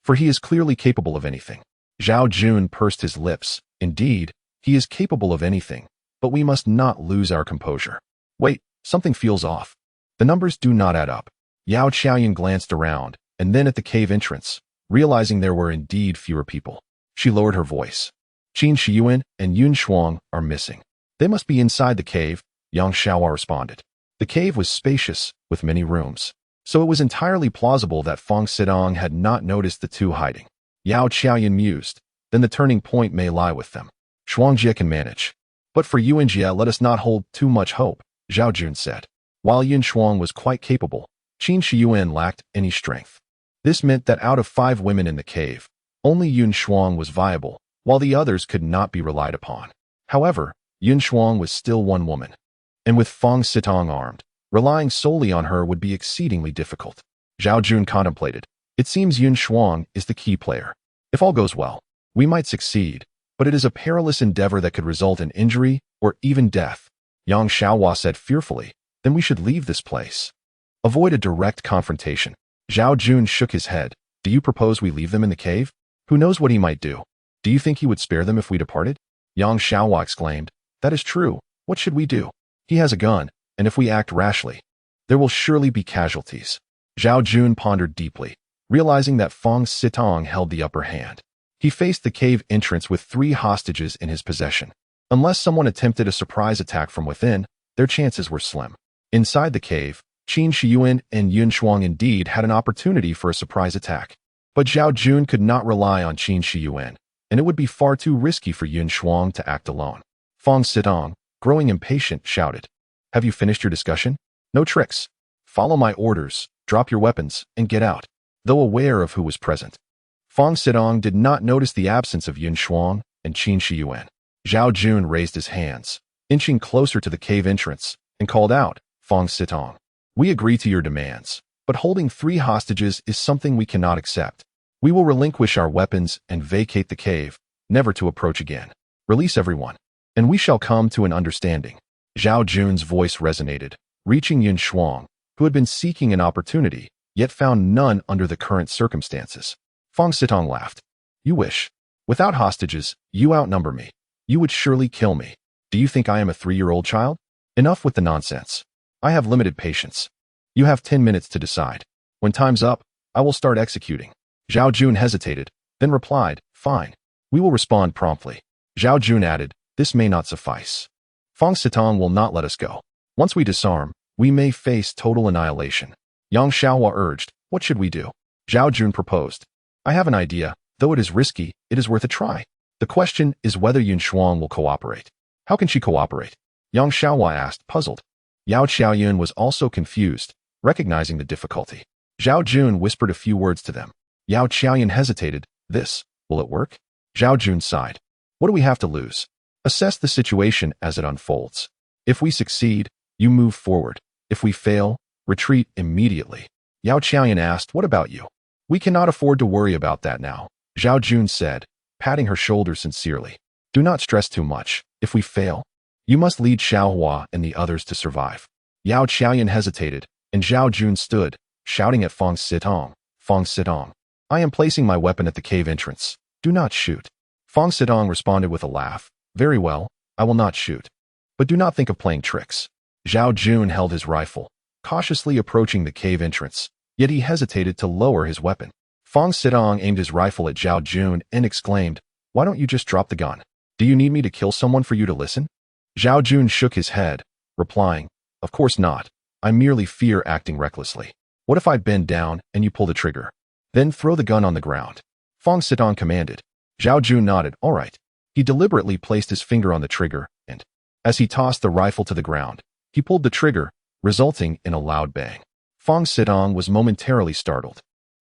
for he is clearly capable of anything." Zhao Jun pursed his lips. "Indeed, he is capable of anything, but we must not lose our composure. Wait, something feels off. The numbers do not add up." Yao Qiaoyun glanced around, and then at the cave entrance, realizing there were indeed fewer people. She lowered her voice. "Qin Shiyuan and Yun Shuang are missing. They must be inside the cave," Yang Xiaohua responded. The cave was spacious, with many rooms, so it was entirely plausible that Fong Sitong had not noticed the two hiding. Yao Qiaoyun mused, "Then the turning point may lie with them. Shuangjie can manage. But for Yuanjie, let us not hold too much hope," Zhao Jun said. While Yun Shuang was quite capable, Qin Shiyuan lacked any strength. This meant that out of 5 women in the cave, only Yun Shuang was viable, while the others could not be relied upon. However, Yun Shuang was still one woman, and with Fong Sitong armed, relying solely on her would be exceedingly difficult. Zhao Jun contemplated. "It seems Yun Shuang is the key player. If all goes well, we might succeed, but it is a perilous endeavor that could result in injury or even death." Yang Xiaohua said fearfully, "Then we should leave this place. Avoid a direct confrontation." Zhao Jun shook his head. "Do you propose we leave them in the cave? Who knows what he might do? Do you think he would spare them if we departed?" Yang Xiaohua exclaimed, "That is true. What should we do? He has a gun, and if we act rashly, there will surely be casualties." Zhao Jun pondered deeply, realizing that Fong Sitong held the upper hand. He faced the cave entrance with 3 hostages in his possession. Unless someone attempted a surprise attack from within, their chances were slim. Inside the cave, Qin Shiyuan and Yun Shuang indeed had an opportunity for a surprise attack. But Zhao Jun could not rely on Qin Shiyuan, and it would be far too risky for Yun Shuang to act alone. Fong Sitong, growing impatient, shouted, "Have you finished your discussion?" "No tricks." Follow my orders, drop your weapons, and get out. Though aware of who was present, Fong Sitong did not notice the absence of Yun Shuang and Qin Shiyuan. Zhao Jun raised his hands, inching closer to the cave entrance, and called out, Fong Sitong, we agree to your demands, but holding 3 hostages is something we cannot accept. We will relinquish our weapons and vacate the cave, never to approach again. Release everyone, and we shall come to an understanding. Zhao Jun's voice resonated, reaching Yun Shuang, who had been seeking an opportunity, yet found none under the current circumstances. Fong Sitong laughed. You wish. Without hostages, you outnumber me. You would surely kill me. Do you think I am a 3-year-old child? Enough with the nonsense. I have limited patience. You have 10 minutes to decide. When time's up, I will start executing. Zhao Jun hesitated, then replied, fine. We will respond promptly. Zhao Jun added, this may not suffice. Fong Sitong will not let us go. Once we disarm, we may face total annihilation. Yang Xiaohua urged, what should we do? Zhao Jun proposed, I have an idea. Though it is risky, it is worth a try. The question is whether Yun Shuang will cooperate. How can she cooperate? Yang Xiaohua asked, puzzled. Yao Qiaoyun was also confused, recognizing the difficulty. Zhao Jun whispered a few words to them. Yao Qiaoyun hesitated. Will it work? Zhao Jun sighed. What do we have to lose? Assess the situation as it unfolds. If we succeed, you move forward. If we fail, retreat immediately. Yao Qiaoyun asked, what about you? We cannot afford to worry about that now, Zhao Jun said, patting her shoulder sincerely. Do not stress too much. If we fail, you must lead Xiaohua and the others to survive. Yao Qiaoyun hesitated, and Zhao Jun stood, shouting at Fong Sitong, Fong Sitong, I am placing my weapon at the cave entrance. Do not shoot. Fong Sitong responded with a laugh. Very well, I will not shoot. But do not think of playing tricks. Zhao Jun held his rifle, cautiously approaching the cave entrance, yet he hesitated to lower his weapon. Fong Sitong aimed his rifle at Zhao Jun and exclaimed, why don't you just drop the gun? Do you need me to kill someone for you to listen? Zhao Jun shook his head, replying, of course not. I merely fear acting recklessly. What if I bend down and you pull the trigger? Then throw the gun on the ground. Fong Sitong commanded. Zhao Jun nodded, all right. He deliberately placed his finger on the trigger, and, as he tossed the rifle to the ground, he pulled the trigger, resulting in a loud bang. Fong Sitong was momentarily startled.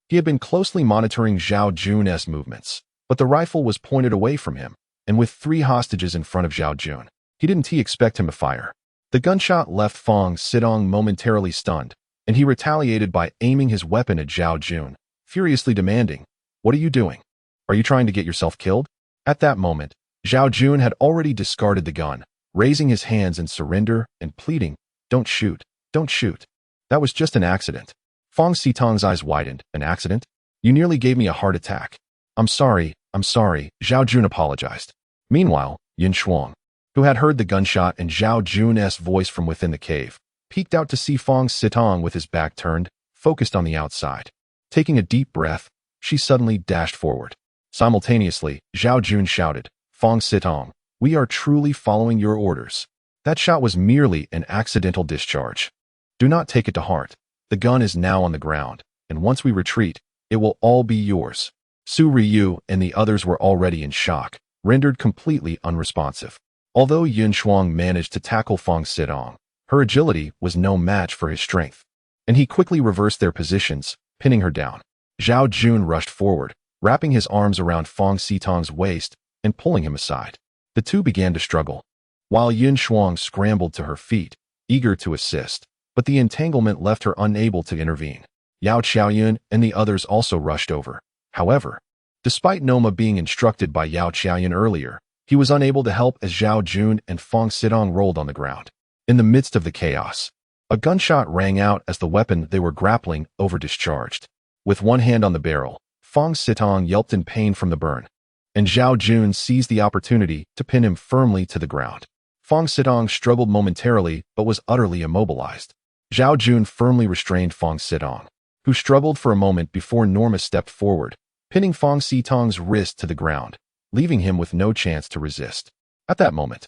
He had been closely monitoring Zhao Jun's movements, but the rifle was pointed away from him, and with 3 hostages in front of Zhao Jun, he expect him to fire. The gunshot left Fong Sitong momentarily stunned, and he retaliated by aiming his weapon at Zhao Jun, furiously demanding, what are you doing? Are you trying to get yourself killed? At that moment, Zhao Jun had already discarded the gun, raising his hands in surrender and pleading, don't shoot, don't shoot. That was just an accident. Fong Sitong's eyes widened. An accident? You nearly gave me a heart attack. I'm sorry, Zhao Jun apologized. Meanwhile, Yun Shuang, who had heard the gunshot and Zhao Jun's voice from within the cave, peeked out to see Fong Sitong with his back turned, focused on the outside. Taking a deep breath, she suddenly dashed forward. Simultaneously, Zhao Jun shouted, Fong Sitong, we are truly following your orders. That shot was merely an accidental discharge. Do not take it to heart. The gun is now on the ground, and once we retreat, it will all be yours. Su Ryu and the others were already in shock, rendered completely unresponsive. Although Yun Shuang managed to tackle Fong Sitong, her agility was no match for his strength, and he quickly reversed their positions, pinning her down. Zhao Jun rushed forward, wrapping his arms around Fong Sitong's waist and pulling him aside. The two began to struggle, while Yun Shuang scrambled to her feet, eager to assist, but the entanglement left her unable to intervene. Yao Qiaoyun and the others also rushed over. However, despite Noma being instructed by Yao Qiaoyun earlier, he was unable to help as Zhao Jun and Fong Sitong rolled on the ground. In the midst of the chaos, a gunshot rang out as the weapon they were grappling over discharged. With one hand on the barrel, Fong Sitong yelped in pain from the burn, and Zhao Jun seized the opportunity to pin him firmly to the ground. Fong Sitong struggled momentarily but was utterly immobilized. Zhao Jun firmly restrained Fong Sitong, who struggled for a moment before Norma stepped forward, pinning Fong Sitong's wrist to the ground, leaving him with no chance to resist. At that moment,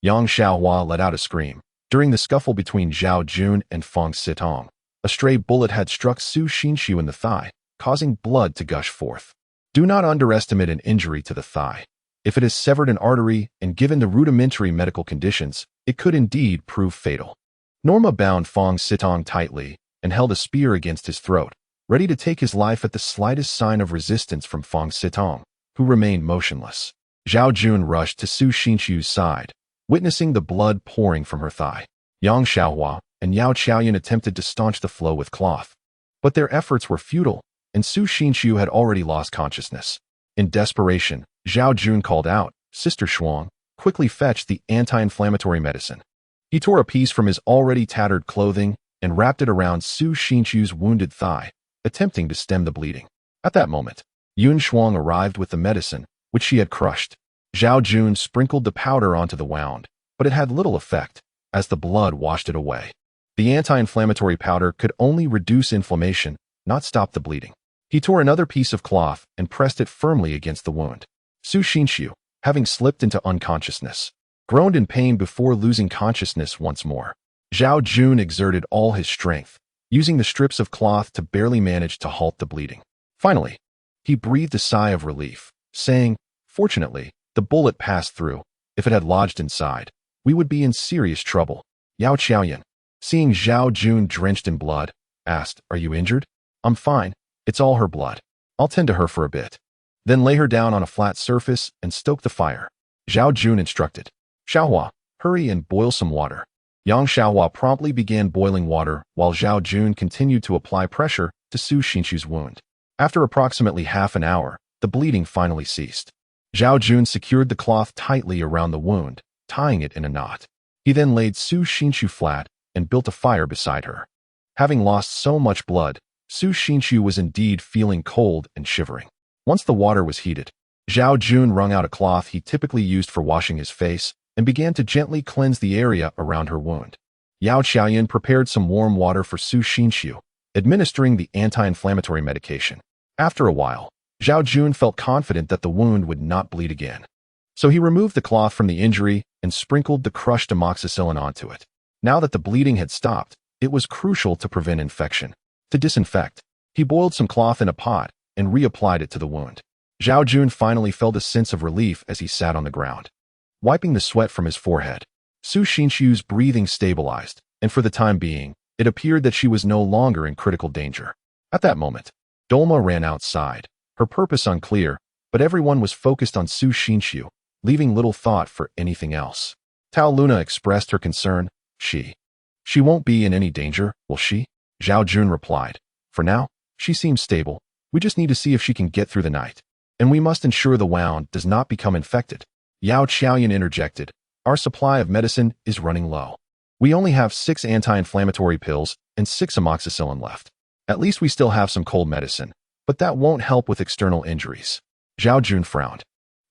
Yang Xiaohua let out a scream. During the scuffle between Zhao Jun and Fong Sitong, a stray bullet had struck Su Xinshu in the thigh, causing blood to gush forth. Do not underestimate an injury to the thigh. If it has severed an artery and given the rudimentary medical conditions, it could indeed prove fatal. Norma bound Fong Sitong tightly, and held a spear against his throat, ready to take his life at the slightest sign of resistance from Fang Sitong, who remained motionless. Zhao Jun rushed to Su Xinqiu's side, witnessing the blood pouring from her thigh. Yang Xiaohua and Yao Qiaoyan attempted to staunch the flow with cloth, but their efforts were futile, and Su Xinqiu had already lost consciousness. In desperation, Zhao Jun called out, "Sister Shuang, quickly fetch the anti-inflammatory medicine." He tore a piece from his already tattered clothing and wrapped it around Su Xinqiu's wounded thigh, attempting to stem the bleeding. At that moment, Yun Shuang arrived with the medicine, which she had crushed. Zhao Jun sprinkled the powder onto the wound, but it had little effect, as the blood washed it away. The anti-inflammatory powder could only reduce inflammation, not stop the bleeding. He tore another piece of cloth and pressed it firmly against the wound. Su Xinqiu, having slipped into unconsciousness, groaned in pain before losing consciousness once more. Zhao Jun exerted all his strength, using the strips of cloth to barely manage to halt the bleeding. Finally, he breathed a sigh of relief, saying, "Fortunately, the bullet passed through. If it had lodged inside, we would be in serious trouble." Yao Qiaoyan, seeing Zhao Jun drenched in blood, asked, "Are you injured?" "I'm fine. It's all her blood. I'll tend to her for a bit. Then lay her down on a flat surface and stoke the fire." Zhao Jun instructed. "Xiaohua, hurry and boil some water." Yang Xiaohua promptly began boiling water while Zhao Jun continued to apply pressure to Su Xinqiu's wound. After approximately half an hour, the bleeding finally ceased. Zhao Jun secured the cloth tightly around the wound, tying it in a knot. He then laid Su Xinqiu flat and built a fire beside her. Having lost so much blood, Su Xinqiu was indeed feeling cold and shivering. Once the water was heated, Zhao Jun wrung out a cloth he typically used for washing his face and began to gently cleanse the area around her wound. Yao Qiaoyan prepared some warm water for Su Xinqiu, administering the anti-inflammatory medication. After a while, Zhao Jun felt confident that the wound would not bleed again. So he removed the cloth from the injury and sprinkled the crushed amoxicillin onto it. Now that the bleeding had stopped, it was crucial to prevent infection. To disinfect, he boiled some cloth in a pot and reapplied it to the wound. Zhao Jun finally felt a sense of relief as he sat on the ground. Wiping the sweat from his forehead, Su Xinqiu's breathing stabilized, and for the time being, it appeared that she was no longer in critical danger. At that moment, Dolma ran outside, her purpose unclear, but everyone was focused on Su Xinqiu, leaving little thought for anything else. Tao Luna expressed her concern. She won't be in any danger, will she?" Zhao Jun replied. "For now, she seems stable. We just need to see if she can get through the night. And we must ensure the wound does not become infected." Yao Qiaoyan interjected, "Our supply of medicine is running low. We only have 6 anti-inflammatory pills and 6 amoxicillin left. At least we still have some cold medicine, but that won't help with external injuries." Zhao Jun frowned.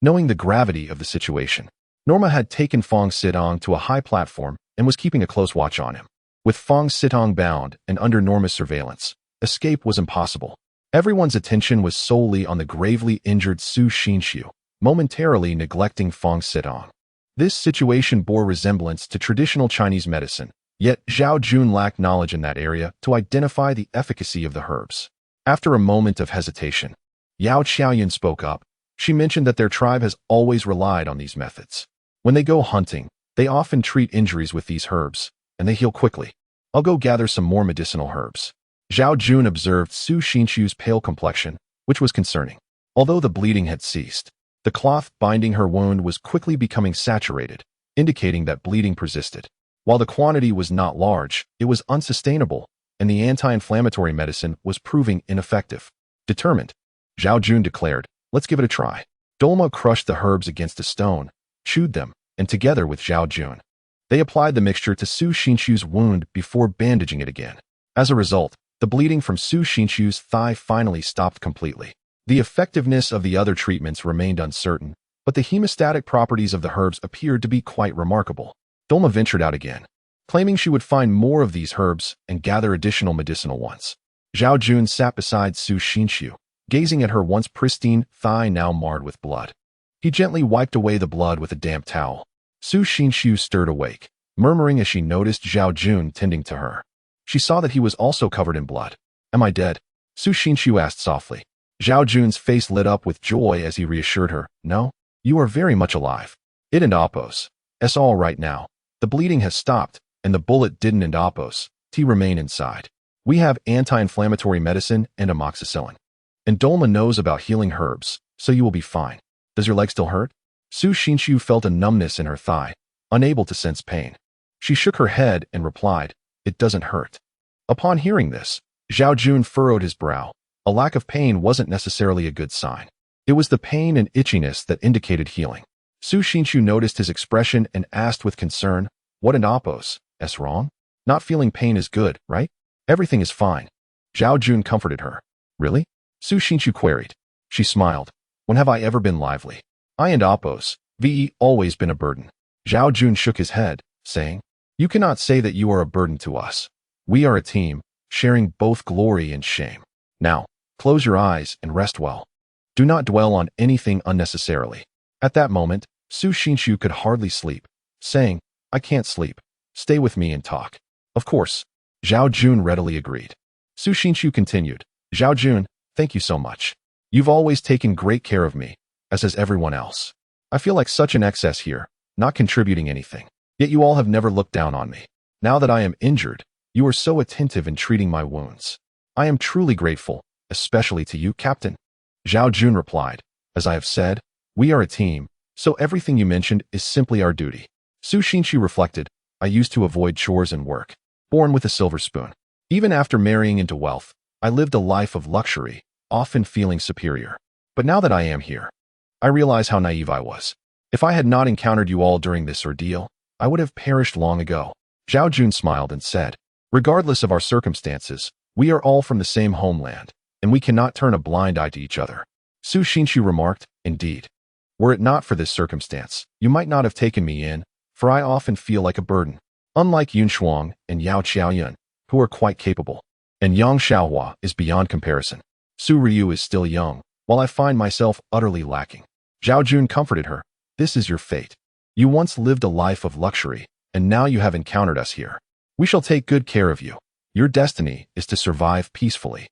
Knowing the gravity of the situation, Norma had taken Fang Sitong to a high platform and was keeping a close watch on him. With Fang Sitong bound and under Norma's surveillance, escape was impossible. Everyone's attention was solely on the gravely injured Su Xinqiu, momentarily neglecting Fang Sitong. This situation bore resemblance to traditional Chinese medicine, yet Zhao Jun lacked knowledge in that area to identify the efficacy of the herbs. After a moment of hesitation, Yao Qiaoyan spoke up. She mentioned that their tribe has always relied on these methods. When they go hunting, they often treat injuries with these herbs, and they heal quickly. I'll go gather some more medicinal herbs. Zhao Jun observed Su Xinqiu's pale complexion, which was concerning. Although the bleeding had ceased, the cloth binding her wound was quickly becoming saturated, indicating that bleeding persisted. While the quantity was not large, it was unsustainable, and the anti-inflammatory medicine was proving ineffective. Determined, Zhao Jun declared, "Let's give it a try." Dolma crushed the herbs against a stone, chewed them, and together with Zhao Jun, they applied the mixture to Su Xinqiu's wound before bandaging it again. As a result, the bleeding from Su Xinqiu's thigh finally stopped completely. The effectiveness of the other treatments remained uncertain, but the hemostatic properties of the herbs appeared to be quite remarkable. Dolma ventured out again, claiming she would find more of these herbs and gather additional medicinal ones. Zhao Jun sat beside Su Xinqiu, gazing at her once pristine thigh now marred with blood. He gently wiped away the blood with a damp towel. Su Xinqiu stirred awake, murmuring as she noticed Zhao Jun tending to her. She saw that he was also covered in blood. "Am I dead?" Su Xinqiu asked softly. Zhao Jun's face lit up with joy as he reassured her. "No, you are very much alive. It and Appos. It's all right now. The bleeding has stopped, and the bullet didn't end Appos. T remain inside." We have anti-inflammatory medicine and amoxicillin. And Dolma knows about healing herbs, so you will be fine. Does your leg still hurt? Su Xinshu felt a numbness in her thigh, unable to sense pain. She shook her head and replied, "It doesn't hurt." Upon hearing this, Zhao Jun furrowed his brow. A lack of pain wasn't necessarily a good sign. It was the pain and itchiness that indicated healing. Su Xinshu noticed his expression and asked with concern, "What an oppos? S wrong? Not feeling pain is good, right? Everything is fine." Zhao Jun comforted her. "Really?" Su Xinshu queried. She smiled. "When have I ever been lively? I and oppos, ve always been a burden." Zhao Jun shook his head, saying, "You cannot say that you are a burden to us. We are a team, sharing both glory and shame. Now, close your eyes and rest well. Do not dwell on anything unnecessarily." At that moment, Su Xinshu could hardly sleep, saying, "I can't sleep. Stay with me and talk." "Of course." Zhao Jun readily agreed. Su Xinshu continued, "Zhao Jun, thank you so much. You've always taken great care of me, as has everyone else. I feel like such an excess here, not contributing anything. Yet you all have never looked down on me. Now that I am injured, you are so attentive in treating my wounds. I am truly grateful, especially to you, Captain." Zhao Jun replied, "As I have said, we are a team, so everything you mentioned is simply our duty." Su Xinshu reflected, "I used to avoid chores and work, born with a silver spoon. Even after marrying into wealth, I lived a life of luxury, often feeling superior. But now that I am here, I realize how naive I was. If I had not encountered you all during this ordeal, I would have perished long ago." Zhao Jun smiled and said, "Regardless of our circumstances, we are all from the same homeland, and we cannot turn a blind eye to each other." Su Xinshu remarked, "Indeed. Were it not for this circumstance, you might not have taken me in, for I often feel like a burden. Unlike Yun Shuang and Yao Qiaoyun, who are quite capable, and Yang Xiaohua is beyond comparison. Su Ryu is still young, while I find myself utterly lacking." Zhao Jun comforted her, "This is your fate. You once lived a life of luxury, and now you have encountered us here. We shall take good care of you. Your destiny is to survive peacefully."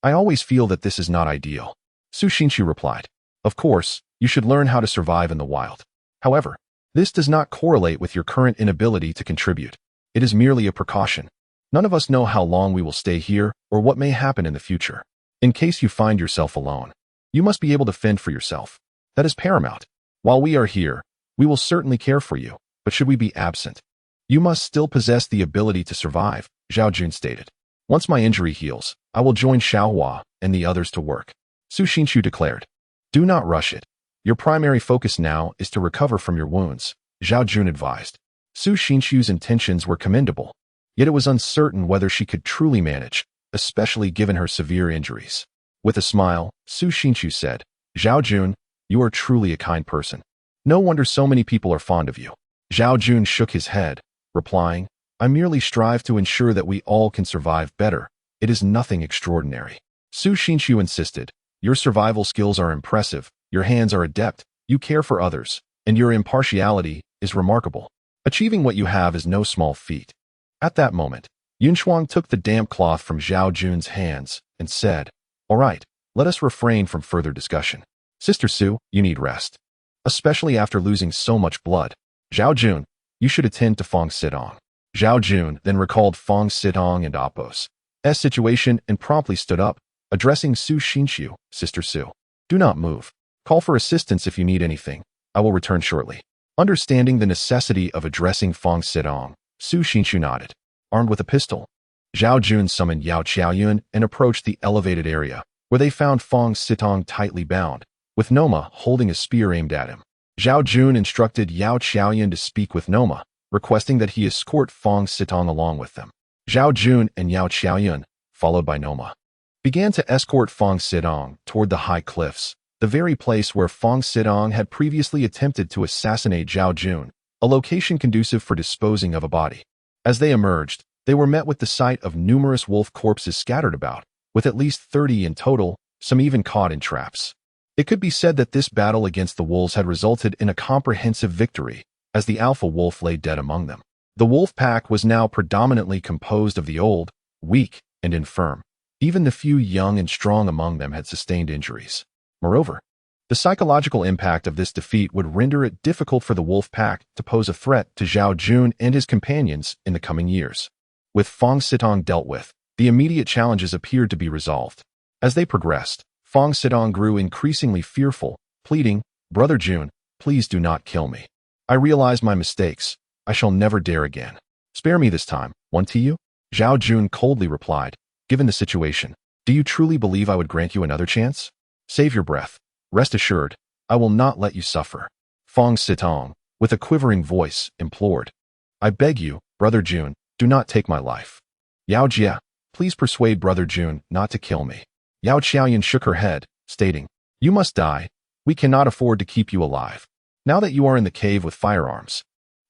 "I always feel that this is not ideal," Su Xinshu replied. "Of course, you should learn how to survive in the wild. However, this does not correlate with your current inability to contribute. It is merely a precaution. None of us know how long we will stay here or what may happen in the future. In case you find yourself alone, you must be able to fend for yourself. That is paramount. While we are here, we will certainly care for you, but should we be absent, you must still possess the ability to survive," Zhao Jun stated. "Once my injury heals, I will join Xiaohua and the others to work," Su Xinshu declared. "Do not rush it. Your primary focus now is to recover from your wounds," Zhao Jun advised. Su Xinshu's intentions were commendable, yet it was uncertain whether she could truly manage, especially given her severe injuries. With a smile, Su Xinshu said, "Zhao Jun, you are truly a kind person. No wonder so many people are fond of you." Zhao Jun shook his head, replying, "I merely strive to ensure that we all can survive better. It is nothing extraordinary." Su Xinshu insisted, "Your survival skills are impressive, your hands are adept, you care for others, and your impartiality is remarkable. Achieving what you have is no small feat." At that moment, Yunshuang took the damp cloth from Zhao Jun's hands and said, "All right, let us refrain from further discussion. Sister Su, you need rest, especially after losing so much blood. Zhao Jun, you should attend to Fong Sitong." Zhao Jun then recalled Fong Sitong and Apos' situation and promptly stood up, addressing Su Xinshu, "Sister Su, do not move. Call for assistance if you need anything. I will return shortly." Understanding the necessity of addressing Fong Sitong, Su Xinshu nodded. Armed with a pistol, Zhao Jun summoned Yao Qiaoyun and approached the elevated area, where they found Fong Sitong tightly bound, with Noma holding a spear aimed at him. Zhao Jun instructed Yao Qiaoyun to speak with Noma, requesting that he escort Fong Sitong along with them. Zhao Jun and Yao Qiaoyun, followed by Noma, began to escort Fong Sitong toward the high cliffs, the very place where Fong Sitong had previously attempted to assassinate Zhao Jun, a location conducive for disposing of a body. As they emerged, they were met with the sight of numerous wolf corpses scattered about, with at least 30 in total, some even caught in traps. It could be said that this battle against the wolves had resulted in a comprehensive victory, as the alpha wolf lay dead among them. The wolf pack was now predominantly composed of the old, weak, and infirm. Even the few young and strong among them had sustained injuries. Moreover, the psychological impact of this defeat would render it difficult for the wolf pack to pose a threat to Zhao Jun and his companions in the coming years. With Fong Sitong dealt with, The immediate challenges appeared to be resolved. As they progressed, Fong Sitong grew increasingly fearful, pleading, "Brother Jun, please do not kill me. I realize my mistakes. I shall never dare again. Spare me this time, won't you?" Zhao Jun coldly replied, "Given the situation, do you truly believe I would grant you another chance? Save your breath. Rest assured, I will not let you suffer." Fong Sitong, with a quivering voice, implored, "I beg you, Brother Jun, do not take my life. Yao Jia, please persuade Brother Jun not to kill me." Yao Qiaoyan shook her head, stating, "You must die. We cannot afford to keep you alive. Now that you are in the cave with firearms,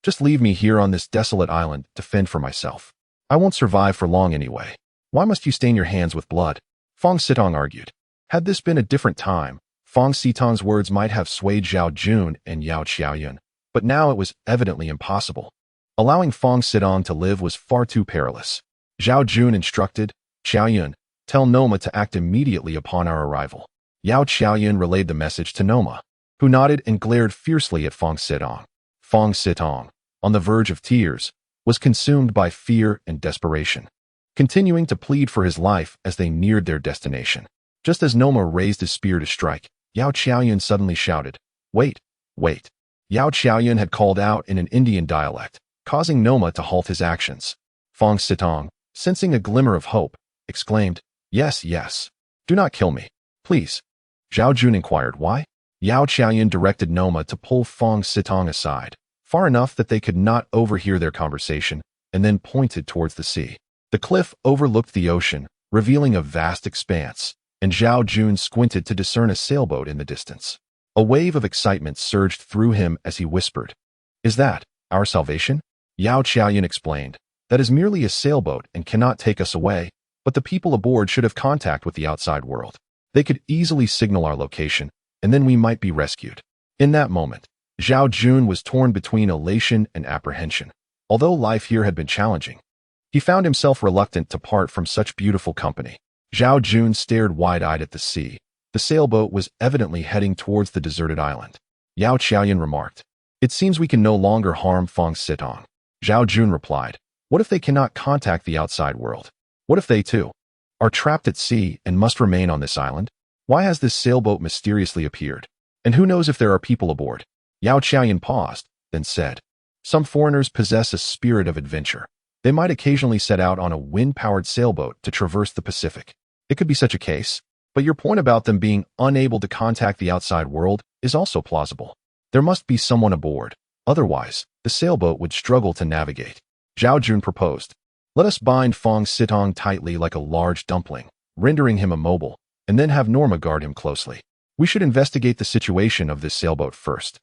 just leave me here on this desolate island to fend for myself. I won't survive for long anyway. Why must you stain your hands with blood?" Fong Sitong argued. Had this been a different time, Fong Sitong's words might have swayed Zhao Jun and Yao Qiaoyan, but now it was evidently impossible. Allowing Fong Sitong to live was far too perilous. Zhao Jun instructed, "Qiaoyan, tell Noma to act immediately upon our arrival." Yao Qiaoyan relayed the message to Noma, who nodded and glared fiercely at Fong Sitong. Fong Sitong, on the verge of tears, was consumed by fear and desperation, continuing to plead for his life as they neared their destination. Just as Noma raised his spear to strike, Yao Qiaoyan suddenly shouted, "Wait, wait." Yao Qiaoyan had called out in an Indian dialect, causing Noma to halt his actions. Fong Sitong, sensing a glimmer of hope, exclaimed, "Yes, yes. Do not kill me, please." Zhao Jun inquired why. Yao Qiaoyan directed Noma to pull Fong Sitong aside, far enough that they could not overhear their conversation, and then pointed towards the sea. The cliff overlooked the ocean, revealing a vast expanse, and Zhao Jun squinted to discern a sailboat in the distance. A wave of excitement surged through him as he whispered, "Is that our salvation?" Yao Qiaoyan explained, "That is merely a sailboat and cannot take us away, but the people aboard should have contact with the outside world. They could easily signal our location, and then we might be rescued." In that moment, Zhao Jun was torn between elation and apprehension. Although life here had been challenging, he found himself reluctant to part from such beautiful company. Zhao Jun stared wide-eyed at the sea. The sailboat was evidently heading towards the deserted island. Yao Qiaoyan remarked, "It seems we can no longer harm Fong Sitong." Zhao Jun replied, "What if they cannot contact the outside world? What if they, too, are trapped at sea and must remain on this island? Why has this sailboat mysteriously appeared? And who knows if there are people aboard?" Yao Qiaoyan paused, then said, "Some foreigners possess a spirit of adventure. They might occasionally set out on a wind-powered sailboat to traverse the Pacific. It could be such a case, but your point about them being unable to contact the outside world is also plausible. There must be someone aboard. Otherwise, the sailboat would struggle to navigate." Zhao Jun proposed, "Let us bind Fong Sitong tightly like a large dumpling, rendering him immobile, and then have Norma guard him closely. We should investigate the situation of this sailboat first."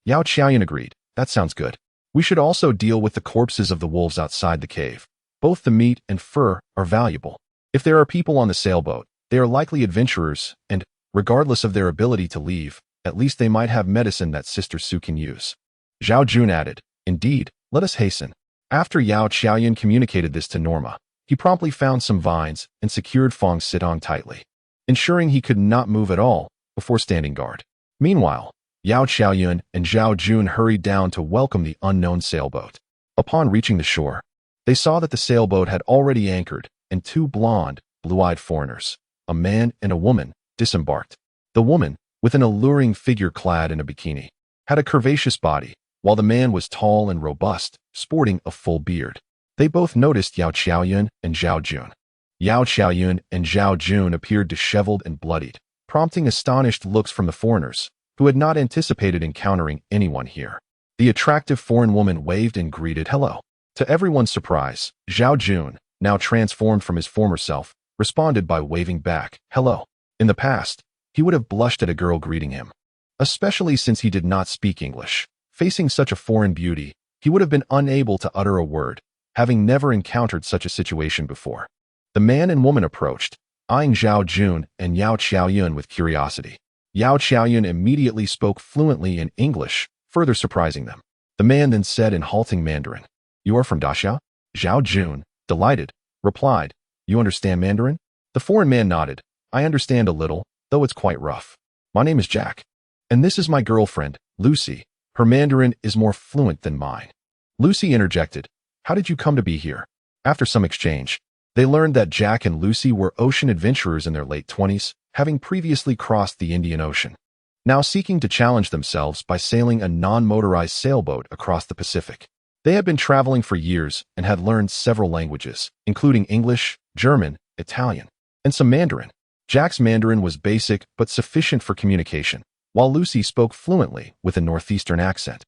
Yao Qiaoyan agreed, "That sounds good. We should also deal with the corpses of the wolves outside the cave. Both the meat and fur are valuable. If there are people on the sailboat, they are likely adventurers, and, regardless of their ability to leave, at least they might have medicine that Sister Su can use." Zhao Jun added, "Indeed, let us hasten." After Yao Qiaoyan communicated this to Norma, he promptly found some vines and secured Fong Sitong tightly, ensuring he could not move at all before standing guard. Meanwhile, Yao Qiaoyan and Zhao Jun hurried down to welcome the unknown sailboat. Upon reaching the shore, they saw that the sailboat had already anchored, and two blonde, blue-eyed foreigners, a man and a woman, disembarked. The woman, with an alluring figure clad in a bikini, had a curvaceous body, while the man was tall and robust, sporting a full beard. They both noticed Yao Qiaoyan and Zhao Jun. Yao Qiaoyan and Zhao Jun appeared disheveled and bloodied, prompting astonished looks from the foreigners, who had not anticipated encountering anyone here. The attractive foreign woman waved and greeted hello. To everyone's surprise, Zhao Jun, now transformed from his former self, responded by waving back, hello. In the past, he would have blushed at a girl greeting him, especially since he did not speak English. Facing such a foreign beauty, he would have been unable to utter a word, having never encountered such a situation before. The man and woman approached, eyeing Zhao Jun and Yao Qiaoyan with curiosity. Yao Qiaoyan immediately spoke fluently in English, further surprising them. The man then said in halting Mandarin, "You are from Daxia?" Zhao Jun, delighted, replied, "You understand Mandarin?" The foreign man nodded, "I understand a little, though it's quite rough. My name is Jack. And this is my girlfriend, Lucy. Her Mandarin is more fluent than mine." Lucy interjected, "How did you come to be here?" After some exchange, They learned that Jack and Lucy were ocean adventurers in their late 20s, having previously crossed the Indian Ocean, now seeking to challenge themselves by sailing a non-motorized sailboat across the Pacific. They had been traveling for years and had learned several languages, including English, German, Italian, and some Mandarin. Jack's Mandarin was basic but sufficient for communication, while Lucy spoke fluently with a northeastern accent,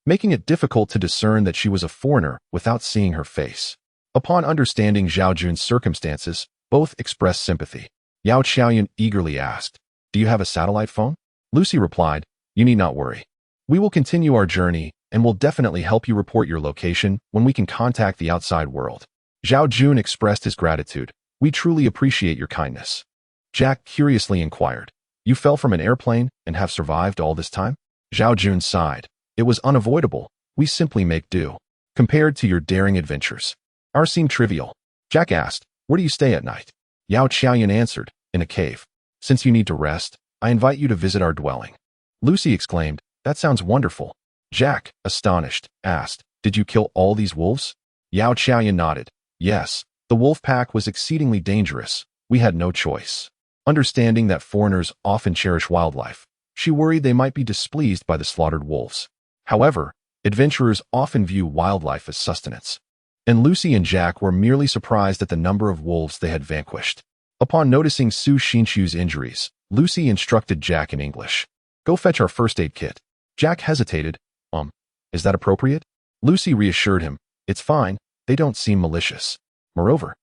making it difficult to discern that she was a foreigner without seeing her face. Upon understanding Zhao Jun's circumstances, both expressed sympathy. Yao Qiaoyan eagerly asked, "Do you have a satellite phone?" Lucy replied, "You need not worry. We will continue our journey and will definitely help you report your location when we can contact the outside world." Zhao Jun expressed his gratitude. "We truly appreciate your kindness." Jack curiously inquired, "You fell from an airplane and have survived all this time?" Zhao Jun sighed. "It was unavoidable. We simply make do. Compared to your daring adventures, ours seem trivial." Jack asked, "Where do you stay at night?" Yao Qiaoyan answered, "In a cave. Since you need to rest, I invite you to visit our dwelling." Lucy exclaimed, "That sounds wonderful." Jack, astonished, asked, "Did you kill all these wolves?" Yao Qiaoyan nodded. "Yes, the wolf pack was exceedingly dangerous. We had no choice." Understanding that foreigners often cherish wildlife, she worried they might be displeased by the slaughtered wolves. However, adventurers often view wildlife as sustenance, and Lucy and Jack were merely surprised at the number of wolves they had vanquished. Upon noticing Su Xinchu's injuries, Lucy instructed Jack in English, "Go fetch our first aid kit." Jack hesitated. Is that appropriate?" Lucy reassured him, "It's fine, they don't seem malicious. Moreover,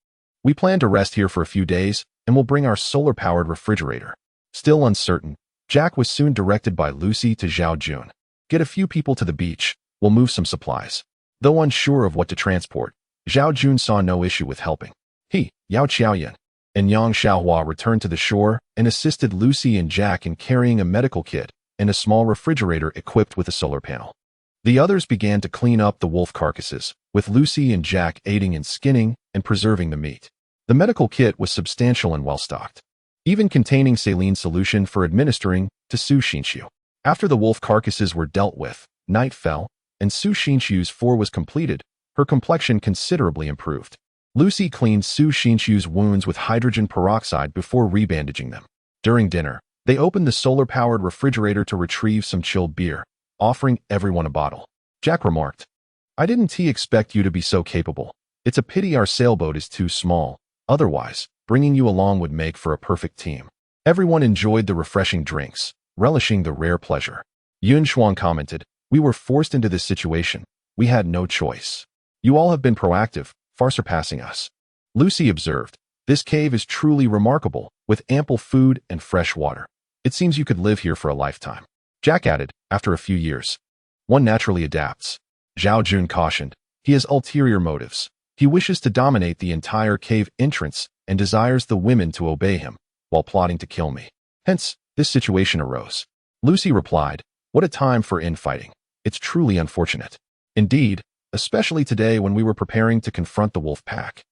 we plan to rest here for a few days and will bring our solar-powered refrigerator." Still uncertain, Jack was soon directed by Lucy to Zhao Jun. "Get a few people to the beach, we'll move some supplies." Though unsure of what to transport, Zhao Jun saw no issue with helping. He, Yao Qiaoyan, and Yang Xiaohua returned to the shore and assisted Lucy and Jack in carrying a medical kit and a small refrigerator equipped with a solar panel. The others began to clean up the wolf carcasses, with Lucy and Jack aiding in skinning and preserving the meat. The medical kit was substantial and well-stocked, even containing saline solution for administering to Su Xinchu. After the wolf carcasses were dealt with, night fell, and Su Xinchu's four was completed. Her complexion considerably improved. Lucy cleaned Su Xinchu's wounds with hydrogen peroxide before rebandaging them. During dinner, they opened the solar-powered refrigerator to retrieve some chilled beer, offering everyone a bottle. Jack remarked, "I didn't expect you to be so capable. It's a pity our sailboat is too small. Otherwise, bringing you along would make for a perfect team." Everyone enjoyed the refreshing drinks, relishing the rare pleasure. Yun Shuang commented, "We were forced into this situation. We had no choice. You all have been proactive, far surpassing us." Lucy observed, "This cave is truly remarkable, with ample food and fresh water. It seems you could live here for a lifetime." Jack added, "After a few years, one naturally adapts." Zhao Jun cautioned, "He has ulterior motives. He wishes to dominate the entire cave entrance and desires the women to obey him, while plotting to kill me. Hence, this situation arose." Lucy replied, "What a time for infighting. It's truly unfortunate. Indeed, especially today when we were preparing to confront the wolf pack.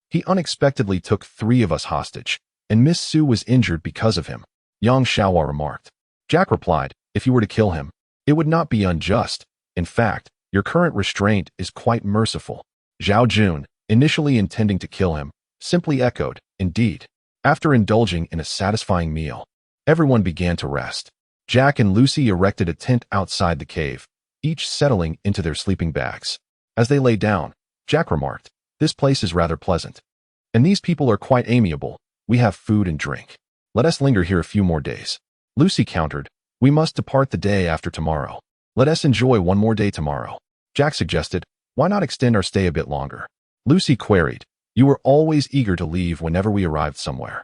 He unexpectedly took 3 of us hostage, and Miss Su was injured because of him," Yang Xiaohua remarked. Jack replied, "If you were to kill him, it would not be unjust. In fact, your current restraint is quite merciful." Zhao Jun, initially intending to kill him, simply echoed, "Indeed." After indulging in a satisfying meal, everyone began to rest. Jack and Lucy erected a tent outside the cave, each settling into their sleeping bags. As they lay down, Jack remarked, "This place is rather pleasant, and these people are quite amiable. We have food and drink. Let us linger here a few more days." Lucy countered, "We must depart the day after tomorrow. Let us enjoy one more day tomorrow." Jack suggested, "Why not extend our stay a bit longer?" Lucy queried, "You were always eager to leave whenever we arrived somewhere.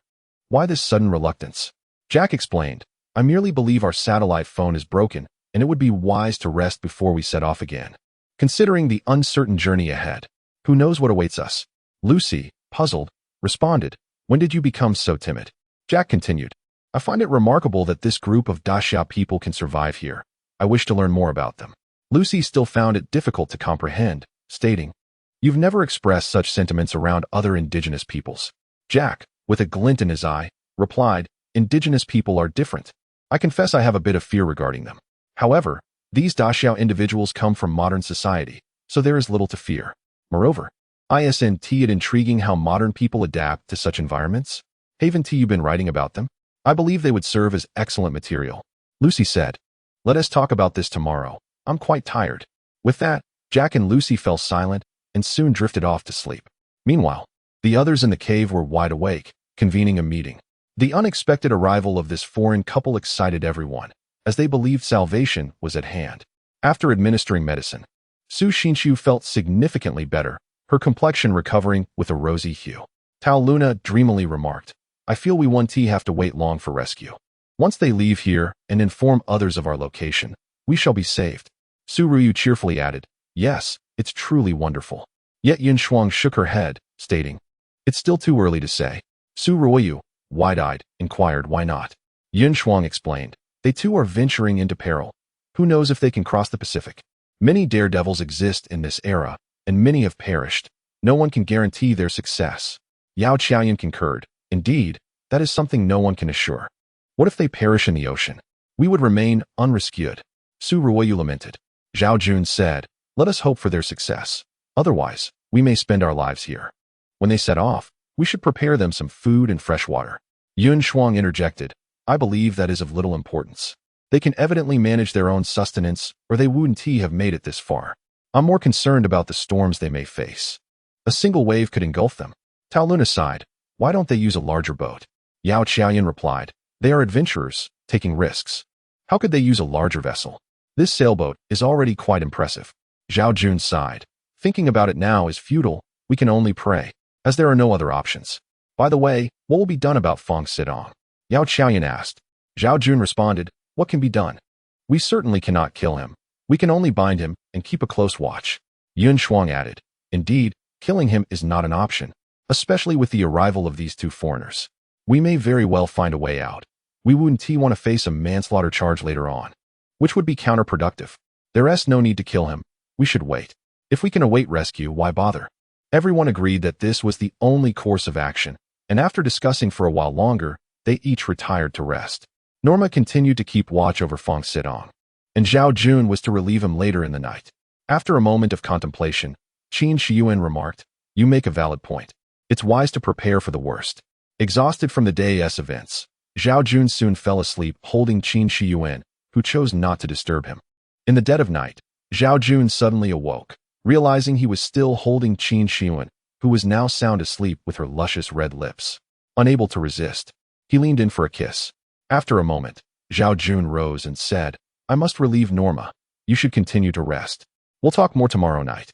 Why this sudden reluctance?" Jack explained, "I merely believe our satellite phone is broken, and it would be wise to rest before we set off again. Considering the uncertain journey ahead, who knows what awaits us?" Lucy, puzzled, responded, "When did you become so timid?" Jack continued, "I find it remarkable that this group of Daxia people can survive here. I wish to learn more about them." Lucy still found it difficult to comprehend, stating, "You've never expressed such sentiments around other indigenous peoples." Jack, with a glint in his eye, replied, "Indigenous people are different. I confess I have a bit of fear regarding them. However, these Daxiao individuals come from modern society, so there is little to fear. Moreover, Isn't it intriguing how modern people adapt to such environments? Haven't you been writing about them? I believe they would serve as excellent material. Lucy said, let us talk about this tomorrow. I'm quite tired. With that, Jack and Lucy fell silent and soon drifted off to sleep. Meanwhile, the others in the cave were wide awake, convening a meeting. The unexpected arrival of this foreign couple excited everyone, as they believed salvation was at hand. After administering medicine, Su Xinshu felt significantly better, her complexion recovering with a rosy hue. Tao Luna dreamily remarked, I feel we won't have to wait long for rescue. Once they leave here and inform others of our location, we shall be saved. Su Ruyu cheerfully added, yes, it's truly wonderful. Yet Yin Shuang shook her head, stating, it's still too early to say. Su Ruyu, wide-eyed, inquired why not. Yin Shuang explained, they too are venturing into peril. Who knows if they can cross the Pacific? Many daredevils exist in this era, and many have perished. No one can guarantee their success. Yao Qiaoyan concurred, indeed, that is something no one can assure. What if they perish in the ocean? We would remain unrescued. Su Ruoyu lamented. Zhao Jun said, let us hope for their success. Otherwise, we may spend our lives here. When they set off, we should prepare them some food and fresh water. Yun Shuang interjected, I believe that is of little importance. They can evidently manage their own sustenance, or they wouldn't have made it this far. I'm more concerned about the storms they may face. A single wave could engulf them. Tao Luna sighed, why don't they use a larger boat? Yao Qiaoyan replied, they are adventurers, taking risks. How could they use a larger vessel? This sailboat is already quite impressive. Zhao Jun sighed, thinking about it now is futile, we can only pray, as there are no other options. By the way, what will be done about Fong Sitong? Yao Qiaoyan asked. Zhao Jun responded, what can be done? We certainly cannot kill him. We can only bind him and keep a close watch. Yun Shuang added, indeed, killing him is not an option, especially with the arrival of these two foreigners. We may very well find a way out. We wouldn't want to face a manslaughter charge later on, which would be counterproductive. There's no need to kill him. We should wait. If we can await rescue, why bother? Everyone agreed that this was the only course of action, and after discussing for a while longer, they each retired to rest. Norma continued to keep watch over Fong Sitong, and Zhao Jun was to relieve him later in the night. After a moment of contemplation, Qin Shiyuan remarked, you make a valid point. It's wise to prepare for the worst. Exhausted from the day's events, Zhao Jun soon fell asleep holding Qin Shiyuan, who chose not to disturb him. In the dead of night, Zhao Jun suddenly awoke, realizing he was still holding Qin Shiyuan, who was now sound asleep with her luscious red lips. Unable to resist, he leaned in for a kiss. After a moment, Zhao Jun rose and said, I must relieve Norma. You should continue to rest. We'll talk more tomorrow night.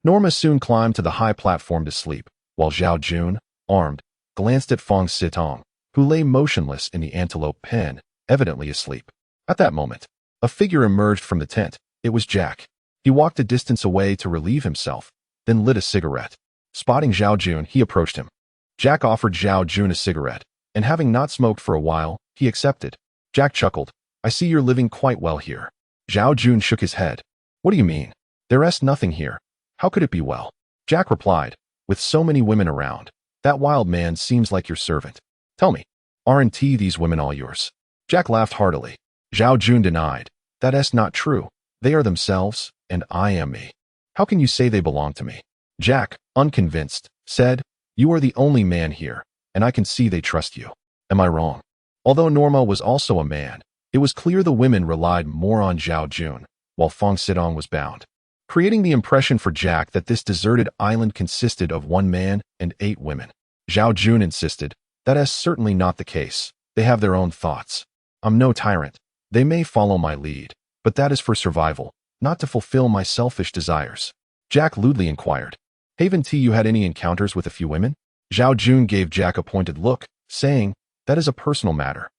Norma soon climbed to the high platform to sleep, while Zhao Jun, armed, glanced at Fong Sitong, who lay motionless in the antelope pen, evidently asleep. At that moment, a figure emerged from the tent. It was Jack. He walked a distance away to relieve himself, then lit a cigarette. Spotting Zhao Jun, he approached him. Jack offered Zhao Jun a cigarette, and having not smoked for a while, he accepted. Jack chuckled, I see you're living quite well here. Zhao Jun shook his head. What do you mean? There's nothing here. How could it be well? Jack replied, with so many women around, that wild man seems like your servant. Tell me, aren't these women all yours? Jack laughed heartily. Zhao Jun denied, that's not true. They are themselves, and I am me. How can you say they belong to me? Jack, unconvinced, said, you are the only man here, and I can see they trust you. Am I wrong? Although Norma was also a man, it was clear the women relied more on Zhao Jun, while Fong Sitong was bound, creating the impression for Jack that this deserted island consisted of one man and 8 women. Zhao Jun insisted, that is certainly not the case. They have their own thoughts. I'm no tyrant. They may follow my lead, but that is for survival, not to fulfill my selfish desires. Jack lewdly inquired, haven't you had any encounters with a few women? Zhao Jun gave Jack a pointed look, saying, that is a personal matter.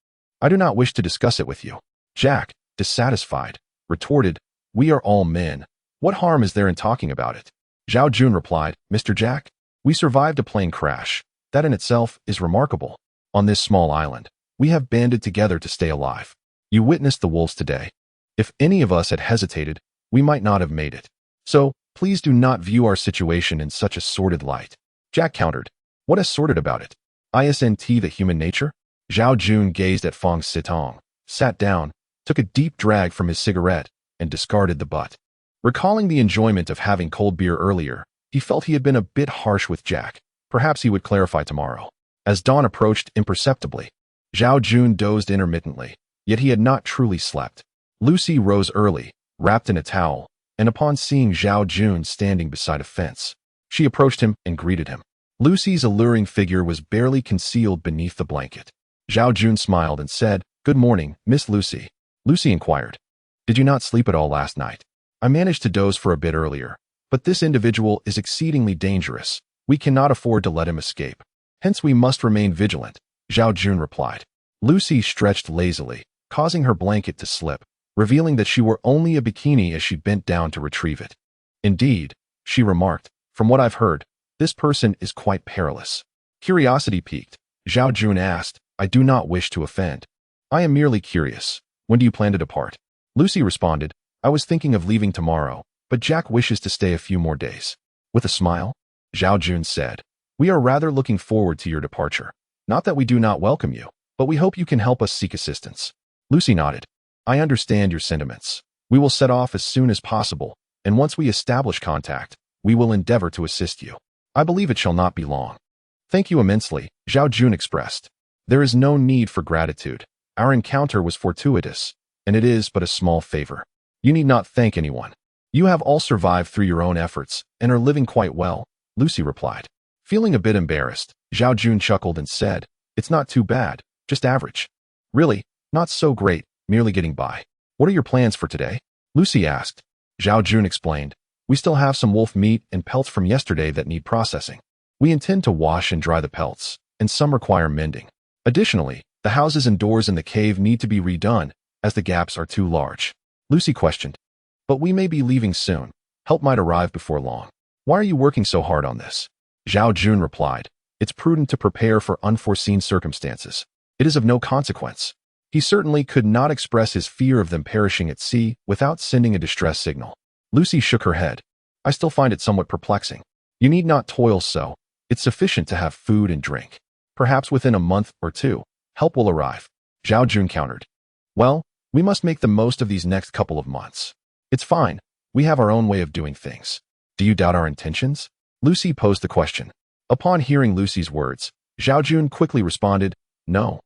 I do not wish to discuss it with you. Jack, dissatisfied, retorted, we are all men. What harm is there in talking about it? Zhao Jun replied, Mr. Jack, we survived a plane crash. That in itself is remarkable. On this small island, we have banded together to stay alive. You witnessed the wolves today. If any of us had hesitated, we might not have made it. So, please do not view our situation in such a sordid light. Jack countered, what is sordid about it? Isn't the human nature? Zhao Jun gazed at Fong Sitong, sat down, took a deep drag from his cigarette, and discarded the butt. Recalling the enjoyment of having cold beer earlier, He felt he had been a bit harsh with Jack. Perhaps he would clarify tomorrow. As dawn approached imperceptibly, Zhao Jun dozed intermittently, yet he had not truly slept. Lucy rose early, wrapped in a towel, and upon seeing Zhao Jun standing beside a fence, she approached him and greeted him. Lucy's alluring figure was barely concealed beneath the blanket. Zhao Jun smiled and said, "Good morning, Miss Lucy." Lucy inquired, "Did you not sleep at all last night?" "I managed to doze for a bit earlier, but this individual is exceedingly dangerous. We cannot afford to let him escape. Hence we must remain vigilant," Zhao Jun replied. Lucy stretched lazily, causing her blanket to slip, revealing that she wore only a bikini as she bent down to retrieve it. "Indeed," she remarked, "from what I've heard, this person is quite perilous." Curiosity piqued, Zhao Jun asked, "I do not wish to offend. I am merely curious. When do you plan to depart?" Lucy responded, "I was thinking of leaving tomorrow, but Jack wishes to stay a few more days." With a smile, Zhao Jun said, "We are rather looking forward to your departure. Not that we do not welcome you, but we hope you can help us seek assistance." Lucy nodded. "I understand your sentiments. We will set off as soon as possible, and once we establish contact, we will endeavor to assist you. I believe it shall not be long." "Thank you immensely," Zhao Jun expressed. "There is no need for gratitude. Our encounter was fortuitous, and it is but a small favor. You need not thank anyone. You have all survived through your own efforts and are living quite well," Lucy replied. Feeling a bit embarrassed, Zhao Jun chuckled and said, "It's not too bad, just average." "Really? Not so great, merely getting by. What are your plans for today?" Lucy asked. Zhao Jun explained, "We still have some wolf meat and pelts from yesterday that need processing. We intend to wash and dry the pelts, and some require mending. Additionally, the houses and doors in the cave need to be redone, as the gaps are too large." Lucy questioned, "But we may be leaving soon. Help might arrive before long. Why are you working so hard on this?" Zhao Jun replied, "It's prudent to prepare for unforeseen circumstances. It is of no consequence." He certainly could not express his fear of them perishing at sea without sending a distress signal. Lucy shook her head. "I still find it somewhat perplexing. You need not toil so. It's sufficient to have food and drink. Perhaps within a month or two, help will arrive." Zhao Jun countered, "Well, we must make the most of these next couple of months. It's fine. We have our own way of doing things. Do you doubt our intentions?" Lucy posed the question. Upon hearing Lucy's words, Zhao Jun quickly responded, No,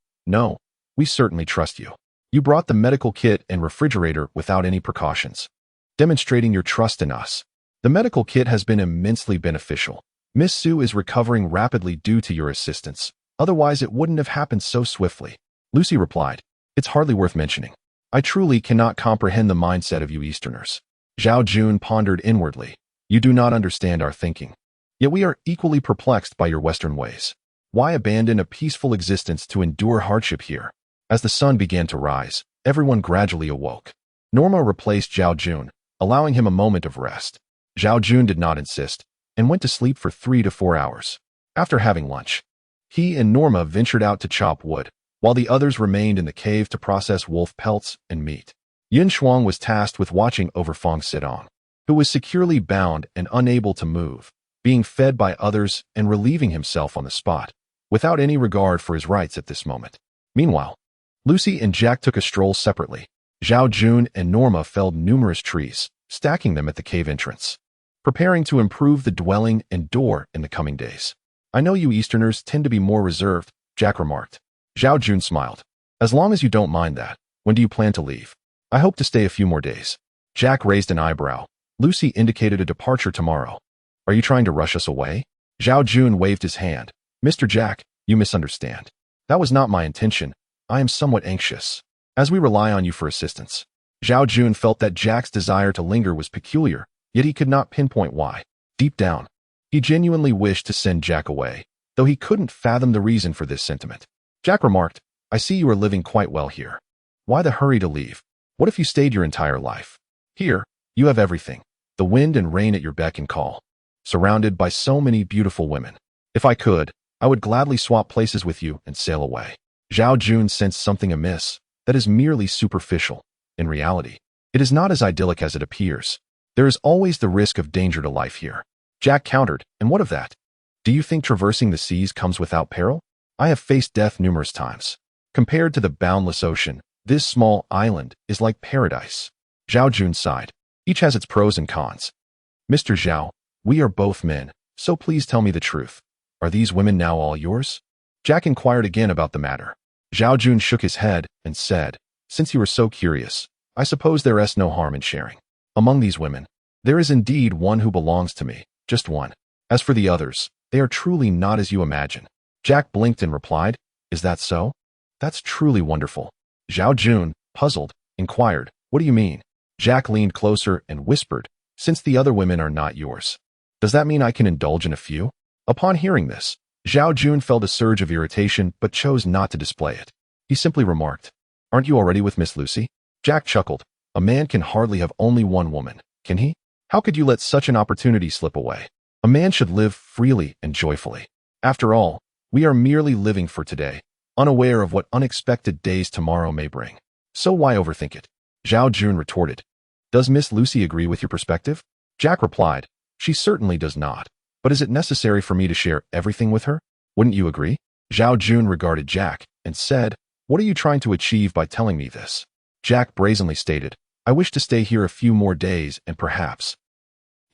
we certainly trust you. You brought the medical kit and refrigerator without any precautions, demonstrating your trust in us. The medical kit has been immensely beneficial. Miss Sue is recovering rapidly due to your assistance. Otherwise, it wouldn't have happened so swiftly." Lucy replied, "It's hardly worth mentioning. I truly cannot comprehend the mindset of you Easterners." Zhao Jun pondered inwardly. "You do not understand our thinking. Yet we are equally perplexed by your Western ways. Why abandon a peaceful existence to endure hardship here?" As the sun began to rise, everyone gradually awoke. Norma replaced Zhao Jun, allowing him a moment of rest. Zhao Jun did not insist, and went to sleep for 3 to 4 hours. After having lunch, he and Norma ventured out to chop wood, while the others remained in the cave to process wolf pelts and meat. Yin Shuang was tasked with watching over Feng Sidong, who was securely bound and unable to move, being fed by others and relieving himself on the spot, without any regard for his rights at this moment. Meanwhile, Lucy and Jack took a stroll separately. Zhao Jun and Norma felled numerous trees, stacking them at the cave entrance, preparing to improve the dwelling and door in the coming days. "I know you Easterners tend to be more reserved," Jack remarked. Zhao Jun smiled. "As long as you don't mind that, when do you plan to leave?" "I hope to stay a few more days." Jack raised an eyebrow. Lucy indicated a departure tomorrow. "Are you trying to rush us away?" Zhao Jun waved his hand. "Mr. Jack, you misunderstand. That was not my intention. I am somewhat anxious, as we rely on you for assistance." Zhao Jun felt that Jack's desire to linger was peculiar, yet he could not pinpoint why. Deep down, he genuinely wished to send Jack away, though he couldn't fathom the reason for this sentiment. Jack remarked, "I see you are living quite well here. Why the hurry to leave? What if you stayed your entire life? Here, you have everything, the wind and rain at your beck and call, surrounded by so many beautiful women. If I could, I would gladly swap places with you and sail away." Zhao Jun sensed something amiss that is merely superficial. In reality, it is not as idyllic as it appears. There is always the risk of danger to life here. Jack countered, "And what of that? Do you think traversing the seas comes without peril? I have faced death numerous times. Compared to the boundless ocean, this small island is like paradise." Zhao Jun sighed. "Each has its pros and cons." "Mr. Zhao, We are both men, so please tell me the truth. Are these women now all yours? Jack inquired again about the matter. Zhao Jun shook his head and said, since you are so curious, I suppose there is no harm in sharing. Among these women, there is indeed one who belongs to me, just one. As for the others, they are truly not as you imagine. Jack blinked and replied, is that so? That's truly wonderful. Zhao Jun, puzzled, inquired, what do you mean? Jack leaned closer and whispered, since the other women are not yours, does that mean I can indulge in a few? Upon hearing this, Zhao Jun felt a surge of irritation but chose not to display it. He simply remarked, aren't you already with Miss Lucy? Jack chuckled, a man can hardly have only one woman, can he? How could you let such an opportunity slip away? A man should live freely and joyfully. After all, we are merely living for today, unaware of what unexpected days tomorrow may bring. So why overthink it? Zhao Jun retorted. Does Miss Lucy agree with your perspective? Jack replied, she certainly does not. But is it necessary for me to share everything with her? Wouldn't you agree? Zhao Jun regarded Jack and said, what are you trying to achieve by telling me this? Jack brazenly stated, I wish to stay here a few more days and perhaps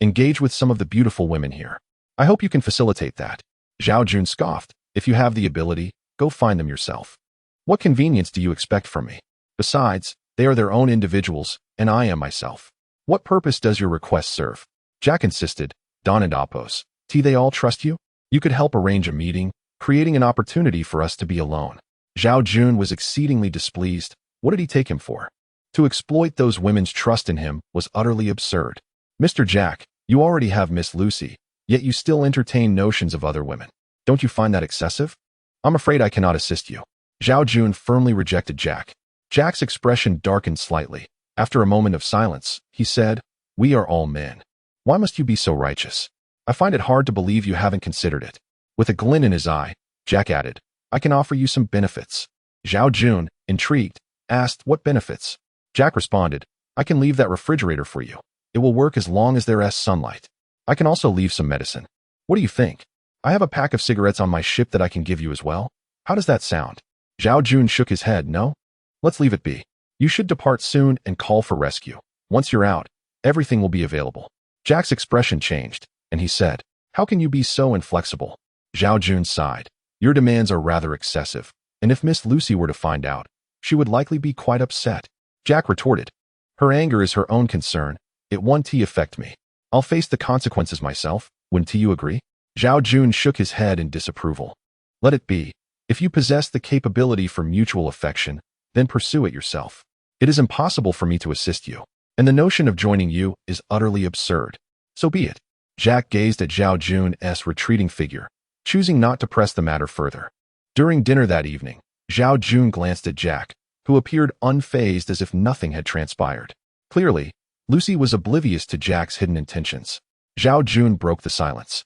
engage with some of the beautiful women here. I hope you can facilitate that. Zhao Jun scoffed, if you have the ability, go find them yourself. What convenience do you expect from me? Besides, they are their own individuals, and I am myself. What purpose does your request serve? Jack insisted, Don and Apos, they all trust you? You could help arrange a meeting, creating an opportunity for us to be alone. Zhao Jun was exceedingly displeased. What did he take him for? To exploit those women's trust in him was utterly absurd. Mr. Jack, you already have Miss Lucy, yet you still entertain notions of other women. Don't you find that excessive? I'm afraid I cannot assist you. Zhao Jun firmly rejected Jack. Jack's expression darkened slightly. After a moment of silence, he said, we are all men. Why must you be so righteous? I find it hard to believe you haven't considered it. With a glint in his eye, Jack added, I can offer you some benefits. Zhao Jun, intrigued, asked what benefits. Jack responded, I can leave that refrigerator for you. It will work as long as there is sunlight. I can also leave some medicine. What do you think? I have a pack of cigarettes on my ship that I can give you as well. How does that sound? Zhao Jun shook his head, no? Let's leave it be. You should depart soon and call for rescue. Once you're out, everything will be available. Jack's expression changed, and he said, how can you be so inflexible? Zhao Jun sighed. Your demands are rather excessive, and if Miss Lucy were to find out, she would likely be quite upset. Jack retorted, her anger is her own concern. It won't affect me. I'll face the consequences myself. Wouldn't you agree? Zhao Jun shook his head in disapproval. Let it be. If you possess the capability for mutual affection, then pursue it yourself. It is impossible for me to assist you, and the notion of joining you is utterly absurd. So be it. Jack gazed at Zhao Jun's retreating figure, choosing not to press the matter further. During dinner that evening, Zhao Jun glanced at Jack, who appeared unfazed as if nothing had transpired. Clearly, Lucy was oblivious to Jack's hidden intentions. Zhao Jun broke the silence.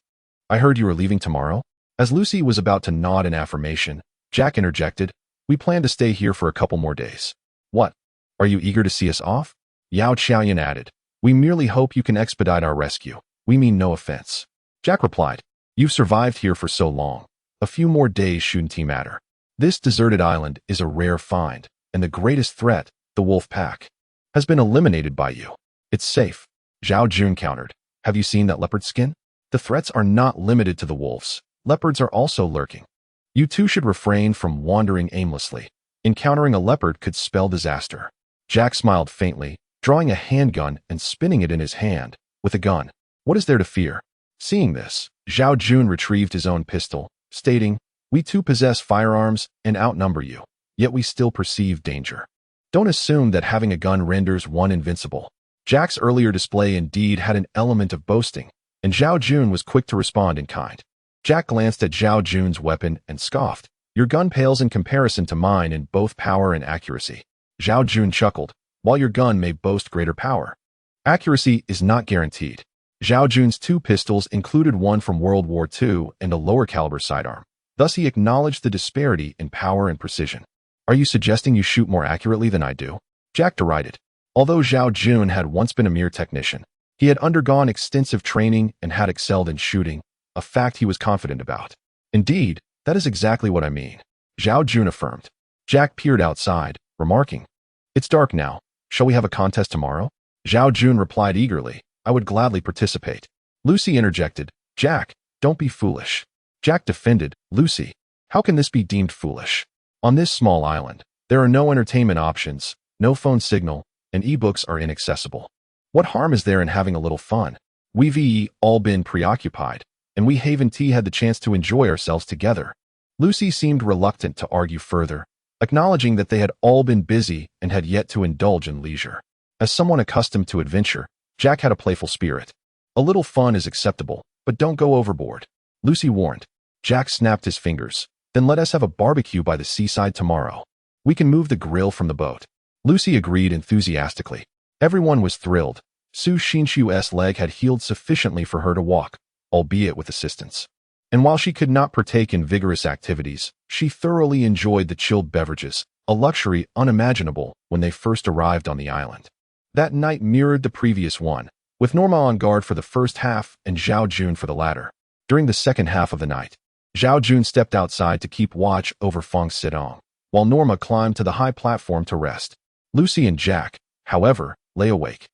I heard you were leaving tomorrow? As Lucy was about to nod in affirmation, Jack interjected, we plan to stay here for a couple more days. What? Are you eager to see us off? Yao Qiaoyan added, we merely hope you can expedite our rescue. We mean no offense. Jack replied, you've survived here for so long. A few more days shouldn't matter. This deserted island is a rare find, and the greatest threat, the wolf pack, has been eliminated by you. It's safe. Zhao Jun countered. Have you seen that leopard skin? The threats are not limited to the wolves. Leopards are also lurking. You too should refrain from wandering aimlessly. Encountering a leopard could spell disaster. Jack smiled faintly, drawing a handgun and spinning it in his hand. With a gun, what is there to fear? Seeing this, Zhao Jun retrieved his own pistol, stating, we too possess firearms and outnumber you, yet we still perceive danger. Don't assume that having a gun renders one invincible. Jack's earlier display indeed had an element of boasting, and Zhao Jun was quick to respond in kind. Jack glanced at Zhao Jun's weapon and scoffed, your gun pales in comparison to mine in both power and accuracy. Zhao Jun chuckled, while your gun may boast greater power, accuracy is not guaranteed. Zhao Jun's two pistols included one from World War II and a lower caliber sidearm. Thus he acknowledged the disparity in power and precision. Are you suggesting you shoot more accurately than I do? Jack derided. Although Zhao Jun had once been a mere technician, he had undergone extensive training and had excelled in shooting, a fact he was confident about. Indeed, that is exactly what I mean, Zhao Jun affirmed. Jack peered outside, remarking, it's dark now. Shall we have a contest tomorrow? Zhao Jun replied eagerly, I would gladly participate. Lucy interjected, Jack, don't be foolish. Jack defended, Lucy, how can this be deemed foolish? On this small island, there are no entertainment options, no phone signal, and ebooks are inaccessible. What harm is there in having a little fun? We've all been preoccupied, and we haven't had the chance to enjoy ourselves together. Lucy seemed reluctant to argue further, acknowledging that they had all been busy and had yet to indulge in leisure. As someone accustomed to adventure, Jack had a playful spirit. A little fun is acceptable, but don't go overboard, Lucy warned. Jack snapped his fingers. Then let us have a barbecue by the seaside tomorrow. We can move the grill from the boat. Lucy agreed enthusiastically. Everyone was thrilled. Su Xinshu's leg had healed sufficiently for her to walk, albeit with assistance. And while she could not partake in vigorous activities, she thoroughly enjoyed the chilled beverages, a luxury unimaginable when they first arrived on the island. That night mirrored the previous one, with Norma on guard for the first half and Zhao Jun for the latter. During the second half of the night, Zhao Jun stepped outside to keep watch over Fong Sidong, while Norma climbed to the high platform to rest. Lucy and Jack, however, lay awake.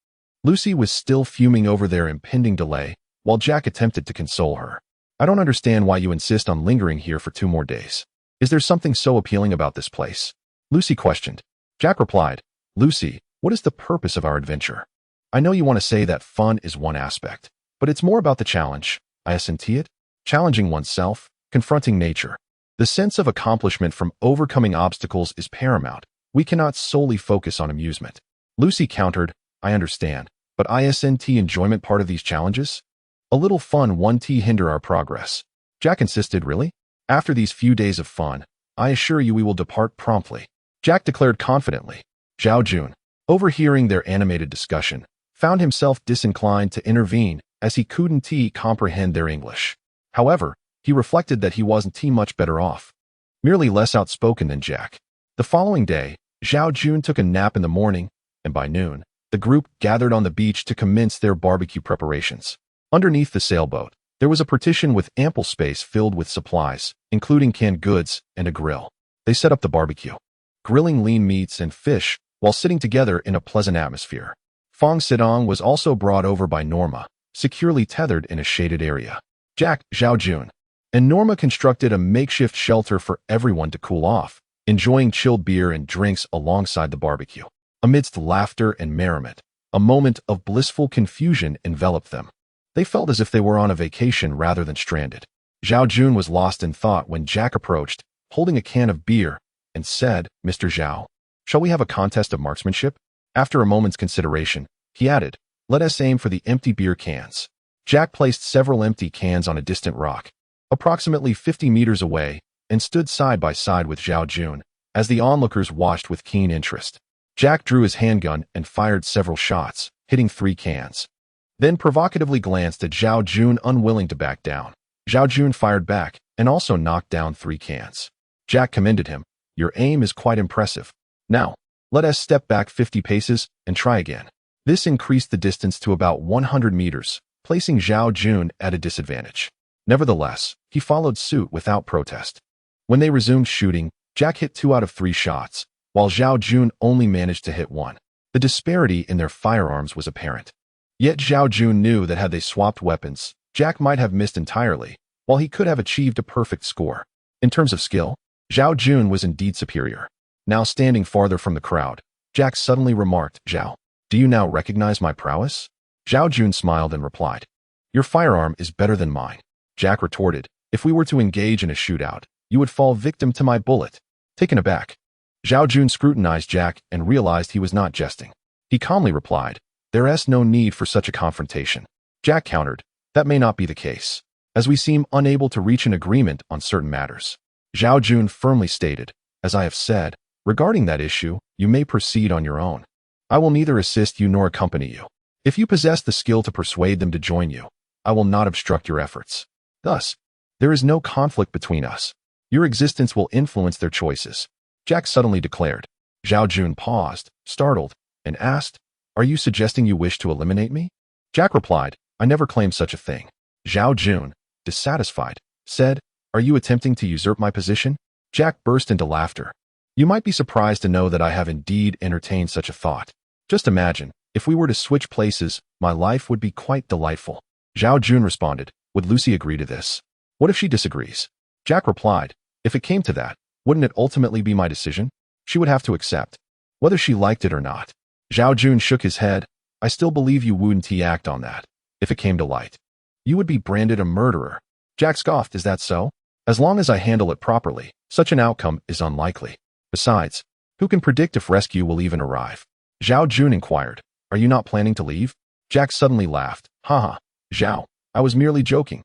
Lucy was still fuming over their impending delay, while Jack attempted to console her. I don't understand why you insist on lingering here for 2 more days. Is there something so appealing about this place? Lucy questioned. Jack replied, Lucy, what is the purpose of our adventure? I know you want to say that fun is one aspect, but it's more about the challenge. I assent it. Challenging oneself, confronting nature. The sense of accomplishment from overcoming obstacles is paramount. We cannot solely focus on amusement. Lucy countered, I understand, but isn't enjoyment part of these challenges? A little fun won't hinder our progress. Jack insisted, really? After these few days of fun, I assure you we will depart promptly. Jack declared confidently. Zhao Jun, overhearing their animated discussion, found himself disinclined to intervene as he couldn't comprehend their English. However, he reflected that he wasn't much better off, merely less outspoken than Jack. The following day, Zhao Jun took a nap in the morning, and by noon, the group gathered on the beach to commence their barbecue preparations. Underneath the sailboat, there was a partition with ample space filled with supplies, including canned goods and a grill. They set up the barbecue, grilling lean meats and fish while sitting together in a pleasant atmosphere. Fong Sidong was also brought over by Norma, securely tethered in a shaded area. Jack, Zhao Jun, and Norma constructed a makeshift shelter for everyone to cool off, enjoying chilled beer and drinks alongside the barbecue. Amidst laughter and merriment, a moment of blissful confusion enveloped them. They felt as if they were on a vacation rather than stranded. Zhao Jun was lost in thought when Jack approached, holding a can of beer, and said, Mr. Zhao, shall we have a contest of marksmanship? After a moment's consideration, he added, let us aim for the empty beer cans. Jack placed several empty cans on a distant rock, approximately 50 meters away, and stood side by side with Zhao Jun, as the onlookers watched with keen interest. Jack drew his handgun and fired several shots, hitting 3 cans. Then provocatively glanced at Zhao Jun, unwilling to back down. Zhao Jun fired back and also knocked down 3 cans. Jack commended him. Your aim is quite impressive. Now, let us step back 50 paces and try again. This increased the distance to about 100 meters, placing Zhao Jun at a disadvantage. Nevertheless, he followed suit without protest. When they resumed shooting, Jack hit 2 out of 3 shots, while Zhao Jun only managed to hit 1. The disparity in their firearms was apparent. Yet Zhao Jun knew that had they swapped weapons, Jack might have missed entirely, while he could have achieved a perfect score. In terms of skill, Zhao Jun was indeed superior. Now standing farther from the crowd, Jack suddenly remarked, Zhao, do you now recognize my prowess? Zhao Jun smiled and replied, your firearm is better than mine. Jack retorted, if we were to engage in a shootout, you would fall victim to my bullet. Taken aback, Zhao Jun scrutinized Jack and realized he was not jesting. He calmly replied, there's no need for such a confrontation. Jack countered, that may not be the case, as we seem unable to reach an agreement on certain matters. Zhao Jun firmly stated, as I have said, regarding that issue, you may proceed on your own. I will neither assist you nor accompany you. If you possess the skill to persuade them to join you, I will not obstruct your efforts. Thus, there is no conflict between us. Your existence will influence their choices. Jack suddenly declared. Zhao Jun paused, startled, and asked, are you suggesting you wish to eliminate me? Jack replied, I never claimed such a thing. Zhao Jun, dissatisfied, said, are you attempting to usurp my position? Jack burst into laughter. You might be surprised to know that I have indeed entertained such a thought. Just imagine, if we were to switch places, my life would be quite delightful. Zhao Jun responded, would Lucy agree to this? What if she disagrees? Jack replied, if it came to that, wouldn't it ultimately be my decision? She would have to accept, whether she liked it or not. Zhao Jun shook his head. I still believe you wouldn't act on that. If it came to light, you would be branded a murderer. Jack scoffed, is that so? As long as I handle it properly, such an outcome is unlikely. Besides, who can predict if rescue will even arrive? Zhao Jun inquired, are you not planning to leave? Jack suddenly laughed. Haha, Zhao, I was merely joking.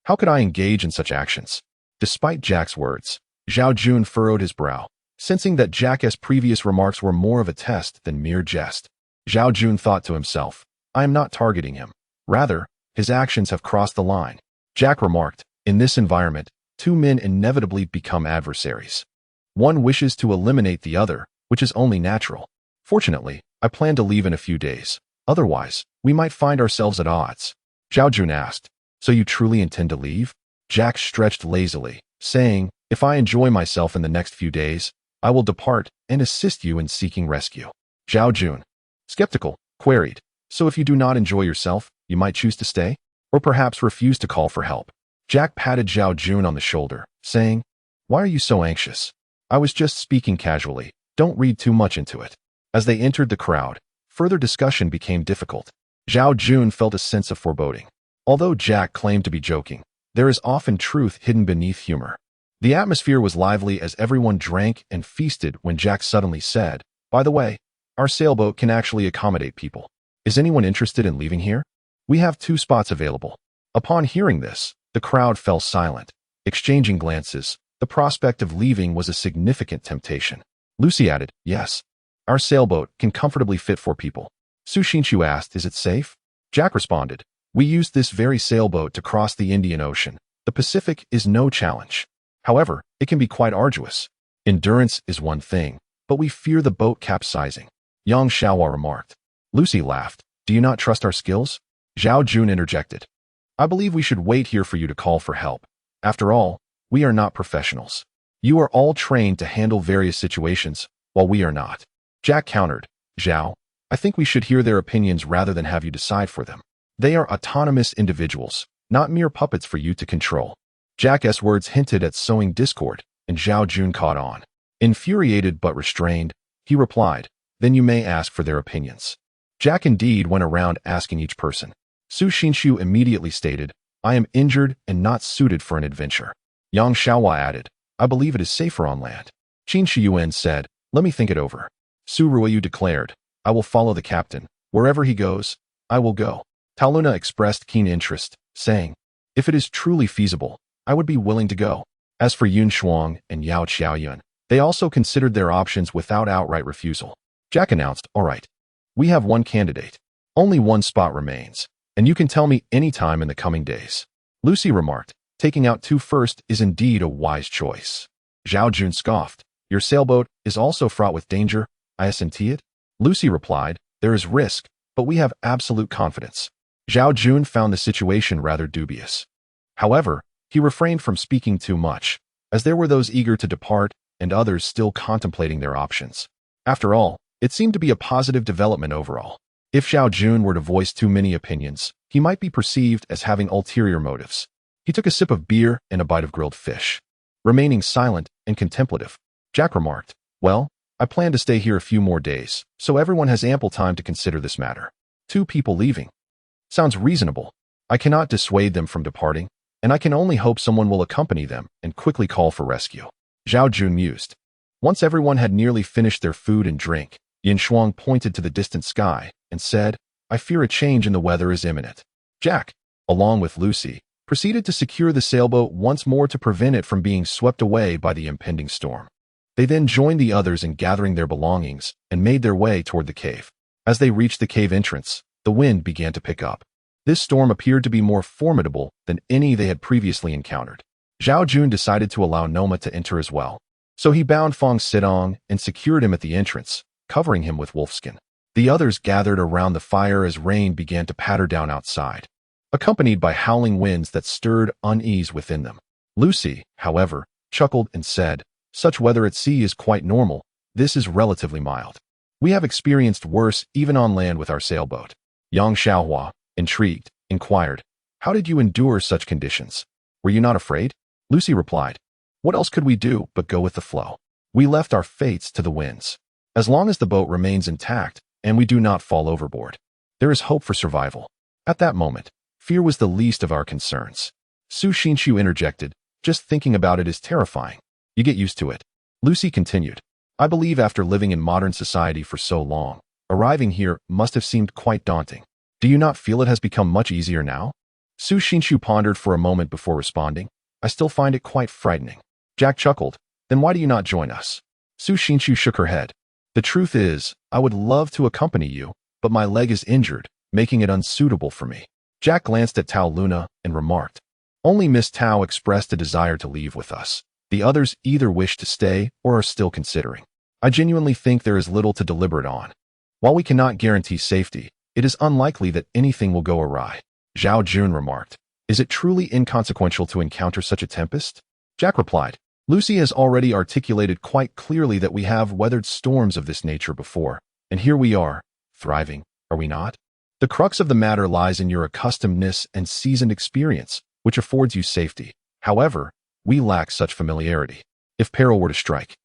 How could I engage in such actions? Despite Jack's words, Zhao Jun furrowed his brow, sensing that Jack's previous remarks were more of a test than mere jest. Zhao Jun thought to himself, I am not targeting him. Rather, his actions have crossed the line. Jack remarked, in this environment, two men inevitably become adversaries. One wishes to eliminate the other, which is only natural. Fortunately, I plan to leave in a few days. Otherwise, we might find ourselves at odds. Zhao Jun asked, so you truly intend to leave? Jack stretched lazily, saying, if I enjoy myself in the next few days, I will depart and assist you in seeking rescue. Zhao Jun, skeptical, queried, so if you do not enjoy yourself, you might choose to stay? Or perhaps refuse to call for help? Jack patted Zhao Jun on the shoulder, saying, why are you so anxious? I was just speaking casually. Don't read too much into it. As they entered the crowd, further discussion became difficult. Zhao Jun felt a sense of foreboding. Although Jack claimed to be joking, there is often truth hidden beneath humor. The atmosphere was lively as everyone drank and feasted when Jack suddenly said, by the way, our sailboat can actually accommodate people. Is anyone interested in leaving here? We have 2 spots available. Upon hearing this, the crowd fell silent, exchanging glances. The prospect of leaving was a significant temptation. Lucy added, yes, our sailboat can comfortably fit 4 people. Su Xinshu asked, is it safe? Jack responded, we used this very sailboat to cross the Indian Ocean. The Pacific is no challenge. However, it can be quite arduous. Endurance is one thing, but we fear the boat capsizing. Yang Xiaohua remarked. Lucy laughed. Do you not trust our skills? Zhao Jun interjected. I believe we should wait here for you to call for help. After all, we are not professionals. You are all trained to handle various situations, while we are not. Jack countered. Zhao, I think we should hear their opinions rather than have you decide for them. They are autonomous individuals, not mere puppets for you to control. Jack's words hinted at sowing discord, and Zhao Jun caught on. Infuriated but restrained, he replied, then you may ask for their opinions. Jack indeed went around asking each person. Su Xinshu immediately stated, I am injured and not suited for an adventure. Yang Xiaohua added, I believe it is safer on land. Qin Shiyuan said, let me think it over. Su Ruoyu declared, I will follow the captain. Wherever he goes, I will go. Taluna expressed keen interest, saying, if it is truly feasible, I would be willing to go. As for Yun Shuang and Yao Qiaoyun, they also considered their options without outright refusal. Jack announced, all right, we have 1 candidate. Only 1 spot remains, and you can tell me any time in the coming days. Lucy remarked, taking out 2 first is indeed a wise choice. Zhao Jun scoffed, your sailboat is also fraught with danger, I assent it? Lucy replied, there is risk, but we have absolute confidence. Zhao Jun found the situation rather dubious. However, he refrained from speaking too much, as there were those eager to depart and others still contemplating their options. After all, it seemed to be a positive development overall. If Zhao Jun were to voice too many opinions, he might be perceived as having ulterior motives. He took a sip of beer and a bite of grilled fish. Remaining silent and contemplative, Jack remarked, well, I plan to stay here a few more days, so everyone has ample time to consider this matter. 2 people leaving. Sounds reasonable. I cannot dissuade them from departing, and I can only hope someone will accompany them and quickly call for rescue. Zhao Jun mused. Once everyone had nearly finished their food and drink, Yin Shuang pointed to the distant sky and said, I fear a change in the weather is imminent. Jack, along with Lucy, proceeded to secure the sailboat once more to prevent it from being swept away by the impending storm. They then joined the others in gathering their belongings and made their way toward the cave. As they reached the cave entrance, the wind began to pick up. This storm appeared to be more formidable than any they had previously encountered. Zhao Jun decided to allow Noma to enter as well. So he bound Fong Sidong and secured him at the entrance, covering him with wolfskin. The others gathered around the fire as rain began to patter down outside, accompanied by howling winds that stirred unease within them. Lucy, however, chuckled and said, such weather at sea is quite normal. This is relatively mild. We have experienced worse even on land with our sailboat. Yang Xiaohua, intrigued, inquired, How did you endure such conditions? Were you not afraid? Lucy replied, what else could we do but go with the flow? We left our fates to the winds. As long as the boat remains intact and we do not fall overboard, there is hope for survival. At that moment, fear was the least of our concerns. Su Xinshu interjected, just thinking about it is terrifying. You get used to it. Lucy continued, I believe after living in modern society for so long, arriving here must have seemed quite daunting. Do you not feel it has become much easier now? Su Xinshu pondered for a moment before responding. I still find it quite frightening. Jack chuckled. Then why do you not join us? Su Xinshu shook her head. The truth is, I would love to accompany you, but my leg is injured, making it unsuitable for me. Jack glanced at Tao Luna and remarked, only Miss Tao expressed a desire to leave with us. The others either wish to stay or are still considering. I genuinely think there is little to deliberate on. While we cannot guarantee safety, it is unlikely that anything will go awry. Zhao Jun remarked, is it truly inconsequential to encounter such a tempest? Jack replied, Lucy has already articulated quite clearly that we have weathered storms of this nature before, and here we are, thriving, are we not? The crux of the matter lies in your accustomedness and seasoned experience, which affords you safety. However, we lack such familiarity. If peril were to strike,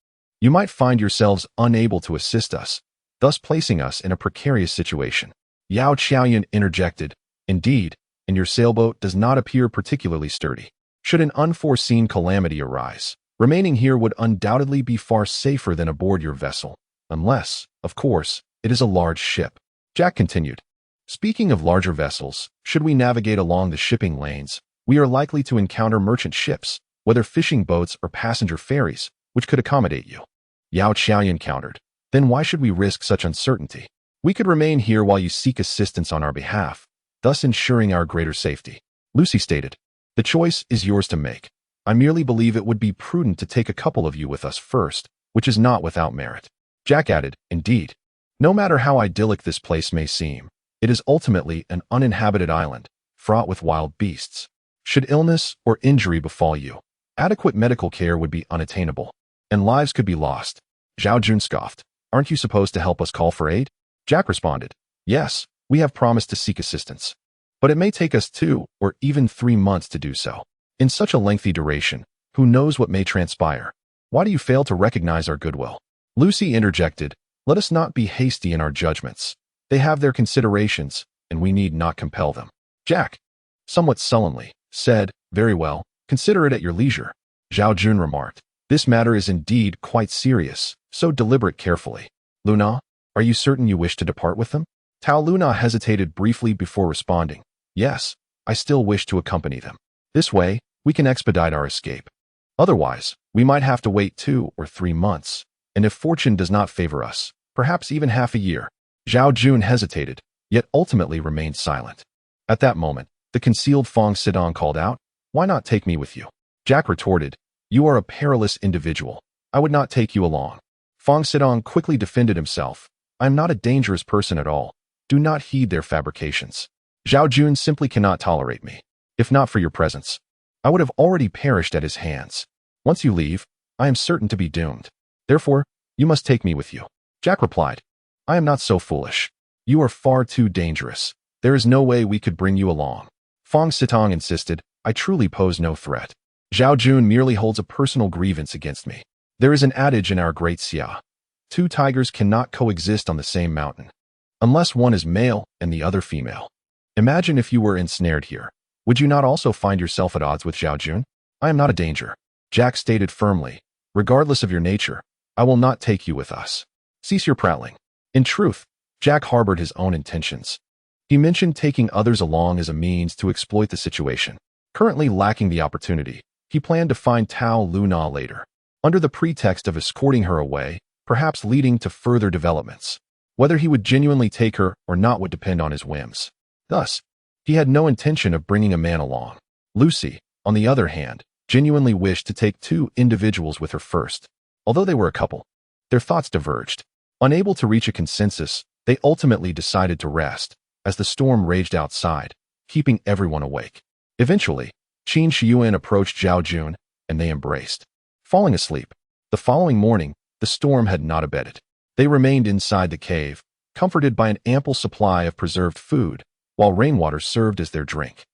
you might find yourselves unable to assist us, thus placing us in a precarious situation. Yao Qiaoyan interjected, indeed, and your sailboat does not appear particularly sturdy. Should an unforeseen calamity arise, remaining here would undoubtedly be far safer than aboard your vessel, unless, of course, it is a large ship. Jack continued, speaking of larger vessels, should we navigate along the shipping lanes, we are likely to encounter merchant ships, whether fishing boats or passenger ferries, which could accommodate you. Yao Qiaoyan countered, then why should we risk such uncertainty? We could remain here while you seek assistance on our behalf, thus ensuring our greater safety. Lucy stated, the choice is yours to make. I merely believe it would be prudent to take a couple of you with us first, which is not without merit. Jack added, indeed. No matter how idyllic this place may seem, it is ultimately an uninhabited island, fraught with wild beasts. Should illness or injury befall you, adequate medical care would be unattainable, and lives could be lost. Zhao Jun scoffed, aren't you supposed to help us call for aid? Jack responded, yes, we have promised to seek assistance. But it may take us 2 or even 3 months to do so. In such a lengthy duration, who knows what may transpire? Why do you fail to recognize our goodwill? Lucy interjected, let us not be hasty in our judgments. They have their considerations, and we need not compel them. Jack, somewhat sullenly, said, very well, consider it at your leisure. Zhao Jun remarked, this matter is indeed quite serious, so deliberate carefully. Luna, are you certain you wish to depart with them? Tao Luna hesitated briefly before responding, yes, I still wish to accompany them. This way, we can expedite our escape. Otherwise, we might have to wait 2 or 3 months, and if fortune does not favor us, perhaps even half a year. Zhao Jun hesitated, yet ultimately remained silent. At that moment, the concealed Fong Sidong called out, why not take me with you? Jack retorted, you are a perilous individual. I would not take you along. Fong Sidong quickly defended himself. I am not a dangerous person at all. Do not heed their fabrications. Zhao Jun simply cannot tolerate me. If not for your presence, I would have already perished at his hands. Once you leave, I am certain to be doomed. Therefore, you must take me with you. Jack replied, I am not so foolish. You are far too dangerous. There is no way we could bring you along. Fong Sitong insisted, I truly pose no threat. Zhao Jun merely holds a personal grievance against me. There is an adage in our great Xia. 2 tigers cannot coexist on the same mountain, unless one is male and the other female. Imagine if you were ensnared here. Would you not also find yourself at odds with Zhao Jun? I am not a danger. Jack stated firmly, regardless of your nature, I will not take you with us. Cease your prattling. In truth, Jack harbored his own intentions. He mentioned taking others along as a means to exploit the situation. Currently lacking the opportunity, he planned to find Tao Luna later, under the pretext of escorting her away, perhaps leading to further developments. Whether he would genuinely take her or not would depend on his whims. Thus, he had no intention of bringing a man along. Lucy, on the other hand, genuinely wished to take 2 individuals with her first. Although they were a couple, their thoughts diverged. Unable to reach a consensus, they ultimately decided to rest, as the storm raged outside, keeping everyone awake. Eventually, Qin Shiyuan approached Zhao Jun, and they embraced. Falling asleep, the following morning, the storm had not abated. They remained inside the cave, comforted by an ample supply of preserved food, while rainwater served as their drink.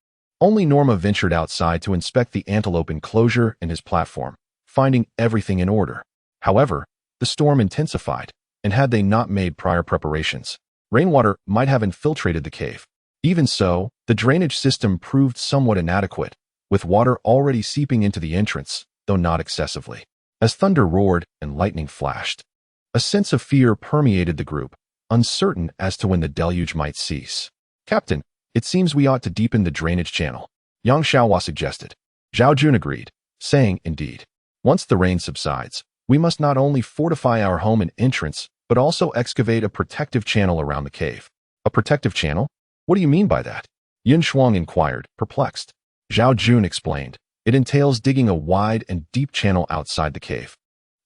Only Norma ventured outside to inspect the antelope enclosure and his platform, finding everything in order. However, the storm intensified, and had they not made prior preparations, rainwater might have infiltrated the cave. Even so, the drainage system proved somewhat inadequate, with water already seeping into the entrance, though not excessively. As thunder roared and lightning flashed, a sense of fear permeated the group, uncertain as to when the deluge might cease. "Captain, it seems we ought to deepen the drainage channel," Yang Xiaohua suggested. Zhao Jun agreed, saying, "Indeed. Once the rain subsides, we must not only fortify our home and entrance, but also excavate a protective channel around the cave." "A protective channel? What do you mean by that?" Yin Shuang inquired, perplexed. Zhao Jun explained, "It entails digging a wide and deep channel outside the cave.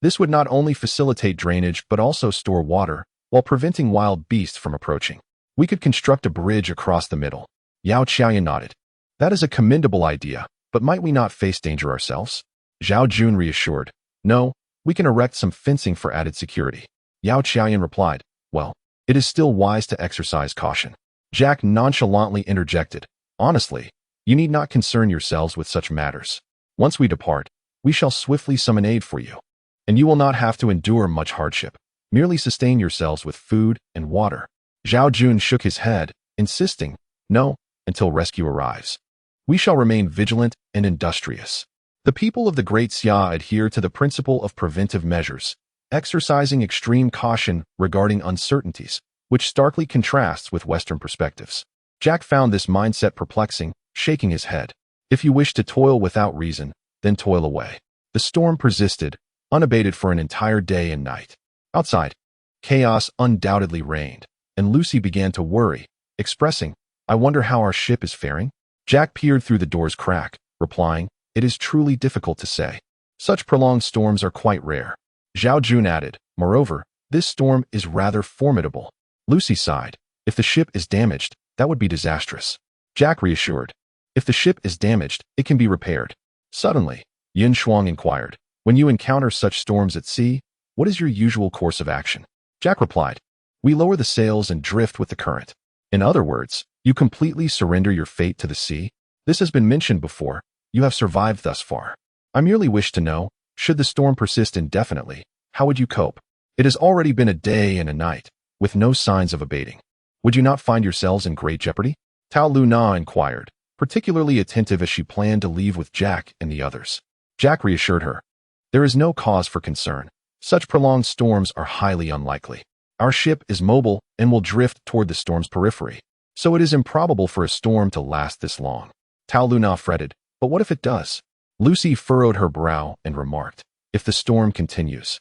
This would not only facilitate drainage but also store water, while preventing wild beasts from approaching. We could construct a bridge across the middle." Yao Qiaoyan nodded. "That is a commendable idea, but might we not face danger ourselves?" Zhao Jun reassured, "No, we can erect some fencing for added security." Yao Qiaoyan replied, "Well, it is still wise to exercise caution." Jack nonchalantly interjected, "Honestly, you need not concern yourselves with such matters. Once we depart, we shall swiftly summon aid for you, and you will not have to endure much hardship. Merely sustain yourselves with food and water." Zhao Jun shook his head, insisting, "No, until rescue arrives. We shall remain vigilant and industrious." The people of the Great Xia adhere to the principle of preventive measures, exercising extreme caution regarding uncertainties, which starkly contrasts with Western perspectives. Jack found this mindset perplexing, shaking his head. "If you wish to toil without reason, then toil away." The storm persisted, unabated for an entire day and night. Outside, chaos undoubtedly reigned, and Lucy began to worry, expressing, "I wonder how our ship is faring?" Jack peered through the door's crack, replying, "It is truly difficult to say. Such prolonged storms are quite rare." Zhao Jun added, "Moreover, this storm is rather formidable." Lucy sighed, "If the ship is damaged, that would be disastrous." Jack reassured, "If the ship is damaged, it can be repaired." Suddenly, Yin Shuang inquired, "When you encounter such storms at sea, what is your usual course of action?" Jack replied, "We lower the sails and drift with the current." "In other words, you completely surrender your fate to the sea? This has been mentioned before. You have survived thus far. I merely wish to know, should the storm persist indefinitely, how would you cope? It has already been a day and a night, with no signs of abating. Would you not find yourselves in great jeopardy?" Tao Lu Na inquired, particularly attentive as she planned to leave with Jack and the others. Jack reassured her, "There is no cause for concern. Such prolonged storms are highly unlikely. Our ship is mobile and will drift toward the storm's periphery, so it is improbable for a storm to last this long." Tao Lu Na fretted, "But what if it does?" Lucy furrowed her brow and remarked, "If the storm continues,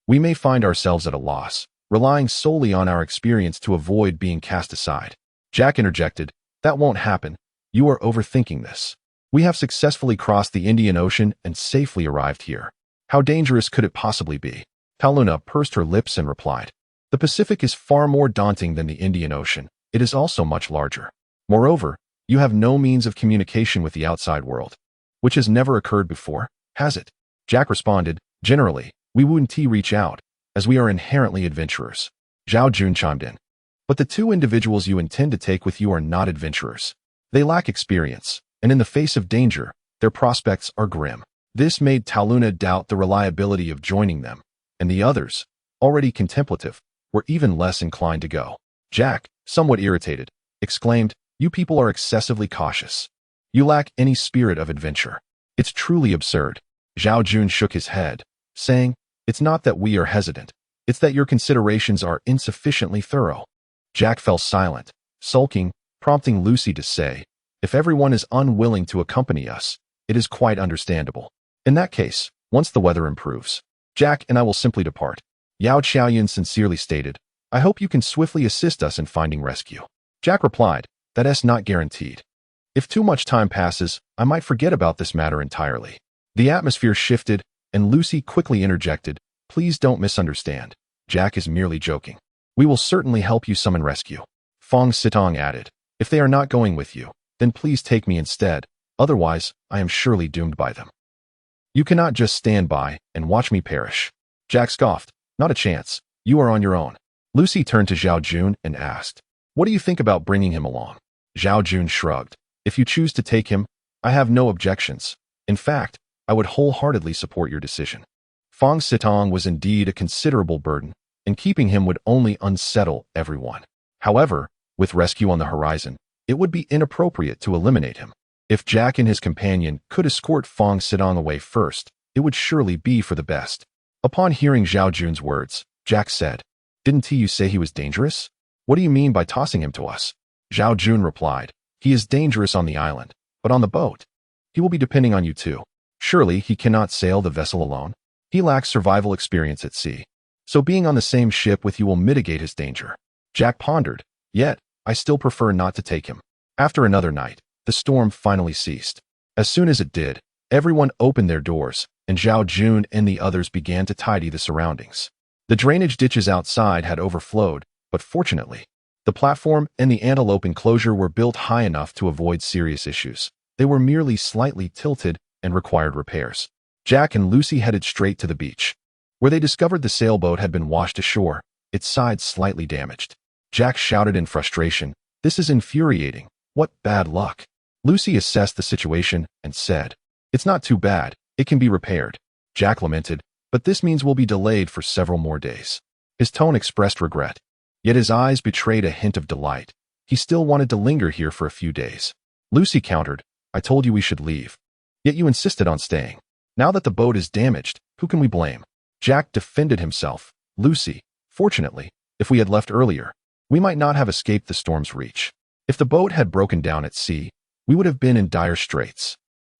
we may find ourselves at a loss, relying solely on our experience to avoid being cast aside." Jack interjected, "That won't happen. You are overthinking this. We have successfully crossed the Indian Ocean and safely arrived here. How dangerous could it possibly be?" Taluna pursed her lips and replied, "The Pacific is far more daunting than the Indian Ocean. It is also much larger. Moreover, you have no means of communication with the outside world, which has never occurred before, has it?" Jack responded, "Generally, we wouldn't reach out, as we are inherently adventurers." Zhao Jun chimed in, "But the two individuals you intend to take with you are not adventurers. They lack experience, and in the face of danger, their prospects are grim." This made Taluna doubt the reliability of joining them, and the others, already contemplative, were even less inclined to go. Jack, somewhat irritated, exclaimed, "You people are excessively cautious. You lack any spirit of adventure. It's truly absurd." Zhao Jun shook his head, saying, "It's not that we are hesitant. It's that your considerations are insufficiently thorough." Jack fell silent, sulking, prompting Lucy to say, "If everyone is unwilling to accompany us, it is quite understandable. In that case, once the weather improves, Jack and I will simply depart." Yao Qiaoyan sincerely stated, "I hope you can swiftly assist us in finding rescue." Jack replied, "That's not guaranteed. If too much time passes, I might forget about this matter entirely." The atmosphere shifted, and Lucy quickly interjected, "Please don't misunderstand. Jack is merely joking. We will certainly help you summon rescue." Fong Sitong added, "If they are not going with you, then please take me instead. Otherwise, I am surely doomed by them. You cannot just stand by and watch me perish." Jack scoffed, "Not a chance. You are on your own." Lucy turned to Zhao Jun and asked, "What do you think about bringing him along?" Zhao Jun shrugged, If you choose to take him, I have no objections. In fact, I would wholeheartedly support your decision. Fong Sitong was indeed a considerable burden, and keeping him would only unsettle everyone. However, with rescue on the horizon, it would be inappropriate to eliminate him. If Jack and his companion could escort Fong Sitong away first, it would surely be for the best. Upon hearing Zhao Jun's words, Jack said, "Didn't you say he was dangerous? What do you mean by tossing him to us?" Zhao Jun replied, "He is dangerous on the island, but on the boat, he will be depending on you too. Surely he cannot sail the vessel alone. He lacks survival experience at sea. So being on the same ship with you will mitigate his danger." Jack pondered, "Yet, I still prefer not to take him." After another night, the storm finally ceased. As soon as it did, everyone opened their doors, and Zhao Jun and the others began to tidy the surroundings. The drainage ditches outside had overflowed, but fortunately, the platform and the antelope enclosure were built high enough to avoid serious issues. They were merely slightly tilted and required repairs. Jack and Lucy headed straight to the beach, where they discovered the sailboat had been washed ashore, its sides slightly damaged. Jack shouted in frustration, "This is infuriating. What bad luck." Lucy assessed the situation and said, "It's not too bad. It can be repaired." Jack lamented, "But this means we'll be delayed for several more days." His tone expressed regret, yet his eyes betrayed a hint of delight. He still wanted to linger here for a few days. Lucy countered, "I told you we should leave. Yet you insisted on staying. Now that the boat is damaged, who can we blame?" Jack defended himself. "Lucy, fortunately, if we had left earlier, we might not have escaped the storm's reach. If the boat had broken down at sea, we would have been in dire straits."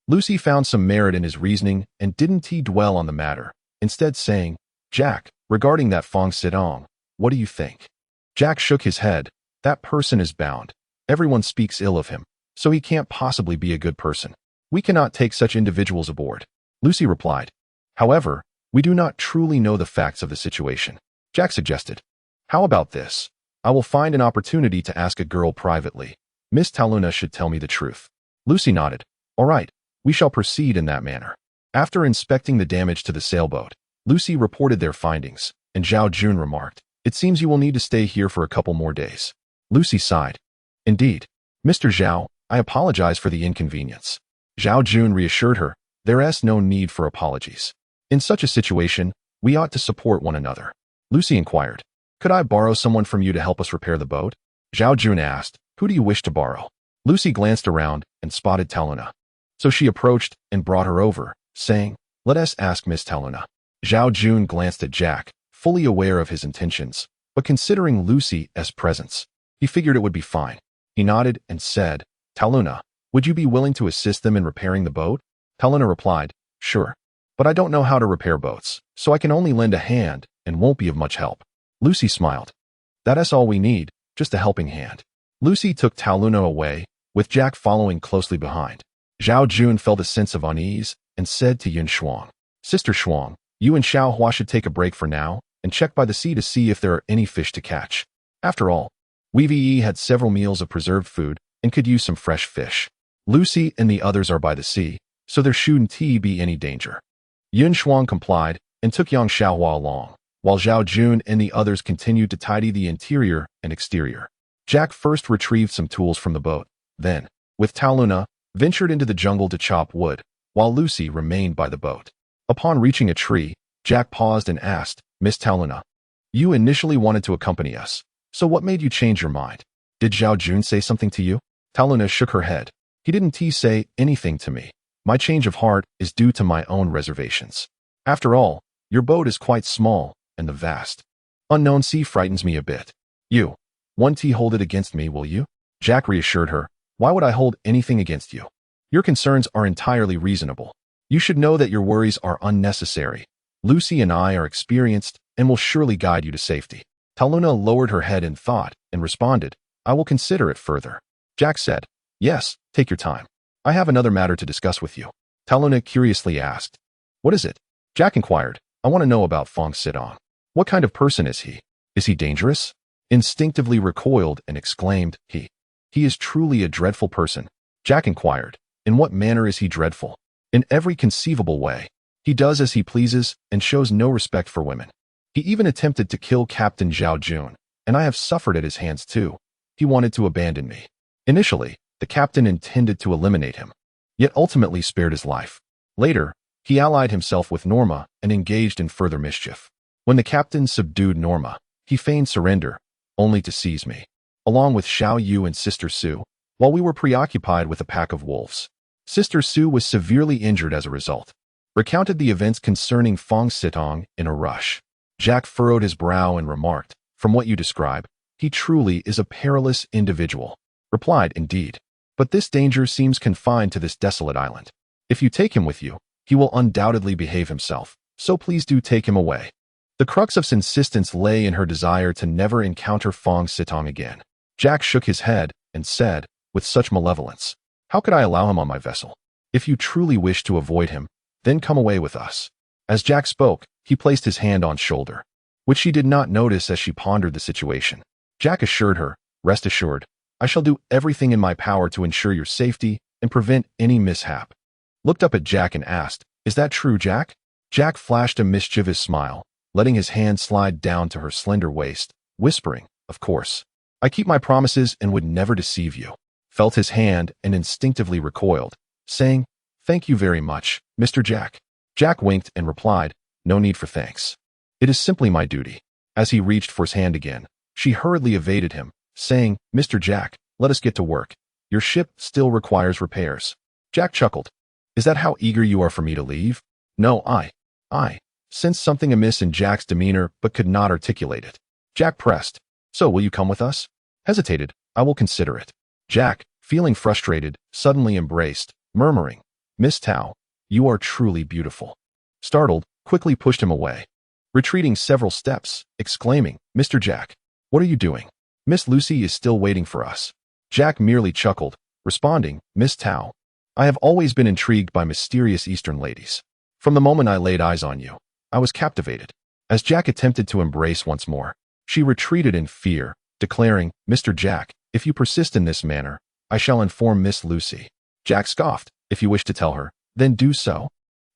Lucy found some merit in his reasoning and didn't dwell on the matter, instead saying, "Jack, regarding that Fong Sitong, what do you think?" Jack shook his head. "That person is bound. Everyone speaks ill of him, so he can't possibly be a good person. We cannot take such individuals aboard." Lucy replied, "However, we do not truly know the facts of the situation." Jack suggested, "How about this? I will find an opportunity to ask a girl privately. Miss Taluna should tell me the truth." Lucy nodded. "All right, we shall proceed in that manner." After inspecting the damage to the sailboat, Lucy reported their findings, and Zhao Jun remarked, "It seems you will need to stay here for a couple more days." Lucy sighed. "Indeed. Mr. Zhao, I apologize for the inconvenience." Zhao Jun reassured her, "There is no need for apologies. In such a situation, we ought to support one another." Lucy inquired, "Could I borrow someone from you to help us repair the boat?" Zhao Jun asked, "Who do you wish to borrow?" Lucy glanced around and spotted Taluna. So she approached and brought her over, saying, "Let us ask Miss Taluna." Zhao Jun glanced at Jack, fully aware of his intentions, but considering Lucy's presence, he figured it would be fine. He nodded and said, "Taluna, would you be willing to assist them in repairing the boat?" Taluna replied, "Sure. But I don't know how to repair boats, so I can only lend a hand and won't be of much help." Lucy smiled. "That's all we need, just a helping hand." Lucy took Taluna away, with Jack following closely behind. Zhao Jun felt a sense of unease and said to Yun Shuang, "Sister Shuang, you and Xiao Hua should take a break for now and check by the sea to see if there are any fish to catch. After all, we had several meals of preserved food and could use some fresh fish. Lucy and the others are by the sea, so there shouldn't be any danger." Yun Shuang complied and took Yang Xiaohua along, while Zhao Jun and the others continued to tidy the interior and exterior. Jack first retrieved some tools from the boat, then, with Taluna, ventured into the jungle to chop wood, while Lucy remained by the boat. Upon reaching a tree, Jack paused and asked, "Miss Taluna, you initially wanted to accompany us, so what made you change your mind? Did Zhao Jun say something to you?" Taluna shook her head. "He didn't say anything to me. My change of heart is due to my own reservations. After all, your boat is quite small, and the vast unknown sea frightens me a bit. You won't hold it against me, will you?" Jack reassured her, "Why would I hold anything against you? Your concerns are entirely reasonable. You should know that your worries are unnecessary. Lucy and I are experienced and will surely guide you to safety." Taluna lowered her head in thought and responded, "I will consider it further." Jack said, "Yes, take your time. I have another matter to discuss with you." Taluna curiously asked, "What is it?" Jack inquired, "I want to know about Fong Sitong. What kind of person is he? Is he dangerous?" Instinctively recoiled and exclaimed, He is truly a dreadful person." Jack inquired, "In what manner is he dreadful?" "In every conceivable way. He does as he pleases and shows no respect for women. He even attempted to kill Captain Zhao Jun, and I have suffered at his hands too. He wanted to abandon me. Initially, The captain intended to eliminate him, yet ultimately spared his life. Later, he allied himself with Norma and engaged in further mischief. When the captain subdued Norma, he feigned surrender, only to seize me, along with Xiao Yu and Sister Su, while we were preoccupied with a pack of wolves. Sister Su was severely injured as a result. Recounted the events concerning Fong Sitong in a rush. Jack furrowed his brow and remarked, "From what you describe, he truly is a perilous individual." Replied, "Indeed. But this danger seems confined to this desolate island. If you take him with you, he will undoubtedly behave himself, so please do take him away." The crux of his insistence lay in her desire to never encounter Fong Sitong again. Jack shook his head and said, with such malevolence, "How could I allow him on my vessel? If you truly wish to avoid him, then come away with us." As Jack spoke, he placed his hand on shoulder, which she did not notice as she pondered the situation. Jack assured her, "Rest assured, I shall do everything in my power to ensure your safety and prevent any mishap." Looked up at Jack and asked, "Is that true, Jack?" Jack flashed a mischievous smile, letting his hand slide down to her slender waist, whispering, "Of course. I keep my promises and would never deceive you." Felt his hand and instinctively recoiled, saying, "Thank you very much, Mr. Jack." Jack winked and replied, "No need for thanks. It is simply my duty." As he reached for his hand again, she hurriedly evaded him, saying, "Mr. Jack, let us get to work. Your ship still requires repairs." Jack chuckled. "Is that how eager you are for me to leave?" "No, I sensed something amiss in Jack's demeanor but could not articulate it. Jack pressed, "So will you come with us?" Hesitated, "I will consider it." Jack, feeling frustrated, suddenly embraced, murmuring, "Miss Tao, you are truly beautiful." Startled, quickly pushed him away, retreating several steps, exclaiming, "Mr. Jack, what are you doing? Miss Lucy is still waiting for us." Jack merely chuckled, responding, "Miss Tao, I have always been intrigued by mysterious Eastern ladies. From the moment I laid eyes on you, I was captivated." As Jack attempted to embrace once more, she retreated in fear, declaring, "Mr. Jack, if you persist in this manner, I shall inform Miss Lucy." Jack scoffed, "If you wish to tell her, then do so.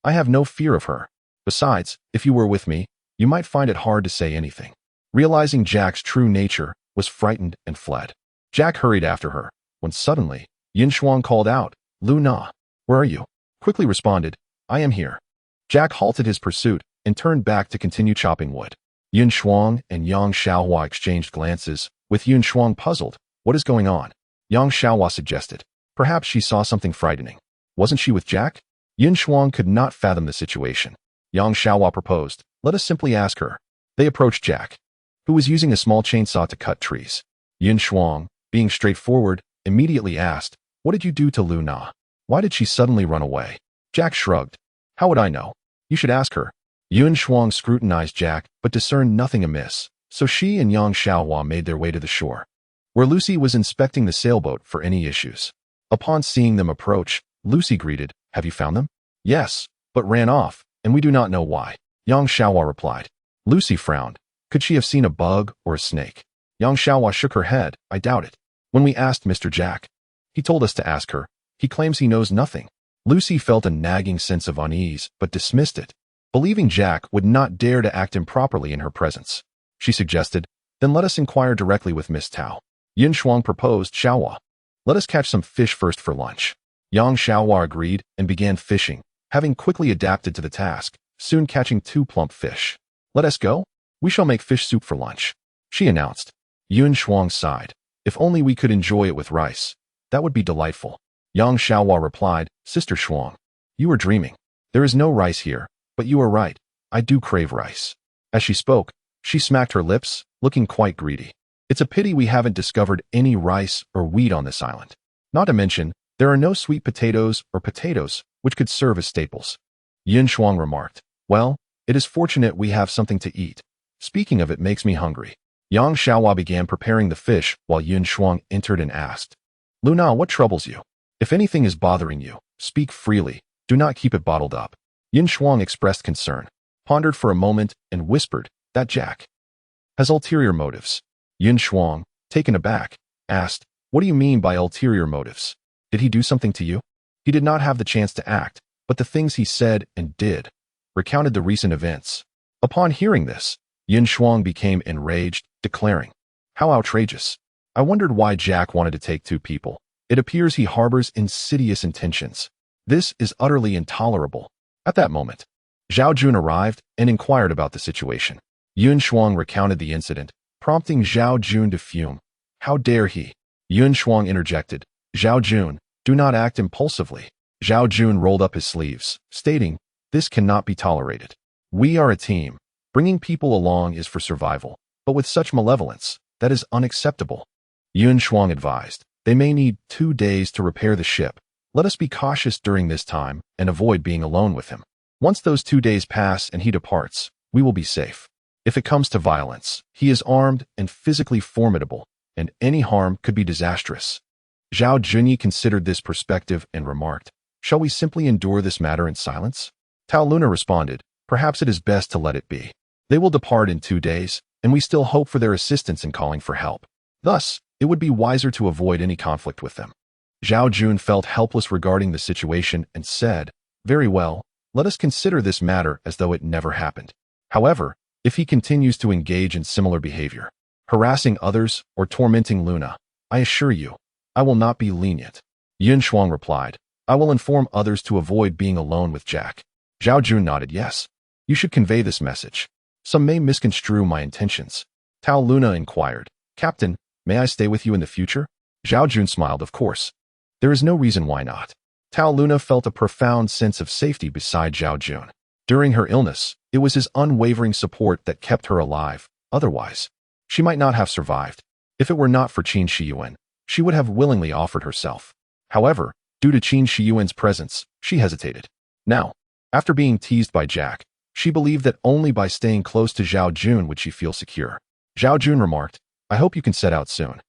I have no fear of her. Besides, if you were with me, you might find it hard to say anything." Realizing Jack's true nature, was frightened and fled. Jack hurried after her, when suddenly, Yin Shuang called out, "Lu Na, where are you?" Quickly responded, "I am here." Jack halted his pursuit and turned back to continue chopping wood. Yin Shuang and Yang Xiaohua exchanged glances, with Yin Shuang puzzled. "What is going on?" Yang Xiaohua suggested, "Perhaps she saw something frightening. Wasn't she with Jack?" Yin Shuang could not fathom the situation. Yang Xiaohua proposed, "Let us simply ask her." They approached Jack, who was using a small chainsaw to cut trees. Yin Shuang, being straightforward, immediately asked, "What did you do to Lu Na? Why did she suddenly run away?" Jack shrugged. "How would I know? You should ask her." Yin Shuang scrutinized Jack, but discerned nothing amiss, so she and Yang Xiaohua made their way to the shore, where Lucy was inspecting the sailboat for any issues. Upon seeing them approach, Lucy greeted, "Have you found them?" "Yes, but ran off, and we do not know why," Yang Xiaohua replied. Lucy frowned. Could she have seen a bug or a snake? Yang Xiaohua shook her head, "I doubt it. When we asked Mr. Jack, he told us to ask her. He claims he knows nothing." Lucy felt a nagging sense of unease, but dismissed it, believing Jack would not dare to act improperly in her presence. She suggested, "Then let us inquire directly with Miss Tao." Yin Shuang proposed, "Xiaohua, let us catch some fish first for lunch." Yang Xiaohua agreed and began fishing, having quickly adapted to the task, soon catching 2 plump fish. "Let us go? We shall make fish soup for lunch," she announced. Yin Shuang sighed. "If only we could enjoy it with rice. That would be delightful." Yang Xiaohua replied, "Sister Shuang, you are dreaming. There is no rice here, but you are right. I do crave rice." As she spoke, she smacked her lips, looking quite greedy. "It's a pity we haven't discovered any rice or wheat on this island. Not to mention, there are no sweet potatoes or potatoes, which could serve as staples." Yin Shuang remarked, "Well, it is fortunate we have something to eat. Speaking of it makes me hungry." Yang Xiaohua began preparing the fish while Yin Shuang entered and asked, "Lu Na, what troubles you? If anything is bothering you, speak freely. Do not keep it bottled up." Yin Shuang expressed concern, pondered for a moment, and whispered, "That Jack has ulterior motives." Yin Shuang, taken aback, asked, "What do you mean by ulterior motives? Did he do something to you?" He did not have the chance to act, but the things he said and did recounted the recent events. Upon hearing this, Yin Shuang became enraged, declaring, "How outrageous! I wondered why Jack wanted to take 2 people. It appears he harbors insidious intentions. This is utterly intolerable. At that moment, Zhao Jun arrived and inquired about the situation. Yun Shuang recounted the incident, prompting Zhao Jun to fume. How dare he? Yun Shuang interjected. Zhao Jun, do not act impulsively. Zhao Jun rolled up his sleeves, stating, this cannot be tolerated. We are a team. Bringing people along is for survival, but with such malevolence, that is unacceptable. Yun Shuang advised, they may need 2 days to repair the ship. Let us be cautious during this time and avoid being alone with him. Once those 2 days pass and he departs, we will be safe. If it comes to violence, he is armed and physically formidable, and any harm could be disastrous. Zhao Junyi considered this perspective and remarked, shall we simply endure this matter in silence? Tao Luna responded, perhaps it is best to let it be. They will depart in 2 days, and we still hope for their assistance in calling for help. Thus, it would be wiser to avoid any conflict with them. Zhao Jun felt helpless regarding the situation and said, very well, let us consider this matter as though it never happened. However, if he continues to engage in similar behavior, harassing others or tormenting Luna, I assure you, I will not be lenient. Yun Shuang replied, I will inform others to avoid being alone with Jack. Zhao Jun nodded yes. You should convey this message. Some may misconstrue my intentions. Tao Luna inquired, Captain, may I stay with you in the future? Zhao Jun smiled, of course. There is no reason why not. Tao Luna felt a profound sense of safety beside Zhao Jun. During her illness, it was his unwavering support that kept her alive. Otherwise, she might not have survived. If it were not for Qin Shiyuan, she would have willingly offered herself. However, due to Qin Shiyuan's presence, she hesitated. Now, after being teased by Jack, she believed that only by staying close to Zhao Jun would she feel secure. Zhao Jun remarked, I hope you can set out soon.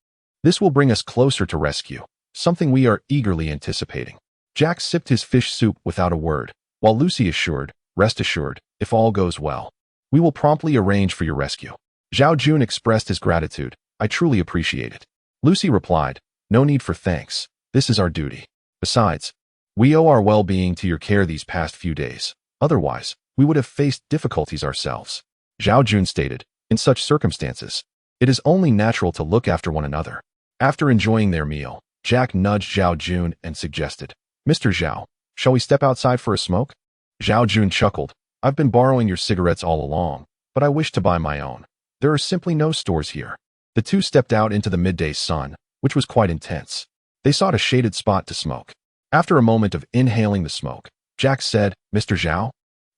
This will bring us closer to rescue, something we are eagerly anticipating. Jack sipped his fish soup without a word, while Lucy assured, rest assured, if all goes well, we will promptly arrange for your rescue. Zhao Jun expressed his gratitude. I truly appreciate it. Lucy replied, no need for thanks. This is our duty. Besides, we owe our well-being to your care these past few days. Otherwise, we would have faced difficulties ourselves. Zhao Jun stated, in such circumstances, it is only natural to look after one another. After enjoying their meal, Jack nudged Zhao Jun and suggested, Mr. Zhao, shall we step outside for a smoke? Zhao Jun chuckled, I've been borrowing your cigarettes all along, but I wish to buy my own. There are simply no stores here. The two stepped out into the midday sun, which was quite intense. They sought a shaded spot to smoke. After a moment of inhaling the smoke, Jack said, Mr. Zhao,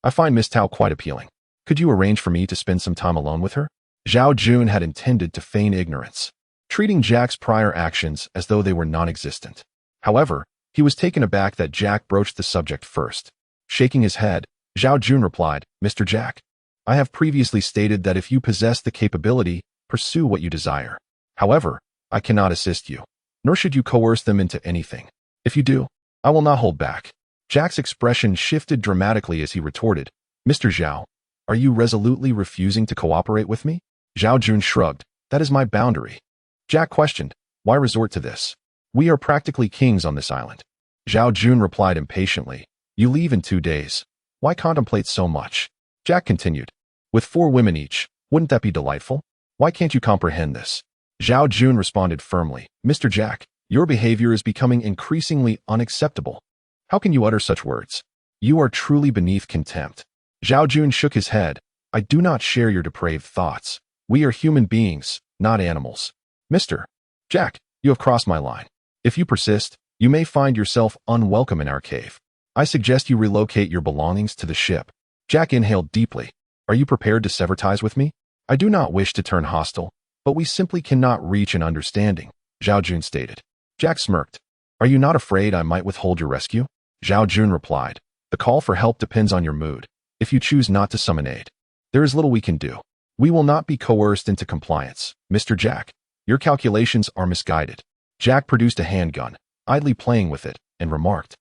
I find Miss Tao quite appealing. Could you arrange for me to spend some time alone with her? Zhao Jun had intended to feign ignorance, treating Jack's prior actions as though they were non-existent. However, he was taken aback that Jack broached the subject first. Shaking his head, Zhao Jun replied, Mr. Jack, I have previously stated that if you possess the capability, pursue what you desire. However, I cannot assist you, nor should you coerce them into anything. If you do, I will not hold back. Jack's expression shifted dramatically as he retorted, Mr. Zhao, are you resolutely refusing to cooperate with me? Zhao Jun shrugged, that is my boundary. Jack questioned, why resort to this? We are practically kings on this island. Zhao Jun replied impatiently, you leave in 2 days. Why contemplate so much? Jack continued, with 4 women each, wouldn't that be delightful? Why can't you comprehend this? Zhao Jun responded firmly, Mr. Jack, your behavior is becoming increasingly unacceptable. How can you utter such words? You are truly beneath contempt. Zhao Jun shook his head. I do not share your depraved thoughts. We are human beings, not animals. Mr. Jack, you have crossed my line. If you persist, you may find yourself unwelcome in our cave. I suggest you relocate your belongings to the ship. Jack inhaled deeply. Are you prepared to sever ties with me? I do not wish to turn hostile, but we simply cannot reach an understanding, Zhao Jun stated. Jack smirked. Are you not afraid I might withhold your rescue? Zhao Jun replied. The call for help depends on your mood. If you choose not to summon aid, there is little we can do. We will not be coerced into compliance. Mr. Jack, your calculations are misguided. Jack produced a handgun, idly playing with it, and remarked,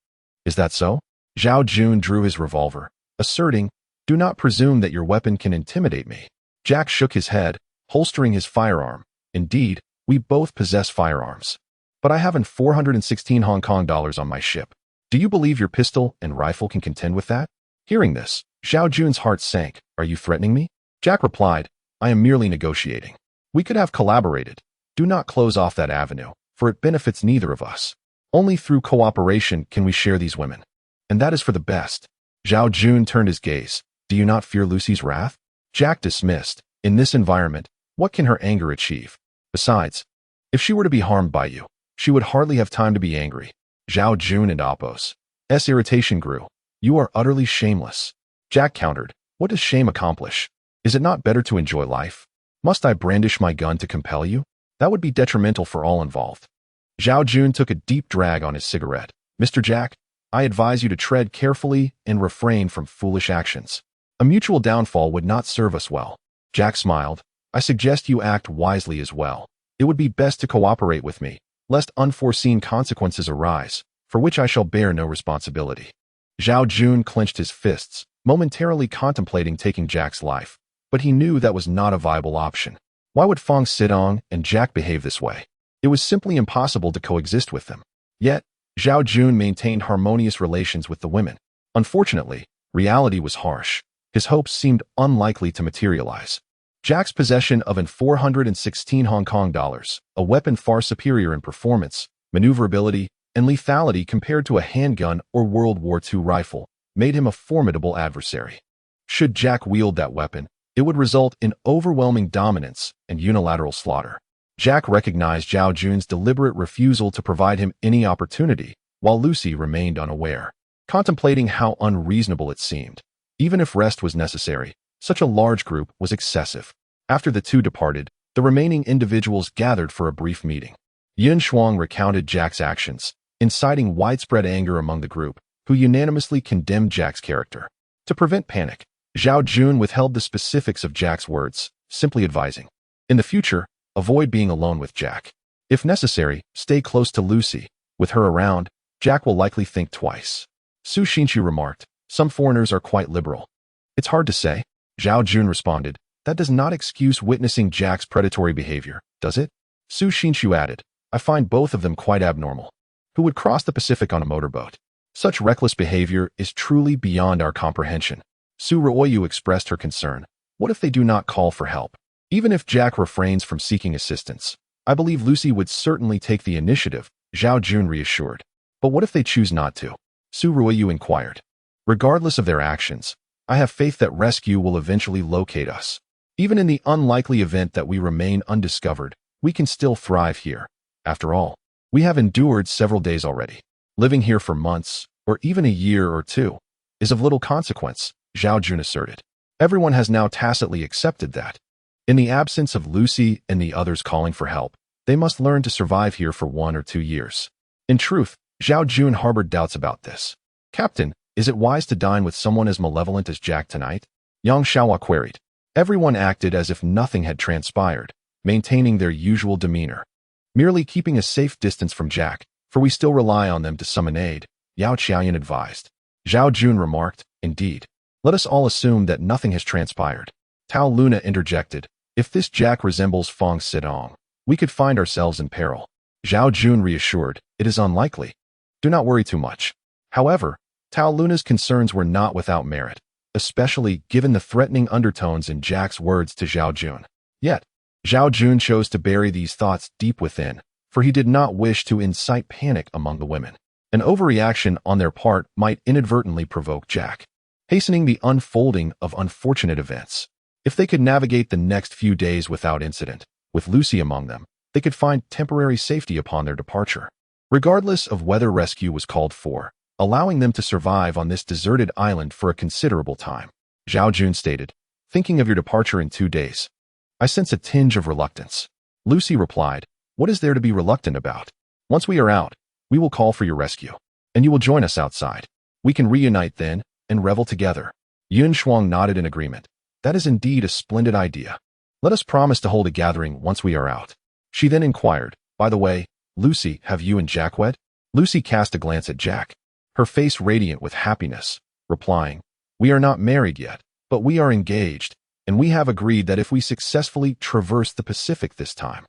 is that so? Zhao Jun drew his revolver, asserting, do not presume that your weapon can intimidate me. Jack shook his head, holstering his firearm. Indeed, we both possess firearms. But I haven't 416 Hong Kong dollars on my ship. Do you believe your pistol and rifle can contend with that? Hearing this, Zhao Jun's heart sank. Are you threatening me? Jack replied, I am merely negotiating. We could have collaborated. Do not close off that avenue, for it benefits neither of us. Only through cooperation can we share these women. And that is for the best. Zhao Jun turned his gaze. Do you not fear Lucy's wrath? Jack dismissed. In this environment, what can her anger achieve? Besides, if she were to be harmed by you, she would hardly have time to be angry. Zhao Jun and Apos. S. irritation grew. You are utterly shameless. Jack countered. What does shame accomplish? Is it not better to enjoy life? Must I brandish my gun to compel you? That would be detrimental for all involved. Zhao Jun took a deep drag on his cigarette. Mr. Jack, I advise you to tread carefully and refrain from foolish actions. A mutual downfall would not serve us well. Jack smiled. I suggest you act wisely as well. It would be best to cooperate with me, lest unforeseen consequences arise, for which I shall bear no responsibility. Zhao Jun clenched his fists, momentarily contemplating taking Jack's life, but he knew that was not a viable option. Why would Fong Sidong and Jack behave this way? It was simply impossible to coexist with them. Yet, Zhao Jun maintained harmonious relations with the women. Unfortunately, reality was harsh. His hopes seemed unlikely to materialize. Jack's possession of an 416 Hong Kong dollars, a weapon far superior in performance, maneuverability, and lethality compared to a handgun or World War II rifle, made him a formidable adversary. Should Jack wield that weapon, it would result in overwhelming dominance and unilateral slaughter. Jack recognized Zhao Jun's deliberate refusal to provide him any opportunity, while Lucy remained unaware, contemplating how unreasonable it seemed. Even if rest was necessary, such a large group was excessive. After the two departed, the remaining individuals gathered for a brief meeting. Yun Shuang recounted Jack's actions, inciting widespread anger among the group, who unanimously condemned Jack's character. To prevent panic, Zhao Jun withheld the specifics of Jack's words, simply advising, in the future, avoid being alone with Jack. If necessary, stay close to Lucy. With her around, Jack will likely think twice. Su Xinqiu remarked, some foreigners are quite liberal. It's hard to say. Zhao Jun responded, that does not excuse witnessing Jack's predatory behavior, does it? Su Xinqiu added, I find both of them quite abnormal. Who would cross the Pacific on a motorboat? Such reckless behavior is truly beyond our comprehension. Su Ruoyu expressed her concern. What if they do not call for help? Even if Jack refrains from seeking assistance, I believe Lucy would certainly take the initiative, Zhao Jun reassured. But what if they choose not to? Su Ruoyu inquired. Regardless of their actions, I have faith that rescue will eventually locate us. Even in the unlikely event that we remain undiscovered, we can still thrive here. After all, we have endured several days already. Living here for months, or even a year or two, is of little consequence, Zhao Jun asserted. Everyone has now tacitly accepted that. In the absence of Lucy and the others calling for help, they must learn to survive here for 1 or 2 years. In truth, Zhao Jun harbored doubts about this. Captain, is it wise to dine with someone as malevolent as Jack tonight? Yang Xiaohua queried. Everyone acted as if nothing had transpired, maintaining their usual demeanor. Merely keeping a safe distance from Jack, for we still rely on them to summon aid, Yao Qiaoyan advised. Zhao Jun remarked, indeed. Let us all assume that nothing has transpired. Tao Luna interjected, if this Jack resembles Fong Sidong, we could find ourselves in peril. Zhao Jun reassured, it is unlikely. Do not worry too much. However, Tao Luna's concerns were not without merit, especially given the threatening undertones in Jack's words to Zhao Jun. Yet, Zhao Jun chose to bury these thoughts deep within, for he did not wish to incite panic among the women. An overreaction on their part might inadvertently provoke Jack, hastening the unfolding of unfortunate events. If they could navigate the next few days without incident, with Lucy among them, they could find temporary safety upon their departure. Regardless of whether rescue was called for, allowing them to survive on this deserted island for a considerable time. Zhao Jun stated, thinking of your departure in 2 days. I sense a tinge of reluctance. Lucy replied, what is there to be reluctant about? Once we are out, we will call for your rescue, and you will join us outside. We can reunite then, and revel together. Yun Shuang nodded in agreement. That is indeed a splendid idea. Let us promise to hold a gathering once we are out. She then inquired, by the way, Lucy, have you and Jack wed? Lucy cast a glance at Jack, her face radiant with happiness, replying, we are not married yet, but we are engaged, and we have agreed that if we successfully traverse the Pacific this time,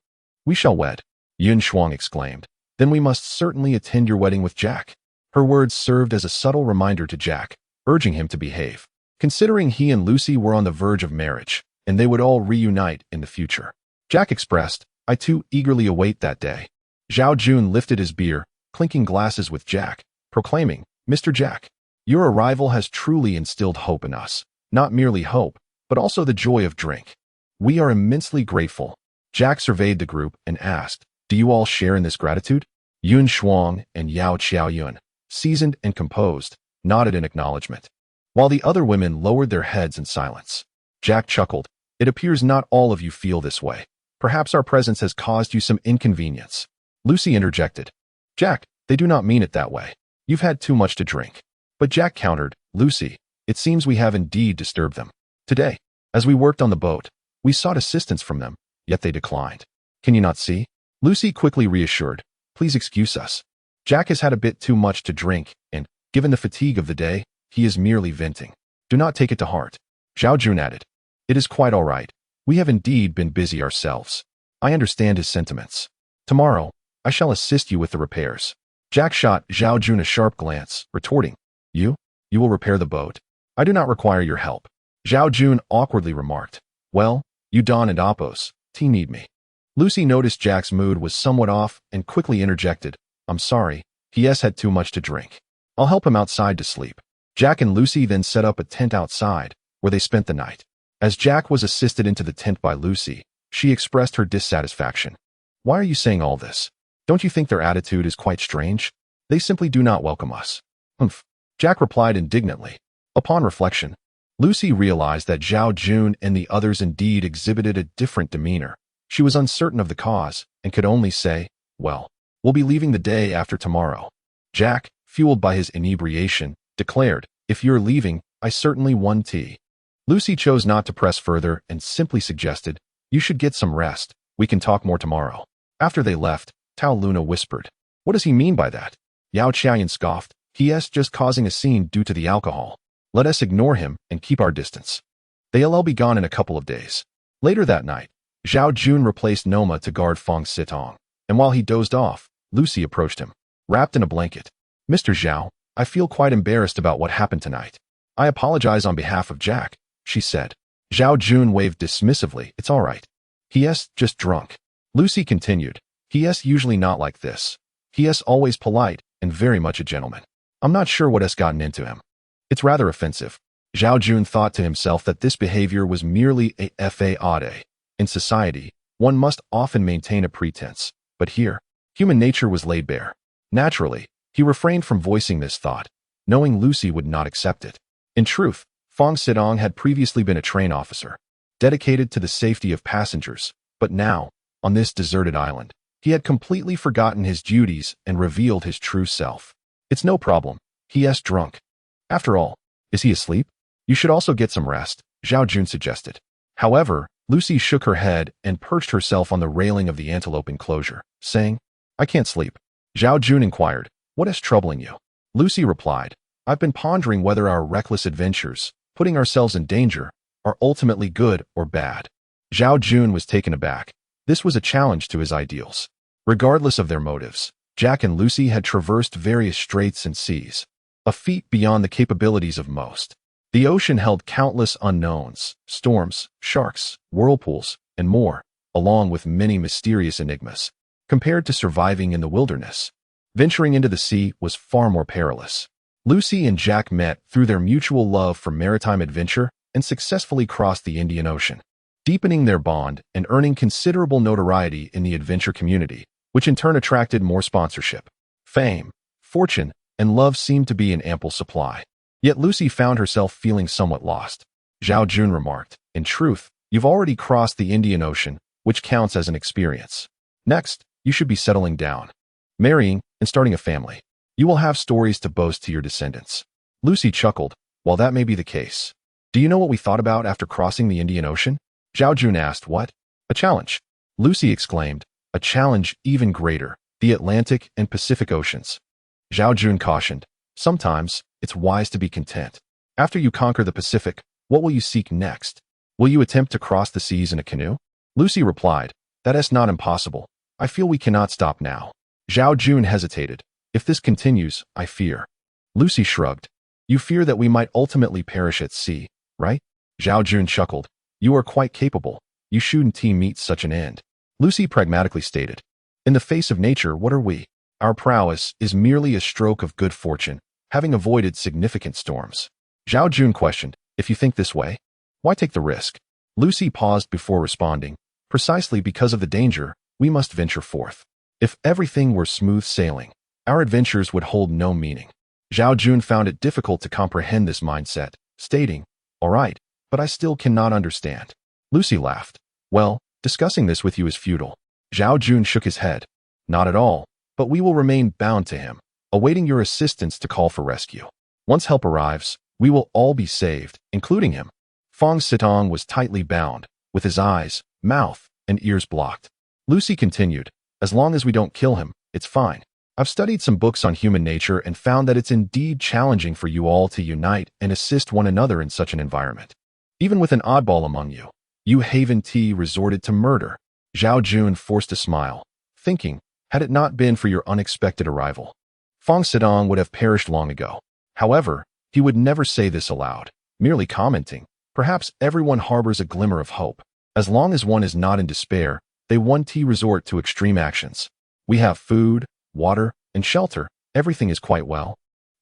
we shall wed. Yun Shuang exclaimed, then we must certainly attend your wedding with Jack. Her words served as a subtle reminder to Jack, urging him to behave, considering he and Lucy were on the verge of marriage, and they would all reunite in the future. Jack expressed, I too eagerly await that day. Zhao Jun lifted his beer, clinking glasses with Jack, proclaiming, "Mr. Jack, your arrival has truly instilled hope in us. Not merely hope, but also the joy of drink. We are immensely grateful." Jack surveyed the group and asked, "Do you all share in this gratitude?" Yun Shuang and Yao Qiaoyun, seasoned and composed, nodded in acknowledgement, while the other women lowered their heads in silence. Jack chuckled. "It appears not all of you feel this way. Perhaps our presence has caused you some inconvenience." Lucy interjected, "Jack, they do not mean it that way. You've had too much to drink." But Jack countered, "Lucy, it seems we have indeed disturbed them. Today, as we worked on the boat, we sought assistance from them, yet they declined. Can you not see?" Lucy quickly reassured, "Please excuse us. Jack has had a bit too much to drink, and, given the fatigue of the day, he is merely venting. Do not take it to heart." Zhao Jun added, "It is quite all right. We have indeed been busy ourselves. I understand his sentiments. Tomorrow, I shall assist you with the repairs." Jack shot Zhao Jun a sharp glance, retorting, You will repair the boat? I do not require your help." Zhao Jun awkwardly remarked, "Well, you Don and Apos, need me." Lucy noticed Jack's mood was somewhat off and quickly interjected, "I'm sorry, he has had too much to drink. I'll help him outside to sleep." Jack and Lucy then set up a tent outside, where they spent the night. As Jack was assisted into the tent by Lucy, she expressed her dissatisfaction. "Why are you saying all this? Don't you think their attitude is quite strange? They simply do not welcome us." "Humph," Jack replied indignantly. Upon reflection, Lucy realized that Zhao Jun and the others indeed exhibited a different demeanor. She was uncertain of the cause and could only say, "Well, we'll be leaving the day after tomorrow." Jack, fueled by his inebriation, declared, "If you're leaving, I certainly want tea." Lucy chose not to press further and simply suggested, "You should get some rest. We can talk more tomorrow." After they left, Tao Luna whispered, "What does he mean by that?" Yao Qiaoyan scoffed, "He's just causing a scene due to the alcohol. Let us ignore him and keep our distance. They'll be gone in a couple of days." Later that night, Zhao Jun replaced Noma to guard Feng Sitong, and while he dozed off, Lucy approached him, wrapped in a blanket. "Mr. Zhao, I feel quite embarrassed about what happened tonight. I apologize on behalf of Jack," she said. Zhao Jun waved dismissively, "It's all right. He's just drunk." Lucy continued, "He's usually not like this. He's always polite and very much a gentleman. I'm not sure what has gotten into him. It's rather offensive." Zhao Jun thought to himself that this behavior was merely a fade. In society, one must often maintain a pretense, but here, human nature was laid bare. Naturally, he refrained from voicing this thought, knowing Lucy would not accept it. In truth, Feng Sitong had previously been a train officer, dedicated to the safety of passengers, but now, on this deserted island, he had completely forgotten his duties and revealed his true self. "It's no problem. He's drunk. After all, is he asleep? You should also get some rest," Zhao Jun suggested. However, Lucy shook her head and perched herself on the railing of the antelope enclosure, saying, "I can't sleep." Zhao Jun inquired, "What is troubling you?" Lucy replied, "I've been pondering whether our reckless adventures, putting ourselves in danger, are ultimately good or bad." Zhao Jun was taken aback. This was a challenge to his ideals. Regardless of their motives, Jack and Lucy had traversed various straits and seas, a feat beyond the capabilities of most. The ocean held countless unknowns, storms, sharks, whirlpools, and more, along with many mysterious enigmas. Compared to surviving in the wilderness, venturing into the sea was far more perilous. Lucy and Jack met through their mutual love for maritime adventure and successfully crossed the Indian Ocean, deepening their bond and earning considerable notoriety in the adventure community, which in turn attracted more sponsorship. Fame, fortune, and love seemed to be in ample supply. Yet Lucy found herself feeling somewhat lost. Zhao Jun remarked, "In truth, you've already crossed the Indian Ocean, which counts as an experience. Next, you should be settling down, marrying, and starting a family. You will have stories to boast to your descendants." Lucy chuckled, "While that may be the case, do you know what we thought about after crossing the Indian Ocean?" Zhao Jun asked, "What?" "A challenge." Lucy exclaimed, "A challenge even greater, the Atlantic and Pacific Oceans." Zhao Jun cautioned, "Sometimes, it's wise to be content. After you conquer the Pacific, what will you seek next? Will you attempt to cross the seas in a canoe?" Lucy replied, "That is not impossible. I feel we cannot stop now." Zhao Jun hesitated. "If this continues, I fear." Lucy shrugged. "You fear that we might ultimately perish at sea, right?" Zhao Jun chuckled. "You are quite capable. You shouldn't meet such an end." Lucy pragmatically stated, "In the face of nature, what are we? Our prowess is merely a stroke of good fortune, having avoided significant storms. Zhao Jun questioned, if you think this way, why take the risk? Lucy paused before responding, precisely because of the danger, we must venture forth. If everything were smooth sailing, our adventures would hold no meaning. Zhao Jun found it difficult to comprehend this mindset, stating, all right, but I still cannot understand. Lucy laughed. Well, discussing this with you is futile. Zhao Jun shook his head. Not at all, but we will remain bound to him, awaiting your assistance to call for rescue. Once help arrives, we will all be saved, including him. Fong Sitong was tightly bound, with his eyes, mouth, and ears blocked. Lucy continued, as long as we don't kill him, it's fine. I've studied some books on human nature and found that it's indeed challenging for you all to unite and assist one another in such an environment. Even with an oddball among you, Yu Haven T resorted to murder. Zhao Jun forced a smile, thinking, had it not been for your unexpected arrival, Fong Sitong would have perished long ago. However, he would never say this aloud, merely commenting, perhaps everyone harbors a glimmer of hope. As long as one is not in despair, they resort to extreme actions. We have food, water, and shelter, everything is quite well.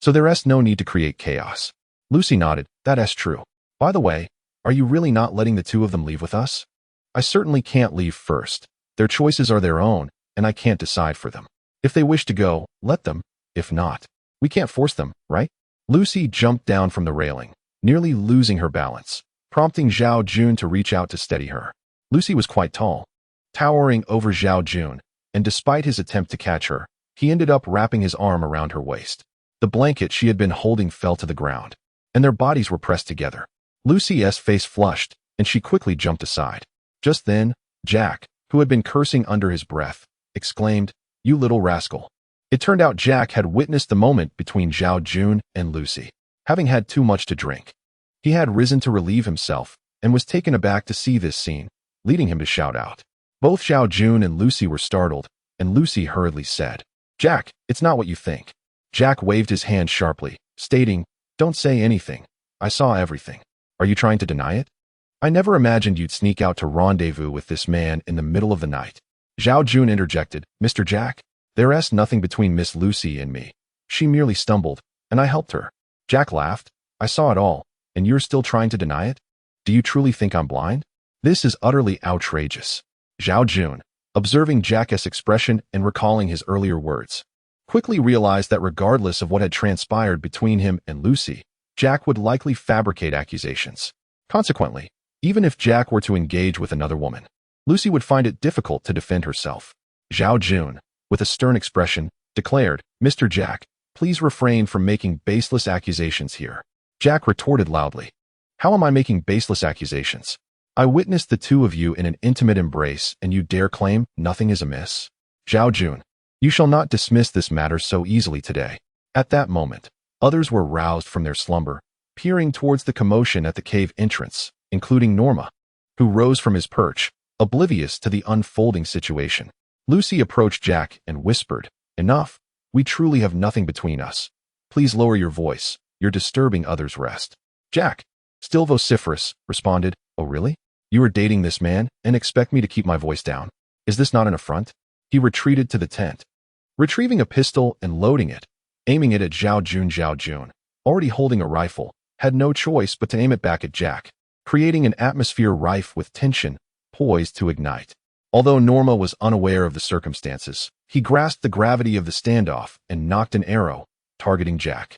So there is no need to create chaos. Lucy nodded, that is true. By the way, are you really not letting the two of them leave with us? I certainly can't leave first. Their choices are their own, and I can't decide for them. If they wish to go, let them. If not, we can't force them, right? Lucy jumped down from the railing, nearly losing her balance, prompting Zhao Jun to reach out to steady her. Lucy was quite tall, towering over Zhao Jun, and despite his attempt to catch her, he ended up wrapping his arm around her waist. The blanket she had been holding fell to the ground, and their bodies were pressed together. Lucy's face flushed, and she quickly jumped aside. Just then, Jack, who had been cursing under his breath, exclaimed, "You little rascal." It turned out Jack had witnessed the moment between Zhao Jun and Lucy, having had too much to drink. He had risen to relieve himself, and was taken aback to see this scene, leading him to shout out. Both Zhao Jun and Lucy were startled, and Lucy hurriedly said, "Jack, it's not what you think." Jack waved his hand sharply, stating, "Don't say anything. I saw everything. Are you trying to deny it? I never imagined you'd sneak out to rendezvous with this man in the middle of the night." Zhao Jun interjected, "Mr. Jack, there is nothing between Miss Lucy and me. She merely stumbled, and I helped her." Jack laughed, "I saw it all, and you're still trying to deny it? Do you truly think I'm blind? This is utterly outrageous." Zhao Jun, observing Jack's expression and recalling his earlier words, quickly realized that regardless of what had transpired between him and Lucy, Jack would likely fabricate accusations. Consequently, even if Jack were to engage with another woman, Lucy would find it difficult to defend herself. Zhao Jun, with a stern expression, declared, "Mr. Jack, please refrain from making baseless accusations here." Jack retorted loudly, "How am I making baseless accusations? I witnessed the two of you in an intimate embrace, and you dare claim nothing is amiss? Zhao Jun, you shall not dismiss this matter so easily today." At that moment, others were roused from their slumber, peering towards the commotion at the cave entrance, including Norma, who rose from his perch, oblivious to the unfolding situation. Lucy approached Jack and whispered, "Enough. We truly have nothing between us. Please lower your voice. You're disturbing others' rest." Jack, still vociferous, responded, "Oh really? You are dating this man and expect me to keep my voice down? Is this not an affront?" He retreated to the tent, retrieving a pistol and loading it, aiming it at Zhao Jun. Zhao Jun, already holding a rifle, had no choice but to aim it back at Jack, creating an atmosphere rife with tension, poised to ignite. Although Norma was unaware of the circumstances, he grasped the gravity of the standoff and knocked an arrow, targeting Jack.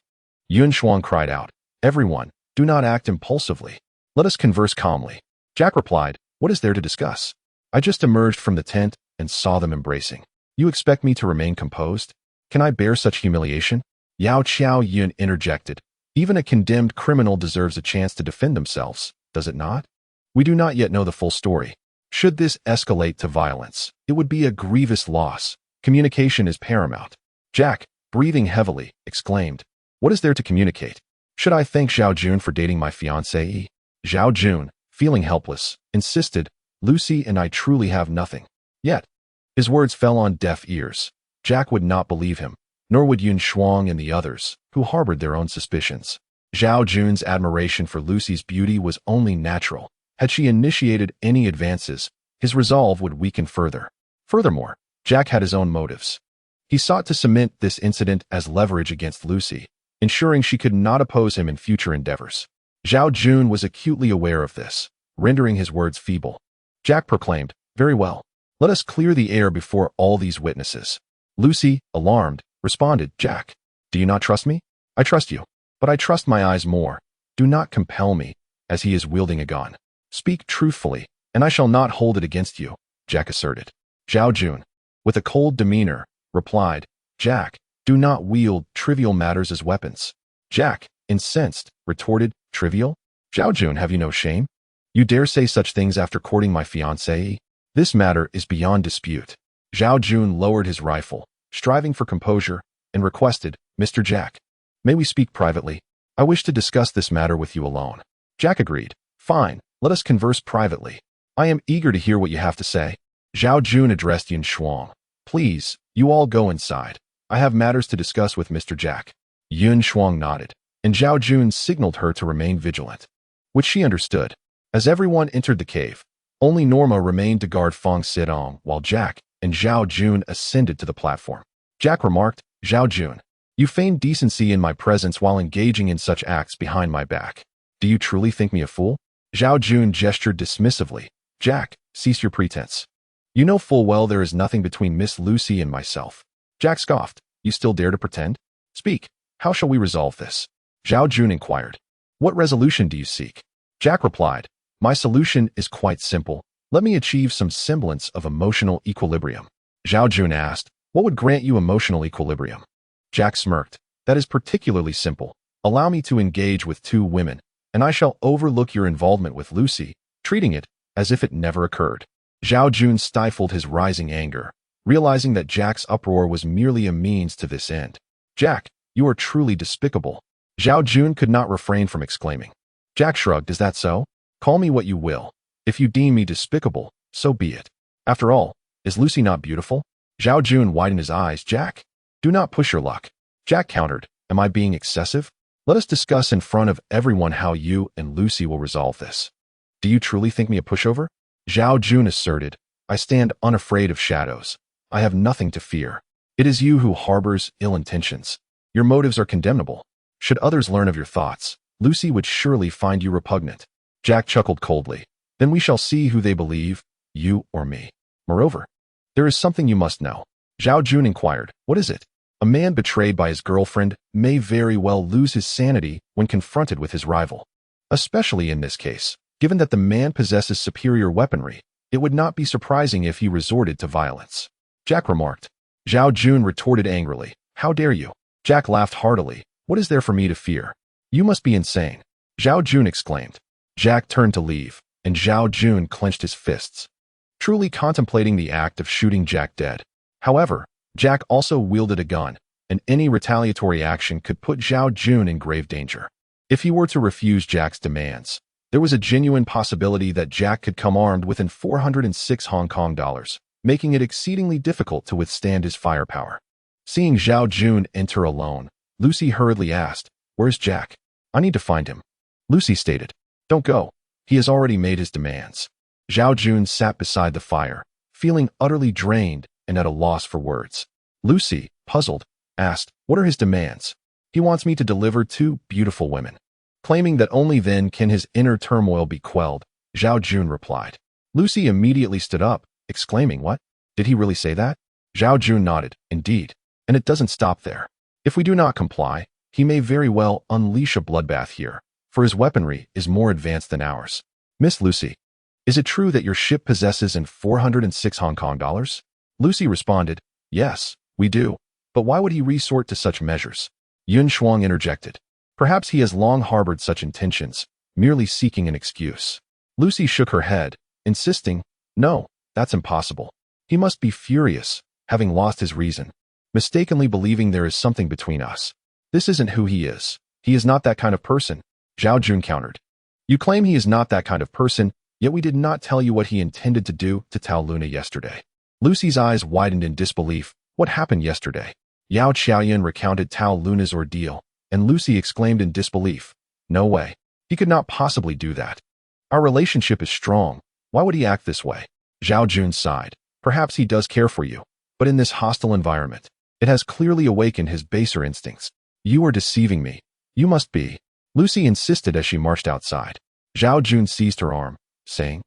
Yun Shuang cried out, "Everyone, do not act impulsively. Let us converse calmly." Jack replied, "What is there to discuss? I just emerged from the tent and saw them embracing. You expect me to remain composed? Can I bear such humiliation?" Yao Chao Yun interjected, "Even a condemned criminal deserves a chance to defend themselves, does it not? We do not yet know the full story. Should this escalate to violence, it would be a grievous loss. Communication is paramount." Jack, breathing heavily, exclaimed, "What is there to communicate? Should I thank Zhao Jun for dating my fiancée?" Zhao Jun, feeling helpless, insisted, "Lucy and I truly have nothing." Yet, his words fell on deaf ears. Jack would not believe him, nor would Yun Shuang and the others, who harbored their own suspicions. Zhao Jun's admiration for Lucy's beauty was only natural. Had she initiated any advances, his resolve would weaken further. Furthermore, Jack had his own motives. He sought to cement this incident as leverage against Lucy, ensuring she could not oppose him in future endeavors. Zhao Jun was acutely aware of this, rendering his words feeble. Jack proclaimed, "Very well. Let us clear the air before all these witnesses." Lucy, alarmed, responded, "Jack, do you not trust me? I trust you, but I trust my eyes more. Do not compel me, as he is wielding a gun. Speak truthfully, and I shall not hold it against you," Jack asserted. Zhao Jun, with a cold demeanor, replied, "Jack, do not wield trivial matters as weapons." Jack, incensed, retorted, "Trivial? Zhao Jun, have you no shame? You dare say such things after courting my fiancée? This matter is beyond dispute." Zhao Jun lowered his rifle, striving for composure, and requested, "Mr. Jack, may we speak privately? I wish to discuss this matter with you alone." Jack agreed. "Fine, let us converse privately. I am eager to hear what you have to say." Zhao Jun addressed Yun Shuang. "Please, you all go inside. I have matters to discuss with Mr. Jack." Yun Shuang nodded, and Zhao Jun signaled her to remain vigilant, which she understood. As everyone entered the cave, only Norma remained to guard Feng Sidong while Jack and Zhao Jun ascended to the platform. Jack remarked, "Zhao Jun, you feigned decency in my presence while engaging in such acts behind my back. Do you truly think me a fool?" Zhao Jun gestured dismissively. "Jack, cease your pretense. You know full well there is nothing between Miss Lucy and myself." Jack scoffed. "You still dare to pretend? Speak. How shall we resolve this?" Zhao Jun inquired. "What resolution do you seek?" Jack replied, "My solution is quite simple. Let me achieve some semblance of emotional equilibrium." Zhao Jun asked, "What would grant you emotional equilibrium?" Jack smirked. "That is particularly simple. Allow me to engage with 2 women, and I shall overlook your involvement with Lucy, treating it as if it never occurred." Zhao Jun stifled his rising anger, realizing that Jack's uproar was merely a means to this end. "Jack, you are truly despicable." Zhao Jun could not refrain from exclaiming. Jack shrugged. "Is that so? Call me what you will. If you deem me despicable, so be it. After all, is Lucy not beautiful?" Zhao Jun widened his eyes. "Jack, do not push your luck." Jack countered, "Am I being excessive? Let us discuss in front of everyone how you and Lucy will resolve this." "Do you truly think me a pushover?" Zhao Jun asserted, "I stand unafraid of shadows. I have nothing to fear. It is you who harbors ill intentions. Your motives are condemnable. Should others learn of your thoughts, Lucy would surely find you repugnant." Jack chuckled coldly. "Then we shall see who they believe, you or me. Moreover, there is something you must know." Zhao Jun inquired, "What is it?" "A man betrayed by his girlfriend may very well lose his sanity when confronted with his rival. Especially in this case, given that the man possesses superior weaponry, it would not be surprising if he resorted to violence." Jack remarked. Zhao Jun retorted angrily, "How dare you?" Jack laughed heartily. "What is there for me to fear? You must be insane." Zhao Jun exclaimed. Jack turned to leave, and Zhao Jun clenched his fists, truly contemplating the act of shooting Jack dead. However, Jack also wielded a gun, and any retaliatory action could put Zhao Jun in grave danger. If he were to refuse Jack's demands, there was a genuine possibility that Jack could come armed within 406 Hong Kong dollars, making it exceedingly difficult to withstand his firepower. Seeing Zhao Jun enter alone, Lucy hurriedly asked, "Where's Jack? I need to find him." Lucy stated, "Don't go. He has already made his demands." Zhao Jun sat beside the fire, feeling utterly drained and at a loss for words. Lucy, puzzled, asked, "What are his demands?" "He wants me to deliver 2 beautiful women." Claiming that only then can his inner turmoil be quelled, Zhao Jun replied. Lucy immediately stood up, exclaiming, "What? Did he really say that?" Zhao Jun nodded, "Indeed. And it doesn't stop there. If we do not comply, he may very well unleash a bloodbath here, for his weaponry is more advanced than ours." "Miss Lucy, is it true that your ship possesses in 406 Hong Kong dollars?" Lucy responded, "Yes, we do. But why would he resort to such measures?" Yun Shuang interjected. "Perhaps he has long harbored such intentions, merely seeking an excuse." Lucy shook her head, insisting, "No, that's impossible. He must be furious, having lost his reason, mistakenly believing there is something between us. This isn't who he is. He is not that kind of person." Zhao Jun countered. "You claim he is not that kind of person, yet we did not tell you what he intended to do to Tao Luna yesterday." Lucy's eyes widened in disbelief. "What happened yesterday?" Yao Qiaoyan recounted Tao Luna's ordeal, and Lucy exclaimed in disbelief, "No way. He could not possibly do that. Our relationship is strong. Why would he act this way?" Zhao Jun sighed. "Perhaps he does care for you, but in this hostile environment, It has clearly awakened his baser instincts. You are deceiving me. You must be. Lucy insisted as she marched outside. Zhao Jun seized her arm, saying,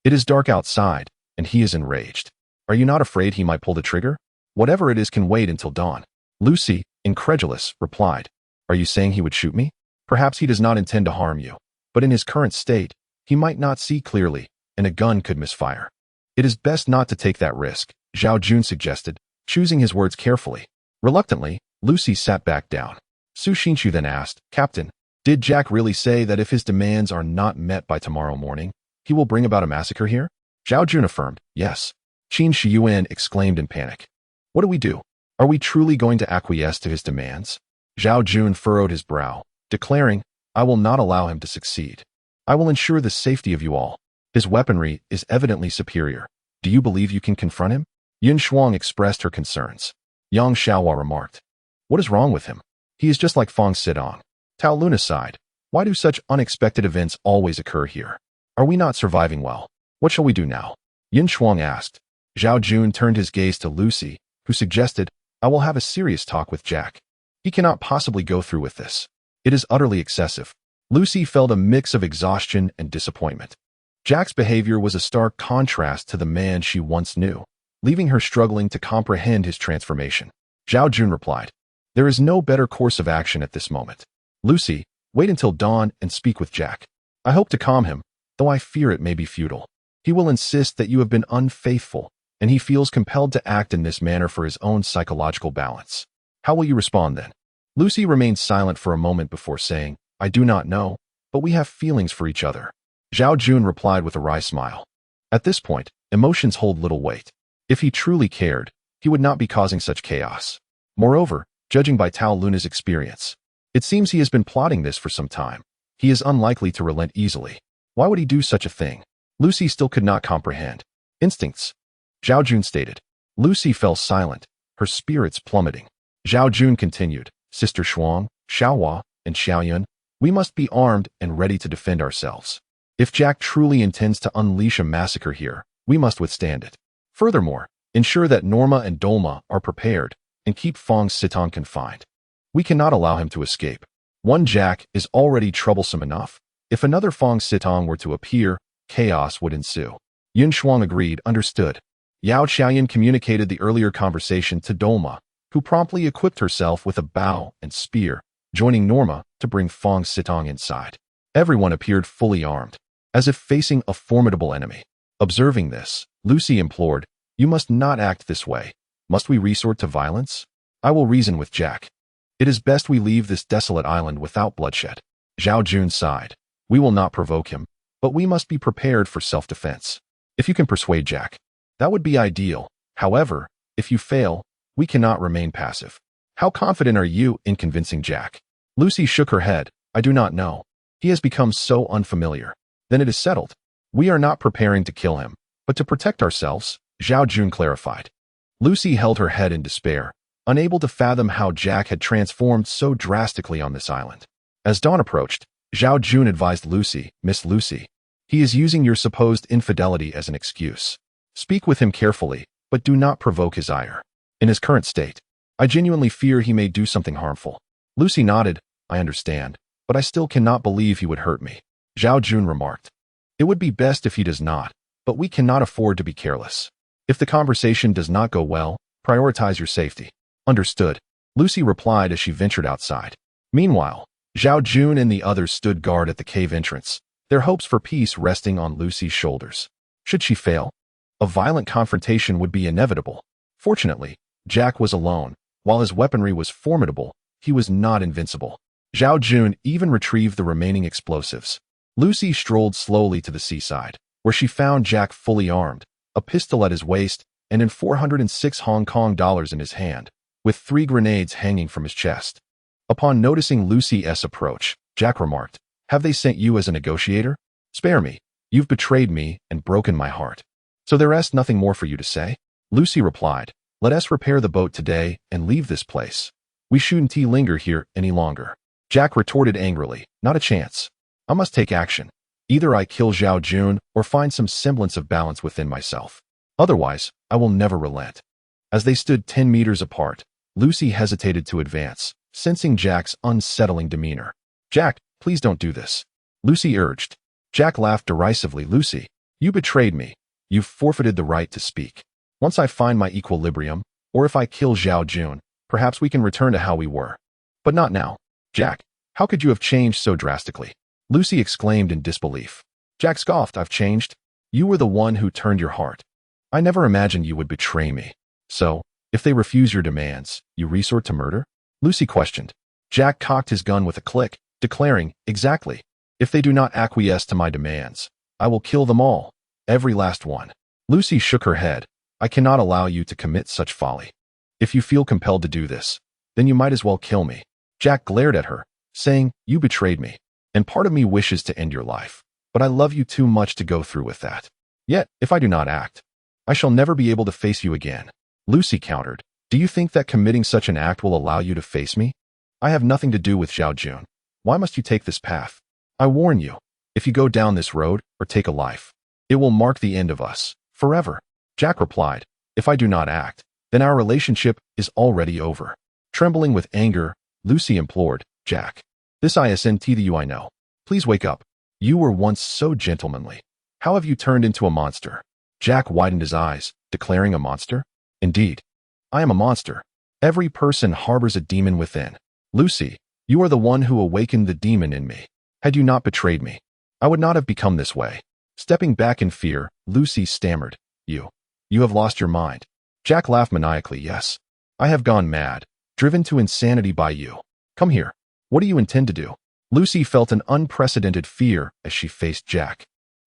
"It is dark outside, and he is enraged. Are you not afraid he might pull the trigger? Whatever it is can wait until dawn." Lucy, incredulous, replied, "Are you saying he would shoot me? Perhaps he does not intend to harm you, but in his current state, he might not see clearly, and a gun could misfire. It is best not to take that risk," Zhao Jun suggested, choosing his words carefully. Reluctantly, Lucy sat back down. Su Xinshu then asked, "Captain, did Jack really say that if his demands are not met by tomorrow morning, he will bring about a massacre here?" Zhao Jun affirmed, "Yes." Qin Shiyuan exclaimed in panic. "What do we do? Are we truly going to acquiesce to his demands?" Zhao Jun furrowed his brow, declaring, "I will not allow him to succeed. I will ensure the safety of you all. His weaponry is evidently superior. Do you believe you can confront him?" Yin Shuang expressed her concerns. Yang Xiaohua remarked, "What is wrong with him? He is just like Fong Sitong." Tao Luna sighed. "Why do such unexpected events always occur here? Are we not surviving well? What shall we do now?" Yin Shuang asked. Zhao Jun turned his gaze to Lucy, who suggested, "I will have a serious talk with Jack. He cannot possibly go through with this. It is utterly excessive." Lucy felt a mix of exhaustion and disappointment. Jack's behavior was a stark contrast to the man she once knew, leaving her struggling to comprehend his transformation. Zhao Jun replied, "There is no better course of action at this moment. Lucy, wait until dawn and speak with Jack. I hope to calm him, though I fear it may be futile. He will insist that you have been unfaithful, and he feels compelled to act in this manner for his own psychological balance. How will you respond then?" Lucy remained silent for a moment before saying, "I do not know, but we have feelings for each other." Zhao Jun replied with a wry smile. At this point, emotions hold little weight. If he truly cared, he would not be causing such chaos. Moreover, judging by Tao Luna's experience, it seems he has been plotting this for some time. He is unlikely to relent easily. Why would he do such a thing? Lucy still could not comprehend. "Instincts," Zhao Jun stated. Lucy fell silent, her spirits plummeting. Zhao Jun continued, "Sister Shuang, Xiaohua, and Xiaoyun, we must be armed and ready to defend ourselves. If Jack truly intends to unleash a massacre here, we must withstand it. Furthermore, ensure that Norma and Dolma are prepared and keep Fong Sitong confined. We cannot allow him to escape. One Jack is already troublesome enough. If another Fong Sitong were to appear, chaos would ensue." Yin Shuang agreed, understood. Yao Xiaoyan communicated the earlier conversation to Dolma, who promptly equipped herself with a bow and spear, joining Norma to bring Fong Sitong inside. Everyone appeared fully armed, as if facing a formidable enemy. Observing this, Lucy implored, "You must not act this way. Must we resort to violence? I will reason with Jack. It is best we leave this desolate island without bloodshed." Zhao Jun sighed. "We will not provoke him, but we must be prepared for self-defense. If you can persuade Jack, that would be ideal. However, if you fail, we cannot remain passive. How confident are you in convincing Jack?" Lucy shook her head. "I do not know. He has become so unfamiliar." "Then it is settled. We are not preparing to kill him, but to protect ourselves," Zhao Jun clarified. Lucy held her head in despair, unable to fathom how Jack had transformed so drastically on this island. As dawn approached, Zhao Jun advised Lucy, "Miss Lucy, he is using your supposed infidelity as an excuse. Speak with him carefully, but do not provoke his ire. In his current state, I genuinely fear he may do something harmful." Lucy nodded. "I understand, but I still cannot believe he would hurt me." Zhao Jun remarked, "It would be best if he does not, but we cannot afford to be careless. If the conversation does not go well, prioritize your safety." "Understood," Lucy replied as she ventured outside. Meanwhile, Zhao Jun and the others stood guard at the cave entrance, their hopes for peace resting on Lucy's shoulders. Should she fail, a violent confrontation would be inevitable. Fortunately, Jack was alone. While his weaponry was formidable, he was not invincible. Zhao Jun even retrieved the remaining explosives. Lucy strolled slowly to the seaside, where she found Jack fully armed, a pistol at his waist, and in 406 Hong Kong dollars in his hand, with 3 grenades hanging from his chest. Upon noticing Lucy's approach, Jack remarked, "Have they sent you as a negotiator? Spare me. You've betrayed me and broken my heart. So there is nothing more for you to say?" Lucy replied, "Let us repair the boat today and leave this place. We shouldn't linger here any longer." Jack retorted angrily, "Not a chance. I must take action. Either I kill Zhao Jun or find some semblance of balance within myself. Otherwise, I will never relent." As they stood 10 meters apart, Lucy hesitated to advance, sensing Jack's unsettling demeanor. "Jack, please don't do this," Lucy urged. Jack laughed derisively. "Lucy, you betrayed me. You've forfeited the right to speak. Once I find my equilibrium, or if I kill Zhao Jun, perhaps we can return to how we were. But not now." "Jack, how could you have changed so drastically?" Lucy exclaimed in disbelief. Jack scoffed. "I've changed? You were the one who turned your heart. I never imagined you would betray me. So, if they refuse your demands, you resort to murder?" Lucy questioned. Jack cocked his gun with a click, declaring, "Exactly. If they do not acquiesce to my demands, I will kill them all, every last one." Lucy shook her head. "I cannot allow you to commit such folly. If you feel compelled to do this, then you might as well kill me." Jack glared at her, saying, "You betrayed me, and part of me wishes to end your life, but I love you too much to go through with that. Yet, if I do not act, I shall never be able to face you again." Lucy countered, "Do you think that committing such an act will allow you to face me? I have nothing to do with Zhao Jun. Why must you take this path? I warn you, if you go down this road or take a life, it will mark the end of us, forever." Jack replied, "If I do not act, then our relationship is already over." Trembling with anger, Lucy implored, "Jack, this isn't the you I know. Please wake up. You were once so gentlemanly. How have you turned into a monster?" Jack widened his eyes, declaring, "A monster? Indeed, I am a monster. Every person harbors a demon within. Lucy, you are the one who awakened the demon in me. Had you not betrayed me, I would not have become this way." Stepping back in fear, Lucy stammered, You have lost your mind." Jack laughed maniacally. "Yes, I have gone mad, driven to insanity by you. Come here. What do you intend to do?" Lucy felt an unprecedented fear as she faced Jack,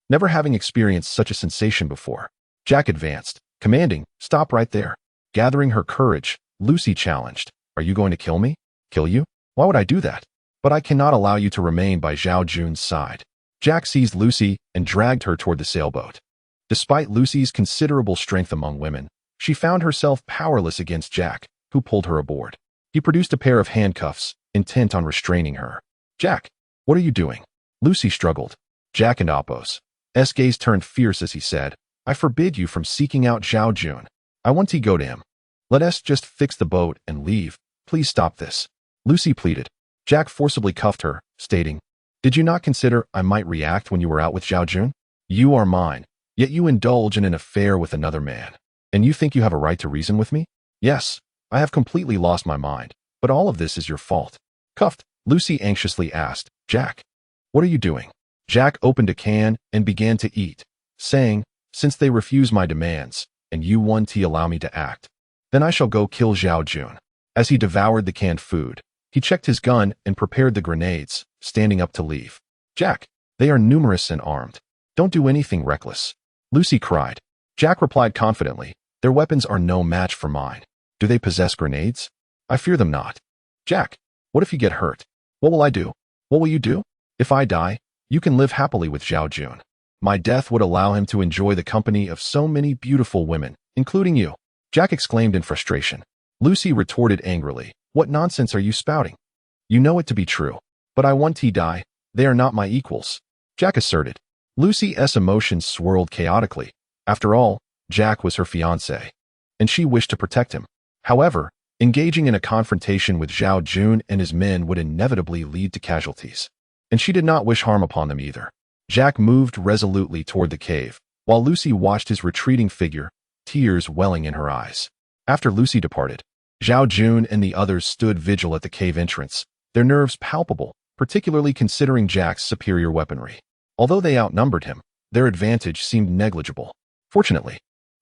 never having experienced such a sensation before. Jack advanced, commanding, "Stop right there." Gathering her courage, Lucy challenged, "Are you going to kill me?" "Kill you? Why would I do that? But I cannot allow you to remain by Zhao Jun's side." Jack seized Lucy and dragged her toward the sailboat. Despite Lucy's considerable strength among women, she found herself powerless against Jack, who pulled her aboard. He produced a pair of handcuffs, intent on restraining her. "Jack, what are you doing?" Lucy struggled. Jack and Apos' gaze turned fierce as he said, "I forbid you from seeking out Zhao Jun. I want to go to him. Let us just fix the boat and leave. Please stop this." Lucy pleaded. Jack forcibly cuffed her, stating, "Did you not consider I might react when you were out with Zhao Jun? You are mine, yet you indulge in an affair with another man. And you think you have a right to reason with me? Yes, I have completely lost my mind, but all of this is your fault." Cuffed, Lucy anxiously asked, "Jack, what are you doing?" Jack opened a can and began to eat, saying, "Since they refuse my demands, and you want to allow me to act, then I shall go kill Zhao Jun." As he devoured the canned food, he checked his gun and prepared the grenades, standing up to leave. "Jack, they are numerous and armed. Don't do anything reckless," Lucy cried. Jack replied confidently, "Their weapons are no match for mine. Do they possess grenades? I fear them not." "Jack, what if you get hurt? What will I do?" "What will you do? If I die, you can live happily with Zhao Jun. My death would allow him to enjoy the company of so many beautiful women, including you," Jack exclaimed in frustration. Lucy retorted angrily, "What nonsense are you spouting? You know it to be true. But I want to die. They are not my equals," Jack asserted. Lucy's emotions swirled chaotically. After all, Jack was her fiancé, and she wished to protect him. However, engaging in a confrontation with Zhao Jun and his men would inevitably lead to casualties, and she did not wish harm upon them either. Jack moved resolutely toward the cave, while Lucy watched his retreating figure, tears welling in her eyes. After Lucy departed, Zhao Jun and the others stood vigil at the cave entrance, their nerves palpable, particularly considering Jack's superior weaponry. Although they outnumbered him, their advantage seemed negligible. Fortunately,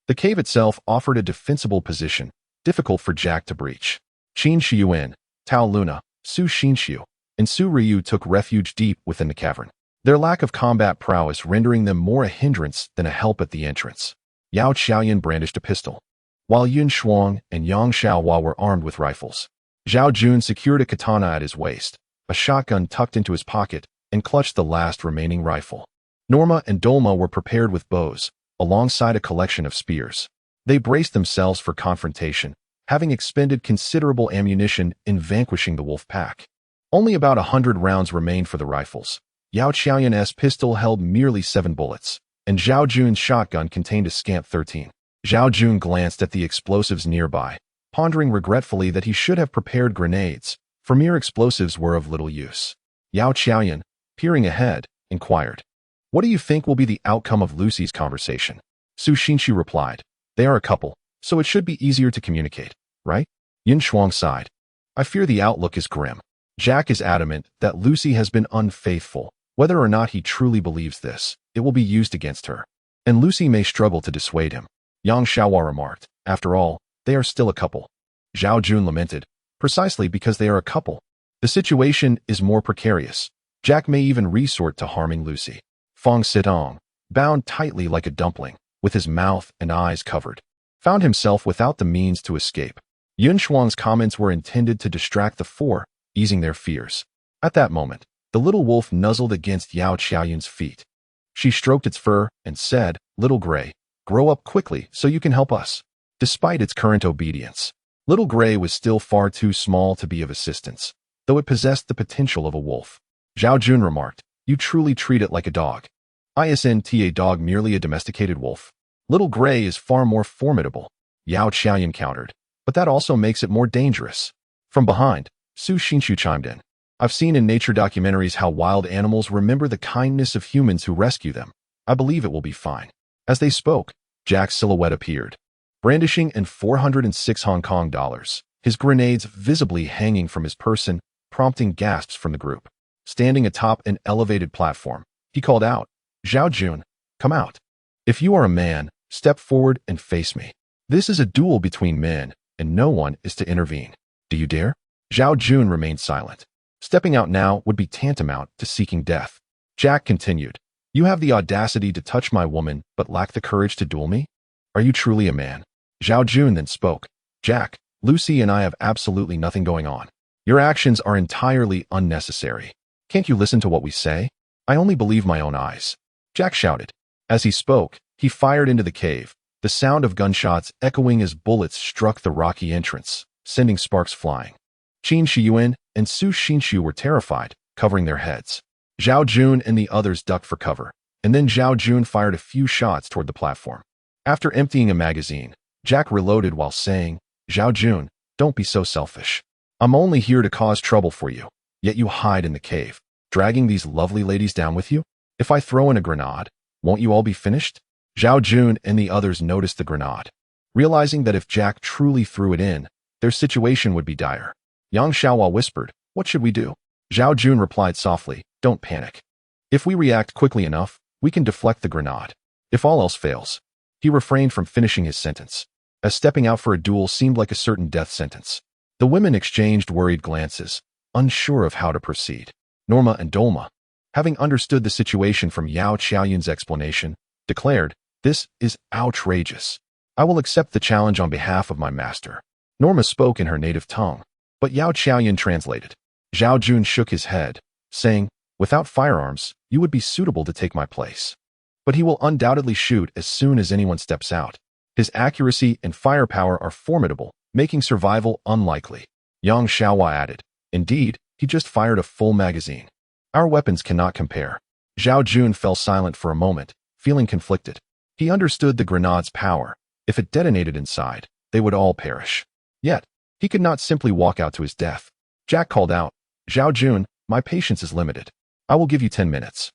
the cave itself offered a defensible position, difficult for Jack to breach. Qin Shiyuan, Tao Luna, Su Xinxiu, and Su Ryu took refuge deep within the cavern, their lack of combat prowess rendering them more a hindrance than a help at the entrance. Yao Qiaoyan brandished a pistol, while Yun Shuang and Yang Xiaohua were armed with rifles. Zhao Jun secured a katana at his waist, a shotgun tucked into his pocket, and clutched the last remaining rifle. Norma and Dolma were prepared with bows, alongside a collection of spears. They braced themselves for confrontation, having expended considerable ammunition in vanquishing the wolf pack. Only about 100 rounds remained for the rifles. Yao Qiaoyan's pistol held merely 7 bullets, and Zhao Jun's shotgun contained a scant 13. Zhao Jun glanced at the explosives nearby, pondering regretfully that he should have prepared grenades, for mere explosives were of little use. Yao Qiaoyan, peering ahead, inquired, "What do you think will be the outcome of Lucy's conversation?" Su Xinxu replied, "They are a couple, so it should be easier to communicate, right?" Yin Shuang sighed, "I fear the outlook is grim. Jack is adamant that Lucy has been unfaithful. Whether or not he truly believes this, it will be used against her. And Lucy may struggle to dissuade him." Yang Xiaohua remarked, "After all, they are still a couple." Zhao Jun lamented, "Precisely because they are a couple. The situation is more precarious. Jack may even resort to harming Lucy." Feng Sitong, bound tightly like a dumpling, with his mouth and eyes covered, found himself without the means to escape. Yun Shuang's comments were intended to distract the four, easing their fears. At that moment, the little wolf nuzzled against Yao Qiaoyan's feet. She stroked its fur and said, "Little Gray, grow up quickly so you can help us." Despite its current obedience, Little Gray was still far too small to be of assistance, though it possessed the potential of a wolf. Zhao Jun remarked, "You truly treat it like a dog. Isn't a dog merely a domesticated wolf? Little Gray is far more formidable." Yao Qiaoyan countered, "But that also makes it more dangerous." From behind, Su Xinxu chimed in, "I've seen in nature documentaries how wild animals remember the kindness of humans who rescue them. I believe it will be fine." As they spoke, Jack's silhouette appeared, brandishing in 406 Hong Kong dollars, his grenades visibly hanging from his person, prompting gasps from the group. Standing atop an elevated platform, he called out, "Zhao Jun, come out. If you are a man, step forward and face me. This is a duel between men, and no one is to intervene. Do you dare?" Zhao Jun remained silent. Stepping out now would be tantamount to seeking death. Jack continued, "You have the audacity to touch my woman, but lack the courage to duel me? Are you truly a man?" Zhao Jun then spoke, "Jack, Lucy and I have absolutely nothing going on. Your actions are entirely unnecessary. Can't you listen to what we say? I only believe my own eyes." Jack shouted. As he spoke, he fired into the cave, the sound of gunshots echoing as bullets struck the rocky entrance, sending sparks flying. Qin Shiyuan and Su Xinxu were terrified, covering their heads. Zhao Jun and the others ducked for cover, and then Zhao Jun fired a few shots toward the platform. After emptying a magazine, Jack reloaded while saying, "Zhao Jun, don't be so selfish. I'm only here to cause trouble for you, yet you hide in the cave, dragging these lovely ladies down with you. If I throw in a grenade, won't you all be finished?" Zhao Jun and the others noticed the grenade, realizing that if Jack truly threw it in, their situation would be dire. Yang Xiaohua whispered, "What should we do?" Zhao Jun replied softly, "Don't panic. If we react quickly enough, we can deflect the grenade. If all else fails." He refrained from finishing his sentence, as stepping out for a duel seemed like a certain death sentence. The women exchanged worried glances, unsure of how to proceed. Norma and Dolma, having understood the situation from Yao Qiaoyan's explanation, declared, "This is outrageous. I will accept the challenge on behalf of my master." Norma spoke in her native tongue, but Yao Qiaoyan translated. Zhao Jun shook his head, saying, "Without firearms, you would be suitable to take my place. But he will undoubtedly shoot as soon as anyone steps out. His accuracy and firepower are formidable, making survival unlikely." Yang Xiaohua added, "Indeed, he just fired a full magazine. Our weapons cannot compare." Zhao Jun fell silent for a moment, feeling conflicted. He understood the grenade's power. If it detonated inside, they would all perish. Yet, he could not simply walk out to his death. Jack called out, "Zhao Jun, my patience is limited. I will give you 10 minutes.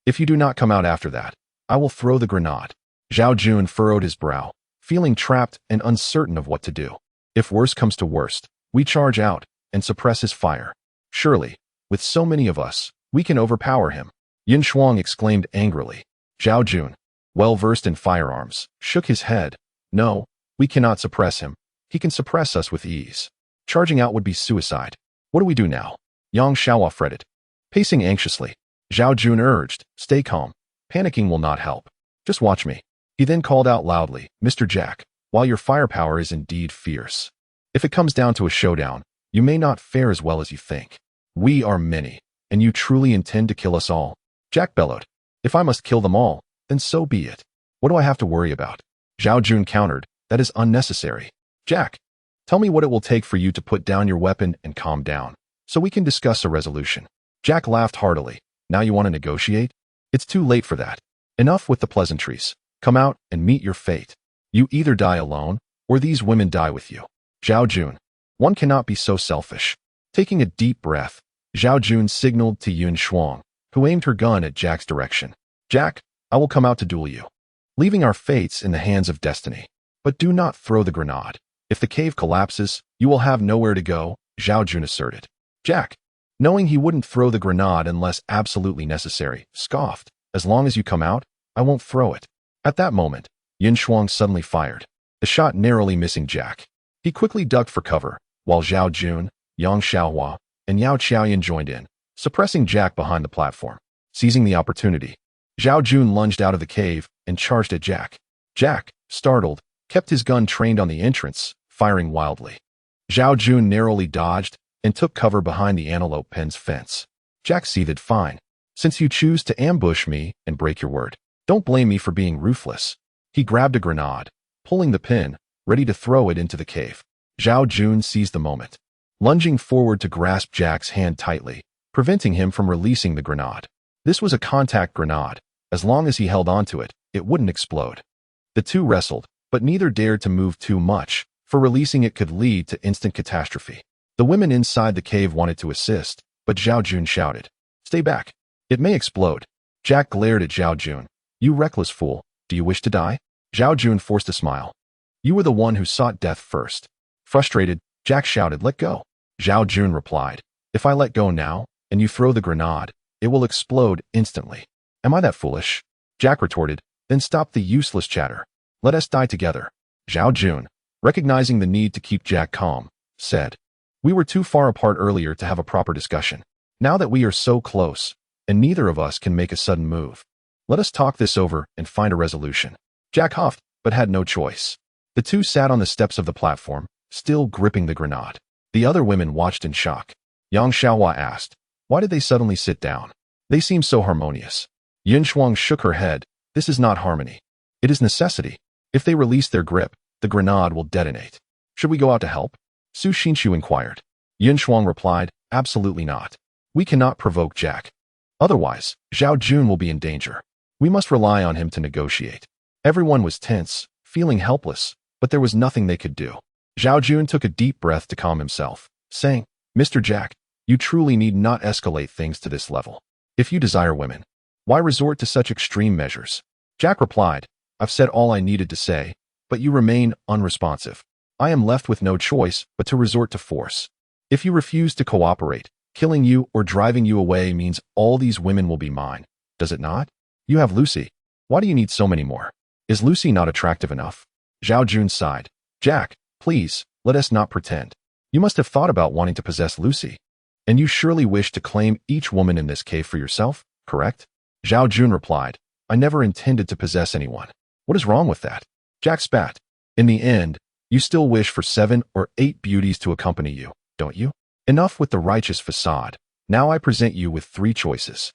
If you do not come out after that, I will throw the grenade." Zhao Jun furrowed his brow, feeling trapped and uncertain of what to do. If worst comes to worst, we charge out and suppress his fire. Surely, with so many of us, we can overpower him. Yin Shuang exclaimed angrily. Zhao Jun, well versed in firearms, shook his head. "No, we cannot suppress him. He can suppress us with ease. Charging out would be suicide. What do we do now?" Yang Xiaohua fretted. Pacing anxiously, Zhao Jun urged, "Stay calm. Panicking will not help. Just watch me." He then called out loudly, "Mr. Jack, while your firepower is indeed fierce, if it comes down to a showdown, you may not fare as well as you think. We are many, and you truly intend to kill us all." Jack bellowed, "If I must kill them all, then so be it. What do I have to worry about?" Zhao Jun countered, "That is unnecessary. Jack, tell me what it will take for you to put down your weapon and calm down, so we can discuss a resolution." Jack laughed heartily. "Now you want to negotiate? It's too late for that. Enough with the pleasantries. Come out and meet your fate. You either die alone, or these women die with you." Zhao Jun. One cannot be so selfish. Taking a deep breath, Zhao Jun signaled to Yun Shuang, who aimed her gun at Jack's direction. Jack, I will come out to duel you, leaving our fates in the hands of destiny. But do not throw the grenade. If the cave collapses, you will have nowhere to go, Zhao Jun asserted. Jack, knowing he wouldn't throw the grenade unless absolutely necessary, scoffed. As long as you come out, I won't throw it. At that moment, Yun Shuang suddenly fired, the shot narrowly missing Jack. He quickly ducked for cover, while Zhao Jun, Yang Xiaohua, and Yao Qiaoyan joined in, suppressing Jack behind the platform. Seizing the opportunity, Zhao Jun lunged out of the cave and charged at Jack. Jack, startled, kept his gun trained on the entrance, firing wildly. Zhao Jun narrowly dodged and took cover behind the antelope pen's fence. Jack seethed, fine. Since you choose to ambush me and break your word, don't blame me for being ruthless. He grabbed a grenade, pulling the pin, ready to throw it into the cave. Zhao Jun seized the moment, lunging forward to grasp Jack's hand tightly, preventing him from releasing the grenade. This was a contact grenade. As long as he held onto it, it wouldn't explode. The two wrestled, but neither dared to move too much, for releasing it could lead to instant catastrophe. The women inside the cave wanted to assist, but Zhao Jun shouted, "Stay back. It may explode." Jack glared at Zhao Jun. "You reckless fool. Do you wish to die?" Zhao Jun forced a smile. "You were the one who sought death first." Frustrated, Jack shouted, "Let go." Zhao Jun replied, "If I let go now, and you throw the grenade, it will explode instantly." "Am I that foolish?" Jack retorted, "Then stop the useless chatter. Let us die together." Zhao Jun, recognizing the need to keep Jack calm, said, "We were too far apart earlier to have a proper discussion. Now that we are so close, and neither of us can make a sudden move, let us talk this over and find a resolution." Jack huffed, but had no choice. The two sat on the steps of the platform, still gripping the grenade. The other women watched in shock. Yang Xiaohua asked, "Why did they suddenly sit down? They seem so harmonious." Yun Shuang shook her head. "This is not harmony. It is necessity. If they release their grip, the grenade will detonate." "Should we go out to help?" Su Xinshu inquired. Yun Shuang replied, "Absolutely not. We cannot provoke Jack. Otherwise, Zhao Jun will be in danger. We must rely on him to negotiate." Everyone was tense, feeling helpless, but there was nothing they could do. Zhao Jun took a deep breath to calm himself, saying, "Mr. Jack, you truly need not escalate things to this level. If you desire women, why resort to such extreme measures?" Jack replied, "I've said all I needed to say, but you remain unresponsive. I am left with no choice but to resort to force. If you refuse to cooperate, killing you or driving you away means all these women will be mine, does it not? You have Lucy. Why do you need so many more? Is Lucy not attractive enough?" Zhao Jun sighed. "Jack, please, let us not pretend. You must have thought about wanting to possess Lucy. And you surely wish to claim each woman in this cave for yourself, correct?" Zhao Jun replied, "I never intended to possess anyone. What is wrong with that?" Jack spat. "In the end, you still wish for 7 or 8 beauties to accompany you, don't you? Enough with the righteous facade. Now I present you with 3 choices."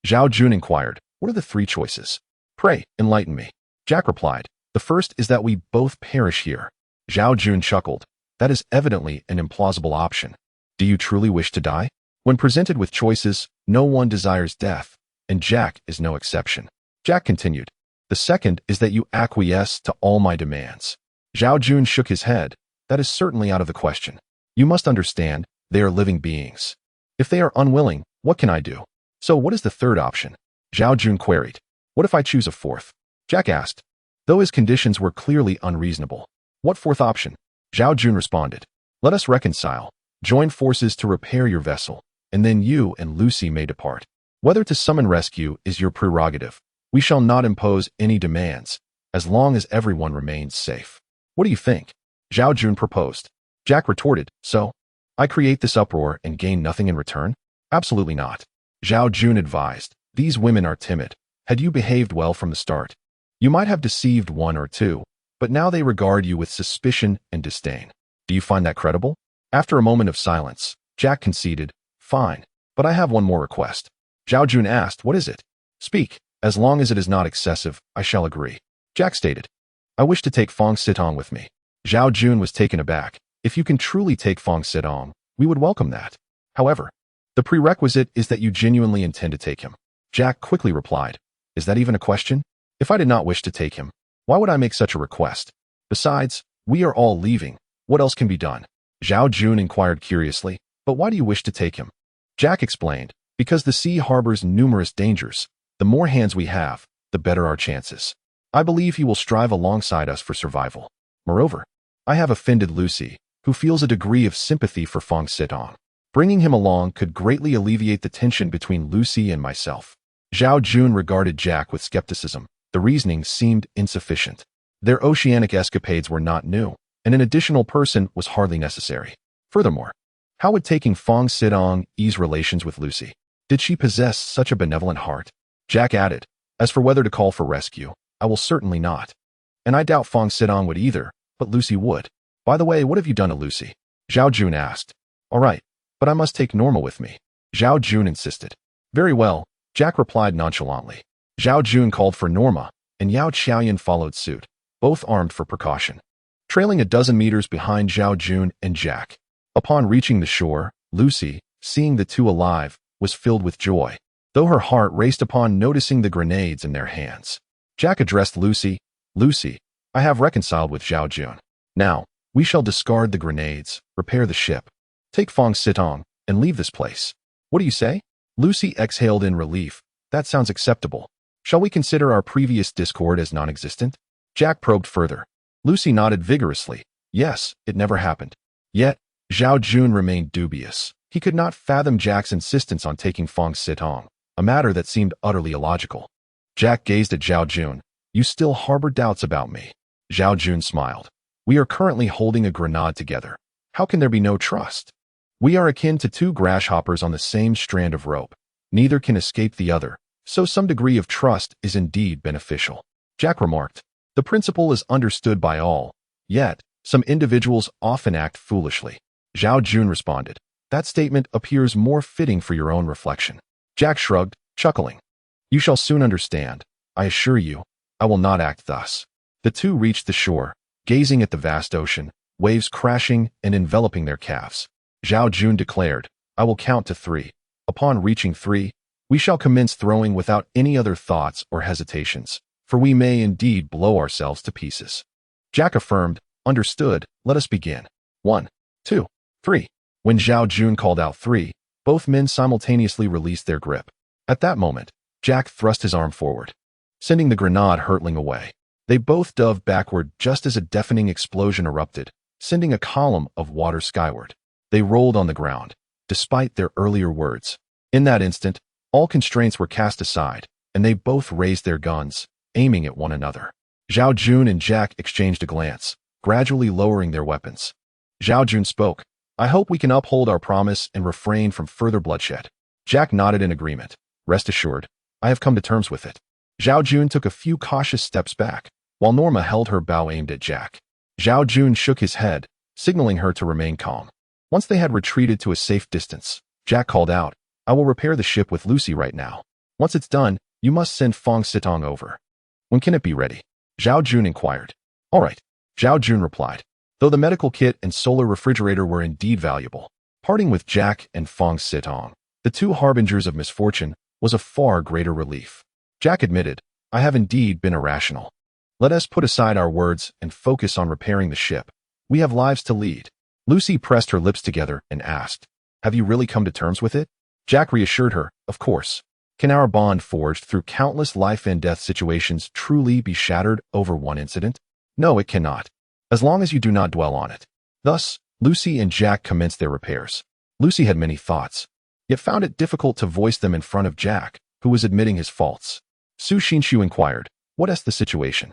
Zhao Jun inquired, "What are the 3 choices? Pray, enlighten me." Jack replied, "The first is that we both perish here." Zhao Jun chuckled. "That is evidently an implausible option. Do you truly wish to die?" When presented with choices, no one desires death, and Jack is no exception. Jack continued, "The second is that you acquiesce to all my demands." Zhao Jun shook his head. "That is certainly out of the question. You must understand, they are living beings. If they are unwilling, what can I do?" "So what is the third option?" Zhao Jun queried. "What if I choose a fourth?" Jack asked, though his conditions were clearly unreasonable. "What fourth option?" Zhao Jun responded, "Let us reconcile, join forces to repair your vessel, and then you and Lucy may depart. Whether to summon rescue is your prerogative. We shall not impose any demands, as long as everyone remains safe. What do you think?" Zhao Jun proposed. Jack retorted, "So, I create this uproar and gain nothing in return? Absolutely not." Zhao Jun advised, "These women are timid. Had you behaved well from the start, you might have deceived 1 or 2, but now they regard you with suspicion and disdain. Do you find that credible?" After a moment of silence, Jack conceded, "Fine, but I have one more request." Zhao Jun asked, "What is it?" "Speak. As long as it is not excessive, I shall agree." Jack stated, "I wish to take Fong Sitong with me." Zhao Jun was taken aback. "If you can truly take Fong Sitong, we would welcome that. However, the prerequisite is that you genuinely intend to take him." Jack quickly replied, "Is that even a question? If I did not wish to take him, why would I make such a request? Besides, we are all leaving, What else can be done? Zhao Jun inquired curiously. But why do you wish to take him? Jack explained. Because the sea harbors numerous dangers. The more hands we have, the better our chances. I believe he will strive alongside us for survival. Moreover, I have offended Lucy, who feels a degree of sympathy for Fong Sitong. Bringing him along could greatly alleviate the tension between Lucy and myself. Zhao Jun regarded Jack with skepticism. The reasoning seemed insufficient. Their oceanic escapades were not new, and an additional person was hardly necessary. Furthermore, how would taking Fong Sitong ease relations with Lucy? Did she possess such a benevolent heart? Jack added, as for whether to call for rescue, I will certainly not. And I doubt Fong Sitong would either, but Lucy would. By the way, what have you done to Lucy? Zhao Jun asked. All right, but I must take Norma with me. Zhao Jun insisted. Very well, Jack replied nonchalantly. Zhao Jun called for Norma, and Yao Qiaoyan followed suit, both armed for precaution. Trailing a dozen meters behind Zhao Jun and Jack. Upon reaching the shore, Lucy, seeing the two alive, was filled with joy, though her heart raced upon noticing the grenades in their hands. Jack addressed Lucy. Lucy, I have reconciled with Zhao Jun. Now, we shall discard the grenades, repair the ship, take Fong Sitong, and leave this place. What do you say? Lucy exhaled in relief. That sounds acceptable. Shall we consider our previous discord as non-existent? Jack probed further. Lucy nodded vigorously. Yes, it never happened. Yet, Zhao Jun remained dubious. He could not fathom Jack's insistence on taking Fong Sitong, a matter that seemed utterly illogical. Jack gazed at Zhao Jun. You still harbor doubts about me. Zhao Jun smiled. We are currently holding a grenade together. How can there be no trust? We are akin to two grasshoppers on the same strand of rope. Neither can escape the other, so some degree of trust is indeed beneficial. Jack remarked. The principle is understood by all, yet some individuals often act foolishly. Zhao Jun responded. That statement appears more fitting for your own reflection. Jack shrugged, chuckling. You shall soon understand. I assure you, I will not act thus. The two reached the shore, gazing at the vast ocean, waves crashing and enveloping their calves. Zhao Jun declared, I will count to 3. Upon reaching 3, we shall commence throwing without any other thoughts or hesitations, for we may indeed blow ourselves to pieces. Jack affirmed, understood, let us begin. 1, 2, 3. When Zhao Jun called out 3, both men simultaneously released their grip. At that moment, Jack thrust his arm forward, sending the grenade hurtling away. They both dove backward just as a deafening explosion erupted, sending a column of water skyward. They rolled on the ground, despite their earlier words. In that instant, all constraints were cast aside, and they both raised their guns, aiming at one another. Zhao Jun and Jack exchanged a glance, gradually lowering their weapons. Zhao Jun spoke. I hope we can uphold our promise and refrain from further bloodshed. Jack nodded in agreement. Rest assured, I have come to terms with it. Zhao Jun took a few cautious steps back, while Norma held her bow aimed at Jack. Zhao Jun shook his head, signaling her to remain calm. Once they had retreated to a safe distance, Jack called out, I will repair the ship with Lucy right now. Once it's done, you must send Fong Sitong over. When can it be ready? Zhao Jun inquired. All right, Zhao Jun replied. Though the medical kit and solar refrigerator were indeed valuable, parting with Jack and Fong Sitong, the two harbingers of misfortune, was a far greater relief. Jack admitted, I have indeed been irrational. Let us put aside our words and focus on repairing the ship. We have lives to lead. Lucy pressed her lips together and asked, have you really come to terms with it? Jack reassured her, of course. Can our bond forged through countless life and death situations truly be shattered over one incident? No, it cannot, as long as you do not dwell on it. Thus, Lucy and Jack commenced their repairs. Lucy had many thoughts, yet found it difficult to voice them in front of Jack, who was admitting his faults. Su Xinshu inquired, what is the situation?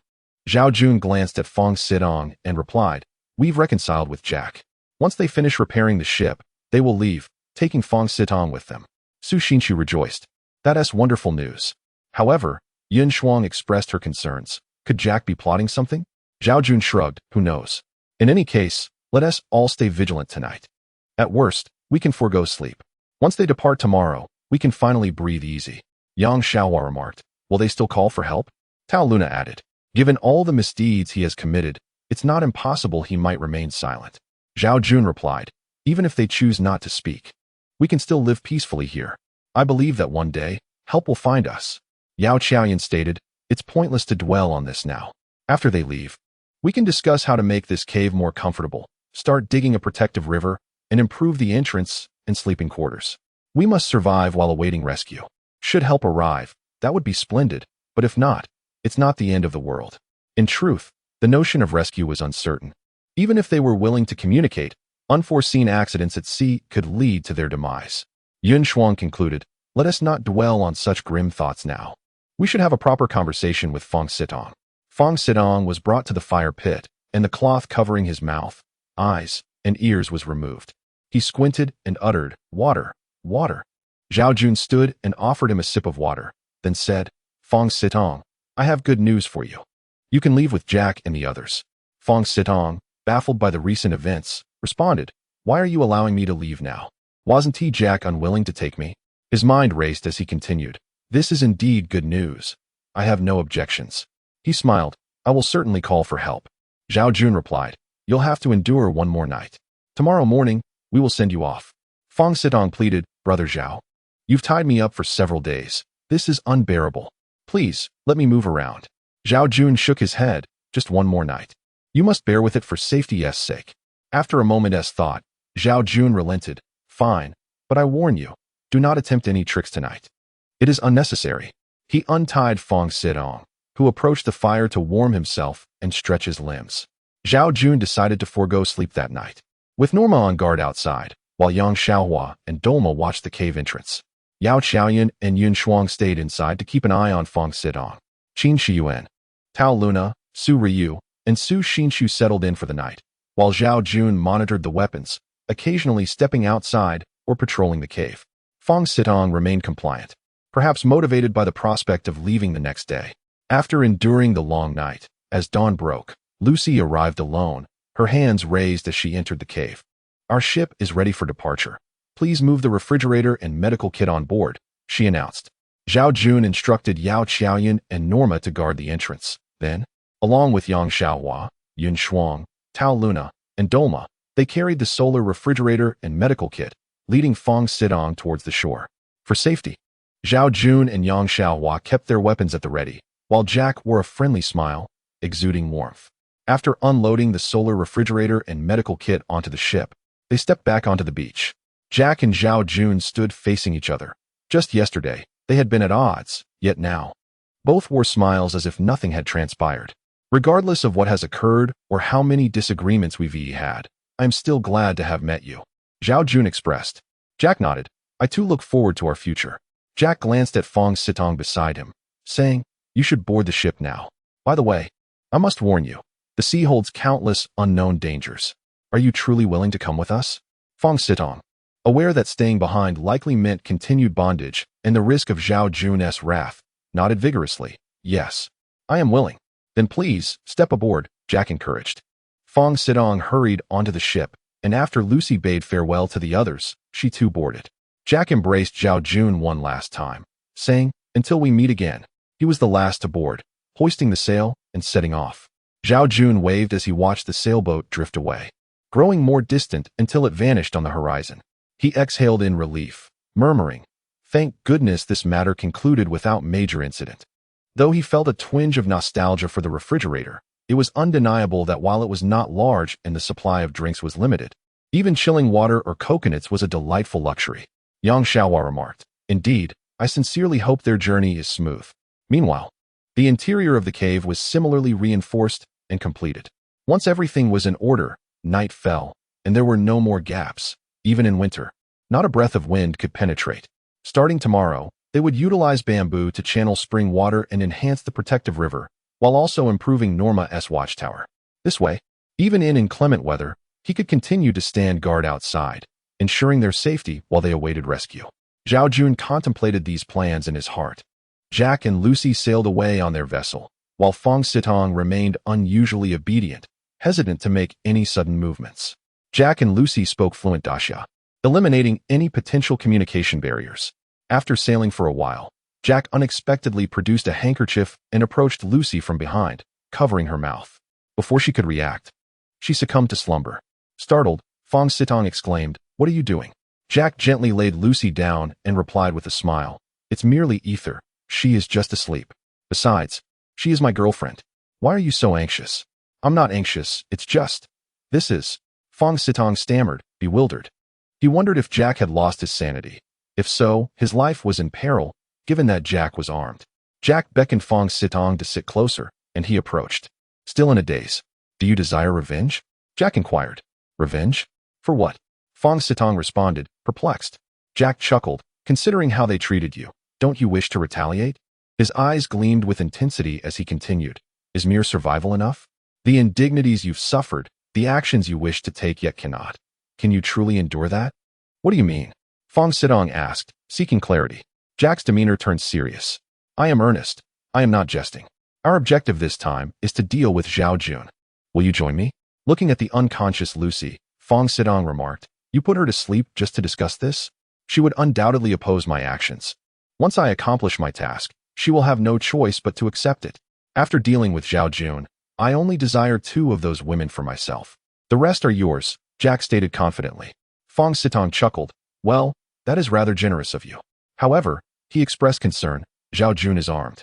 Zhao Jun glanced at Fong Sitong and replied, we've reconciled with Jack. Once they finish repairing the ship, they will leave, taking Fong Sitong with them. Su Xinshu rejoiced. That's wonderful news. However, Yun Shuang expressed her concerns. Could Jack be plotting something? Zhao Jun shrugged, who knows? In any case, let us all stay vigilant tonight. At worst, we can forego sleep. Once they depart tomorrow, we can finally breathe easy. Yang Xiaohua remarked. Will they still call for help? Tao Luna added. Given all the misdeeds he has committed, it's not impossible he might remain silent. Zhao Jun replied. Even if they choose not to speak, we can still live peacefully here. I believe that one day, help will find us. Yao Qiaoyan stated, it's pointless to dwell on this now. After they leave, we can discuss how to make this cave more comfortable, start digging a protective river, and improve the entrance and sleeping quarters. We must survive while awaiting rescue. Should help arrive, that would be splendid, but if not, it's not the end of the world. In truth, the notion of rescue was uncertain. Even if they were willing to communicate, unforeseen accidents at sea could lead to their demise. Yun Shuang concluded, let us not dwell on such grim thoughts now. We should have a proper conversation with Fong Sitong. Fong Sitong was brought to the fire pit, and the cloth covering his mouth, eyes, and ears was removed. He squinted and uttered, water, water. Zhao Jun stood and offered him a sip of water, then said, Fong Sitong, I have good news for you. You can leave with Jack and the others. Fong Sitong, baffled by the recent events, responded, why are you allowing me to leave now? Wasn't Jack unwilling to take me? His mind raced as he continued, this is indeed good news. I have no objections. He smiled, I will certainly call for help. Zhao Jun replied, you'll have to endure one more night. Tomorrow morning, we will send you off. Fong Sitong pleaded, Brother Zhao, you've tied me up for several days. This is unbearable. Please, let me move around. Zhao Jun shook his head, just one more night. You must bear with it for safety's sake. After a moment's thought, Zhao Jun relented, fine, but I warn you, do not attempt any tricks tonight. It is unnecessary. He untied Fong Sitong, who approached the fire to warm himself and stretch his limbs. Zhao Jun decided to forego sleep that night. With Norma on guard outside, while Yang Xiaohua and Dolma watched the cave entrance, Yao Qiaoyan and Yun Shuang stayed inside to keep an eye on Fong Sitong. Qin Shiyuan, Tao Luna, Su Ryu, and Su Xinshu settled in for the night, while Zhao Jun monitored the weapons, occasionally stepping outside or patrolling the cave. Fong Sitong remained compliant, perhaps motivated by the prospect of leaving the next day. After enduring the long night, as dawn broke, Lucy arrived alone, her hands raised as she entered the cave. Our ship is ready for departure. Please move the refrigerator and medical kit on board, she announced. Zhao Jun instructed Yao Qiaoyan and Norma to guard the entrance. Then, along with Yang Xiaohua, Yun Shuang, Tao Luna, and Dolma, they carried the solar refrigerator and medical kit, leading Fong Sitong towards the shore. For safety, Zhao Jun and Yang Xiaohua kept their weapons at the ready, while Jack wore a friendly smile, exuding warmth. After unloading the solar refrigerator and medical kit onto the ship, they stepped back onto the beach. Jack and Zhao Jun stood facing each other. Just yesterday, they had been at odds, yet now, both wore smiles as if nothing had transpired. Regardless of what has occurred or how many disagreements we've had, I'm still glad to have met you, Zhao Jun expressed. Jack nodded. I too look forward to our future. Jack glanced at Fong Sitong beside him, saying, you should board the ship now. By the way, I must warn you, the sea holds countless unknown dangers. Are you truly willing to come with us? Fong Sitong, aware that staying behind likely meant continued bondage and the risk of Zhao Jun's wrath, nodded vigorously. Yes, I am willing. Then please, step aboard, Jack encouraged. Fong Sitong hurried onto the ship, and after Lucy bade farewell to the others, she too boarded. Jack embraced Zhao Jun one last time, saying, until we meet again. He was the last to board, hoisting the sail and setting off. Zhao Jun waved as he watched the sailboat drift away, growing more distant until it vanished on the horizon. He exhaled in relief, murmuring, thank goodness this matter concluded without major incident. Though he felt a twinge of nostalgia for the refrigerator, it was undeniable that while it was not large and the supply of drinks was limited, even chilling water or coconuts was a delightful luxury. Yang Xiaohua remarked, indeed, I sincerely hope their journey is smooth. Meanwhile, the interior of the cave was similarly reinforced and completed. Once everything was in order, night fell, and there were no more gaps. Even in winter, not a breath of wind could penetrate. Starting tomorrow, they would utilize bamboo to channel spring water and enhance the protective river, while also improving Norma's watchtower. This way, even in inclement weather, he could continue to stand guard outside, ensuring their safety while they awaited rescue. Zhao Jun contemplated these plans in his heart. Jack and Lucy sailed away on their vessel, while Fong Sitong remained unusually obedient, hesitant to make any sudden movements. Jack and Lucy spoke fluent Daxia, eliminating any potential communication barriers. After sailing for a while, Jack unexpectedly produced a handkerchief and approached Lucy from behind, covering her mouth. Before she could react, she succumbed to slumber. Startled, Fong Sitong exclaimed, what are you doing? Jack gently laid Lucy down and replied with a smile, it's merely ether. She is just asleep. Besides, she is my girlfriend. Why are you so anxious? I'm not anxious, it's just. This is. Fong Sitong stammered, bewildered. He wondered if Jack had lost his sanity. If so, his life was in peril, given that Jack was armed. Jack beckoned Fong Sitong to sit closer, and he approached. Still in a daze. Do you desire revenge? Jack inquired. Revenge? For what? Fong Sitong responded, perplexed. Jack chuckled, considering how they treated you. Don't you wish to retaliate? His eyes gleamed with intensity as he continued. Is mere survival enough? The indignities you've suffered, the actions you wish to take yet cannot. Can you truly endure that? What do you mean? Fong Sitong asked, seeking clarity. Jack's demeanor turned serious. I am earnest. I am not jesting. Our objective this time is to deal with Zhao Jun. Will you join me? Looking at the unconscious Lucy, Fong Sitong remarked, You put her to sleep just to discuss this? She would undoubtedly oppose my actions. Once I accomplish my task, she will have no choice but to accept it. After dealing with Zhao Jun, I only desire 2 of those women for myself. The rest are yours, Jack stated confidently. Fong Sitong chuckled. Well, that is rather generous of you. However, he expressed concern. Zhao Jun is armed,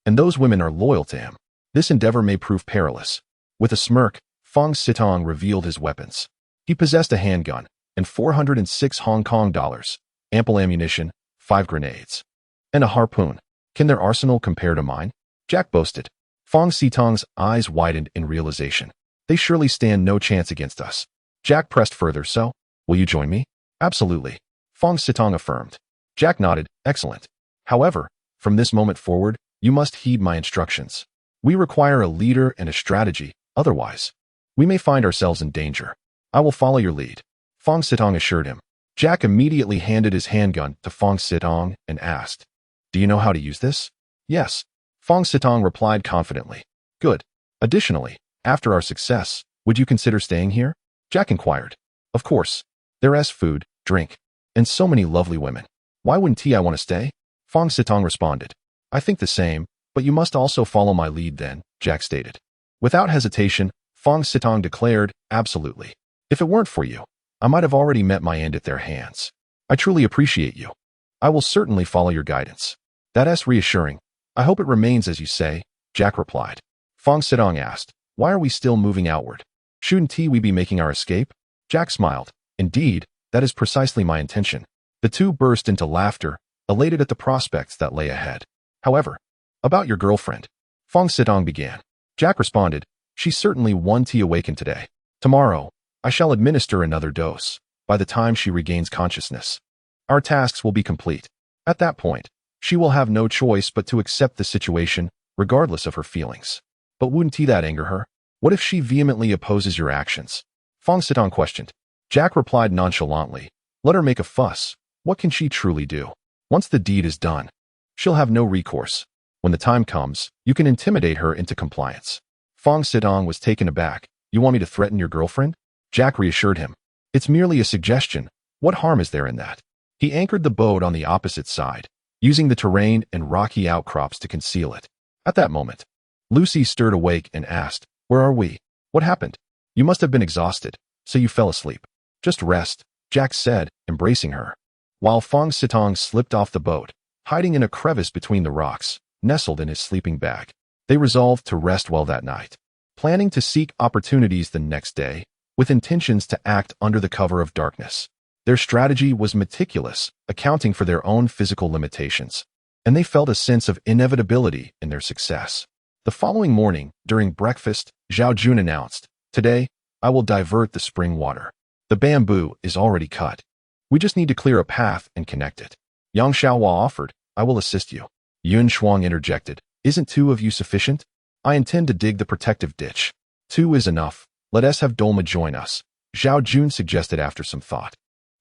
and those women are loyal to him. This endeavor may prove perilous. With a smirk, Fong Sitong revealed his weapons. He possessed a handgun and 406 Hong Kong dollars, ample ammunition, 5 grenades, and a harpoon. Can their arsenal compare to mine? Jack boasted. Fong Sitong's eyes widened in realization. They surely stand no chance against us. Jack pressed further. So, will you join me? Absolutely. Fong Sitong affirmed. Jack nodded. Excellent. However, from this moment forward, you must heed my instructions. We require a leader and a strategy, otherwise, we may find ourselves in danger. I will follow your lead, Fong Sitong assured him. Jack immediately handed his handgun to Fong Sitong and asked, Do you know how to use this? Yes, Fong Sitong replied confidently. Good. Additionally, after our success, would you consider staying here? Jack inquired. Of course. There's food, drink, and so many lovely women. Why wouldn't I want to stay? Fong Sitong responded. I think the same, but you must also follow my lead then, Jack stated. Without hesitation, Fong Sitong declared, Absolutely. If it weren't for you, I might have already met my end at their hands. I truly appreciate you. I will certainly follow your guidance. That's reassuring. I hope it remains as you say, Jack replied. Fong Sitong asked, Why are we still moving outward? Shouldn't we be making our escape? Jack smiled. Indeed, that is precisely my intention. The two burst into laughter, elated at the prospects that lay ahead. However, about your girlfriend, Fong Sitong began. Jack responded, She's certainly one to awaken today. Tomorrow, I shall administer another dose. By the time she regains consciousness, our tasks will be complete. At that point, she will have no choice but to accept the situation, regardless of her feelings. But wouldn't that anger her? What if she vehemently opposes your actions? Fong Sitong questioned. Jack replied nonchalantly, Let her make a fuss. What can she truly do? Once the deed is done, she'll have no recourse. When the time comes, you can intimidate her into compliance. Fong Sitong was taken aback. You want me to threaten your girlfriend? Jack reassured him. It's merely a suggestion. What harm is there in that? He anchored the boat on the opposite side, using the terrain and rocky outcrops to conceal it. At that moment, Lucy stirred awake and asked, Where are we? What happened? You must have been exhausted, so you fell asleep. Just rest, Jack said, embracing her. While Fong Sitong slipped off the boat, hiding in a crevice between the rocks, nestled in his sleeping bag. They resolved to rest well that night, planning to seek opportunities the next day, with intentions to act under the cover of darkness. Their strategy was meticulous, accounting for their own physical limitations, and they felt a sense of inevitability in their success. The following morning, during breakfast, Zhao Jun announced, Today, I will divert the spring water. The bamboo is already cut. We just need to clear a path and connect it. Yang Xiaohua offered, I will assist you. Yun Shuang interjected, Isn't 2 of you sufficient? I intend to dig the protective ditch. 2 is enough. Let us have Dolma join us, Zhao Jun suggested after some thought.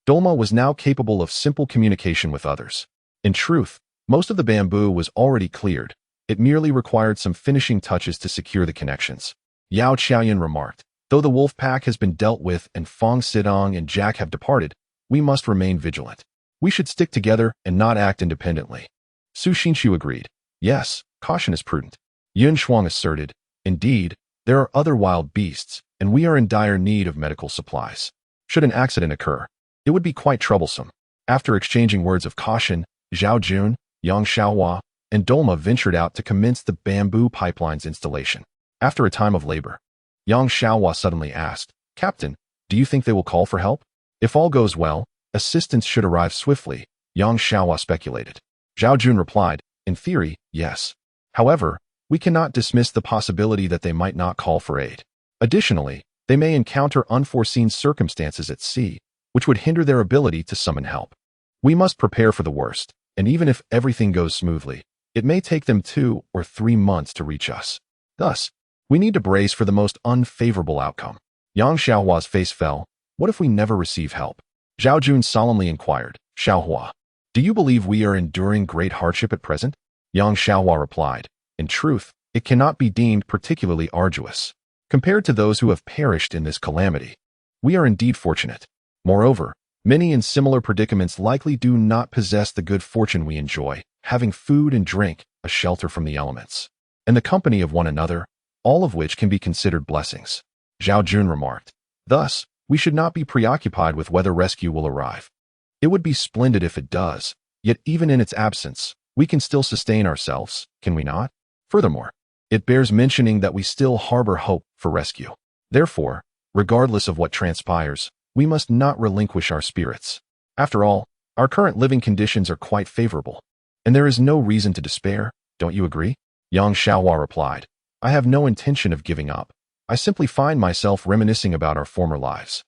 Dolma was now capable of simple communication with others. In truth, most of the bamboo was already cleared. It merely required some finishing touches to secure the connections. Yao Qiaoyan remarked, Though the wolf pack has been dealt with and Fong Sitong and Jack have departed, we must remain vigilant. We should stick together and not act independently. Su Xinshu agreed. Yes, caution is prudent. Yun Shuang asserted, Indeed, there are other wild beasts, and we are in dire need of medical supplies. Should an accident occur, it would be quite troublesome. After exchanging words of caution, Zhao Jun, Yang Xiaohua, and Dolma ventured out to commence the bamboo pipeline's installation. After a time of labor, Yang Xiaohua suddenly asked, Captain, Do you think they will call for help? If all goes well, assistance should arrive swiftly, Yang Xiaohua speculated. Zhao Jun replied, in theory, yes. However, we cannot dismiss the possibility that they might not call for aid. Additionally, they may encounter unforeseen circumstances at sea, which would hinder their ability to summon help. We must prepare for the worst, and even if everything goes smoothly, it may take them 2 or 3 months to reach us. Thus, we need to brace for the most unfavorable outcome. Yang Xiaohua's face fell. What if we never receive help? Zhao Jun solemnly inquired, Xiaohua, do you believe we are enduring great hardship at present? Yang Xiaohua replied, in truth, it cannot be deemed particularly arduous. Compared to those who have perished in this calamity, we are indeed fortunate. Moreover, many in similar predicaments likely do not possess the good fortune we enjoy, having food and drink, a shelter from the elements, and the company of one another, all of which can be considered blessings. Zhao Jun remarked, thus, we should not be preoccupied with whether rescue will arrive. It would be splendid if it does, yet even in its absence, we can still sustain ourselves, can we not? Furthermore, it bears mentioning that we still harbor hope for rescue. Therefore, regardless of what transpires, we must not relinquish our spirits. After all, our current living conditions are quite favorable, and there is no reason to despair, don't you agree? Yang Xiaohua replied, I have no intention of giving up. I simply find myself reminiscing about our former lives.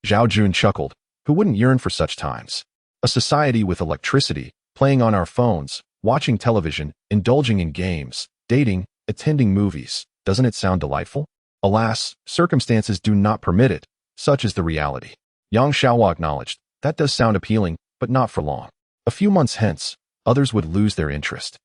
Zhao Jun chuckled, who wouldn't yearn for such times? A society with electricity, playing on our phones, watching television, indulging in games, dating, attending movies. Doesn't it sound delightful? Alas, circumstances do not permit it. Such is the reality. Yang Xiaohua acknowledged, that does sound appealing, but not for long. A few months hence, others would lose their interest.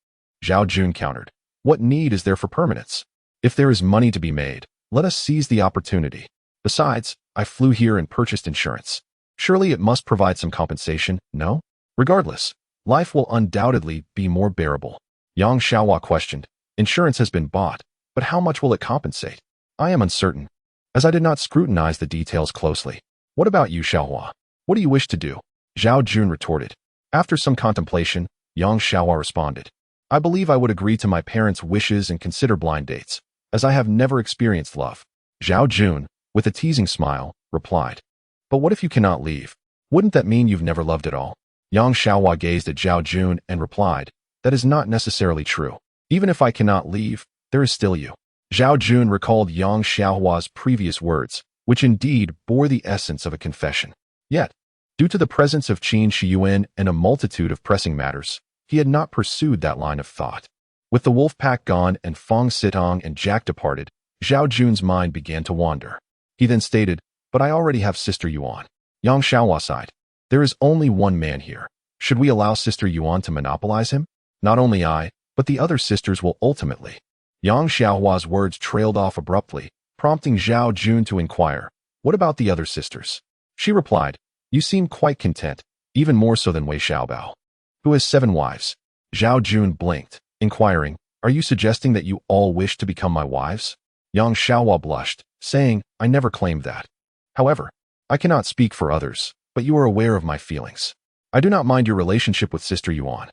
Zhao Jun countered, what need is there for permanence? If there is money to be made, let us seize the opportunity. Besides, I flew here and purchased insurance. Surely it must provide some compensation, no? Regardless, life will undoubtedly be more bearable. Yang Xiaohua questioned, insurance has been bought, but how much will it compensate? I am uncertain, as I did not scrutinize the details closely. What about you, Xiaohua? What do you wish to do? Zhao Jun retorted. After some contemplation, Yang Xiaohua responded, I believe I would agree to my parents' wishes and consider blind dates, as I have never experienced love. Zhao Jun, with a teasing smile, replied, but what if you cannot leave? Wouldn't that mean you've never loved at all? Yang Xiaohua gazed at Zhao Jun and replied, that is not necessarily true. Even if I cannot leave, there is still you. Zhao Jun recalled Yang Xiaohua's previous words, which indeed bore the essence of a confession. Yet, due to the presence of Qin Shiyuan and a multitude of pressing matters, he had not pursued that line of thought. With the wolf pack gone and Feng Sitong and Jack departed, Zhao Jun's mind began to wander. He then stated, but I already have Sister Yuan. Yang Xiaohua sighed. There is only one man here. Should we allow Sister Yuan to monopolize him? Not only I, but the other sisters will ultimately. Yang Xiaohua's words trailed off abruptly, prompting Zhao Jun to inquire, what about the other sisters? She replied, you seem quite content, even more so than Wei Xiaobao, who has 7 wives. Zhao Jun blinked, inquiring, are you suggesting that you all wish to become my wives? Yang Xiaohua blushed, saying, I never claimed that. However, I cannot speak for others, but you are aware of my feelings. I do not mind your relationship with Sister Yuan.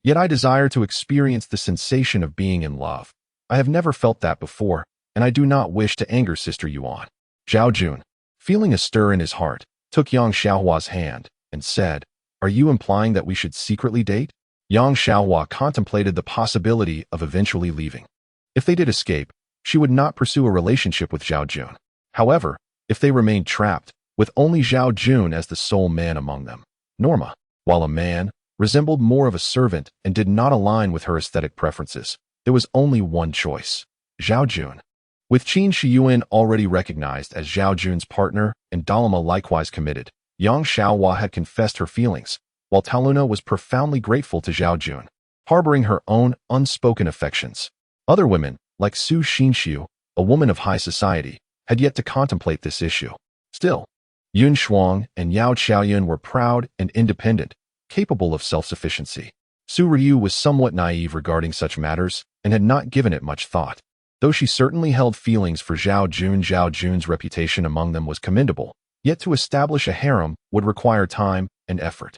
Yet I desire to experience the sensation of being in love. I have never felt that before, and I do not wish to anger Sister Yuan. Zhao Jun, feeling a stir in his heart, took Yang Xiaohua's hand and said, are you implying that we should secretly date? Yang Xiaohua contemplated the possibility of eventually leaving. If they did escape, she would not pursue a relationship with Zhao Jun. However, if they remained trapped, with only Zhao Jun as the sole man among them, Norma, while a man, resembled more of a servant and did not align with her aesthetic preferences, there was only one choice, Zhao Jun. With Qin Shiyuan already recognized as Zhao Jun's partner and Dalima likewise committed, Yang Xiaohua had confessed her feelings, while Taluna was profoundly grateful to Zhao Jun, harboring her own unspoken affections. Other women, like Su Xinxiu, a woman of high society, had yet to contemplate this issue. Still, Yun Shuang and Yao Qiaoyun were proud and independent, capable of self-sufficiency. Su Ryu was somewhat naive regarding such matters and had not given it much thought. Though she certainly held feelings for Zhao Jun, Zhao Jun's reputation among them was commendable, yet to establish a harem would require time and effort.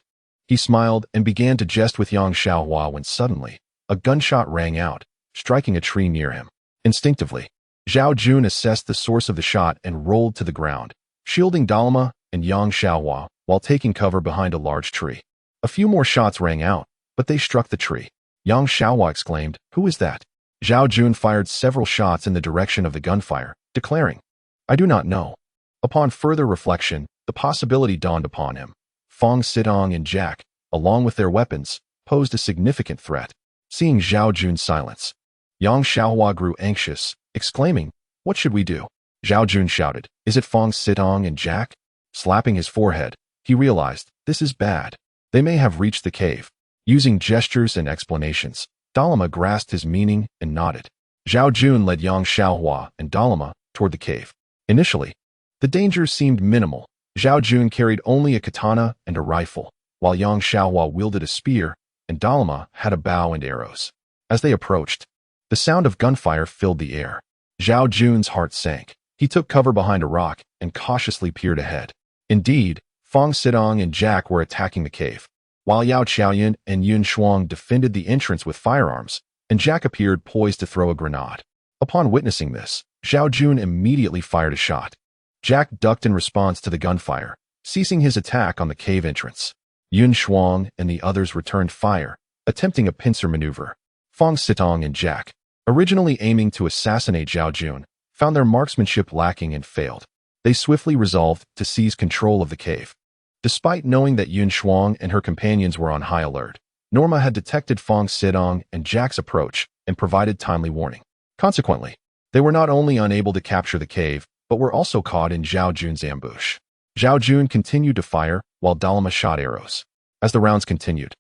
He smiled and began to jest with Yang Xiaohua when suddenly, a gunshot rang out, striking a tree near him. Instinctively, Zhao Jun assessed the source of the shot and rolled to the ground, shielding Dalma and Yang Xiaohua while taking cover behind a large tree. A few more shots rang out, but they struck the tree. Yang Xiaohua exclaimed, "Who is that?" Zhao Jun fired several shots in the direction of the gunfire, declaring, "I do not know." Upon further reflection, the possibility dawned upon him. Fong Sitong and Jack, along with their weapons, posed a significant threat. Seeing Zhao Jun's silence, Yang Xiaohua grew anxious, exclaiming, "What should we do?" Zhao Jun shouted, "Is it Fong Sitong and Jack?" Slapping his forehead, he realized, this is bad. They may have reached the cave. Using gestures and explanations, Dalma grasped his meaning and nodded. Zhao Jun led Yang Xiaohua and Dalma toward the cave. Initially, the danger seemed minimal. Zhao Jun carried only a katana and a rifle, while Yang Xiaohua wielded a spear and Dalma had a bow and arrows. As they approached, the sound of gunfire filled the air. Zhao Jun's heart sank. He took cover behind a rock and cautiously peered ahead. Indeed, Fong Sitong and Jack were attacking the cave, while Yao Qiaoyan and Yun Shuang defended the entrance with firearms, and Jack appeared poised to throw a grenade. Upon witnessing this, Zhao Jun immediately fired a shot. Jack ducked in response to the gunfire, ceasing his attack on the cave entrance. Yun Shuang and the others returned fire, attempting a pincer maneuver. Fong Sitong and Jack, originally aiming to assassinate Zhao Jun, found their marksmanship lacking and failed. They swiftly resolved to seize control of the cave. Despite knowing that Yun Shuang and her companions were on high alert, Norma had detected Fong Sitong and Jack's approach and provided timely warning. Consequently, they were not only unable to capture the cave, but were also caught in Zhao Jun's ambush. Zhao Jun continued to fire, while Dalma shot arrows. As the rounds continued,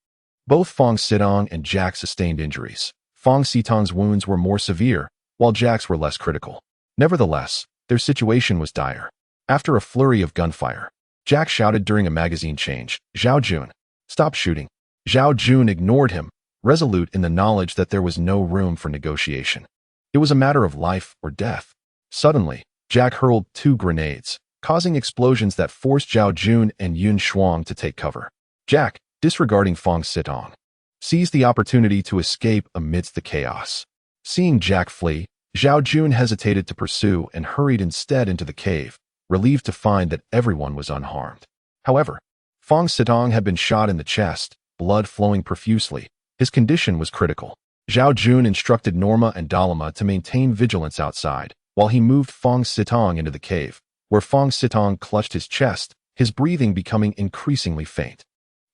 both Fong Sitong and Jack sustained injuries. Fong Sitong's wounds were more severe, while Jack's were less critical. Nevertheless, their situation was dire. After a flurry of gunfire, Jack shouted during a magazine change, "Zhao Jun, stop shooting." Zhao Jun ignored him, resolute in the knowledge that there was no room for negotiation. It was a matter of life or death. Suddenly, Jack hurled 2 grenades, causing explosions that forced Zhao Jun and Yun Shuang to take cover. Jack, disregarding Fong Sitong, seized the opportunity to escape amidst the chaos. Seeing Jack flee, Zhao Jun hesitated to pursue and hurried instead into the cave, relieved to find that everyone was unharmed. However, Fong Sitong had been shot in the chest, blood flowing profusely. His condition was critical. Zhao Jun instructed Norma and Dalma to maintain vigilance outside, while he moved Fong Sitong into the cave, where Fong Sitong clutched his chest, his breathing becoming increasingly faint.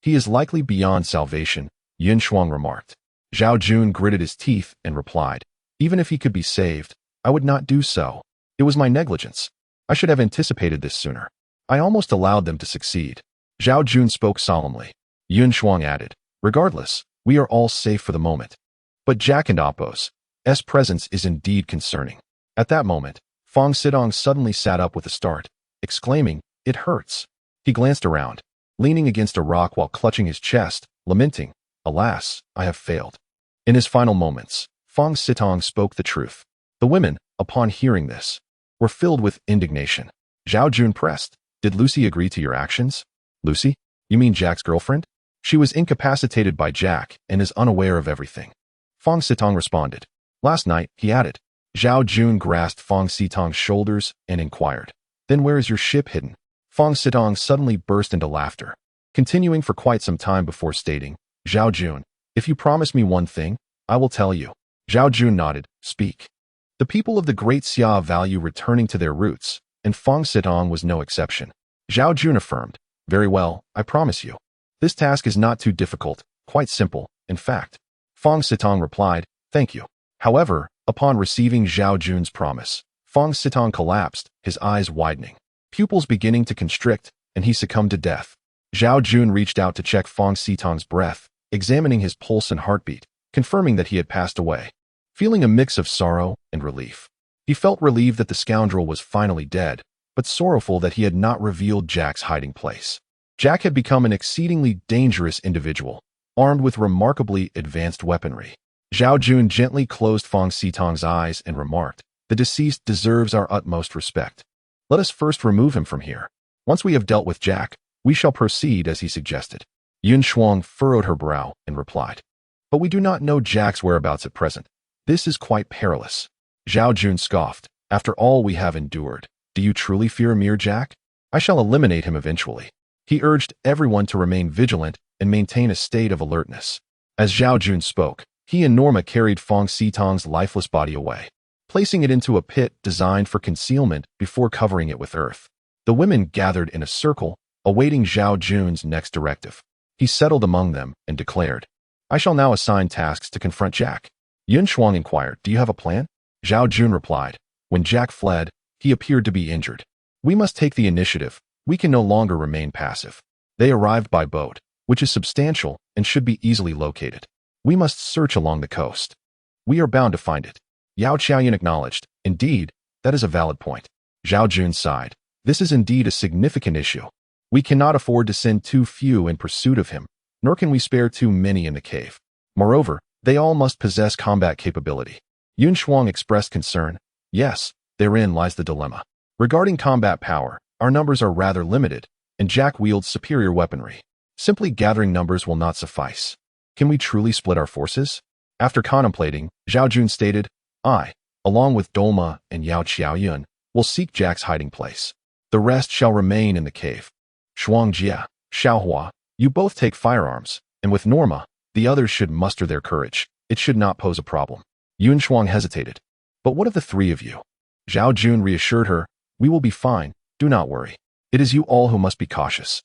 "He is likely beyond salvation," Yun Shuang remarked. Zhao Jun gritted his teeth and replied, "Even if he could be saved, I would not do so. It was my negligence. I should have anticipated this sooner. I almost allowed them to succeed." Zhao Jun spoke solemnly. Yun Shuang added, "Regardless, we are all safe for the moment. But Jack and Appo's presence is indeed concerning." At that moment, Fong Sitong suddenly sat up with a start, exclaiming, "It hurts." He glanced around, leaning against a rock while clutching his chest, lamenting, "Alas, I have failed." In his final moments, Fong Sitong spoke the truth. The women, upon hearing this, were filled with indignation. Zhao Jun pressed, "Did Lucy agree to your actions?" "Lucy? You mean Jack's girlfriend? She was incapacitated by Jack and is unaware of everything." Fong Sitong responded. "Last night," he added. Zhao Jun grasped Fong Sitong's shoulders and inquired, "Then where is your ship hidden?" Fong Sitong suddenly burst into laughter, continuing for quite some time before stating, "Zhao Jun, if you promise me one thing, I will tell you." Zhao Jun nodded, "Speak." The people of the Great Xia value returning to their roots, and Fong Sitong was no exception. Zhao Jun affirmed, "Very well, I promise you. This task is not too difficult, quite simple, in fact." Fong Sitong replied, "Thank you." However, upon receiving Zhao Jun's promise, Fong Sitong collapsed, his eyes widening, pupils beginning to constrict, and he succumbed to death. Zhao Jun reached out to check Fong Sitong's breath, examining his pulse and heartbeat, confirming that he had passed away. Feeling a mix of sorrow and relief, he felt relieved that the scoundrel was finally dead, but sorrowful that he had not revealed Jack's hiding place. Jack had become an exceedingly dangerous individual, armed with remarkably advanced weaponry. Zhao Jun gently closed Fong Sitong's eyes and remarked, "The deceased deserves our utmost respect. Let us first remove him from here. Once we have dealt with Jack, we shall proceed as he suggested." Yun Shuang furrowed her brow and replied, "But we do not know Jack's whereabouts at present. This is quite perilous." Zhao Jun scoffed, "After all we have endured, do you truly fear mere Jack?" I shall eliminate him eventually. He urged everyone to remain vigilant and maintain a state of alertness. As Zhao Jun spoke, he and Norma carried Fong Sitong's lifeless body away, placing it into a pit designed for concealment before covering it with earth. The women gathered in a circle, awaiting Zhao Jun's next directive. He settled among them and declared, I shall now assign tasks to confront Jack. Yun Shuang inquired, do you have a plan? Zhao Jun replied, when Jack fled, he appeared to be injured. We must take the initiative. We can no longer remain passive. They arrived by boat, which is substantial and should be easily located. We must search along the coast. We are bound to find it. Yao Qiaoyan acknowledged, indeed, that is a valid point. Zhao Jun sighed. This is indeed a significant issue. We cannot afford to send too few in pursuit of him, nor can we spare too many in the cave. Moreover, they all must possess combat capability. Yun Shuang expressed concern. Yes, therein lies the dilemma. Regarding combat power, our numbers are rather limited, and Jack wields superior weaponry. Simply gathering numbers will not suffice. Can we truly split our forces? After contemplating, Zhao Jun stated, I, along with Dolma and Yao Qiaoyun, will seek Jack's hiding place. The rest shall remain in the cave. Shuang Jia, Xiaohua, you both take firearms, and with Norma, the others should muster their courage. It should not pose a problem. Yun Shuang hesitated. But what of the three of you? Zhao Jun reassured her, we will be fine, do not worry. It is you all who must be cautious.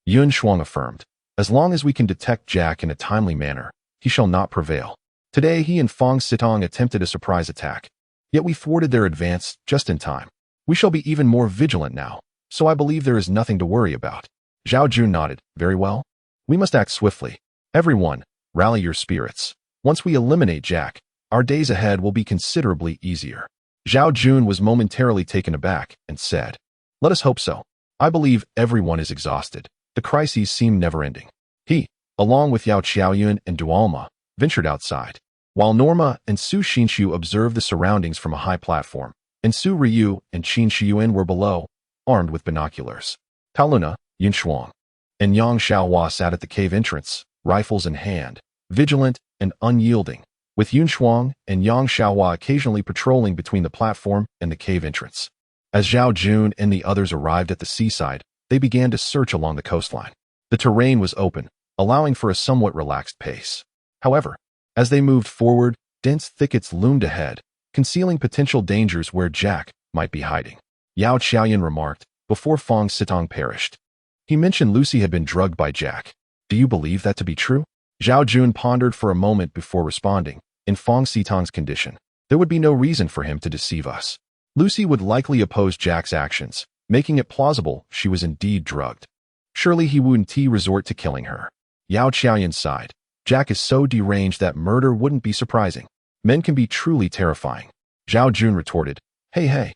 Yun Shuang affirmed, as long as we can detect Jack in a timely manner, he shall not prevail. Today he and Fong Sitong attempted a surprise attack, yet we thwarted their advance just in time. We shall be even more vigilant now, so I believe there is nothing to worry about. Zhao Jun nodded, very well. We must act swiftly. Everyone, rally your spirits. Once we eliminate Jack, our days ahead will be considerably easier. Zhao Jun was momentarily taken aback and said, let us hope so. I believe everyone is exhausted. The crises seem never-ending. He, along with Yao Qiaoyun and Dualma, ventured outside, while Norma and Su Xinshu observed the surroundings from a high platform, and Su Ryu and Qin Shiyuan were below, armed with binoculars. Taluna, Yun Shuang, and Yang Xiaohua sat at the cave entrance, rifles in hand, vigilant and unyielding, with Yun Shuang and Yang Xiaohua occasionally patrolling between the platform and the cave entrance. As Zhao Jun and the others arrived at the seaside, they began to search along the coastline. The terrain was open, allowing for a somewhat relaxed pace. However, as they moved forward, dense thickets loomed ahead, concealing potential dangers where Jack might be hiding. Yao Qiaoyan remarked, before Fong Sitong perished. He mentioned Lucy had been drugged by Jack. Do you believe that to be true? Zhao Jun pondered for a moment before responding. In Fong Sitong's condition, there would be no reason for him to deceive us. Lucy would likely oppose Jack's actions, making it plausible she was indeed drugged. Surely he wouldn't resort to killing her. Yao Qiaoyan sighed. Jack is so deranged that murder wouldn't be surprising. Men can be truly terrifying. Zhao Jun retorted, Hey,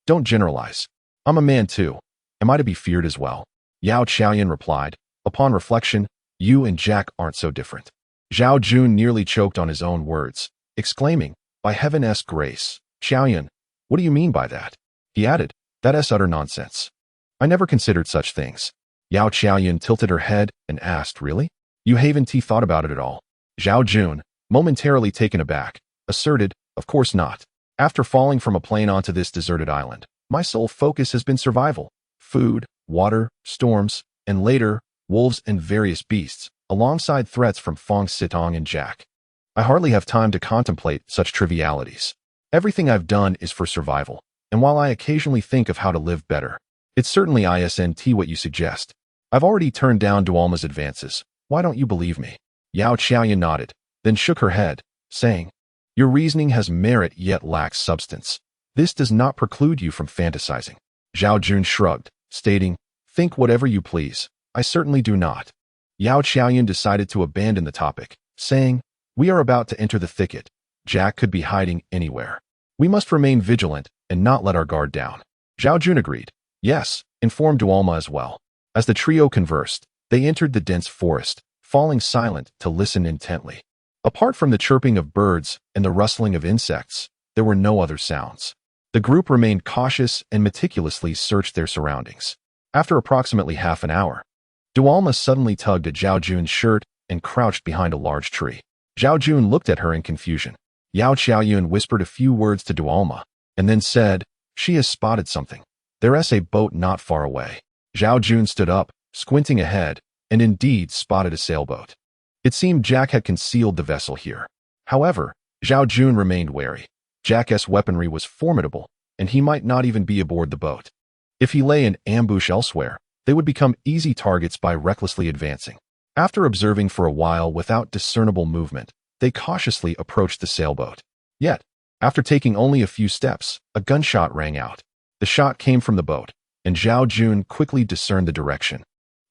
don't generalize. I'm a man too. Am I to be feared as well? Yao Qiaoyan replied, upon reflection, you and Jack aren't so different. Zhao Jun nearly choked on his own words, exclaiming, by heaven's grace, Qiaoyan, what do you mean by that? He added, that is utter nonsense. I never considered such things. Yao Qiaoyan tilted her head and asked, really? You haven't thought about it at all? Zhao Jun, momentarily taken aback, asserted, of course not. After falling from a plane onto this deserted island, my sole focus has been survival. Food, water, storms, and later, wolves and various beasts, alongside threats from Fong Sitong and Jack. I hardly have time to contemplate such trivialities. Everything I've done is for survival, and while I occasionally think of how to live better, it's certainly isn't what you suggest. I've already turned down Dualma's advances. Why don't you believe me? Yao Qiaoyan nodded, then shook her head, saying, your reasoning has merit yet lacks substance. This does not preclude you from fantasizing. Zhao Jun shrugged, stating, think whatever you please. I certainly do not. Yao Qiaoyan decided to abandon the topic, saying, we are about to enter the thicket. Jack could be hiding anywhere. We must remain vigilant and not let our guard down. Zhao Jun agreed. Yes, inform Dualma as well. As the trio conversed, they entered the dense forest, falling silent to listen intently. Apart from the chirping of birds and the rustling of insects, there were no other sounds. The group remained cautious and meticulously searched their surroundings. After approximately half an hour, Dualma suddenly tugged at Zhao Jun's shirt and crouched behind a large tree. Zhao Jun looked at her in confusion. Yao Qiaoyun whispered a few words to Dualma, and then said, she has spotted something. There's a boat not far away. Zhao Jun stood up, squinting ahead, and indeed spotted a sailboat. It seemed Jack had concealed the vessel here. However, Zhao Jun remained wary. Jack's weaponry was formidable, and he might not even be aboard the boat. If he lay in ambush elsewhere, they would become easy targets by recklessly advancing. After observing for a while without discernible movement, they cautiously approached the sailboat. Yet, after taking only a few steps, a gunshot rang out. The shot came from the boat, and Zhao Jun quickly discerned the direction.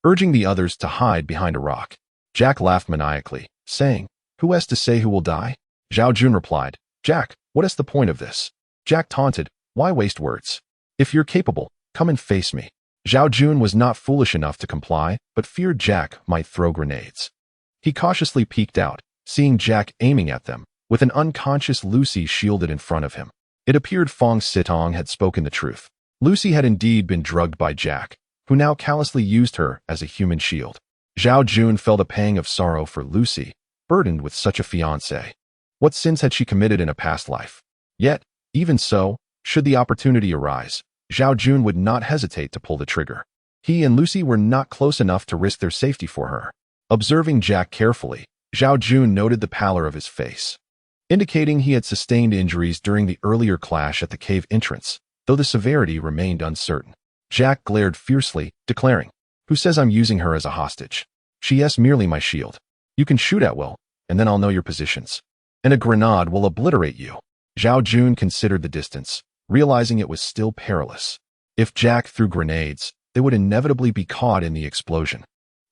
Urging the others to hide behind a rock, Jack laughed maniacally, saying, "Who has to say who will die?" Zhao Jun replied, "Jack, what is the point of this?" Jack taunted, "Why waste words? If you're capable, come and face me." Zhao Jun was not foolish enough to comply, but feared Jack might throw grenades. He cautiously peeked out, seeing Jack aiming at them, with an unconscious Lucy shielded in front of him. It appeared Fong Sitong had spoken the truth. Lucy had indeed been drugged by Jack, who now callously used her as a human shield. Zhao Jun felt a pang of sorrow for Lucy, burdened with such a fiancé. What sins had she committed in a past life? Yet, even so, should the opportunity arise, Zhao Jun would not hesitate to pull the trigger. He and Lucy were not close enough to risk their safety for her. Observing Jack carefully, Zhao Jun noted the pallor of his face, indicating he had sustained injuries during the earlier clash at the cave entrance, though the severity remained uncertain. Jack glared fiercely, declaring, "Who says I'm using her as a hostage? She is merely my shield. You can shoot at will, and then I'll know your positions. And a grenade will obliterate you." Zhao Jun considered the distance, realizing it was still perilous. If Jack threw grenades, they would inevitably be caught in the explosion,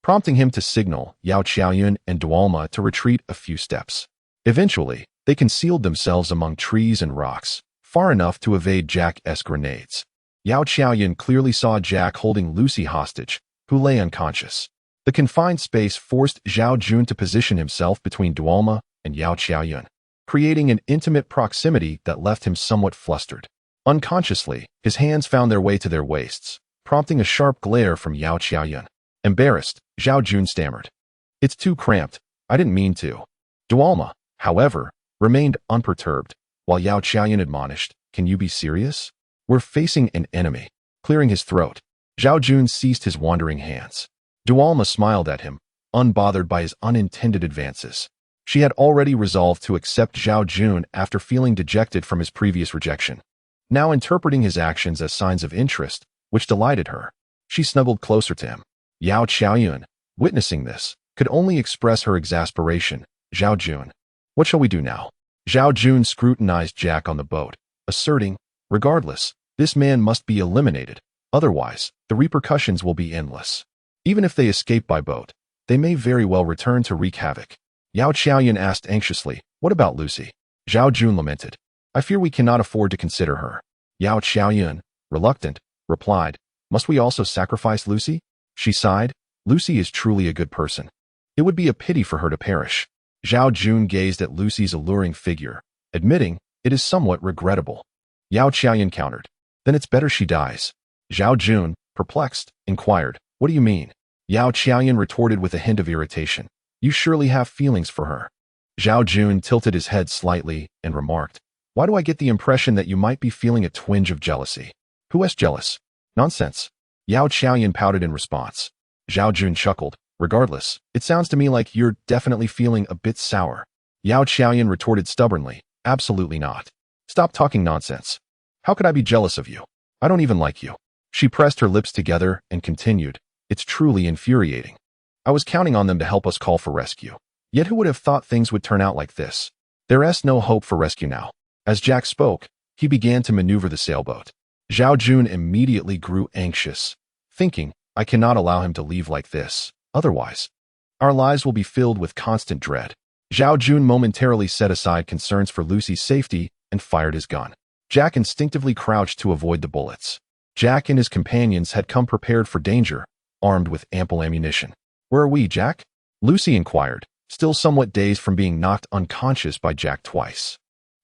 prompting him to signal Yao Qiaoyun and Dualma to retreat a few steps. Eventually, they concealed themselves among trees and rocks, far enough to evade Jack's grenades. Yao Qiaoyun clearly saw Jack holding Lucy hostage, who lay unconscious. The confined space forced Zhao Jun to position himself between Dualma and Yao Qiaoyun, creating an intimate proximity that left him somewhat flustered. Unconsciously, his hands found their way to their waists, prompting a sharp glare from Yao Qiaoyun. Embarrassed, Zhao Jun stammered, "It's too cramped. I didn't mean to." Dualma, however, remained unperturbed, while Yao Qiaoyun admonished, "Can you be serious? We're facing an enemy." Clearing his throat, Zhao Jun ceased his wandering hands. Dualma smiled at him, unbothered by his unintended advances. She had already resolved to accept Zhao Jun after feeling dejected from his previous rejection. Now interpreting his actions as signs of interest, which delighted her, she snuggled closer to him. Yao Qiaoyun, witnessing this, could only express her exasperation. "Zhao Jun, what shall we do now?" Zhao Jun scrutinized Jack on the boat, asserting, "Regardless, this man must be eliminated. Otherwise, the repercussions will be endless. Even if they escape by boat, they may very well return to wreak havoc." Yao Qiaoyun asked anxiously, "What about Lucy?" Zhao Jun lamented, "I fear we cannot afford to consider her." Yao Qiaoyun, reluctant, replied, "Must we also sacrifice Lucy?" She sighed, "Lucy is truly a good person. It would be a pity for her to perish." Zhao Jun gazed at Lucy's alluring figure, admitting, "It is somewhat regrettable." Yao Qiaoyun countered, "Then it's better she dies." Zhao Jun, perplexed, inquired, "What do you mean?" Yao Qiaoyun retorted with a hint of irritation, "You surely have feelings for her." Zhao Jun tilted his head slightly and remarked, "Why do I get the impression that you might be feeling a twinge of jealousy?" "Who is jealous?" "Nonsense." Yao Qiaoyun pouted in response. Zhao Jun chuckled, "Regardless, it sounds to me like you're definitely feeling a bit sour." Yao Qiaoyun retorted stubbornly, "Absolutely not. Stop talking nonsense. How could I be jealous of you? I don't even like you." She pressed her lips together and continued, "It's truly infuriating. I was counting on them to help us call for rescue. Yet who would have thought things would turn out like this? There is no hope for rescue now." As Jack spoke, he began to maneuver the sailboat. Zhao Jun immediately grew anxious, thinking, "I cannot allow him to leave like this. Otherwise, our lives will be filled with constant dread." Zhao Jun momentarily set aside concerns for Lucy's safety and fired his gun. Jack instinctively crouched to avoid the bullets. Jack and his companions had come prepared for danger, armed with ample ammunition. "Where are we, Jack?" Lucy inquired, still somewhat dazed from being knocked unconscious by Jack twice.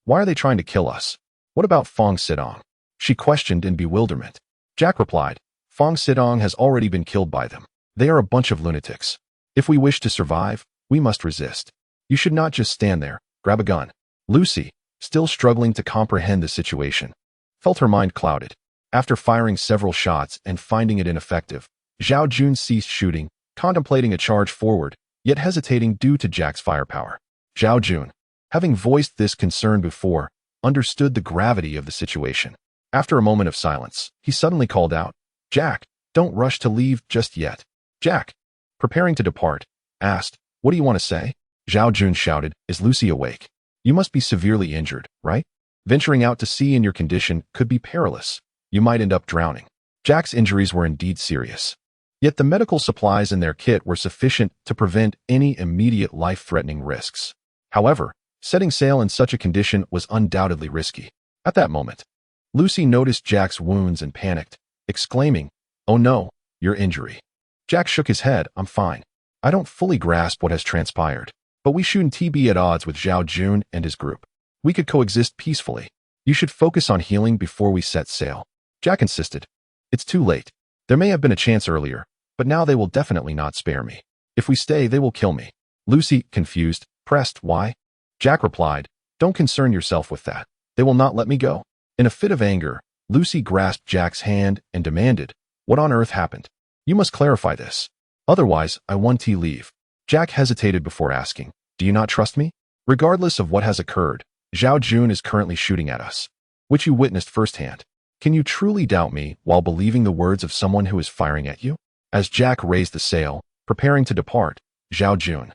"Why are they trying to kill us? What about Fong Sitong?" She questioned in bewilderment. Jack replied, "Fong Sitong has already been killed by them. They are a bunch of lunatics. If we wish to survive, we must resist. You should not just stand there, grab a gun." Lucy, still struggling to comprehend the situation, felt her mind clouded. After firing several shots and finding it ineffective, Zhao Jun ceased shooting, contemplating a charge forward, yet hesitating due to Jack's firepower. Zhao Jun, having voiced this concern before, understood the gravity of the situation. After a moment of silence, he suddenly called out, "Jack, don't rush to leave just yet." Jack, preparing to depart, asked, "What do you want to say?" Zhao Jun shouted, "Is Lucy awake? You must be severely injured, right? Venturing out to sea in your condition could be perilous. You might end up drowning." Jack's injuries were indeed serious. Yet the medical supplies in their kit were sufficient to prevent any immediate life-threatening risks. However, setting sail in such a condition was undoubtedly risky. At that moment, Lucy noticed Jack's wounds and panicked, exclaiming, "Oh no, your injury." Jack shook his head, "I'm fine. I don't fully grasp what has transpired, but we shouldn't be at odds with Zhao Jun and his group. We could coexist peacefully. You should focus on healing before we set sail." Jack insisted, "It's too late. There may have been a chance earlier, but now they will definitely not spare me. If we stay, they will kill me." Lucy, confused, pressed, "Why?" Jack replied, "Don't concern yourself with that. They will not let me go." In a fit of anger, Lucy grasped Jack's hand and demanded, "What on earth happened? You must clarify this. Otherwise, I want to leave." Jack hesitated before asking, "Do you not trust me? Regardless of what has occurred, Zhao Jun is currently shooting at us, which you witnessed firsthand. Can you truly doubt me while believing the words of someone who is firing at you?" As Jack raised the sail, preparing to depart, Zhao Jun,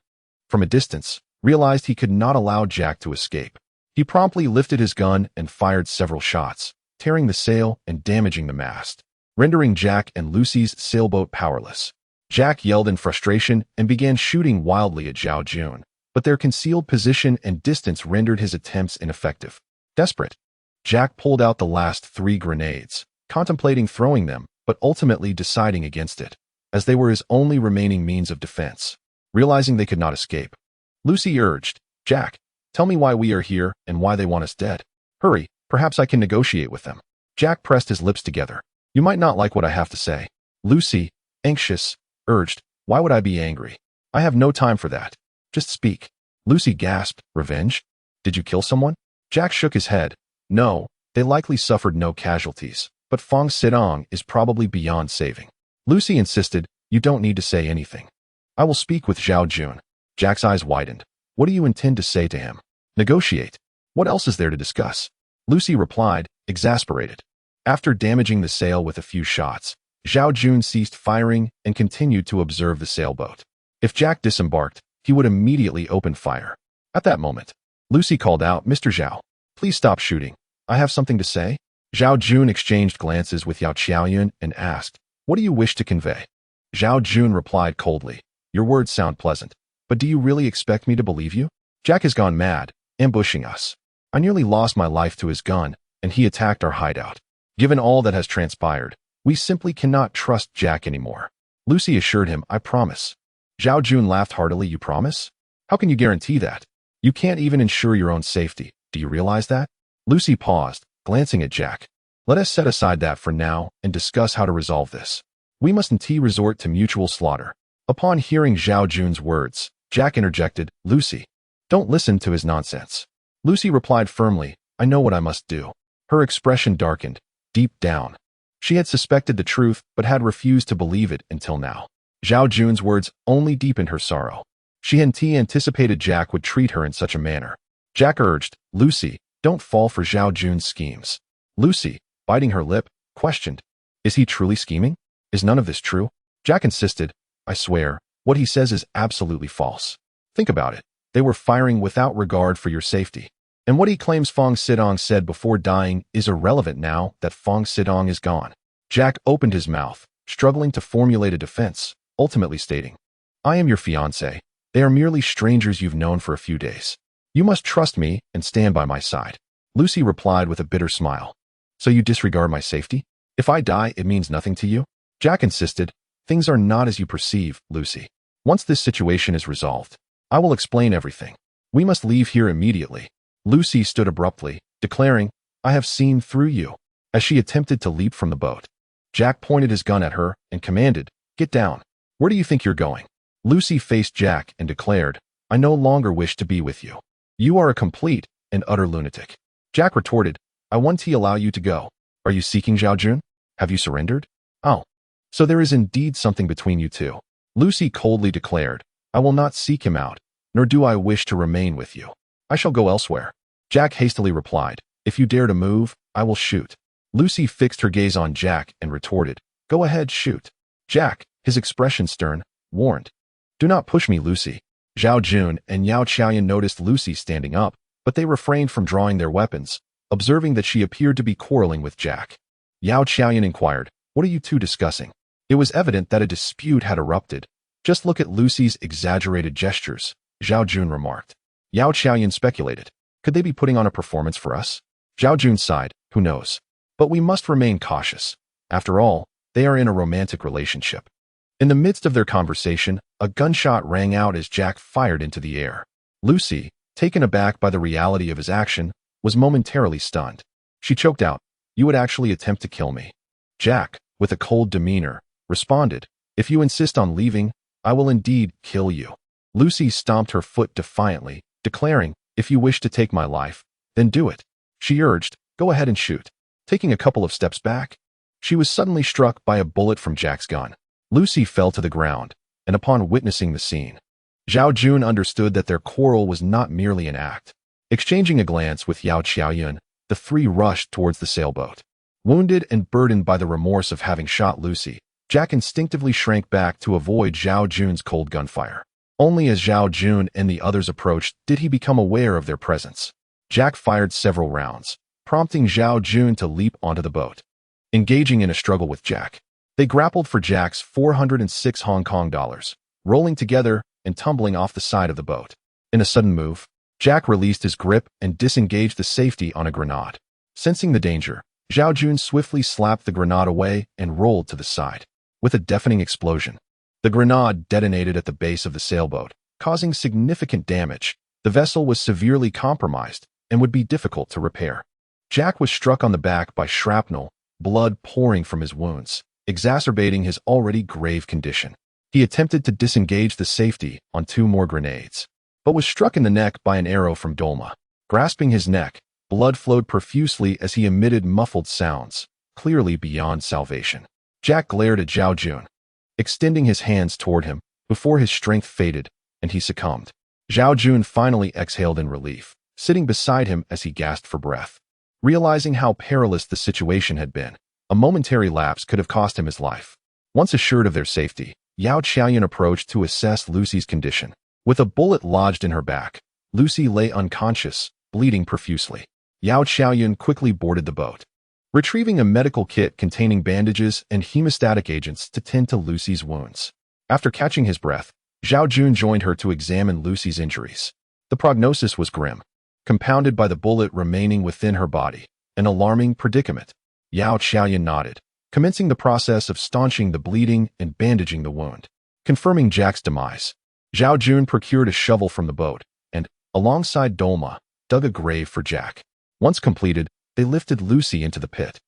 from a distance, realized he could not allow Jack to escape. He promptly lifted his gun and fired several shots, tearing the sail and damaging the mast, rendering Jack and Lucy's sailboat powerless. Jack yelled in frustration and began shooting wildly at Zhao Jun, but their concealed position and distance rendered his attempts ineffective. Desperate, Jack pulled out the last 3 grenades, contemplating throwing them, but ultimately deciding against it, as they were his only remaining means of defense. Realizing they could not escape, Lucy urged, "Jack, tell me why we are here and why they want us dead. Hurry, perhaps I can negotiate with them." Jack pressed his lips together. "You might not like what I have to say." Lucy, anxious, urged, "Why would I be angry? I have no time for that. Just speak." Lucy gasped, "Revenge? Did you kill someone?" Jack shook his head. "No, they likely suffered no casualties, but Fong Sidong is probably beyond saving." Lucy insisted, "You don't need to say anything. I will speak with Zhao Jun." Jack's eyes widened. "What do you intend to say to him?" "Negotiate. What else is there to discuss?" Lucy replied, exasperated. After damaging the sail with a few shots, Zhao Jun ceased firing and continued to observe the sailboat. If Jack disembarked, he would immediately open fire. At that moment, Lucy called out, "Mr. Zhao, please stop shooting. I have something to say." Zhao Jun exchanged glances with Yao Qiaoyun and asked, "What do you wish to convey?" Zhao Jun replied coldly, "Your words sound pleasant, but do you really expect me to believe you? Jack has gone mad, ambushing us. I nearly lost my life to his gun, and he attacked our hideout. Given all that has transpired, we simply cannot trust Jack anymore." Lucy assured him, "I promise." Zhao Jun laughed heartily, "You promise? How can you guarantee that? You can't even ensure your own safety. Do you realize that?" Lucy paused, glancing at Jack. "Let us set aside that for now and discuss how to resolve this. We mustn't resort to mutual slaughter." Upon hearing Zhao Jun's words, Jack interjected, "Lucy, don't listen to his nonsense." Lucy replied firmly, "I know what I must do." Her expression darkened. Deep down, she had suspected the truth but had refused to believe it until now. Zhao Jun's words only deepened her sorrow. She hadn't anticipated Jack would treat her in such a manner. Jack urged, "Lucy, don't fall for Zhao Jun's schemes." Lucy, biting her lip, questioned, "Is he truly scheming? Is none of this true?" Jack insisted, "I swear, what he says is absolutely false. Think about it. They were firing without regard for your safety. And what he claims Fong Sidong said before dying is irrelevant now that Fong Sidong is gone." Jack opened his mouth, struggling to formulate a defense, ultimately stating, "I am your fiancé. They are merely strangers you've known for a few days. You must trust me and stand by my side." Lucy replied with a bitter smile, "So you disregard my safety? If I die, it means nothing to you?" Jack insisted, "Things are not as you perceive, Lucy. Once this situation is resolved, I will explain everything. We must leave here immediately." Lucy stood abruptly, declaring, "I have seen through you." As she attempted to leap from the boat, Jack pointed his gun at her and commanded, "Get down. Where do you think you're going?" Lucy faced Jack and declared, "I no longer wish to be with you. You are a complete and utter lunatic." Jack retorted, "I want to allow you to go. Are you seeking Zhao Jun?" Have you surrendered? Oh, so there is indeed something between you two. Lucy coldly declared, I will not seek him out, nor do I wish to remain with you. I shall go elsewhere. Jack hastily replied, if you dare to move, I will shoot. Lucy fixed her gaze on Jack and retorted, go ahead, shoot. Jack, his expression stern, warned, do not push me, Lucy. Zhao Jun and Yao Qiaoyan noticed Lucy standing up, but they refrained from drawing their weapons, observing that she appeared to be quarreling with Jack. Yao Qiaoyan inquired, what are you two discussing? It was evident that a dispute had erupted. Just look at Lucy's exaggerated gestures, Zhao Jun remarked. Yao Qiaoyan speculated, could they be putting on a performance for us? Zhao Jun sighed, who knows? But we must remain cautious. After all, they are in a romantic relationship. In the midst of their conversation, a gunshot rang out as Jack fired into the air. Lucy, taken aback by the reality of his action, was momentarily stunned. She choked out, you would actually attempt to kill me. Jack, with a cold demeanor, responded, if you insist on leaving, I will indeed kill you. Lucy stomped her foot defiantly, declaring, if you wish to take my life, then do it. She urged, go ahead and shoot. Taking a couple of steps back, she was suddenly struck by a bullet from Jack's gun. Lucy fell to the ground, and upon witnessing the scene, Zhao Jun understood that their quarrel was not merely an act. Exchanging a glance with Yao Qiaoyan, the three rushed towards the sailboat. Wounded and burdened by the remorse of having shot Lucy, Jack instinctively shrank back to avoid Zhao Jun's cold gunfire. Only as Zhao Jun and the others approached did he become aware of their presence. Jack fired several rounds, prompting Zhao Jun to leap onto the boat. Engaging in a struggle with Jack, they grappled for Jack's 406 Hong Kong dollars, rolling together and tumbling off the side of the boat. In a sudden move, Jack released his grip and disengaged the safety on a grenade. Sensing the danger, Zhao Jun swiftly slapped the grenade away and rolled to the side. With a deafening explosion, the grenade detonated at the base of the sailboat, causing significant damage. The vessel was severely compromised and would be difficult to repair. Jack was struck on the back by shrapnel, blood pouring from his wounds, exacerbating his already grave condition. He attempted to disengage the safety on 2 more grenades, but was struck in the neck by an arrow from Dolma. Grasping his neck, blood flowed profusely as he emitted muffled sounds, clearly beyond salvation. Jack glared at Zhao Jun, extending his hands toward him before his strength faded and he succumbed. Zhao Jun finally exhaled in relief, sitting beside him as he gasped for breath. Realizing how perilous the situation had been, a momentary lapse could have cost him his life. Once assured of their safety, Yao Qiaoyan approached to assess Lucy's condition. With a bullet lodged in her back, Lucy lay unconscious, bleeding profusely. Yao Qiaoyan quickly boarded the boat, retrieving a medical kit containing bandages and hemostatic agents to tend to Lucy's wounds. After catching his breath, Zhao Jun joined her to examine Lucy's injuries. The prognosis was grim, compounded by the bullet remaining within her body, an alarming predicament. Yao Qiaoyan nodded, commencing the process of staunching the bleeding and bandaging the wound. Confirming Jack's demise, Zhao Jun procured a shovel from the boat and, alongside Dolma, dug a grave for Jack. Once completed, they lifted Lucy into the pit,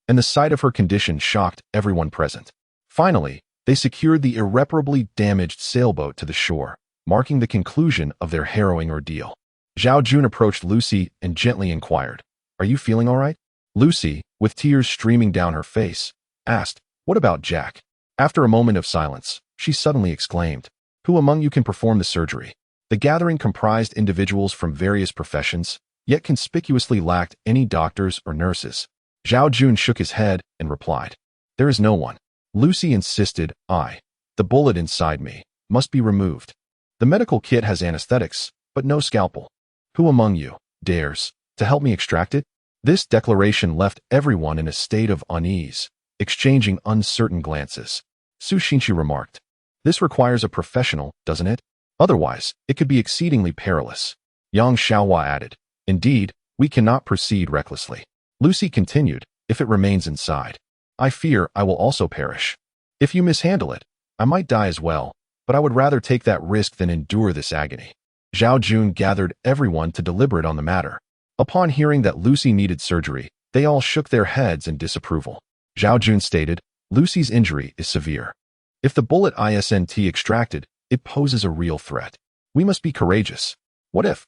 and the sight of her condition shocked everyone present. Finally, they secured the irreparably damaged sailboat to the shore, marking the conclusion of their harrowing ordeal. Zhao Jun approached Lucy and gently inquired, "Are you feeling all right?" Lucy, with tears streaming down her face, asked, "What about Jack?" After a moment of silence, she suddenly exclaimed, "Who among you can perform the surgery?" The gathering comprised individuals from various professions, yet conspicuously lacked any doctors or nurses. Zhao Jun shook his head and replied, "There is no one." Lucy insisted, "The bullet inside me must be removed. The medical kit has anesthetics, but no scalpel. Who among you dares to help me extract it?" This declaration left everyone in a state of unease, exchanging uncertain glances. Su Xinqi remarked, "This requires a professional, doesn't it? Otherwise, it could be exceedingly perilous." Yang Xiaohua added, "Indeed, we cannot proceed recklessly." Lucy continued, "If it remains inside, I fear I will also perish. If you mishandle it, I might die as well, but I would rather take that risk than endure this agony." Zhao Jun gathered everyone to deliberate on the matter. Upon hearing that Lucy needed surgery, they all shook their heads in disapproval. Zhao Jun stated, "Lucy's injury is severe. If the bullet isn't extracted, it poses a real threat. We must be courageous. What if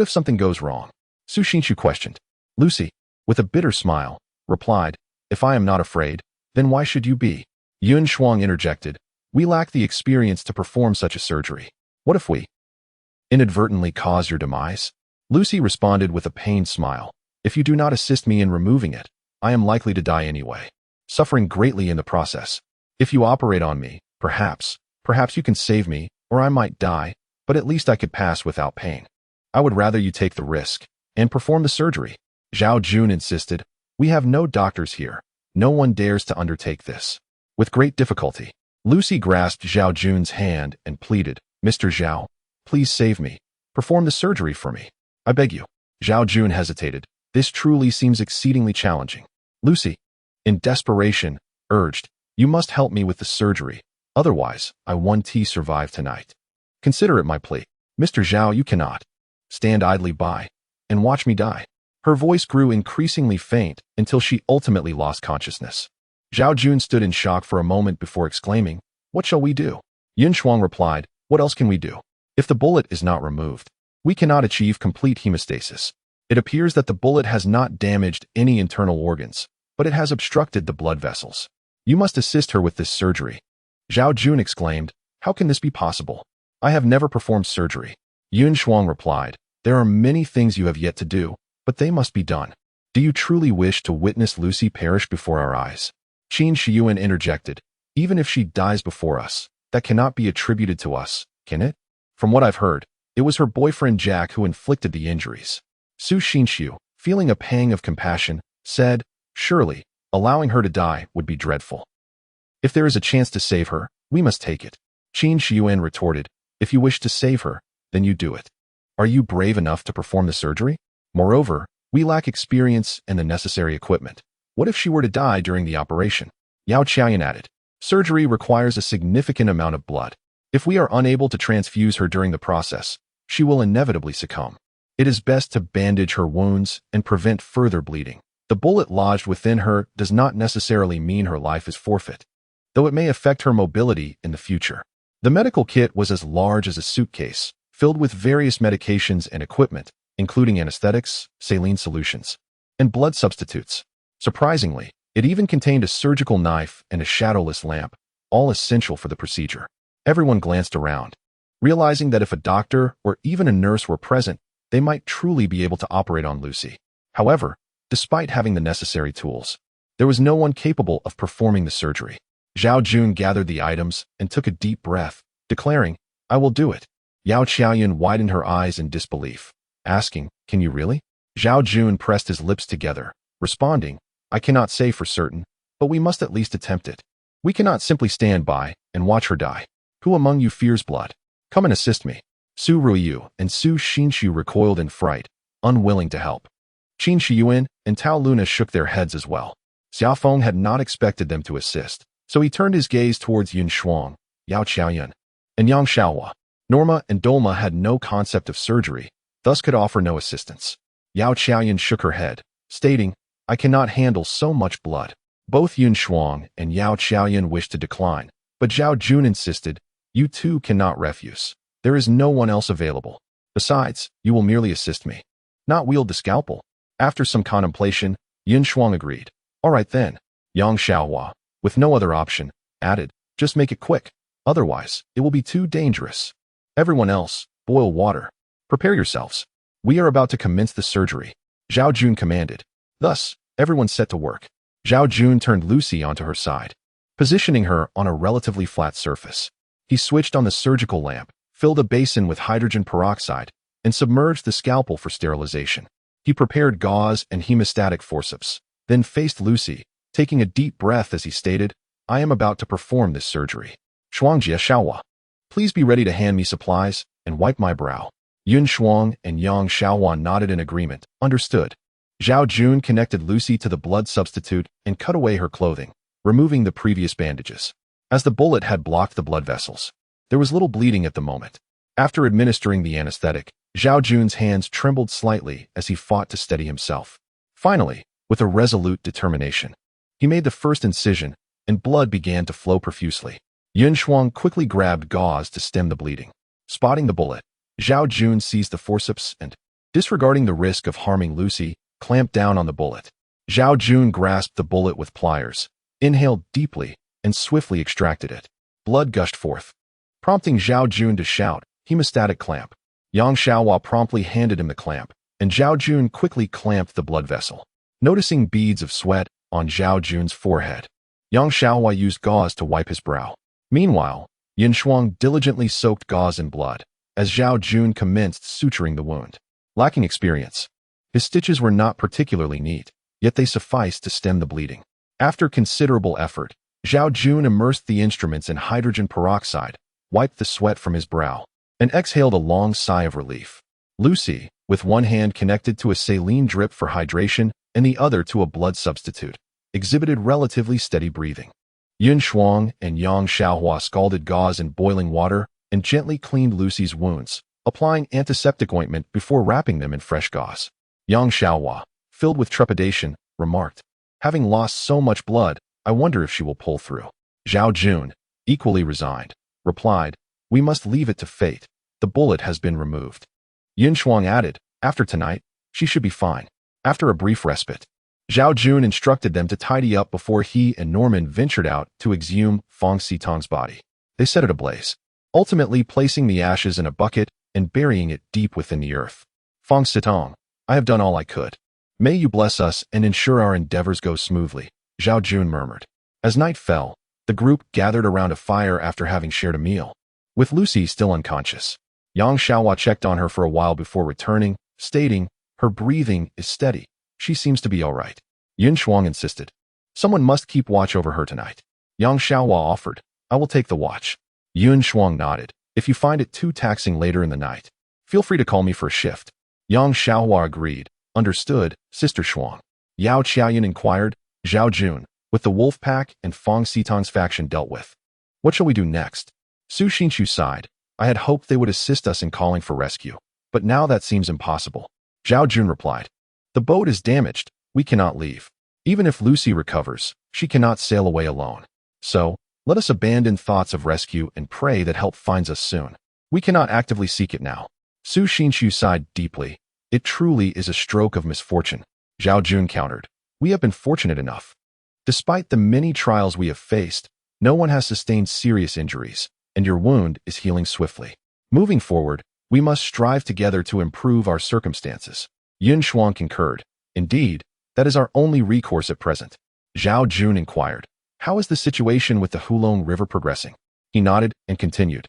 something goes wrong?" Su Xinqi questioned. Lucy, with a bitter smile, replied, "If I am not afraid, Then why should you be? Yun Shuang interjected. We lack the experience to perform such a surgery. What if we inadvertently cause your demise? Lucy responded with a pained smile. If you do not assist me in removing it, I am likely to die anyway, suffering greatly in the process. If you operate on me, perhaps you can save me, or I might die, but at least I could pass without pain. I would rather you take the risk and perform the surgery. Zhao Jun insisted. We have no doctors here. No one dares to undertake this. With great difficulty, Lucy grasped Zhao Jun's hand and pleaded, Mr. Zhao, please save me. Perform the surgery for me. I beg you. Zhao Jun hesitated. This truly seems exceedingly challenging. Lucy, in desperation, urged, you must help me with the surgery. Otherwise, I won't survive tonight. Consider it my plea. Mr. Zhao, you cannot stand idly by and watch me die. Her voice grew increasingly faint until she ultimately lost consciousness. Zhao Jun stood in shock for a moment before exclaiming, what shall we do? Yun Shuang replied, what else can we do? If the bullet is not removed, we cannot achieve complete hemostasis. It appears that the bullet has not damaged any internal organs, but it has obstructed the blood vessels. You must assist her with this surgery. Zhao Jun exclaimed, how can this be possible? I have never performed surgery. Yun Shuang replied, there are many things you have yet to do, but they must be done. Do you truly wish to witness Lucy perish before our eyes? Qin Shiyuan interjected, even if she dies before us, that cannot be attributed to us, can it? From what I've heard, it was her boyfriend Jack who inflicted the injuries. Su Xinxiu, feeling a pang of compassion, said, surely, allowing her to die would be dreadful. If there is a chance to save her, we must take it. Qin Shiyuan retorted, if you wish to save her, then you do it. Are you brave enough to perform the surgery? Moreover, we lack experience and the necessary equipment. What if she were to die during the operation? Yao Qiaoyan added, surgery requires a significant amount of blood. If we are unable to transfuse her during the process, she will inevitably succumb. It is best to bandage her wounds and prevent further bleeding. The bullet lodged within her does not necessarily mean her life is forfeit, though it may affect her mobility in the future. The medical kit was as large as a suitcase, filled with various medications and equipment, including anesthetics, saline solutions, and blood substitutes. Surprisingly, it even contained a surgical knife and a shadowless lamp, all essential for the procedure. Everyone glanced around, realizing that if a doctor or even a nurse were present, they might truly be able to operate on Lucy. However, despite having the necessary tools, there was no one capable of performing the surgery. Zhao Jun gathered the items and took a deep breath, declaring, I will do it. Yao Qiaoyan widened her eyes in disbelief, asking, can you really? Zhao Jun pressed his lips together, responding, I cannot say for certain, but we must at least attempt it. We cannot simply stand by and watch her die. Who among you fears blood? Come and assist me. Su Ruiyu and Su Xinxiu recoiled in fright, unwilling to help. Qin Shiyuan and Tao Luna shook their heads as well. Xiaofeng had not expected them to assist, so he turned his gaze towards Yun Shuang, Yao Qiaoyan, and Yang Xiaohua. Norma and Dolma had no concept of surgery, thus could offer no assistance. Yao Qiaoyan shook her head, stating, I cannot handle so much blood. Both Yun Shuang and Yao Qiaoyan wished to decline, but Zhao Jun insisted, you too cannot refuse. There is no one else available. Besides, you will merely assist me, not wield the scalpel. After some contemplation, Yun Shuang agreed. All right then. Yang Xiaohua, with no other option, added, just make it quick. Otherwise, it will be too dangerous. Everyone else, boil water. Prepare yourselves. We are about to commence the surgery. Zhao Jun commanded. Thus, everyone set to work. Zhao Jun turned Lucy onto her side, positioning her on a relatively flat surface. He switched on the surgical lamp, filled a basin with hydrogen peroxide, and submerged the scalpel for sterilization. He prepared gauze and hemostatic forceps, then faced Lucy, taking a deep breath as he stated, I am about to perform this surgery. Shuangjie Xiaohua, please be ready to hand me supplies and wipe my brow. Yun Shuang and Yang Xiaohua nodded in agreement, understood. Zhao Jun connected Lucy to the blood substitute and cut away her clothing, removing the previous bandages. As the bullet had blocked the blood vessels, there was little bleeding at the moment. After administering the anesthetic, Zhao Jun's hands trembled slightly as he fought to steady himself. Finally, with a resolute determination, he made the first incision, and blood began to flow profusely. Yun Shuang quickly grabbed gauze to stem the bleeding. Spotting the bullet, Zhao Jun seized the forceps and, disregarding the risk of harming Lucy, clamped down on the bullet. Zhao Jun grasped the bullet with pliers, inhaled deeply, and swiftly extracted it. Blood gushed forth, prompting Zhao Jun to shout, "Hemostatic clamp." Yang Xiaohua promptly handed him the clamp, and Zhao Jun quickly clamped the blood vessel. Noticing beads of sweat on Zhao Jun's forehead, Yang Xiaohua used gauze to wipe his brow. Meanwhile, Yin Shuang diligently soaked gauze in blood as Zhao Jun commenced suturing the wound. Lacking experience, his stitches were not particularly neat, yet they sufficed to stem the bleeding. After considerable effort, Zhao Jun immersed the instruments in hydrogen peroxide, wiped the sweat from his brow, and exhaled a long sigh of relief. Lucy, with one hand connected to a saline drip for hydration and the other to a blood substitute, exhibited relatively steady breathing. Yin Shuang and Yang Xiaohua scalded gauze in boiling water and gently cleaned Lucy's wounds, applying antiseptic ointment before wrapping them in fresh gauze. Yang Xiaohua, filled with trepidation, remarked, "Having lost so much blood, I wonder if she will pull through." Zhao Jun, equally resigned, replied, "We must leave it to fate. The bullet has been removed." Yin Shuang added, "After tonight, she should be fine." After a brief respite, Zhao Jun instructed them to tidy up before he and Norman ventured out to exhume Fong Xitong's body. They set it ablaze, ultimately placing the ashes in a bucket and burying it deep within the earth. "Fong Xitong, I have done all I could. May you bless us and ensure our endeavors go smoothly," Zhao Jun murmured. As night fell, the group gathered around a fire after having shared a meal. With Lucy still unconscious, Yang Xiaohua checked on her for a while before returning, stating, "Her breathing is steady. She seems to be all right." Yin Shuang insisted, "Someone must keep watch over her tonight." Yang Xiaohua offered, "I will take the watch." Yin Shuang nodded, "If you find it too taxing later in the night, feel free to call me for a shift." Yang Xiaohua agreed, "Understood, Sister Shuang." Yao Qiaoyan inquired, "Zhao Jun, with the wolf pack and Fong Xitong's faction dealt with, what shall we do next?" Su Xinshu sighed, "I had hoped they would assist us in calling for rescue, but now that seems impossible." Zhao Jun replied, "The boat is damaged. We cannot leave. Even if Lucy recovers, she cannot sail away alone. So, let us abandon thoughts of rescue and pray that help finds us soon. We cannot actively seek it now." Su Xinshu sighed deeply. "It truly is a stroke of misfortune." Zhao Jun countered, "We have been fortunate enough. Despite the many trials we have faced, no one has sustained serious injuries, and your wound is healing swiftly. Moving forward, we must strive together to improve our circumstances." Yin Shuang concurred, "Indeed, that is our only recourse at present." Zhao Jun inquired, "How is the situation with the Hulong River progressing?" He nodded and continued,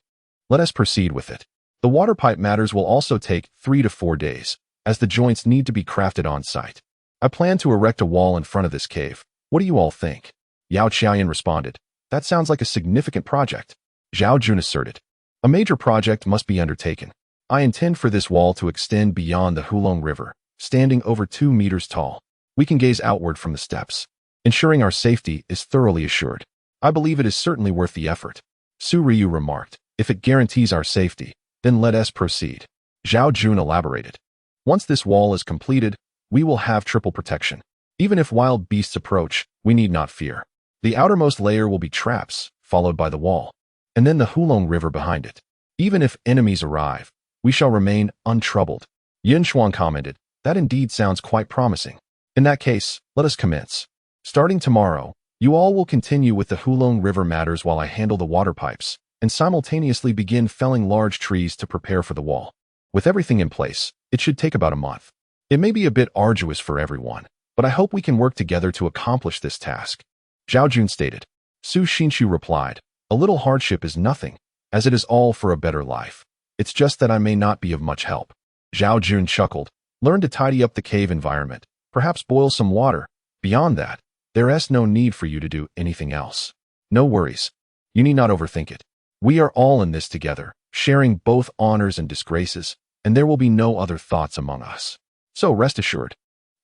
"Let us proceed with it. The water pipe matters will also take 3 to 4 days, as the joints need to be crafted on site. I plan to erect a wall in front of this cave. What do you all think?" Yao Qiaoyan responded, "That sounds like a significant project." Zhao Jun asserted, "A major project must be undertaken. I intend for this wall to extend beyond the Hulong River, standing over 2 meters tall. We can gaze outward from the steps, ensuring our safety is thoroughly assured. I believe it is certainly worth the effort." Su Ryu remarked, "If it guarantees our safety, then let us proceed." Zhao Jun elaborated, "Once this wall is completed, we will have triple protection. Even if wild beasts approach, we need not fear. The outermost layer will be traps, followed by the wall, and then the Hulong River behind it. Even if enemies arrive, we shall remain untroubled." Yin Shuang commented, "That indeed sounds quite promising. In that case, let us commence. Starting tomorrow, you all will continue with the Hulong River matters while I handle the water pipes, and simultaneously begin felling large trees to prepare for the wall. With everything in place, it should take about a month. It may be a bit arduous for everyone, but I hope we can work together to accomplish this task." Zhao Jun stated. Su Xinshu replied, "A little hardship is nothing, as it is all for a better life. It's just that I may not be of much help." Zhao Jun chuckled, "Learn to tidy up the cave environment, perhaps boil some water. Beyond that, there is no need for you to do anything else. No worries. You need not overthink it. We are all in this together, sharing both honors and disgraces, and there will be no other thoughts among us. So rest assured."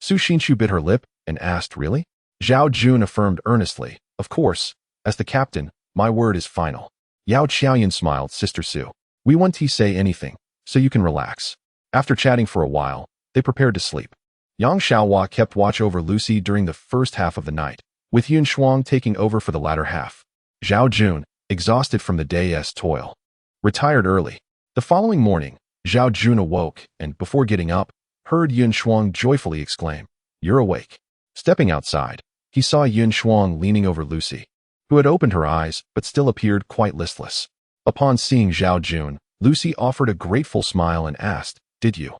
Su Xinshu bit her lip and asked, "Really?" Zhao Jun affirmed earnestly, "Of course. As the captain, my word is final." Yao Qiaoyan smiled, "Sister Su, we won't say anything, so you can relax." After chatting for a while, they prepared to sleep. Yang Xiaohua kept watch over Lucy during the first half of the night, with Yin Shuang taking over for the latter half. Zhao Jun, exhausted from the day's toil, retired early. The following morning, Zhao Jun awoke and, before getting up, heard Yin Shuang joyfully exclaim, "You're awake." Stepping outside, he saw Yun Shuang leaning over Lucy, who had opened her eyes but still appeared quite listless. Upon seeing Zhao Jun, Lucy offered a grateful smile and asked, "Did you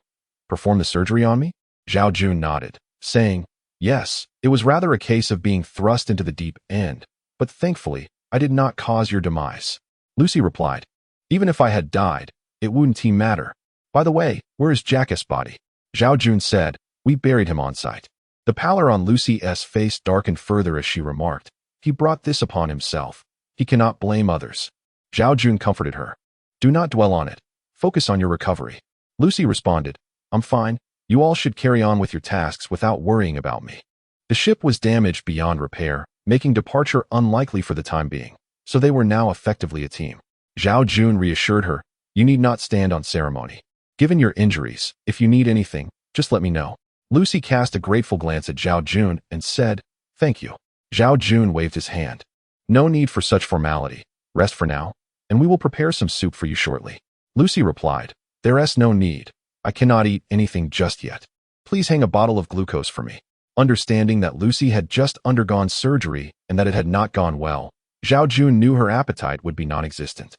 perform the surgery on me?" Zhao Jun nodded, saying, "Yes, it was rather a case of being thrust into the deep end, but thankfully, I did not cause your demise." Lucy replied, "Even if I had died, it wouldn't matter. By the way, where is Jack's body?" Zhao Jun said, "We buried him on site." The pallor on Lucy's face darkened further as she remarked, "He brought this upon himself. He cannot blame others." Zhao Jun comforted her. "Do not dwell on it. Focus on your recovery." Lucy responded, "I'm fine. You all should carry on with your tasks without worrying about me." The ship was damaged beyond repair, making departure unlikely for the time being, so they were now effectively a team. Zhao Jun reassured her, "You need not stand on ceremony. Given your injuries, if you need anything, just let me know." Lucy cast a grateful glance at Zhao Jun and said, "Thank you." Zhao Jun waved his hand. "No need for such formality. Rest for now, and we will prepare some soup for you shortly." Lucy replied, "There's no need. I cannot eat anything just yet. Please hang a bottle of glucose for me." Understanding that Lucy had just undergone surgery and that it had not gone well, Zhao Jun knew her appetite would be non-existent.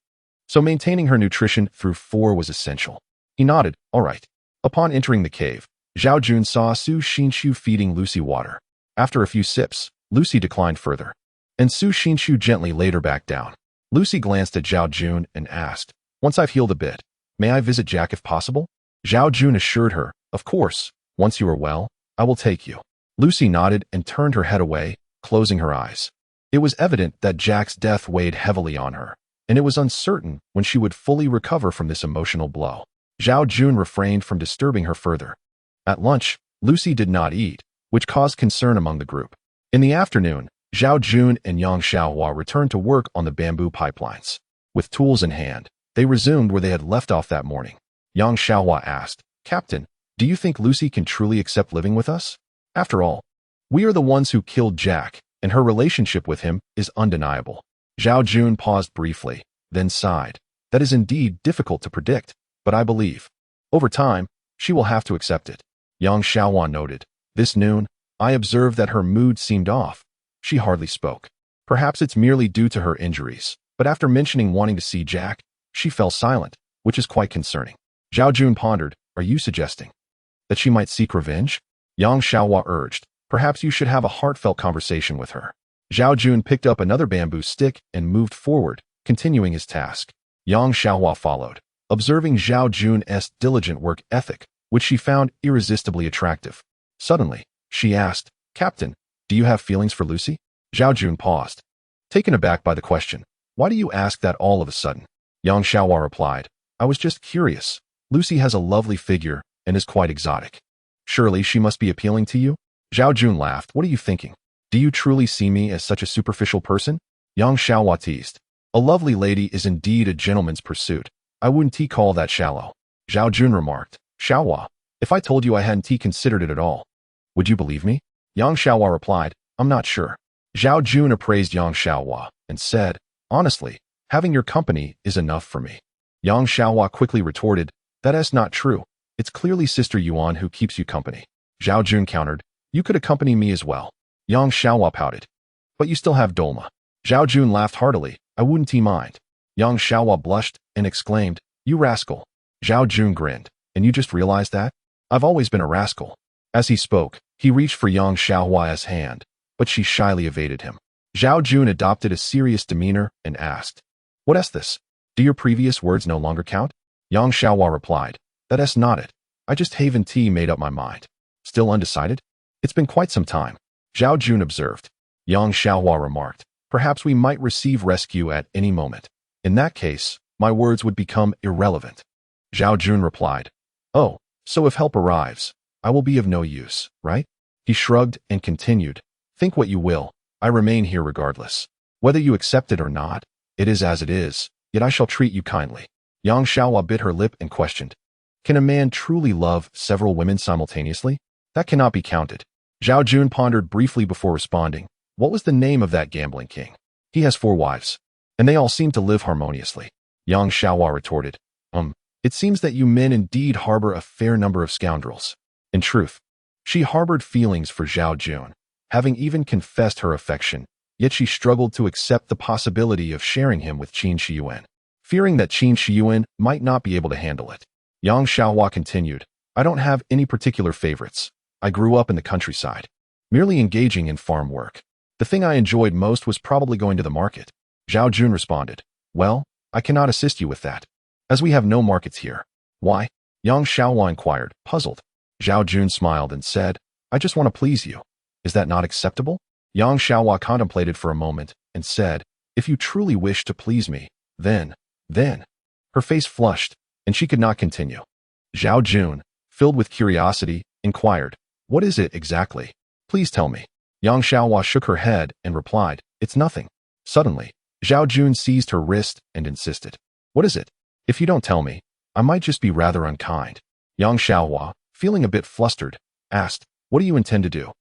So maintaining her nutrition through 4 was essential. He nodded, "All right." Upon entering the cave, Zhao Jun saw Su Xinshu feeding Lucy water. After a few sips, Lucy declined further, and Su Xinshu gently laid her back down. Lucy glanced at Zhao Jun and asked, "Once I've healed a bit, may I visit Jack if possible?" Zhao Jun assured her, "Of course, once you are well, I will take you." Lucy nodded and turned her head away, closing her eyes. It was evident that Jack's death weighed heavily on her, and it was uncertain when she would fully recover from this emotional blow. Zhao Jun refrained from disturbing her further. At lunch, Lucy did not eat, which caused concern among the group. In the afternoon, Zhao Jun and Yang Xiaohua returned to work on the bamboo pipelines. With tools in hand, they resumed where they had left off that morning. Yang Xiaohua asked, "Captain, do you think Lucy can truly accept living with us? After all, we are the ones who killed Jack, and her relationship with him is undeniable." Zhao Jun paused briefly, then sighed. "That is indeed difficult to predict, but I believe, over time, she will have to accept it." Yang Xiaohua noted, "This noon, I observed that her mood seemed off. She hardly spoke. Perhaps it's merely due to her injuries, but after mentioning wanting to see Jack, she fell silent, which is quite concerning." Zhao Jun pondered, "Are you suggesting that she might seek revenge?" Yang Xiaohua urged, "Perhaps you should have a heartfelt conversation with her." Zhao Jun picked up another bamboo stick and moved forward, continuing his task. Yang Xiaohua followed, observing Zhao Jun's diligent work ethic, which she found irresistibly attractive. Suddenly, she asked, "Captain, do you have feelings for Lucy?" Zhao Jun paused, taken aback by the question. "Why do you ask that all of a sudden?" Yang Xiaohua replied, "I was just curious. Lucy has a lovely figure and is quite exotic. Surely she must be appealing to you?" Zhao Jun laughed. "What are you thinking? Do you truly see me as such a superficial person?" Yang Xiaohua teased. "A lovely lady is indeed a gentleman's pursuit. I wouldn't call that shallow." Zhao Jun remarked, "Xiaohua, if I told you I hadn't considered it at all, would you believe me?" Yang Xiaohua replied, "I'm not sure." Zhao Jun appraised Yang Xiaohua and said, "Honestly, having your company is enough for me." Yang Xiaohua quickly retorted, "That is not true. It's clearly Sister Yuan who keeps you company." Zhao Jun countered, "You could accompany me as well." Yang Xiaohua pouted, "But you still have Dolma." Zhao Jun laughed heartily, "I wouldn't mind." Yang Xiaohua blushed and exclaimed, "You rascal." Zhao Jun grinned, "And you just realized that? I've always been a rascal." As he spoke, he reached for Yang Xiaohua's hand, but she shyly evaded him. Zhao Jun adopted a serious demeanor and asked, "What is this? Do your previous words no longer count?" Yang Xiaohua replied, "That's not it. I just haven't made up my mind." "Still undecided? It's been quite some time." Zhao Jun observed. Yang Xiaohua remarked, "Perhaps we might receive rescue at any moment. In that case, my words would become irrelevant." Zhao Jun replied, "Oh, so if help arrives, I will be of no use, right?" He shrugged and continued, "Think what you will, I remain here regardless. Whether you accept it or not, it is as it is, yet I shall treat you kindly." Yang Xiaohua bit her lip and questioned, "Can a man truly love several women simultaneously? That cannot be counted." Zhao Jun pondered briefly before responding, "What was the name of that gambling king? He has 4 wives, and they all seem to live harmoniously." Yang Xiaohua retorted, It seems that you men indeed harbor a fair number of scoundrels." In truth, she harbored feelings for Zhao Jun, having even confessed her affection, yet she struggled to accept the possibility of sharing him with Qin Shiyuan, fearing that Qin Shiyuan might not be able to handle it. Yang Xiaohua continued, I don't have any particular favorites. I grew up in the countryside, merely engaging in farm work. The thing I enjoyed most was probably going to the market. Zhao Jun responded, well, I cannot assist you with that, as we have no markets here. Why? Yang Xiaohua inquired, puzzled. Zhao Jun smiled and said, I just want to please you. Is that not acceptable? Yang Xiaohua contemplated for a moment and said, if you truly wish to please me, then. Her face flushed, and she could not continue. Zhao Jun, filled with curiosity, inquired, what is it exactly? Please tell me. Yang Xiaohua shook her head and replied, it's nothing. Suddenly, Zhao Jun seized her wrist and insisted, what is it? If you don't tell me, I might just be rather unkind. Yang Xiaohua, feeling a bit flustered, asked, what do you intend to do?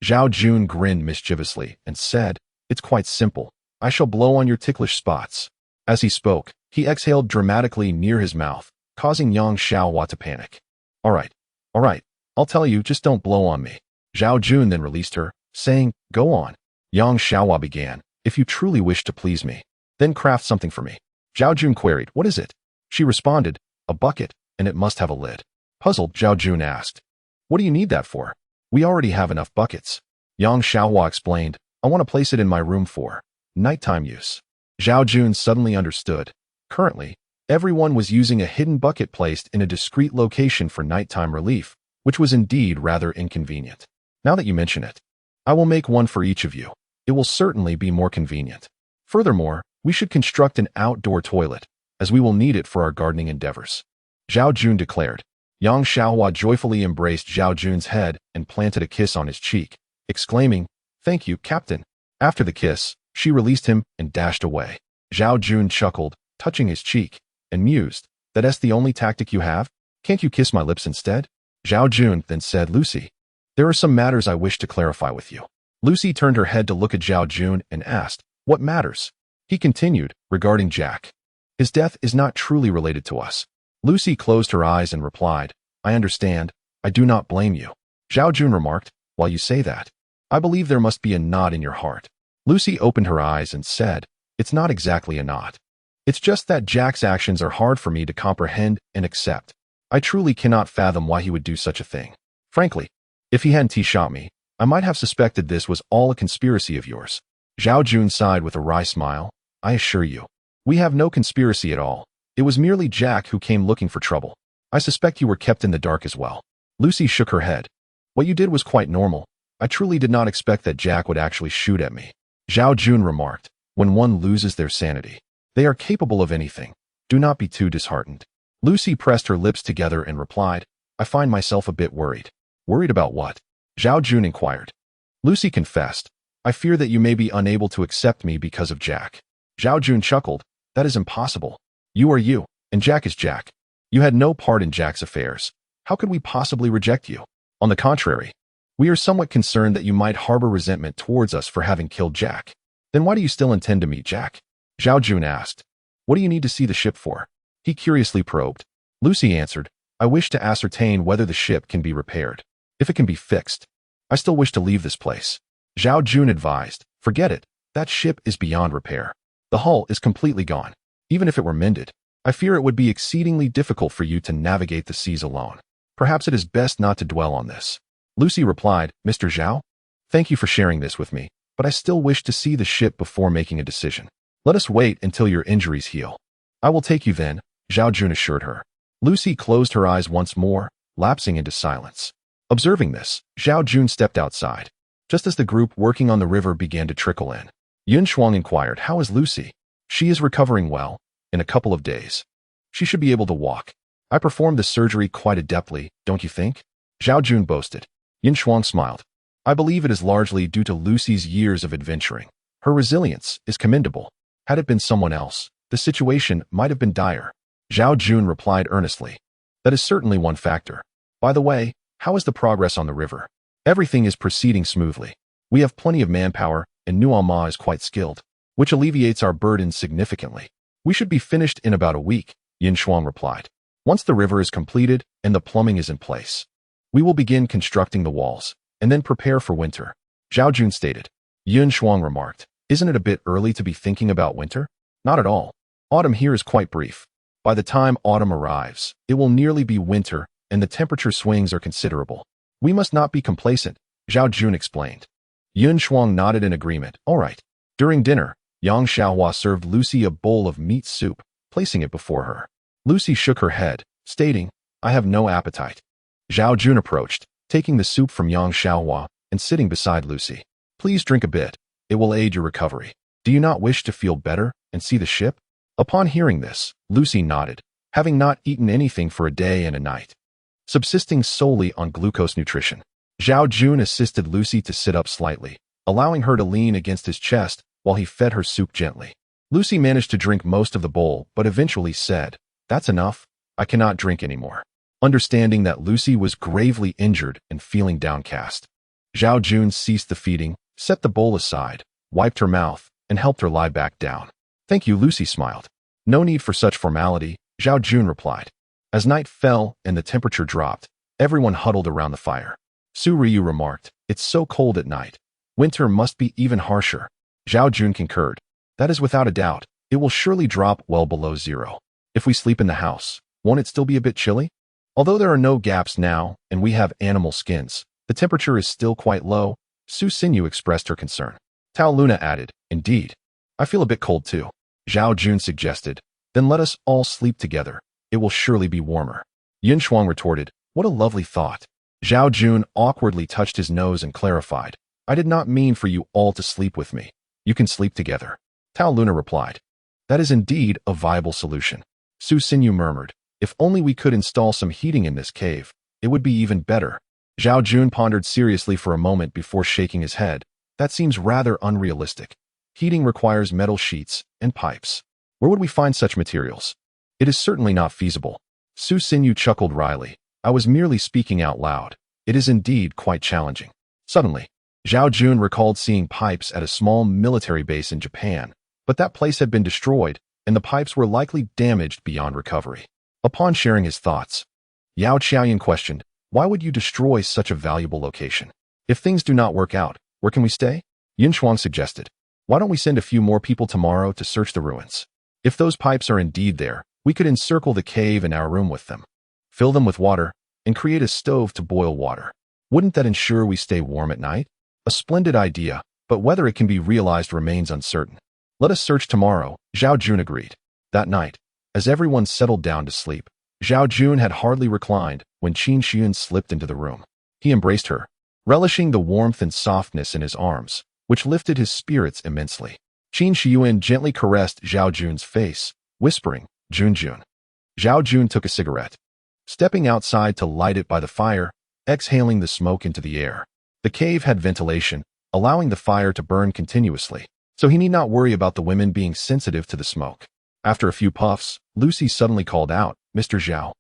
Zhao Jun grinned mischievously and said, it's quite simple. I shall blow on your ticklish spots. As he spoke, he exhaled dramatically near his mouth, causing Yang Xiaohua to panic. All right, I'll tell you, just don't blow on me. Zhao Jun then released her, saying, go on. Yang Xiaohua began, if you truly wish to please me, then craft something for me. Zhao Jun queried, what is it? She responded, a bucket, and it must have a lid. Puzzled, Zhao Jun asked, what do you need that for? We already have enough buckets. Yang Xiaohua explained, I want to place it in my room for nighttime use. Zhao Jun suddenly understood. Currently, everyone was using a hidden bucket placed in a discreet location for nighttime relief, which was indeed rather inconvenient. Now that you mention it, I will make one for each of you. It will certainly be more convenient. Furthermore, we should construct an outdoor toilet, as we will need it for our gardening endeavors. Zhao Jun declared. Yang Xiaohua joyfully embraced Zhao Jun's head and planted a kiss on his cheek, exclaiming, thank you, Captain. After the kiss, she released him and dashed away. Zhao Jun chuckled, touching his cheek, and mused, that's the only tactic you have? Can't you kiss my lips instead? Zhao Jun then said, Lucy, there are some matters I wish to clarify with you. Lucy turned her head to look at Zhao Jun and asked, what matters? He continued, regarding Jack. His death is not truly related to us. Lucy closed her eyes and replied, I understand. I do not blame you. Zhao Jun remarked, while you say that, I believe there must be a knot in your heart. Lucy opened her eyes and said, it's not exactly a knot. It's just that Jack's actions are hard for me to comprehend and accept. I truly cannot fathom why he would do such a thing. Frankly, if he hadn't shot me, I might have suspected this was all a conspiracy of yours. Zhao Jun sighed with a wry smile. I assure you, we have no conspiracy at all. It was merely Jack who came looking for trouble. I suspect you were kept in the dark as well. Lucy shook her head. What you did was quite normal. I truly did not expect that Jack would actually shoot at me. Zhao Jun remarked, when one loses their sanity, they are capable of anything. Do not be too disheartened. Lucy pressed her lips together and replied, I find myself a bit worried. Worried about what? Zhao Jun inquired. Lucy confessed, I fear that you may be unable to accept me because of Jack. Zhao Jun chuckled, that is impossible. You are you, and Jack is Jack. You had no part in Jack's affairs. How could we possibly reject you? On the contrary, we are somewhat concerned that you might harbor resentment towards us for having killed Jack. Then why do you still intend to meet Jack? Zhao Jun asked. What do you need to see the ship for? He curiously probed. Lucy answered, I wish to ascertain whether the ship can be repaired. If it can be fixed, I still wish to leave this place. Zhao Jun advised, forget it. That ship is beyond repair. The hull is completely gone. Even if it were mended, I fear it would be exceedingly difficult for you to navigate the seas alone. Perhaps it is best not to dwell on this. Lucy replied, Mr. Zhao, thank you for sharing this with me, but I still wish to see the ship before making a decision. Let us wait until your injuries heal. I will take you then, Zhao Jun assured her. Lucy closed her eyes once more, lapsing into silence. Observing this, Zhao Jun stepped outside. Just as the group working on the river began to trickle in, Yun Shuang inquired, how is Lucy? She is recovering well. In a couple of days, she should be able to walk. I performed the surgery quite adeptly, don't you think? Zhao Jun boasted. Yun Shuang smiled. I believe it is largely due to Lucy's years of adventuring. Her resilience is commendable. Had it been someone else, the situation might have been dire. Zhao Jun replied earnestly. That is certainly one factor. By the way, how is the progress on the river? Everything is proceeding smoothly. We have plenty of manpower, and Nuo Ma is quite skilled, which alleviates our burden significantly. We should be finished in about a week, Yin Shuang replied. Once the river is completed and the plumbing is in place, we will begin constructing the walls, and then prepare for winter. Zhao Jun stated. Yun Shuang remarked, isn't it a bit early to be thinking about winter? Not at all. Autumn here is quite brief. By the time autumn arrives, it will nearly be winter, and the temperature swings are considerable. We must not be complacent, Zhao Jun explained. Yun Shuang nodded in agreement. All right. During dinner, Yang Xiaohua served Lucy a bowl of meat soup, placing it before her. Lucy shook her head, stating, I have no appetite. Zhao Jun approached, taking the soup from Yang Xiaohua and sitting beside Lucy. Please drink a bit. It will aid your recovery. Do you not wish to feel better and see the ship? Upon hearing this, Lucy nodded, having not eaten anything for a day and a night, subsisting solely on glucose nutrition. Zhao Jun assisted Lucy to sit up slightly, allowing her to lean against his chest while he fed her soup gently. Lucy managed to drink most of the bowl, but eventually said, That's enough. I cannot drink anymore. Understanding that Lucy was gravely injured and feeling downcast, Zhao Jun ceased the feeding, set the bowl aside, wiped her mouth, and helped her lie back down. Thank you, Lucy smiled. No need for such formality, Zhao Jun replied. As night fell and the temperature dropped, everyone huddled around the fire. Su Ryu remarked, It's so cold at night. Winter must be even harsher. Zhao Jun concurred. That is without a doubt. It will surely drop well below zero. If we sleep in the house, won't it still be a bit chilly? Although there are no gaps now and we have animal skins, the temperature is still quite low, Su Xinyu expressed her concern. Tao Luna added, Indeed. I feel a bit cold too. Zhao Jun suggested, Then let us all sleep together. It will surely be warmer. Yun Shuang retorted, What a lovely thought. Zhao Jun awkwardly touched his nose and clarified, I did not mean for you all to sleep with me. You can sleep together. Tao Luna replied, That is indeed a viable solution. Su Xinyu murmured, If only we could install some heating in this cave, it would be even better. Zhao Jun pondered seriously for a moment before shaking his head. That seems rather unrealistic. Heating requires metal sheets and pipes. Where would we find such materials? It is certainly not feasible. Su Xinyu chuckled wryly. I was merely speaking out loud. It is indeed quite challenging. Suddenly, Zhao Jun recalled seeing pipes at a small military base in Japan, but that place had been destroyed, and the pipes were likely damaged beyond recovery. Upon sharing his thoughts, Yao Qiaoyan questioned, Why would you destroy such a valuable location? If things do not work out, where can we stay? Yun Shuang suggested, Why don't we send a few more people tomorrow to search the ruins? If those pipes are indeed there, we could encircle the cave and our room with them, fill them with water, and create a stove to boil water. Wouldn't that ensure we stay warm at night? A splendid idea, but whether it can be realized remains uncertain. Let us search tomorrow, Zhao Jun agreed. That night, as everyone settled down to sleep, Zhao Jun had hardly reclined when Qin Xian slipped into the room. He embraced her, relishing the warmth and softness in his arms, which lifted his spirits immensely. Qin Xian gently caressed Zhao Jun's face, whispering, Jun Jun. Zhao Jun took a cigarette, stepping outside to light it by the fire, exhaling the smoke into the air. The cave had ventilation, allowing the fire to burn continuously, so he need not worry about the women being sensitive to the smoke. After a few puffs, Lucy suddenly called out, Mr. Zhao,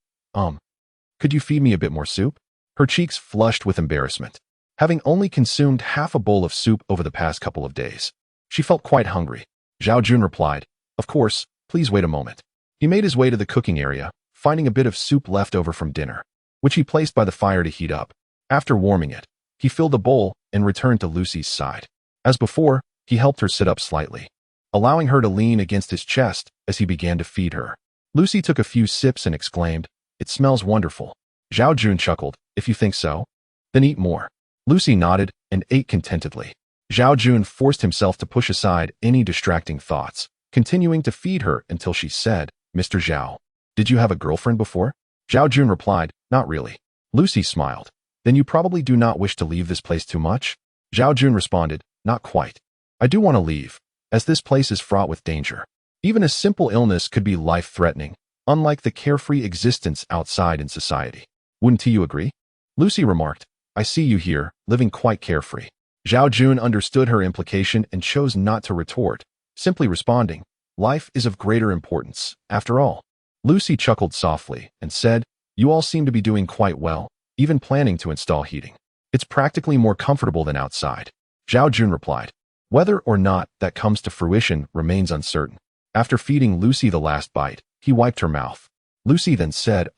could you feed me a bit more soup? Her cheeks flushed with embarrassment. Having only consumed half a bowl of soup over the past couple of days, she felt quite hungry. Zhao Jun replied, Of course, please wait a moment. He made his way to the cooking area, finding a bit of soup left over from dinner, which he placed by the fire to heat up. After warming it, he filled the bowl and returned to Lucy's side. As before, he helped her sit up slightly, allowing her to lean against his chest as he began to feed her. Lucy took a few sips and exclaimed, It smells wonderful. Zhao Jun chuckled, If you think so, then eat more. Lucy nodded and ate contentedly. Zhao Jun forced himself to push aside any distracting thoughts, continuing to feed her until she said, Mr. Zhao, did you have a girlfriend before? Zhao Jun replied, Not really. Lucy smiled. Then you probably do not wish to leave this place too much? Zhao Jun responded, Not quite. I do want to leave, as this place is fraught with danger. Even a simple illness could be life-threatening, unlike the carefree existence outside in society. Wouldn't you agree? Lucy remarked, I see you here, living quite carefree. Zhao Jun understood her implication and chose not to retort, simply responding, Life is of greater importance, after all. Lucy chuckled softly and said, You all seem to be doing quite well, even planning to install heating. It's practically more comfortable than outside. Zhao Jun replied, Whether or not that comes to fruition remains uncertain. After feeding Lucy the last bite, he wiped her mouth. Lucy then said,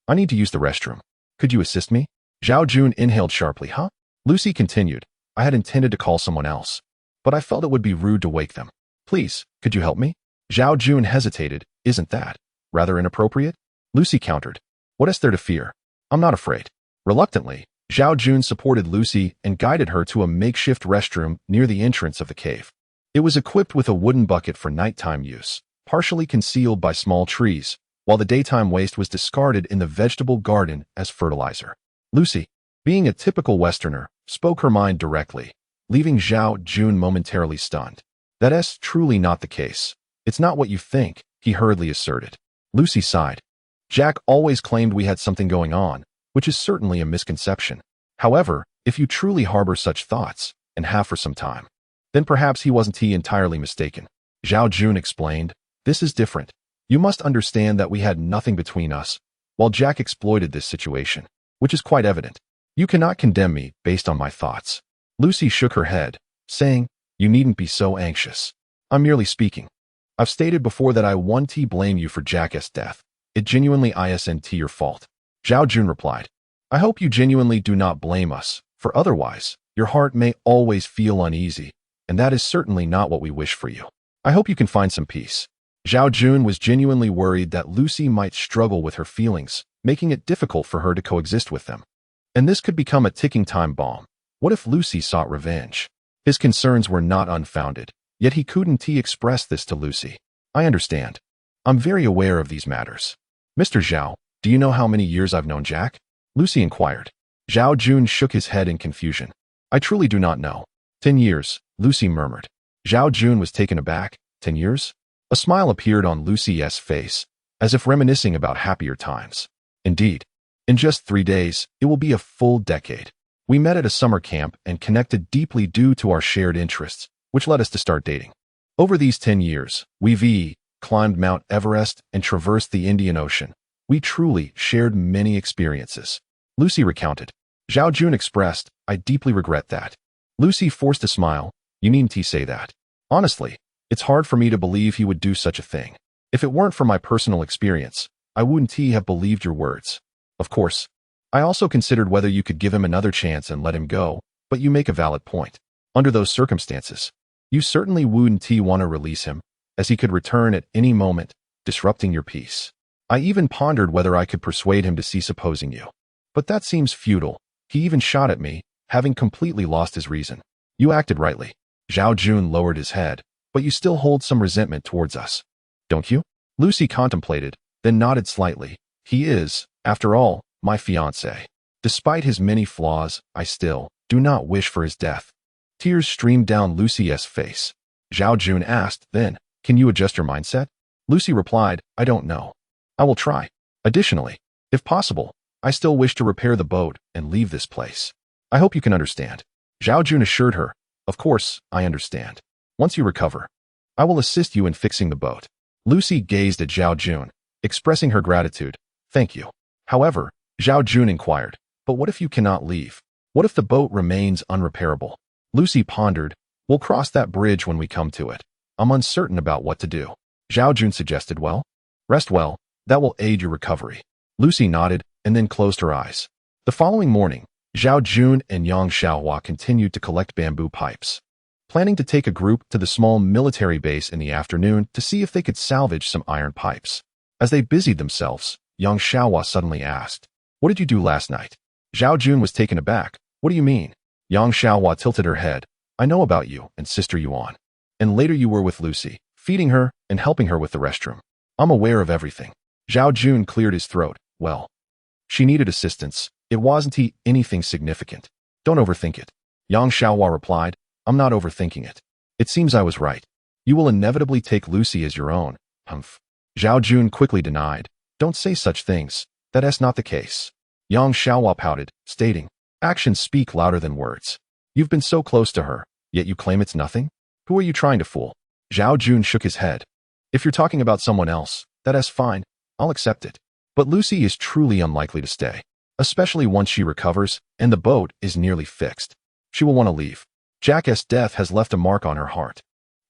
I need to use the restroom. Could you assist me? Zhao Jun inhaled sharply, Huh? Lucy continued, I had intended to call someone else, but I felt it would be rude to wake them. Please, could you help me? Zhao Jun hesitated. Isn't that rather inappropriate? Lucy countered. What is there to fear? I'm not afraid. Reluctantly, Zhao Jun supported Lucy and guided her to a makeshift restroom near the entrance of the cave. It was equipped with a wooden bucket for nighttime use, partially concealed by small trees, while the daytime waste was discarded in the vegetable garden as fertilizer. Lucy, being a typical Westerner, spoke her mind directly, leaving Zhao Jun momentarily stunned. That's truly not the case. It's not what you think, he hurriedly asserted. Lucy sighed. Jack always claimed we had something going on, which is certainly a misconception. However, if you truly harbor such thoughts, and have for some time, then perhaps he wasn't entirely mistaken. Zhao Jun explained, this is different. You must understand that we had nothing between us, while Jack exploited this situation, which is quite evident. You cannot condemn me based on my thoughts. Lucy shook her head, saying, you needn't be so anxious. I'm merely speaking. I've stated before that I won't blame you for Jack's death. It genuinely isn't your fault. Zhao Jun replied, I hope you genuinely do not blame us, for otherwise, your heart may always feel uneasy, and that is certainly not what we wish for you. I hope you can find some peace. Zhao Jun was genuinely worried that Lucy might struggle with her feelings, making it difficult for her to coexist with them. And this could become a ticking time bomb. What if Lucy sought revenge? His concerns were not unfounded, yet he couldn't express this to Lucy. I understand. I'm very aware of these matters. Mr. Zhao, do you know how many years I've known Jack? Lucy inquired. Zhao Jun shook his head in confusion. I truly do not know. 10 years, Lucy murmured. Zhao Jun was taken aback. 10 years? A smile appeared on Lucy's face, as if reminiscing about happier times. Indeed, in just 3 days, it will be a full decade. We met at a summer camp and connected deeply due to our shared interests, which led us to start dating. Over these 10 years, we've climbed Mount Everest and traversed the Indian Ocean. We truly shared many experiences. Lucy recounted. Zhao Jun expressed, I deeply regret that. Lucy forced a smile. You needn't say that. Honestly, it's hard for me to believe he would do such a thing. If it weren't for my personal experience, I wouldn't have believed your words. Of course, I also considered whether you could give him another chance and let him go, but you make a valid point. Under those circumstances, you certainly wouldn't want to release him, as he could return at any moment, disrupting your peace. I even pondered whether I could persuade him to cease opposing you. But that seems futile. He even shot at me, having completely lost his reason. You acted rightly. Zhao Jun lowered his head, but you still hold some resentment towards us. Don't you? Lucy contemplated, then nodded slightly. He is, after all, my fiancé. Despite his many flaws, I still do not wish for his death. Tears streamed down Lucy's face. Zhao Jun asked, then, can you adjust your mindset? Lucy replied, I don't know. I will try. Additionally, if possible, I still wish to repair the boat and leave this place. I hope you can understand. Zhao Jun assured her, of course, I understand. Once you recover, I will assist you in fixing the boat. Lucy gazed at Zhao Jun, expressing her gratitude. Thank you. However, Zhao Jun inquired, but what if you cannot leave? What if the boat remains unrepairable? Lucy pondered, we'll cross that bridge when we come to it. I'm uncertain about what to do. Zhao Jun suggested, well, rest well, that will aid your recovery. Lucy nodded and then closed her eyes. The following morning, Zhao Jun and Yang Xiaohua continued to collect bamboo pipes, planning to take a group to the small military base in the afternoon to see if they could salvage some iron pipes. As they busied themselves, Yang Xiaohua suddenly asked, what did you do last night? Zhao Jun was taken aback. What do you mean? Yang Xiaohua tilted her head. I know about you and Sister Yuan. And later you were with Lucy, feeding her and helping her with the restroom. I'm aware of everything. Zhao Jun cleared his throat. Well, she needed assistance. It wasn't anything significant. Don't overthink it. Yang Xiaohua replied, I'm not overthinking it. It seems I was right. You will inevitably take Lucy as your own. Humph. Zhao Jun quickly denied. Don't say such things. That's not the case. Yang Xiaohua pouted, stating, actions speak louder than words. You've been so close to her, yet you claim it's nothing? Who are you trying to fool? Zhao Jun shook his head. If you're talking about someone else, that's fine. I'll accept it. But Lucy is truly unlikely to stay, especially once she recovers and the boat is nearly fixed. She will want to leave. Jack's death has left a mark on her heart,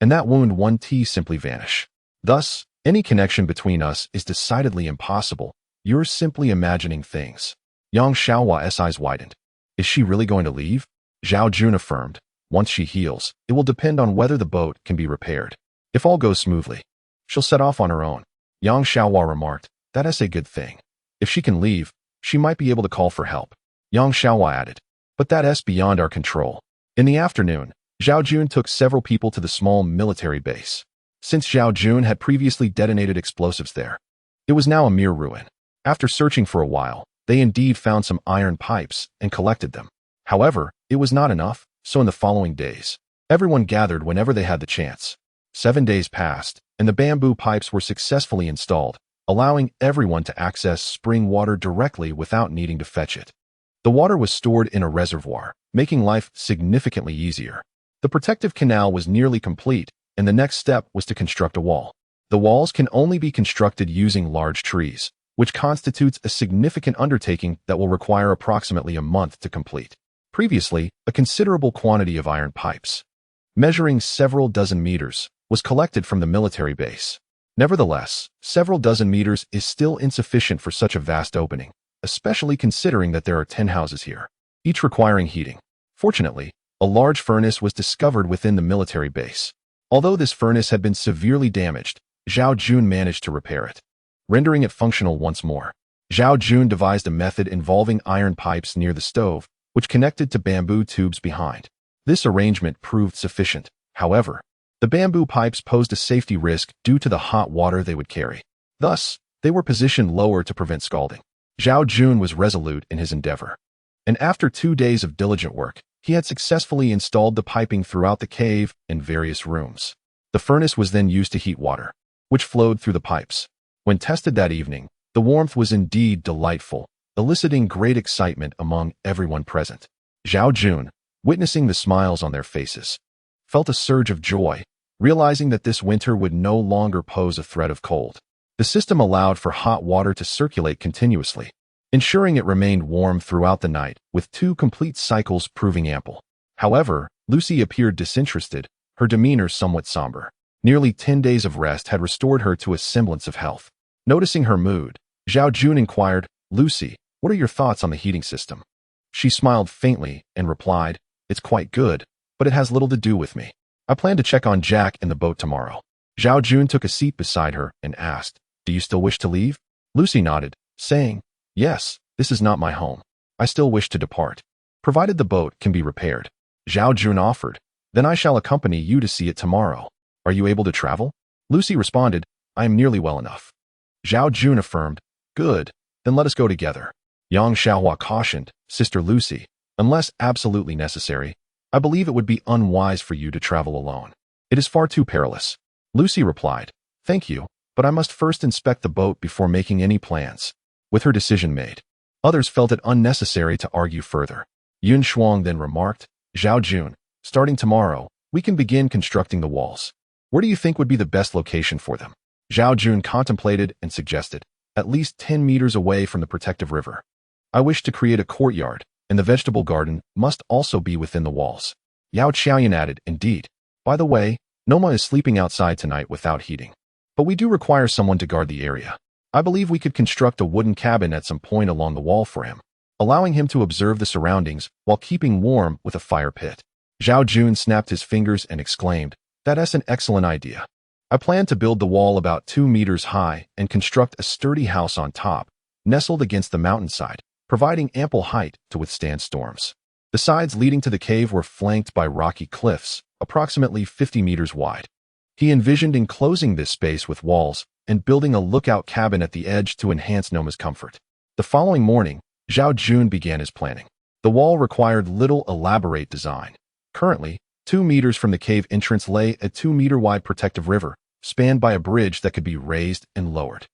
and that wound won't simply vanish. Thus, any connection between us is decidedly impossible. You're simply imagining things. Yang Xiaohua's eyes widened. Is she really going to leave? Zhao Jun affirmed. Once she heals, it will depend on whether the boat can be repaired. If all goes smoothly, she'll set off on her own. Yang Xiaohua remarked, that's a good thing. If she can leave, she might be able to call for help. Yang Xiaohua added, but that's beyond our control. In the afternoon, Zhao Jun took several people to the small military base. Since Zhao Jun had previously detonated explosives there, it was now a mere ruin. After searching for a while, they indeed found some iron pipes and collected them. However, it was not enough, so in the following days, everyone gathered whenever they had the chance. 7 days passed, and the bamboo pipes were successfully installed, allowing everyone to access spring water directly without needing to fetch it. The water was stored in a reservoir, making life significantly easier. The protective canal was nearly complete, and the next step was to construct a wall. The walls can only be constructed using large trees, which constitutes a significant undertaking that will require approximately a month to complete. Previously, a considerable quantity of iron pipes, measuring several dozen meters, was collected from the military base. Nevertheless, several dozen meters is still insufficient for such a vast opening, especially considering that there are 10 houses here, each requiring heating. Fortunately, a large furnace was discovered within the military base. Although this furnace had been severely damaged, Zhao Jun managed to repair it, rendering it functional once more. Zhao Jun devised a method involving iron pipes near the stove, which connected to bamboo tubes behind. This arrangement proved sufficient. However, the bamboo pipes posed a safety risk due to the hot water they would carry. Thus, they were positioned lower to prevent scalding. Zhao Jun was resolute in his endeavor, and after 2 days of diligent work, he had successfully installed the piping throughout the cave and various rooms. The furnace was then used to heat water, which flowed through the pipes. When tested that evening, the warmth was indeed delightful, eliciting great excitement among everyone present. Zhao Jun, witnessing the smiles on their faces, felt a surge of joy, realizing that this winter would no longer pose a threat of cold. The system allowed for hot water to circulate continuously, ensuring it remained warm throughout the night, with 2 complete cycles proving ample. However, Lucy appeared disinterested, her demeanor somewhat somber. Nearly 10 days of rest had restored her to a semblance of health. Noticing her mood, Zhao Jun inquired, Lucy, what are your thoughts on the heating system? She smiled faintly and replied, it's quite good, but it has little to do with me. I plan to check on Jack in the boat tomorrow. Zhao Jun took a seat beside her and asked, do you still wish to leave? Lucy nodded, saying, yes, this is not my home. I still wish to depart, provided the boat can be repaired. Zhao Jun offered, then I shall accompany you to see it tomorrow. Are you able to travel? Lucy responded, I am nearly well enough. Zhao Jun affirmed, good, then let us go together. Yang Xiaohua cautioned, Sister Lucy, unless absolutely necessary, I believe it would be unwise for you to travel alone. It is far too perilous. Lucy replied, thank you, but I must first inspect the boat before making any plans. With her decision made, others felt it unnecessary to argue further. Yun Shuang then remarked, Zhao Jun, starting tomorrow, we can begin constructing the walls. Where do you think would be the best location for them? Zhao Jun contemplated and suggested, at least 10 meters away from the protective river. I wish to create a courtyard, and the vegetable garden must also be within the walls. Yao Qiaoyan added, indeed. By the way, Noma is sleeping outside tonight without heating. But we do require someone to guard the area. I believe we could construct a wooden cabin at some point along the wall for him, allowing him to observe the surroundings while keeping warm with a fire pit. Zhao Jun snapped his fingers and exclaimed, that's an excellent idea. I plan to build the wall about 2 meters high and construct a sturdy house on top, nestled against the mountainside, providing ample height to withstand storms. The sides leading to the cave were flanked by rocky cliffs, approximately 50 meters wide. He envisioned enclosing this space with walls and building a lookout cabin at the edge to enhance Noma's comfort. The following morning, Zhao Jun began his planning. The wall required little elaborate design. Currently, 2 meters from the cave entrance lay a 2-meter-wide protective river, spanned by a bridge that could be raised and lowered.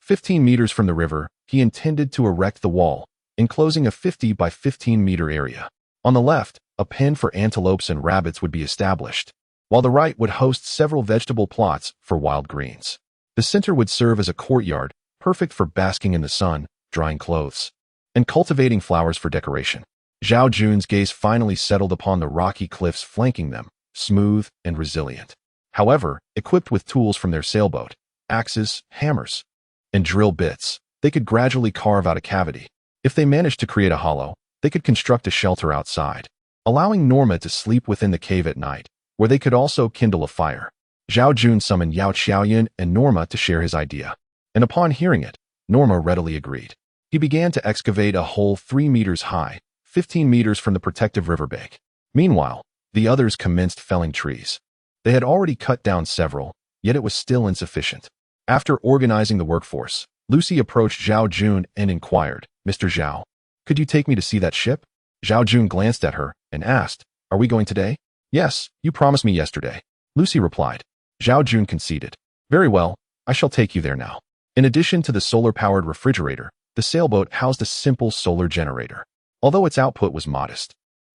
15 meters from the river, he intended to erect the wall, enclosing a 50 by 15-meter area. On the left, a pen for antelopes and rabbits would be established, while the right would host several vegetable plots for wild greens. The center would serve as a courtyard, perfect for basking in the sun, drying clothes, and cultivating flowers for decoration. Zhao Jun's gaze finally settled upon the rocky cliffs flanking them, smooth and resilient. However, equipped with tools from their sailboat, axes, hammers, and drill bits, they could gradually carve out a cavity. If they managed to create a hollow, they could construct a shelter outside. allowing Norma to sleep within the cave at night, where they could also kindle a fire. Zhao Jun summoned Yao Xiaoyan and Norma to share his idea, and upon hearing it, Norma readily agreed. He began to excavate a hole 3 meters high, 15 meters from the protective riverbank. Meanwhile, the others commenced felling trees. They had already cut down several, yet it was still insufficient. After organizing the workforce, Lucy approached Zhao Jun and inquired, "Mr. Zhao, could you take me to see that ship?" Zhao Jun glanced at her and asked, "Are we going today?" "Yes, you promised me yesterday," Lucy replied. Zhao Jun conceded. "Very well, I shall take you there now." In addition to the solar-powered refrigerator, the sailboat housed a simple solar generator. Although its output was modest,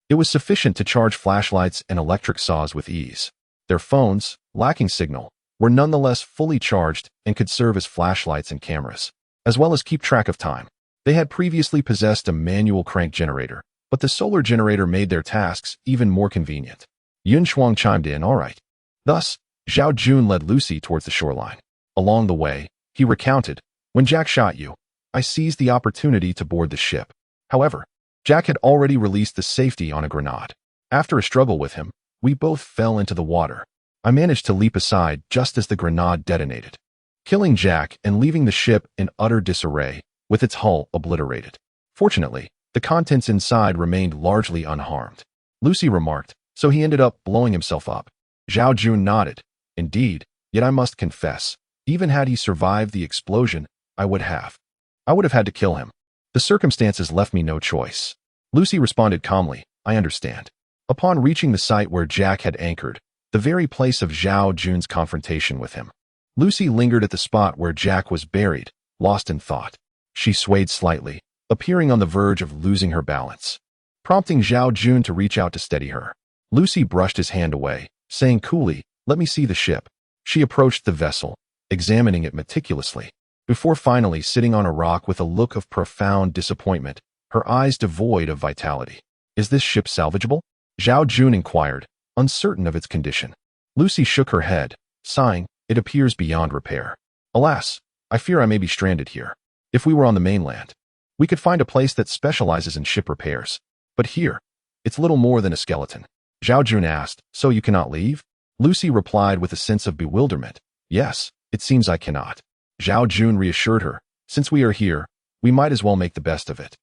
it was sufficient to charge flashlights and electric saws with ease. Their phones, lacking signal, were nonetheless fully charged and could serve as flashlights and cameras, as well as keep track of time. They had previously possessed a manual crank generator, but the solar generator made their tasks even more convenient. Yun Shuang chimed in, "All right." Thus, Zhao Jun led Lucy towards the shoreline. Along the way, he recounted, "When Jack shot you, I seized the opportunity to board the ship. However, Jack had already released the safety on a grenade. After a struggle with him, we both fell into the water. I managed to leap aside just as the grenade detonated, killing Jack and leaving the ship in utter disarray, with its hull obliterated. Fortunately, the contents inside remained largely unharmed." Lucy remarked, "So he ended up blowing himself up." Zhao Jun nodded. "Indeed, yet I must confess, even had he survived the explosion, I would have had to kill him. The circumstances left me no choice." Lucy responded calmly, "I understand." Upon reaching the site where Jack had anchored, the very place of Zhao Jun's confrontation with him, Lucy lingered at the spot where Jack was buried, lost in thought. She swayed slightly, appearing on the verge of losing her balance, prompting Zhao Jun to reach out to steady her. Lucy brushed his hand away, saying coolly, "Let me see the ship." She approached the vessel, examining it meticulously, before finally sitting on a rock with a look of profound disappointment, her eyes devoid of vitality. "Is this ship salvageable?" Zhao Jun inquired, uncertain of its condition. Lucy shook her head, sighing, "It appears beyond repair. Alas, I fear I may be stranded here. If we were on the mainland, we could find a place that specializes in ship repairs. But here, it's little more than a skeleton." Zhao Jun asked, "So you cannot leave?" Lucy replied with a sense of bewilderment, "Yes, it seems I cannot." Zhao Jun reassured her, "Since we are here, we might as well make the best of it.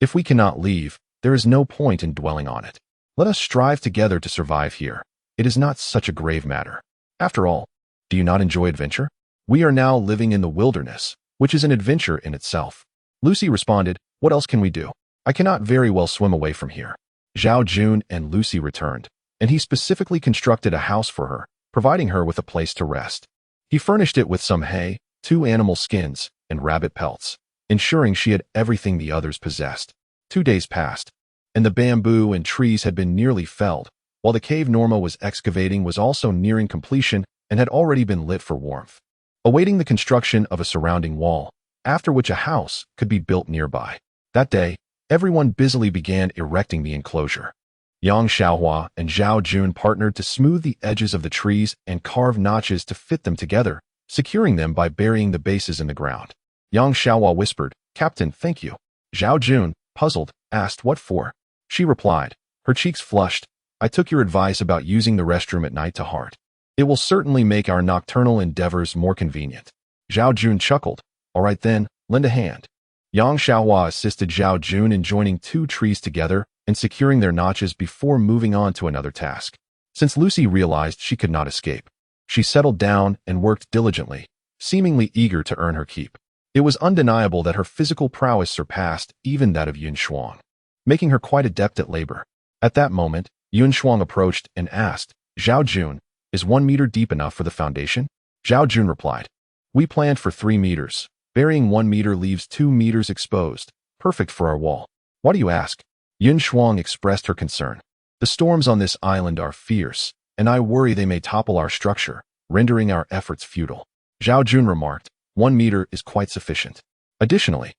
If we cannot leave, there is no point in dwelling on it. Let us strive together to survive here. It is not such a grave matter. After all, do you not enjoy adventure? We are now living in the wilderness, which is an adventure in itself." Lucy responded, "What else can we do? I cannot very well swim away from here." Zhao Jun and Lucy returned, and he specifically constructed a house for her, providing her with a place to rest. He furnished it with some hay, 2 animal skins, and rabbit pelts, ensuring she had everything the others possessed. 2 days passed, and the bamboo and trees had been nearly felled, while the cave Norma was excavating was also nearing completion and had already been lit for warmth, awaiting the construction of a surrounding wall, after which a house could be built nearby. That day, everyone busily began erecting the enclosure. Yang Xiaohua and Zhao Jun partnered to smooth the edges of the trees and carve notches to fit them together, securing them by burying the bases in the ground. Yang Xiaohua whispered, "Captain, thank you." Zhao Jun, puzzled, asked, "What for?" She replied, her cheeks flushed, "I took your advice about using the restroom at night to heart. It will certainly make our nocturnal endeavors more convenient." Zhao Jun chuckled, "All right then, lend a hand." Yang Xiaohua assisted Zhao Jun in joining 2 trees together and securing their notches before moving on to another task. Since Lucy realized she could not escape, she settled down and worked diligently, seemingly eager to earn her keep. It was undeniable that her physical prowess surpassed even that of Yun Shuang, making her quite adept at labor. At that moment, Yun Shuang approached and asked, "Zhao Jun, is 1 meter deep enough for the foundation?" Zhao Jun replied, "We planned for 3 meters. Burying 1 meter leaves 2 meters exposed, perfect for our wall." "Why do you ask?" Yun Shuang expressed her concern. "The storms on this island are fierce, and I worry they may topple our structure, rendering our efforts futile." Zhao Jun remarked, 1 meter is quite sufficient. Additionally,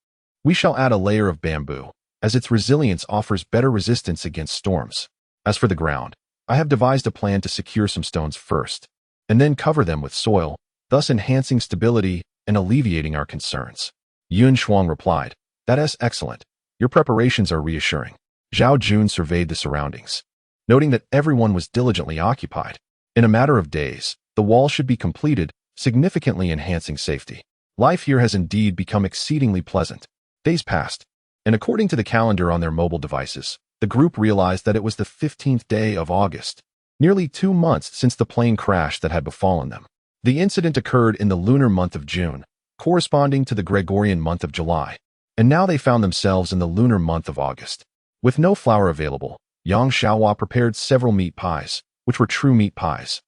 we shall add a layer of bamboo, as its resilience offers better resistance against storms. As for the ground, I have devised a plan to secure some stones first, and then cover them with soil, thus enhancing stability and alleviating our concerns. Yun Shuang replied, "That is excellent. Your preparations are reassuring." Zhao Jun surveyed the surroundings. noting that everyone was diligently occupied. In a matter of days, the wall should be completed, significantly enhancing safety. Life here has indeed become exceedingly pleasant. Days passed, and according to the calendar on their mobile devices, the group realized that it was the 15th day of August, nearly 2 months since the plane crash that had befallen them. The incident occurred in the lunar month of June, corresponding to the Gregorian month of July, and now they found themselves in the lunar month of August. With no flour available, Yang Xiaohua prepared several meat pies, which were true meat pies,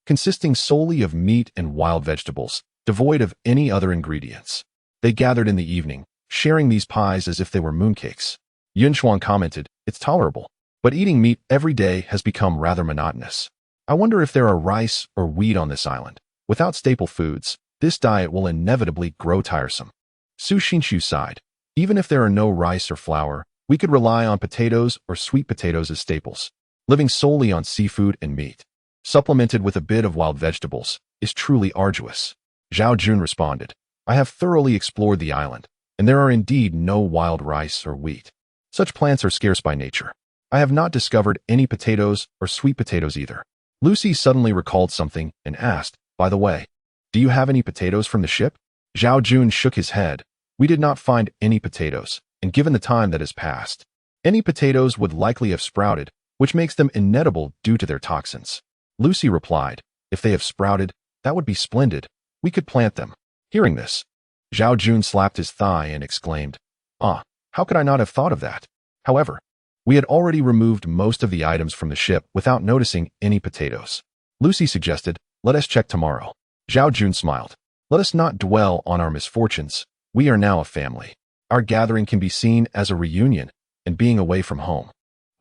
consisting solely of meat and wild vegetables, devoid of any other ingredients. They gathered in the evening, sharing these pies as if they were mooncakes. Yunshuang commented, "It's tolerable, but eating meat every day has become rather monotonous. I wonder if there are rice or wheat on this island. Without staple foods, this diet will inevitably grow tiresome." Su Xinshu sighed. "Even if there are no rice or flour, we could rely on potatoes or sweet potatoes as staples. Living solely on seafood and meat, supplemented with a bit of wild vegetables, is truly arduous." Zhao Jun responded, "I have thoroughly explored the island, and there are indeed no wild rice or wheat. Such plants are scarce by nature. I have not discovered any potatoes or sweet potatoes either." Lucy suddenly recalled something and asked, "By the way, do you have any potatoes from the ship?" Zhao Jun shook his head. "We did not find any potatoes, and given the time that has passed, any potatoes would likely have sprouted, which makes them inedible due to their toxins." Lucy replied, "If they have sprouted, that would be splendid. We could plant them." Hearing this, Zhao Jun slapped his thigh and exclaimed, "Ah, how could I not have thought of that?" However, we had already removed most of the items from the ship without noticing any potatoes. Lucy suggested, "Let us check tomorrow." Zhao Jun smiled. "Let us not dwell on our misfortunes. We are now a family. Our gathering can be seen as a reunion, and being away from home,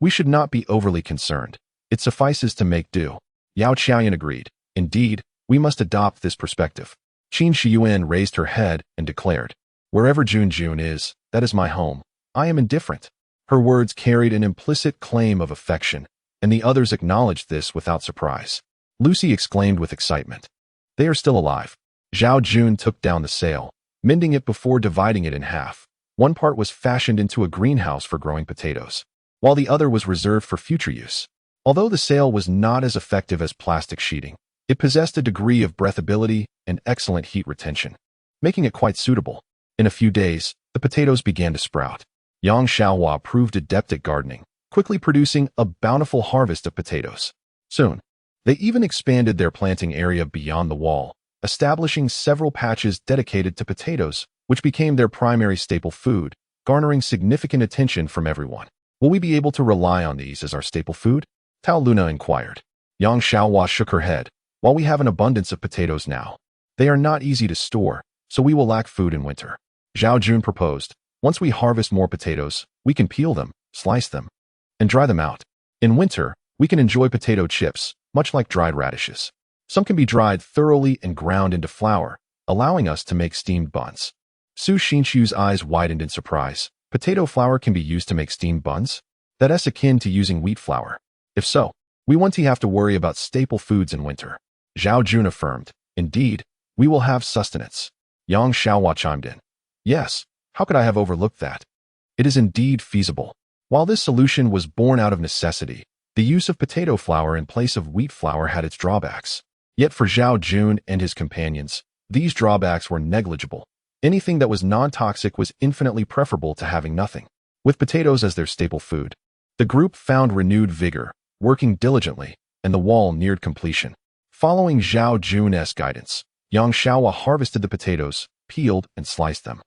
we should not be overly concerned. It suffices to make do." Yao Qiaoyan agreed. "Indeed, we must adopt this perspective." Qin Shiyuan raised her head and declared, "Wherever Jun Jun is, that is my home. I am indifferent." Her words carried an implicit claim of affection, and the others acknowledged this without surprise. Lucy exclaimed with excitement, "They are still alive." Zhao Jun took down the sail, mending it before dividing it in half. One part was fashioned into a greenhouse for growing potatoes, while the other was reserved for future use. Although the sail was not as effective as plastic sheeting, it possessed a degree of breathability and excellent heat retention, making it quite suitable. In a few days, the potatoes began to sprout. Yang Xiaohua proved adept at gardening, quickly producing a bountiful harvest of potatoes. Soon, they even expanded their planting area beyond the wall, establishing several patches dedicated to potatoes, which became their primary staple food, garnering significant attention from everyone. "Will we be able to rely on these as our staple food?" Tao Luna inquired. Yang Xiaohua shook her head. "While we have an abundance of potatoes now, they are not easy to store, so we will lack food in winter." Zhao Jun proposed, "Once we harvest more potatoes, we can peel them, slice them, and dry them out. In winter, we can enjoy potato chips, much like dried radishes. Some can be dried thoroughly and ground into flour, allowing us to make steamed buns." Su Xinshu's eyes widened in surprise. "Potato flour can be used to make steamed buns? That is akin to using wheat flour. If so, we won't have to worry about staple foods in winter." Zhao Jun affirmed, "Indeed, we will have sustenance." Yang Xiaohua chimed in, "Yes, how could I have overlooked that? It is indeed feasible." While this solution was born out of necessity, the use of potato flour in place of wheat flour had its drawbacks. Yet for Zhao Jun and his companions, these drawbacks were negligible. Anything that was non-toxic was infinitely preferable to having nothing. With potatoes as their staple food, the group found renewed vigor, working diligently, and the wall neared completion. Following Zhao Jun's guidance, Yang Xiaohua harvested the potatoes, peeled and sliced them,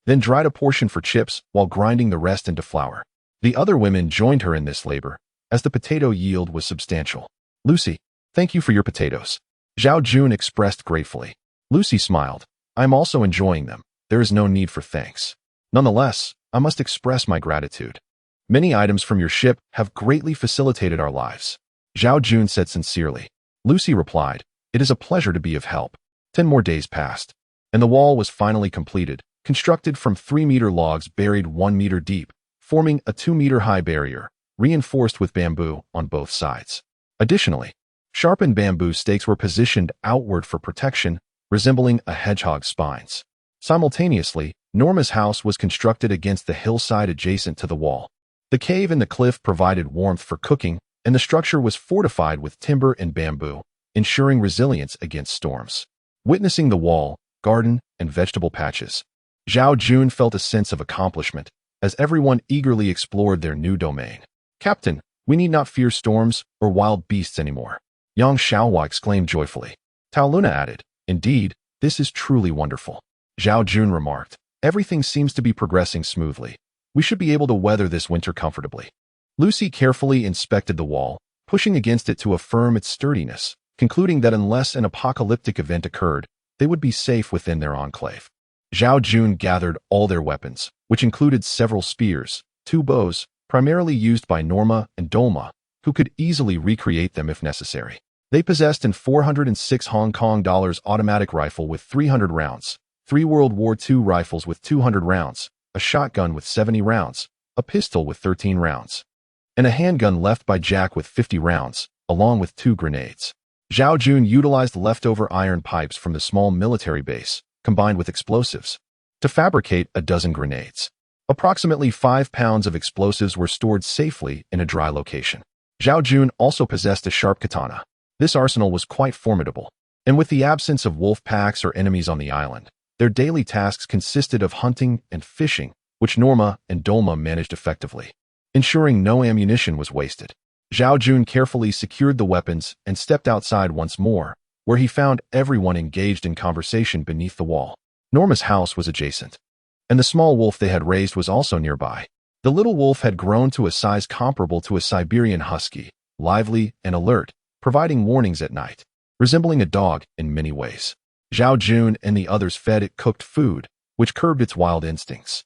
then dried a portion for chips while grinding the rest into flour. The other women joined her in this labor, as the potato yield was substantial. "Lucy, thank you for your potatoes," Zhao Jun expressed gratefully. Lucy smiled. "I am also enjoying them. There is no need for thanks. Nonetheless, I must express my gratitude. Many items from your ship have greatly facilitated our lives." Zhao Jun said sincerely. Lucy replied, "It is a pleasure to be of help." 10 more days passed, and the wall was finally completed, constructed from 3-meter logs buried 1 meter deep, forming a 2-meter-high barrier, reinforced with bamboo on both sides. Additionally, sharpened bamboo stakes were positioned outward for protection, resembling a hedgehog's spines. Simultaneously, Norma's house was constructed against the hillside adjacent to the wall. The cave in the cliff provided warmth for cooking, and the structure was fortified with timber and bamboo, ensuring resilience against storms. Witnessing the wall, garden, and vegetable patches, Zhao Jun felt a sense of accomplishment as everyone eagerly explored their new domain. "Captain, we need not fear storms or wild beasts anymore," Yang Xiaohua exclaimed joyfully. Tao Luna added, "Indeed, this is truly wonderful." Zhao Jun remarked, "Everything seems to be progressing smoothly. We should be able to weather this winter comfortably." Lucy carefully inspected the wall, pushing against it to affirm its sturdiness, concluding that unless an apocalyptic event occurred, they would be safe within their enclave. Zhao Jun gathered all their weapons, which included several spears, 2 bows, primarily used by Norma and Dolma, who could easily recreate them if necessary. They possessed an 406 Hong Kong dollars automatic rifle with 300 rounds, 3 World War II rifles with 200 rounds, a shotgun with 70 rounds, a pistol with 13 rounds, and a handgun left by Jack with 50 rounds, along with 2 grenades. Zhao Jun utilized leftover iron pipes from the small military base, combined with explosives, to fabricate a dozen grenades. Approximately 5 pounds of explosives were stored safely in a dry location. Zhao Jun also possessed a sharp katana. This arsenal was quite formidable, and with the absence of wolf packs or enemies on the island, their daily tasks consisted of hunting and fishing, which Norma and Dolma managed effectively, ensuring no ammunition was wasted. Zhao Jun carefully secured the weapons and stepped outside once more, where he found everyone engaged in conversation beneath the wall. Norma's house was adjacent, and the small wolf they had raised was also nearby. The little wolf had grown to a size comparable to a Siberian husky, lively and alert, providing warnings at night, resembling a dog in many ways. Zhao Jun and the others fed it cooked food, which curbed its wild instincts.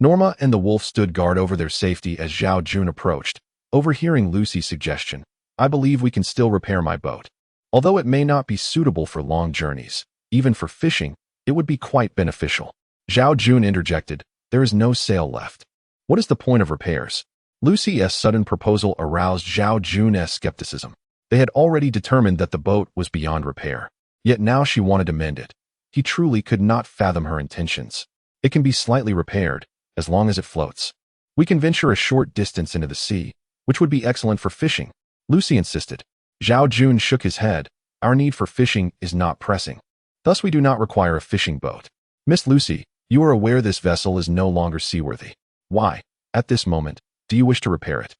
Norma and the wolf stood guard over their safety as Zhao Jun approached, overhearing Lucy's suggestion. "I believe we can still repair my boat. Although it may not be suitable for long journeys, even for fishing, it would be quite beneficial." Zhao Jun interjected, "There is no sail left. What is the point of repairs?" Lucy's sudden proposal aroused Zhao Jun's skepticism. They had already determined that the boat was beyond repair, yet now she wanted to mend it. He truly could not fathom her intentions. "It can be slightly repaired, as long as it floats. We can venture a short distance into the sea, which would be excellent for fishing," Lucy insisted. Zhao Jun shook his head. "Our need for fishing is not pressing. Thus we do not require a fishing boat. Miss Lucy, you are aware this vessel is no longer seaworthy. Why, at this moment, do you wish to repair it?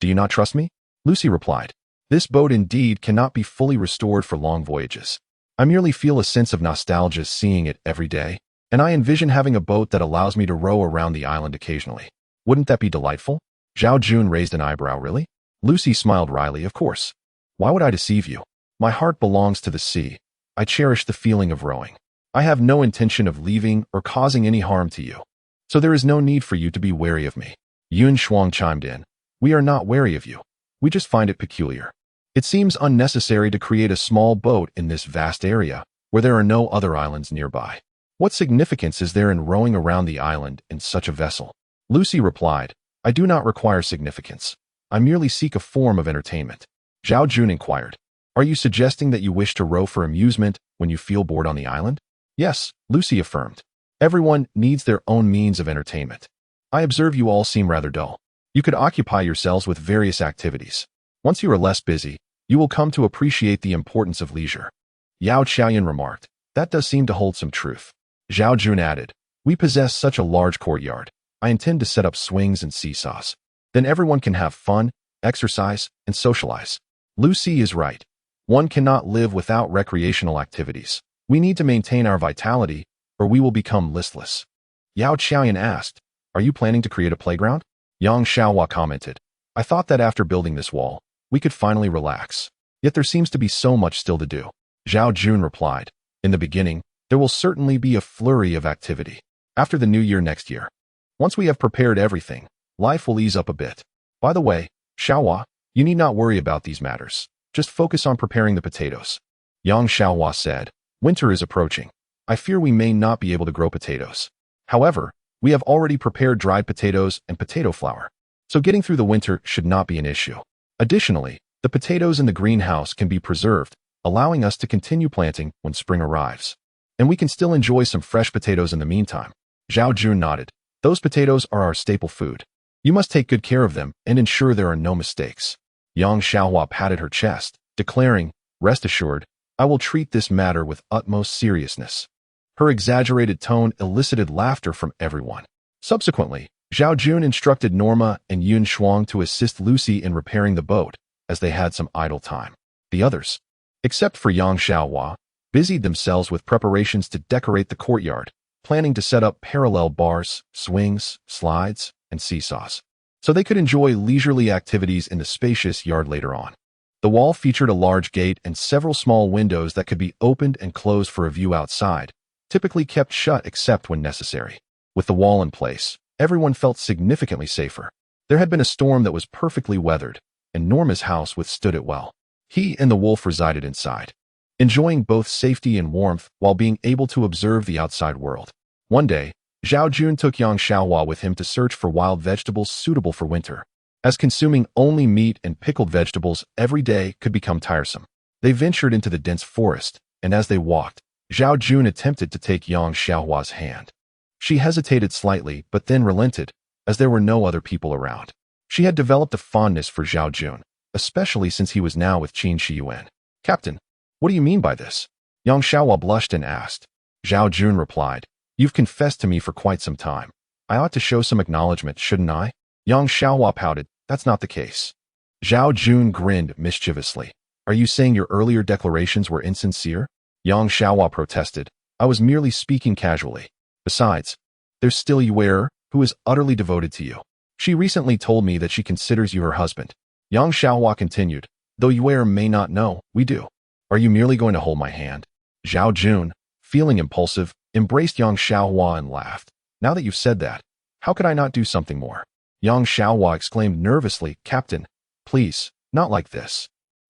Do you not trust me?" Lucy replied, "This boat indeed cannot be fully restored for long voyages. I merely feel a sense of nostalgia seeing it every day, and I envision having a boat that allows me to row around the island occasionally. Wouldn't that be delightful?" Zhao Jun raised an eyebrow. "Really?" Lucy smiled wryly. "Of course. Why would I deceive you? My heart belongs to the sea. I cherish the feeling of rowing. I have no intention of leaving or causing any harm to you. So there is no need for you to be wary of me." Yun Shuang chimed in. "We are not wary of you. We just find it peculiar. It seems unnecessary to create a small boat in this vast area, where there are no other islands nearby. What significance is there in rowing around the island in such a vessel?" Lucy replied, "I do not require significance. I merely seek a form of entertainment." Zhao Jun inquired, "Are you suggesting that you wish to row for amusement when you feel bored on the island?" "Yes," Lucy affirmed. "Everyone needs their own means of entertainment. I observe you all seem rather dull. You could occupy yourselves with various activities. Once you are less busy, you will come to appreciate the importance of leisure." Yao Qiaoyan remarked, "That does seem to hold some truth." Zhao Jun added, "We possess such a large courtyard. I intend to set up swings and seesaws. Then everyone can have fun, exercise, and socialize." Lucy is right. One cannot live without recreational activities. We need to maintain our vitality, or we will become listless. Yao Qiaoyan asked, "Are you planning to create a playground?" Yang Xiaohua commented, "I thought that after building this wall, we could finally relax. Yet there seems to be so much still to do." Zhao Jun replied, "In the beginning, there will certainly be a flurry of activity. After the new year next year, once we have prepared everything, life will ease up a bit. By the way, Xiaohua, you need not worry about these matters. Just focus on preparing the potatoes." Yang Xiaohua said, "Winter is approaching. I fear we may not be able to grow potatoes. However, we have already prepared dried potatoes and potato flour, so getting through the winter should not be an issue. Additionally, the potatoes in the greenhouse can be preserved, allowing us to continue planting when spring arrives. And we can still enjoy some fresh potatoes in the meantime." Zhao Jun nodded. "Those potatoes are our staple food. You must take good care of them and ensure there are no mistakes." Yang Xiaohua patted her chest, declaring, "Rest assured, I will treat this matter with utmost seriousness." Her exaggerated tone elicited laughter from everyone. Subsequently, Zhao Jun instructed Norma and Yun Shuang to assist Lucy in repairing the boat, as they had some idle time. The others, except for Yang Xiaohua, busied themselves with preparations to decorate the courtyard, planning to set up parallel bars, swings, slides, and seesaws, so they could enjoy leisurely activities in the spacious yard later on. The wall featured a large gate and several small windows that could be opened and closed for a view outside, typically kept shut except when necessary. With the wall in place, everyone felt significantly safer. There had been a storm that was perfectly weathered, and Norma's house withstood it well. He and the wolf resided inside, enjoying both safety and warmth while being able to observe the outside world. One day, Zhao Jun took Yang Xiaohua with him to search for wild vegetables suitable for winter, as consuming only meat and pickled vegetables every day could become tiresome. They ventured into the dense forest, and as they walked, Zhao Jun attempted to take Yang Xiaohua's hand. She hesitated slightly, but then relented, as there were no other people around. She had developed a fondness for Zhao Jun, especially since he was now with Qin Shiyuan. "Captain, what do you mean by this?" Yang Xiaohua blushed and asked. Zhao Jun replied, "You've confessed to me for quite some time. I ought to show some acknowledgement, shouldn't I?" Yang Xiaohua pouted, "That's not the case." Zhao Jun grinned mischievously. "Are you saying your earlier declarations were insincere?" Yang Xiaohua protested. "I was merely speaking casually. Besides, there's still Yue, who is utterly devoted to you. She recently told me that she considers you her husband." Yang Xiaohua continued, "Though Yue may not know, we do. Are you merely going to hold my hand?" Zhao Jun, feeling impulsive, embraced Yang Xiaohua and laughed. "Now that you've said that, how could I not do something more?" Yang Xiaohua exclaimed nervously, "Captain, please, not like this."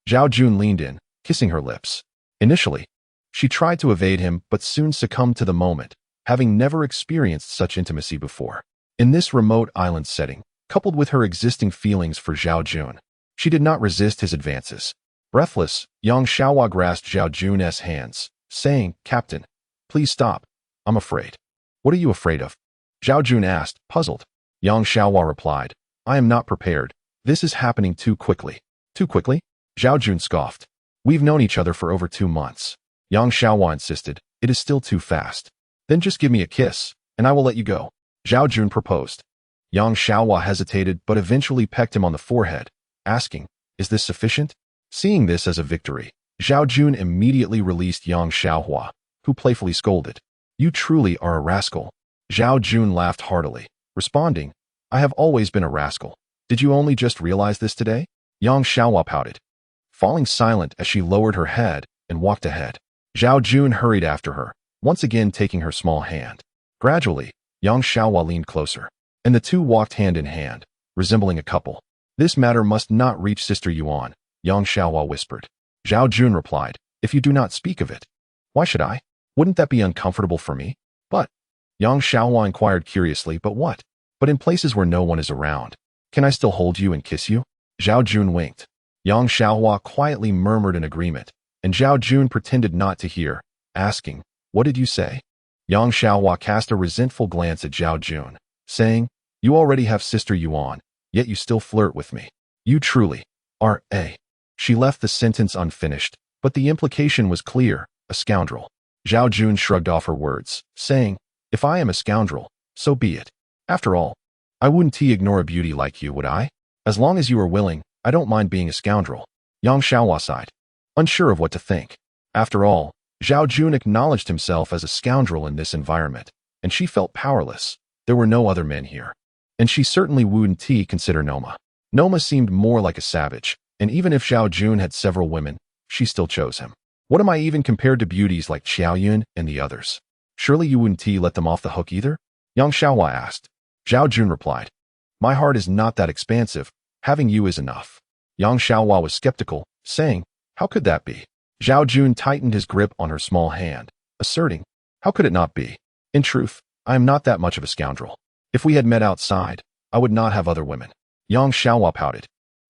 Zhao Jun leaned in, kissing her lips. Initially, she tried to evade him but soon succumbed to the moment, having never experienced such intimacy before. In this remote island setting, coupled with her existing feelings for Zhao Jun, she did not resist his advances. Breathless, Yang Xiaohua grasped Zhao Jun's hands, saying, "Captain, please stop. I'm afraid." "What are you afraid of?" Zhao Jun asked, puzzled. Yang Xiaohua replied, "I am not prepared. This is happening too quickly." "Too quickly?" Zhao Jun scoffed. "We've known each other for over 2 months." Yang Xiaohua insisted, "It is still too fast." "Then just give me a kiss, and I will let you go," Zhao Jun proposed. Yang Xiaohua hesitated but eventually pecked him on the forehead, asking, "Is this sufficient?" Seeing this as a victory, Zhao Jun immediately released Yang Xiaohua, who playfully scolded, "You truly are a rascal." Zhao Jun laughed heartily, responding, "I have always been a rascal. Did you only just realize this today?" Yang Xiaohua pouted, falling silent as she lowered her head and walked ahead. Zhao Jun hurried after her, once again taking her small hand. Gradually, Yang Xiaohua leaned closer, and the two walked hand in hand, resembling a couple. "This matter must not reach Sister Yuan," Yang Xiaohua whispered. Zhao Jun replied, "If you do not speak of it, why should I? Wouldn't that be uncomfortable for me?" "But," Yang Xiaohua inquired curiously, "but what?" "But in places where no one is around, can I still hold you and kiss you?" Zhao Jun winked. Yang Xiaohua quietly murmured an agreement, and Zhao Jun pretended not to hear, asking, "What did you say?" Yang Xiaohua cast a resentful glance at Zhao Jun, saying, "You already have Sister Yuan, yet you still flirt with me. You truly are a..." She left the sentence unfinished, but the implication was clear, a scoundrel. Zhao Jun shrugged off her words, saying, "If I am a scoundrel, so be it. After all, I wouldn't ignore a beauty like you, would I? As long as you are willing, I don't mind being a scoundrel." Yang Xiaohua sighed, unsure of what to think. After all, Zhao Jun acknowledged himself as a scoundrel in this environment, and she felt powerless. There were no other men here. And she certainly wouldn't consider Noma. Noma seemed more like a savage, and even if Zhao Jun had several women, she still chose him. What am I even compared to beauties like Xiaoyun and the others? Surely you wouldn't let them off the hook either? Yang Xiaohua asked. Zhao Jun replied, "My heart is not that expansive. Having you is enough." Yang Xiaohua was skeptical, saying, "How could that be?" Zhao Jun tightened his grip on her small hand, asserting, "How could it not be? In truth, I am not that much of a scoundrel. If we had met outside, I would not have other women." Yang Xiaohua pouted.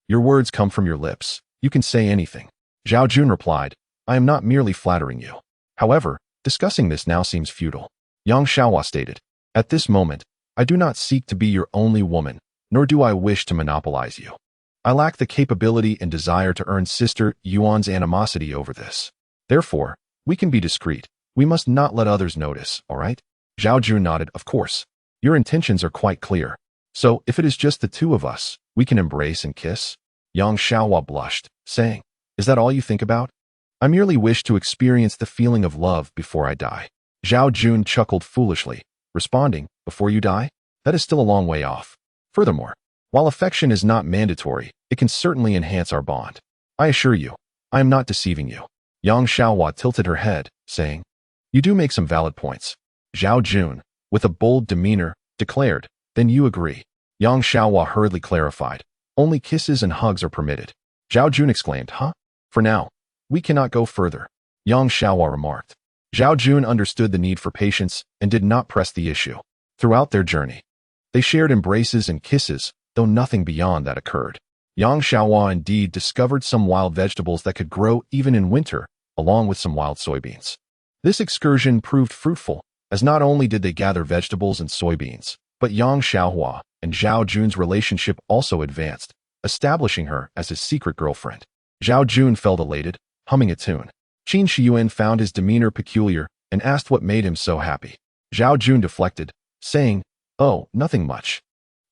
"Your words come from your lips. You can say anything." Zhao Jun replied, "I am not merely flattering you. However, discussing this now seems futile." Yang Xiaohua stated, "At this moment, I do not seek to be your only woman, nor do I wish to monopolize you. I lack the capability and desire to earn Sister Yuan's animosity over this. Therefore, we can be discreet. We must not let others notice, all right? Zhao Jun nodded. Of course. Your intentions are quite clear. So, if it is just the two of us, we can embrace and kiss? Yang Xiaohua blushed, saying, Is that all you think about? I merely wish to experience the feeling of love before I die. Zhao Jun chuckled foolishly, responding, Before you die? That is still a long way off. Furthermore, while affection is not mandatory, it can certainly enhance our bond. I assure you, I am not deceiving you. Yang Xiaohua tilted her head, saying, You do make some valid points. Zhao Jun, with a bold demeanor, declared, Then you agree. Yang Xiaohua hurriedly clarified, Only kisses and hugs are permitted. Zhao Jun exclaimed, Huh? For now, we cannot go further. Yang Xiaohua remarked. Zhao Jun understood the need for patience and did not press the issue. Throughout their journey, they shared embraces and kisses, though nothing beyond that occurred. Yang Xiaohua indeed discovered some wild vegetables that could grow even in winter, along with some wild soybeans. This excursion proved fruitful, as not only did they gather vegetables and soybeans, but Yang Xiaohua and Zhao Jun's relationship also advanced, establishing her as his secret girlfriend. Zhao Jun felt elated, humming a tune. Qin Shiyuan found his demeanor peculiar and asked what made him so happy. Zhao Jun deflected, saying, Oh, nothing much.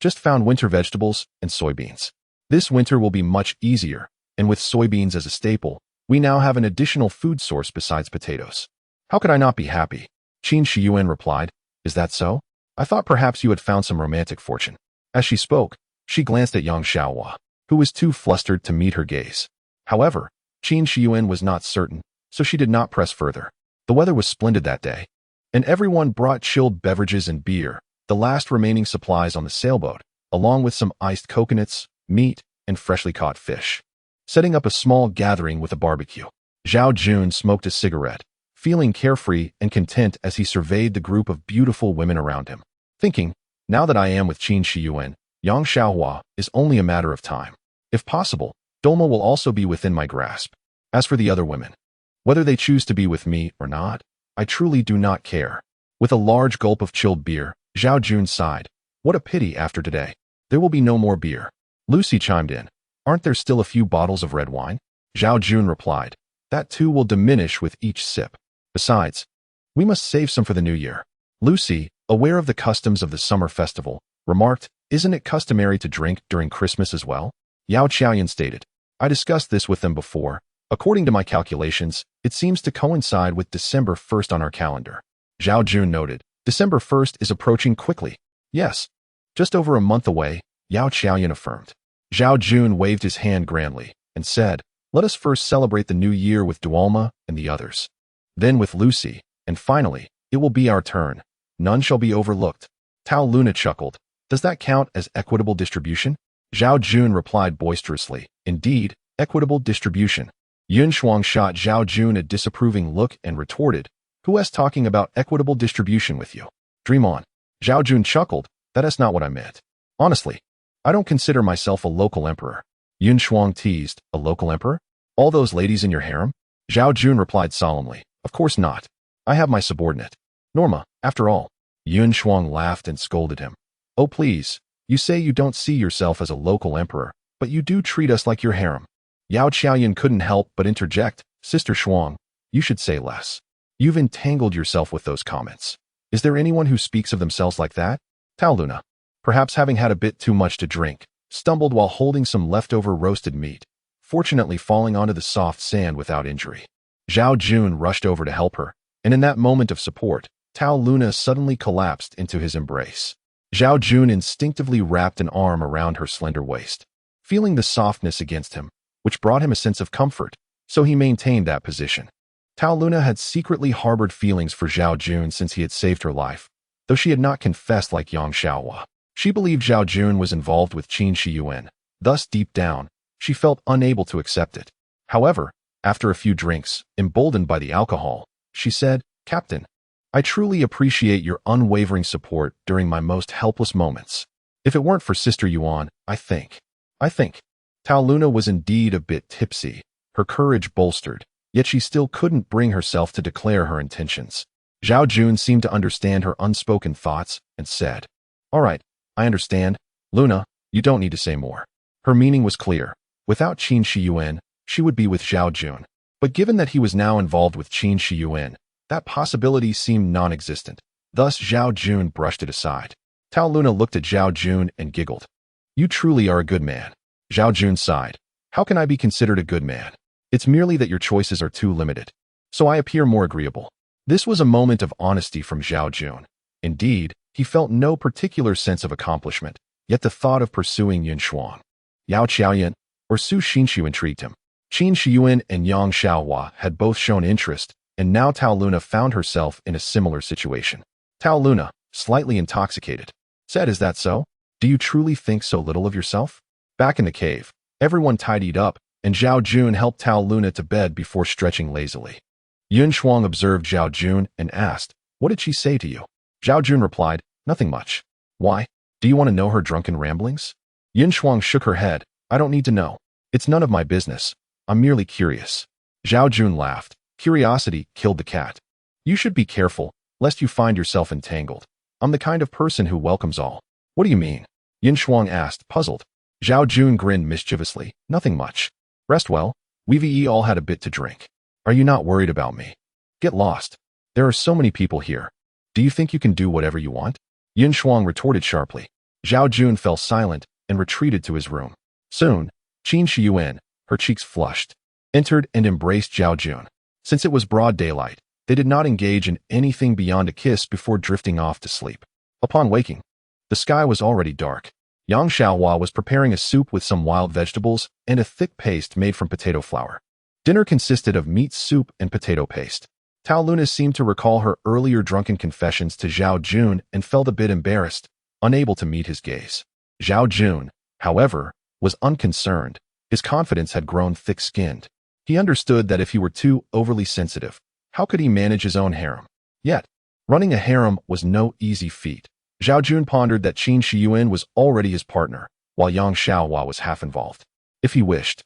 Just found winter vegetables and soybeans. This winter will be much easier, and with soybeans as a staple, we now have an additional food source besides potatoes. How could I not be happy? Qin Shiyuan replied, Is that so? I thought perhaps you had found some romantic fortune. As she spoke, she glanced at Yang Xiaohua, who was too flustered to meet her gaze. However, Qin Shiyuan was not certain, so she did not press further. The weather was splendid that day, and everyone brought chilled beverages and beer, the last remaining supplies on the sailboat, along with some iced coconuts, meat, and freshly caught fish. Setting up a small gathering with a barbecue. Zhao Jun smoked a cigarette, feeling carefree and content as he surveyed the group of beautiful women around him, thinking, Now that I am with Qin Shiyuan, Yang Xiaohua is only a matter of time. If possible, Dolma will also be within my grasp. As for the other women, whether they choose to be with me or not, I truly do not care. With a large gulp of chilled beer, Zhao Jun sighed. What a pity after today. There will be no more beer. Lucy chimed in. Aren't there still a few bottles of red wine? Zhao Jun replied. That too will diminish with each sip. Besides, we must save some for the new year. Lucy, aware of the customs of the summer festival, remarked, Isn't it customary to drink during Christmas as well? Yao Qiaoyan stated. I discussed this with them before. According to my calculations, it seems to coincide with December 1st on our calendar. Zhao Jun noted. December 1st is approaching quickly. Yes. Just over a month away, Yao Qiaoyan affirmed. Zhao Jun waved his hand grandly and said, Let us first celebrate the new year with Dualma and the others. Then with Lucy, and finally, it will be our turn. None shall be overlooked. Tao Luna chuckled. Does that count as equitable distribution? Zhao Jun replied boisterously. Indeed, equitable distribution. Yun Shuang shot Zhao Jun a disapproving look and retorted, Who is talking about equitable distribution with you? Dream on. Zhao Jun chuckled, That is not what I meant. Honestly, I don't consider myself a local emperor. Yun Shuang teased, A local emperor? All those ladies in your harem? Zhao Jun replied solemnly, Of course not. I have my subordinate. Norma, after all. Yun Shuang laughed and scolded him. Oh please, you say you don't see yourself as a local emperor, but you do treat us like your harem. Yao Qiaoyan couldn't help but interject, Sister Shuang, you should say less. You've entangled yourself with those comments. Is there anyone who speaks of themselves like that? Tao Luna, perhaps having had a bit too much to drink, stumbled while holding some leftover roasted meat, fortunately falling onto the soft sand without injury. Zhao Jun rushed over to help her, and in that moment of support, Tao Luna suddenly collapsed into his embrace. Zhao Jun instinctively wrapped an arm around her slender waist, feeling the softness against him, which brought him a sense of comfort, so he maintained that position. Tao Luna had secretly harbored feelings for Zhao Jun since he had saved her life, though she had not confessed like Yang Xiaohua. She believed Zhao Jun was involved with Qin Shiyuan, thus deep down, she felt unable to accept it. However, after a few drinks, emboldened by the alcohol, she said, Captain, I truly appreciate your unwavering support during my most helpless moments. If it weren't for Sister Yuan, I think. Tao Luna was indeed a bit tipsy, her courage bolstered, yet she still couldn't bring herself to declare her intentions. Zhao Jun seemed to understand her unspoken thoughts and said, All right, I understand. Luna, you don't need to say more. Her meaning was clear. Without Qin Shiyuan, she would be with Zhao Jun. But given that he was now involved with Qin Shiyuan, that possibility seemed non-existent. Thus Zhao Jun brushed it aside. Tao Luna looked at Zhao Jun and giggled. You truly are a good man. Zhao Jun sighed. How can I be considered a good man? It's merely that your choices are too limited. So I appear more agreeable. This was a moment of honesty from Zhao Jun. Indeed, he felt no particular sense of accomplishment, yet the thought of pursuing Yun Shuang, Yao Qiaoyan, or Su Xinxiu intrigued him. Qin Shiyuan and Yang Xiaohua had both shown interest, and now Tao Luna found herself in a similar situation. Tao Luna, slightly intoxicated, said, Is that so? Do you truly think so little of yourself? Back in the cave, everyone tidied up, and Zhao Jun helped Tao Luna to bed before stretching lazily. Yun Shuang observed Zhao Jun and asked, What did she say to you? Zhao Jun replied, Nothing much. Why? Do you want to know her drunken ramblings? Yun Shuang shook her head. I don't need to know. It's none of my business. I'm merely curious. Zhao Jun laughed. Curiosity killed the cat. You should be careful, lest you find yourself entangled. I'm the kind of person who welcomes all. What do you mean? Yun Shuang asked, puzzled. Zhao Jun grinned mischievously. Nothing much. Rest well. We've all had a bit to drink. Are you not worried about me? Get lost. There are so many people here. Do you think you can do whatever you want? Yun Shuang retorted sharply. Zhao Jun fell silent and retreated to his room. Soon, Qin Shiyuan, her cheeks flushed, entered and embraced Zhao Jun. Since it was broad daylight, they did not engage in anything beyond a kiss before drifting off to sleep. Upon waking, the sky was already dark. Yang Xiaohua was preparing a soup with some wild vegetables and a thick paste made from potato flour. Dinner consisted of meat soup and potato paste. Tao Luna seemed to recall her earlier drunken confessions to Zhao Jun and felt a bit embarrassed, unable to meet his gaze. Zhao Jun, however, was unconcerned. His confidence had grown thick-skinned. He understood that if he were too overly sensitive, how could he manage his own harem? Yet, running a harem was no easy feat. Zhao Jun pondered that Qin Shiyuan was already his partner, while Yang Xiaohua was half involved. If he wished,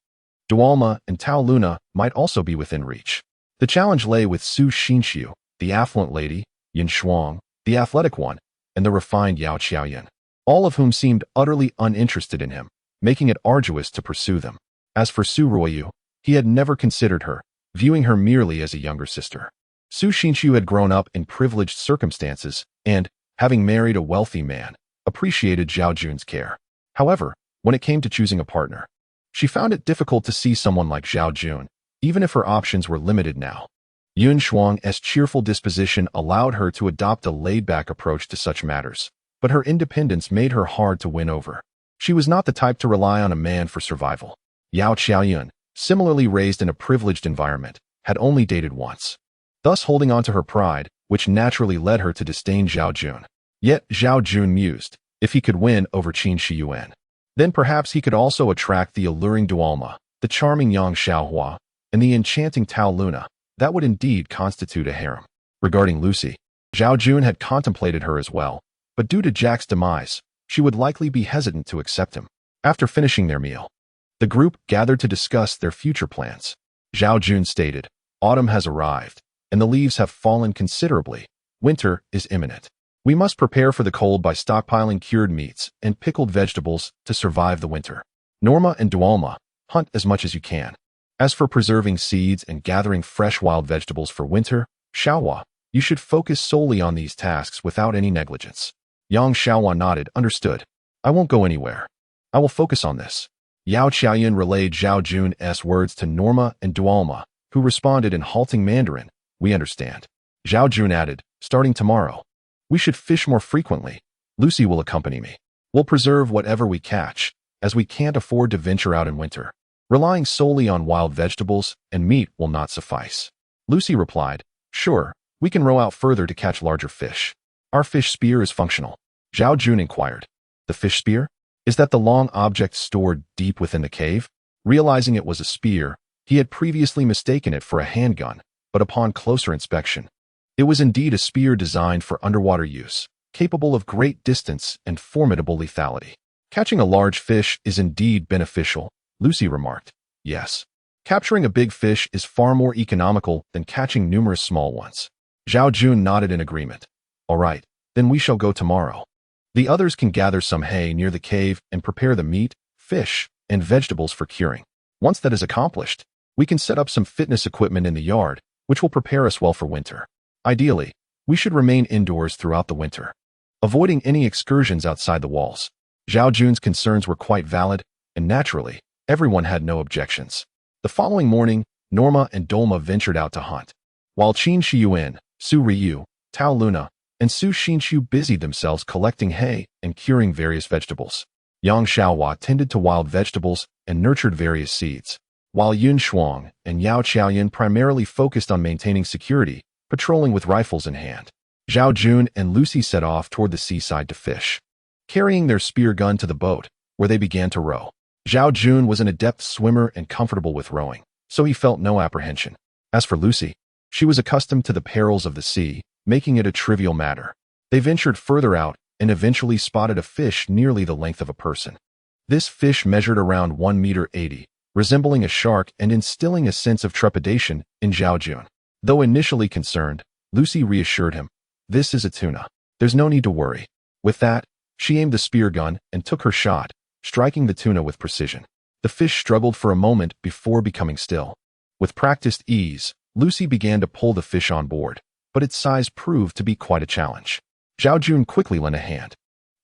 Dualma and Tao Luna might also be within reach. The challenge lay with Su Xinxiu, the affluent lady, Yun Shuang, the athletic one, and the refined Yao Qiaoyan, all of whom seemed utterly uninterested in him, making it arduous to pursue them. As for Su Ruoyu, he had never considered her, viewing her merely as a younger sister. Su Xinxiu had grown up in privileged circumstances and, having married a wealthy man, appreciated Zhao Jun's care. However, when it came to choosing a partner, she found it difficult to see someone like Zhao Jun, even if her options were limited now. Yun Shuang's cheerful disposition allowed her to adopt a laid-back approach to such matters, but her independence made her hard to win over. She was not the type to rely on a man for survival. Yao Qiaoyan, similarly raised in a privileged environment, had only dated once, thus holding on to her pride, which naturally led her to disdain Zhao Jun. Yet Zhao Jun mused, if he could win over Qin Shiyuan, then perhaps he could also attract the alluring Dualma, the charming Yang Xiaohua, and the enchanting Tao Luna. That would indeed constitute a harem. Regarding Lucy, Zhao Jun had contemplated her as well, but due to Jack's demise, she would likely be hesitant to accept him. After finishing their meal, the group gathered to discuss their future plans. Zhao Jun stated, Autumn has arrived, and the leaves have fallen considerably. Winter is imminent. We must prepare for the cold by stockpiling cured meats and pickled vegetables to survive the winter. Norma and Dualma, hunt as much as you can. As for preserving seeds and gathering fresh wild vegetables for winter, Xiaohua, you should focus solely on these tasks without any negligence. Yang Xiaohua nodded, understood. I won't go anywhere. I will focus on this. Yao Qiaoyan relayed Zhao Jun's words to Norma and Dualma, who responded in halting Mandarin, we understand. Zhao Jun added, starting tomorrow, we should fish more frequently. Lucy will accompany me. We'll preserve whatever we catch, as we can't afford to venture out in winter. Relying solely on wild vegetables and meat will not suffice. Lucy replied, sure, we can row out further to catch larger fish. Our fish spear is functional. Zhao Jun inquired. The fish spear? Is that the long object stored deep within the cave? Realizing it was a spear, he had previously mistaken it for a handgun, but upon closer inspection, it was indeed a spear designed for underwater use, capable of great distance and formidable lethality. Catching a large fish is indeed beneficial, Lucy remarked. Yes. Capturing a big fish is far more economical than catching numerous small ones. Zhao Jun nodded in agreement. All right, then we shall go tomorrow. The others can gather some hay near the cave and prepare the meat, fish, and vegetables for curing. Once that is accomplished, we can set up some fitness equipment in the yard, which will prepare us well for winter. Ideally, we should remain indoors throughout the winter, avoiding any excursions outside the walls. Zhao Jun's concerns were quite valid, and naturally, everyone had no objections. The following morning, Norma and Dolma ventured out to hunt, while Qin Shiyuan, Su Ryu, Tao Luna, and Su Xinshu busied themselves collecting hay and curing various vegetables. Yang Xiaohua tended to wild vegetables and nurtured various seeds, while Yun Shuang and Yao Qiaoyan primarily focused on maintaining security, patrolling with rifles in hand. Zhao Jun and Lucy set off toward the seaside to fish, carrying their spear gun to the boat, where they began to row. Zhao Jun was an adept swimmer and comfortable with rowing, so he felt no apprehension. As for Lucy, she was accustomed to the perils of the sea, making it a trivial matter. They ventured further out and eventually spotted a fish nearly the length of a person. This fish measured around 1.80 meters, resembling a shark and instilling a sense of trepidation in Zhao Jun. Though initially concerned, Lucy reassured him, "This is a tuna. There's no need to worry." With that, she aimed the spear gun and took her shot, striking the tuna with precision. The fish struggled for a moment before becoming still. With practiced ease, Lucy began to pull the fish on board, but its size proved to be quite a challenge. Zhao Jun quickly lent a hand.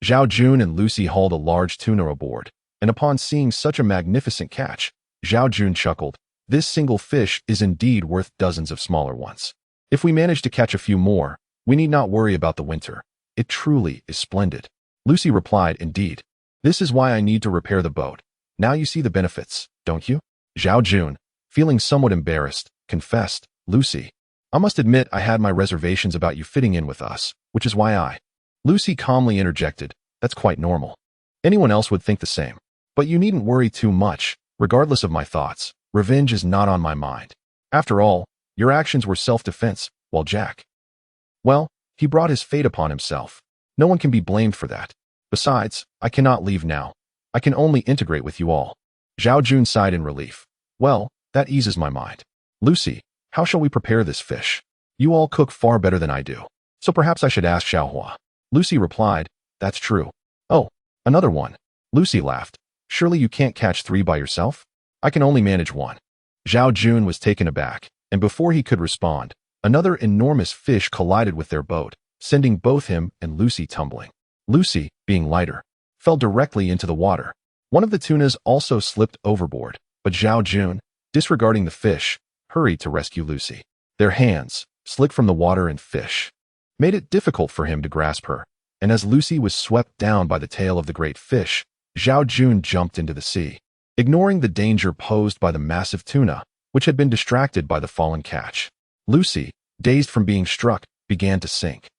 Zhao Jun and Lucy hauled a large tuna aboard, and upon seeing such a magnificent catch, Zhao Jun chuckled, "This single fish is indeed worth dozens of smaller ones. If we manage to catch a few more, we need not worry about the winter. It truly is splendid." Lucy replied, "Indeed. This is why I need to repair the boat. Now you see the benefits, don't you?" Zhao Jun, feeling somewhat embarrassed, confessed, "Lucy, I must admit I had my reservations about you fitting in with us, which is why I—" Lucy calmly interjected, "That's quite normal. Anyone else would think the same. But you needn't worry too much. Regardless of my thoughts, revenge is not on my mind. After all, your actions were self-defense, while Jack— well, he brought his fate upon himself. No one can be blamed for that. Besides, I cannot leave now. I can only integrate with you all." Zhao Jun sighed in relief. "Well, that eases my mind. Lucy, how shall we prepare this fish? You all cook far better than I do, so perhaps I should ask Xiaohua." Lucy replied, "That's true." "Oh, another one." Lucy laughed. "Surely you can't catch 3 by yourself? I can only manage 1. Zhao Jun was taken aback, and before he could respond, another enormous fish collided with their boat, sending both him and Lucy tumbling. Lucy, being lighter, fell directly into the water. One of the tunas also slipped overboard, but Zhao Jun, disregarding the fish, hurried to rescue Lucy. Their hands, slick from the water and fish, made it difficult for him to grasp her, and as Lucy was swept down by the tail of the great fish, Zhao Jun jumped into the sea, ignoring the danger posed by the massive tuna, which had been distracted by the fallen catch. Lucy, dazed from being struck, began to sink.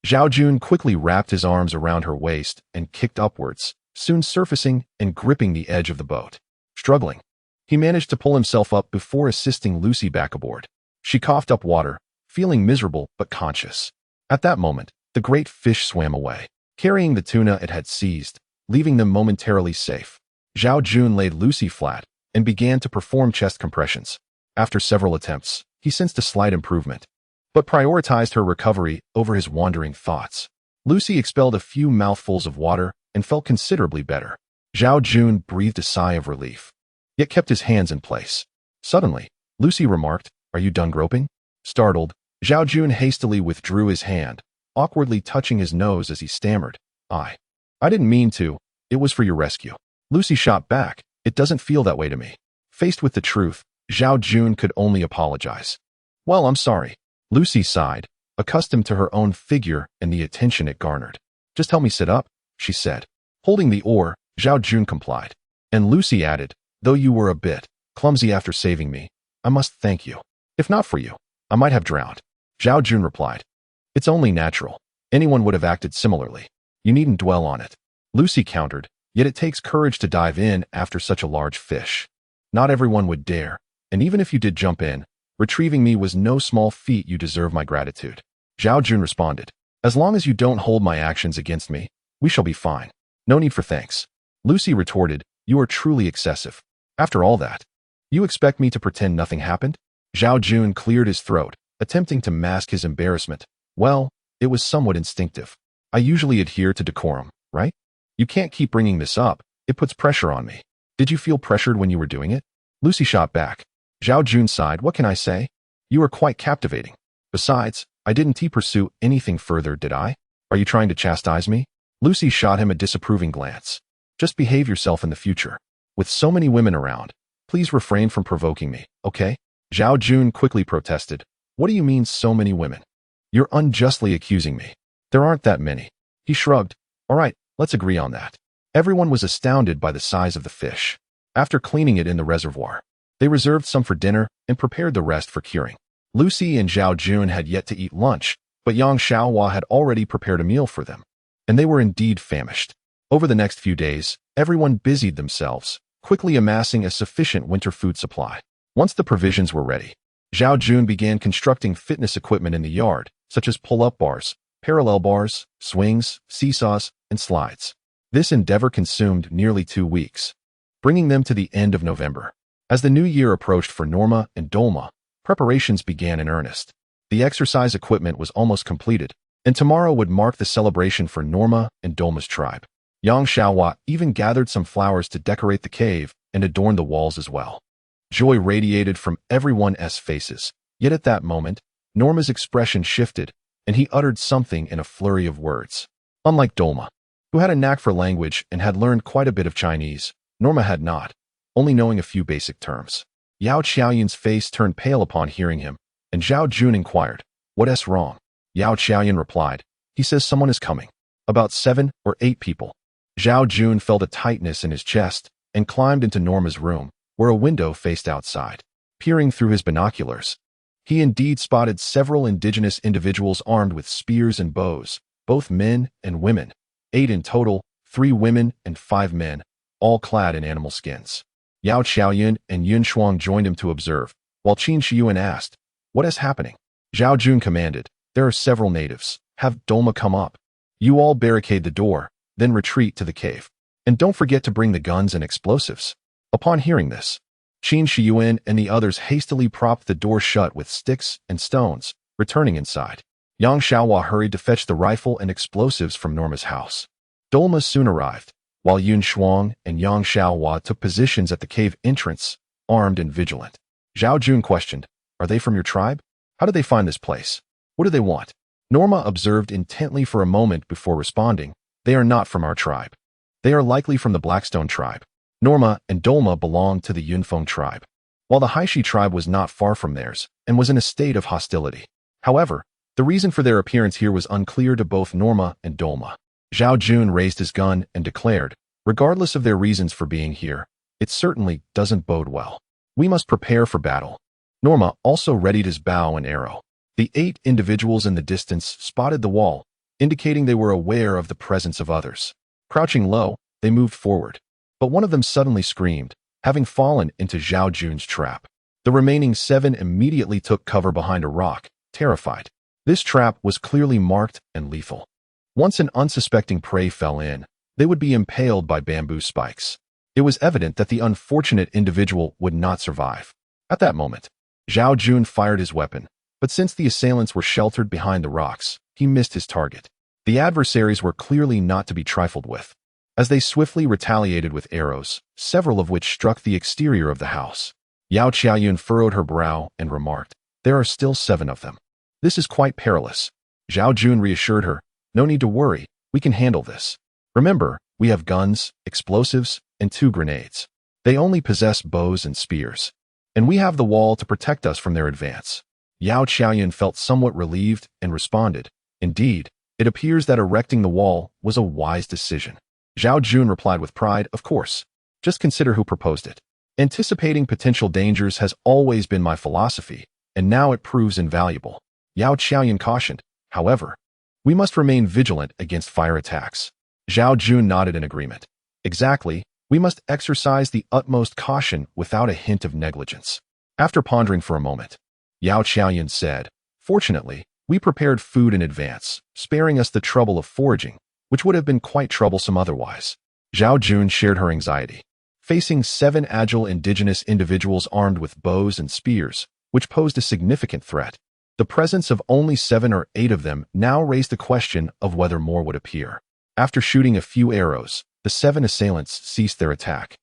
Zhao Jun quickly wrapped his arms around her waist and kicked upwards, soon surfacing and gripping the edge of the boat. Struggling, he managed to pull himself up before assisting Lucy back aboard. She coughed up water, feeling miserable but conscious. At that moment, the great fish swam away, carrying the tuna it had seized, leaving them momentarily safe. Zhao Jun laid Lucy flat and began to perform chest compressions. After several attempts, he sensed a slight improvement, but prioritized her recovery over his wandering thoughts. Lucy expelled a few mouthfuls of water and felt considerably better. Zhao Jun breathed a sigh of relief, yet kept his hands in place. Suddenly, Lucy remarked, "Are you done groping?" Startled, Zhao Jun hastily withdrew his hand, awkwardly touching his nose as he stammered, I didn't mean to. It was for your rescue." Lucy shot back, "It doesn't feel that way to me." Faced with the truth, Zhao Jun could only apologize. "Well, I'm sorry." Lucy sighed, accustomed to her own figure and the attention it garnered. "Just help me sit up," she said. Holding the oar, Zhao Jun complied. And Lucy added, "Though you were a bit clumsy after saving me, I must thank you. If not for you, I might have drowned." Zhao Jun replied, "It's only natural. Anyone would have acted similarly. You needn't dwell on it." Lucy countered, "Yet it takes courage to dive in after such a large fish. Not everyone would dare, and even if you did jump in, retrieving me was no small feat. You deserve my gratitude." Zhao Jun responded, "As long as you don't hold my actions against me, we shall be fine. No need for thanks." Lucy retorted, "You are truly excessive. After all that, you expect me to pretend nothing happened?" Zhao Jun cleared his throat, attempting to mask his embarrassment. "Well, it was somewhat instinctive. I usually adhere to decorum, right? You can't keep bringing this up. It puts pressure on me." Did you feel pressured when you were doing it? Lucy shot back. Zhao Jun sighed. What can I say? You are quite captivating. Besides, I didn't pursue anything further, did I? Are you trying to chastise me? Lucy shot him a disapproving glance. Just behave yourself in the future. With so many women around, please refrain from provoking me, okay? Zhao Jun quickly protested. What do you mean so many women? You're unjustly accusing me. There aren't that many. He shrugged. All right, let's agree on that. Everyone was astounded by the size of the fish. After cleaning it in the reservoir, they reserved some for dinner and prepared the rest for curing. Lucy and Zhao Jun had yet to eat lunch, but Yang Xiaohua had already prepared a meal for them, and they were indeed famished. Over the next few days, everyone busied themselves, quickly amassing a sufficient winter food supply. Once the provisions were ready, Zhao Jun began constructing fitness equipment in the yard, such as pull-up bars, parallel bars, swings, seesaws, and slides. This endeavor consumed nearly 2 weeks, bringing them to the end of November. As the new year approached for Norma and Dolma, preparations began in earnest. The exercise equipment was almost completed, and tomorrow would mark the celebration for Norma and Dolma's tribe. Yang Xiaohua even gathered some flowers to decorate the cave and adorn the walls as well. Joy radiated from everyone's faces, yet at that moment, Norma's expression shifted, and he uttered something in a flurry of words. Unlike Dolma, who had a knack for language and had learned quite a bit of Chinese, Norma had not, only knowing a few basic terms. Yao Qiaoyun's face turned pale upon hearing him, and Zhao Jun inquired, "What's wrong?" Yao Qiaoyun replied, "He says someone is coming. About 7 or 8 people." Zhao Jun felt a tightness in his chest and climbed into Norma's room, where a window faced outside. Peering through his binoculars, he indeed spotted several indigenous individuals armed with spears and bows, both men and women. 8 in total, 3 women and 5 men, all clad in animal skins. Yao Qiaoyun and Yun Shuang joined him to observe, while Qin Shiyuan asked, "What is happening?" Zhao Jun commanded, "There are several natives. Have Dolma come up. You all barricade the door, then retreat to the cave. And don't forget to bring the guns and explosives." Upon hearing this, Qin Shiyuan and the others hastily propped the door shut with sticks and stones, returning inside. Yang Xiaohua hurried to fetch the rifle and explosives from Norma's house. Dolma soon arrived, while Yun Shuang and Yang Xiaohua took positions at the cave entrance, armed and vigilant. Zhao Jun questioned, "Are they from your tribe? How did they find this place? What do they want?" Norma observed intently for a moment before responding, "They are not from our tribe. They are likely from the Blackstone tribe." Norma and Dolma belonged to the Yunfeng tribe, while the Haishi tribe was not far from theirs and was in a state of hostility. However, the reason for their appearance here was unclear to both Norma and Dolma. Zhao Jun raised his gun and declared, "Regardless of their reasons for being here, it certainly doesn't bode well. We must prepare for battle." Norma also readied his bow and arrow. The 8 individuals in the distance spotted the wall, indicating they were aware of the presence of others. Crouching low, they moved forward, but one of them suddenly screamed, having fallen into Zhao Jun's trap. The remaining 7 immediately took cover behind a rock, terrified. This trap was clearly marked and lethal. Once an unsuspecting prey fell in, they would be impaled by bamboo spikes. It was evident that the unfortunate individual would not survive. At that moment, Zhao Jun fired his weapon, but since the assailants were sheltered behind the rocks, he missed his target. The adversaries were clearly not to be trifled with, as they swiftly retaliated with arrows, several of which struck the exterior of the house. Yao Qiaoyun furrowed her brow and remarked, "There are still 7 of them. This is quite perilous." Zhao Jun reassured her, "No need to worry, we can handle this. Remember, we have guns, explosives, and 2 grenades. They only possess bows and spears, and we have the wall to protect us from their advance." Yao Qiaoyun felt somewhat relieved and responded, "Indeed, it appears that erecting the wall was a wise decision." Zhao Jun replied with pride, "Of course. Just consider who proposed it. Anticipating potential dangers has always been my philosophy, and now it proves invaluable." Yao Qiaoyun cautioned, "However, we must remain vigilant against fire attacks." Zhao Jun nodded in agreement. "Exactly, we must exercise the utmost caution without a hint of negligence." After pondering for a moment, Yao Qiaoyun said, "Fortunately, we prepared food in advance, sparing us the trouble of foraging, which would have been quite troublesome otherwise." Zhao Jun shared her anxiety. Facing 7 agile indigenous individuals armed with bows and spears, which posed a significant threat, the presence of only 7 or 8 of them now raised the question of whether more would appear. After shooting a few arrows, the 7 assailants ceased their attack.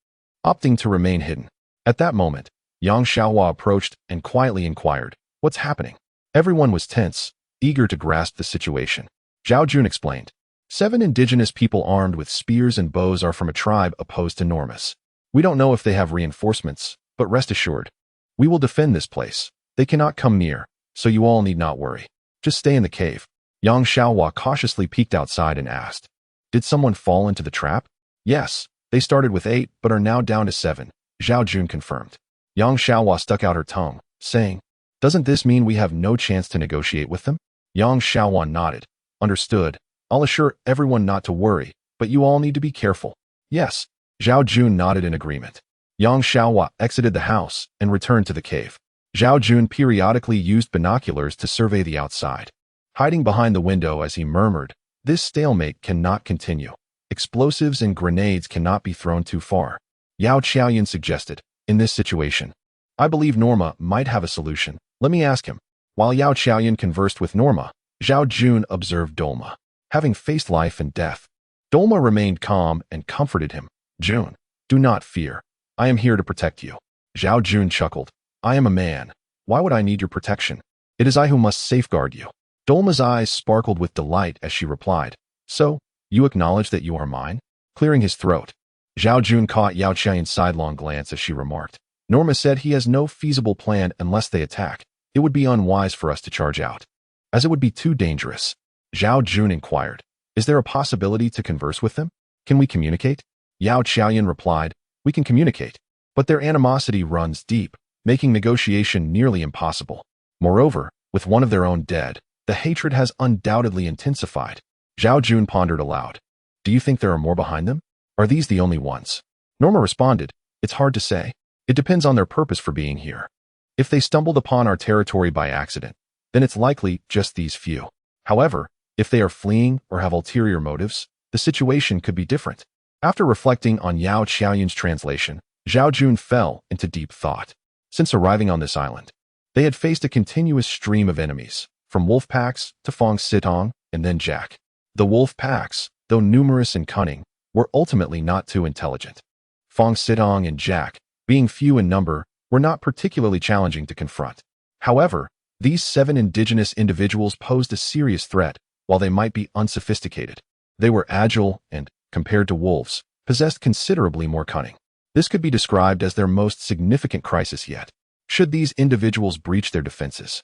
opting to remain hidden. At that moment, Yang Xiaohua approached and quietly inquired, "What's happening?" Everyone was tense, eager to grasp the situation. Zhao Jun explained, 7 indigenous people armed with spears and bows are from a tribe opposed to Normus. We don't know if they have reinforcements, but rest assured, we will defend this place. They cannot come near, so you all need not worry. Just stay in the cave. Yang Xiaohua cautiously peeked outside and asked, "Did someone fall into the trap?" "Yes, they started with 8 but are now down to 7, Zhao Jun confirmed. Yang Xiaohua stuck out her tongue, saying, "Doesn't this mean we have no chance to negotiate with them?" Yang Xiaohua nodded. "Understood. I'll assure everyone not to worry, but you all need to be careful." "Yes." Zhao Jun nodded in agreement. Yang Xiaohua exited the house and returned to the cave. Zhao Jun periodically used binoculars to survey the outside, hiding behind the window as he murmured, "This stalemate cannot continue. Explosives and grenades cannot be thrown too far." Yao Qiaoyan suggested, "In this situation, I believe Norma might have a solution. Let me ask him." While Yao Qiaoyan conversed with Norma, Zhao Jun observed Dolma. Having faced life and death, Dolma remained calm and comforted him. "Jun, do not fear. I am here to protect you." Zhao Jun chuckled. "I am a man. Why would I need your protection? It is I who must safeguard you." Dolma's eyes sparkled with delight as she replied, "So, you acknowledge that you are mine?" Clearing his throat, Zhao Jun caught Yao Qiaoyan's sidelong glance as she remarked, "Norma said he has no feasible plan unless they attack. It would be unwise for us to charge out, as it would be too dangerous." Zhao Jun inquired, "Is there a possibility to converse with them? Can we communicate?" Yao Qiaoyan replied, "We can communicate, but their animosity runs deep, making negotiation nearly impossible. Moreover, with one of their own dead, the hatred has undoubtedly intensified." Zhao Jun pondered aloud. "Do you think there are more behind them? Are these the only ones?" Norma responded, "It's hard to say. It depends on their purpose for being here. If they stumbled upon our territory by accident, then it's likely just these few. However, if they are fleeing or have ulterior motives, the situation could be different." After reflecting on Yao Qiaoyan's translation, Zhao Jun fell into deep thought. Since arriving on this island, they had faced a continuous stream of enemies, from wolf packs to Fong Sitong and then Jack. The wolf packs, though numerous and cunning, were ultimately not too intelligent. Fong Sitong and Jack, being few in number, were not particularly challenging to confront. However, these 7 indigenous individuals posed a serious threat. While they might be unsophisticated, they were agile and, compared to wolves, possessed considerably more cunning. This could be described as their most significant crisis yet. Should these individuals breach their defenses,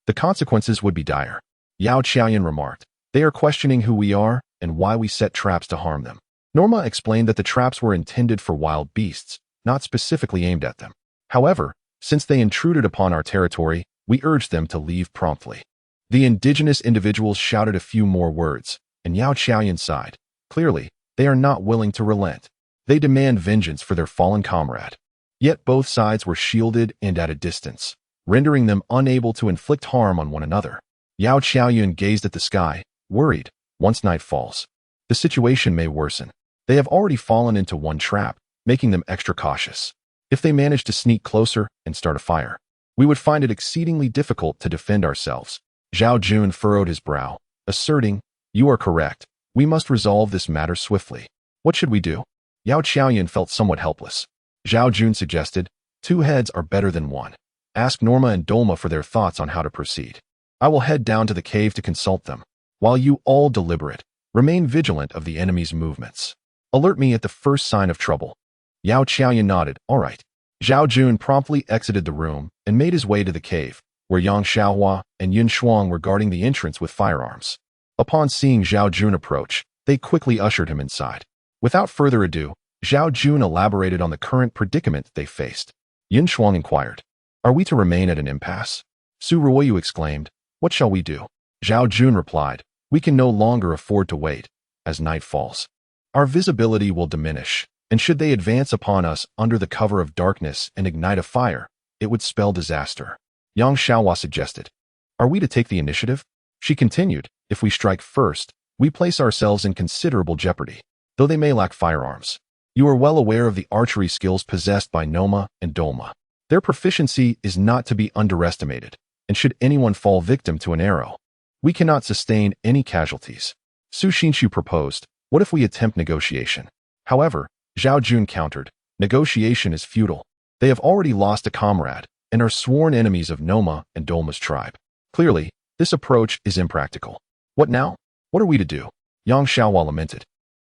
the consequences would be dire. Yao Qiaoyan remarked, "They are questioning who we are and why we set traps to harm them." Norma explained that the traps were intended for wild beasts, not specifically aimed at them. However, since they intruded upon our territory, we urged them to leave promptly. The indigenous individuals shouted a few more words, and Yao Qiaoyan sighed. Clearly, they are not willing to relent. They demand vengeance for their fallen comrade. Yet both sides were shielded and at a distance, rendering them unable to inflict harm on one another. Yao Qiaoyan gazed at the sky, worried. Once night falls, the situation may worsen. They have already fallen into one trap, making them extra cautious. If they manage to sneak closer and start a fire, we would find it exceedingly difficult to defend ourselves. Zhao Jun furrowed his brow, asserting, "You are correct. We must resolve this matter swiftly. What should we do?" Yao Qiaoyan felt somewhat helpless. Zhao Jun suggested, "2 heads are better than 1. Ask Norma and Dolma for their thoughts on how to proceed. I will head down to the cave to consult them. While you all deliberate, remain vigilant of the enemy's movements. Alert me at the first sign of trouble." Yao Qiaoyan nodded, "All right." Zhao Jun promptly exited the room and made his way to the cave, where Yang Xiaohua and Yin Shuang were guarding the entrance with firearms. Upon seeing Zhao Jun approach, they quickly ushered him inside. Without further ado, Zhao Jun elaborated on the current predicament they faced. Yin Shuang inquired, "Are we to remain at an impasse?" Su Ruoyu exclaimed, "What shall we do?" Zhao Jun replied, "We can no longer afford to wait. As night falls, our visibility will diminish, and should they advance upon us under the cover of darkness and ignite a fire, it would spell disaster." Yang Xiaohua suggested, "Are we to take the initiative?" She continued, "If we strike first, we place ourselves in considerable jeopardy, though they may lack firearms. You are well aware of the archery skills possessed by Noma and Dolma. Their proficiency is not to be underestimated, and should anyone fall victim to an arrow, we cannot sustain any casualties." Su Xinshu proposed, "What if we attempt negotiation?" However, Zhao Jun countered, Negotiation is futile. They have already lost a comrade and are sworn enemies of Noma and Dolma's tribe. Clearly, this approach is impractical. What now? What are we to do? Yang Xiaohua lamented.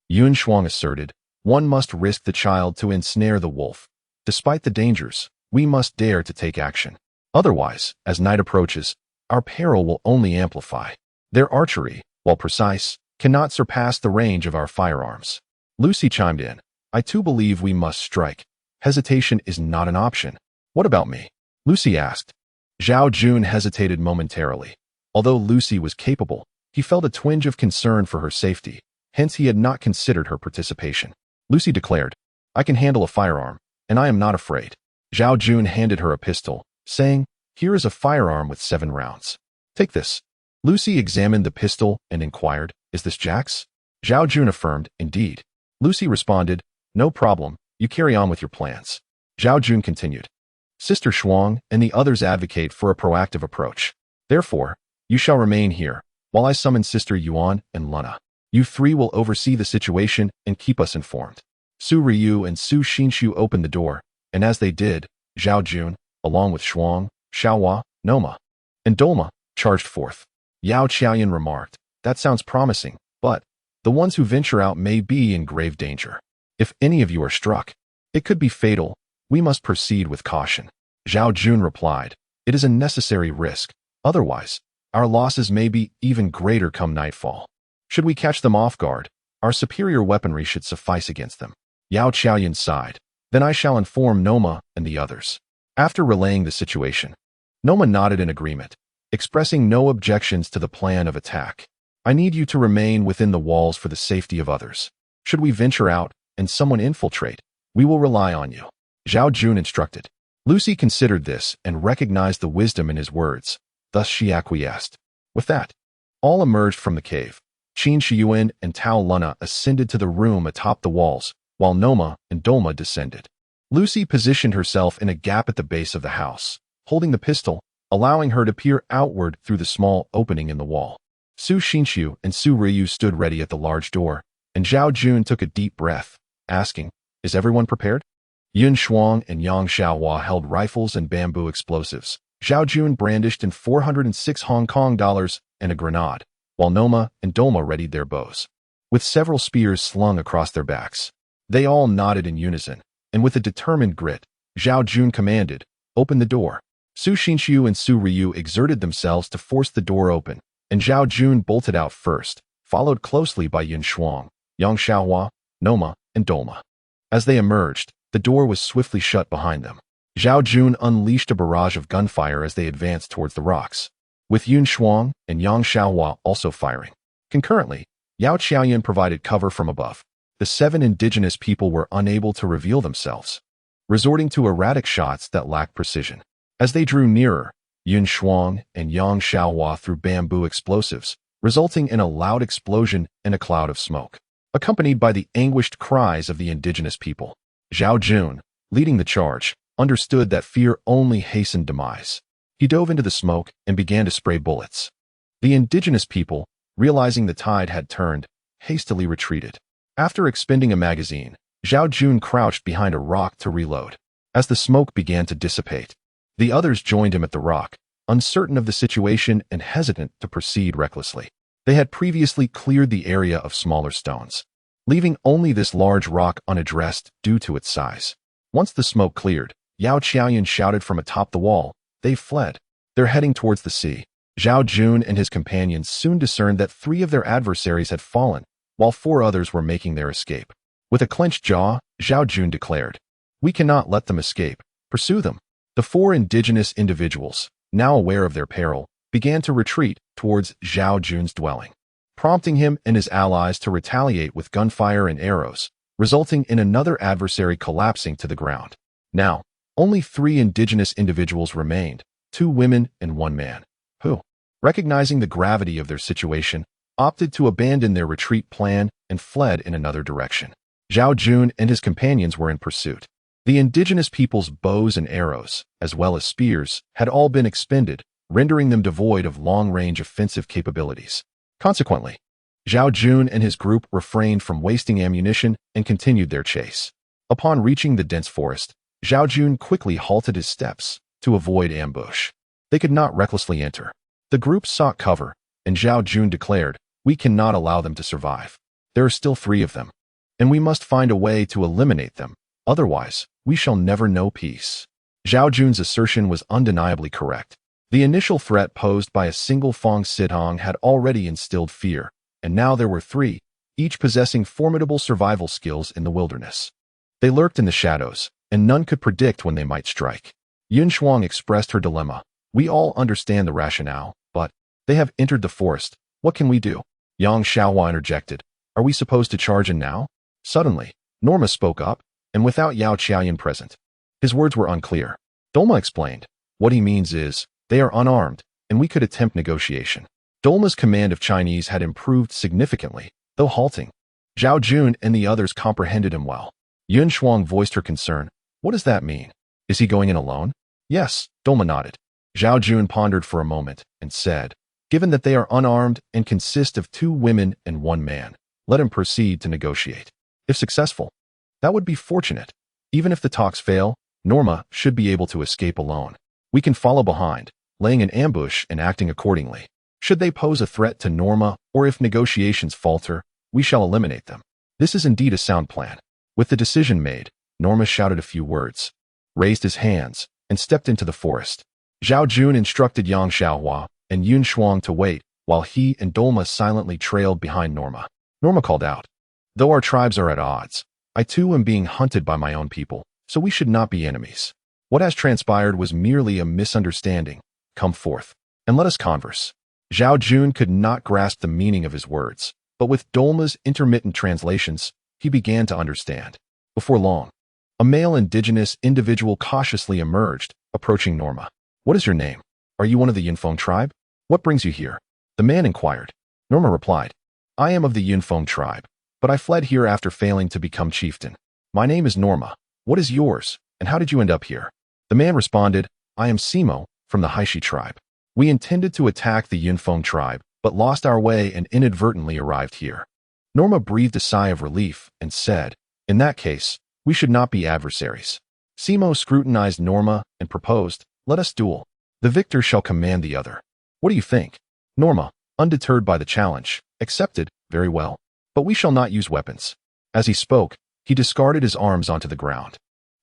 Yun Shuang asserted, one must risk the child to ensnare the wolf. Despite the dangers, we must dare to take action. Otherwise, as night approaches, our peril will only amplify. Their archery, while precise, cannot surpass the range of our firearms. Lucy chimed in. I too believe we must strike. Hesitation is not an option. What about me? Lucy asked. Zhao Jun hesitated momentarily. Although Lucy was capable, he felt a twinge of concern for her safety, hence he had not considered her participation. Lucy declared, I can handle a firearm, and I am not afraid. Zhao Jun handed her a pistol, saying, here is a firearm with 7 rounds. Take this. Lucy examined the pistol and inquired, is this Jack's? Zhao Jun affirmed, indeed. Lucy responded, no problem, you carry on with your plans. Zhao Jun continued. Sister Shuang and the others advocate for a proactive approach. Therefore, you shall remain here, while I summon Sister Yuan and Luna. You 3 will oversee the situation and keep us informed. Su Ryu and Su Xinshu opened the door, and as they did, Zhao Jun, along with Shuang, Xiaohua, Noma, and Dolma, charged forth. Yao Qiaoyan remarked, that sounds promising, but the ones who venture out may be in grave danger. If any of you are struck, it could be fatal. We must proceed with caution. Zhao Jun replied, it is a necessary risk. Otherwise, our losses may be even greater come nightfall. Should we catch them off guard, our superior weaponry should suffice against them. Yao Qiaoyan sighed. Then I shall inform Noma and the others. After relaying the situation, Noma nodded in agreement, expressing no objections to the plan of attack. I need you to remain within the walls for the safety of others. Should we venture out and someone infiltrate, we will rely on you. Zhao Jun instructed. Lucy considered this and recognized the wisdom in his words. Thus she acquiesced. With that, all emerged from the cave. Qin Shiyuan and Tao Luna ascended to the room atop the walls, while Noma and Dolma descended. Lucy positioned herself in a gap at the base of the house, holding the pistol, allowing her to peer outward through the small opening in the wall. Su Xinshu and Su Ryu stood ready at the large door, and Zhao Jun took a deep breath, asking, is everyone prepared? Yun Shuang and Yang Xiaohua held rifles and bamboo explosives. Zhao Jun brandished in 406 Hong Kong dollars and a grenade, while Noma and Dolma readied their bows, with several spears slung across their backs. They all nodded in unison, and with a determined grit, Zhao Jun commanded, open the door. Su Xinshu and Su Ryu exerted themselves to force the door open, and Zhao Jun bolted out first, followed closely by Yun Shuang, Yang Xiaohua, Noma, and Dolma. As they emerged, the door was swiftly shut behind them. Zhao Jun unleashed a barrage of gunfire as they advanced towards the rocks, with Yun Shuang and Yang Xiaohua also firing. Concurrently, Yao Qiaoyan provided cover from above. The 7 indigenous people were unable to reveal themselves, resorting to erratic shots that lacked precision. As they drew nearer, Yun Shuang and Yang Xiaohua threw bamboo explosives, resulting in a loud explosion and a cloud of smoke, accompanied by the anguished cries of the indigenous people. Zhao Jun, leading the charge, understood that fear only hastened demise. He dove into the smoke and began to spray bullets. The indigenous people, realizing the tide had turned, hastily retreated. After expending a magazine, Zhao Jun crouched behind a rock to reload. As the smoke began to dissipate, the others joined him at the rock, uncertain of the situation and hesitant to proceed recklessly. They had previously cleared the area of smaller stones, leaving only this large rock unaddressed due to its size. Once the smoke cleared, Yao Qiaoyan shouted from atop the wall, they've fled. They're heading towards the sea. Zhao Jun and his companions soon discerned that 3 of their adversaries had fallen, while 4 others were making their escape. With a clenched jaw, Zhao Jun declared, we cannot let them escape. Pursue them. The 4 indigenous individuals, now aware of their peril, began to retreat towards Zhao Jun's dwelling, prompting him and his allies to retaliate with gunfire and arrows, resulting in another adversary collapsing to the ground. Now, only 3 indigenous individuals remained, 2 women and 1 man, who, recognizing the gravity of their situation, opted to abandon their retreat plan and fled in another direction. Zhao Jun and his companions were in pursuit. The indigenous people's bows and arrows, as well as spears, had all been expended, rendering them devoid of long-range offensive capabilities. Consequently, Zhao Jun and his group refrained from wasting ammunition and continued their chase. Upon reaching the dense forest, Zhao Jun quickly halted his steps to avoid ambush. They could not recklessly enter. The group sought cover, and Zhao Jun declared, "We cannot allow them to survive. There are still 3 of them, and we must find a way to eliminate them. Otherwise, we shall never know peace." Zhao Jun's assertion was undeniably correct. The initial threat posed by a single Fong Sitong had already instilled fear, and now there were 3, each possessing formidable survival skills in the wilderness. They lurked in the shadows, and none could predict when they might strike. Yun Shuang expressed her dilemma. "We all understand the rationale, but they have entered the forest. What can we do?" Yang Xiaohua interjected. "Are we supposed to charge in now?" Suddenly, Norma spoke up, and without Yao Qiaoyan present. His words were unclear. Dolma explained. "What he means is, they are unarmed, and we could attempt negotiation." Dolma's command of Chinese had improved significantly, though halting. Zhao Jun and the others comprehended him well. Yun Shuang voiced her concern. "What does that mean? Is he going in alone?" "Yes," Dolma nodded. Zhao Jun pondered for a moment and said, "Given that they are unarmed and consist of 2 women and 1 man, let him proceed to negotiate. If successful, that would be fortunate. Even if the talks fail, Norma should be able to escape alone. We can follow behind, laying an ambush and acting accordingly. Should they pose a threat to Norma, or if negotiations falter, we shall eliminate them. This is indeed a sound plan." With the decision made, Norma shouted a few words, raised his hands, and stepped into the forest. Zhao Jun instructed Yang Xiaohua and Yun Shuang to wait, while he and Dolma silently trailed behind Norma. Norma called out, "Though our tribes are at odds, I too am being hunted by my own people, so we should not be enemies. What has transpired was merely a misunderstanding. Come forth, and let us converse." Zhao Jun could not grasp the meaning of his words, but with Dolma's intermittent translations, he began to understand. Before long, a male indigenous individual cautiously emerged, approaching Norma. "What is your name? Are you one of the Yunfeng tribe? What brings you here?" the man inquired. Norma replied, "I am of the Yunfeng tribe, but I fled here after failing to become chieftain. My name is Norma. What is yours, and how did you end up here?" The man responded, "I am Simo, from the Haishi tribe. We intended to attack the Yunfeng tribe, but lost our way and inadvertently arrived here." Norma breathed a sigh of relief and said, "In that case, we should not be adversaries." Simo scrutinized Norma and proposed, "Let us duel. The victor shall command the other. What do you think?" Norma, undeterred by the challenge, accepted. "Very well. But we shall not use weapons." As he spoke, he discarded his arms onto the ground.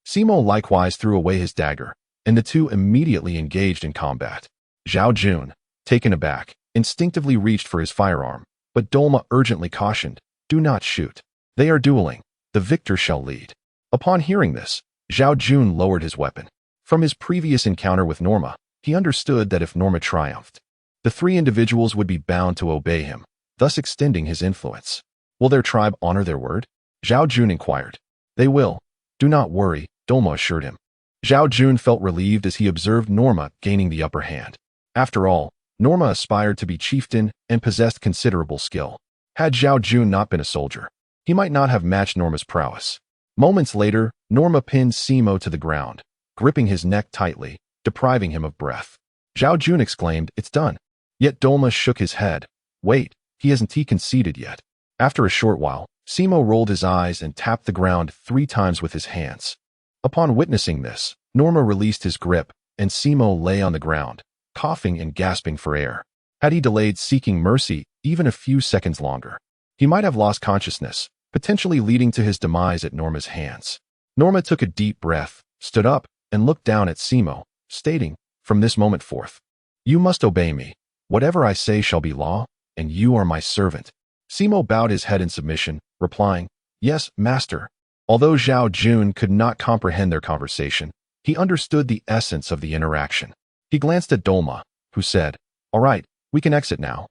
Simo likewise threw away his dagger, and the 2 immediately engaged in combat. Zhao Jun, taken aback, instinctively reached for his firearm, but Dolma urgently cautioned, "Do not shoot. They are dueling. The victor shall lead." Upon hearing this, Zhao Jun lowered his weapon. From his previous encounter with Norma, he understood that if Norma triumphed, the 3 individuals would be bound to obey him, thus extending his influence. "Will their tribe honor their word?" Zhao Jun inquired. "They will. Do not worry," Dolma assured him. Zhao Jun felt relieved as he observed Norma gaining the upper hand. After all, Norma aspired to be chieftain and possessed considerable skill. Had Zhao Jun not been a soldier, he might not have matched Norma's prowess. Moments later, Norma pinned Simo to the ground, gripping his neck tightly, depriving him of breath. Zhao Jun exclaimed, "It's done." Yet Dolma shook his head. "Wait, he hasn't conceded yet." After a short while, Simo rolled his eyes and tapped the ground 3 times with his hands. Upon witnessing this, Norma released his grip, and Simo lay on the ground, coughing and gasping for air. Had he delayed seeking mercy even a few seconds longer, he might have lost consciousness, potentially leading to his demise at Norma's hands. Norma took a deep breath, stood up, and looked down at Simo, stating, "From this moment forth, you must obey me. Whatever I say shall be law, and you are my servant." Simo bowed his head in submission, replying, "Yes, master." Although Zhao Jun could not comprehend their conversation, he understood the essence of the interaction. He glanced at Dolma, who said, "All right, we can exit now."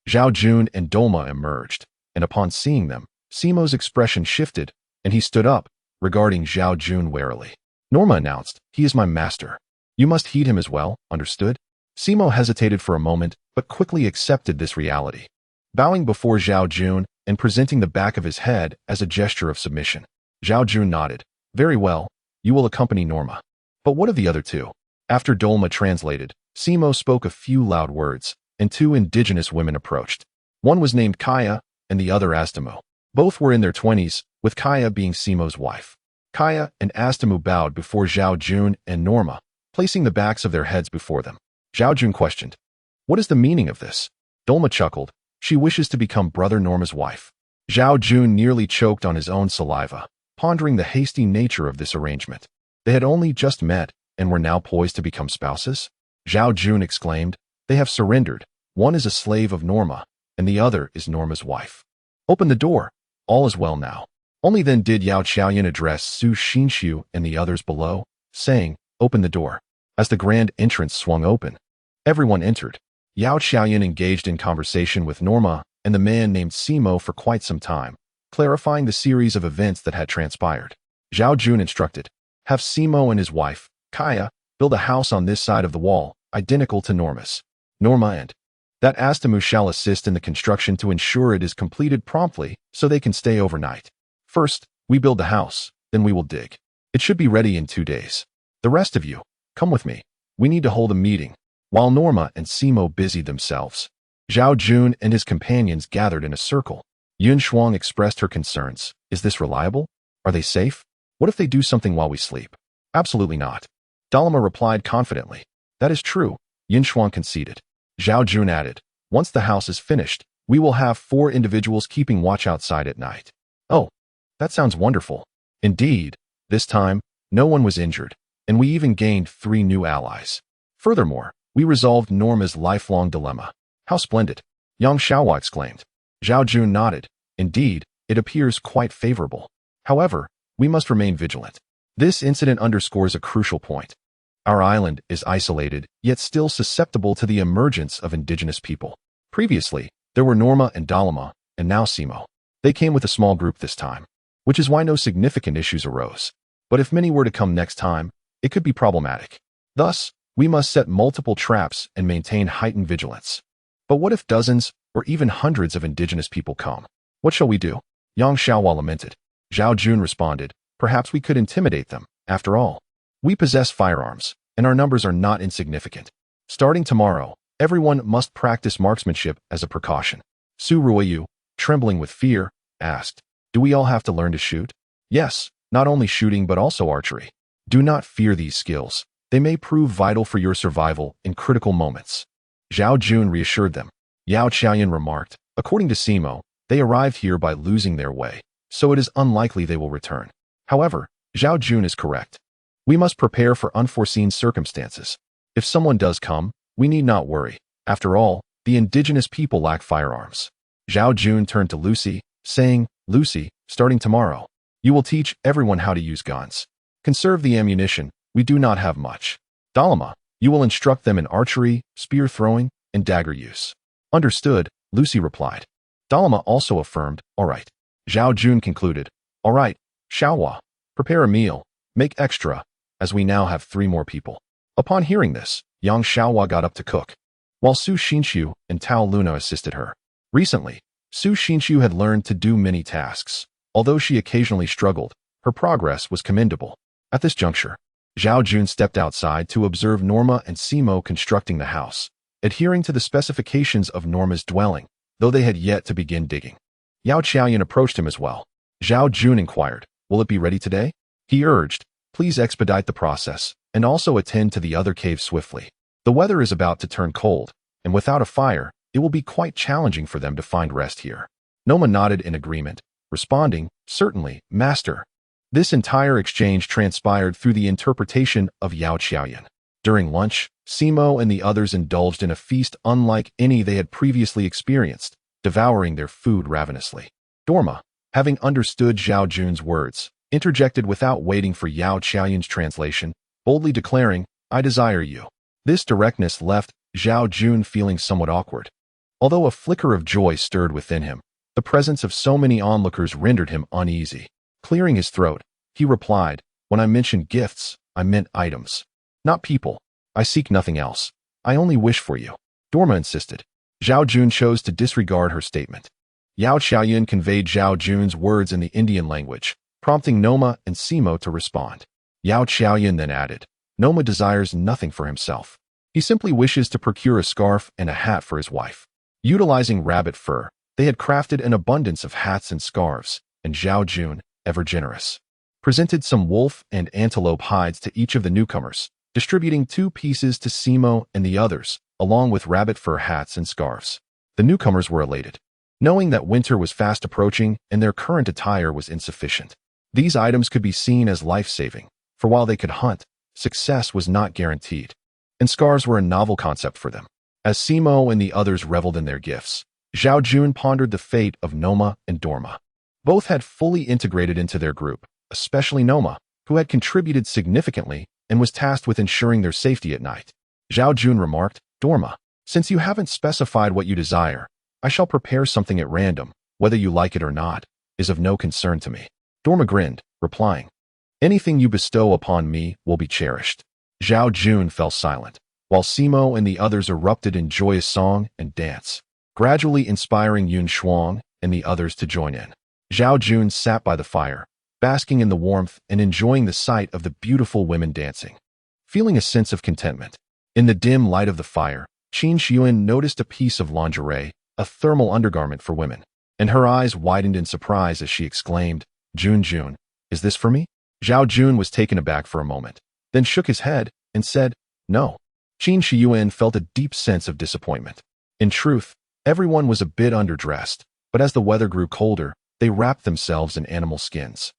Zhao Jun and Dolma emerged, and upon seeing them, Simo's expression shifted, and he stood up, regarding Zhao Jun warily. Norma announced, "He is my master. You must heed him as well, understood?" Simo hesitated for a moment, but quickly accepted this reality. Bowing before Zhao Jun and presenting the back of his head as a gesture of submission, Zhao Jun nodded. "Very well, you will accompany Norma. But what of the other 2? After Dolma translated, Simo spoke a few loud words, and 2 indigenous women approached. One was named Kaya, and the other Astamo. Both were in their 20s, with Kaya being Simo's wife. Kaya and Astamu bowed before Zhao Jun and Norma, placing the backs of their heads before them. Zhao Jun questioned, "What is the meaning of this?" Dolma chuckled, "She wishes to become Brother Norma's wife." Zhao Jun nearly choked on his own saliva, pondering the hasty nature of this arrangement. They had only just met and were now poised to become spouses? Zhao Jun exclaimed, "They have surrendered. One is a slave of Norma, and the other is Norma's wife. Open the door. All is well now." Only then did Yao Qiaoyan address Su Xinxiu and the others below, saying, "Open the door." As the grand entrance swung open, everyone entered. Yao Qiaoyan engaged in conversation with Norma and the man named Simo for quite some time, clarifying the series of events that had transpired. Zhao Jun instructed, "Have Simo and his wife, Kaya, build a house on this side of the wall, identical to Norma's. Norma and that Astamu shall assist in the construction to ensure it is completed promptly so they can stay overnight. First, we build the house, then we will dig. It should be ready in 2 days. The rest of you, come with me. We need to hold a meeting." While Norma and Simo busied themselves, Zhao Jun and his companions gathered in a circle. Yun Shuang expressed her concerns. "Is this reliable? Are they safe? What if they do something while we sleep?" "Absolutely not." Dalma replied confidently. "That is true," Yun Shuang conceded. Zhao Jun added, "Once the house is finished, we will have 4 individuals keeping watch outside at night." "Oh, that sounds wonderful." Indeed, this time, no one was injured, and we even gained 3 new allies. Furthermore, we resolved Norma's lifelong dilemma. "How splendid!" Yang Xiaohua exclaimed. Zhao Jun nodded. "Indeed, it appears quite favorable. However, we must remain vigilant. This incident underscores a crucial point. Our island is isolated, yet still susceptible to the emergence of indigenous people. Previously, there were Norma and Dalma, and now Simo. They came with a small group this time, which is why no significant issues arose. But if many were to come next time, it could be problematic. Thus, we must set multiple traps and maintain heightened vigilance. But what if dozens or even hundreds of indigenous people come? What shall we do?" Yang Xiaohua lamented. Zhao Jun responded, "Perhaps we could intimidate them. After all, we possess firearms, and our numbers are not insignificant. Starting tomorrow, everyone must practice marksmanship as a precaution." Su Ruiyu, trembling with fear, asked, "Do we all have to learn to shoot?" "Yes, not only shooting but also archery. Do not fear these skills. They may prove vital for your survival in critical moments." Zhao Jun reassured them. Yao Qiaoyan remarked, "According to Simo, they arrived here by losing their way, so it is unlikely they will return. However, Zhao Jun is correct. We must prepare for unforeseen circumstances. If someone does come, we need not worry. After all, the indigenous people lack firearms." Zhao Jun turned to Lucy, saying, "Lucy, starting tomorrow, you will teach everyone how to use guns. Conserve the ammunition. We do not have much. Dalma, you will instruct them in archery, spear throwing, and dagger use." "Understood," Lucy replied. Dalma also affirmed, "All right." Zhao Jun concluded, "All right, Xiaohua, prepare a meal, make extra, as we now have 3 more people." Upon hearing this, Yang Xiaohua got up to cook, while Su Xinxiu and Tao Luna assisted her. Recently, Su Xinxiu had learned to do many tasks. Although she occasionally struggled, her progress was commendable. At this juncture, Zhao Jun stepped outside to observe Norma and Simo constructing the house, adhering to the specifications of Norma's dwelling, though they had yet to begin digging. Yao Qiaoyan approached him as well. Zhao Jun inquired, "Will it be ready today?" He urged, "Please expedite the process, and also attend to the other caves swiftly. The weather is about to turn cold, and without a fire, it will be quite challenging for them to find rest here." Norma nodded in agreement, responding, "Certainly, master." This entire exchange transpired through the interpretation of Yao Qiaoyan. During lunch, Simo and the others indulged in a feast unlike any they had previously experienced, devouring their food ravenously. Dorma, having understood Zhao Jun's words, interjected without waiting for Yao Qiaoyan's translation, boldly declaring, "I desire you." This directness left Zhao Jun feeling somewhat awkward. Although a flicker of joy stirred within him, the presence of so many onlookers rendered him uneasy. Clearing his throat, he replied, "When I mentioned gifts, I meant items, not people. I seek nothing else. I only wish for you." Dorma insisted. Zhao Jun chose to disregard her statement. Yao Qiaoyan conveyed Zhao Jun's words in the Indian language, prompting Noma and Simo to respond. Yao Qiaoyan then added, "Noma desires nothing for himself. He simply wishes to procure a scarf and a hat for his wife." Utilizing rabbit fur, they had crafted an abundance of hats and scarves, and Zhao Jun, ever generous, presented some wolf and antelope hides to each of the newcomers, distributing 2 pieces to Simo and the others, along with rabbit fur hats and scarves. The newcomers were elated, knowing that winter was fast approaching and their current attire was insufficient. These items could be seen as life-saving, for while they could hunt, success was not guaranteed. And scarves were a novel concept for them. As Simo and the others reveled in their gifts, Zhao Jun pondered the fate of Noma and Dorma. Both had fully integrated into their group, especially Noma, who had contributed significantly and was tasked with ensuring their safety at night. Zhao Jun remarked, "Dorma, since you haven't specified what you desire, I shall prepare something at random, whether you like it or not, is of no concern to me." Dorma grinned, replying, "Anything you bestow upon me will be cherished." Zhao Jun fell silent, while Simo and the others erupted in joyous song and dance, gradually inspiring Yun Shuang and the others to join in. Zhao Jun sat by the fire, basking in the warmth and enjoying the sight of the beautiful women dancing, feeling a sense of contentment. In the dim light of the fire, Qin Shiyuan noticed a piece of lingerie, a thermal undergarment for women, and her eyes widened in surprise as she exclaimed, Jun, is this for me?" Zhao Jun was taken aback for a moment, then shook his head and said, "No." Qin Shiyuan felt a deep sense of disappointment. In truth, everyone was a bit underdressed, but as the weather grew colder, they wrapped themselves in animal skins.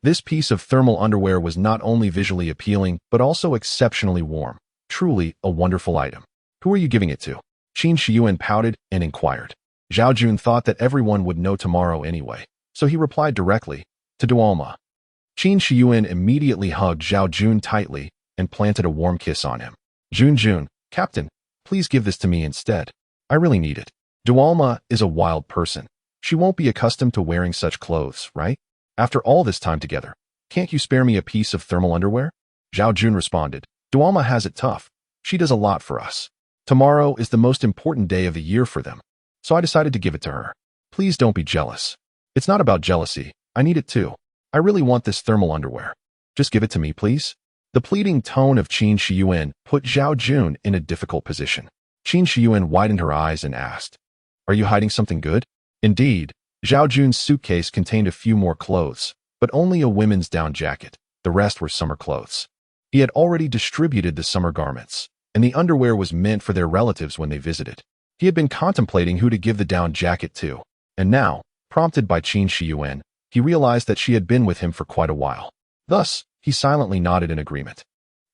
This piece of thermal underwear was not only visually appealing, but also exceptionally warm. Truly a wonderful item. "Who are you giving it to?" Qin Shiyuan pouted and inquired. Zhao Jun thought that everyone would know tomorrow anyway, so he replied directly, "To Dualma." Qin Shiyuan immediately hugged Zhao Jun tightly and planted a warm kiss on him. Jun, Captain, please give this to me instead. I really need it. Dualma is a wild person. She won't be accustomed to wearing such clothes, right? After all this time together, can't you spare me a piece of thermal underwear?" Zhao Jun responded, "Dualma has it tough. She does a lot for us. Tomorrow is the most important day of the year for them, so I decided to give it to her. Please don't be jealous." "It's not about jealousy. I need it too. I really want this thermal underwear. Just give it to me, please." The pleading tone of Qin Shiyuan put Zhao Jun in a difficult position. Qin Shiyuan widened her eyes and asked, "Are you hiding something good?" Indeed, Zhao Jun's suitcase contained a few more clothes, but only a women's down jacket. The rest were summer clothes. He had already distributed the summer garments, and the underwear was meant for their relatives when they visited. He had been contemplating who to give the down jacket to, and now, prompted by Qin Shiyuan, he realized that she had been with him for quite a while. Thus, he silently nodded in agreement.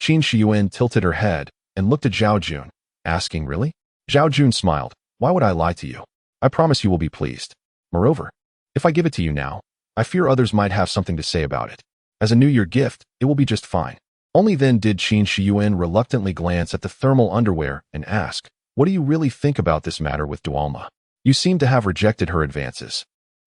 Qin Shiyuan tilted her head and looked at Zhao Jun, asking, "Really?" Zhao Jun smiled, "Why would I lie to you? I promise you will be pleased. Moreover, if I give it to you now, I fear others might have something to say about it. As a New Year gift, it will be just fine." Only then did Qin Shiyuan reluctantly glance at the thermal underwear and ask, "What do you really think about this matter with Dualma? You seem to have rejected her advances.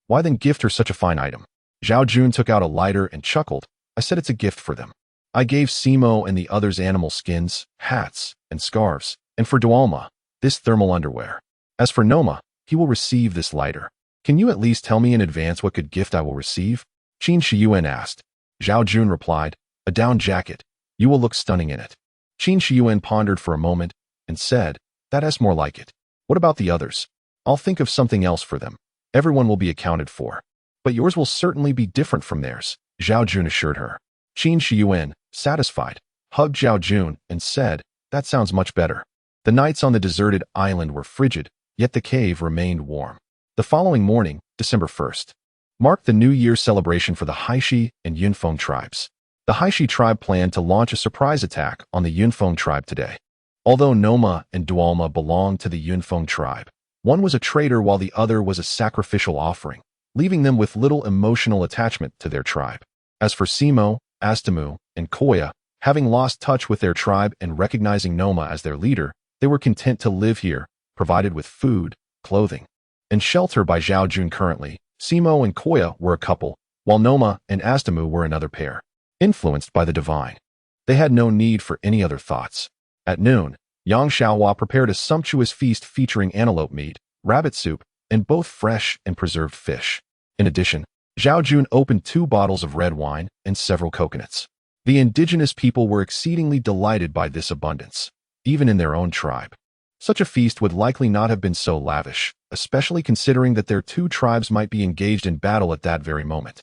Why then gift her such a fine item?" Zhao Jun took out a lighter and chuckled, "I said it's a gift for them. I gave Simo and the others animal skins, hats, and scarves, and for Dualma, this thermal underwear. As for Noma, he will receive this lighter. Can you at least tell me in advance what good gift I will receive?" Qin Shiyuan asked. Zhao Jun replied, "A down jacket. You will look stunning in it." Qin Shiyuan pondered for a moment and said, "That's more like it. What about the others? I'll think of something else for them. Everyone will be accounted for. But yours will certainly be different from theirs," Zhao Jun assured her. Qin Shiyuan, satisfied, hugged Zhao Jun and said, "That sounds much better." The nights on the deserted island were frigid, yet the cave remained warm. The following morning, December 1st, marked the New Year celebration for the Haishi and Yunfeng tribes. The Haishi tribe planned to launch a surprise attack on the Yunfeng tribe today. Although Noma and Dualma belonged to the Yunfeng tribe, one was a traitor while the other was a sacrificial offering, leaving them with little emotional attachment to their tribe. As for Simo, Astamu, and Koya, having lost touch with their tribe and recognizing Noma as their leader, they were content to live here, provided with food, clothing, and shelter by Zhao Jun. Currently, Simo and Koya were a couple, while Noma and Astamu were another pair. Influenced by the divine, they had no need for any other thoughts. At noon, Yang Xiaohua prepared a sumptuous feast featuring antelope meat, rabbit soup, and both fresh and preserved fish. In addition, Zhao Jun opened 2 bottles of red wine and several coconuts. The indigenous people were exceedingly delighted by this abundance, even in their own tribe. Such a feast would likely not have been so lavish, especially considering that their 2 tribes might be engaged in battle at that very moment.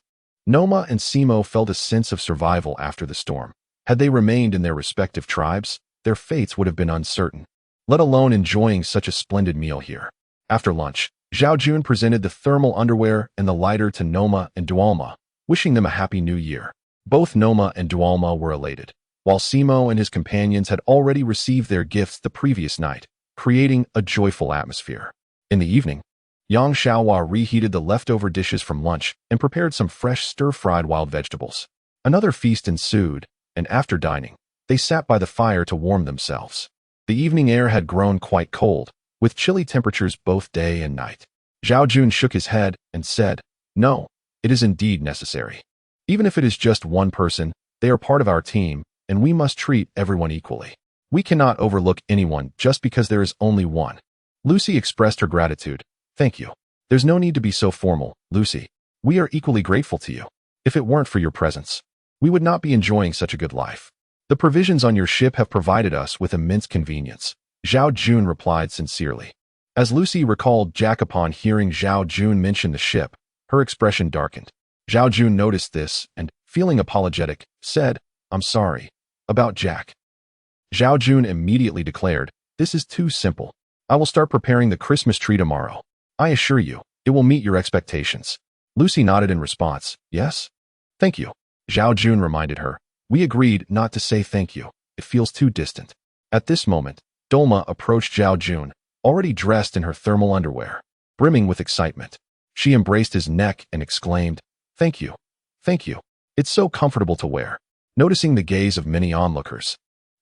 Noma and Simo felt a sense of survival after the storm. Had they remained in their respective tribes, their fates would have been uncertain, let alone enjoying such a splendid meal here. After lunch, Zhao Jun presented the thermal underwear and the lighter to Noma and Dualma, wishing them a happy new year. Both Noma and Dualma were elated, while Simo and his companions had already received their gifts the previous night, creating a joyful atmosphere. In the evening, Yang Xiaohua reheated the leftover dishes from lunch and prepared some fresh stir-fried wild vegetables. Another feast ensued, and after dining, they sat by the fire to warm themselves. The evening air had grown quite cold, with chilly temperatures both day and night. Zhao Jun shook his head and said, "No, it is indeed necessary. Even if it is just one person, they are part of our team, and we must treat everyone equally. We cannot overlook anyone just because there is only one." Lucy expressed her gratitude. "Thank you. There's no need to be so formal, Lucy. We are equally grateful to you. If it weren't for your presence, we would not be enjoying such a good life. The provisions on your ship have provided us with immense convenience," Zhao Jun replied sincerely. As Lucy recalled Jack upon hearing Zhao Jun mention the ship, her expression darkened. Zhao Jun noticed this and, feeling apologetic, said, "I'm sorry. About Jack." Zhao Jun immediately declared, "This is too simple. I will start preparing the Christmas tree tomorrow. I assure you, it will meet your expectations." Lucy nodded in response, "Yes? Thank you." Zhao Jun reminded her, "We agreed not to say thank you. It feels too distant." At this moment, Dolma approached Zhao Jun, already dressed in her thermal underwear, brimming with excitement. She embraced his neck and exclaimed, "Thank you. Thank you. It's so comfortable to wear." Noticing the gaze of many onlookers,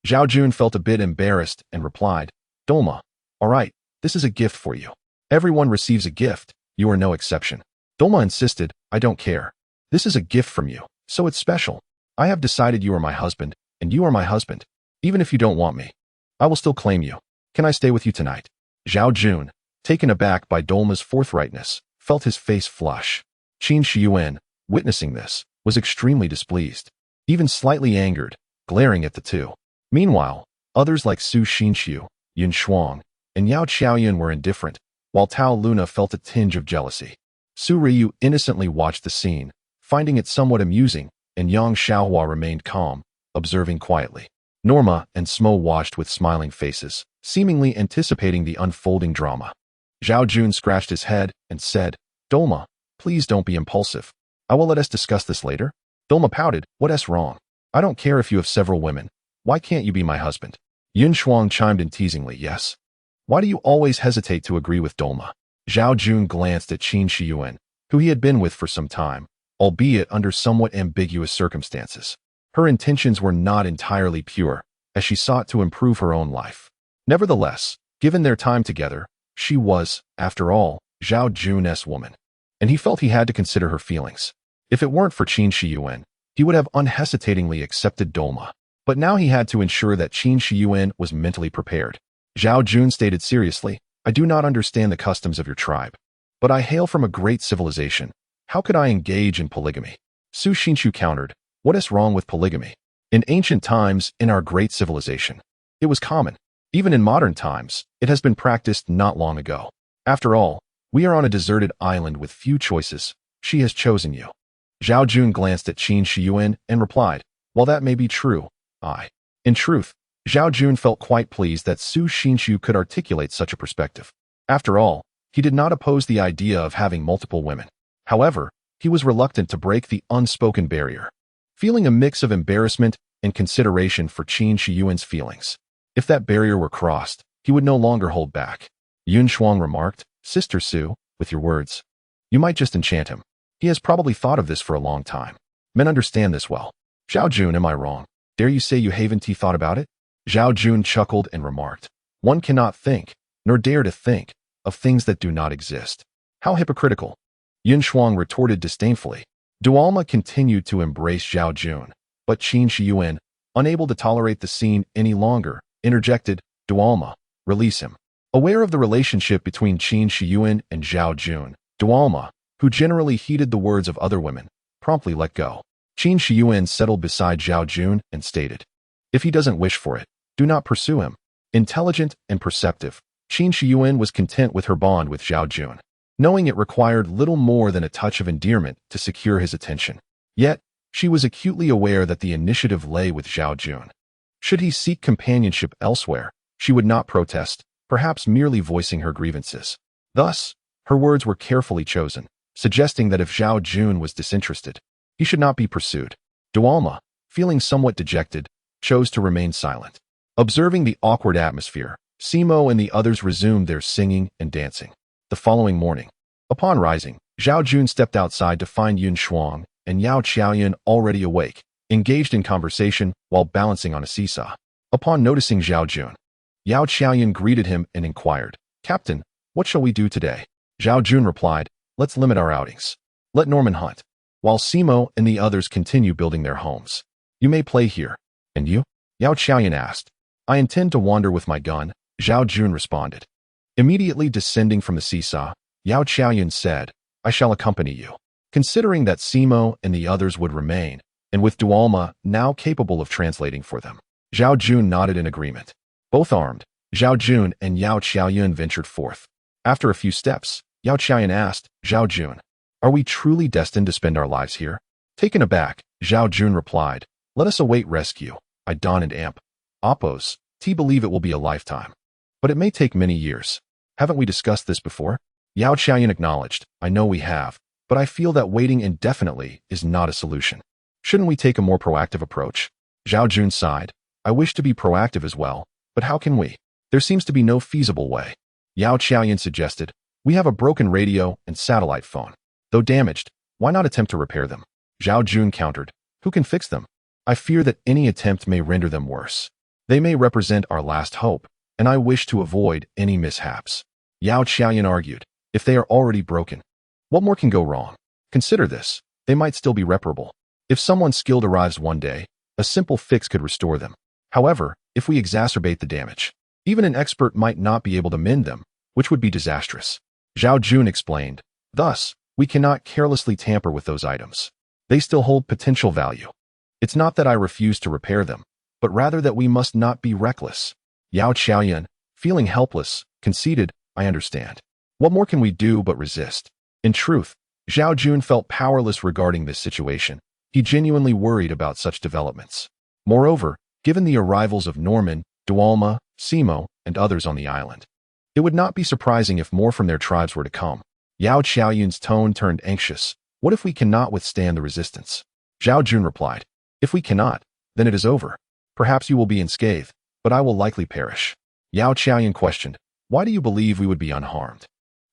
Zhao Jun felt a bit embarrassed and replied, "Dolma, all right, this is a gift for you. Everyone receives a gift, you are no exception." Dolma insisted, "I don't care. This is a gift from you, so it's special. I have decided you are my husband, and you are my husband. Even if you don't want me, I will still claim you. Can I stay with you tonight?" Zhao Jun, taken aback by Dolma's forthrightness, felt his face flush. Qin Shiyuan, witnessing this, was extremely displeased, even slightly angered, glaring at the two. Meanwhile, others like Su Xinxiu, Yun Shuang, and Yao Qiaoyun were indifferent, while Tao Luna felt a tinge of jealousy. Su Ryu innocently watched the scene, finding it somewhat amusing, and Yang Xiaohua remained calm, observing quietly. Norma and Smo watched with smiling faces, seemingly anticipating the unfolding drama. Zhao Jun scratched his head and said, "Dolma, please don't be impulsive. I will let us discuss this later." Dolma pouted, "What's wrong? I don't care if you have several women. Why can't you be my husband?" Yun Shuang chimed in teasingly, "Yes. Why do you always hesitate to agree with Dolma?" Zhao Jun glanced at Qin Shiyuan, who he had been with for some time, albeit under somewhat ambiguous circumstances. Her intentions were not entirely pure, as she sought to improve her own life. Nevertheless, given their time together, she was, after all, Zhao Jun's woman, and he felt he had to consider her feelings. If it weren't for Qin Shiyuan, he would have unhesitatingly accepted Dolma. But now he had to ensure that Qin Shiyuan was mentally prepared. Zhao Jun stated seriously, "I do not understand the customs of your tribe, but I hail from a great civilization. How could I engage in polygamy?" Su Xinqiu countered, "What is wrong with polygamy? In ancient times, in our great civilization, it was common. Even in modern times, it has been practiced not long ago. After all, we are on a deserted island with few choices. She has chosen you." Zhao Jun glanced at Qin Shiyuan and replied, "While that may be true, In truth, Zhao Jun felt quite pleased that Su Xinqiu could articulate such a perspective. After all, he did not oppose the idea of having multiple women. However, he was reluctant to break the unspoken barrier, feeling a mix of embarrassment and consideration for Qin Shiyuan's feelings. If that barrier were crossed, he would no longer hold back. Yun Shuang remarked, "Sister Su, with your words, you might just enchant him. He has probably thought of this for a long time. Men understand this well." "Zhao Jun, am I wrong? Dare you say you haven't thought about it?" Zhao Jun chuckled and remarked, "One cannot think, nor dare to think, of things that do not exist. How hypocritical." Yun Shuang retorted disdainfully. Dualma continued to embrace Zhao Jun, but Qin Shiyuan, unable to tolerate the scene any longer, interjected, "Dualma, release him." Aware of the relationship between Qin Shiyuan and Zhao Jun, Dualma, who generally heeded the words of other women, promptly let go. Qin Shiyuan settled beside Zhao Jun and stated, "If he doesn't wish for it, do not pursue him." Intelligent and perceptive, Qin Shiyuan was content with her bond with Zhao Jun, knowing it required little more than a touch of endearment to secure his attention. Yet, she was acutely aware that the initiative lay with Zhao Jun. Should he seek companionship elsewhere, she would not protest, perhaps merely voicing her grievances. Thus, her words were carefully chosen, suggesting that if Zhao Jun was disinterested, he should not be pursued. Dualma, feeling somewhat dejected, chose to remain silent. Observing the awkward atmosphere, Simo and the others resumed their singing and dancing. The following morning, upon rising, Zhao Jun stepped outside to find Yun Shuang and Yao Qiaoyan already awake, engaged in conversation while balancing on a seesaw. Upon noticing Zhao Jun, Yao Qiaoyan greeted him and inquired, "Captain, what shall we do today?" Zhao Jun replied, "Let's limit our outings. Let Norman hunt, while Simo and the others continue building their homes. You may play here." "And you?" Yao Qiaoyan asked. "I intend to wander with my gun," Zhao Jun responded. Immediately descending from the seesaw, Yao Qiaoyan said, "I shall accompany you." Considering that Simo and the others would remain, and with Dualma now capable of translating for them, Zhao Jun nodded in agreement. Both armed, Zhao Jun and Yao Qiaoyan ventured forth. After a few steps, Yao Qiaoyan asked, "Zhao Jun, are we truly destined to spend our lives here?" Taken aback, Zhao Jun replied, "Let us await rescue. I don and amp. Oppos, T believe it will be a lifetime. But it may take many years. Haven't we discussed this before?" Yao Qiaoyan acknowledged, "I know we have, but I feel that waiting indefinitely is not a solution. Shouldn't we take a more proactive approach?" Zhao Jun sighed, "I wish to be proactive as well, but how can we? There seems to be no feasible way." Yao Qiaoyan suggested, "We have a broken radio and satellite phone. Though damaged, why not attempt to repair them?" Zhao Jun countered, "Who can fix them? I fear that any attempt may render them worse. They may represent our last hope, and I wish to avoid any mishaps." Yao Qiaoyan argued, "If they are already broken, what more can go wrong? Consider this, they might still be reparable. If someone skilled arrives one day, a simple fix could restore them. However, if we exacerbate the damage, even an expert might not be able to mend them, which would be disastrous." Zhao Jun explained, "Thus, we cannot carelessly tamper with those items. They still hold potential value. It's not that I refuse to repair them, but rather that we must not be reckless." Yao Qiaoyan, feeling helpless, conceded, "I understand. What more can we do but resist?" In truth, Zhao Jun felt powerless regarding this situation. He genuinely worried about such developments. Moreover, given the arrivals of Norman, Dualma, Simo, and others on the island, it would not be surprising if more from their tribes were to come. Yao Qiaoyan's tone turned anxious. "What if we cannot withstand the resistance?" Zhao Jun replied, "If we cannot, then it is over. Perhaps you will be unscathed, but I will likely perish." Yao Qiaoyan questioned, "Why do you believe we would be unharmed?"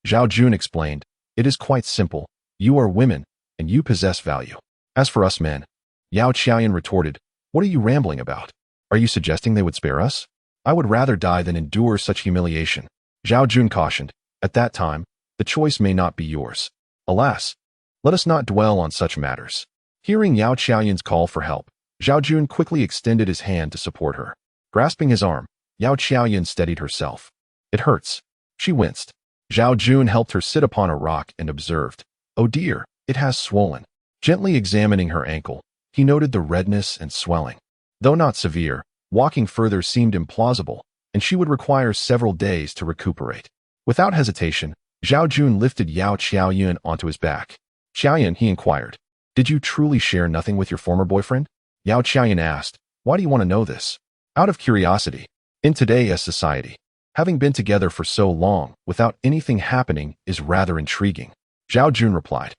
Zhao Jun explained, "It is quite simple. You are women, and you possess value. As for us men," Yao Qiaoyan retorted, "What are you rambling about? Are you suggesting they would spare us? I would rather die than endure such humiliation." Zhao Jun cautioned, "At that time, the choice may not be yours. Alas, let us not dwell on such matters." Hearing Yao Qiaoyan's call for help, Zhao Jun quickly extended his hand to support her. Grasping his arm, Yao Qiaoyan steadied herself. "It hurts." She winced. Zhao Jun helped her sit upon a rock and observed, "Oh dear, it has swollen." Gently examining her ankle, he noted the redness and swelling. Though not severe, walking further seemed implausible, and she would require several days to recuperate. Without hesitation, Zhao Jun lifted Yao Qiaoyan onto his back. "Qiaoyan," he inquired, "did you truly share nothing with your former boyfriend?" Yao Qiaoyan asked, "Why do you want to know this?" "Out of curiosity. In today's society, having been together for so long without anything happening is rather intriguing." Zhao Jun replied.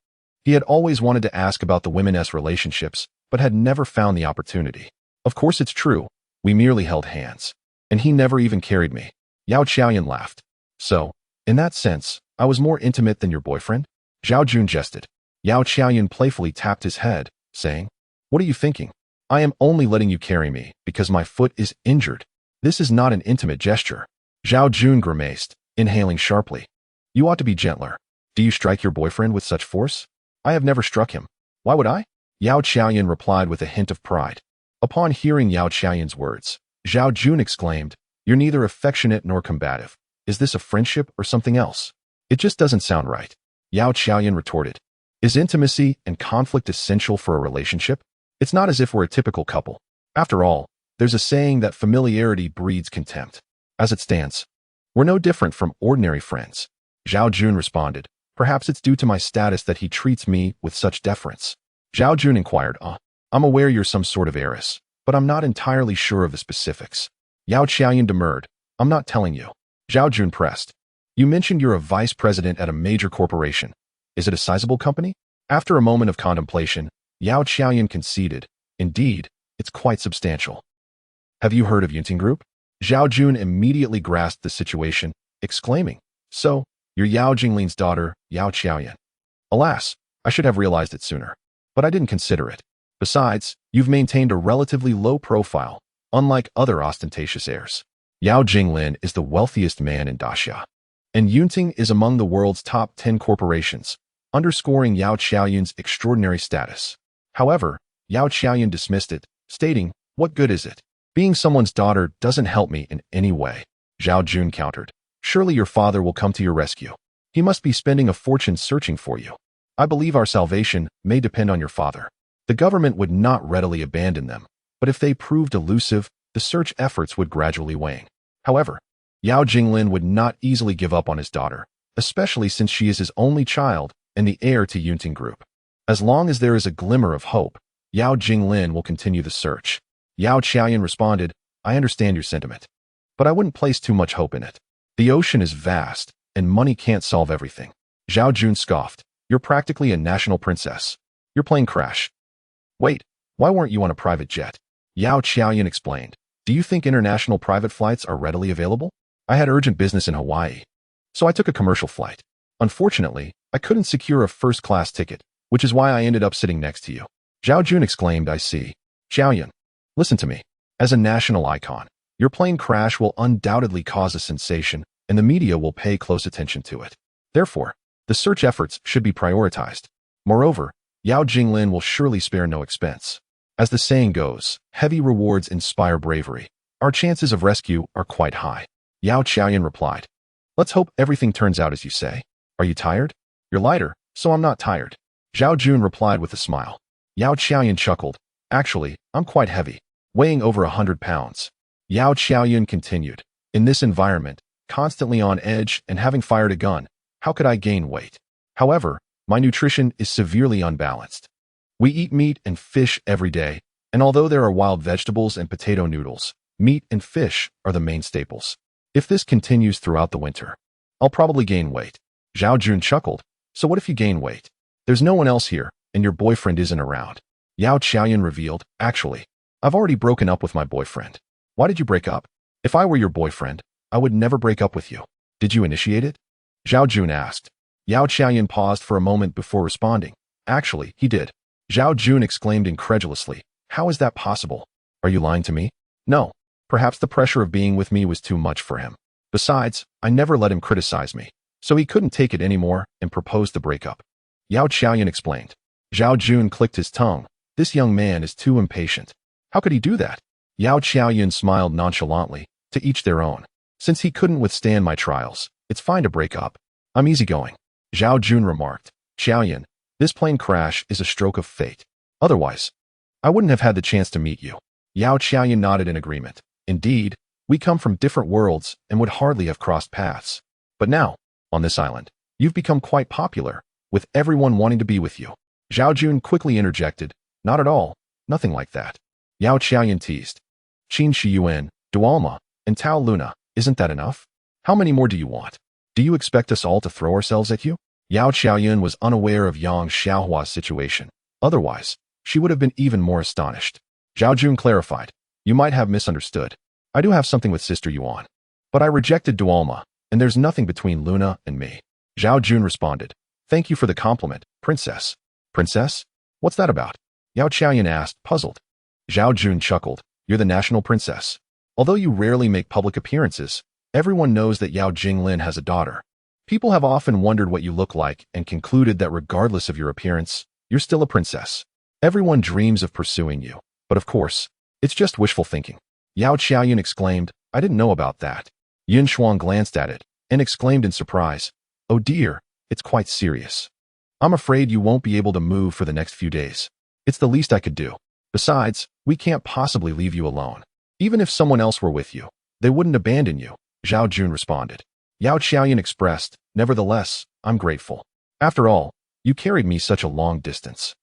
He had always wanted to ask about the women's relationships, but had never found the opportunity. "Of course it's true. We merely held hands. And he never even carried me." Yao Qiaoyan laughed. "So, in that sense, I was more intimate than your boyfriend?" Zhao Jun jested. Yao Qiaoyan playfully tapped his head, saying, "What are you thinking? I am only letting you carry me because my foot is injured. This is not an intimate gesture." Zhao Jun grimaced, inhaling sharply. "You ought to be gentler. Do you strike your boyfriend with such force?" "I have never struck him. Why would I?" Yao Qiaoyan replied with a hint of pride. Upon hearing Yao Qiaoyan's words, Zhao Jun exclaimed, "You're neither affectionate nor combative. Is this a friendship or something else? It just doesn't sound right." Yao Qiaoyan retorted, "Is intimacy and conflict essential for a relationship? It's not as if we're a typical couple. After all, there's a saying that familiarity breeds contempt. As it stands, we're no different from ordinary friends." Zhao Jun responded, "Perhaps it's due to my status that he treats me with such deference." Zhao Jun inquired. I'm aware you're some sort of heiress, but I'm not entirely sure of the specifics. Yao Qiaoyan demurred. I'm not telling you. Zhao Jun pressed. You mentioned you're a vice president at a major corporation. Is it a sizable company? After a moment of contemplation, Yao Qiaoyan conceded. Indeed, it's quite substantial. Have you heard of Yunting Group? Zhao Jun immediately grasped the situation, exclaiming, So, you're Yao Jinglin's daughter, Yao Qiaoyan. Alas, I should have realized it sooner. But I didn't consider it. Besides, you've maintained a relatively low profile, unlike other ostentatious heirs. Yao Jinglin is the wealthiest man in Daxia, and Yunting is among the world's top 10 corporations, underscoring Yao Qiaoyan's extraordinary status. However, Yao Qiaoyan dismissed it, stating, What good is it? Being someone's daughter doesn't help me in any way. Zhao Jun countered. Surely your father will come to your rescue. He must be spending a fortune searching for you. I believe our salvation may depend on your father. The government would not readily abandon them, but if they proved elusive, the search efforts would gradually wane. However, Yao Jinglin would not easily give up on his daughter, especially since she is his only child and the heir to Yunting Group. As long as there is a glimmer of hope, Yao Jinglin will continue the search. Yao Qiaoyan responded, I understand your sentiment, but I wouldn't place too much hope in it. The ocean is vast, and money can't solve everything. Zhao Jun scoffed. You're practically a national princess. Your plane crashed. Wait, why weren't you on a private jet? Yao Qiaoyan explained. Do you think international private flights are readily available? I had urgent business in Hawaii, so I took a commercial flight. Unfortunately, I couldn't secure a first-class ticket, which is why I ended up sitting next to you. Zhao Jun exclaimed, I see. Qiaoyan, listen to me. As a national icon, your plane crash will undoubtedly cause a sensation, and the media will pay close attention to it. Therefore, the search efforts should be prioritized. Moreover, Yao Jinglin will surely spare no expense. As the saying goes, heavy rewards inspire bravery. Our chances of rescue are quite high. Yao Qiaoyan replied. Let's hope everything turns out as you say. Are you tired? You're lighter, so I'm not tired. Zhao Jun replied with a smile. Yao Qiaoyan chuckled. Actually, I'm quite heavy, weighing over 100 pounds. Yao Qiaoyan continued. In this environment, constantly on edge and having fired a gun, how could I gain weight? However, my nutrition is severely unbalanced. We eat meat and fish every day, and although there are wild vegetables and potato noodles, meat and fish are the main staples. If this continues throughout the winter, I'll probably gain weight. Zhao Jun chuckled. So what if you gain weight? There's no one else here, and your boyfriend isn't around. Yao Qiaoyan revealed, Actually, I've already broken up with my boyfriend. Why did you break up? If I were your boyfriend, I would never break up with you. Did you initiate it? Zhao Jun asked. Yao Qiaoyan paused for a moment before responding. Actually, he did. Zhao Jun exclaimed incredulously. How is that possible? Are you lying to me? No. Perhaps the pressure of being with me was too much for him. Besides, I never let him criticize me, so he couldn't take it anymore and proposed the breakup. Yao Qiaoyan explained. Zhao Jun clicked his tongue. This young man is too impatient. How could he do that? Yao Qiaoyan smiled nonchalantly. To each their own. Since he couldn't withstand my trials, it's fine to break up. I'm easygoing. Zhao Jun remarked. Qiaoyan, this plane crash is a stroke of fate. Otherwise, I wouldn't have had the chance to meet you. Yao Qiaoyan nodded in agreement. Indeed, we come from different worlds and would hardly have crossed paths. But now, on this island, you've become quite popular, with everyone wanting to be with you. Zhao Jun quickly interjected. Not at all. Nothing like that. Yao Qiaoyan teased. Qin Shiyuan, Dualma, and Tao Luna, isn't that enough? How many more do you want? Do you expect us all to throw ourselves at you? Yao Qiaoyan was unaware of Yang Xiaohua's situation. Otherwise, she would have been even more astonished. Zhao Jun clarified. You might have misunderstood. I do have something with Sister Yuan. But I rejected Dualma, and there's nothing between Luna and me. Zhao Jun responded. Thank you for the compliment, Princess. Princess? What's that about? Yao Qiaoyan asked, puzzled. Zhao Jun chuckled. You're the national princess. Although you rarely make public appearances, everyone knows that Yao Jinglin has a daughter. People have often wondered what you look like and concluded that regardless of your appearance, you're still a princess. Everyone dreams of pursuing you, but of course, it's just wishful thinking. Yao Qiaoyan exclaimed, I didn't know about that. Yin Shuang glanced at it and exclaimed in surprise, Oh dear, it's quite serious. I'm afraid you won't be able to move for the next few days. It's the least I could do. Besides, we can't possibly leave you alone. Even if someone else were with you, they wouldn't abandon you, Zhao Jun responded. Yao Qiaoyan expressed, Nevertheless, I'm grateful. After all, you carried me such a long distance.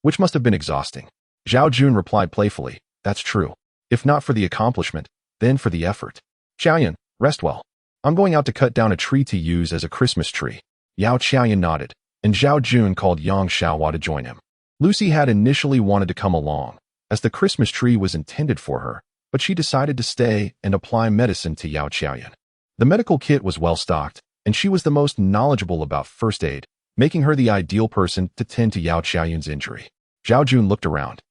which must have been exhausting. Zhao Jun replied playfully, that's true. If not for the accomplishment, then for the effort. Xiaoyan, rest well. I'm going out to cut down a tree to use as a Christmas tree. Yao Xiaoyan nodded, and Zhao Jun called Yang Xiaohua to join him. Lucy had initially wanted to come along, as the Christmas tree was intended for her, but she decided to stay and apply medicine to Yao Xiaoyan. The medical kit was well stocked, and she was the most knowledgeable about first aid, making her the ideal person to tend to Yao Xiaoyan's injury. Zhao Jun looked around,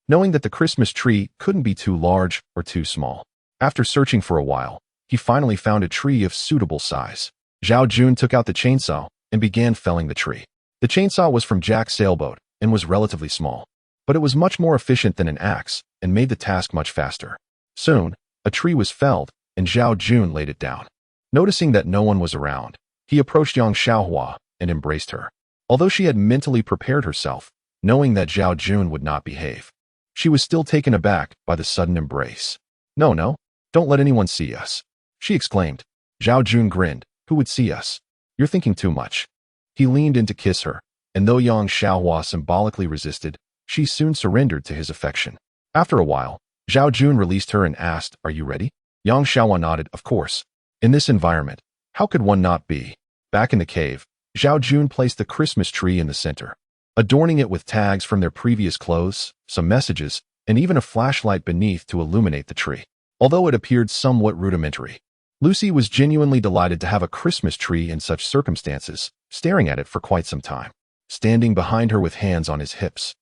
knowing that the Christmas tree couldn't be too large or too small. After searching for a while, he finally found a tree of suitable size. Zhao Jun took out the chainsaw and began felling the tree. The chainsaw was from Jack's sailboat and was relatively small, but it was much more efficient than an axe and made the task much faster. Soon, a tree was felled, and Zhao Jun laid it down. Noticing that no one was around, he approached Yang Xiaohua and embraced her. Although she had mentally prepared herself, knowing that Zhao Jun would not behave, she was still taken aback by the sudden embrace. No, don't let anyone see us, she exclaimed. Zhao Jun grinned. Who would see us? You're thinking too much. He leaned in to kiss her, and though Yang Xiaohua symbolically resisted, she soon surrendered to his affection. After a while, Zhao Jun released her and asked, are you ready? Yang Xiaohua nodded, of course. In this environment, how could one not be? Back in the cave, Zhao Jun placed the Christmas tree in the center, adorning it with tags from their previous clothes, some messages, and even a flashlight beneath to illuminate the tree. Although it appeared somewhat rudimentary, Lucy was genuinely delighted to have a Christmas tree in such circumstances, staring at it for quite some time. Standing behind her with hands on his hips,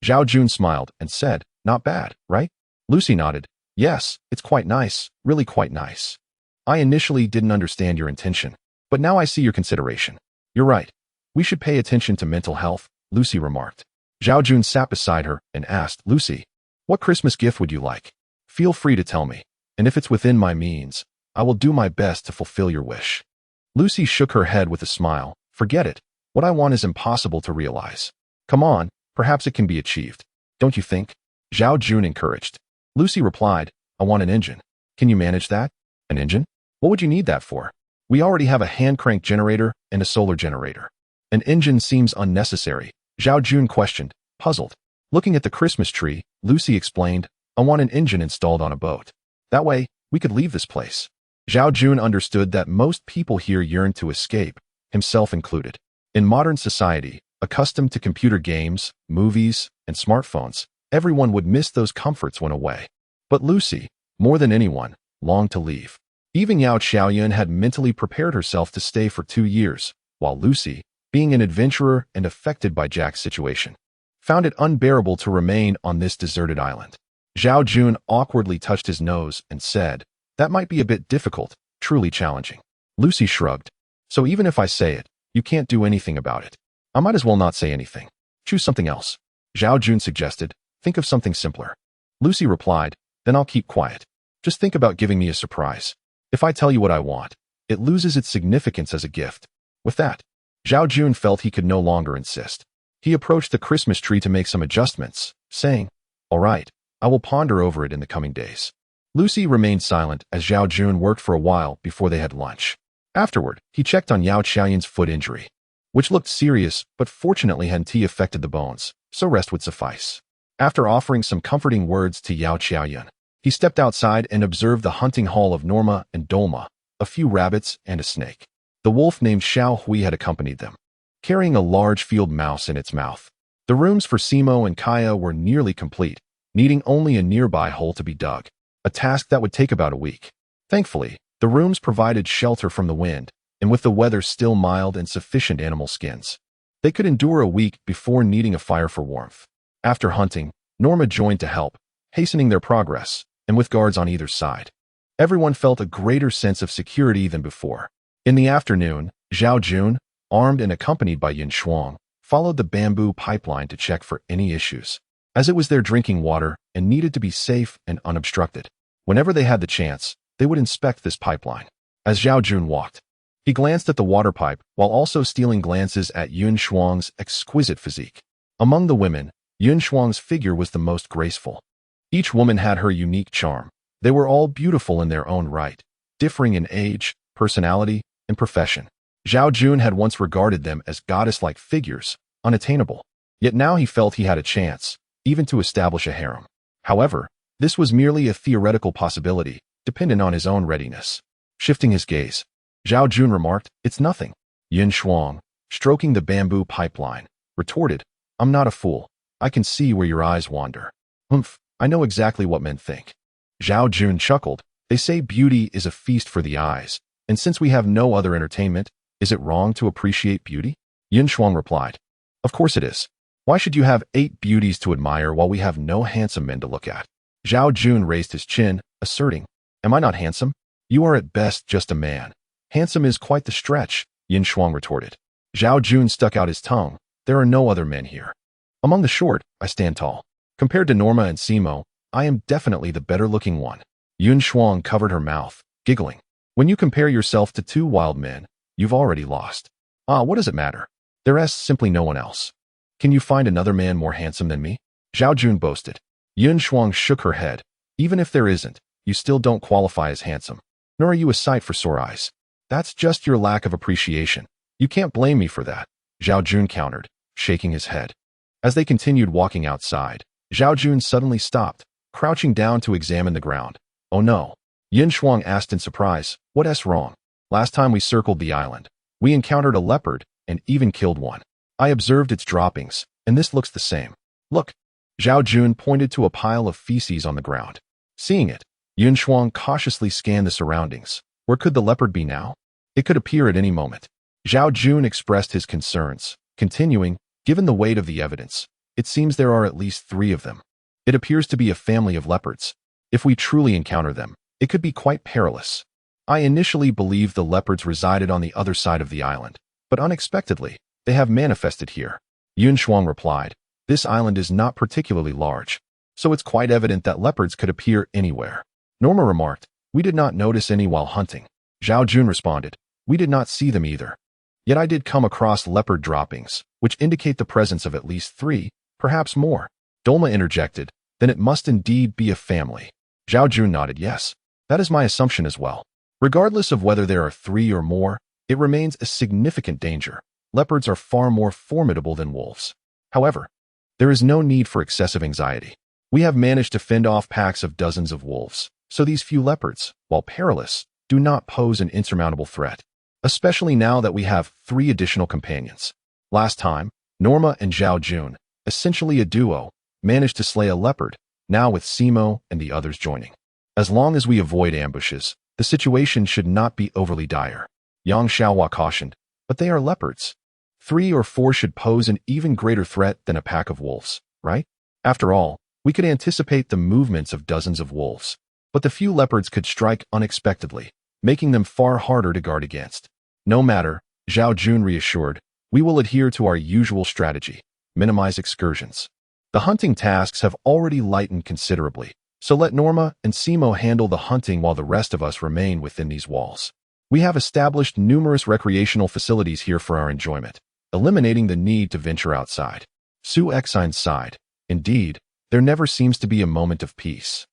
Zhao Jun smiled and said, not bad, right? Lucy nodded, yes, it's quite nice, really quite nice. I initially didn't understand your intention, but now I see your consideration. You're right. We should pay attention to mental health, Lucy remarked. Zhao Jun sat beside her and asked, Lucy, what Christmas gift would you like? Feel free to tell me, and if it's within my means, I will do my best to fulfill your wish. Lucy shook her head with a smile. Forget it. What I want is impossible to realize. Come on, perhaps it can be achieved. Don't you think? Zhao Jun encouraged. Lucy replied, I want an engine. Can you manage that? An engine? What would you need that for? We already have a hand-crank generator and a solar generator. An engine seems unnecessary, Zhao Jun questioned, puzzled. Looking at the Christmas tree, Lucy explained, I want an engine installed on a boat. That way, we could leave this place. Zhao Jun understood that most people here yearned to escape, himself included. In modern society, accustomed to computer games, movies, and smartphones, everyone would miss those comforts when away. But Lucy, more than anyone, longed to leave. Even Yao Xiaoyan had mentally prepared herself to stay for 2 years, while Lucy, being an adventurer and affected by Jack's situation, found it unbearable to remain on this deserted island. Zhao Jun awkwardly touched his nose and said, that might be a bit difficult, truly challenging. Lucy shrugged. So even if I say it, you can't do anything about it. I might as well not say anything. Choose something else. Zhao Jun suggested, think of something simpler. Lucy replied, then I'll keep quiet. Just think about giving me a surprise. If I tell you what I want, it loses its significance as a gift. With that, Zhao Jun felt he could no longer insist. He approached the Christmas tree to make some adjustments, saying, all right, I will ponder over it in the coming days. Lucy remained silent as Zhao Jun worked for a while before they had lunch. Afterward, he checked on Yao Xiaoyan's foot injury, which looked serious but fortunately hadn't affected the bones, so rest would suffice. After offering some comforting words to Yao Xiaoyan, he stepped outside and observed the hunting hall of Norma and Dolma, a few rabbits and a snake. The wolf named Xiao Hui had accompanied them, carrying a large field mouse in its mouth. The rooms for Simo and Kaya were nearly complete, needing only a nearby hole to be dug, a task that would take about a week. Thankfully, the rooms provided shelter from the wind, and with the weather still mild and sufficient animal skins, they could endure a week before needing a fire for warmth. After hunting, Norma joined to help, hastening their progress, and with guards on either side, everyone felt a greater sense of security than before. In the afternoon, Zhao Jun, armed and accompanied by Yin Shuang, followed the bamboo pipeline to check for any issues, as it was their drinking water and needed to be safe and unobstructed. Whenever they had the chance, they would inspect this pipeline. As Zhao Jun walked, he glanced at the water pipe while also stealing glances at Yin Shuang's exquisite physique. Among the women, Yin Shuang's figure was the most graceful. Each woman had her unique charm. They were all beautiful in their own right, differing in age, personality, and profession. Zhao Jun had once regarded them as goddess-like figures, unattainable. Yet now he felt he had a chance, even to establish a harem. However, this was merely a theoretical possibility, dependent on his own readiness. Shifting his gaze, Zhao Jun remarked, "It's nothing." Yin Shuang, stroking the bamboo pipeline, retorted, "I'm not a fool. I can see where your eyes wander." "Humph, I know exactly what men think." Zhao Jun chuckled. "They say beauty is a feast for the eyes, and since we have no other entertainment, is it wrong to appreciate beauty?" Yin Shuang replied, "Of course it is. Why should you have 8 beauties to admire while we have no handsome men to look at?" Zhao Jun raised his chin, asserting, "Am I not handsome? You are at best just a man. Handsome is quite the stretch," Yin Shuang retorted. Zhao Jun stuck out his tongue. "There are no other men here. Among the short, I stand tall. Compared to Norma and Simo, I am definitely the better-looking one." Yin Shuang covered her mouth, giggling. "When you compare yourself to 2 wild men, you've already lost. What does it matter? There's simply no one else. Can you find another man more handsome than me?" Zhao Jun boasted. Yin Shuang shook her head. "Even if there isn't, you still don't qualify as handsome. Nor are you a sight for sore eyes. That's just your lack of appreciation. You can't blame me for that," Zhao Jun countered, shaking his head. As they continued walking outside, Zhao Jun suddenly stopped, crouching down to examine the ground. "Oh no." Yin Shuang asked in surprise, "What's wrong?" "Last time we circled the island, we encountered a leopard and even killed one. I observed its droppings, and this looks the same. Look." Zhao Jun pointed to a pile of feces on the ground. Seeing it, Yin Shuang cautiously scanned the surroundings. Where could the leopard be now? It could appear at any moment. Zhao Jun expressed his concerns, continuing, "Given the weight of the evidence, it seems there are at least 3 of them. It appears to be a family of leopards. If we truly encounter them, it could be quite perilous. I initially believed the leopards resided on the other side of the island, but unexpectedly, they have manifested here." Yin Shuang replied, "This island is not particularly large, so it's quite evident that leopards could appear anywhere." Norma remarked, "We did not notice any while hunting." Zhao Jun responded, "We did not see them either. Yet I did come across leopard droppings, which indicate the presence of at least 3, perhaps more." Dolma interjected, "Then it must indeed be a family." Zhao Jun nodded, "Yes, that is my assumption as well. Regardless of whether there are 3 or more, it remains a significant danger. Leopards are far more formidable than wolves. However, there is no need for excessive anxiety. We have managed to fend off packs of dozens of wolves, so these few leopards, while perilous, do not pose an insurmountable threat, especially now that we have 3 additional companions. Last time, Norma and Zhao Jun, essentially a duo, managed to slay a leopard, now with Simo and the others joining. As long as we avoid ambushes, the situation should not be overly dire." Yang Xiaohua cautioned, "But they are leopards. 3 or 4 should pose an even greater threat than a pack of wolves, right? After all, we could anticipate the movements of dozens of wolves, but the few leopards could strike unexpectedly, making them far harder to guard against." "No matter," Zhao Jun reassured, "we will adhere to our usual strategy, minimize excursions. The hunting tasks have already lightened considerably, so let Norma and Simo handle the hunting while the rest of us remain within these walls. We have established numerous recreational facilities here for our enjoyment, eliminating the need to venture outside." Su Exine sighed. "Indeed, there never seems to be a moment of peace.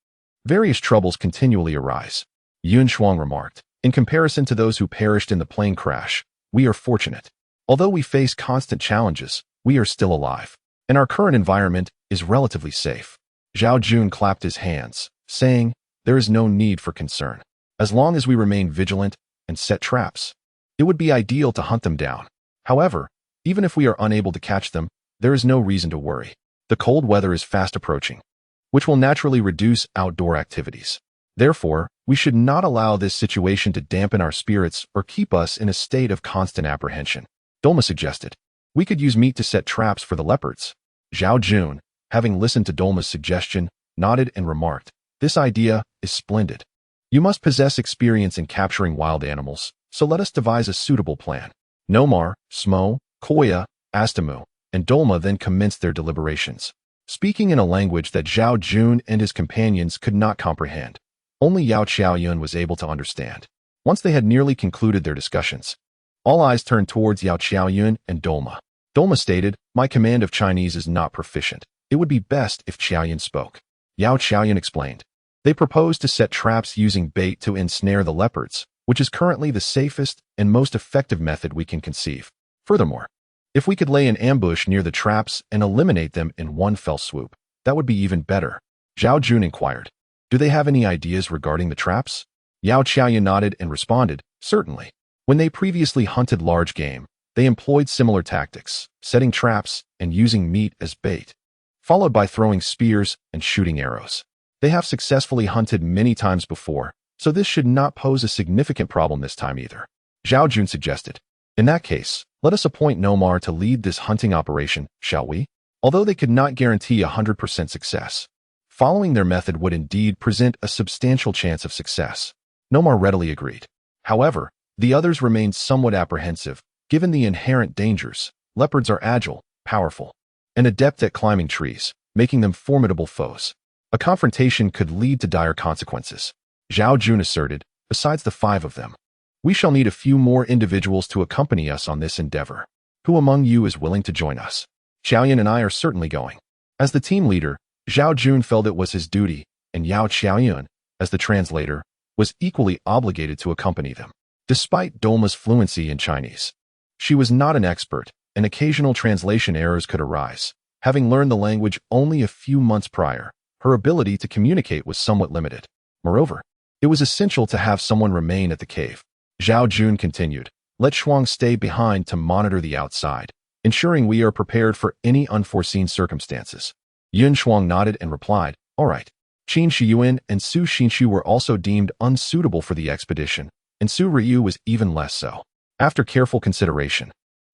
Various troubles continually arise." Yin Shuang remarked, "In comparison to those who perished in the plane crash, we are fortunate. Although we face constant challenges, we are still alive, and our current environment is relatively safe." Zhao Jun clapped his hands, saying, "There is no need for concern. As long as we remain vigilant and set traps, it would be ideal to hunt them down. However, even if we are unable to catch them, there is no reason to worry. The cold weather is fast approaching, which will naturally reduce outdoor activities. Therefore, we should not allow this situation to dampen our spirits or keep us in a state of constant apprehension." Dolma suggested, "We could use meat to set traps for the leopards." Zhao Jun, having listened to Dolma's suggestion, nodded and remarked, "This idea is splendid. You must possess experience in capturing wild animals, so let us devise a suitable plan." Nomar, Smo, Koya, Astamu, and Dolma then commenced their deliberations, speaking in a language that Zhao Jun and his companions could not comprehend. Only Yao Qiaoyun was able to understand. Once they had nearly concluded their discussions, all eyes turned towards Yao Qiaoyun and Dolma. Dolma stated, "My command of Chinese is not proficient. It would be best if Qiaoyun spoke." Yao Qiaoyun explained, "They propose to set traps using bait to ensnare the leopards, which is currently the safest and most effective method we can conceive. Furthermore, If we could lay an ambush near the traps and eliminate them in one fell swoop, that would be even better. Zhao Jun inquired. Do they have any ideas regarding the traps? Yao Qiaoyan nodded and responded, certainly. When they previously hunted large game, they employed similar tactics, setting traps and using meat as bait, followed by throwing spears and shooting arrows. They have successfully hunted many times before, so this should not pose a significant problem this time either. Zhao Jun suggested. In that case, let us appoint Nomar to lead this hunting operation, shall we? Although they could not guarantee 100% success, following their method would indeed present a substantial chance of success. Nomar readily agreed. However, the others remained somewhat apprehensive, given the inherent dangers. Leopards are agile, powerful, and adept at climbing trees, making them formidable foes. A confrontation could lead to dire consequences. Zhao Jun asserted, besides the 5 of them. We shall need a few more individuals to accompany us on this endeavor. Who among you is willing to join us? Qiaoyan and I are certainly going. As the team leader, Zhao Jun felt it was his duty, and Yao Qiaoyan, as the translator, was equally obligated to accompany them. Despite Dolma's fluency in Chinese, she was not an expert, and occasional translation errors could arise. Having learned the language only a few months prior, her ability to communicate was somewhat limited. Moreover, it was essential to have someone remain at the cave. Zhao Jun continued, let Shuang stay behind to monitor the outside, ensuring we are prepared for any unforeseen circumstances. Yun Shuang nodded and replied, all right. Qin Shiyuan and Su Xinshu were also deemed unsuitable for the expedition, and Su Ryu was even less so. After careful consideration,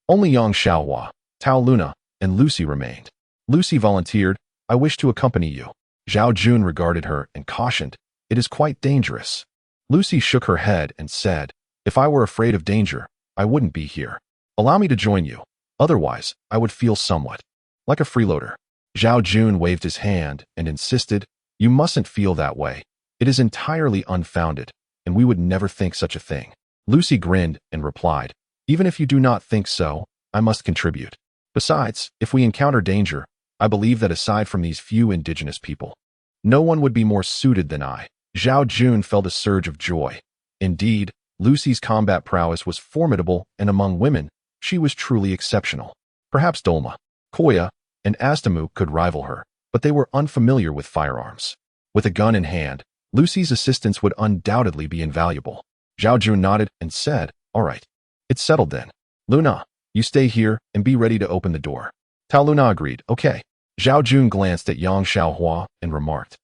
only Yang Xiaohua, Tao Luna, and Lucy remained. Lucy volunteered, I wish to accompany you. Zhao Jun regarded her and cautioned, it is quite dangerous. Lucy shook her head and said, if I were afraid of danger, I wouldn't be here. Allow me to join you. Otherwise, I would feel somewhat like a freeloader. Zhao Jun waved his hand and insisted, you mustn't feel that way. It is entirely unfounded, and we would never think such a thing. Lucy grinned and replied, even if you do not think so, I must contribute. Besides, if we encounter danger, I believe that aside from these few indigenous people, no one would be more suited than I. Zhao Jun felt a surge of joy. Indeed, Lucy's combat prowess was formidable, and among women, she was truly exceptional. Perhaps Dolma, Koya, and Astamu could rival her, but they were unfamiliar with firearms. With a gun in hand, Lucy's assistance would undoubtedly be invaluable. Zhao Jun nodded and said, all right. It's settled then. Luna, you stay here and be ready to open the door. Tao Luna agreed, okay. Zhao Jun glanced at Yang Xiaohua and remarked,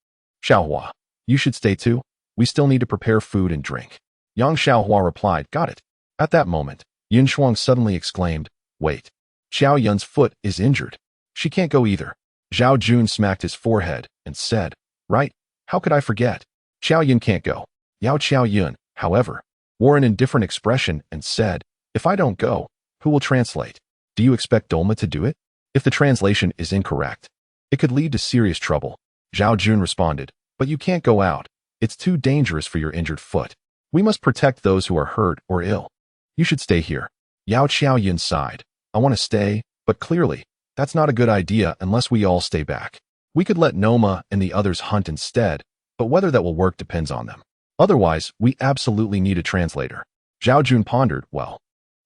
Xiaohua, you should stay too. We still need to prepare food and drink. Yang Xiaohua replied, got it. At that moment, Yin Shuang suddenly exclaimed, wait. Xiao Yun's foot is injured. She can't go either. Zhao Jun smacked his forehead and said, right, how could I forget? Xiao Yun can't go. Yao Qiao Yun, however, wore an indifferent expression and said, if I don't go, who will translate? Do you expect Dolma to do it? If the translation is incorrect, it could lead to serious trouble. Zhao Jun responded, but you can't go out. It's too dangerous for your injured foot. We must protect those who are hurt or ill. You should stay here. Yao Qiaoyan sighed. I want to stay, but clearly, that's not a good idea unless we all stay back. We could let Noma and the others hunt instead, but whether that will work depends on them. Otherwise, we absolutely need a translator. Zhao Jun pondered, well,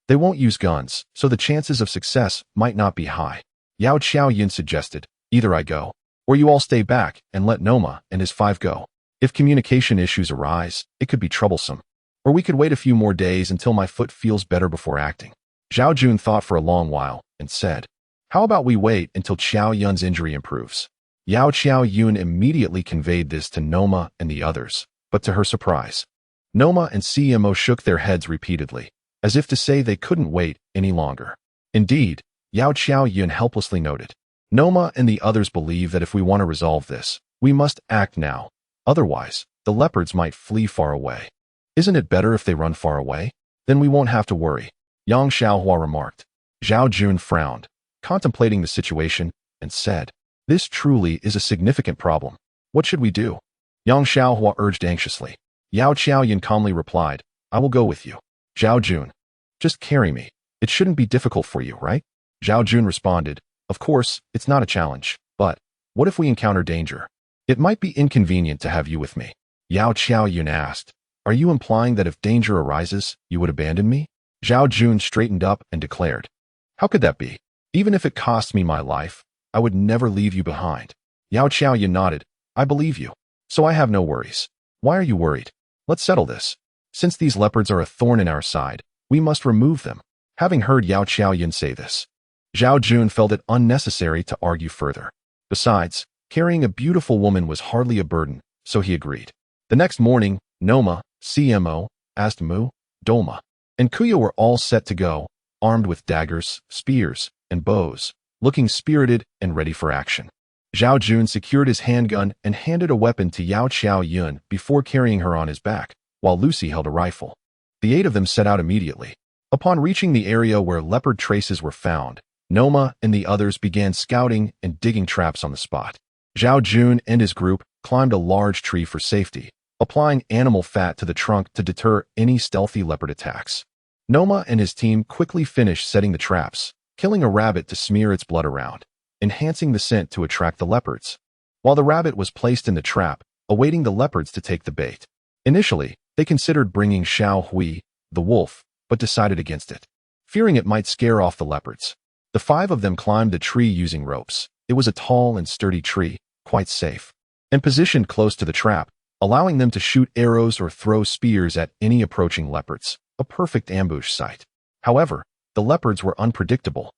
they won't use guns, so the chances of success might not be high. Yao Qiaoyan suggested, either I go, or you all stay back and let Noma and his 5 go. If communication issues arise, it could be troublesome. Or we could wait a few more days until my foot feels better before acting. Zhao Jun thought for a long while and said, how about we wait until Qiao Yun's injury improves? Yao Qiao Yun immediately conveyed this to Noma and the others, but to her surprise, Noma and CMO shook their heads repeatedly, as if to say they couldn't wait any longer. Indeed, Yao Qiao Yun helplessly noted, Noma and the others believe that if we want to resolve this, we must act now. Otherwise, the leopards might flee far away. Isn't it better if they run far away? Then we won't have to worry. Yang Xiaohua remarked. Zhao Jun frowned, contemplating the situation, and said, this truly is a significant problem. What should we do? Yang Xiaohua urged anxiously. Yao Qiaoyan calmly replied, I will go with you. Zhao Jun, just carry me. It shouldn't be difficult for you, right? Zhao Jun responded, of course, it's not a challenge, but what if we encounter danger? It might be inconvenient to have you with me. Yao Qiaoyan asked, are you implying that if danger arises, you would abandon me? Zhao Jun straightened up and declared, How could that be? Even if it cost me my life, I would never leave you behind. Yao Qiaoyan nodded. I believe you. So I have no worries. Why are you worried? Let's settle this. Since these leopards are a thorn in our side, we must remove them. Having heard Yao Qiaoyan say this, Zhao Jun felt it unnecessary to argue further. Besides, carrying a beautiful woman was hardly a burden, so he agreed. The next morning, Noma, CMO, Astmu, Dolma, and Kuya were all set to go, armed with daggers, spears, and bows, looking spirited and ready for action. Zhao Jun secured his handgun and handed a weapon to Yao Qiaoyan before carrying her on his back, while Lucy held a rifle. The 8 of them set out immediately. Upon reaching the area where leopard traces were found, Noma and the others began scouting and digging traps on the spot. Zhao Jun and his group climbed a large tree for safety, applying animal fat to the trunk to deter any stealthy leopard attacks. Noma and his team quickly finished setting the traps, killing a rabbit to smear its blood around, enhancing the scent to attract the leopards, while the rabbit was placed in the trap, awaiting the leopards to take the bait. Initially, they considered bringing Xiao Hui, the wolf, but decided against it, fearing it might scare off the leopards. The 5 of them climbed the tree using ropes. It was a tall and sturdy tree, quite safe, and positioned close to the trap, allowing them to shoot arrows or throw spears at any approaching leopards, a perfect ambush site. However, the leopards were unpredictable,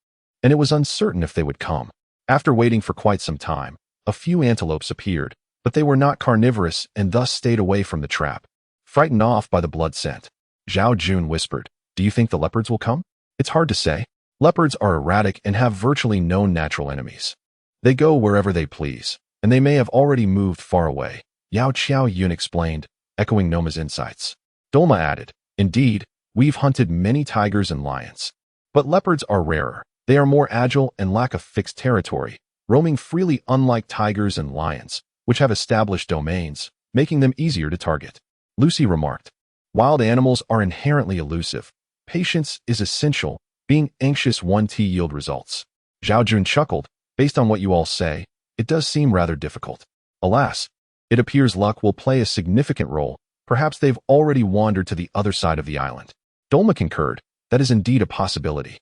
and it was uncertain if they would come. After waiting for quite some time, a few antelopes appeared, but they were not carnivorous and thus stayed away from the trap. Frightened off by the blood scent, Zhao Jun whispered, "Do you think the leopards will come?" It's hard to say. Leopards are erratic and have virtually no natural enemies. They go wherever they please, and they may have already moved far away, Yao Qiaoyan explained, echoing Noma's insights. Dolma added, "Indeed, we've hunted many tigers and lions. But leopards are rarer. They are more agile and lack a fixed territory, roaming freely unlike tigers and lions, which have established domains, making them easier to target." Lucy remarked, "Wild animals are inherently elusive. Patience is essential. Being anxious won't yield results." Zhao Jun chuckled. "Based on what you all say, it does seem rather difficult. Alas, it appears luck will play a significant role. Perhaps they've already wandered to the other side of the island." Dolma concurred. "That is indeed a possibility.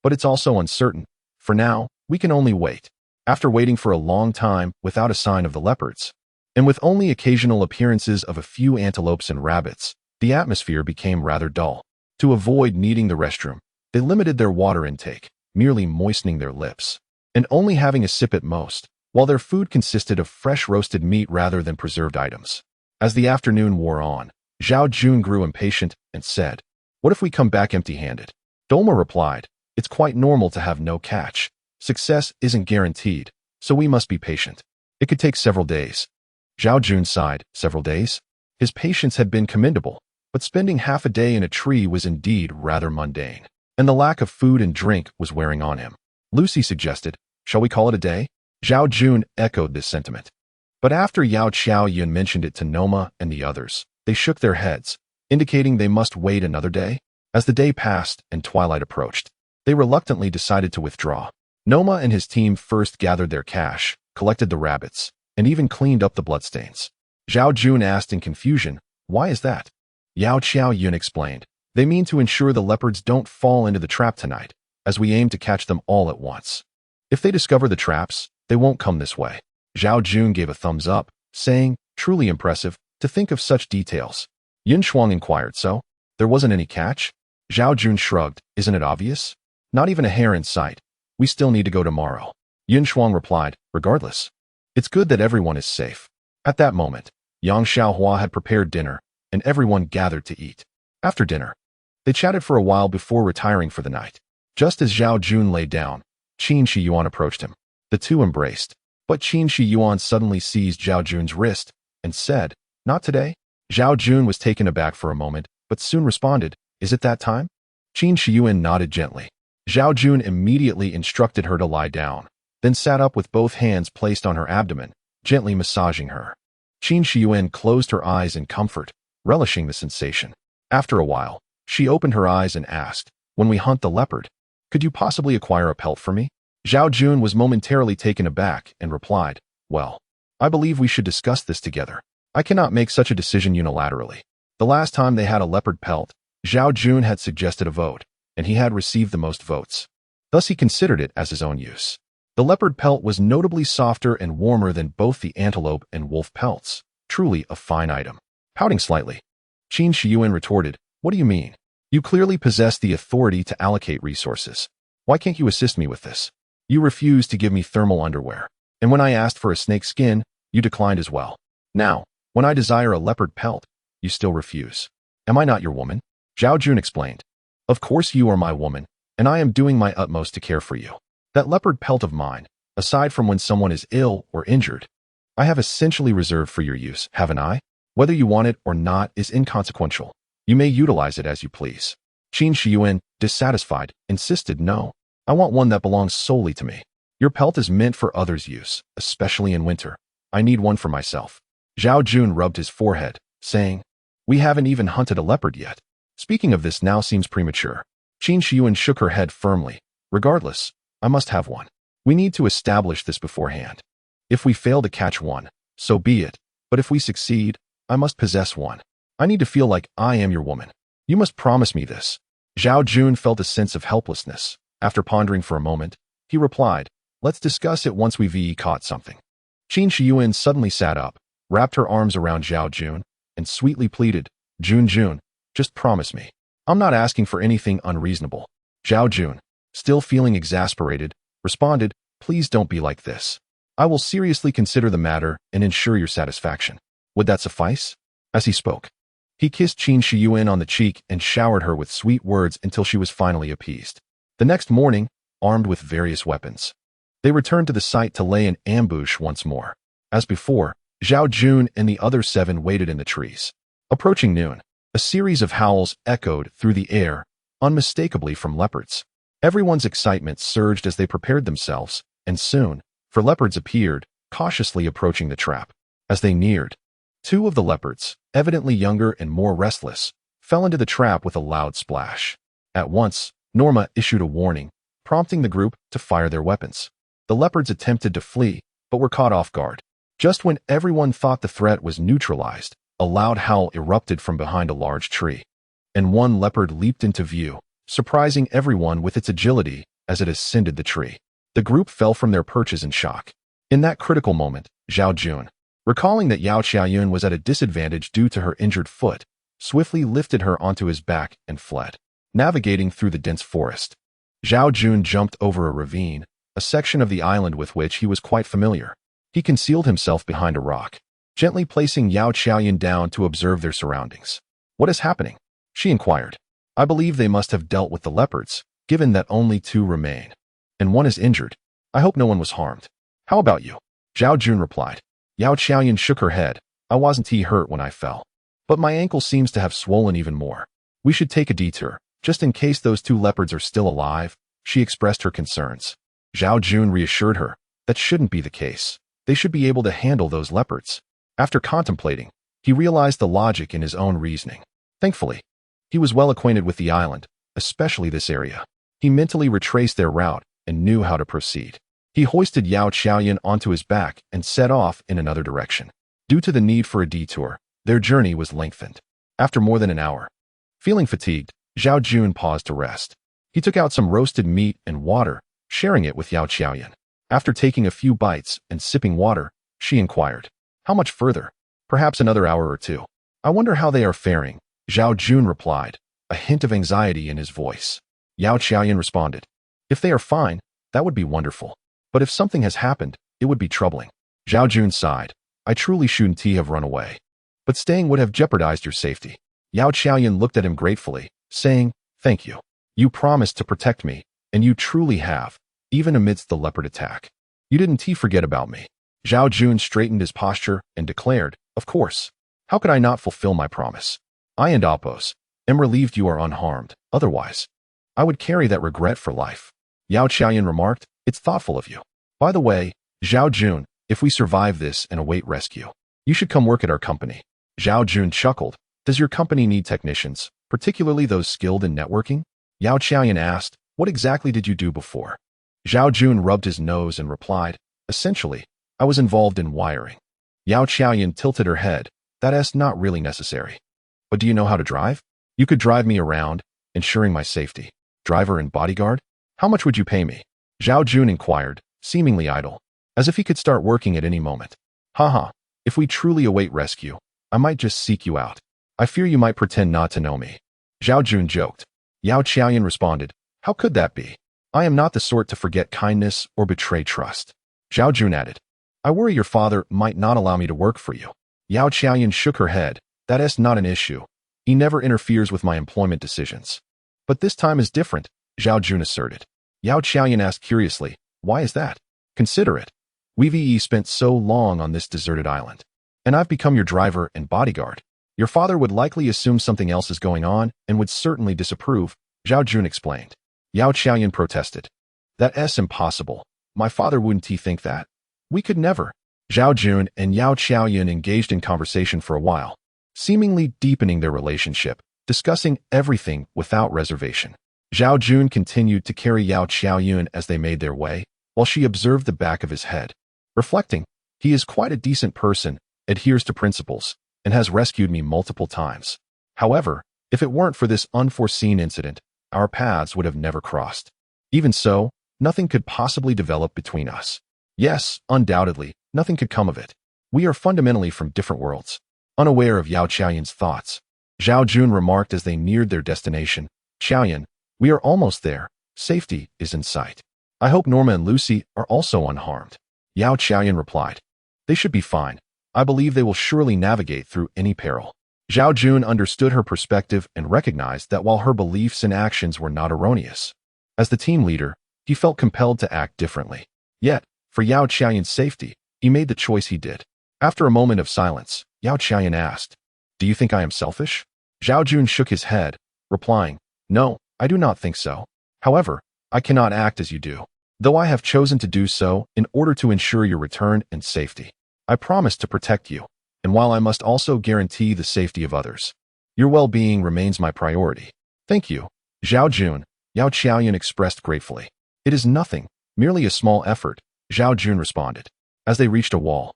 But it's also uncertain. For now, we can only wait." After waiting for a long time without a sign of the leopards, and with only occasional appearances of a few antelopes and rabbits, the atmosphere became rather dull. To avoid needing the restroom, they limited their water intake, merely moistening their lips, and only having a sip at most, while their food consisted of fresh roasted meat rather than preserved items. As the afternoon wore on, Zhao Jun grew impatient and said, "What if we come back empty-handed?" Dolma replied, "It's quite normal to have no catch. Success isn't guaranteed, so we must be patient. It could take several days." Zhao Jun sighed. Several days? His patience had been commendable, but spending half a day in a tree was indeed rather mundane, and the lack of food and drink was wearing on him. Lucy suggested, "Shall we call it a day?" Zhao Jun echoed this sentiment. But after Yao Qiaoyan mentioned it to Noma and the others, they shook their heads, indicating they must wait another day. As the day passed and twilight approached, they reluctantly decided to withdraw. Noma and his team first gathered their cache, collected the rabbits, and even cleaned up the bloodstains. Zhao Jun asked in confusion, "Why is that?" Yao Qiaoyan explained, "They mean to ensure the leopards don't fall into the trap tonight, as we aim to catch them all at once. If they discover the traps, they won't come this way." Zhao Jun gave a thumbs up, saying, "Truly impressive, to think of such details." Yun Shuang inquired, "So, there wasn't any catch?" Zhao Jun shrugged, "Isn't it obvious? Not even a hare in sight. We still need to go tomorrow." Yun Shuang replied, "Regardless, it's good that everyone is safe." At that moment, Yang Xiaohua had prepared dinner, and everyone gathered to eat. After dinner, they chatted for a while before retiring for the night. Just as Zhao Jun lay down, Qin Shi Yuan approached him. The two embraced, but Qin Shi Yuan suddenly seized Zhao Jun's wrist and said, "Not today." Zhao Jun was taken aback for a moment, but soon responded, "Is it that time?" Qin Shi Yuan nodded gently. Zhao Jun immediately instructed her to lie down, then sat up with both hands placed on her abdomen, gently massaging her. Qin Shi Yuan closed her eyes in comfort, relishing the sensation. After a while, she opened her eyes and asked, "When we hunt the leopard, could you possibly acquire a pelt for me?" Zhao Jun was momentarily taken aback and replied, "Well, I believe we should discuss this together. I cannot make such a decision unilaterally." The last time they had a leopard pelt, Zhao Jun had suggested a vote, and he had received the most votes. Thus he considered it as his own use. The leopard pelt was notably softer and warmer than both the antelope and wolf pelts. Truly a fine item. Pouting slightly, Qin Shiyuan retorted, "What do you mean? You clearly possess the authority to allocate resources. Why can't you assist me with this? You refused to give me thermal underwear. And when I asked for a snake skin, you declined as well. Now, when I desire a leopard pelt, you still refuse. Am I not your woman?" Zhao Jun explained. "Of course you are my woman, and I am doing my utmost to care for you. That leopard pelt of mine, aside from when someone is ill or injured, I have essentially reserved for your use, haven't I? Whether you want it or not is inconsequential. You may utilize it as you please." Qin Shiyuan, dissatisfied, insisted, "No, I want one that belongs solely to me. Your pelt is meant for others' use, especially in winter. I need one for myself." Zhao Jun rubbed his forehead, saying, "We haven't even hunted a leopard yet. Speaking of this now seems premature." Qin Shiyuan shook her head firmly. "Regardless, I must have one. We need to establish this beforehand. If we fail to catch one, so be it, but if we succeed, I must possess one. I need to feel like I am your woman. You must promise me this." Zhao Jun felt a sense of helplessness. After pondering for a moment, he replied, "Let's discuss it once we've caught something." Qin Shiyuan suddenly sat up, wrapped her arms around Zhao Jun, and sweetly pleaded, Jun, just promise me. I'm not asking for anything unreasonable." Zhao Jun, still feeling exasperated, responded, "Please don't be like this. I will seriously consider the matter and ensure your satisfaction. Would that suffice?" As he spoke, he kissed Qin Shiyuan on the cheek and showered her with sweet words until she was finally appeased. The next morning, armed with various weapons, they returned to the site to lay an ambush once more. As before, Zhao Jun and the other 7 waited in the trees. Approaching noon, a series of howls echoed through the air, unmistakably from leopards. Everyone's excitement surged as they prepared themselves, and soon, 4 leopards appeared, cautiously approaching the trap. As they neared, 2 of the leopards, evidently younger and more restless, fell into the trap with a loud splash. At once, Norma issued a warning, prompting the group to fire their weapons. The leopards attempted to flee, but were caught off guard. Just when everyone thought the threat was neutralized, a loud howl erupted from behind a large tree, and one leopard leaped into view, surprising everyone with its agility as it ascended the tree. The group fell from their perches in shock. In that critical moment, Zhao Jun, recalling that Yao Qiaoyun was at a disadvantage due to her injured foot, swiftly lifted her onto his back and fled. Navigating through the dense forest, Zhao Jun jumped over a ravine, a section of the island with which he was quite familiar. He concealed himself behind a rock, gently placing Yao Qiaoyun down to observe their surroundings. "What is happening?" she inquired. "I believe they must have dealt with the leopards, given that only 2 remain, and one is injured. I hope no one was harmed. How about you?" Zhao Jun replied. Yao Qiaoyun shook her head. "I wasn't hurt when I fell, but my ankle seems to have swollen even more. We should take a detour, just in case those 2 leopards are still alive." She expressed her concerns. Zhao Jun reassured her that shouldn't be the case. They should be able to handle those leopards. After contemplating, he realized the logic in his own reasoning. Thankfully, he was well acquainted with the island, especially this area. He mentally retraced their route and knew how to proceed. He hoisted Yao Qiaoyun onto his back and set off in another direction. Due to the need for a detour, their journey was lengthened. After more than an hour, feeling fatigued, Zhao Jun paused to rest. He took out some roasted meat and water, sharing it with Yao Qiaoyun. After taking a few bites and sipping water, she inquired, "How much further?" "Perhaps another hour or 2. I wonder how they are faring," Zhao Jun replied, a hint of anxiety in his voice. Yao Qiaoyun responded, "If they are fine, that would be wonderful. But if something has happened, it would be troubling." Zhao Jun sighed. "I truly shouldn't have run away. But staying would have jeopardized your safety." Yao Qiaoyun looked at him gratefully, saying, "Thank you. You promised to protect me, and you truly have, even amidst the leopard attack. You didn't forget about me." Zhao Jun straightened his posture and declared, "Of course. How could I not fulfill my promise? I and Appos am relieved you are unharmed. Otherwise, I would carry that regret for life." Yao Qiaoyun remarked, "It's thoughtful of you. By the way, Zhao Jun, if we survive this and await rescue, you should come work at our company." Zhao Jun chuckled. "Does your company need technicians, particularly those skilled in networking?" Yao Qiaoyun asked, "What exactly did you do before?" Zhao Jun rubbed his nose and replied, "Essentially, I was involved in wiring." Yao Qiaoyun tilted her head. "That's not really necessary. But do you know how to drive? You could drive me around, ensuring my safety." "Driver and bodyguard?" How much would you pay me? Zhao Jun inquired, seemingly idle, as if he could start working at any moment. Haha, if we truly await rescue, I might just seek you out. I fear you might pretend not to know me. Zhao Jun joked. Yao Qiaoyan responded, how could that be? I am not the sort to forget kindness or betray trust. Zhao Jun added, I worry your father might not allow me to work for you. Yao Qiaoyan shook her head. That is not an issue. He never interferes with my employment decisions. But this time is different, Zhao Jun asserted. Yao Qiaoyan asked curiously, why is that? Consider it. We've spent so long on this deserted island. And I've become your driver and bodyguard. Your father would likely assume something else is going on and would certainly disapprove, Zhao Jun explained. Yao Qiaoyan protested. That's impossible. My father wouldn't he think that? We could never. Zhao Jun and Yao Qiaoyan engaged in conversation for a while, seemingly deepening their relationship, discussing everything without reservation. Zhao Jun continued to carry Yao Qiaoyan as they made their way, while she observed the back of his head. Reflecting, he is quite a decent person, adheres to principles, and has rescued me multiple times. However, if it weren't for this unforeseen incident, our paths would have never crossed. Even so, nothing could possibly develop between us. Yes, undoubtedly, nothing could come of it. We are fundamentally from different worlds. Unaware of Yao Qiaoyan's thoughts, Zhao Jun remarked as they neared their destination, Qiaoyan, we are almost there. Safety is in sight. I hope Norma and Lucy are also unharmed. Yao Qiaoyan replied. They should be fine. I believe they will surely navigate through any peril. Zhao Jun understood her perspective and recognized that while her beliefs and actions were not erroneous, as the team leader, he felt compelled to act differently. Yet, for Yao Qiaoyan's safety, he made the choice he did. After a moment of silence, Yao Qiaoyan asked, do you think I am selfish? Zhao Jun shook his head, replying, no, I do not think so. However, I cannot act as you do, though I have chosen to do so in order to ensure your return and safety. I promise to protect you, and while I must also guarantee the safety of others, your well-being remains my priority. Thank you, Zhao Jun, Yao Qiaoyan expressed gratefully. It is nothing, merely a small effort, Zhao Jun responded. As they reached a wall,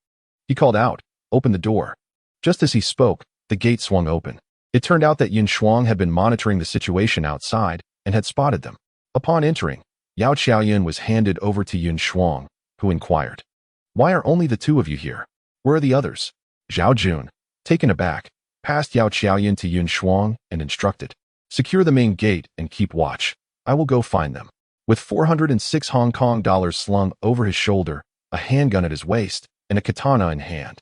he called out, open the door. Just as he spoke, the gate swung open. It turned out that Yin Shuang had been monitoring the situation outside and had spotted them. Upon entering, Yao Qiaoyan was handed over to Yin Shuang, who inquired, why are only the two of you here? Where are the others? Zhao Jun, taken aback, passed Yao Qiaoyan to Yin Shuang and instructed, secure the main gate and keep watch. I will go find them. With 406 Hong Kong dollars slung over his shoulder, a handgun at his waist, and a katana in hand,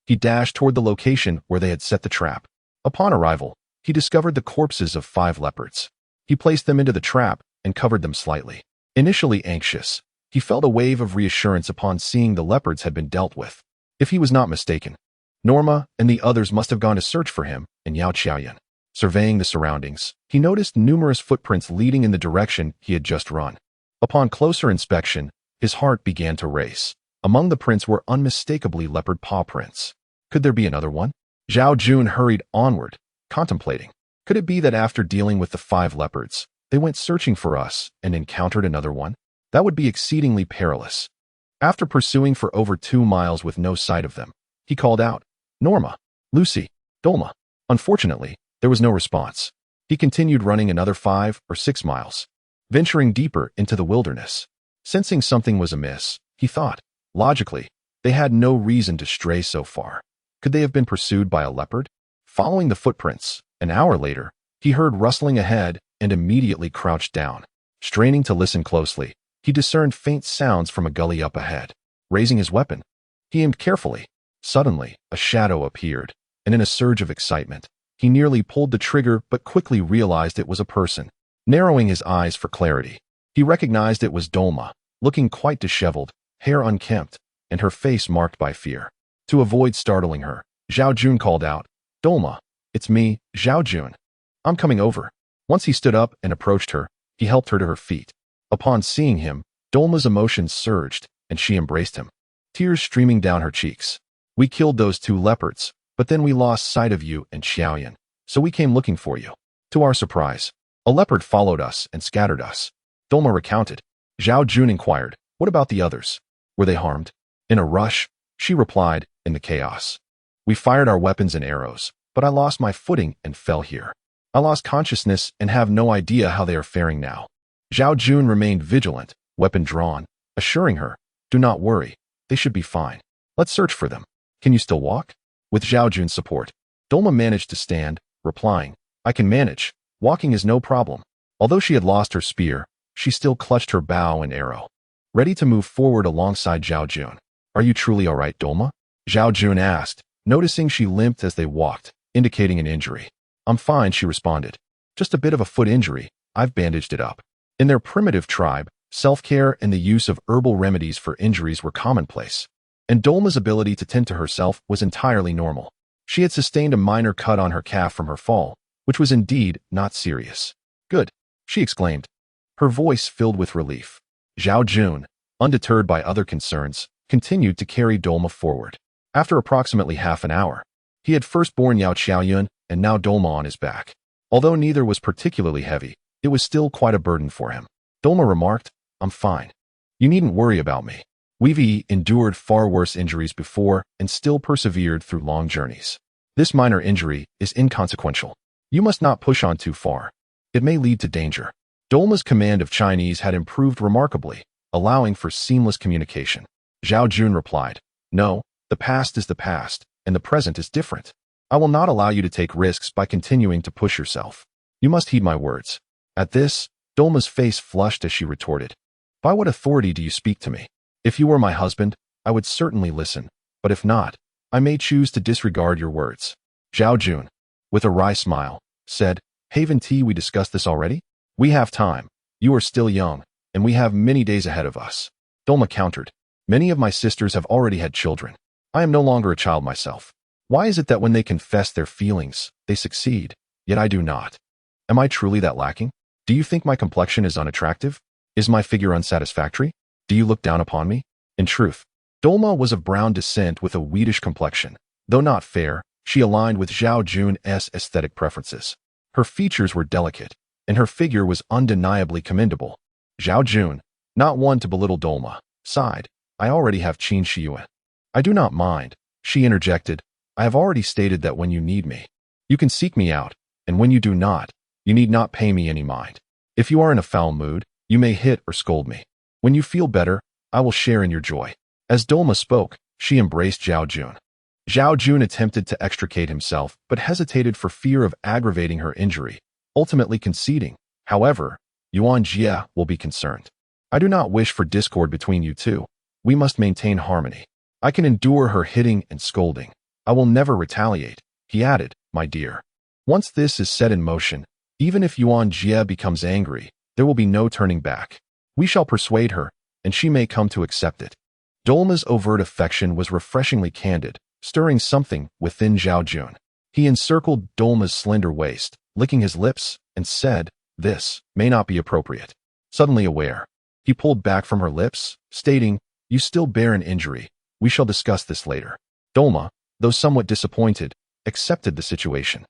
he dashed toward the location where they had set the trap. Upon arrival, he discovered the corpses of 5 leopards. He placed them into the trap and covered them slightly. Initially anxious, he felt a wave of reassurance upon seeing the leopards had been dealt with. If he was not mistaken, Norma and the others must have gone to search for him and Yao Qiaoyan. Surveying the surroundings, he noticed numerous footprints leading in the direction he had just run. Upon closer inspection, his heart began to race. Among the prints were unmistakably leopard paw prints. Could there be another one? Zhao Jun hurried onward, contemplating. Could it be that after dealing with the 5 leopards, they went searching for us and encountered another one? That would be exceedingly perilous. After pursuing for over 2 miles with no sight of them, he called out, Norma, Lucy, Dolma. Unfortunately, there was no response. He continued running another 5 or 6 miles, venturing deeper into the wilderness. Sensing something was amiss, he thought, logically, they had no reason to stray so far. Could they have been pursued by a leopard? Following the footprints, an hour later, he heard rustling ahead and immediately crouched down. Straining to listen closely, he discerned faint sounds from a gully up ahead. Raising his weapon, he aimed carefully. Suddenly, a shadow appeared, and in a surge of excitement, he nearly pulled the trigger but quickly realized it was a person. Narrowing his eyes for clarity, he recognized it was Dolma, looking quite disheveled, hair unkempt, and her face marked by fear. To avoid startling her, Zhao Jun called out, Dolma, it's me, Zhao Jun. I'm coming over. Once he stood up and approached her, he helped her to her feet. Upon seeing him, Dolma's emotions surged, and she embraced him, tears streaming down her cheeks. We killed those 2 leopards, but then we lost sight of you and Qiaoyan, so we came looking for you. To our surprise, a leopard followed us and scattered us. Dolma recounted. Zhao Jun inquired, what about the others? Were they harmed? In a rush, she replied, in the chaos. We fired our weapons and arrows, but I lost my footing and fell here. I lost consciousness and have no idea how they are faring now. Zhao Jun remained vigilant, weapon drawn, assuring her, "Do not worry, they should be fine. Let's search for them. Can you still walk?" With Zhao Jun's support, Dolma managed to stand, replying, "I can manage. Walking is no problem." Although she had lost her spear, she still clutched her bow and arrow, ready to move forward alongside Zhao Jun. "Are you truly all right, Dolma?" Zhao Jun asked, noticing she limped as they walked, indicating an injury. "I'm fine," she responded. "Just a bit of a foot injury. I've bandaged it up." In their primitive tribe, self-care and the use of herbal remedies for injuries were commonplace, and Dolma's ability to tend to herself was entirely normal. She had sustained a minor cut on her calf from her fall, which was indeed not serious. "Good," she exclaimed, her voice filled with relief. Zhao Jun, undeterred by other concerns, continued to carry Dolma forward. After approximately half an hour, he had first borne Yao Qiaoyun and now Dolma on his back. Although neither was particularly heavy, it was still quite a burden for him. Dolma remarked, "I'm fine. You needn't worry about me. We've endured far worse injuries before and still persevered through long journeys. This minor injury is inconsequential. You must not push on too far. It may lead to danger." Dolma's command of Chinese had improved remarkably, allowing for seamless communication. Zhao Jun replied, "No, the past is the past, and the present is different. I will not allow you to take risks by continuing to push yourself. You must heed my words." At this, Dolma's face flushed as she retorted, "By what authority do you speak to me? If you were my husband, I would certainly listen, but if not, I may choose to disregard your words." Zhao Jun, with a wry smile, said, "Haven Tea, we discussed this already? We have time. You are still young, and we have many days ahead of us." Dolma countered, "Many of my sisters have already had children. I am no longer a child myself. Why is it that when they confess their feelings, they succeed, yet I do not? Am I truly that lacking? Do you think my complexion is unattractive? Is my figure unsatisfactory? Do you look down upon me?" In truth, Dolma was of brown descent with a wheatish complexion. Though not fair, she aligned with Zhao Jun's aesthetic preferences. Her features were delicate, and her figure was undeniably commendable. Zhao Jun, not one to belittle Dolma, sighed, "I already have Qin Shiyuan." "I do not mind," she interjected. "I have already stated that when you need me, you can seek me out, and when you do not, you need not pay me any mind. If you are in a foul mood, you may hit or scold me. When you feel better, I will share in your joy." As Dolma spoke, she embraced Zhao Jun. Zhao Jun attempted to extricate himself, but hesitated for fear of aggravating her injury, ultimately conceding, "However, Yuan Jie will be concerned. I do not wish for discord between you two. We must maintain harmony. I can endure her hitting and scolding. I will never retaliate," he added, "my dear. Once this is set in motion, even if Yuan Jie becomes angry, there will be no turning back. We shall persuade her, and she may come to accept it." Dolma's overt affection was refreshingly candid, stirring something within Zhao Jun. He encircled Dolma's slender waist, licking his lips, and said, "This may not be appropriate." Suddenly aware, he pulled back from her lips, stating, "You still bear an injury. We shall discuss this later." Dolma, though somewhat disappointed, accepted the situation.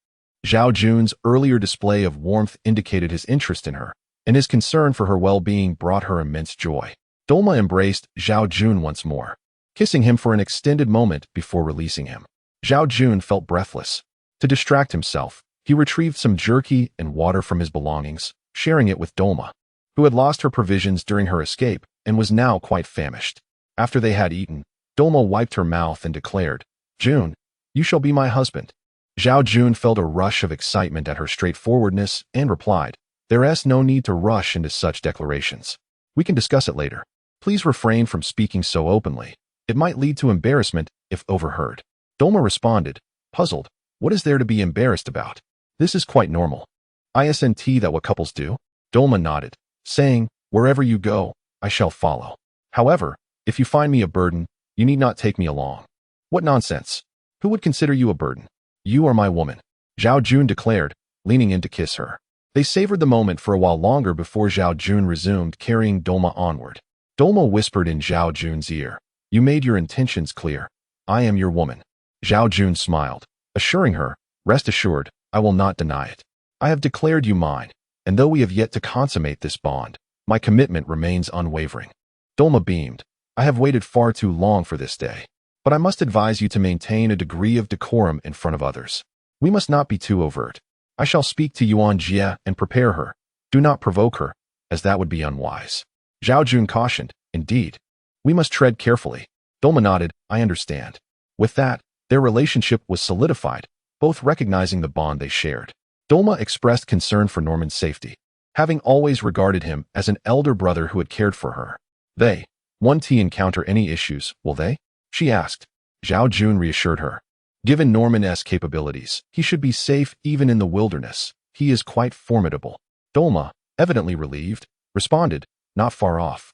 Zhao Jun's earlier display of warmth indicated his interest in her, and his concern for her well-being brought her immense joy. Dolma embraced Zhao Jun once more, kissing him for an extended moment before releasing him. Zhao Jun felt breathless. To distract himself, he retrieved some jerky and water from his belongings, sharing it with Dolma, who had lost her provisions during her escape and was now quite famished. After they had eaten, Dolma wiped her mouth and declared, "Jun, you shall be my husband." Zhao Jun felt a rush of excitement at her straightforwardness and replied, "There's no need to rush into such declarations. We can discuss it later. Please refrain from speaking so openly. It might lead to embarrassment if overheard." Dolma responded, puzzled, "What is there to be embarrassed about? This is quite normal. Isn't that what couples do?" Dolma nodded, saying, "Wherever you go, I shall follow. However, if you find me a burden, you need not take me along." "What nonsense! Who would consider you a burden? You are my woman," Zhao Jun declared, leaning in to kiss her. They savored the moment for a while longer before Zhao Jun resumed carrying Dolma onward. Dolma whispered in Zhao Jun's ear, "You made your intentions clear. I am your woman." Zhao Jun smiled, assuring her, "Rest assured, I will not deny it. I have declared you mine, and though we have yet to consummate this bond, my commitment remains unwavering." Dolma beamed, "I have waited far too long for this day. But I must advise you to maintain a degree of decorum in front of others. We must not be too overt. I shall speak to Yuan Jie and prepare her. Do not provoke her, as that would be unwise. Zhao Jun cautioned, indeed. We must tread carefully. Dolma nodded, I understand. With that, their relationship was solidified, both recognizing the bond they shared. Dolma expressed concern for Norman's safety, having always regarded him as an elder brother who had cared for her. They, won't encounter any issues, will they? She asked. Zhao Jun reassured her. Given Norman's capabilities, he should be safe even in the wilderness. He is quite formidable. Dolma, evidently relieved, responded, not far off.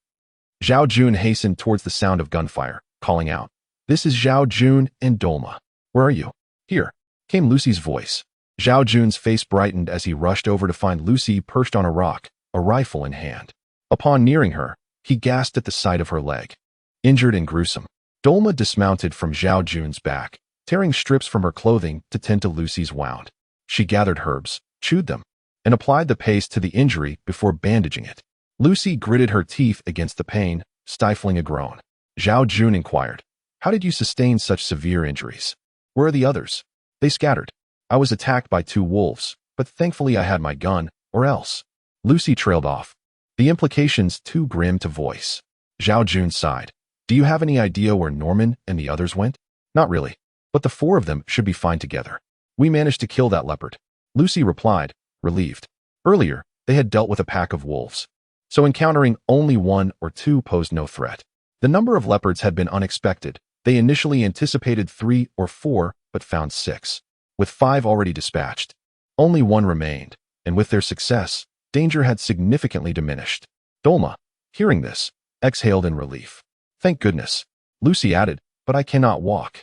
Zhao Jun hastened towards the sound of gunfire, calling out, This is Zhao Jun and Dolma. Where are you? Here, came Lucy's voice. Zhao Jun's face brightened as he rushed over to find Lucy perched on a rock, a rifle in hand. Upon nearing her, he gasped at the sight of her leg. Injured and gruesome. Dolma dismounted from Zhao Jun's back, tearing strips from her clothing to tend to Lucy's wound. She gathered herbs, chewed them, and applied the paste to the injury before bandaging it. Lucy gritted her teeth against the pain, stifling a groan. Zhao Jun inquired, How did you sustain such severe injuries? Where are the others? They scattered. I was attacked by 2 wolves, but thankfully I had my gun, or else. Lucy trailed off. The implications too grim to voice. Zhao Jun sighed. Do you have any idea where Norman and the others went? Not really, but the 4 of them should be fine together. We managed to kill that leopard. Lucy replied, relieved. Earlier, they had dealt with a pack of wolves, so encountering only 1 or 2 posed no threat. The number of leopards had been unexpected. They initially anticipated 3 or 4, but found 6. With 5 already dispatched, only 1 remained, and with their success, danger had significantly diminished. Dolma, hearing this, exhaled in relief. Thank goodness. Lucy added, but I cannot walk.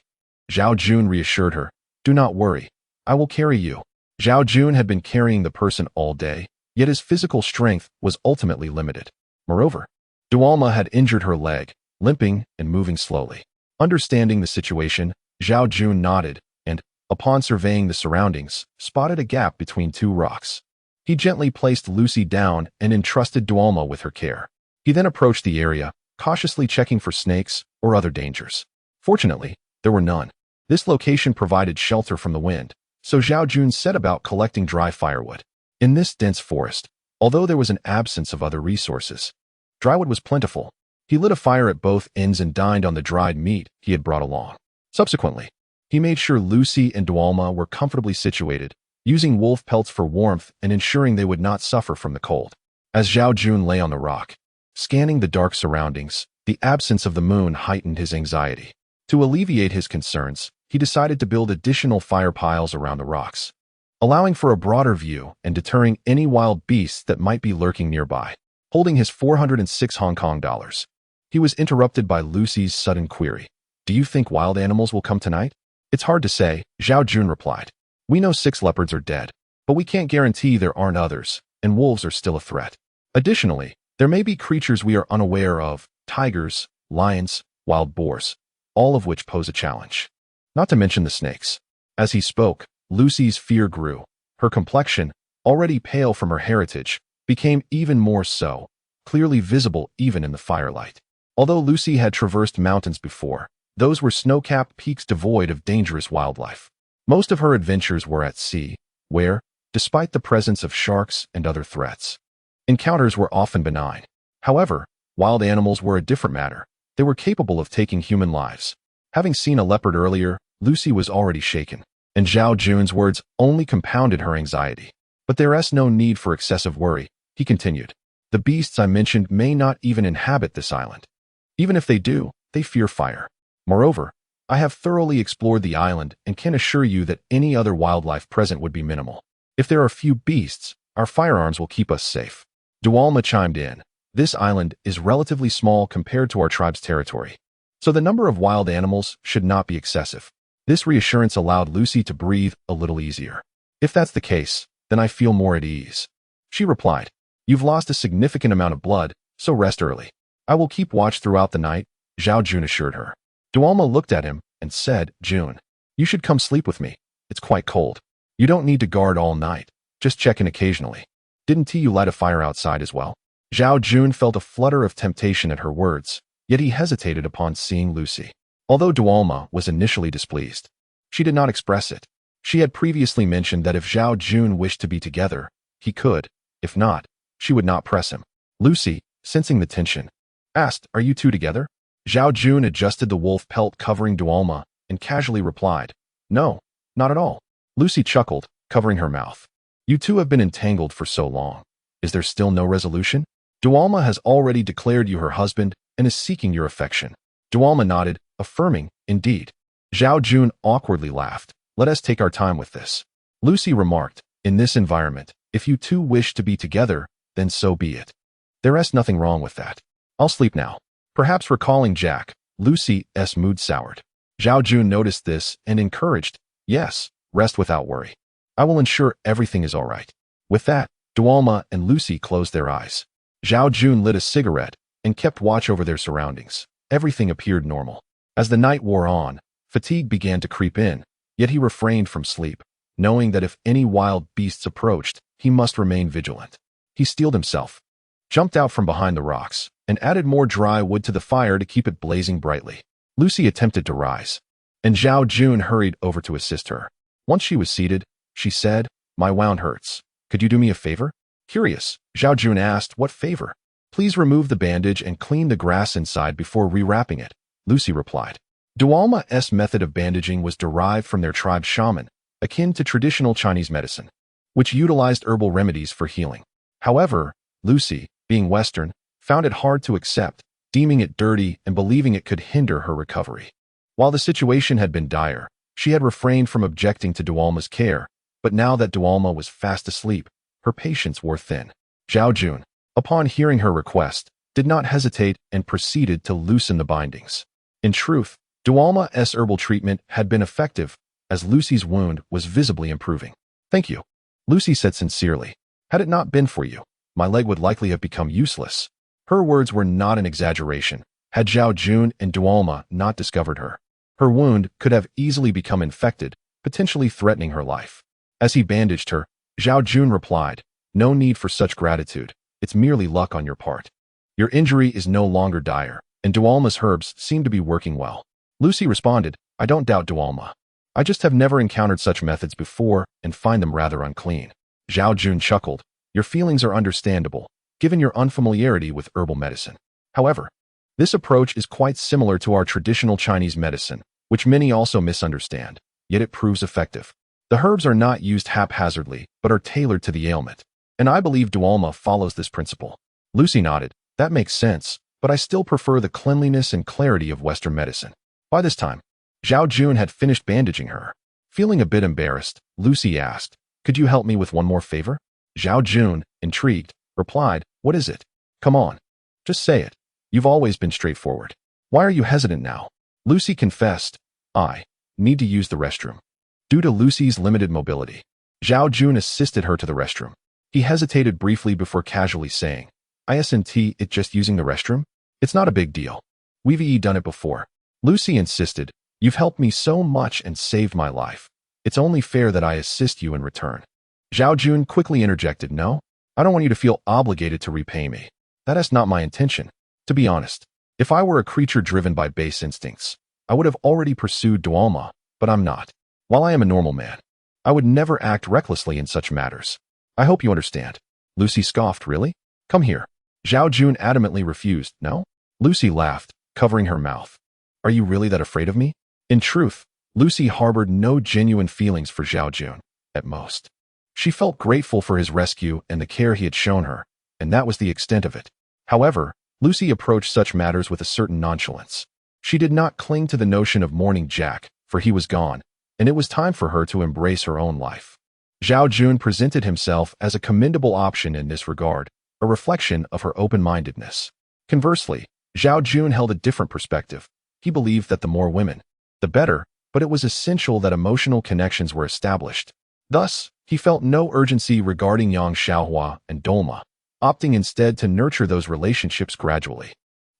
Zhao Jun reassured her, Do not worry. I will carry you. Zhao Jun had been carrying the person all day, yet his physical strength was ultimately limited. Moreover, Dualma had injured her leg, limping and moving slowly. Understanding the situation, Zhao Jun nodded, and, upon surveying the surroundings, spotted a gap between 2 rocks. He gently placed Lucy down and entrusted Dualma with her care. He then approached the area, cautiously checking for snakes or other dangers. Fortunately, there were none. This location provided shelter from the wind, so Zhao Jun set about collecting dry firewood. In this dense forest, although there was an absence of other resources, drywood was plentiful. He lit a fire at both ends and dined on the dried meat he had brought along. Subsequently, he made sure Lucy and Dualma were comfortably situated, using wolf pelts for warmth and ensuring they would not suffer from the cold. As Zhao Jun lay on the rock, scanning the dark surroundings, the absence of the moon heightened his anxiety. To alleviate his concerns, he decided to build additional fire piles around the rocks, allowing for a broader view and deterring any wild beasts that might be lurking nearby. Holding his 406 Hong Kong dollars, he was interrupted by Lucy's sudden query. Do you think wild animals will come tonight? It's hard to say, Zhao Jun replied. We know 6 leopards are dead, but we can't guarantee there aren't others, and wolves are still a threat. Additionally, there may be creatures we are unaware of, tigers, lions, wild boars, all of which pose a challenge. Not to mention the snakes. As he spoke, Lucy's fear grew. Her complexion, already pale from her heritage, became even more so, clearly visible even in the firelight. Although Lucy had traversed mountains before, those were snow-capped peaks devoid of dangerous wildlife. Most of her adventures were at sea, where, despite the presence of sharks and other threats, encounters were often benign. However, wild animals were a different matter. They were capable of taking human lives. Having seen a leopard earlier, Lucy was already shaken, and Zhao Jun's words only compounded her anxiety. But there is no need for excessive worry, he continued. The beasts I mentioned may not even inhabit this island. Even if they do, they fear fire. Moreover, I have thoroughly explored the island and can assure you that any other wildlife present would be minimal. If there are few beasts, our firearms will keep us safe. Dualma chimed in. This island is relatively small compared to our tribe's territory, so the number of wild animals should not be excessive. This reassurance allowed Lucy to breathe a little easier. If that's the case, then I feel more at ease. She replied, You've lost a significant amount of blood, so rest early. I will keep watch throughout the night, Zhao Jun assured her. Dualma looked at him and said, Jun, you should come sleep with me. It's quite cold. You don't need to guard all night. Just check in occasionally. Didn't you light a fire outside as well? Zhao Jun felt a flutter of temptation at her words, yet he hesitated upon seeing Lucy. Although Dualma was initially displeased, she did not express it. She had previously mentioned that if Zhao Jun wished to be together, he could. If not, she would not press him. Lucy, sensing the tension, asked, "Are you two together?" Zhao Jun adjusted the wolf pelt covering Dualma and casually replied, "No, not at all." Lucy chuckled, covering her mouth. "You two have been entangled for so long. Is there still no resolution? Dualma has already declared you her husband and is seeking your affection." Dualma nodded, affirming, "Indeed." Zhao Jun awkwardly laughed. "Let us take our time with this." Lucy remarked, "In this environment, if you two wish to be together, then so be it. There is nothing wrong with that. I'll sleep now." Perhaps recalling Jack, Lucy's mood soured. Zhao Jun noticed this and encouraged, "Yes, rest without worry. I will ensure everything is all right." With that, Dualma and Lucy closed their eyes. Zhao Jun lit a cigarette and kept watch over their surroundings. Everything appeared normal. As the night wore on, fatigue began to creep in, yet he refrained from sleep, knowing that if any wild beasts approached, he must remain vigilant. He steeled himself, jumped out from behind the rocks, and added more dry wood to the fire to keep it blazing brightly. Lucy attempted to rise, and Zhao Jun hurried over to assist her. Once she was seated, she said, "My wound hurts. Could you do me a favor?" Curious, Zhao Jun asked, "What favor?" "Please remove the bandage and clean the grass inside before rewrapping it," Lucy replied. Dualma's method of bandaging was derived from their tribe's shaman, akin to traditional Chinese medicine, which utilized herbal remedies for healing. However, Lucy, being Western, found it hard to accept, deeming it dirty and believing it could hinder her recovery. While the situation had been dire, she had refrained from objecting to Dualma's care, but now that Dualma was fast asleep, her patience wore thin. Zhao Jun, upon hearing her request, did not hesitate and proceeded to loosen the bindings. In truth, Dualma's herbal treatment had been effective, as Lucy's wound was visibly improving. "Thank you," Lucy said sincerely. "Had it not been for you, my leg would likely have become useless." Her words were not an exaggeration. Had Zhao Jun and Dualma not discovered her, her wound could have easily become infected, potentially threatening her life. As he bandaged her, Zhao Jun replied, "No need for such gratitude. It's merely luck on your part. Your injury is no longer dire, and Dualma's herbs seem to be working well." Lucy responded, "I don't doubt Dualma. I just have never encountered such methods before and find them rather unclean." Zhao Jun chuckled, "Your feelings are understandable, given your unfamiliarity with herbal medicine. However, this approach is quite similar to our traditional Chinese medicine, which many also misunderstand, yet it proves effective. The herbs are not used haphazardly, but are tailored to the ailment, and I believe Dualma follows this principle." Lucy nodded, "That makes sense, but I still prefer the cleanliness and clarity of Western medicine." By this time, Zhao Jun had finished bandaging her. Feeling a bit embarrassed, Lucy asked, "Could you help me with one more favor?" Zhao Jun, intrigued, replied, "What is it? Come on. Just say it. You've always been straightforward. Why are you hesitant now?" Lucy confessed, "I need to use the restroom." Due to Lucy's limited mobility, Zhao Jun assisted her to the restroom. He hesitated briefly before casually saying, "Isn't it just using the restroom? It's not a big deal. We've done it before." Lucy insisted, "You've helped me so much and saved my life. It's only fair that I assist you in return." Zhao Jun quickly interjected, "No, I don't want you to feel obligated to repay me. That is not my intention. To be honest, if I were a creature driven by base instincts, I would have already pursued Dualma, but I'm not. While I am a normal man, I would never act recklessly in such matters. I hope you understand." Lucy scoffed, "Really? Come here." Zhao Jun adamantly refused, "No?" Lucy laughed, covering her mouth. "Are you really that afraid of me?" In truth, Lucy harbored no genuine feelings for Zhao Jun, at most. She felt grateful for his rescue and the care he had shown her, and that was the extent of it. However, Lucy approached such matters with a certain nonchalance. She did not cling to the notion of mourning Jack, for he was gone, and it was time for her to embrace her own life. Zhao Jun presented himself as a commendable option in this regard, a reflection of her open-mindedness. Conversely, Zhao Jun held a different perspective. He believed that the more women, the better, but it was essential that emotional connections were established. Thus, he felt no urgency regarding Yang Xiaohua and Dolma, opting instead to nurture those relationships gradually,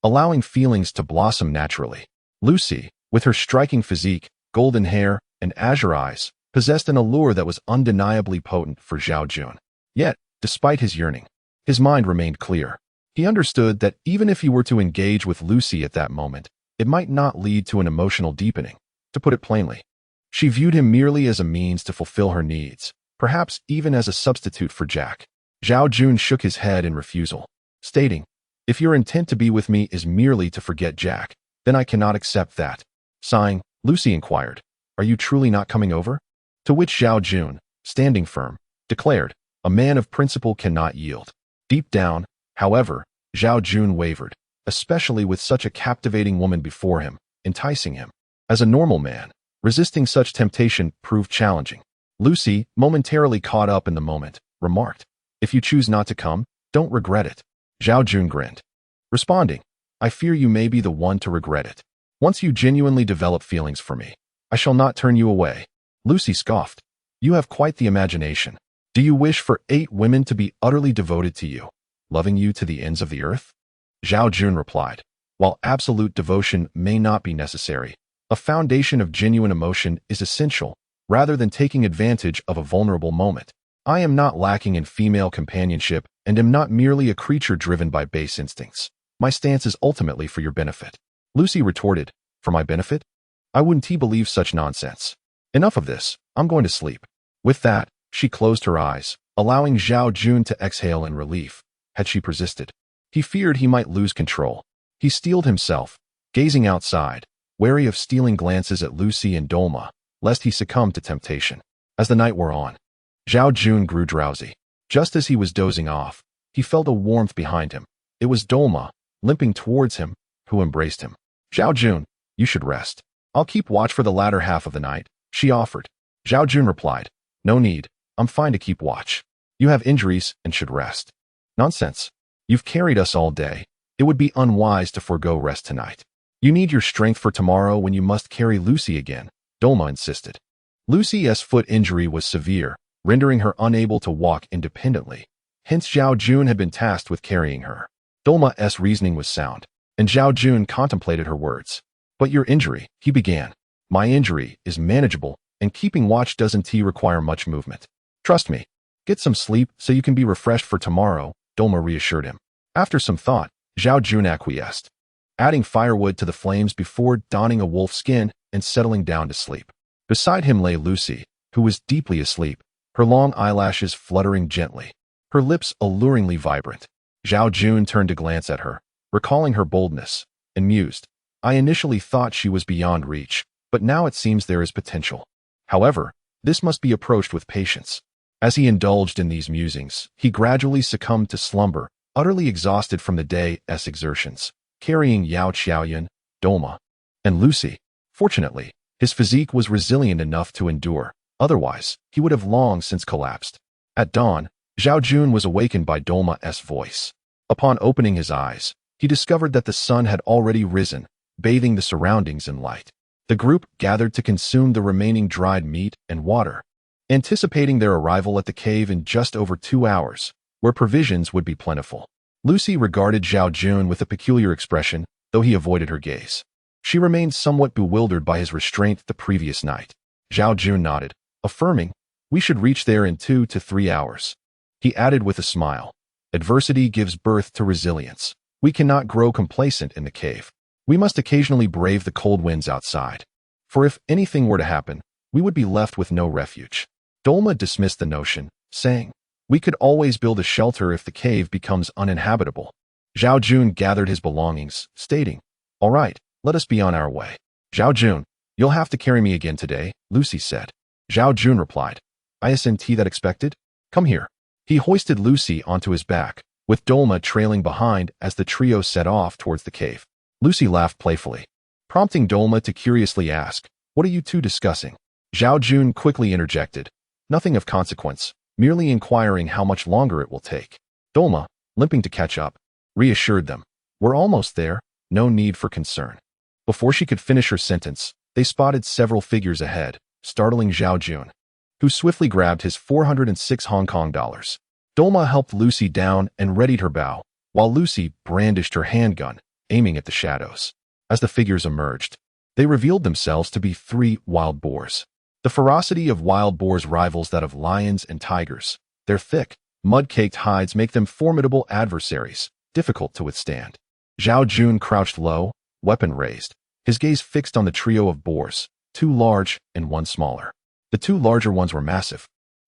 allowing feelings to blossom naturally. Lucy, with her striking physique, golden hair, and azure eyes, possessed an allure that was undeniably potent for Zhao Jun. Yet, despite his yearning, his mind remained clear. He understood that even if he were to engage with Lucy at that moment, it might not lead to an emotional deepening. To put it plainly, she viewed him merely as a means to fulfill her needs, perhaps even as a substitute for Jack. Zhao Jun shook his head in refusal. stating, "If your intent to be with me is merely to forget Jack, then I cannot accept that." Sighing, Lucy inquired, "Are you truly not coming over?" To which Zhao Jun, standing firm, declared, "A man of principle cannot yield." Deep down, however, Zhao Jun wavered, especially with such a captivating woman before him, enticing him. As a normal man, resisting such temptation proved challenging. Lucy, momentarily caught up in the moment, remarked, "If you choose not to come, don't regret it." Zhao Jun grinned, responding, "I fear you may be the one to regret it. Once you genuinely develop feelings for me, I shall not turn you away." Lucy scoffed, "You have quite the imagination. Do you wish for 8 women to be utterly devoted to you, loving you to the ends of the earth?" Zhao Jun replied, "While absolute devotion may not be necessary, a foundation of genuine emotion is essential, rather than taking advantage of a vulnerable moment. I am not lacking in female companionship and am not merely a creature driven by base instincts. My stance is ultimately for your benefit." Lucy retorted, "For my benefit? I wouldn't believe such nonsense. Enough of this, I'm going to sleep." With that, she closed her eyes, allowing Zhao Jun to exhale in relief. Had she persisted, he feared he might lose control. He steeled himself, gazing outside, wary of stealing glances at Lucy and Dolma, lest he succumb to temptation. As the night wore on, Zhao Jun grew drowsy. Just as he was dozing off, he felt a warmth behind him. It was Dolma, limping towards him, who embraced him. "Zhao Jun, you should rest. I'll keep watch for the latter half of the night," she offered. Zhao Jun replied, "No need, I'm fine to keep watch. You have injuries and should rest." "Nonsense. You've carried us all day. It would be unwise to forego rest tonight. You need your strength for tomorrow when you must carry Lucy again," Dolma insisted. Lucy's foot injury was severe, rendering her unable to walk independently. Hence Zhao Jun had been tasked with carrying her. Dolma's reasoning was sound, and Zhao Jun contemplated her words. "But your injury," he began. "My injury is manageable, and keeping watch doesn't require much movement. Trust me. Get some sleep so you can be refreshed for tomorrow," Dolma reassured him. After some thought, Zhao Jun acquiesced, adding firewood to the flames before donning a wolf skin and settling down to sleep. Beside him lay Lucy, who was deeply asleep, her long eyelashes fluttering gently, her lips alluringly vibrant. Zhao Jun turned to glance at her, recalling her boldness, and mused, "I initially thought she was beyond reach, but now it seems there is potential. However, this must be approached with patience." As he indulged in these musings, he gradually succumbed to slumber, utterly exhausted from the day's exertions, carrying Yao Qiaoyun, Dolma, and Lucy. Fortunately, his physique was resilient enough to endure, otherwise, he would have long since collapsed. At dawn, Zhao Jun was awakened by Dolma's voice. Upon opening his eyes, he discovered that the sun had already risen, bathing the surroundings in light. The group gathered to consume the remaining dried meat and water, anticipating their arrival at the cave in just over 2 hours, where provisions would be plentiful. Lucy regarded Zhao Jun with a peculiar expression, though he avoided her gaze. She remained somewhat bewildered by his restraint the previous night. Zhao Jun nodded, affirming, "We should reach there in 2 to 3 hours. He added with a smile, "Adversity gives birth to resilience. We cannot grow complacent in the cave. We must occasionally brave the cold winds outside. For if anything were to happen, we would be left with no refuge." Dolma dismissed the notion, saying, "We could always build a shelter if the cave becomes uninhabitable." Zhao Jun gathered his belongings, stating, "All right, let us be on our way." "Zhao Jun, you'll have to carry me again today," Lucy said. Zhao Jun replied, "Isn't that expected? Come here." He hoisted Lucy onto his back, with Dolma trailing behind as the trio set off towards the cave. Lucy laughed playfully, prompting Dolma to curiously ask, "What are you two discussing?" Zhao Jun quickly interjected, "Nothing of consequence, merely inquiring how much longer it will take." Dolma, limping to catch up, reassured them, "We're almost there, no need for concern." Before she could finish her sentence, they spotted several figures ahead, startling Zhao Jun, who swiftly grabbed his 406 Hong Kong dollars. Dolma helped Lucy down and readied her bow, while Lucy brandished her handgun, aiming at the shadows. As the figures emerged, they revealed themselves to be 3 wild boars. The ferocity of wild boars rivals that of lions and tigers. Their thick, mud-caked hides make them formidable adversaries, difficult to withstand. Zhao Jun crouched low, weapon raised, his gaze fixed on the trio of boars, 2 large and 1 smaller. The 2 larger ones were massive,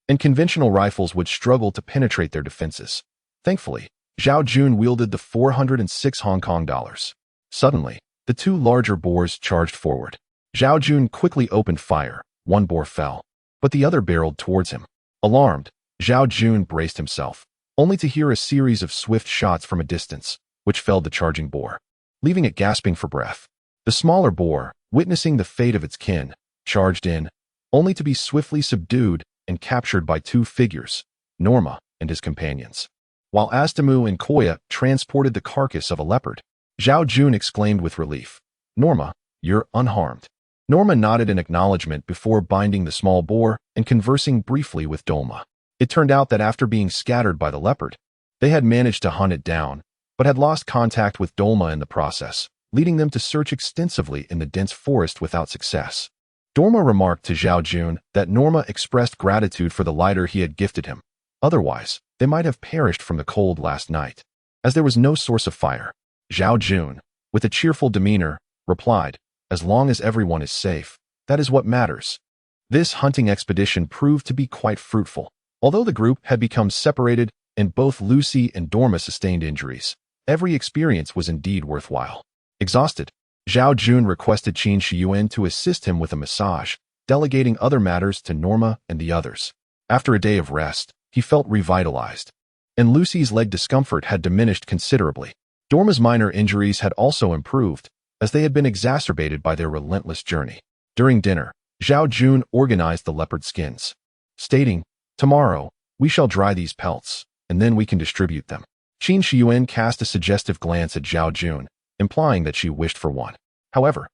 and conventional rifles would struggle to penetrate their defenses. Thankfully, Zhao Jun wielded the 406 Hong Kong dollars. Suddenly, the two larger boars charged forward. Zhao Jun quickly opened fire. One boar fell, but the other barreled towards him. Alarmed, Zhao Jun braced himself, only to hear a series of swift shots from a distance, which felled the charging boar, leaving it gasping for breath. The smaller boar, witnessing the fate of its kin, charged in, only to be swiftly subdued and captured by two figures, Norma and his companions. While Astamu and Koya transported the carcass of a leopard, Zhao Jun exclaimed with relief, "Norma, you're unharmed." Norma nodded in acknowledgement before binding the small boar and conversing briefly with Dolma. It turned out that after being scattered by the leopard, they had managed to hunt it down, but had lost contact with Dolma in the process, leading them to search extensively in the dense forest without success. Dolma remarked to Zhao Jun that Norma expressed gratitude for the lighter he had gifted him. Otherwise, they might have perished from the cold last night. As there was no source of fire, Zhao Jun, with a cheerful demeanor, replied, "As long as everyone is safe, that is what matters." This hunting expedition proved to be quite fruitful. Although the group had become separated and both Lucy and Dorma sustained injuries, every experience was indeed worthwhile. Exhausted, Zhao Jun requested Qin Shiyuan to assist him with a massage, delegating other matters to Norma and the others. After a day of rest, he felt revitalized, and Lucy's leg discomfort had diminished considerably. Dorma's minor injuries had also improved, as they had been exacerbated by their relentless journey. During dinner, Zhao Jun organized the leopard skins, stating, "Tomorrow, we shall dry these pelts, and then we can distribute them." Qin Shiyuan cast a suggestive glance at Zhao Jun, implying that she wished for one. However,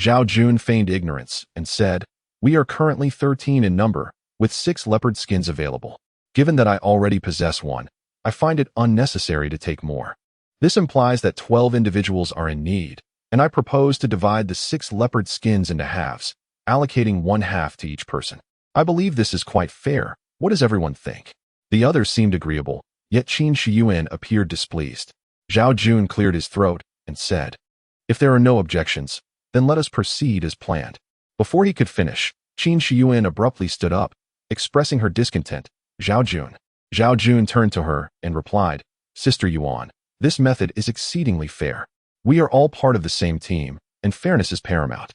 Zhao Jun feigned ignorance and said, "We are currently 13 in number, with 6 leopard skins available. Given that I already possess one, I find it unnecessary to take more. This implies that 12 individuals are in need, and I propose to divide the 6 leopard skins into halves, allocating 1/2 to each person. I believe this is quite fair. What does everyone think?" The others seemed agreeable, yet Qin Shiyuan appeared displeased. Zhao Jun cleared his throat and said, "If there are no objections, then let us proceed as planned." Before he could finish, Qin Shiyuan abruptly stood up, expressing her discontent. "Zhao Jun." Zhao Jun turned to her and replied, "Sister Yuan, this method is exceedingly fair. We are all part of the same team, and fairness is paramount.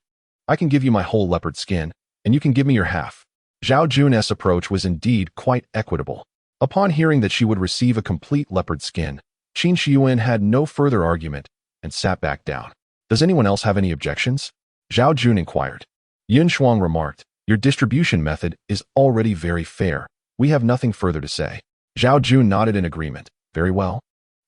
I can give you my whole leopard skin, and you can give me your half." Zhao Jun's approach was indeed quite equitable. Upon hearing that she would receive a complete leopard skin, Qin Shiyuan had no further argument and sat back down. "Does anyone else have any objections?" Zhao Jun inquired. Yun Shuang remarked, "Your distribution method is already very fair. We have nothing further to say." Zhao Jun nodded in agreement. "Very well.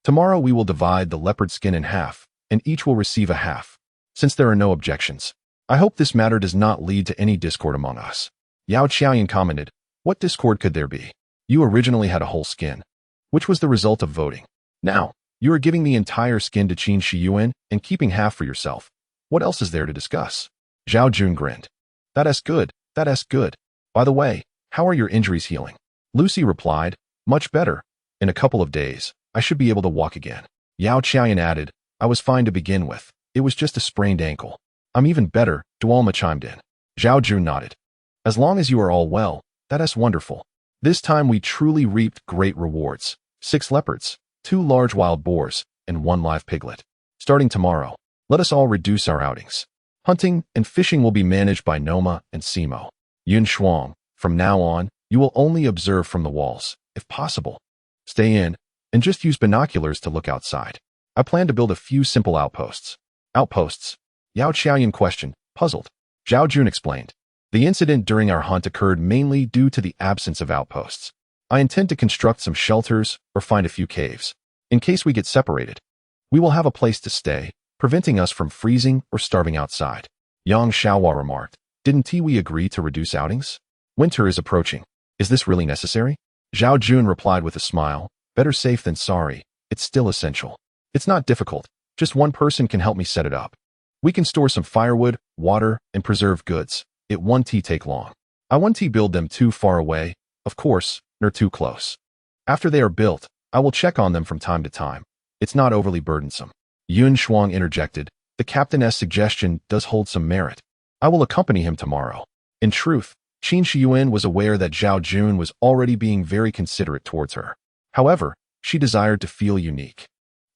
Tomorrow we will divide the leopard skin in half, and each will receive a half. Since there are no objections, I hope this matter does not lead to any discord among us." Yao Qiaoyan commented, "What discord could there be? You originally had a whole skin, which was the result of voting. Now, you are giving the entire skin to Qin Shiyuan and keeping half for yourself. What else is there to discuss?" Zhao Jun grinned. That is good. By the way, how are your injuries healing?" Lucy replied, "Much better. In a couple of days, I should be able to walk again." Yao Qiaoyan added, "I was fine to begin with. It was just a sprained ankle." "I'm even better," Dualma chimed in. Zhao Jun nodded. "As long as you are all well, that is wonderful. This time we truly reaped great rewards. 6 leopards, 2 large wild boars, and 1 live piglet. Starting tomorrow, let us all reduce our outings. Hunting and fishing will be managed by Noma and Simo. Yun Shuang, from now on, you will only observe from the walls, if possible. Stay in, and just use binoculars to look outside. I plan to build a few simple outposts." "Outposts?" Yao Qiaoyan questioned, puzzled. Zhao Jun explained, "The incident during our hunt occurred mainly due to the absence of outposts. I intend to construct some shelters or find a few caves. In case we get separated, we will have a place to stay, preventing us from freezing or starving outside." Yang Xiaohua remarked, "Didn't we agree to reduce outings? Winter is approaching. Is this really necessary?" Zhao Jun replied with a smile, "Better safe than sorry. It's still essential. It's not difficult. Just one person can help me set it up. We can store some firewood, water, and preserve goods. It won't take long. I won't build them too far away, of course, nor too close. After they are built, I will check on them from time to time. It's not overly burdensome." Yun Shuang interjected, "The captain's suggestion does hold some merit. I will accompany him tomorrow." In truth, Qin Shiyuan was aware that Zhao Jun was already being very considerate towards her. However, She desired to feel unique.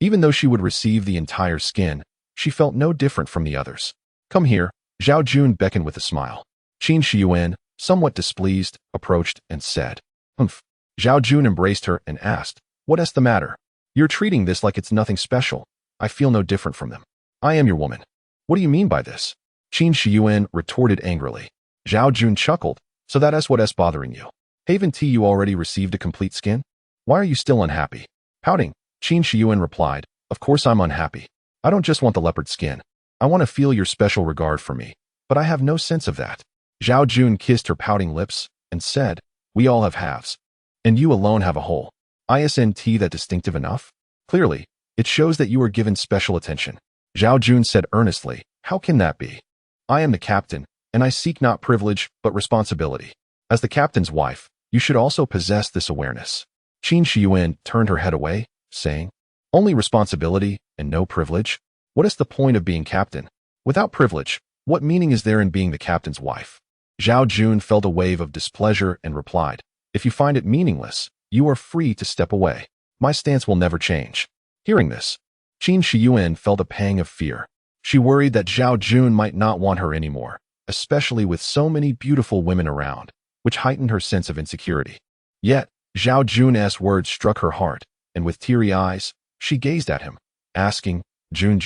Even though she would receive the entire skin, she felt no different from the others. Come here, Zhao Jun beckoned with a smile. Qin Shiyuan, somewhat displeased, approached and said, "Humph." Zhao Jun embraced her and asked, "What's the matter? You're treating this like it's nothing special. I feel no different from them. I am your woman." "What do you mean by this?" Qin Shiyuan retorted angrily. Zhao Jun chuckled, "So that's what's bothering you. Haven't you already received a complete skin? Why are you still unhappy?" Pouting, Qin Shiyuan replied, "Of course I'm unhappy. I don't just want the leopard skin. I want to feel your special regard for me, but I have no sense of that." Zhao Jun kissed her pouting lips and said, "We all have halves. And you alone have a whole. Isn't that distinctive enough? Clearly, it shows that you are given special attention." Zhao Jun said earnestly, "How can that be? I am the captain, and I seek not privilege, but responsibility. As the captain's wife, you should also possess this awareness." Qin Shiyuan turned her head away, saying, "Only responsibility and no privilege? What is the point of being captain? Without privilege, what meaning is there in being the captain's wife?" Zhao Jun felt a wave of displeasure and replied, "If you find it meaningless, you are free to step away. My stance will never change." Hearing this, Qin Shiyuan felt a pang of fear. She worried that Zhao Jun might not want her anymore, especially with so many beautiful women around, which heightened her sense of insecurity. Yet, Zhao Jun's words struck her heart, and with teary eyes, she gazed at him, asking, Jun,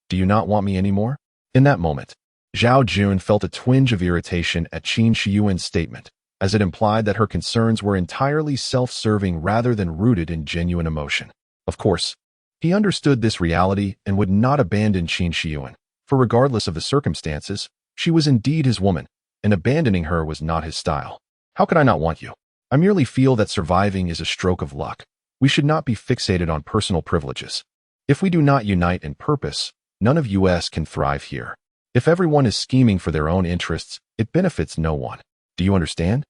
do you not want me anymore?" In that moment, Zhao Jun felt a twinge of irritation at Qin Shiyuan's statement, as it implied that her concerns were entirely self-serving rather than rooted in genuine emotion. Of course, he understood this reality and would not abandon Qin Shiyuan, for regardless of the circumstances, she was indeed his woman, and abandoning her was not his style. "How could I not want you? I merely feel that surviving is a stroke of luck. We should not be fixated on personal privileges. If we do not unite in purpose, none of us can thrive here. If everyone is scheming for their own interests, it benefits no one. Do you understand?"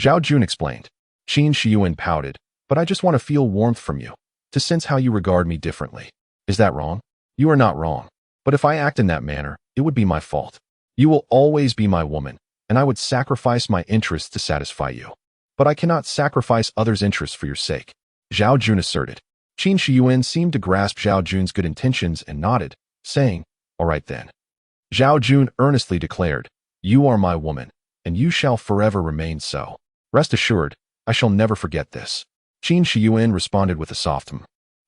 Zhao Jun explained. Qin Shiyuan pouted, "But I just want to feel warmth from you, to sense how you regard me differently. Is that wrong?" "You are not wrong. But if I act in that manner, it would be my fault. You will always be my woman, and I would sacrifice my interests to satisfy you. But I cannot sacrifice others' interests for your sake," Zhao Jun asserted. Qin Shiyuan seemed to grasp Zhao Jun's good intentions and nodded, saying, "All right then." Zhao Jun earnestly declared, "You are my woman, and you shall forever remain so. Rest assured, I shall never forget this." Qin Shiyuan responded with a soft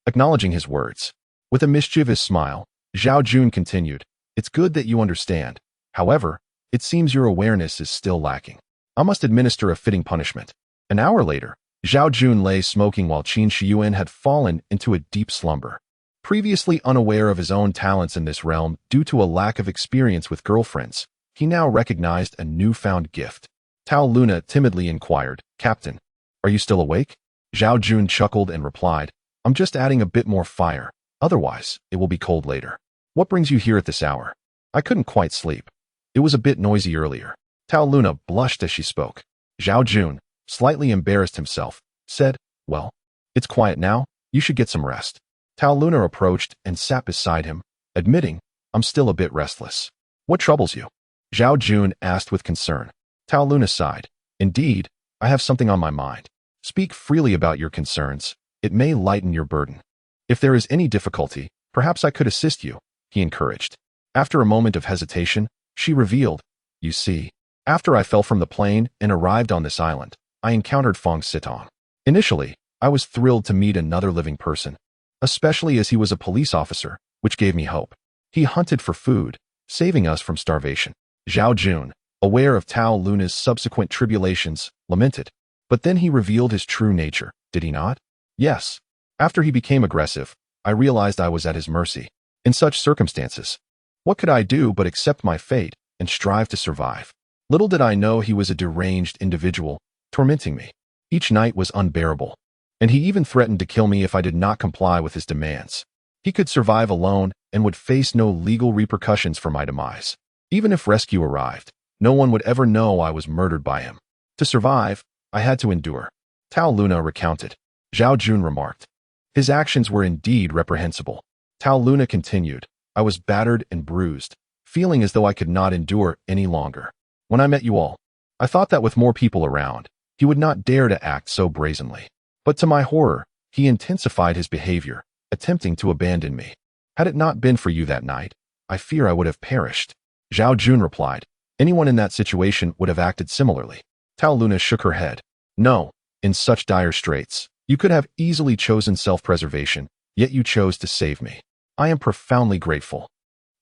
acknowledging his words. With a mischievous smile, Zhao Jun continued, "It's good that you understand. However, it seems your awareness is still lacking. I must administer a fitting punishment." An hour later, Zhao Jun lay smoking while Qin Shiyuan had fallen into a deep slumber. Previously unaware of his own talents in this realm due to a lack of experience with girlfriends, he now recognized a newfound gift. Tao Luna timidly inquired, "Captain, are you still awake?" Zhao Jun chuckled and replied, "I'm just adding a bit more fire. Otherwise, it will be cold later." "What brings you here at this hour?" "I couldn't quite sleep. It was a bit noisy earlier." Tao Luna blushed as she spoke. Zhao Jun, slightly embarrassed himself, said, "Well, it's quiet now. You should get some rest." Tao Luna approached and sat beside him, admitting, "I'm still a bit restless." "What troubles you?" Zhao Jun asked with concern. Tao Luna sighed. "Indeed, I have something on my mind. Speak freely about your concerns. It may lighten your burden. If there is any difficulty, perhaps I could assist you," he encouraged. After a moment of hesitation, she revealed, "You see, after I fell from the plane and arrived on this island, I encountered Fong Sitong. Initially, I was thrilled to meet another living person, especially as he was a police officer, which gave me hope. He hunted for food, saving us from starvation." Zhao Jun, aware of Tao Luna's subsequent tribulations, lamented. "But then he revealed his true nature, did he not?" "Yes. After he became aggressive, I realized I was at his mercy. In such circumstances, what could I do but accept my fate and strive to survive? Little did I know he was a deranged individual, tormenting me. Each night was unbearable, and he even threatened to kill me if I did not comply with his demands. He could survive alone and would face no legal repercussions for my demise. Even if rescue arrived, no one would ever know I was murdered by him. To survive, I had to endure." Tao Luna recounted. Zhao Jun remarked, "His actions were indeed reprehensible." Tao Luna continued, "I was battered and bruised, feeling as though I could not endure any longer. When I met you all, I thought that with more people around, he would not dare to act so brazenly. But to my horror, He intensified his behavior, attempting to abandon me. Had it not been for you that night, I fear I would have perished. Zhao Jun replied. Anyone in that situation would have acted similarly. Tao Luna shook her head. No, in such dire straits, you could have easily chosen self-preservation, yet you chose to save me. I am profoundly grateful.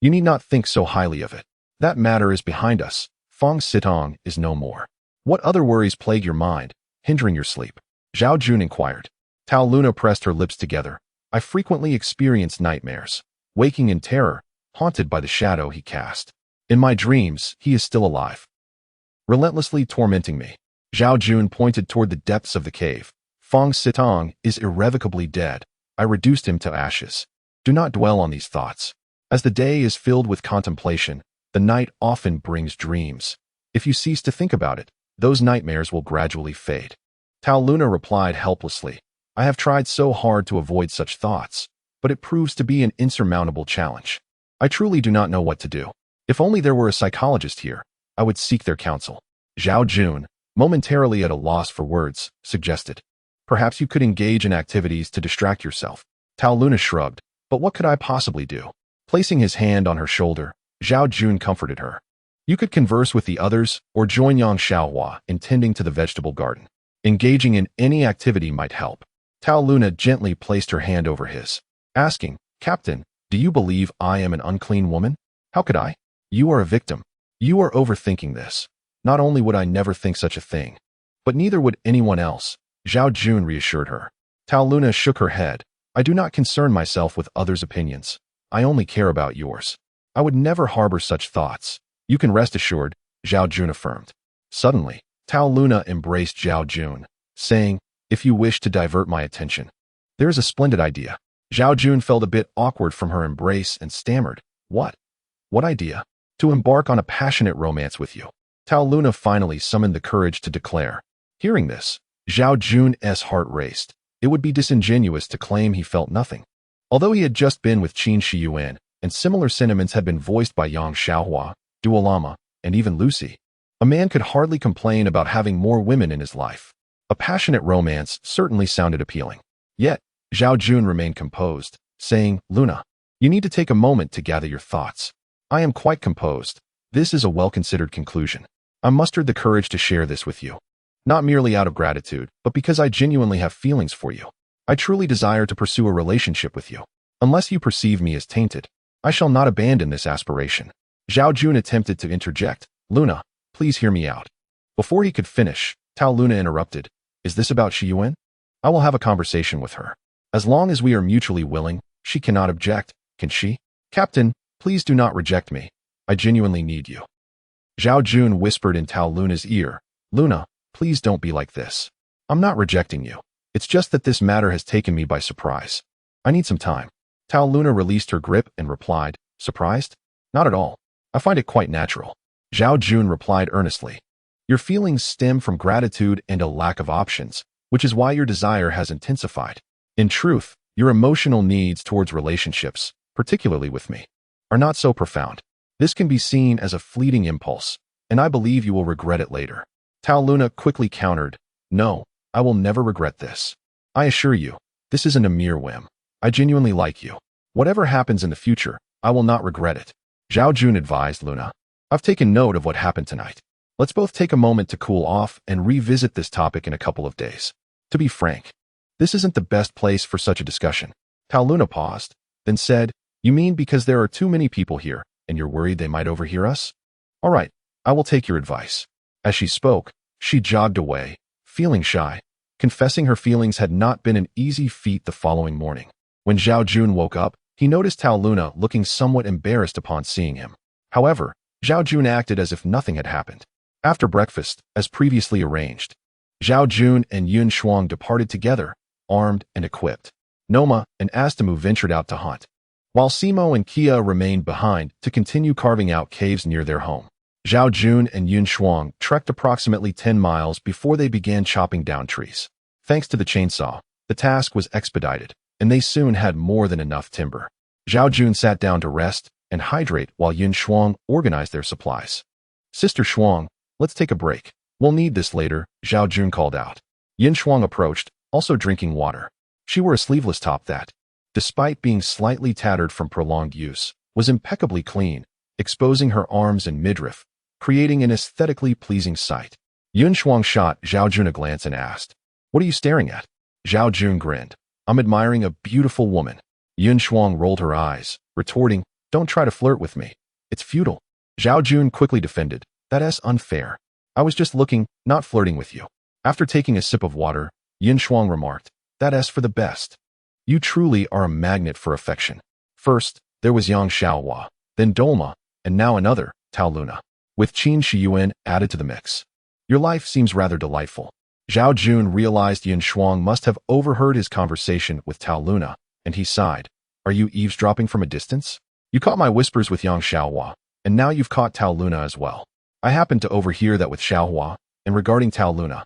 You need not think so highly of it. That matter is behind us. Feng Sitong is no more. What other worries plague your mind, hindering your sleep? Zhao Jun inquired. Tao Luna pressed her lips together. I frequently experience nightmares, waking in terror, haunted by the shadow he cast. In my dreams, he is still alive, relentlessly tormenting me. Zhao Jun pointed toward the depths of the cave. Feng Sitong is irrevocably dead. I reduced him to ashes. Do not dwell on these thoughts. As the day is filled with contemplation, the night often brings dreams. If you cease to think about it, those nightmares will gradually fade. Tao Luna replied helplessly. I have tried so hard to avoid such thoughts, but it proves to be an insurmountable challenge. I truly do not know what to do. If only there were a psychologist here, I would seek their counsel. Zhao Jun, momentarily at a loss for words, suggested. Perhaps you could engage in activities to distract yourself. Tao Luna shrugged. But what could I possibly do? Placing his hand on her shoulder, Zhao Jun comforted her. You could converse with the others or join Yang Xiaohua in tending to the vegetable garden. Engaging in any activity might help. Tao Luna gently placed her hand over his, asking, Captain, do you believe I am an unclean woman? How could I? You are a victim. You are overthinking this. Not only would I never think such a thing, but neither would anyone else, Zhao Jun reassured her. Tao Luna shook her head. I do not concern myself with others' opinions. I only care about yours. I would never harbor such thoughts. You can rest assured, Zhao Jun affirmed. Suddenly, Tao Luna embraced Zhao Jun, saying, if you wish to divert my attention, there is a splendid idea. Zhao Jun felt a bit awkward from her embrace and stammered, What? What idea? To embark on a passionate romance with you. Tao Luna finally summoned the courage to declare. Hearing this, Zhao Jun's heart raced. It would be disingenuous to claim he felt nothing. Although he had just been with Qin Shiyuan, and similar sentiments had been voiced by Yang Xiaohua, Duolama, and even Lucy, a man could hardly complain about having more women in his life. A passionate romance certainly sounded appealing. Yet, Zhao Jun remained composed, saying, Luna, you need to take a moment to gather your thoughts. I am quite composed. This is a well-considered conclusion. I mustered the courage to share this with you. Not merely out of gratitude, but because I genuinely have feelings for you. I truly desire to pursue a relationship with you. Unless you perceive me as tainted, I shall not abandon this aspiration. Zhao Jun attempted to interject. Luna, please hear me out. Before he could finish, Tao Luna interrupted. Is this about Shiyuan? I will have a conversation with her. As long as we are mutually willing, she cannot object, can she? Captain, please do not reject me. I genuinely need you. Zhao Jun whispered in Tao Luna's ear. Luna, please don't be like this. I'm not rejecting you. It's just that this matter has taken me by surprise. I need some time. Tao Luna released her grip and replied, Surprised? Not at all. I find it quite natural. Zhao Jun replied earnestly. Your feelings stem from gratitude and a lack of options, which is why your desire has intensified. In truth, your emotional needs towards relationships, particularly with me, are not so profound. This can be seen as a fleeting impulse, and I believe you will regret it later. Tao Luna quickly countered, No, I will never regret this. I assure you, this isn't a mere whim. I genuinely like you. Whatever happens in the future, I will not regret it. Zhao Jun advised Luna. I've taken note of what happened tonight. Let's both take a moment to cool off and revisit this topic in a couple of days. To be frank, this isn't the best place for such a discussion. Tao Luna paused, then said, You mean because there are too many people here, and you're worried they might overhear us? All right, I will take your advice. As she spoke, she jogged away, feeling shy. Confessing her feelings had not been an easy feat the following morning. When Zhao Jun woke up, he noticed Tao Luna looking somewhat embarrassed upon seeing him. However, Zhao Jun acted as if nothing had happened. After breakfast, as previously arranged, Zhao Jun and Yun Shuang departed together, armed and equipped. Noma and Astamu ventured out to hunt, while Simo and Kia remained behind to continue carving out caves near their home. Zhao Jun and Yun Shuang trekked approximately 10 miles before they began chopping down trees. Thanks to the chainsaw, the task was expedited, and they soon had more than enough timber. Zhao Jun sat down to rest and hydrate while Yun Shuang organized their supplies. Sister Shuang, let's take a break. We'll need this later, Zhao Jun called out. Yun Shuang approached, also drinking water. She wore a sleeveless top that, despite being slightly tattered from prolonged use, was impeccably clean, exposing her arms and midriff, creating an aesthetically pleasing sight. Yun Shuang shot Zhao Jun a glance and asked, "What are you staring at?" Zhao Jun grinned. "I'm admiring a beautiful woman." Yun Shuang rolled her eyes, retorting, "Don't try to flirt with me. It's futile." Zhao Jun quickly defended, "That's unfair. I was just looking, not flirting with you." After taking a sip of water, Yun Shuang remarked, "That's for the best. You truly are a magnet for affection." First, there was Yang Xiaohua, then Dolma, and now another, Tao Luna, with Qin Shiyuan added to the mix. "Your life seems rather delightful." Zhao Jun realized Yun Shuang must have overheard his conversation with Tao Luna, and he sighed. "Are you eavesdropping from a distance? You caught my whispers with Yang Xiaohua, and now you've caught Tao Luna as well." "I happened to overhear that with Xiaohua, and regarding Tao Luna,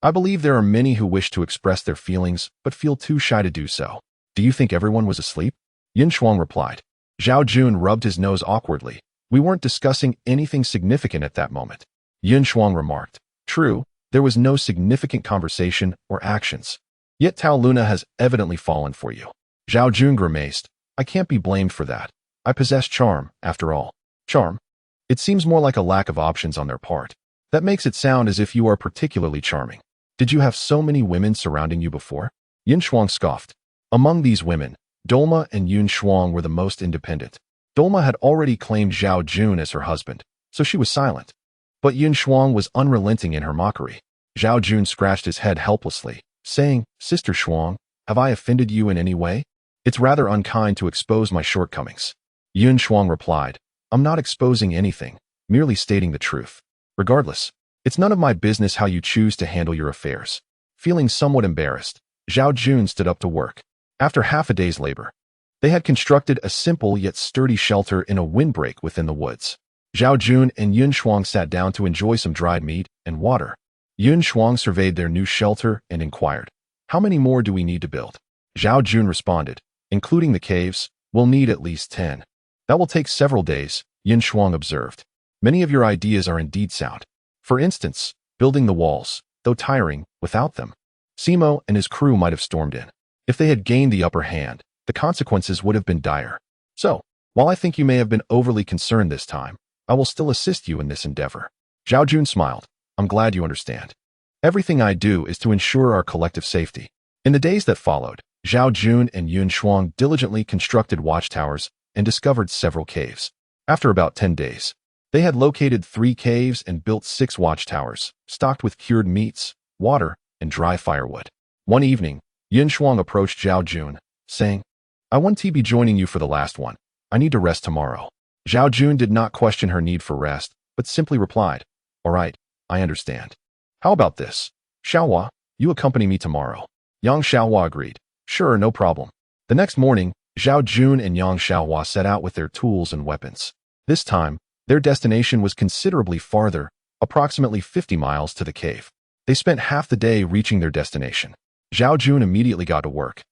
I believe there are many who wish to express their feelings but feel too shy to do so." "Do you think everyone was asleep?" Yun Shuang replied. Zhao Jun rubbed his nose awkwardly. "We weren't discussing anything significant at that moment." Yun Shuang remarked. "True, there was no significant conversation or actions. Yet Tao Luna has evidently fallen for you." Zhao Jun grimaced. "I can't be blamed for that. I possess charm, after all." "Charm? It seems more like a lack of options on their part. That makes it sound as if you are particularly charming. Did you have so many women surrounding you before?" Yun Shuang scoffed. Among these women, Dolma and Yun Shuang were the most independent. Dolma had already claimed Zhao Jun as her husband, so she was silent. But Yun Shuang was unrelenting in her mockery. Zhao Jun scratched his head helplessly, saying, "Sister Shuang, have I offended you in any way? It's rather unkind to expose my shortcomings." Yun Shuang replied, "I'm not exposing anything, merely stating the truth. Regardless, it's none of my business how you choose to handle your affairs." Feeling somewhat embarrassed, Zhao Jun stood up to work. After half a day's labor, they had constructed a simple yet sturdy shelter in a windbreak within the woods. Zhao Jun and Yun Shuang sat down to enjoy some dried meat and water. Yun Shuang surveyed their new shelter and inquired, "How many more do we need to build?" Zhao Jun responded, "Including the caves, we'll need at least 10. "That will take several days," Yun Shuang observed. "Many of your ideas are indeed sound. For instance, building the walls, though tiring, without them. Simo and his crew might have stormed in. If they had gained the upper hand, the consequences would have been dire. So, while I think you may have been overly concerned this time, I will still assist you in this endeavor." Zhao Jun smiled. "I'm glad you understand. Everything I do is to ensure our collective safety." In the days that followed, Zhao Jun and Yun Shuang diligently constructed watchtowers and discovered several caves. After about 10 days, they had located 3 caves and built 6 watchtowers, stocked with cured meats, water, and dry firewood. One evening, Yun Shuang approached Zhao Jun, saying, "I won't be joining you for the last one. I need to rest tomorrow." Zhao Jun did not question her need for rest, but simply replied, "All right, I understand. How about this? Xiaohua, you accompany me tomorrow." Yang Xiaohua agreed. "Sure, no problem." The next morning, Zhao Jun and Yang Xiaohua set out with their tools and weapons. This time, their destination was considerably farther, approximately 50 miles to the cave. They spent half the day reaching their destination. Zhao Jun immediately got to work,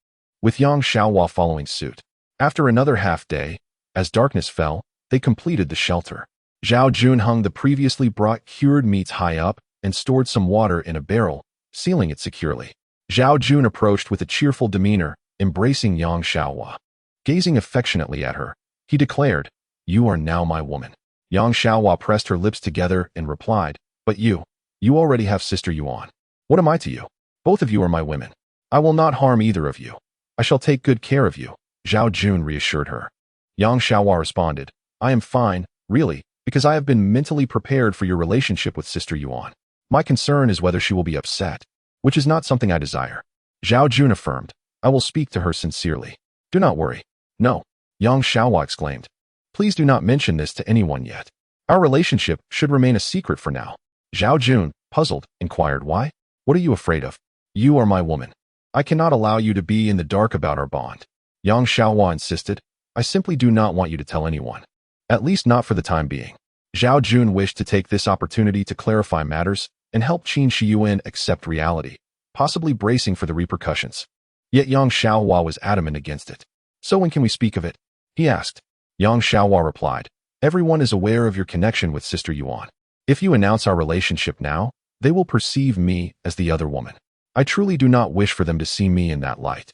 with Yang Xiaohua following suit. After another half day, as darkness fell, they completed the shelter. Zhao Jun hung the previously brought cured meats high up and stored some water in a barrel, sealing it securely. Zhao Jun approached with a cheerful demeanor, embracing Yang Xiaohua. Gazing affectionately at her, he declared, "You are now my woman." Yang Xiaohua pressed her lips together and replied, "But you already have Sister Yuan. What am I to you? Both of you are my women. I will not harm either of you. I shall take good care of you," Zhao Jun reassured her. Yang Xiaohua responded, "I am fine, really, because I have been mentally prepared for your relationship with Sister Yuan. My concern is whether she will be upset, which is not something I desire." Zhao Jun affirmed, "I will speak to her sincerely. Do not worry." "No," Yang Xiaohua exclaimed. "Please do not mention this to anyone yet. Our relationship should remain a secret for now." Zhao Jun, puzzled, inquired, "Why? What are you afraid of?" "You are my woman. I cannot allow you to be in the dark about our bond." Yang Xiaohua insisted, "I simply do not want you to tell anyone. At least not for the time being." Zhao Jun wished to take this opportunity to clarify matters and help Qin Shiyuan accept reality, possibly bracing for the repercussions. Yet Yang Xiaohua was adamant against it. "So when can we speak of it?" he asked. Yang Xiaohua replied, "Everyone is aware of your connection with Sister Yuan. If you announce our relationship now, they will perceive me as the other woman. I truly do not wish for them to see me in that light."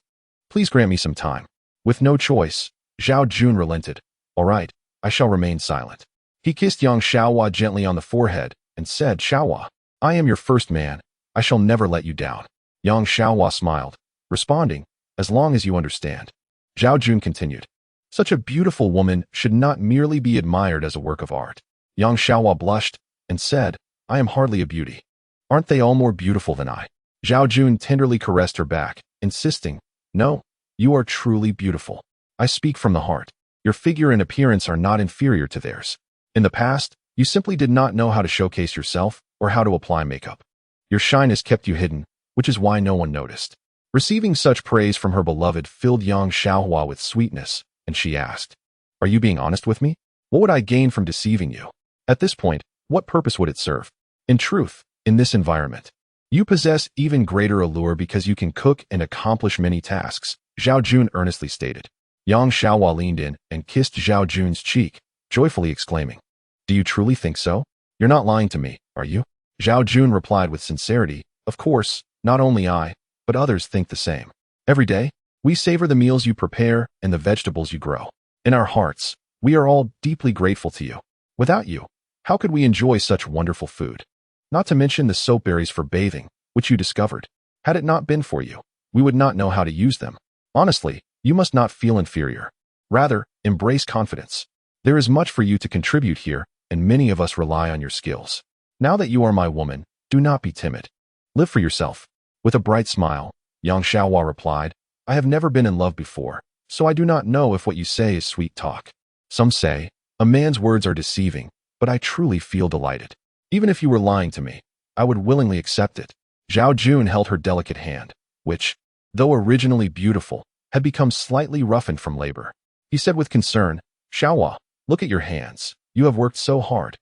Please grant me some time. With no choice, Zhao Jun relented. All right, I shall remain silent. He kissed young Xiaohua gently on the forehead and said, Xiaohua, I am your first man. I shall never let you down. Young Xiaohua smiled, responding, as long as you understand. Zhao Jun continued. Such a beautiful woman should not merely be admired as a work of art. Young Xiaohua blushed and said, I am hardly a beauty. Aren't they all more beautiful than I? Zhao Jun tenderly caressed her back, insisting, No, you are truly beautiful. I speak from the heart. Your figure and appearance are not inferior to theirs. In the past, you simply did not know how to showcase yourself or how to apply makeup. Your shyness kept you hidden, which is why no one noticed. Receiving such praise from her beloved filled young Xiaohua with sweetness, and she asked, Are you being honest with me? What would I gain from deceiving you? At this point, what purpose would it serve? In truth, in this environment, you possess even greater allure because you can cook and accomplish many tasks, Zhao Jun earnestly stated. Yang Xiaohua leaned in and kissed Zhao Jun's cheek, joyfully exclaiming, Do you truly think so? You're not lying to me, are you? Zhao Jun replied with sincerity, Of course, not only I, but others think the same. Every day, we savor the meals you prepare and the vegetables you grow. In our hearts, we are all deeply grateful to you. Without you, how could we enjoy such wonderful food? Not to mention the soap berries for bathing, which you discovered. Had it not been for you, we would not know how to use them. Honestly, you must not feel inferior. Rather, embrace confidence. There is much for you to contribute here, and many of us rely on your skills. Now that you are my woman, do not be timid. Live for yourself. With a bright smile, Yang Xiaohua replied, I have never been in love before, so I do not know if what you say is sweet talk. Some say, a man's words are deceiving, but I truly feel delighted. Even if you were lying to me, I would willingly accept it. Zhao Jun held her delicate hand, which, though originally beautiful, had become slightly roughened from labor. He said with concern, Xiaohua, look at your hands. You have worked so hard.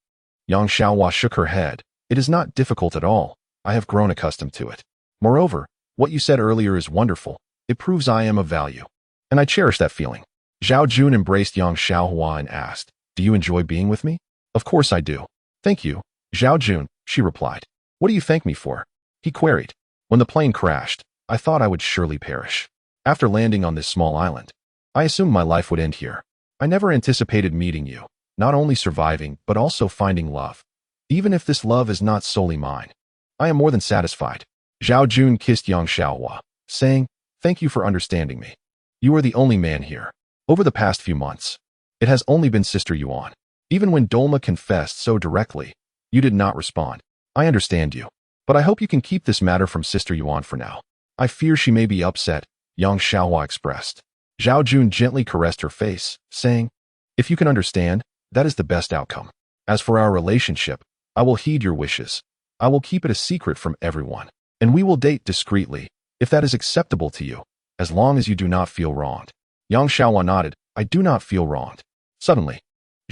Yang Xiaohua shook her head. It is not difficult at all. I have grown accustomed to it. Moreover, what you said earlier is wonderful. It proves I am of value. And I cherish that feeling. Zhao Jun embraced Yang Xiaohua and asked, Do you enjoy being with me? Of course I do. Thank you, Zhao Jun, she replied. What do you thank me for? He queried. When the plane crashed, I thought I would surely perish. After landing on this small island, I assumed my life would end here. I never anticipated meeting you, not only surviving, but also finding love. Even if this love is not solely mine, I am more than satisfied. Zhao Jun kissed Yang Xiaohua, saying, Thank you for understanding me. You are the only man here. Over the past few months, it has only been Sister Yuan. Even when Dolma confessed so directly, you did not respond. I understand you, but I hope you can keep this matter from Sister Yuan for now. I fear she may be upset, Yang Xiaohua expressed. Zhao Jun gently caressed her face, saying, If you can understand, that is the best outcome. As for our relationship, I will heed your wishes. I will keep it a secret from everyone, and we will date discreetly, if that is acceptable to you, as long as you do not feel wronged. Yang Xiaohua nodded, I do not feel wronged. Suddenly,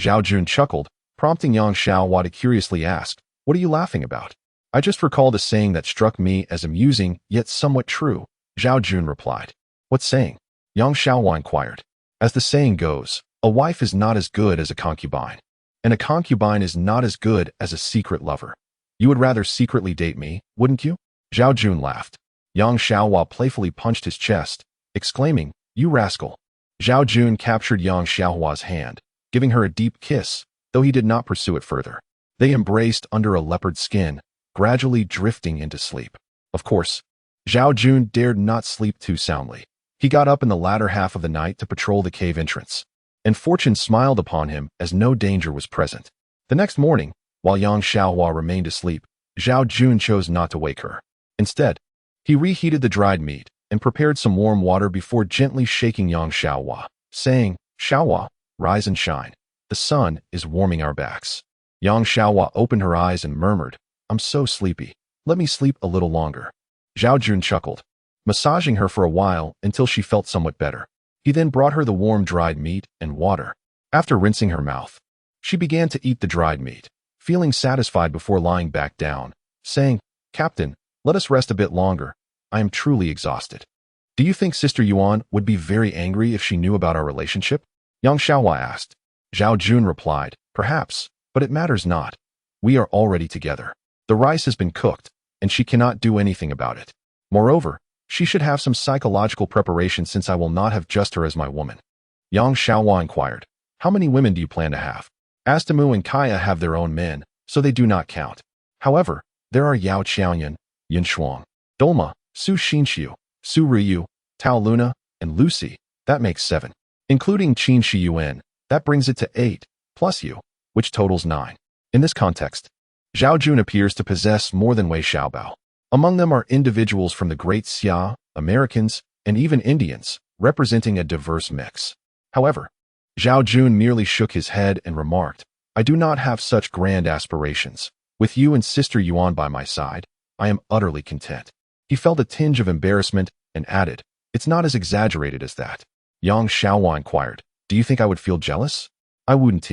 Zhao Jun chuckled, prompting Yang Xiaohua to curiously ask, What are you laughing about? I just recalled a saying that struck me as amusing, yet somewhat true, Zhao Jun replied. What saying? Yang Xiaohua inquired. As the saying goes, a wife is not as good as a concubine, and a concubine is not as good as a secret lover. You would rather secretly date me, wouldn't you? Zhao Jun laughed. Yang Xiaohua playfully punched his chest, exclaiming, You rascal. Zhao Jun captured Yang Xiaohua's hand, giving her a deep kiss, though he did not pursue it further. They embraced under a leopard skin, gradually drifting into sleep. Of course, Zhao Jun dared not sleep too soundly. He got up in the latter half of the night to patrol the cave entrance, and fortune smiled upon him as no danger was present. The next morning, while Yang Xiaohua remained asleep, Zhao Jun chose not to wake her. Instead, he reheated the dried meat and prepared some warm water before gently shaking Yang Xiaohua, saying, Xiaohua, rise and shine. The sun is warming our backs. Yang Xiaohua opened her eyes and murmured, I'm so sleepy. Let me sleep a little longer. Zhao Jun chuckled, massaging her for a while until she felt somewhat better. He then brought her the warm dried meat and water. After rinsing her mouth, she began to eat the dried meat, feeling satisfied before lying back down, saying, Captain, let us rest a bit longer. I am truly exhausted. Do you think Sister Yuan would be very angry if she knew about our relationship? Yang Xiaohua asked. Zhao Jun replied, Perhaps, but it matters not. We are already together. The rice has been cooked, and she cannot do anything about it. Moreover, She should have some psychological preparation since I will not have just her as my woman. Yang Xiaohua inquired, how many women do you plan to have? Astamu and Kaya have their own men, so they do not count. However, there are Yao Qiaoyan, Yin Shuang, Dolma, Su Xinxiu, Su Ruyu, Tao Luna, and Lucy. That makes 7. Including Qin Shiyuan, that brings it to 8, plus you, which totals 9. In this context, Zhao Jun appears to possess more than Wei Xiaobao. Among them are individuals from the Great Xia, Americans, and even Indians, representing a diverse mix. However, Zhao Jun merely shook his head and remarked, I do not have such grand aspirations. With you and Sister Yuan by my side, I am utterly content. He felt a tinge of embarrassment and added, it's not as exaggerated as that. Yang Xiaohua inquired, do you think I would feel jealous? I wouldn't.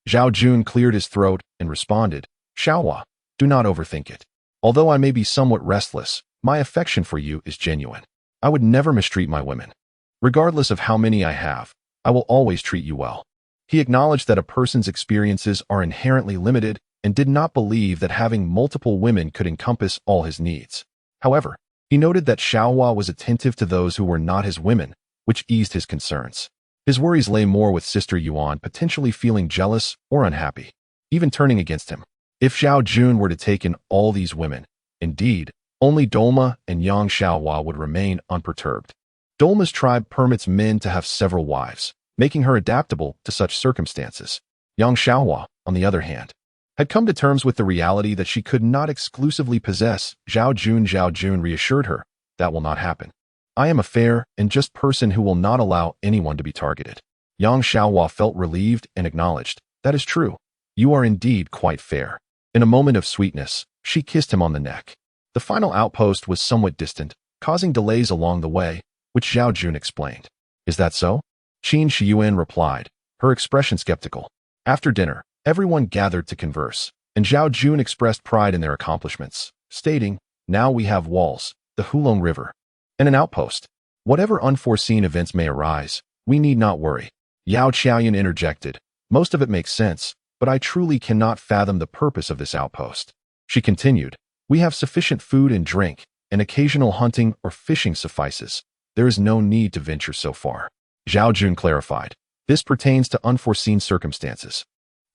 Zhao Jun cleared his throat and responded, Xiaohua, do not overthink it. Although I may be somewhat restless, my affection for you is genuine. I would never mistreat my women. Regardless of how many I have, I will always treat you well. He acknowledged that a person's experiences are inherently limited and did not believe that having multiple women could encompass all his needs. However, he noted that Xiaohua was attentive to those who were not his women, which eased his concerns. His worries lay more with Sister Yuan potentially feeling jealous or unhappy, even turning against him. If Zhao Jun were to take in all these women, indeed, only Dolma and Yang Xiaohua would remain unperturbed. Dolma's tribe permits men to have several wives, making her adaptable to such circumstances. Yang Xiaohua, on the other hand, had come to terms with the reality that she could not exclusively possess Zhao Jun. Zhao Jun reassured her, that will not happen. I am a fair and just person who will not allow anyone to be targeted. Yang Xiaohua felt relieved and acknowledged, that is true. You are indeed quite fair. In a moment of sweetness, she kissed him on the neck. The final outpost was somewhat distant, causing delays along the way, which Zhao Jun explained. Is that so? Qin Shiyuan replied, her expression skeptical. After dinner, everyone gathered to converse, and Zhao Jun expressed pride in their accomplishments, stating, now we have walls, the Hulong River, and an outpost. Whatever unforeseen events may arise, we need not worry. Yao Qiaoyan interjected, most of it makes sense, but I truly cannot fathom the purpose of this outpost. She continued, we have sufficient food and drink, and occasional hunting or fishing suffices. There is no need to venture so far. Zhao Jun clarified, this pertains to unforeseen circumstances.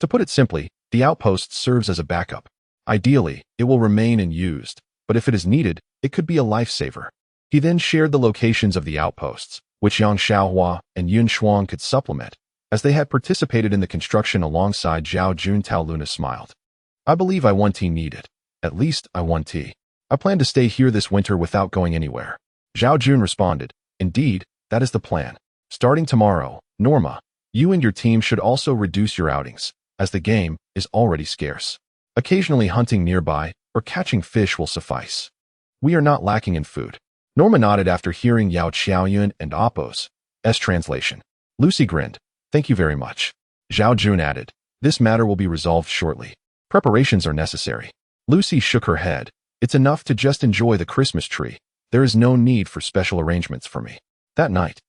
To put it simply, the outpost serves as a backup. Ideally, it will remain unused, but if it is needed, it could be a lifesaver. He then shared the locations of the outposts, which Yang Xiaohua and Yun Shuang could supplement, as they had participated in the construction alongside Zhao Jun. Tao Luna smiled. I believe I want needed. At least I want. I plan to stay here this winter without going anywhere. Zhao Jun responded, indeed, that is the plan. Starting tomorrow, Norma, you and your team should also reduce your outings, as the game is already scarce. Occasionally hunting nearby or catching fish will suffice. We are not lacking in food. Norma nodded after hearing Yao Qiaoyun and Appo's translation. Lucy grinned. Thank you very much. Zhao Jun added, this matter will be resolved shortly. Preparations are necessary. Lucy shook her head. It's enough to just enjoy the Christmas tree. There is no need for special arrangements for me. That night,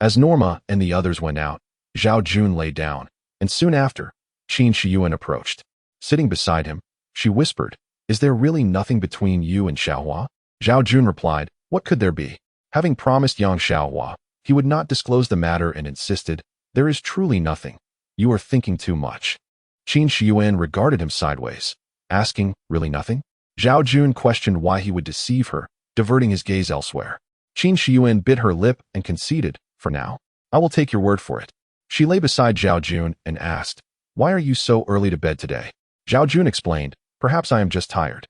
as Norma and the others went out, Zhao Jun lay down, and soon after, Qin Shiyuan approached. Sitting beside him, she whispered, is there really nothing between you and Xiaohua? Zhao Jun replied, what could there be? Having promised Yang Xiaohua, he would not disclose the matter and insisted, there is truly nothing. You are thinking too much. Qin Shiyuan regarded him sideways, asking, really nothing? Zhao Jun questioned why he would deceive her, diverting his gaze elsewhere. Qin Shiyuan bit her lip and conceded, for now, I will take your word for it. She lay beside Zhao Jun and asked, why are you so early to bed today? Zhao Jun explained, perhaps I am just tired.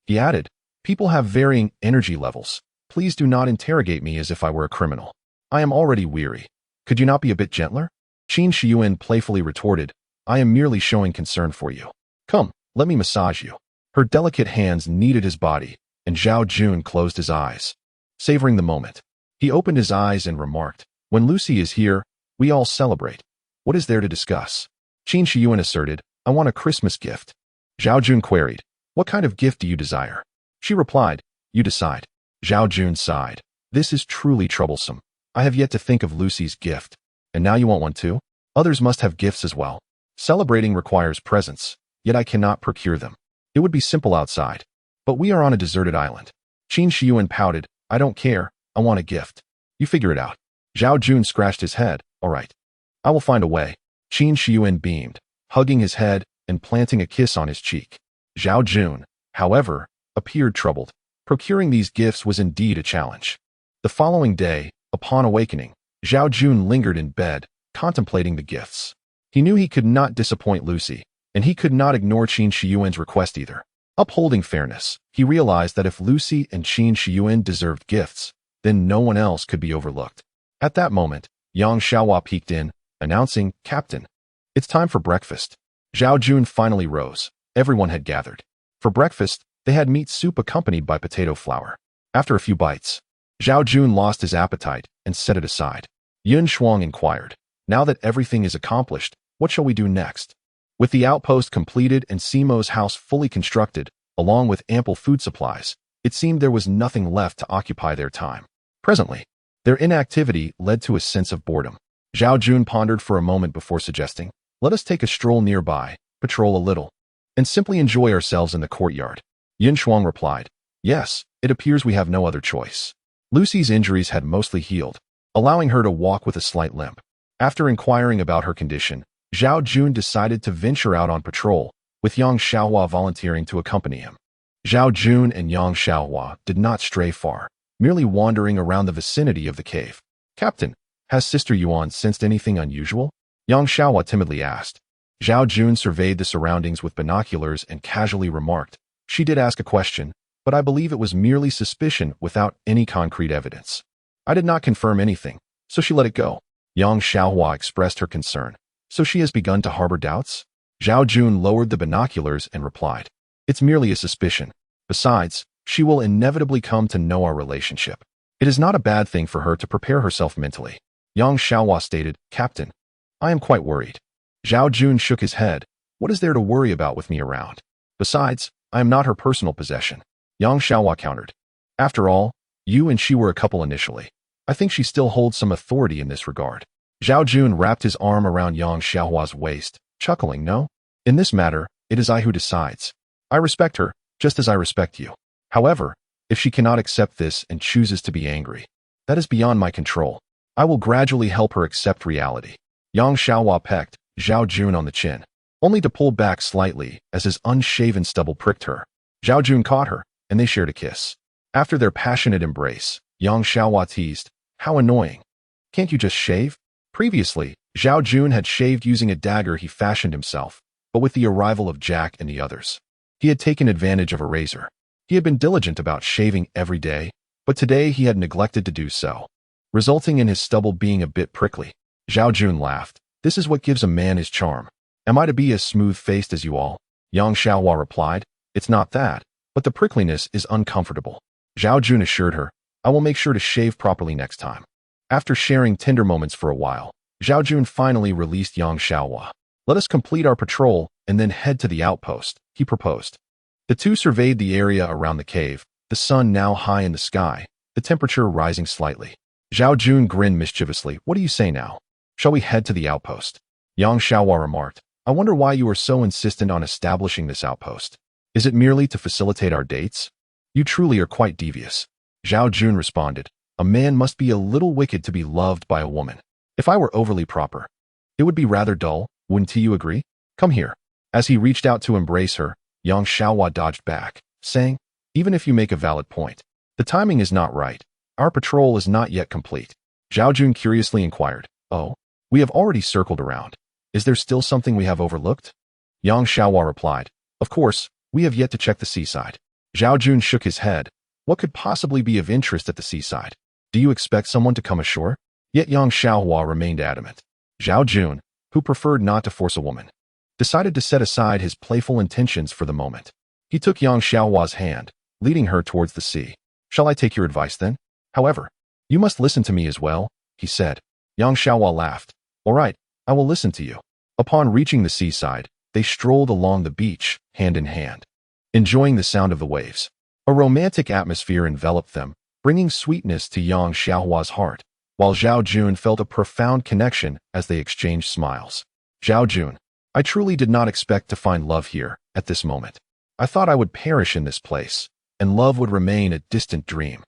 He added, people have varying energy levels. Please do not interrogate me as if I were a criminal. I am already weary. Could you not be a bit gentler? Qin Shiyuan playfully retorted, I am merely showing concern for you. Come, let me massage you. Her delicate hands kneaded his body, and Zhao Jun closed his eyes. Savoring the moment, he opened his eyes and remarked, when Lucy is here, we all celebrate. What is there to discuss? Qin Shiyuan asserted, I want a Christmas gift. Zhao Jun queried, what kind of gift do you desire? She replied, you decide. Zhao Jun sighed. This is truly troublesome. I have yet to think of Lucy's gift. And now you want one too? Others must have gifts as well. Celebrating requires presents, yet I cannot procure them. It would be simple outside. But we are on a deserted island. Qin Shiyuan pouted, I don't care, I want a gift. You figure it out. Zhao Jun scratched his head. All right. I will find a way. Qin Shiyuan beamed, hugging his head and planting a kiss on his cheek. Zhao Jun, however, appeared troubled. Procuring these gifts was indeed a challenge. The following day, upon awakening, Zhao Jun lingered in bed, contemplating the gifts. He knew he could not disappoint Lucy, and he could not ignore Qin Shiyuan's request either. Upholding fairness, he realized that if Lucy and Qin Shiyuan deserved gifts, then no one else could be overlooked. At that moment, Yang Xiaohua peeked in, announcing, "Captain, it's time for breakfast." Zhao Jun finally rose. Everyone had gathered. For breakfast, they had meat soup accompanied by potato flour. After a few bites, Zhao Jun lost his appetite and set it aside. Yun Shuang inquired, "Now that everything is accomplished, what shall we do next?" With the outpost completed and Simo's house fully constructed, along with ample food supplies, it seemed there was nothing left to occupy their time. Presently, their inactivity led to a sense of boredom. Zhao Jun pondered for a moment before suggesting, "Let us take a stroll nearby, patrol a little, and simply enjoy ourselves in the courtyard." Yin Shuang replied, "Yes, it appears we have no other choice." Lucy's injuries had mostly healed, allowing her to walk with a slight limp. After inquiring about her condition, Zhao Jun decided to venture out on patrol, with Yang Xiaohua volunteering to accompany him. Zhao Jun and Yang Xiaohua did not stray far, merely wandering around the vicinity of the cave. "Captain, has Sister Yuan sensed anything unusual?" Yang Xiaohua timidly asked. Zhao Jun surveyed the surroundings with binoculars and casually remarked, "She did ask a question, but I believe it was merely suspicion without any concrete evidence. I did not confirm anything, so she let it go." Yang Xiaohua expressed her concern. "So she has begun to harbor doubts?" Zhao Jun lowered the binoculars and replied, "It's merely a suspicion. Besides, she will inevitably come to know our relationship. It is not a bad thing for her to prepare herself mentally." Yang Xiaohua stated, "Captain, I am quite worried." Zhao Jun shook his head. "What is there to worry about with me around? Besides, I am not her personal possession." Yang Xiaohua countered, "After all, you and she were a couple initially. I think she still holds some authority in this regard." Zhao Jun wrapped his arm around Yang Xiaohua's waist, chuckling, "No, in this matter, it is I who decides. I respect her, just as I respect you. However, if she cannot accept this and chooses to be angry, that is beyond my control. I will gradually help her accept reality." Yang Xiaohua pecked Zhao Jun on the chin, only to pull back slightly as his unshaven stubble pricked her. Zhao Jun caught her, and they shared a kiss. After their passionate embrace, Yang Xiaohua teased, "How annoying. Can't you just shave?" Previously, Zhao Jun had shaved using a dagger he fashioned himself, but with the arrival of Jack and the others, he had taken advantage of a razor. He had been diligent about shaving every day, but today he had neglected to do so, resulting in his stubble being a bit prickly. Zhao Jun laughed. "This is what gives a man his charm. Am I to be as smooth-faced as you all?" Yang Xiaohua replied, "It's not that, but the prickliness is uncomfortable." Zhao Jun assured her, "I will make sure to shave properly next time." After sharing tender moments for a while, Zhao Jun finally released Yang Xiaohua. "Let us complete our patrol and then head to the outpost," he proposed. The two surveyed the area around the cave, the sun now high in the sky, the temperature rising slightly. Zhao Jun grinned mischievously. "What do you say now? Shall we head to the outpost?" Yang Xiaohua remarked, "I wonder why you are so insistent on establishing this outpost. Is it merely to facilitate our dates? You truly are quite devious." Zhao Jun responded, "A man must be a little wicked to be loved by a woman. If I were overly proper, it would be rather dull, wouldn't you agree? Come here." As he reached out to embrace her, Yang Xiaohua dodged back, saying, "Even if you make a valid point, the timing is not right. Our patrol is not yet complete." Zhao Jun curiously inquired, "Oh, we have already circled around. Is there still something we have overlooked?" Yang Xiaohua replied, "Of course, we have yet to check the seaside." Zhao Jun shook his head. "What could possibly be of interest at the seaside? Do you expect someone to come ashore?" Yet Yang Xiaohua remained adamant. Zhao Jun, who preferred not to force a woman, decided to set aside his playful intentions for the moment. He took Yang Xiaohua's hand, leading her towards the sea. "Shall I take your advice then? However, you must listen to me as well," he said. Yang Xiaohua laughed. "All right, I will listen to you." Upon reaching the seaside, they strolled along the beach, hand in hand, enjoying the sound of the waves. A romantic atmosphere enveloped them, bringing sweetness to Yang Xiaohua's heart, while Zhao Jun felt a profound connection as they exchanged smiles. "Zhao Jun, I truly did not expect to find love here, at this moment. I thought I would perish in this place, and love would remain a distant dream.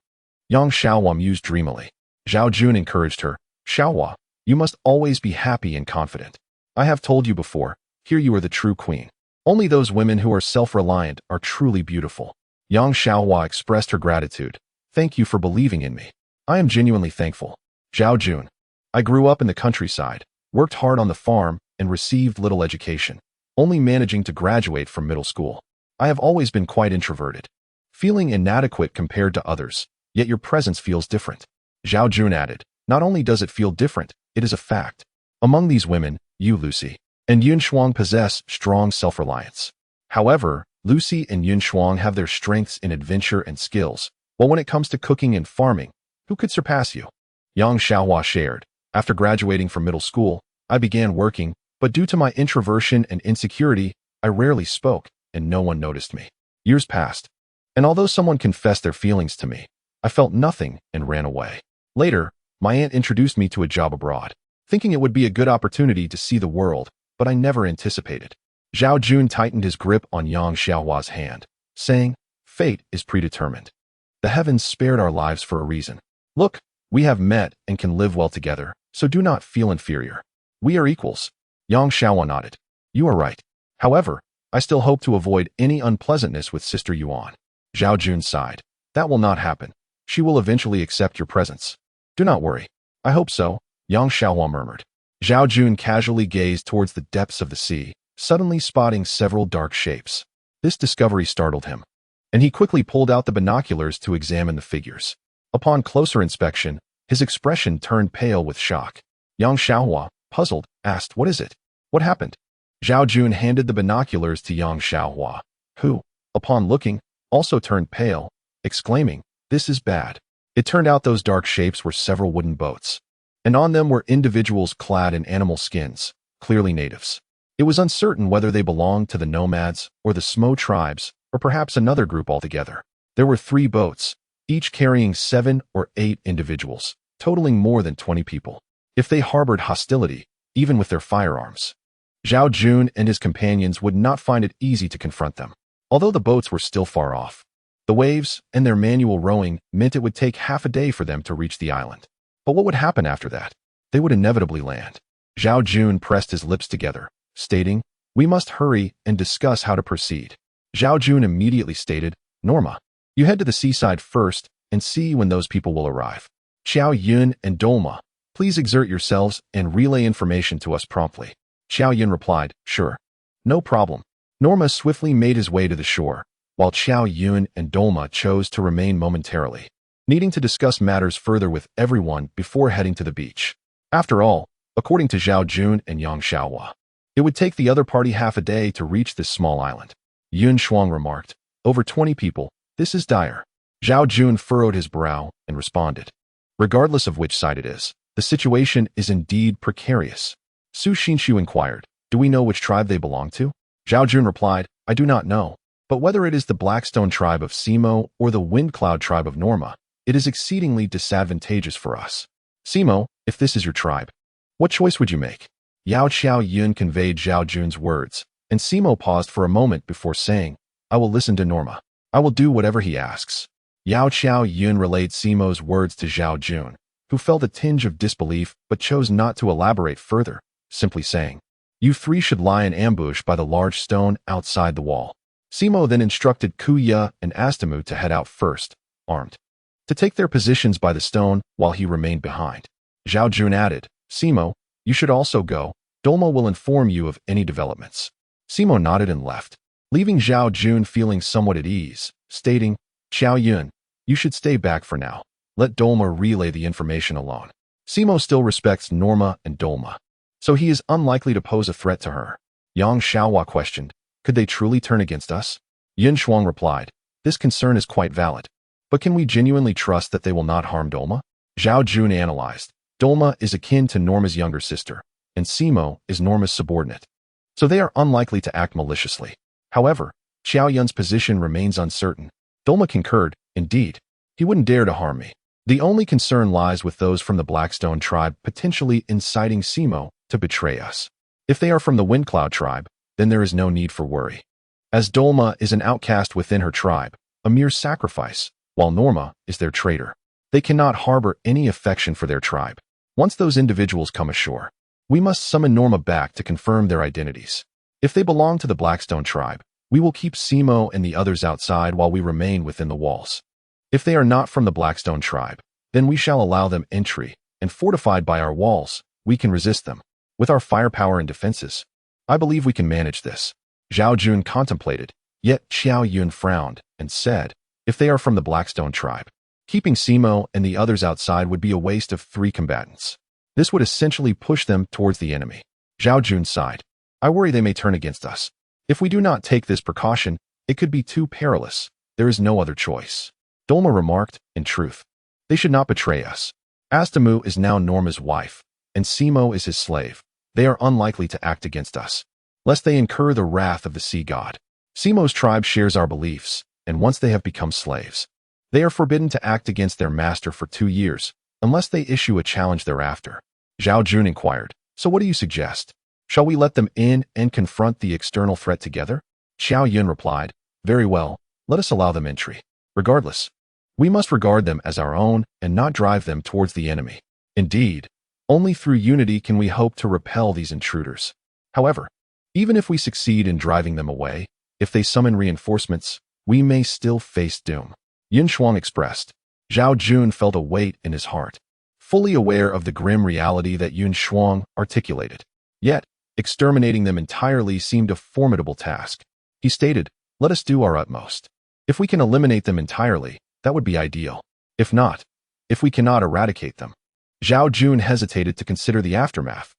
Yang Xiaohua mused dreamily. Zhao Jun encouraged her. Xiaohua, you must always be happy and confident. I have told you before, here you are the true queen. Only those women who are self-reliant are truly beautiful. Yang Xiaohua expressed her gratitude. Thank you for believing in me. I am genuinely thankful. Zhao Jun. I grew up in the countryside, worked hard on the farm, and received little education, only managing to graduate from middle school. I have always been quite introverted, feeling inadequate compared to others, yet your presence feels different. Zhao Jun added, not only does it feel different, it is a fact. Among these women, you, Lucy, and Yun Shuang possess strong self-reliance. However, Lucy and Yun Shuang have their strengths in adventure and skills, while when it comes to cooking and farming, who could surpass you? Yang Xiaohua shared. After graduating from middle school, I began working, but due to my introversion and insecurity, I rarely spoke, and no one noticed me. Years passed, and although someone confessed their feelings to me, I felt nothing and ran away. Later, my aunt introduced me to a job abroad, thinking it would be a good opportunity to see the world, but I never anticipated. Zhao Jun tightened his grip on Yang Xiaohua's hand, saying, fate is predetermined. The heavens spared our lives for a reason. Look, we have met and can live well together, so do not feel inferior. We are equals. Yang Xiaohua nodded. You are right. However, I still hope to avoid any unpleasantness with Sister Yuan. Zhao Jun sighed. That will not happen. She will eventually accept your presence. Do not worry. I hope so, Yang Xiaohua murmured. Zhao Jun casually gazed towards the depths of the sea, suddenly spotting several dark shapes. This discovery startled him, and he quickly pulled out the binoculars to examine the figures. Upon closer inspection, his expression turned pale with shock. Yang Xiaohua, puzzled, asked, what is it? What happened? Zhao Jun handed the binoculars to Yang Xiaohua, who, upon looking, also turned pale, exclaiming, this is bad. It turned out those dark shapes were several wooden boats, and on them were individuals clad in animal skins, clearly natives. It was uncertain whether they belonged to the nomads or the Smo tribes, or perhaps another group altogether. There were 3 boats, each carrying 7 or 8 individuals, totaling more than 20 people. If they harbored hostility, even with their firearms, Zhao Jun and his companions would not find it easy to confront them. Although the boats were still far off, the waves and their manual rowing meant it would take half a day for them to reach the island. But what would happen after that? They would inevitably land. Zhao Jun pressed his lips together, stating, we must hurry and discuss how to proceed. Zhao Jun immediately stated, Norma, you head to the seaside first and see when those people will arrive. Xiao Yun and Dolma, please exert yourselves and relay information to us promptly. Xiao Yun replied, sure. No problem. Norma swiftly made his way to the shore, while Xiao Yun and Dolma chose to remain momentarily, needing to discuss matters further with everyone before heading to the beach. After all, according to Zhao Jun and Yang Xiaohua, it would take the other party half a day to reach this small island. Yun Shuang remarked, over 20 people, this is dire. Zhao Jun furrowed his brow and responded, regardless of which side it is, the situation is indeed precarious. Su Xinshu inquired, do we know which tribe they belong to? Zhao Jun replied, I do not know, but whether it is the Blackstone tribe of Simo or the Wind Cloud tribe of Norma, it is exceedingly disadvantageous for us. Simo, if this is your tribe, what choice would you make? Yao Xiao Yun conveyed Zhao Jun's words, and Simo paused for a moment before saying, I will listen to Norma. I will do whatever he asks. Yao Xiao Yun relayed Simo's words to Zhao Jun, who felt a tinge of disbelief but chose not to elaborate further, simply saying, you 3 should lie in ambush by the large stone outside the wall. Simo then instructed Kuya and Astamu to head out first, armed, to take their positions by the stone while he remained behind. Zhao Jun added, Simo, you should also go. Dolma will inform you of any developments. Simo nodded and left, leaving Zhao Jun feeling somewhat at ease, stating, Xiao Yun, you should stay back for now. Let Dolma relay the information alone. Simo still respects Norma and Dolma, so he is unlikely to pose a threat to her. Yang Xiaohua questioned, could they truly turn against us? Yun Shuang replied, this concern is quite valid, but can we genuinely trust that they will not harm Dolma? Zhao Jun analyzed, Dolma is akin to Norma's younger sister, and Simo is Norma's subordinate, so they are unlikely to act maliciously. However, Xiao Yun's position remains uncertain. Dolma concurred, indeed, he wouldn't dare to harm me. The only concern lies with those from the Blackstone tribe potentially inciting Simo to betray us. If they are from the Windcloud tribe, then there is no need for worry, as Dolma is an outcast within her tribe, a mere sacrifice, while Norma is their traitor. They cannot harbor any affection for their tribe. Once those individuals come ashore, we must summon Norma back to confirm their identities. If they belong to the Blackstone tribe, we will keep Simo and the others outside while we remain within the walls. If they are not from the Blackstone tribe, then we shall allow them entry, and fortified by our walls, we can resist them. With our firepower and defenses, I believe we can manage this. Zhao Jun contemplated, yet Xiao Yun frowned and said, if they are from the Blackstone tribe, keeping Simo and the others outside would be a waste of 3 combatants. This would essentially push them towards the enemy. Zhao Jun sighed. I worry they may turn against us. If we do not take this precaution, it could be too perilous. There is no other choice. Dolma remarked, in truth, they should not betray us. Astamu is now Norma's wife, and Simo is his slave. They are unlikely to act against us, lest they incur the wrath of the sea god. Simo's tribe shares our beliefs, and once they have become slaves, they are forbidden to act against their master for 2 years, unless they issue a challenge thereafter. Zhao Jun inquired, so what do you suggest? Shall we let them in and confront the external threat together? Xiao Yun replied, very well, let us allow them entry. Regardless, we must regard them as our own and not drive them towards the enemy. Indeed, only through unity can we hope to repel these intruders. However, even if we succeed in driving them away, if they summon reinforcements, we may still face doom. Yin Shuang expressed. Zhao Jun felt a weight in his heart, fully aware of the grim reality that Yun Shuang articulated. Yet, exterminating them entirely seemed a formidable task. He stated, let us do our utmost. If we can eliminate them entirely, that would be ideal. If not, if we cannot eradicate them. Zhao Jun hesitated to consider the aftermath,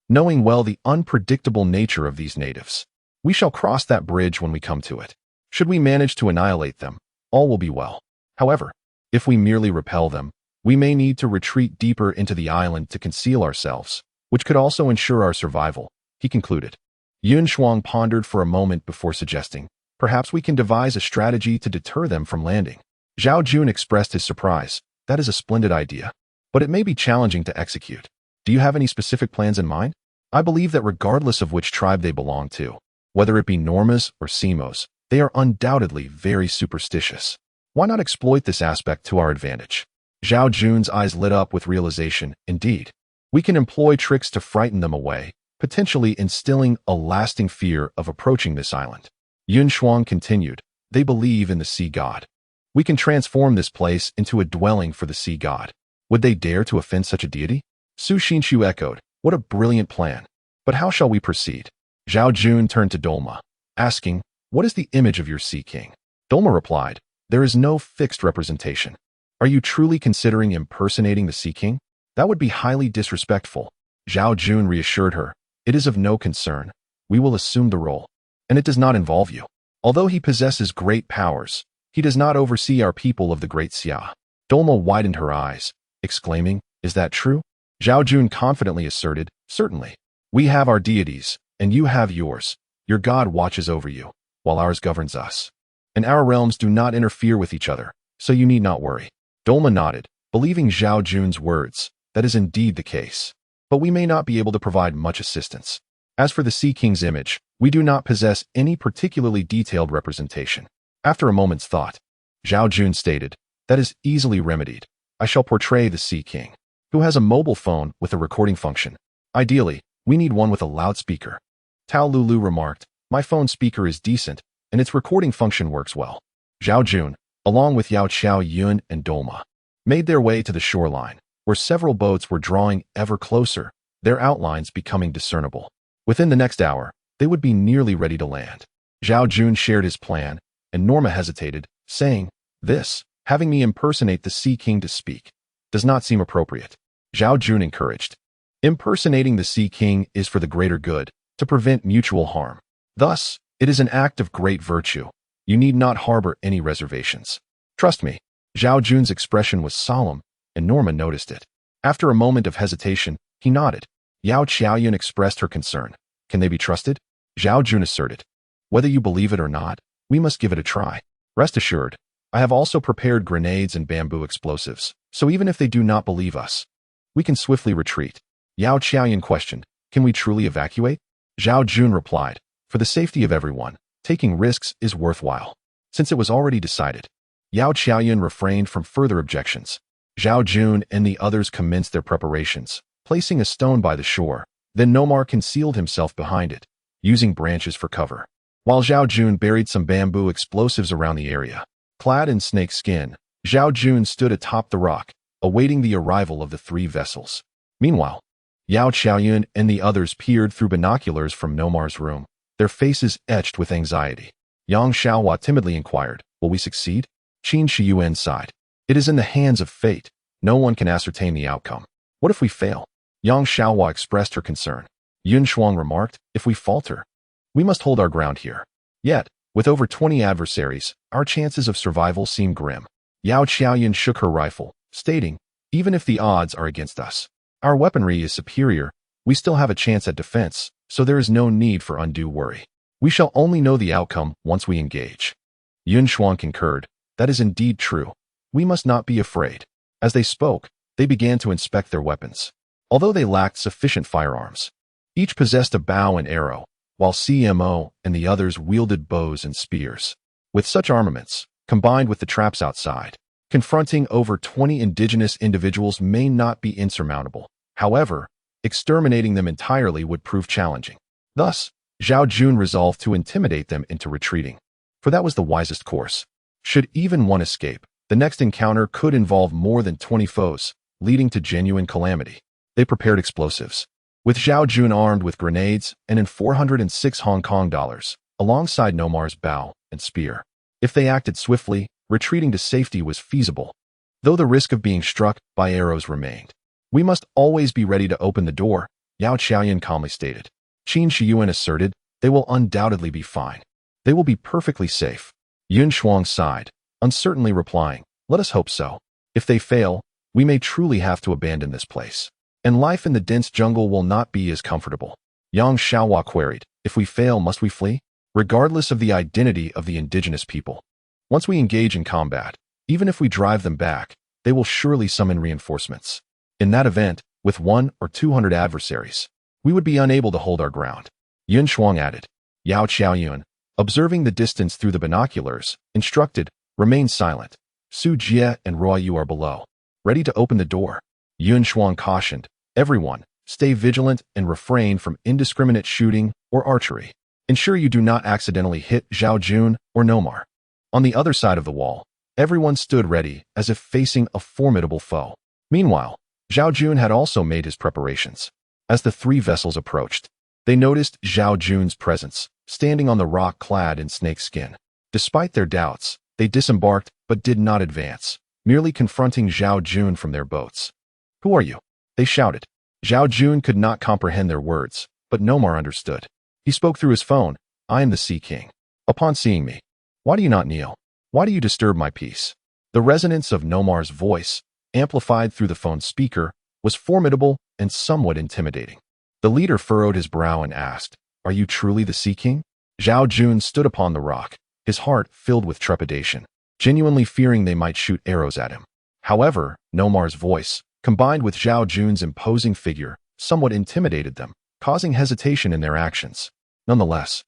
knowing well the unpredictable nature of these natives. We shall cross that bridge when we come to it. Should we manage to annihilate them, all will be well. However, if we merely repel them, we may need to retreat deeper into the island to conceal ourselves, which could also ensure our survival, he concluded. Yun Shuang pondered for a moment before suggesting, perhaps we can devise a strategy to deter them from landing. Zhao Jun expressed his surprise. That is a splendid idea, but it may be challenging to execute. Do you have any specific plans in mind? I believe that regardless of which tribe they belong to, whether it be Norma's or Simo's, they are undoubtedly very superstitious. Why not exploit this aspect to our advantage? Zhao Jun's eyes lit up with realization. Indeed, we can employ tricks to frighten them away, potentially instilling a lasting fear of approaching this island. Yun Shuang continued, they believe in the sea god. We can transform this place into a dwelling for the sea god. Would they dare to offend such a deity? Su Xinshu echoed, what a brilliant plan. But how shall we proceed? Zhao Jun turned to Dolma, asking, what is the image of your sea king? Dolma replied, there is no fixed representation. Are you truly considering impersonating the sea king? That would be highly disrespectful. Zhao Jun reassured her, it is of no concern. We will assume the role, and it does not involve you. Although he possesses great powers, he does not oversee our people of the Great Xia. Dolma widened her eyes, exclaiming, is that true? Zhao Jun confidently asserted, certainly. We have our deities, and you have yours. Your god watches over you, while ours governs us. And our realms do not interfere with each other, so you need not worry. Dolma nodded, believing Zhao Jun's words. That is indeed the case. But we may not be able to provide much assistance. As for the Sea King's image, we do not possess any particularly detailed representation. After a moment's thought, Zhao Jun stated, that is easily remedied. I shall portray the Sea King, who has a mobile phone with a recording function. Ideally, we need one with a loudspeaker. Tao Lulu remarked, my phone speaker is decent, and its recording function works well. Zhao Jun, along with Yao Xiao Yun and Dolma, made their way to the shoreline, where several boats were drawing ever closer, their outlines becoming discernible. Within the next hour, they would be nearly ready to land. Zhao Jun shared his plan, and Norma hesitated, saying, this, having me impersonate the Sea King to speak, does not seem appropriate. Zhao Jun encouraged. Impersonating the Sea King is for the greater good, to prevent mutual harm. Thus, it is an act of great virtue. You need not harbor any reservations. Trust me. Zhao Jun's expression was solemn, and Norma noticed it. After a moment of hesitation, he nodded. Yao Qiaoyun expressed her concern. Can they be trusted? Zhao Jun asserted. Whether you believe it or not, we must give it a try. Rest assured, I have also prepared grenades and bamboo explosives, so even if they do not believe us, we can swiftly retreat. Yao Qiaoyun questioned, can we truly evacuate? Zhao Jun replied, for the safety of everyone, taking risks is worthwhile. Since it was already decided, Yao Qiaoyun refrained from further objections. Zhao Jun and the others commenced their preparations, placing a stone by the shore. Then Nomar concealed himself behind it, using branches for cover, while Zhao Jun buried some bamboo explosives around the area. Clad in snake skin, Zhao Jun stood atop the rock, awaiting the arrival of the three vessels. Meanwhile, Yao Qiaoyun and the others peered through binoculars from Nomar's room, their faces etched with anxiety. Yang Xiaohua timidly inquired, "Will we succeed?" Qin Shiyuan sighed. "It is in the hands of fate. No one can ascertain the outcome. What if we fail?" Yang Xiaohua expressed her concern. Yun Shuang remarked, "If we falter, we must hold our ground here." Yet, with over 20 adversaries, our chances of survival seem grim. Yao Qiaoyun shook her rifle, stating, "Even if the odds are against us, our weaponry is superior. We still have a chance at defense, so there is no need for undue worry. We shall only know the outcome once we engage." Yun Shuang concurred, "That is indeed true. We must not be afraid." As they spoke, they began to inspect their weapons. Although they lacked sufficient firearms, each possessed a bow and arrow, while CMO and the others wielded bows and spears. With such armaments, combined with the traps outside, confronting over 20 indigenous individuals may not be insurmountable. However, exterminating them entirely would prove challenging. Thus, Zhao Jun resolved to intimidate them into retreating, for that was the wisest course. Should even one escape, the next encounter could involve more than 20 foes, leading to genuine calamity. They prepared explosives, with Zhao Jun armed with grenades and in 406 Hong Kong dollars, alongside Nomar's bow and spear. If they acted swiftly, retreating to safety was feasible, though the risk of being struck by arrows remained. "We must always be ready to open the door," Yao Qiaoyun calmly stated. Qin Shiyuan asserted, "They will undoubtedly be fine. They will be perfectly safe." Yun Shuang sighed, uncertainly replying, "Let us hope so. If they fail, we may truly have to abandon this place, and life in the dense jungle will not be as comfortable." Yang Xiaohua queried, "If we fail, must we flee?" Regardless of the identity of the indigenous people, once we engage in combat, even if we drive them back, they will surely summon reinforcements. In that event, with 100 or 200 adversaries, we would be unable to hold our ground. Yun Shuang added. Yao Qiaoyun, observing the distance through the binoculars, instructed, "Remain silent. Su Jie and Ruo Yu are below, ready to open the door." Yun Shuang cautioned, "Everyone, stay vigilant and refrain from indiscriminate shooting or archery. Ensure you do not accidentally hit Zhao Jun or Nomar." On the other side of the wall, everyone stood ready as if facing a formidable foe. Meanwhile, Zhao Jun had also made his preparations. As the three vessels approached, they noticed Zhao Jun's presence, standing on the rock clad in snakeskin. Despite their doubts, they disembarked but did not advance, merely confronting Zhao Jun from their boats. "Who are you?" they shouted. Zhao Jun could not comprehend their words, but Nomar understood. He spoke through his phone, "I am the Sea King. Upon seeing me, why do you not kneel? Why do you disturb my peace?" The resonance of Nomar's voice, amplified through the phone's speaker, was formidable and somewhat intimidating. The leader furrowed his brow and asked, "Are you truly the Sea King?" Zhao Jun stood upon the rock, his heart filled with trepidation, genuinely fearing they might shoot arrows at him. However, Nomar's voice, combined with Zhao Jun's imposing figure, somewhat intimidated them, causing hesitation in their actions. Nonetheless,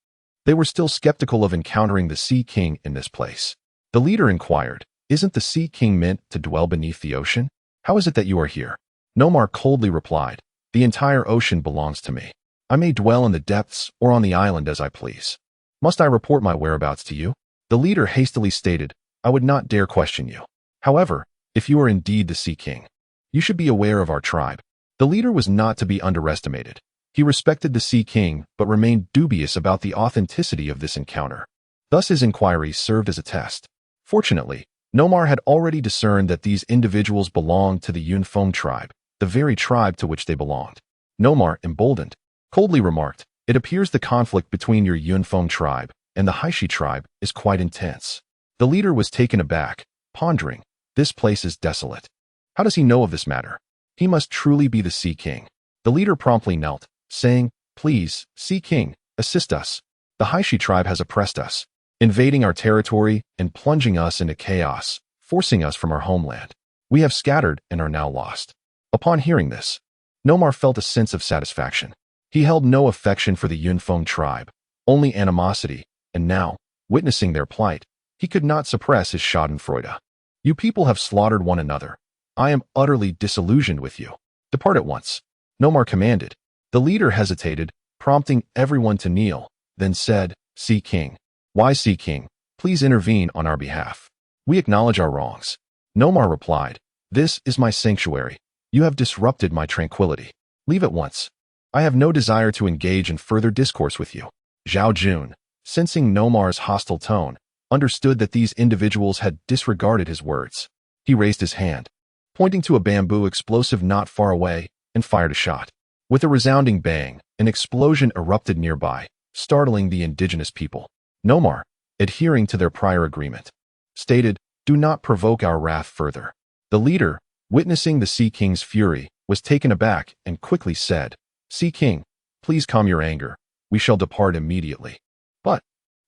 they were still skeptical of encountering the Sea King in this place. The leader inquired, "Isn't the Sea King meant to dwell beneath the ocean? How is it that you are here?" Nomar coldly replied, "The entire ocean belongs to me. I may dwell in the depths or on the island as I please. Must I report my whereabouts to you?" The leader hastily stated, "I would not dare question you. However, if you are indeed the Sea King, you should be aware of our tribe." The leader was not to be underestimated. He respected the Sea King but remained dubious about the authenticity of this encounter. Thus his inquiry served as a test. Fortunately, Nomar had already discerned that these individuals belonged to the Yunfeng tribe, the very tribe to which they belonged. Nomar, emboldened, coldly remarked, "It appears the conflict between your Yunfeng tribe and the Haishi tribe is quite intense." The leader was taken aback, pondering, "This place is desolate. How does he know of this matter? He must truly be the Sea King." The leader promptly knelt, saying, "Please, Sea King, assist us. The Haishi tribe has oppressed us, invading our territory and plunging us into chaos, forcing us from our homeland. We have scattered and are now lost." Upon hearing this, Nomar felt a sense of satisfaction. He held no affection for the Yunfeng tribe, only animosity, and now, witnessing their plight, he could not suppress his schadenfreude. "You people have slaughtered one another. I am utterly disillusioned with you. Depart at once. Nomar commanded. The leader hesitated, prompting everyone to kneel, then said, Sea King. Why, Sea King? Please intervene on our behalf. We acknowledge our wrongs. Nomar replied, This is my sanctuary. You have disrupted my tranquility. Leave at once. I have no desire to engage in further discourse with you. Zhao Jun, sensing Nomar's hostile tone, understood that these individuals had disregarded his words. He raised his hand, pointing to a bamboo explosive not far away, and fired a shot. With a resounding bang, an explosion erupted nearby, startling the indigenous people. Nomar, adhering to their prior agreement, stated, Do not provoke our wrath further. The leader, witnessing the Sea King's fury, was taken aback and quickly said, Sea King, please calm your anger. We shall depart immediately.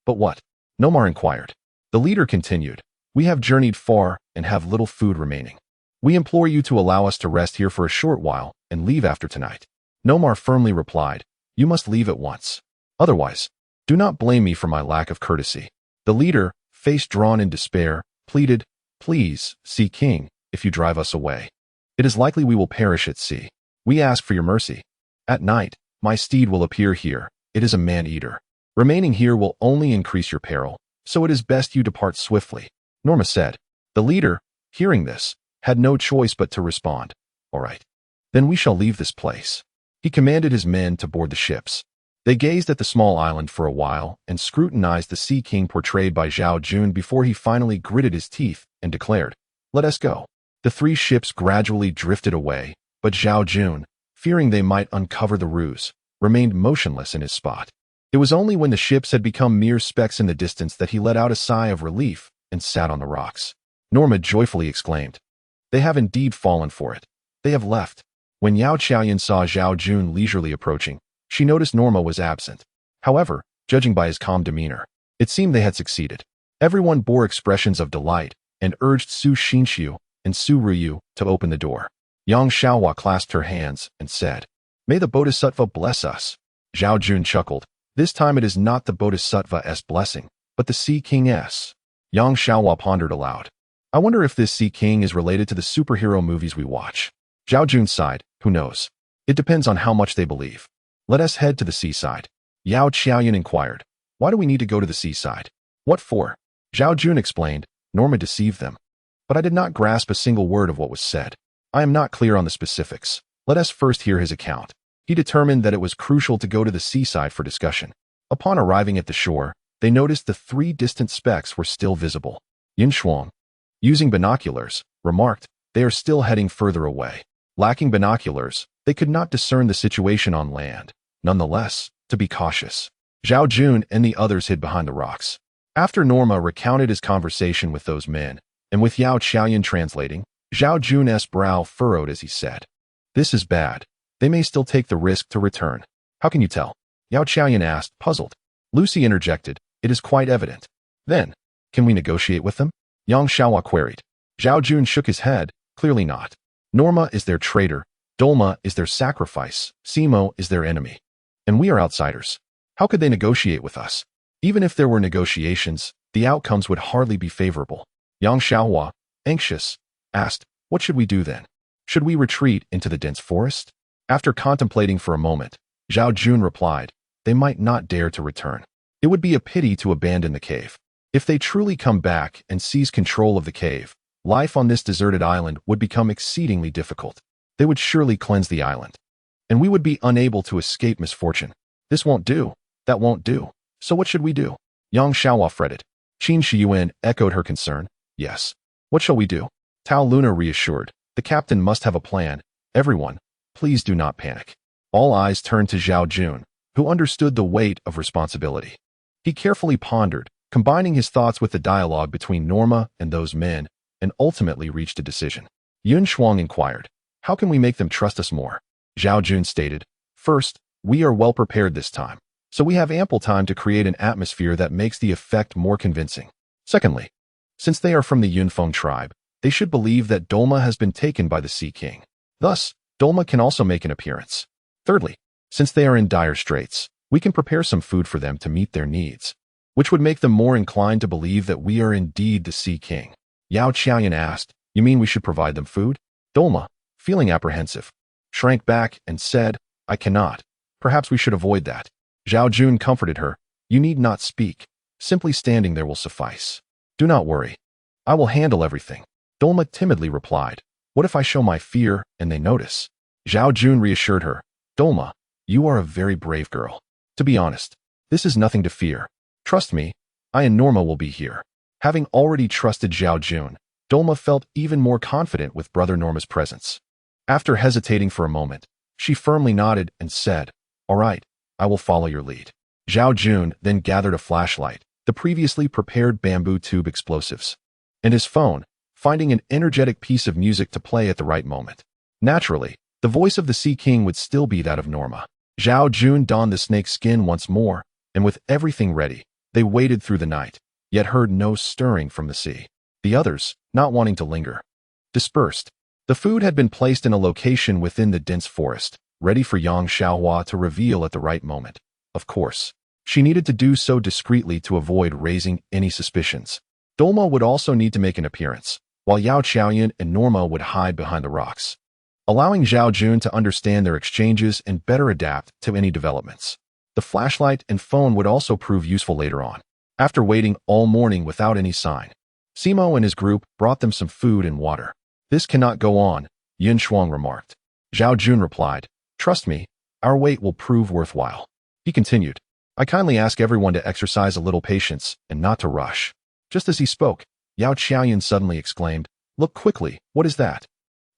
But what? Nomar inquired. The leader continued, We have journeyed far and have little food remaining. We implore you to allow us to rest here for a short while and leave after tonight. Nomar firmly replied, You must leave at once. Otherwise, do not blame me for my lack of courtesy. The leader, face drawn in despair, pleaded, Please, Sea King, if you drive us away, it is likely we will perish at sea. We ask for your mercy. At night, my steed will appear here. It is a man-eater. Remaining here will only increase your peril, so it is best you depart swiftly. Norma said. The leader, hearing this, had no choice but to respond. All right. Then we shall leave this place. He commanded his men to board the ships. They gazed at the small island for a while and scrutinized the Sea King portrayed by Zhao Jun before he finally gritted his teeth and declared, Let us go. The 3 ships gradually drifted away, but Zhao Jun, fearing they might uncover the ruse, remained motionless in his spot. It was only when the ships had become mere specks in the distance that he let out a sigh of relief and sat on the rocks. Norma joyfully exclaimed, They have indeed fallen for it. They have left. When Yao Qiaoyan saw Zhao Jun leisurely approaching, she noticed Norma was absent. However, judging by his calm demeanor, it seemed they had succeeded. Everyone bore expressions of delight and urged Su Xinxiu and Su Ruyu to open the door. Yang Xiaohua clasped her hands and said, May the Bodhisattva bless us. Zhao Jun chuckled. This time it is not the Bodhisattva's blessing, but the Sea King's. Yang Xiaohua pondered aloud. I wonder if this Sea King is related to the superhero movies we watch. Zhao Jun sighed. Who knows? It depends on how much they believe. Let us head to the seaside. Yao Qiaoyan inquired. Why do we need to go to the seaside? What for? Zhao Jun explained. Norma deceived them. But I did not grasp a single word of what was said. I am not clear on the specifics. Let us first hear his account. He determined that it was crucial to go to the seaside for discussion. Upon arriving at the shore, they noticed the 3 distant specks were still visible. Yin Shuang, using binoculars, remarked, They are still heading further away. Lacking binoculars, they could not discern the situation on land. Nonetheless, to be cautious, Zhao Jun and the others hid behind the rocks. After Norma recounted his conversation with those men, and with Yao Qiaoyan translating, Zhao Jun's brow furrowed as he said, This is bad. They may still take the risk to return. How can you tell? Yao Qiaoyan asked, puzzled. Lucy interjected, It is quite evident. Then, can we negotiate with them? Yang Xiaohua queried. Zhao Jun shook his head, clearly not. Norma is their traitor, Dolma is their sacrifice, Simo is their enemy. And we are outsiders. How could they negotiate with us? Even if there were negotiations, the outcomes would hardly be favorable. Yang Xiaohua, anxious, asked, What should we do then? Should we retreat into the dense forest? After contemplating for a moment, Zhao Jun replied, They might not dare to return. It would be a pity to abandon the cave. If they truly come back and seize control of the cave, life on this deserted island would become exceedingly difficult. They would surely cleanse the island, and we would be unable to escape misfortune. This won't do. That won't do. So what should we do? Yang Xiaohua fretted. Qin Shiyuan echoed her concern. Yes. What shall we do? Tao Luna reassured. The captain must have a plan. Everyone, please do not panic. All eyes turned to Zhao Jun, who understood the weight of responsibility. He carefully pondered, combining his thoughts with the dialogue between Norma and those men, and ultimately reached a decision. Yun Shuang inquired, How can we make them trust us more? Zhao Jun stated, First, we are well prepared this time, so we have ample time to create an atmosphere that makes the effect more convincing. Secondly, since they are from the Yunfeng tribe, they should believe that Dolma has been taken by the Sea King. Thus, Dolma can also make an appearance. Thirdly, since they are in dire straits, we can prepare some food for them to meet their needs, which would make them more inclined to believe that we are indeed the Sea King. Yao Qiaoyan asked, You mean we should provide them food? Dolma, feeling apprehensive, shrank back and said, I cannot. Perhaps we should avoid that. Zhao Jun comforted her. You need not speak. Simply standing there will suffice. Do not worry. I will handle everything. Dolma timidly replied. What if I show my fear and they notice? Zhao Jun reassured her. Dolma, you are a very brave girl. To be honest, this is nothing to fear. Trust me, I and Norma will be here. Having already trusted Zhao Jun, Dolma felt even more confident with brother Norma's presence. After hesitating for a moment, she firmly nodded and said, All right, I will follow your lead. Zhao Jun then gathered a flashlight, the previously prepared bamboo tube explosives, and his phone, finding an energetic piece of music to play at the right moment. Naturally, the voice of the Sea King would still be that of Norma. Zhao Jun donned the snake skin once more, and with everything ready, they waded through the night, yet heard no stirring from the sea. The others, not wanting to linger, dispersed. The food had been placed in a location within the dense forest, ready for Yang Xiaohua to reveal at the right moment. Of course, she needed to do so discreetly to avoid raising any suspicions. Dolma would also need to make an appearance, while Yao Qiaoyan and Norma would hide behind the rocks, allowing Zhao Jun to understand their exchanges and better adapt to any developments. The flashlight and phone would also prove useful later on. After waiting all morning without any sign, Simo and his group brought them some food and water. This cannot go on, Yin Shuang remarked. Zhao Jun replied, Trust me, our wait will prove worthwhile. He continued, I kindly ask everyone to exercise a little patience and not to rush. Just as he spoke, Yao Qiaoyan suddenly exclaimed, Look quickly, what is that?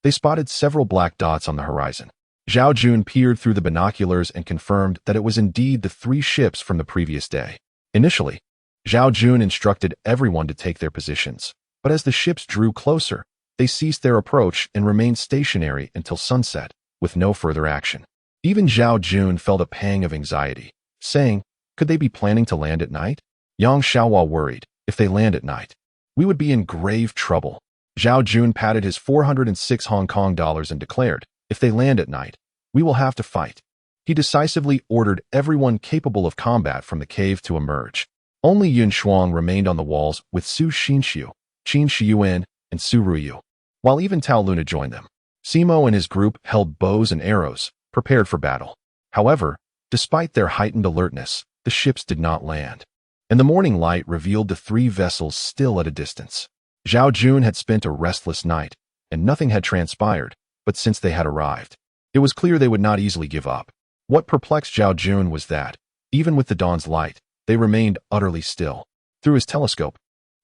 They spotted several black dots on the horizon. Zhao Jun peered through the binoculars and confirmed that it was indeed the 3 ships from the previous day. Initially, Zhao Jun instructed everyone to take their positions, but as the ships drew closer, they ceased their approach and remained stationary until sunset, with no further action. Even Zhao Jun felt a pang of anxiety, saying, Could they be planning to land at night? Yang Xiaohua worried, If they land at night, we would be in grave trouble. Zhao Jun patted his 406 Hong Kong dollars and declared, If they land at night, we will have to fight. He decisively ordered everyone capable of combat from the cave to emerge. Only Yun Shuang remained on the walls with Su Xinxiu, Qin Shiyuan, and Su Ruyu, while even Tao Luna joined them. Simo and his group held bows and arrows, prepared for battle. However, despite their heightened alertness, the ships did not land, and the morning light revealed the 3 vessels still at a distance. Zhao Jun had spent a restless night, and nothing had transpired, but since they had arrived, it was clear they would not easily give up. What perplexed Zhao Jun was that, even with the dawn's light, they remained utterly still. Through his telescope,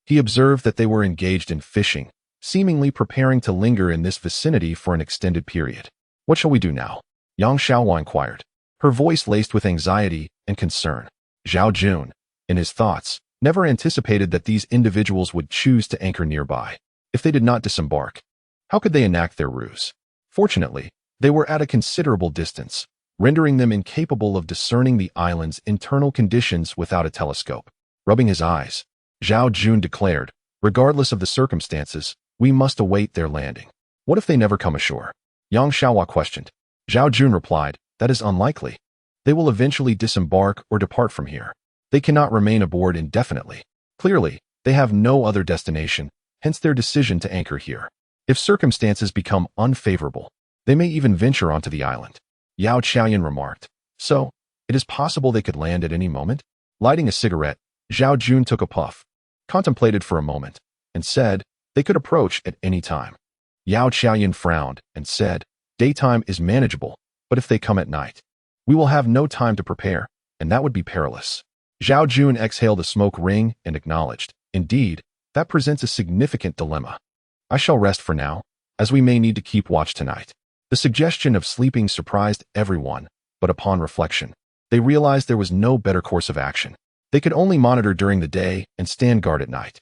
he observed that they were engaged in fishing, seemingly preparing to linger in this vicinity for an extended period. What shall we do now? Yang Xiaohua inquired, her voice laced with anxiety and concern. Zhao Jun, in his thoughts, never anticipated that these individuals would choose to anchor nearby. If they did not disembark, how could they enact their ruse? Fortunately, they were at a considerable distance, rendering them incapable of discerning the island's internal conditions without a telescope. Rubbing his eyes, Zhao Jun declared, Regardless of the circumstances, we must await their landing. What if they never come ashore? Yang Xiaohua questioned. Zhao Jun replied, That is unlikely. They will eventually disembark or depart from here. They cannot remain aboard indefinitely. Clearly, they have no other destination, hence their decision to anchor here. If circumstances become unfavorable, they may even venture onto the island. Yao Qiaoyan remarked. So, it is possible they could land at any moment? Lighting a cigarette, Zhao Jun took a puff, contemplated for a moment, and said, They could approach at any time. Yao Qiaoyan frowned and said, Daytime is manageable, but if they come at night, we will have no time to prepare, and that would be perilous. Zhao Jun exhaled a smoke ring and acknowledged, Indeed, that presents a significant dilemma. I shall rest for now, as we may need to keep watch tonight. The suggestion of sleeping surprised everyone, but upon reflection, they realized there was no better course of action. They could only monitor during the day and stand guard at night.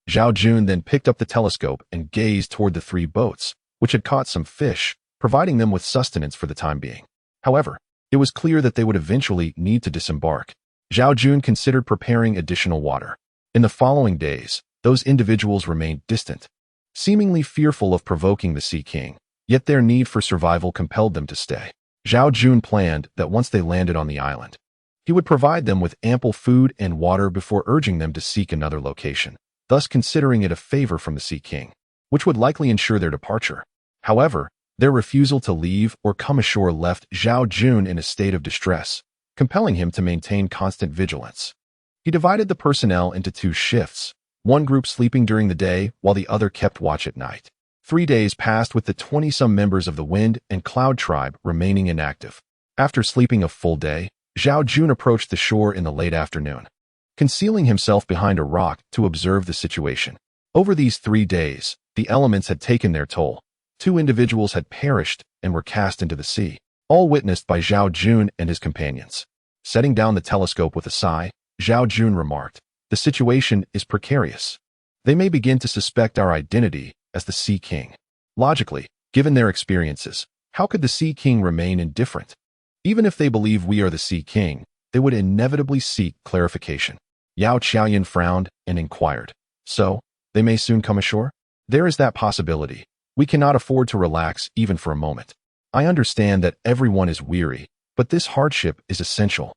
Zhao Jun then picked up the telescope and gazed toward the 3 boats, which had caught some fish, providing them with sustenance for the time being. However, it was clear that they would eventually need to disembark. Zhao Jun considered preparing additional water. In the following days, those individuals remained distant, seemingly fearful of provoking the Sea King, yet their need for survival compelled them to stay. Zhao Jun planned that once they landed on the island, he would provide them with ample food and water before urging them to seek another location, thus considering it a favor from the Sea King, which would likely ensure their departure. However, their refusal to leave or come ashore left Zhao Jun in a state of distress, compelling him to maintain constant vigilance. He divided the personnel into 2 shifts, one group sleeping during the day while the other kept watch at night. 3 days passed with the 20-some members of the Wind and Cloud tribe remaining inactive. After sleeping a full day, Zhao Jun approached the shore in the late afternoon, concealing himself behind a rock to observe the situation. Over these 3 days, the elements had taken their toll. 2 individuals had perished and were cast into the sea, all witnessed by Zhao Jun and his companions. Setting down the telescope with a sigh, Zhao Jun remarked, "The situation is precarious. They may begin to suspect our identity as the Sea King. Logically, given their experiences, how could the Sea King remain indifferent? Even if they believe we are the Sea King, they would inevitably seek clarification." Yao Qiaoyan frowned and inquired, "So, they may soon come ashore?" "There is that possibility. We cannot afford to relax even for a moment. I understand that everyone is weary, but this hardship is essential.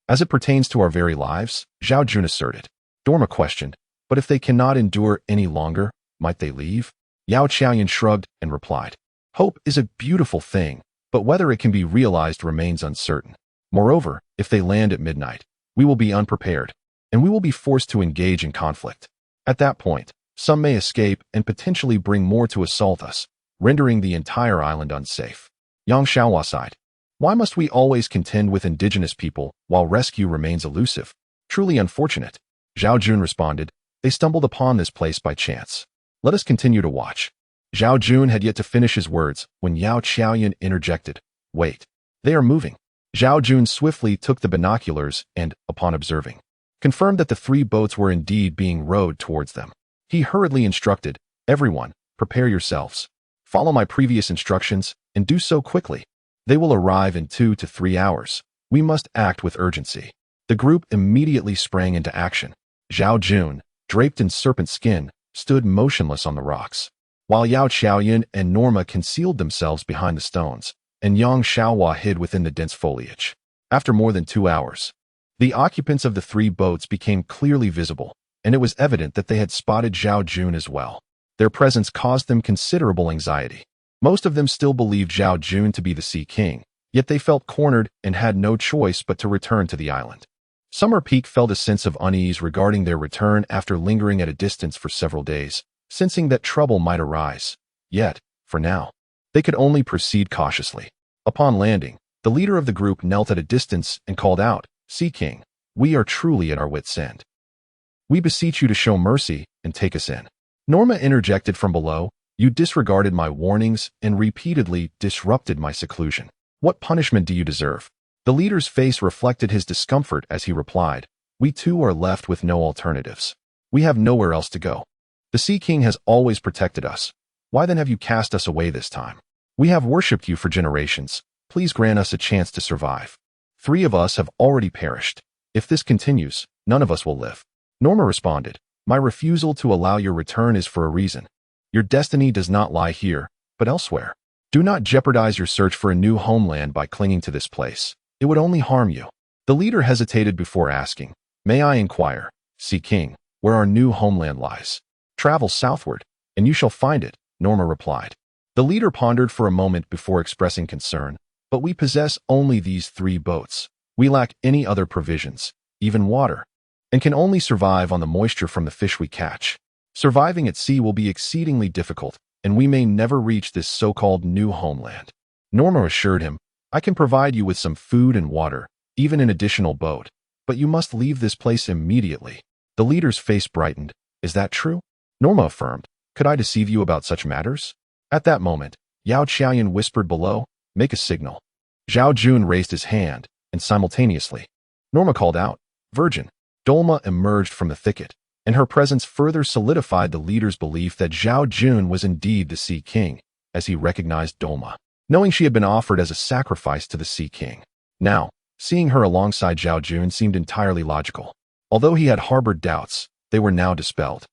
As it pertains to our very lives," Zhao Jun asserted. Dorma questioned, "But if they cannot endure any longer, might they leave?" Yao Qiaoyan shrugged and replied, "Hope is a beautiful thing, but whether it can be realized remains uncertain. Moreover, if they land at midnight, we will be unprepared, and we will be forced to engage in conflict. At that point, some may escape and potentially bring more to assault us, rendering the entire island unsafe." Yang Xiaohua sighed. "Why must we always contend with indigenous people while rescue remains elusive? Truly unfortunate." Zhao Jun responded, "They stumbled upon this place by chance. Let us continue to watch." Zhao Jun had yet to finish his words when Yao Qiaoyan interjected, "Wait, they are moving." Zhao Jun swiftly took the binoculars and, upon observing, confirmed that the 3 boats were indeed being rowed towards them. He hurriedly instructed, "Everyone, prepare yourselves. Follow my previous instructions and do so quickly. They will arrive in 2 to 3 hours. We must act with urgency." The group immediately sprang into action. Zhao Jun, draped in serpent skin, stood motionless on the rocks, while Yao Qiaoyan and Norma concealed themselves behind the stones, and Yang Xiaohua hid within the dense foliage. After more than 2 hours, the occupants of the 3 boats became clearly visible, and it was evident that they had spotted Zhao Jun as well. Their presence caused them considerable anxiety. Most of them still believed Zhao Jun to be the Sea King, yet they felt cornered and had no choice but to return to the island. Summer Peak felt a sense of unease regarding their return after lingering at a distance for several days, sensing that trouble might arise. Yet, for now, they could only proceed cautiously. Upon landing, the leader of the group knelt at a distance and called out, "Sea King, we are truly at our wits' end. We beseech you to show mercy and take us in." Norma interjected from below, "You disregarded my warnings and repeatedly disrupted my seclusion. What punishment do you deserve?" The leader's face reflected his discomfort as he replied, "We too are left with no alternatives. We have nowhere else to go. The Sea King has always protected us. Why then have you cast us away this time? We have worshipped you for generations. Please grant us a chance to survive. 3 of us have already perished. If this continues, none of us will live." Norma responded, "My refusal to allow your return is for a reason. Your destiny does not lie here, but elsewhere. Do not jeopardize your search for a new homeland by clinging to this place. It would only harm you." The leader hesitated before asking, "May I inquire, Sea King, where our new homeland lies?" "Travel southward, and you shall find it," Norma replied. The leader pondered for a moment before expressing concern, "But we possess only these 3 boats. We lack any other provisions, even water, and can only survive on the moisture from the fish we catch. Surviving at sea will be exceedingly difficult, and we may never reach this so-called new homeland." Norma assured him, "I can provide you with some food and water, even an additional boat, but you must leave this place immediately." The leader's face brightened. "Is that true?" Norma affirmed, "Could I deceive you about such matters?" At that moment, Yao Qiaoyan whispered below, "Make a signal." Zhao Jun raised his hand, and simultaneously, Norma called out, "Virgin." Dolma emerged from the thicket, and her presence further solidified the leader's belief that Zhao Jun was indeed the Sea King, as he recognized Dolma, knowing she had been offered as a sacrifice to the Sea King. Now, seeing her alongside Zhao Jun seemed entirely logical. Although he had harbored doubts, they were now dispelled.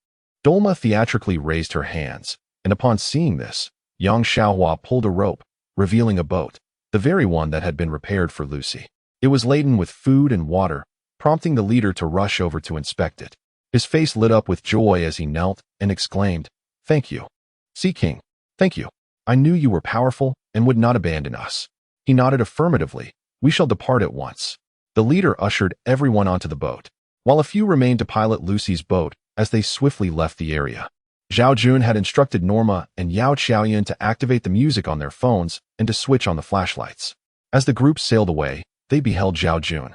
Dolma theatrically raised her hands, and upon seeing this, Yang Xiaohua pulled a rope, revealing a boat, the very one that had been repaired for Lucy. It was laden with food and water, prompting the leader to rush over to inspect it. His face lit up with joy as he knelt and exclaimed, "Thank you, Sea King, thank you. I knew you were powerful and would not abandon us. He nodded affirmatively. We shall depart at once. The leader ushered everyone onto the boat, while a few remained to pilot Lucy's boat as they swiftly left the area. Zhao Jun had instructed Norma and Yao Qiaoyan to activate the music on their phones and to switch on the flashlights. As the group sailed away, they beheld Zhao Jun,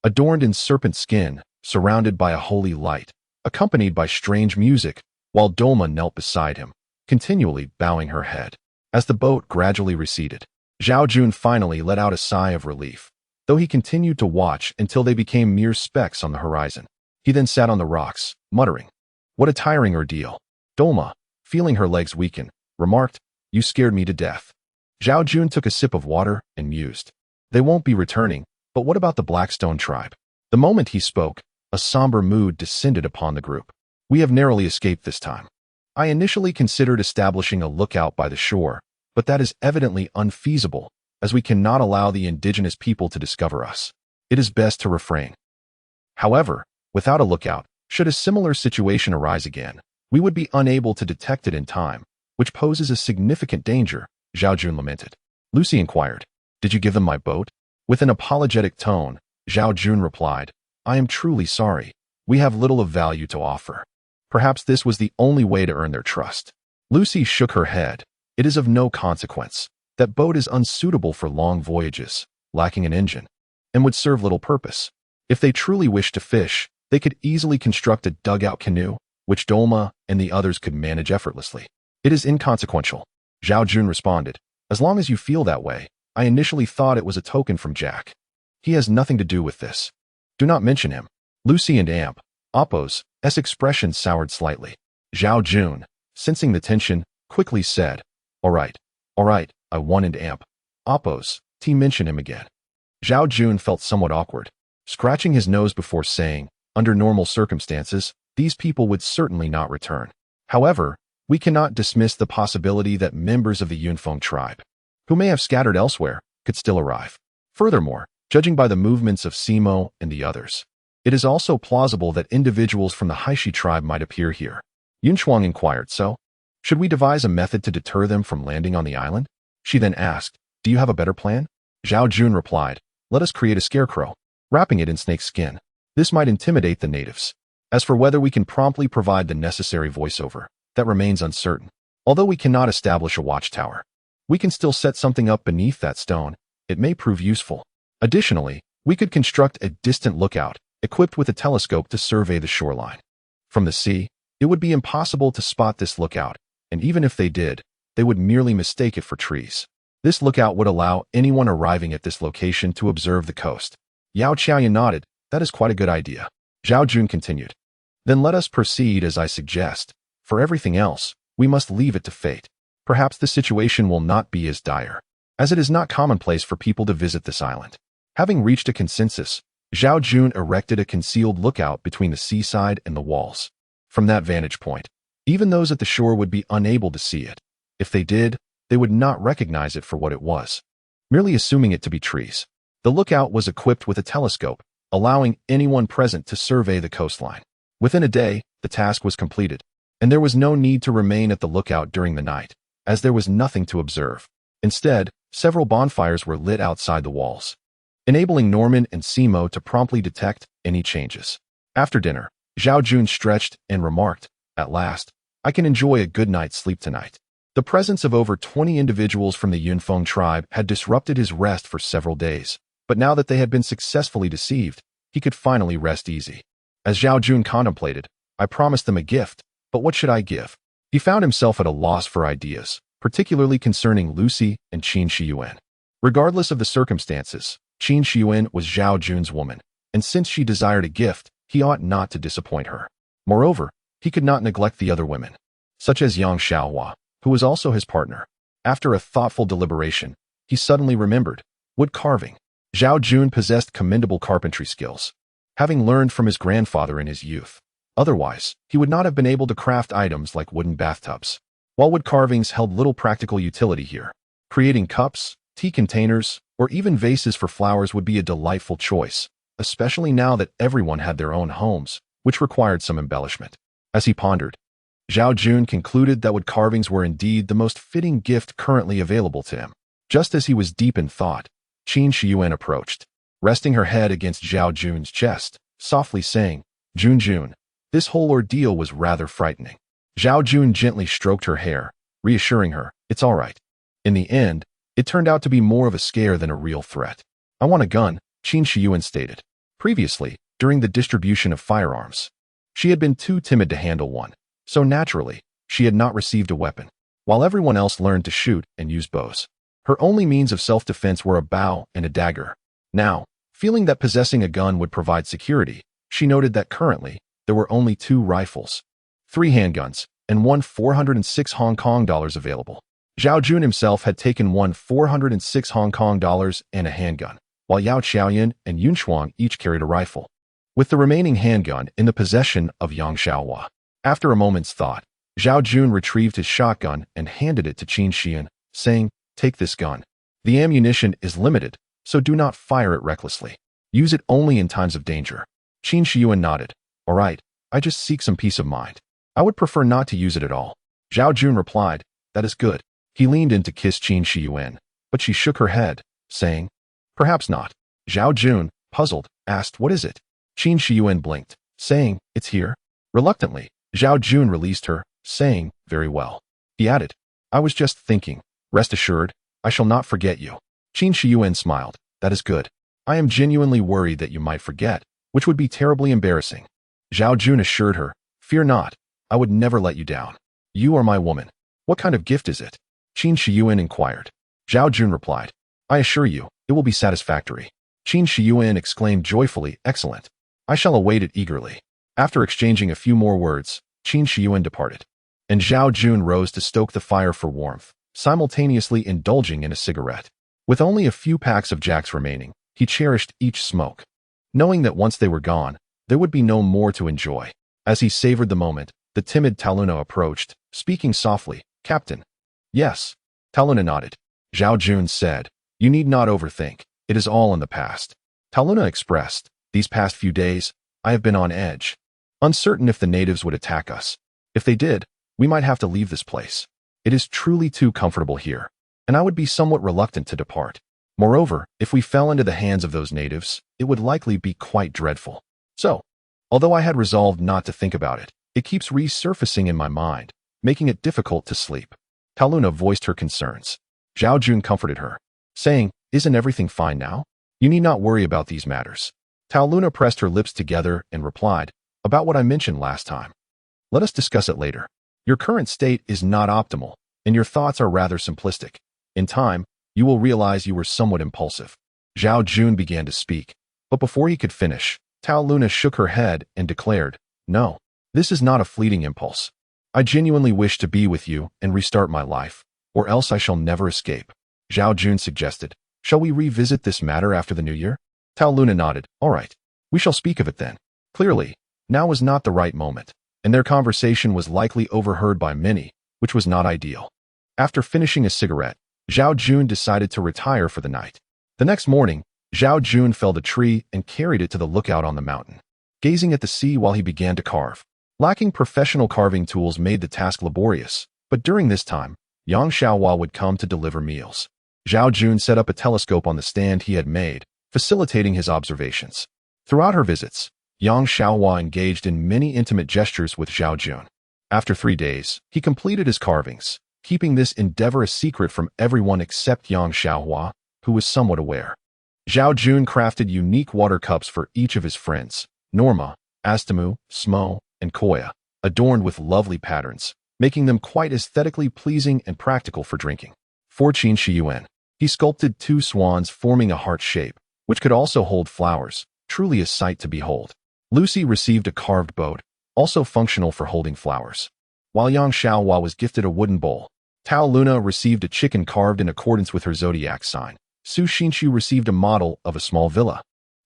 adorned in serpent skin, surrounded by a holy light, accompanied by strange music, while Dolma knelt beside him, continually bowing her head. As the boat gradually receded, Zhao Jun finally let out a sigh of relief, though he continued to watch until they became mere specks on the horizon. He then sat on the rocks, muttering, "What a tiring ordeal." Dolma, feeling her legs weaken, remarked, "You scared me to death." Zhao Jun took a sip of water and mused. They won't be returning, but what about the Blackstone tribe? The moment he spoke, a somber mood descended upon the group. We have narrowly escaped this time. I initially considered establishing a lookout by the shore, but that is evidently unfeasible, as we cannot allow the indigenous people to discover us. It is best to refrain. However, without a lookout, should a similar situation arise again, we would be unable to detect it in time, which poses a significant danger, Zhao Jun lamented. Lucy inquired, "Did you give them my boat?" With an apologetic tone, Zhao Jun replied, "I am truly sorry. We have little of value to offer." Perhaps this was the only way to earn their trust. Lucy shook her head. "It is of no consequence. That boat is unsuitable for long voyages, lacking an engine, and would serve little purpose. If they truly wished to fish, they could easily construct a dugout canoe, which Dolma and the others could manage effortlessly. It is inconsequential," Zhao Jun responded. "As long as you feel that way. I initially thought it was a token from Jack. He has nothing to do with this. Do not mention him." Lucy and Appo's expression soured slightly. Zhao Jun, sensing the tension, quickly said, all right, I wanted Appo's mention him again." Zhao Jun felt somewhat awkward, scratching his nose before saying, "Under normal circumstances, these people would certainly not return. However, we cannot dismiss the possibility that members of the Yunfeng tribe, who may have scattered elsewhere, could still arrive. Furthermore, judging by the movements of Simo and the others, it is also plausible that individuals from the Haishi tribe might appear here." Yunchuang inquired, "So, should we devise a method to deter them from landing on the island?" She then asked, "Do you have a better plan?" Zhao Jun replied, "Let us create a scarecrow, wrapping it in snake skin. This might intimidate the natives. As for whether we can promptly provide the necessary voiceover, that remains uncertain. Although we cannot establish a watchtower, we can still set something up beneath that stone. It may prove useful. Additionally, we could construct a distant lookout, equipped with a telescope to survey the shoreline. From the sea, it would be impossible to spot this lookout, and even if they did, they would merely mistake it for trees. This lookout would allow anyone arriving at this location to observe the coast." Yao Qiaoyan nodded. "That is quite a good idea." Zhao Jun continued, "Then let us proceed as I suggest. For everything else, we must leave it to fate. Perhaps the situation will not be as dire, as it is not commonplace for people to visit this island." Having reached a consensus, Zhao Jun erected a concealed lookout between the seaside and the walls. From that vantage point, even those at the shore would be unable to see it. If they did, they would not recognize it for what it was, merely assuming it to be trees. The lookout was equipped with a telescope, allowing anyone present to survey the coastline. Within a day, the task was completed, and there was no need to remain at the lookout during the night, as there was nothing to observe. Instead, several bonfires were lit outside the walls, enabling Norman and Simo to promptly detect any changes. After dinner, Zhao Jun stretched and remarked, "At last, I can enjoy a good night's sleep tonight." The presence of over 20 individuals from the Yunfeng tribe had disrupted his rest for several days, but now that they had been successfully deceived, he could finally rest easy. As Zhao Jun contemplated, "I promised them a gift, but what should I give?" He found himself at a loss for ideas, particularly concerning Lucy and Qin Shiyuan. Regardless of the circumstances, Qin Shiyuan was Zhao Jun's woman, and since she desired a gift, he ought not to disappoint her. Moreover, he could not neglect the other women, such as Yang Xiaohua, who was also his partner. After a thoughtful deliberation, he suddenly remembered wood carving. Zhao Jun possessed commendable carpentry skills, having learned from his grandfather in his youth. Otherwise, he would not have been able to craft items like wooden bathtubs. While wood carvings held little practical utility here, creating cups, tea containers, or even vases for flowers would be a delightful choice, especially now that everyone had their own homes, which required some embellishment. As he pondered, Zhao Jun concluded that wood carvings were indeed the most fitting gift currently available to him. Just as he was deep in thought, Qin Shiyuan approached, resting her head against Zhao Jun's chest, softly saying, Jun, this whole ordeal was rather frightening. Zhao Jun gently stroked her hair, reassuring her, it's all right. In the end, it turned out to be more of a scare than a real threat. I want a gun, Qin Shiyuan stated. Previously, during the distribution of firearms, she had been too timid to handle one, so naturally, she had not received a weapon, while everyone else learned to shoot and use bows. Her only means of self-defense were a bow and a dagger. Now, feeling that possessing a gun would provide security, she noted that currently, there were only 2 rifles, 3 handguns, and 1 406 Hong Kong dollars available. Zhao Jun himself had taken 1 406 Hong Kong dollars and a handgun, while Yao Qiaoyan and Yun Shuang each carried a rifle, with the remaining handgun in the possession of Yang Xiaohua. After a moment's thought, Zhao Jun retrieved his shotgun and handed it to Qin Shiyuan, saying, take this gun. The ammunition is limited, so do not fire it recklessly. Use it only in times of danger. Qin Shiyuan nodded. All right, I just seek some peace of mind. I would prefer not to use it at all. Zhao Jun replied, that is good. He leaned in to kiss Qin Shiyuan, but she shook her head, saying, perhaps not. Zhao Jun, puzzled, asked, what is it? Qin Shiyuan blinked, saying, it's here. Reluctantly, Zhao Jun released her, saying, very well. He added, I was just thinking. Rest assured, I shall not forget you. Qin Shiyuan smiled. That is good. I am genuinely worried that you might forget, which would be terribly embarrassing. Zhao Jun assured her, fear not. I would never let you down. You are my woman. What kind of gift is it? Qin Shiyuan inquired. Zhao Jun replied, I assure you, it will be satisfactory. Qin Shiyuan exclaimed joyfully, excellent. I shall await it eagerly. After exchanging a few more words, Qin Shiyuan departed, and Zhao Jun rose to stoke the fire for warmth, simultaneously indulging in a cigarette. With only a few packs of jacks remaining, he cherished each smoke, knowing that once they were gone, there would be no more to enjoy. As he savored the moment, the timid Taluna approached, speaking softly, Captain. Yes. Taluna nodded. Zhao Jun said, you need not overthink. It is all in the past. Taluna expressed, these past few days, I have been on edge, uncertain if the natives would attack us. If they did, we might have to leave this place. It is truly too comfortable here, and I would be somewhat reluctant to depart. Moreover, if we fell into the hands of those natives, it would likely be quite dreadful. So, although I had resolved not to think about it, it keeps resurfacing in my mind, making it difficult to sleep. Taluna voiced her concerns. Zhao Jun comforted her, saying, isn't everything fine now? You need not worry about these matters. Taluna pressed her lips together and replied, about what I mentioned last time. Let us discuss it later. Your current state is not optimal, and your thoughts are rather simplistic. In time, you will realize you were somewhat impulsive. Zhao Jun began to speak, but before he could finish, Taluna shook her head and declared, no, this is not a fleeting impulse. I genuinely wish to be with you and restart my life, or else I shall never escape. Zhao Jun suggested, shall we revisit this matter after the new year? Taluna nodded, all right. We shall speak of it then. Clearly, now was not the right moment, and their conversation was likely overheard by many, which was not ideal. After finishing a cigarette, Zhao Jun decided to retire for the night. The next morning, Zhao Jun felled a tree and carried it to the lookout on the mountain, gazing at the sea while he began to carve. Lacking professional carving tools made the task laborious, but during this time, Yang Xiaohua would come to deliver meals. Zhao Jun set up a telescope on the stand he had made, facilitating his observations. Throughout her visits, Yang Xiaohua engaged in many intimate gestures with Zhao Jun. After 3 days, he completed his carvings, keeping this endeavor a secret from everyone except Yang Xiaohua, who was somewhat aware. Zhao Jun crafted unique water cups for each of his friends, Norma, Astamu, Smo, and Koya, adorned with lovely patterns, making them quite aesthetically pleasing and practical for drinking. For Qin Shiyuan, he sculpted 2 swans forming a heart shape, which could also hold flowers, truly a sight to behold. Lucy received a carved boat, also functional for holding flowers. While Yang Xiaohua was gifted a wooden bowl, Tao Luna received a chicken carved in accordance with her zodiac sign. Su Xinshu received a model of a small villa.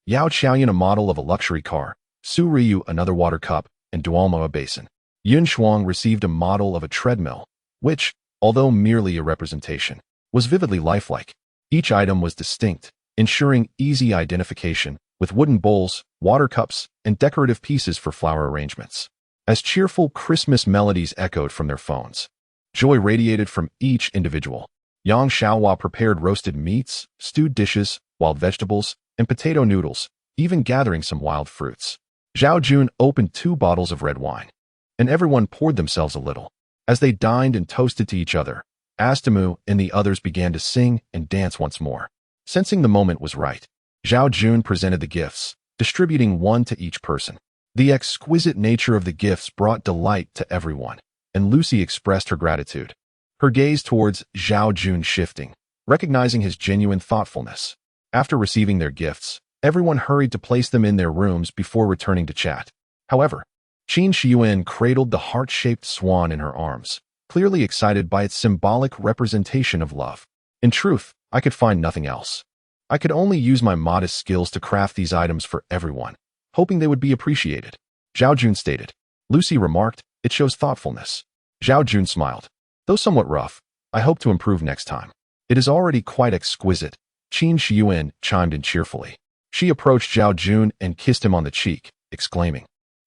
Yao Qiaoyan a model of a luxury car, Su Ryu another water cup, and Dualmo a basin. Yun Shuang received a model of a treadmill, which, although merely a representation, was vividly lifelike. Each item was distinct, ensuring easy identification, with wooden bowls, water cups, and decorative pieces for flower arrangements. as cheerful Christmas melodies echoed from their phones. Joy radiated from each individual. Yang Xiaohua prepared roasted meats, stewed dishes, wild vegetables, and potato noodles, even gathering some wild fruits. Zhao Jun opened 2 bottles of red wine, and everyone poured themselves a little. As they dined and toasted to each other, Astamu and the others began to sing and dance once more. Sensing the moment was right, Zhao Jun presented the gifts, distributing one to each person. The exquisite nature of the gifts brought delight to everyone, and Lucy expressed her gratitude, her gaze towards Zhao Jun shifting, recognizing his genuine thoughtfulness. After receiving their gifts, everyone hurried to place them in their rooms before returning to chat. However, Qin Shiyuan cradled the heart-shaped swan in her arms, clearly excited by its symbolic representation of love. In truth, I could find nothing else. I could only use my modest skills to craft these items for everyone, hoping they would be appreciated. Zhao Jun stated. Lucy remarked, it shows thoughtfulness. Zhao Jun smiled. Though somewhat rough, I hope to improve next time. It is already quite exquisite, Qin Shiyuan chimed in cheerfully. She approached Zhao Jun and kissed him on the cheek, exclaiming,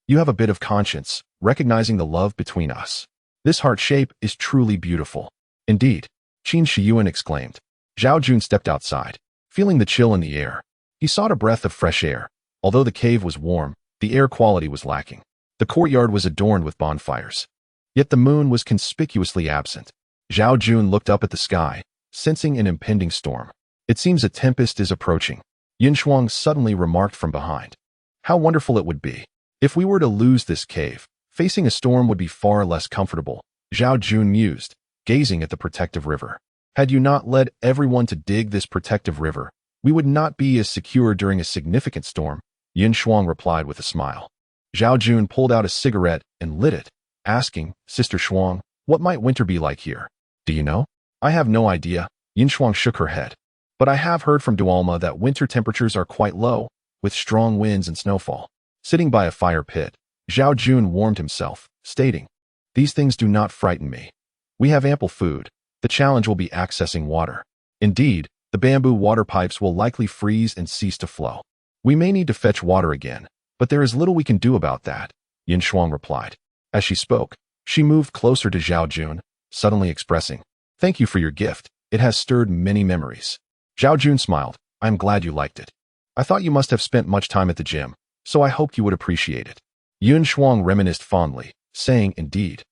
you have a bit of conscience, recognizing the love between us. This heart shape is truly beautiful. Indeed, Qin Shiyuan exclaimed. Zhao Jun stepped outside, feeling the chill in the air. He sought a breath of fresh air. Although the cave was warm, the air quality was lacking. The courtyard was adorned with bonfires. Yet the moon was conspicuously absent. Zhao Jun looked up at the sky, sensing an impending storm. It seems a tempest is approaching, Yin Shuang suddenly remarked from behind. How wonderful it would be. If we were to lose this cave, facing a storm would be far less comfortable, Zhao Jun mused, gazing at the protective river. Had you not led everyone to dig this protective river, we would not be as secure during a significant storm, Yin Shuang replied with a smile. Zhao Jun pulled out a cigarette and lit it, asking, Sister Shuang, what might winter be like here? Do you know? I have no idea, Yin Shuang shook her head. But I have heard from Dualma that winter temperatures are quite low, with strong winds and snowfall. Sitting by a fire pit, Zhao Jun warmed himself, stating, these things do not frighten me. We have ample food. The challenge will be accessing water. Indeed, the bamboo water pipes will likely freeze and cease to flow. We may need to fetch water again, but there is little we can do about that, Yin Shuang replied. As she spoke, she moved closer to Zhao Jun, suddenly expressing, thank you for your gift. It has stirred many memories. Zhao Jun smiled. I am glad you liked it. I thought you must have spent much time at the gym, so I hoped you would appreciate it. Yin Shuang reminisced fondly, saying, indeed.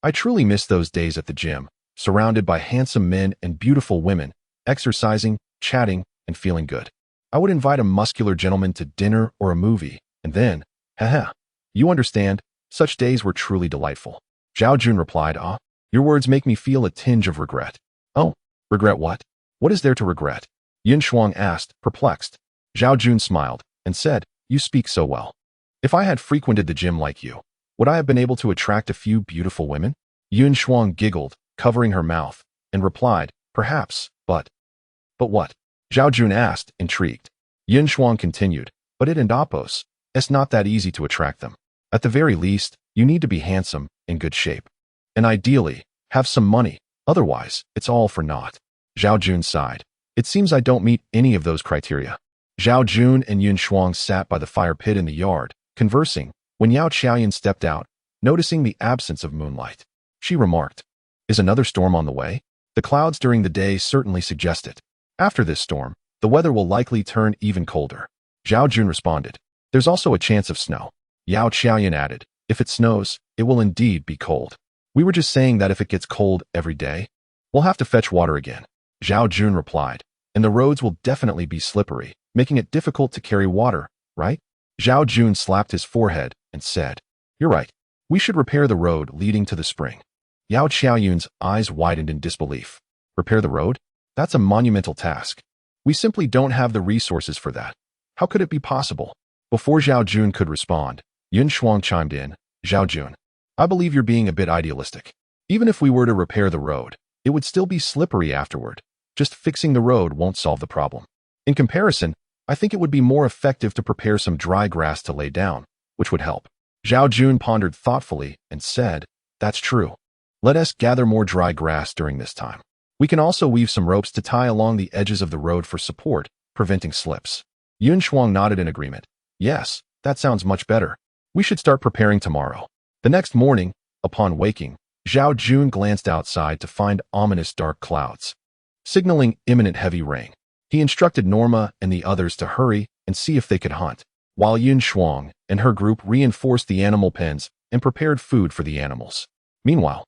I truly miss those days at the gym, surrounded by handsome men and beautiful women, exercising, chatting, and feeling good. I would invite a muscular gentleman to dinner or a movie, and then, haha. You understand, such days were truly delightful. Zhao Jun replied, your words make me feel a tinge of regret. Oh, regret what? What is there to regret? Yin Shuang asked, perplexed. Zhao Jun smiled, and said, you speak so well. If I had frequented the gym like you, would I have been able to attract a few beautiful women? Yin Shuang giggled, covering her mouth, and replied, perhaps, but what? Zhao Jun asked, intrigued. Yin Shuang continued, but it and Apos, it's not that easy to attract them. At the very least, you need to be handsome, in good shape. And ideally, have some money, otherwise, it's all for naught. Zhao Jun sighed. It seems I don't meet any of those criteria. Zhao Jun and Yin Shuang sat by the fire pit in the yard, conversing, when Yao Qiaoyan stepped out, noticing the absence of moonlight. She remarked, is another storm on the way? The clouds during the day certainly suggest it. After this storm, the weather will likely turn even colder. Zhao Jun responded, there's also a chance of snow. Yao Qiaoyan added, if it snows, it will indeed be cold. We were just saying that if it gets cold every day, we'll have to fetch water again. Zhao Jun replied, and the roads will definitely be slippery, making it difficult to carry water, right? Zhao Jun slapped his forehead and said, you're right. We should repair the road leading to the spring. Yao Qiaoyun's eyes widened in disbelief. Repair the road? That's a monumental task. We simply don't have the resources for that. How could it be possible? Before Zhao Jun could respond, Yin Shuang chimed in, Zhao Jun, I believe you're being a bit idealistic. Even if we were to repair the road, it would still be slippery afterward. Just fixing the road won't solve the problem. In comparison, I think it would be more effective to prepare some dry grass to lay down, which would help. Zhao Jun pondered thoughtfully and said, that's true. Let us gather more dry grass during this time. We can also weave some ropes to tie along the edges of the road for support, preventing slips. Yin Shuang nodded in agreement. Yes, that sounds much better. We should start preparing tomorrow. The next morning, upon waking, Zhao Jun glanced outside to find ominous dark clouds, signaling imminent heavy rain. He instructed Norma and the others to hurry and see if they could hunt, while Yun Shuang and her group reinforced the animal pens and prepared food for the animals. Meanwhile,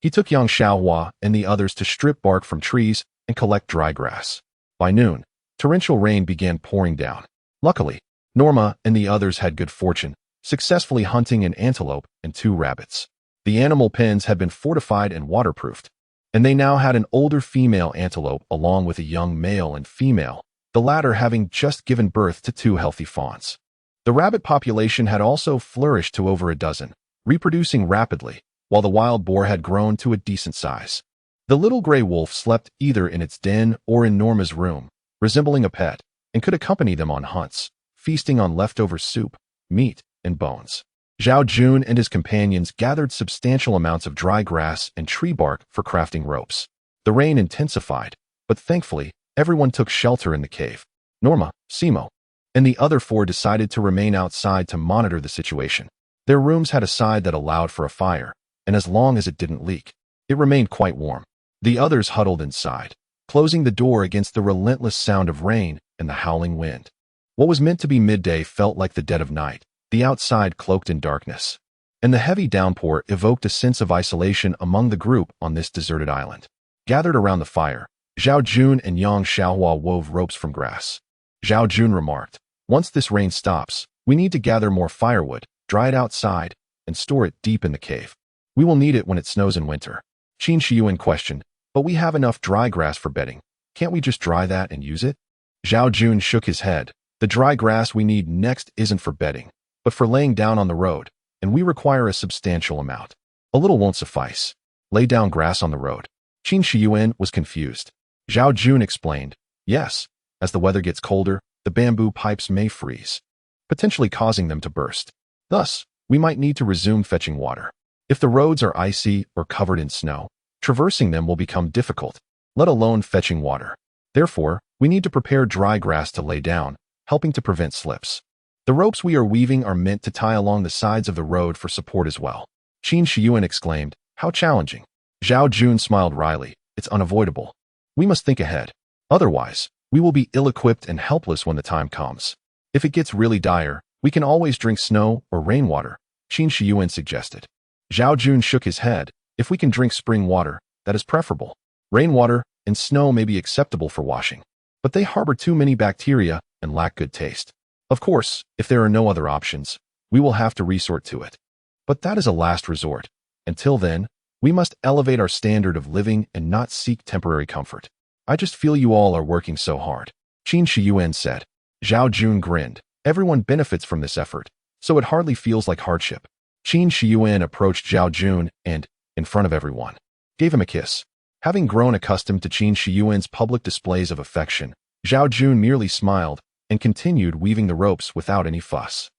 he took Yang Xiaohua and the others to strip bark from trees and collect dry grass. By noon, torrential rain began pouring down. Luckily, Norma and the others had good fortune, successfully hunting an antelope and 2 rabbits. The animal pens had been fortified and waterproofed, and they now had an older female antelope along with a young male and female, the latter having just given birth to 2 healthy fawns. The rabbit population had also flourished to over a dozen, reproducing rapidly, while the wild boar had grown to a decent size. The little gray wolf slept either in its den or in Norma's room, resembling a pet, and could accompany them on hunts, feasting on leftover soup, meat, and bones. Zhao Jun and his companions gathered substantial amounts of dry grass and tree bark for crafting ropes. The rain intensified, but thankfully, everyone took shelter in the cave. Norma, Simo, and the other 4 decided to remain outside to monitor the situation. Their rooms had a side that allowed for a fire, and as long as it didn't leak, it remained quite warm. The others huddled inside, closing the door against the relentless sound of rain and the howling wind. What was meant to be midday felt like the dead of night, the outside cloaked in darkness, and the heavy downpour evoked a sense of isolation among the group on this deserted island. Gathered around the fire, Zhao Jun and Yang Xiaohua wove ropes from grass. Zhao Jun remarked, "Once this rain stops, we need to gather more firewood, dry it outside, and store it deep in the cave. We will need it when it snows in winter." Qin Shiyuan questioned, "But we have enough dry grass for bedding. Can't we just dry that and use it?" Zhao Jun shook his head. "The dry grass we need next isn't for bedding, but for laying down on the road, and we require a substantial amount. A little won't suffice. Lay down grass on the road." Qin Shiyuan was confused. Zhao Jun explained, "Yes, as the weather gets colder, the bamboo pipes may freeze, potentially causing them to burst. Thus, we might need to resume fetching water. If the roads are icy or covered in snow, traversing them will become difficult, let alone fetching water. Therefore, we need to prepare dry grass to lay down, helping to prevent slips. The ropes we are weaving are meant to tie along the sides of the road for support as well." Qin Shiyuan exclaimed, "How challenging." Zhao Jun smiled wryly, "It's unavoidable. We must think ahead. Otherwise, we will be ill-equipped and helpless when the time comes. If it gets really dire, we can always drink snow or rainwater," Qin Shiyuan suggested. Zhao Jun shook his head. "If we can drink spring water, that is preferable. Rainwater and snow may be acceptable for washing, but they harbor too many bacteria and lack good taste. Of course, if there are no other options, we will have to resort to it. But that is a last resort. Until then, we must elevate our standard of living and not seek temporary comfort. I just feel you all are working so hard," Qin Shiyuan said. Zhao Jun grinned. "Everyone benefits from this effort, so it hardly feels like hardship." Qin Shiyuan approached Zhao Jun and, in front of everyone, gave him a kiss. Having grown accustomed to Qin Shiyuan's public displays of affection, Zhao Jun merely smiled and continued weaving the ropes without any fuss.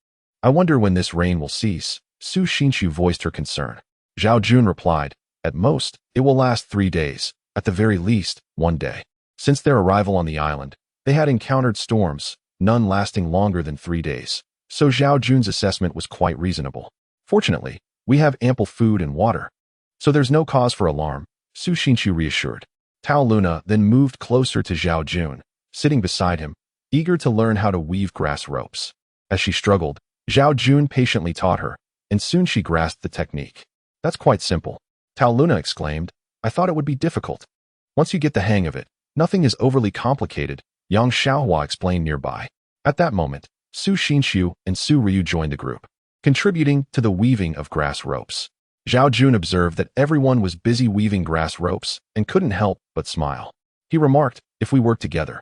"I wonder when this rain will cease," Su Xinshu voiced her concern. Zhao Jun replied, "At most, it will last 3 days, at the very least, 1 day." Since their arrival on the island, they had encountered storms, none lasting longer than 3 days, so Zhao Jun's assessment was quite reasonable. "Fortunately, we have ample food and water, so there's no cause for alarm," Su Xinshu reassured. Tao Luna then moved closer to Zhao Jun, sitting beside him, eager to learn how to weave grass ropes. As she struggled, Zhao Jun patiently taught her, and soon she grasped the technique. "That's quite simple," Tao Luna exclaimed. "I thought it would be difficult. Once you get the hang of it, nothing is overly complicated," Yang Xiaohua explained nearby. At that moment, Su Xinshu and Su Ryu joined the group, contributing to the weaving of grass ropes. Zhao Jun observed that everyone was busy weaving grass ropes and couldn't help but smile. He remarked, "If we work together,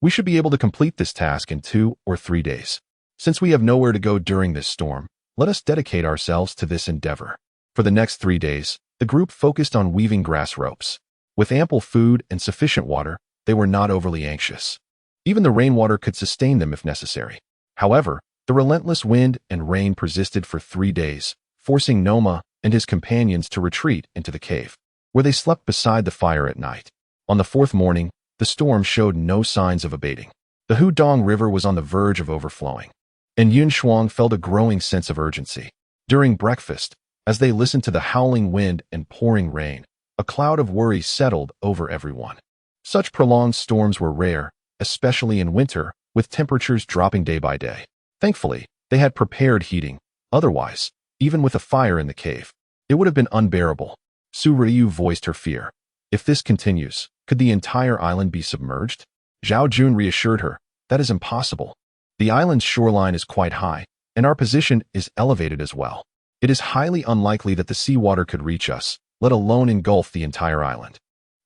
we should be able to complete this task in 2 or 3 days. Since we have nowhere to go during this storm, let us dedicate ourselves to this endeavor." For the next 3 days, the group focused on weaving grass ropes. With ample food and sufficient water, they were not overly anxious. Even the rainwater could sustain them if necessary. However, the relentless wind and rain persisted for 3 days, forcing Noma and his companions to retreat into the cave, where they slept beside the fire at night. On the 4th morning, the storm showed no signs of abating. The Hudong River was on the verge of overflowing, and Yun Shuang felt a growing sense of urgency. During breakfast, As they listened to the howling wind and pouring rain, a cloud of worry settled over everyone. Such prolonged storms were rare, especially in winter, with temperatures dropping day by day. Thankfully, they had prepared heating. Otherwise, even with a fire in the cave, it would have been unbearable. Su Ryu voiced her fear. If this continues, could the entire island be submerged? Zhao Jun reassured her, that is impossible. The island's shoreline is quite high, and our position is elevated as well. It is highly unlikely that the seawater could reach us, let alone engulf the entire island.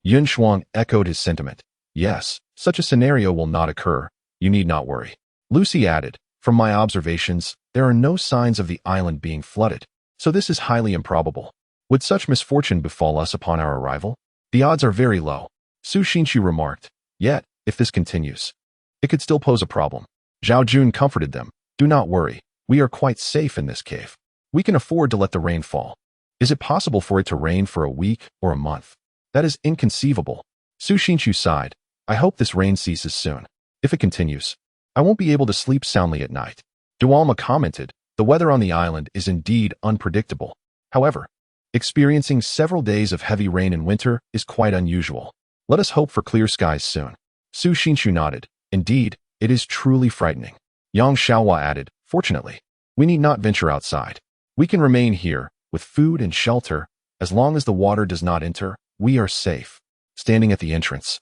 Yun Shuang echoed his sentiment. Yes, such a scenario will not occur. You need not worry. Lucy added, from my observations, there are no signs of the island being flooded, so this is highly improbable. Would such misfortune befall us upon our arrival? The odds are very low. Su Xinshu remarked. Yet, if this continues, it could still pose a problem. Zhao Jun comforted them. Do not worry. We are quite safe in this cave. We can afford to let the rain fall. Is it possible for it to rain for a week or a month? That is inconceivable. Su Xinshu sighed. I hope this rain ceases soon. If it continues, I won't be able to sleep soundly at night. Dualma commented, the weather on the island is indeed unpredictable. However, experiencing several days of heavy rain in winter is quite unusual. Let us hope for clear skies soon. Su Xinshu nodded. Indeed, it is truly frightening. Yang Xiaohua added, fortunately, we need not venture outside. We can remain here, with food and shelter. As long as the water does not enter, we are safe. Standing at the entrance,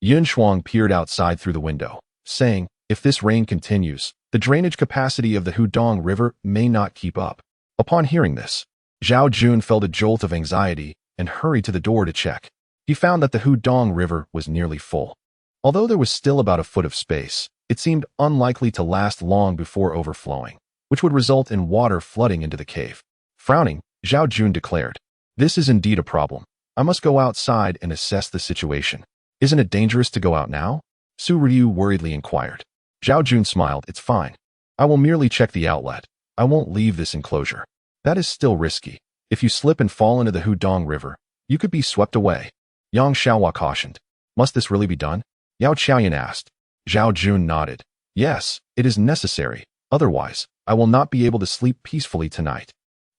Yun Shuang peered outside through the window, saying, if this rain continues, the drainage capacity of the Hudong River may not keep up. Upon hearing this, Zhao Jun felt a jolt of anxiety and hurried to the door to check. He found that the Hudong River was nearly full. Although there was still about a foot of space, it seemed unlikely to last long before overflowing, which would result in water flooding into the cave. Frowning, Zhao Jun declared, this is indeed a problem. I must go outside and assess the situation. Isn't it dangerous to go out now? Su Ryu worriedly inquired. Zhao Jun smiled. It's fine. I will merely check the outlet. I won't leave this enclosure. That is still risky. If you slip and fall into the Hudong River, you could be swept away. Yang Xiaohua cautioned. Must this really be done? Yao Qiaoyan asked. Zhao Jun nodded. Yes, it is necessary. Otherwise, I will not be able to sleep peacefully tonight.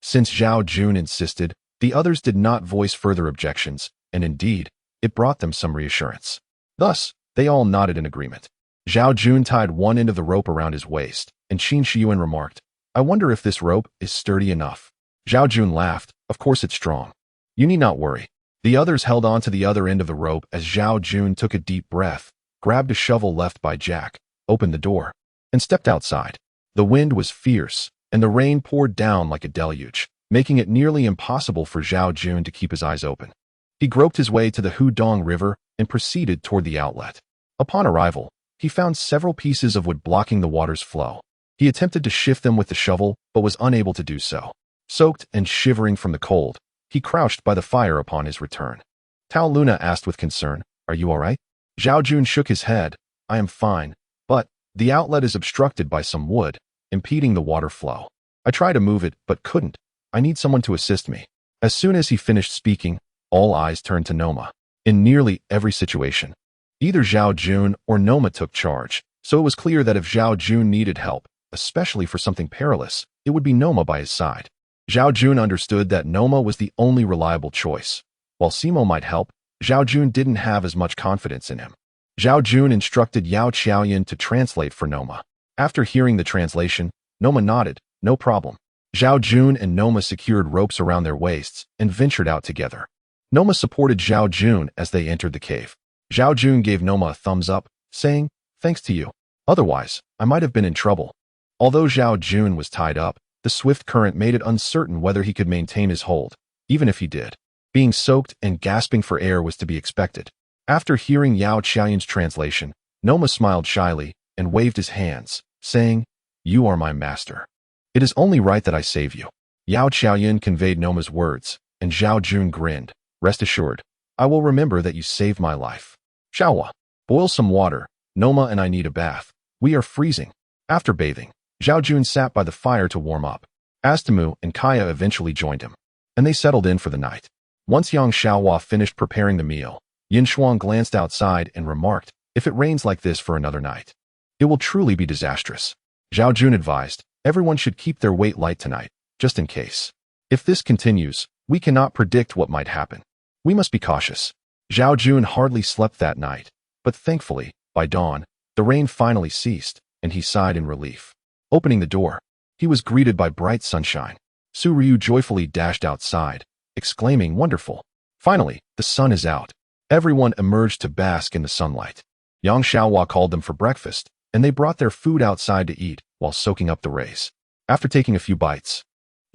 Since Zhao Jun insisted, the others did not voice further objections, and indeed, it brought them some reassurance. Thus, they all nodded in agreement. Zhao Jun tied one end of the rope around his waist, and Qin Shiyuan remarked, I wonder if this rope is sturdy enough. Zhao Jun laughed. Of course it's strong. You need not worry. The others held on to the other end of the rope as Zhao Jun took a deep breath, grabbed a shovel left by Jack, opened the door, and stepped outside. The wind was fierce, and the rain poured down like a deluge, making it nearly impossible for Zhao Jun to keep his eyes open. He groped his way to the Hudong River and proceeded toward the outlet. Upon arrival, he found several pieces of wood blocking the water's flow. He attempted to shift them with the shovel, but was unable to do so. Soaked and shivering from the cold, he crouched by the fire upon his return. Tao Luna asked with concern, Are you all right? Zhao Jun shook his head. I am fine, but the outlet is obstructed by some wood, impeding the water flow. I tried to move it, but couldn't. I need someone to assist me. As soon as he finished speaking, all eyes turned to Noma. In nearly every situation, either Zhao Jun or Noma took charge, so it was clear that if Zhao Jun needed help, especially for something perilous, it would be Noma by his side. Zhao Jun understood that Noma was the only reliable choice. While Simo might help, Zhao Jun didn't have as much confidence in him. Zhao Jun instructed Yao Qiaoyan to translate for Noma. After hearing the translation, Noma nodded, no problem. Zhao Jun and Noma secured ropes around their waists and ventured out together. Noma supported Zhao Jun as they entered the cave. Zhao Jun gave Noma a thumbs up, saying, Thanks to you. Otherwise, I might have been in trouble. Although Zhao Jun was tied up, the swift current made it uncertain whether he could maintain his hold, even if he did. Being soaked and gasping for air was to be expected. After hearing Yao Qiaoyan's translation, Noma smiled shyly and waved his hands, saying, You are my master. It is only right that I save you. Yao Qiaoyan conveyed Noma's words, and Zhao Jun grinned. Rest assured, I will remember that you saved my life. Xiaohua, boil some water. Noma and I need a bath. We are freezing. After bathing, Zhao Jun sat by the fire to warm up. Astamu and Kaya eventually joined him, and they settled in for the night. Once Yang Xiaohua finished preparing the meal, Yin Shuang glanced outside and remarked, If it rains like this for another night, it will truly be disastrous. Zhao Jun advised, Everyone should keep their weight light tonight, just in case. If this continues, we cannot predict what might happen. We must be cautious. Zhao Jun hardly slept that night, but thankfully, by dawn, the rain finally ceased, and he sighed in relief. Opening the door, he was greeted by bright sunshine. Su Ryu joyfully dashed outside, exclaiming, "Wonderful! Finally, the sun is out." Everyone emerged to bask in the sunlight. Yang Xiaohua called them for breakfast, and they brought their food outside to eat while soaking up the rays. After taking a few bites,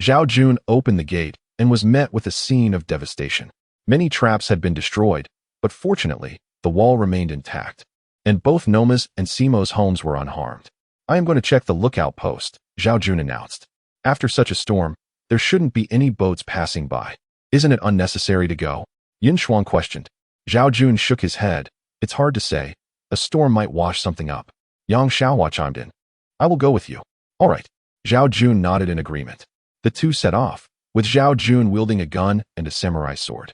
Zhao Jun opened the gate and was met with a scene of devastation. Many traps had been destroyed, but fortunately, the wall remained intact, and both Noma's and Simo's homes were unharmed. "I am going to check the lookout post," Zhao Jun announced. "After such a storm, there shouldn't be any boats passing by. Isn't it unnecessary to go?" Yin Shuang questioned. Zhao Jun shook his head. "It's hard to say. A storm might wash something up." Yang Xiaohua chimed in. "I will go with you." "All right." Zhao Jun nodded in agreement. The two set off, with Zhao Jun wielding a gun and a samurai sword,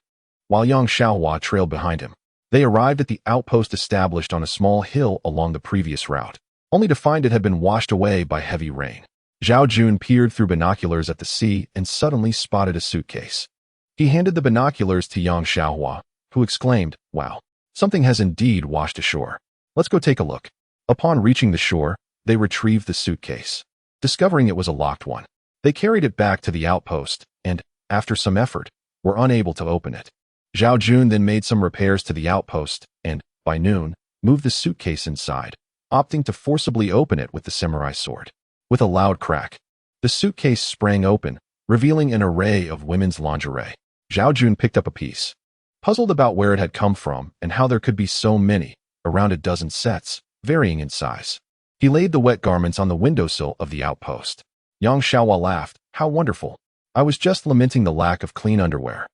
while Yang Xiaohua trailed behind him. They arrived at the outpost established on a small hill along the previous route, only to find it had been washed away by heavy rain. Zhao Jun peered through binoculars at the sea and suddenly spotted a suitcase. He handed the binoculars to Yang Xiaohua, who exclaimed, "Wow, something has indeed washed ashore. Let's go take a look." Upon reaching the shore, they retrieved the suitcase. Discovering it was a locked one, they carried it back to the outpost and, after some effort, were unable to open it. Zhao Jun then made some repairs to the outpost and, by noon, moved the suitcase inside, opting to forcibly open it with the samurai sword. With a loud crack, the suitcase sprang open, revealing an array of women's lingerie. Zhao Jun picked up a piece. Puzzled about where it had come from and how there could be so many, around a dozen sets, varying in size. He laid the wet garments on the windowsill of the outpost. Yang Xiaohua laughed. "How wonderful. I was just lamenting the lack of clean underwear."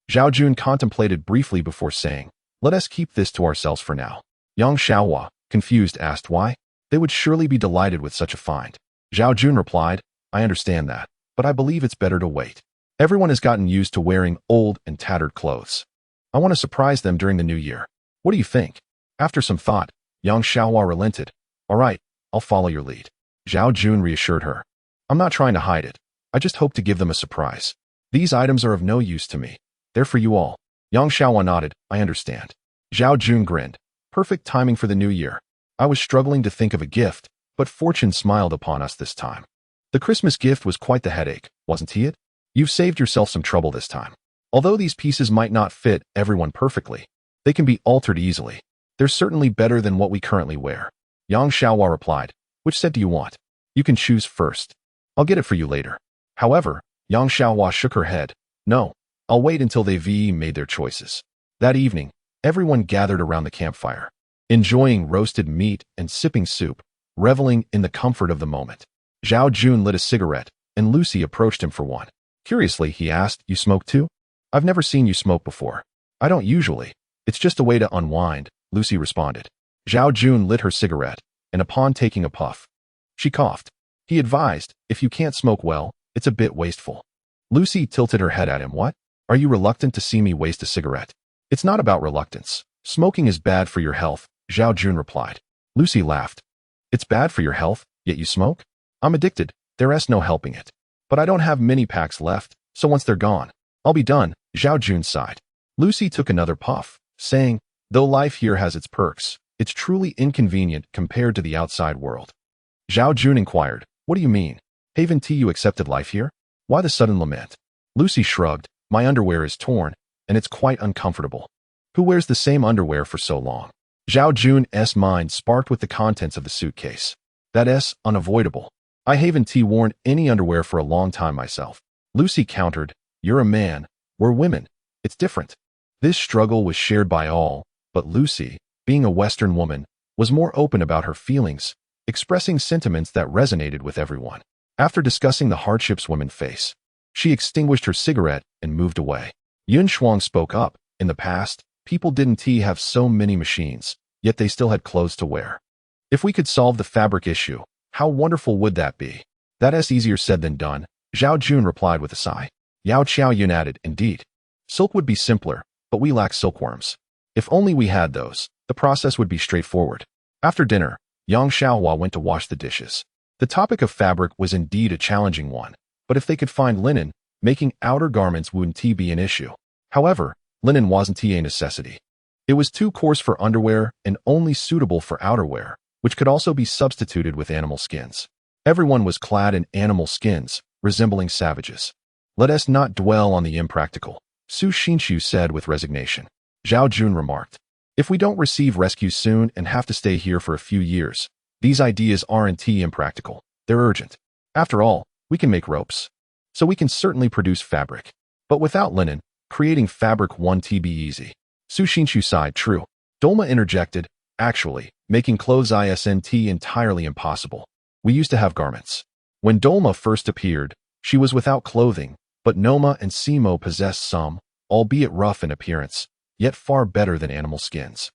Zhao Jun contemplated briefly before saying, "Let us keep this to ourselves for now." Yang Xiaohua, confused, asked why. They would surely be delighted with such a find. Zhao Jun replied, "I understand that, but I believe it's better to wait. Everyone has gotten used to wearing old and tattered clothes. I want to surprise them during the new year. What do you think?" After some thought, Yang Xiaohua relented. "All right, I'll follow your lead." Zhao Jun reassured her. "I'm not trying to hide it. I just hope to give them a surprise. These items are of no use to me. They're for you all." Yang Xiaohua nodded. "I understand." Zhao Jun grinned. "Perfect timing for the new year. I was struggling to think of a gift, but fortune smiled upon us this time. The Christmas gift was quite the headache, wasn't he it? You've saved yourself some trouble this time. Although these pieces might not fit everyone perfectly, they can be altered easily. They're certainly better than what we currently wear." Yang Xiaohua replied, "Which set do you want? You can choose first. I'll get it for you later." However, Yang Xiaohua shook her head. "No, I'll wait until they've made their choices." That evening, everyone gathered around the campfire, enjoying roasted meat and sipping soup, reveling in the comfort of the moment. Zhao Jun lit a cigarette, and Lucy approached him for one. Curiously, he asked, "You smoke too?" "I've never seen you smoke before." "I don't usually. It's just a way to unwind," Lucy responded. Zhao Jun lit her cigarette, and upon taking a puff, she coughed. He advised, "If you can't smoke well, it's a bit wasteful." Lucy tilted her head at him. "What? Are you reluctant to see me waste a cigarette?" "It's not about reluctance. Smoking is bad for your health," Zhao Jun replied. Lucy laughed. "It's bad for your health, yet you smoke?" "I'm addicted. There's no helping it. But I don't have many packs left, so once they're gone, I'll be done." Zhao Jun sighed. Lucy took another puff, saying, "Though life here has its perks, it's truly inconvenient compared to the outside world." Zhao Jun inquired, "What do you mean? Haven't you accepted life here? Why the sudden lament?" Lucy shrugged. "My underwear is torn, and it's quite uncomfortable. Who wears the same underwear for so long?" Zhao Jun's mind sparked with the contents of the suitcase. "That's unavoidable. I haven't worn any underwear for a long time myself." Lucy countered, "You're a man. We're women. It's different." This struggle was shared by all, but Lucy, being a Western woman, was more open about her feelings, expressing sentiments that resonated with everyone. After discussing the hardships women face, she extinguished her cigarette and moved away. Yun Shuang spoke up. "In the past, people didn't have so many machines, yet they still had clothes to wear. If we could solve the fabric issue, how wonderful would that be?" "That's easier said than done," Zhao Jun replied with a sigh. Yao Qiao Yun added, "Indeed. Silk would be simpler, but we lack silkworms. If only we had those, the process would be straightforward." After dinner, Yang Xiaohua went to wash the dishes. The topic of fabric was indeed a challenging one, but if they could find linen, making outer garments wouldn't be an issue. However, linen wasn't a necessity. It was too coarse for underwear and only suitable for outerwear, which could also be substituted with animal skins. Everyone was clad in animal skins, resembling savages. Let us not dwell on the impractical, Su Xinshu said with resignation. Zhao Jun remarked, if we don't receive rescue soon and have to stay here for a few years, these ideas aren't impractical, they're urgent. After all, we can make ropes. So we can certainly produce fabric. But without linen, creating fabric won't be easy. Su Xinshu sighed. True. Dolma interjected, actually, making clothes isn't entirely impossible. We used to have garments. When Dolma first appeared, she was without clothing, but Noma and Simo possessed some, albeit rough in appearance, yet far better than animal skins.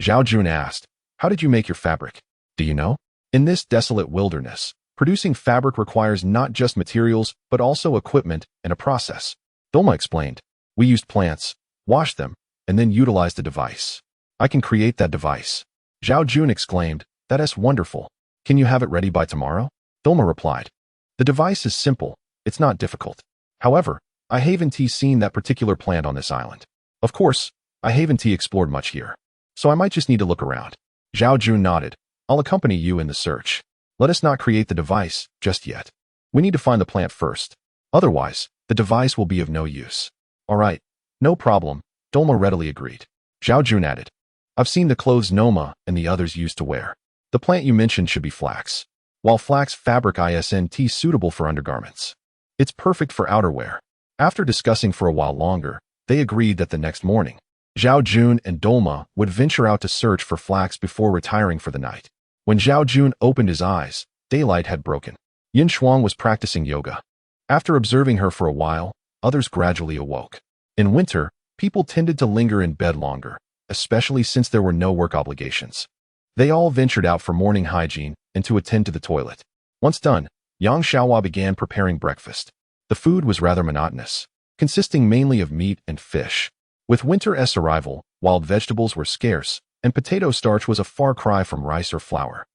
Zhao Jun asked, how did you make your fabric? Do you know? In this desolate wilderness, producing fabric requires not just materials, but also equipment and a process. Dolma explained, we used plants, washed them, and then utilized the device. I can create that device. Zhao Jun exclaimed, that's wonderful. Can you have it ready by tomorrow? Dolma replied, the device is simple, it's not difficult. However, I haven't seen that particular plant on this island. Of course, I haven't explored much here. So I might just need to look around. Zhao Jun nodded, I'll accompany you in the search. Let us not create the device just yet. We need to find the plant first. Otherwise, the device will be of no use. All right, no problem, Dolma readily agreed. Zhao Jun added, I've seen the clothes Noma and the others used to wear. The plant you mentioned should be flax. While flax fabric isn't suitable for undergarments. It's perfect for outerwear. After discussing for a while longer, they agreed that the next morning, Zhao Jun and Dolma would venture out to search for flax before retiring for the night. When Zhao Jun opened his eyes, daylight had broken. Yin Shuang was practicing yoga. After observing her for a while, others gradually awoke. In winter, people tended to linger in bed longer, especially since there were no work obligations. They all ventured out for morning hygiene and to attend to the toilet. Once done, Yang Xiaohua began preparing breakfast. The food was rather monotonous, consisting mainly of meat and fish. With winter's arrival, wild vegetables were scarce, and potato starch was a far cry from rice or flour.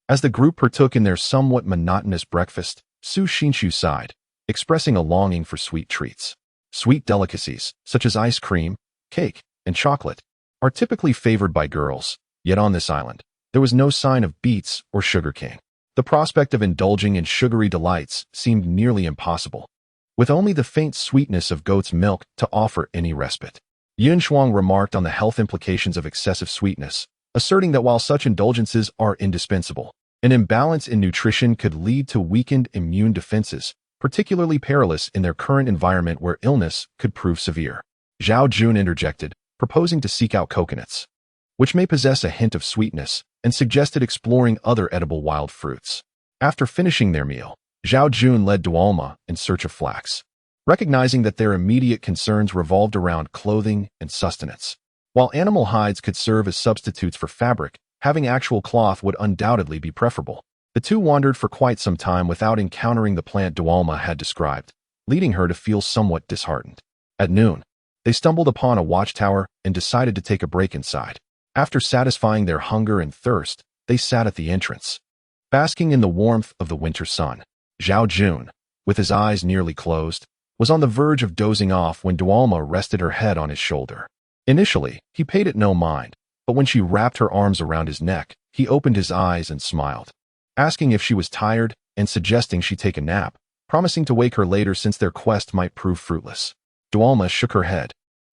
As the group partook in their somewhat monotonous breakfast, Su Xinshu sighed, expressing a longing for sweet treats. Sweet delicacies, such as ice cream, cake, and chocolate, are typically favored by girls, yet on this island, there was no sign of beets or sugarcane. The prospect of indulging in sugary delights seemed nearly impossible, with only the faint sweetness of goat's milk to offer any respite. Yin Shuang remarked on the health implications of excessive sweetness, asserting that while such indulgences are indispensable, an imbalance in nutrition could lead to weakened immune defenses, particularly perilous in their current environment where illness could prove severe. Zhao Jun interjected, proposing to seek out coconuts, which may possess a hint of sweetness, and suggested exploring other edible wild fruits. After finishing their meal, Zhao Jun led Dualma in search of flax, recognizing that their immediate concerns revolved around clothing and sustenance. While animal hides could serve as substitutes for fabric, having actual cloth would undoubtedly be preferable. The two wandered for quite some time without encountering the plant Dualma had described, leading her to feel somewhat disheartened. At noon, they stumbled upon a watchtower and decided to take a break inside. After satisfying their hunger and thirst, they sat at the entrance, basking in the warmth of the winter sun. Zhao Jun, with his eyes nearly closed, was on the verge of dozing off when Dualma rested her head on his shoulder. Initially, he paid it no mind, but when she wrapped her arms around his neck, he opened his eyes and smiled, asking if she was tired and suggesting she take a nap, promising to wake her later since their quest might prove fruitless. Dualma shook her head,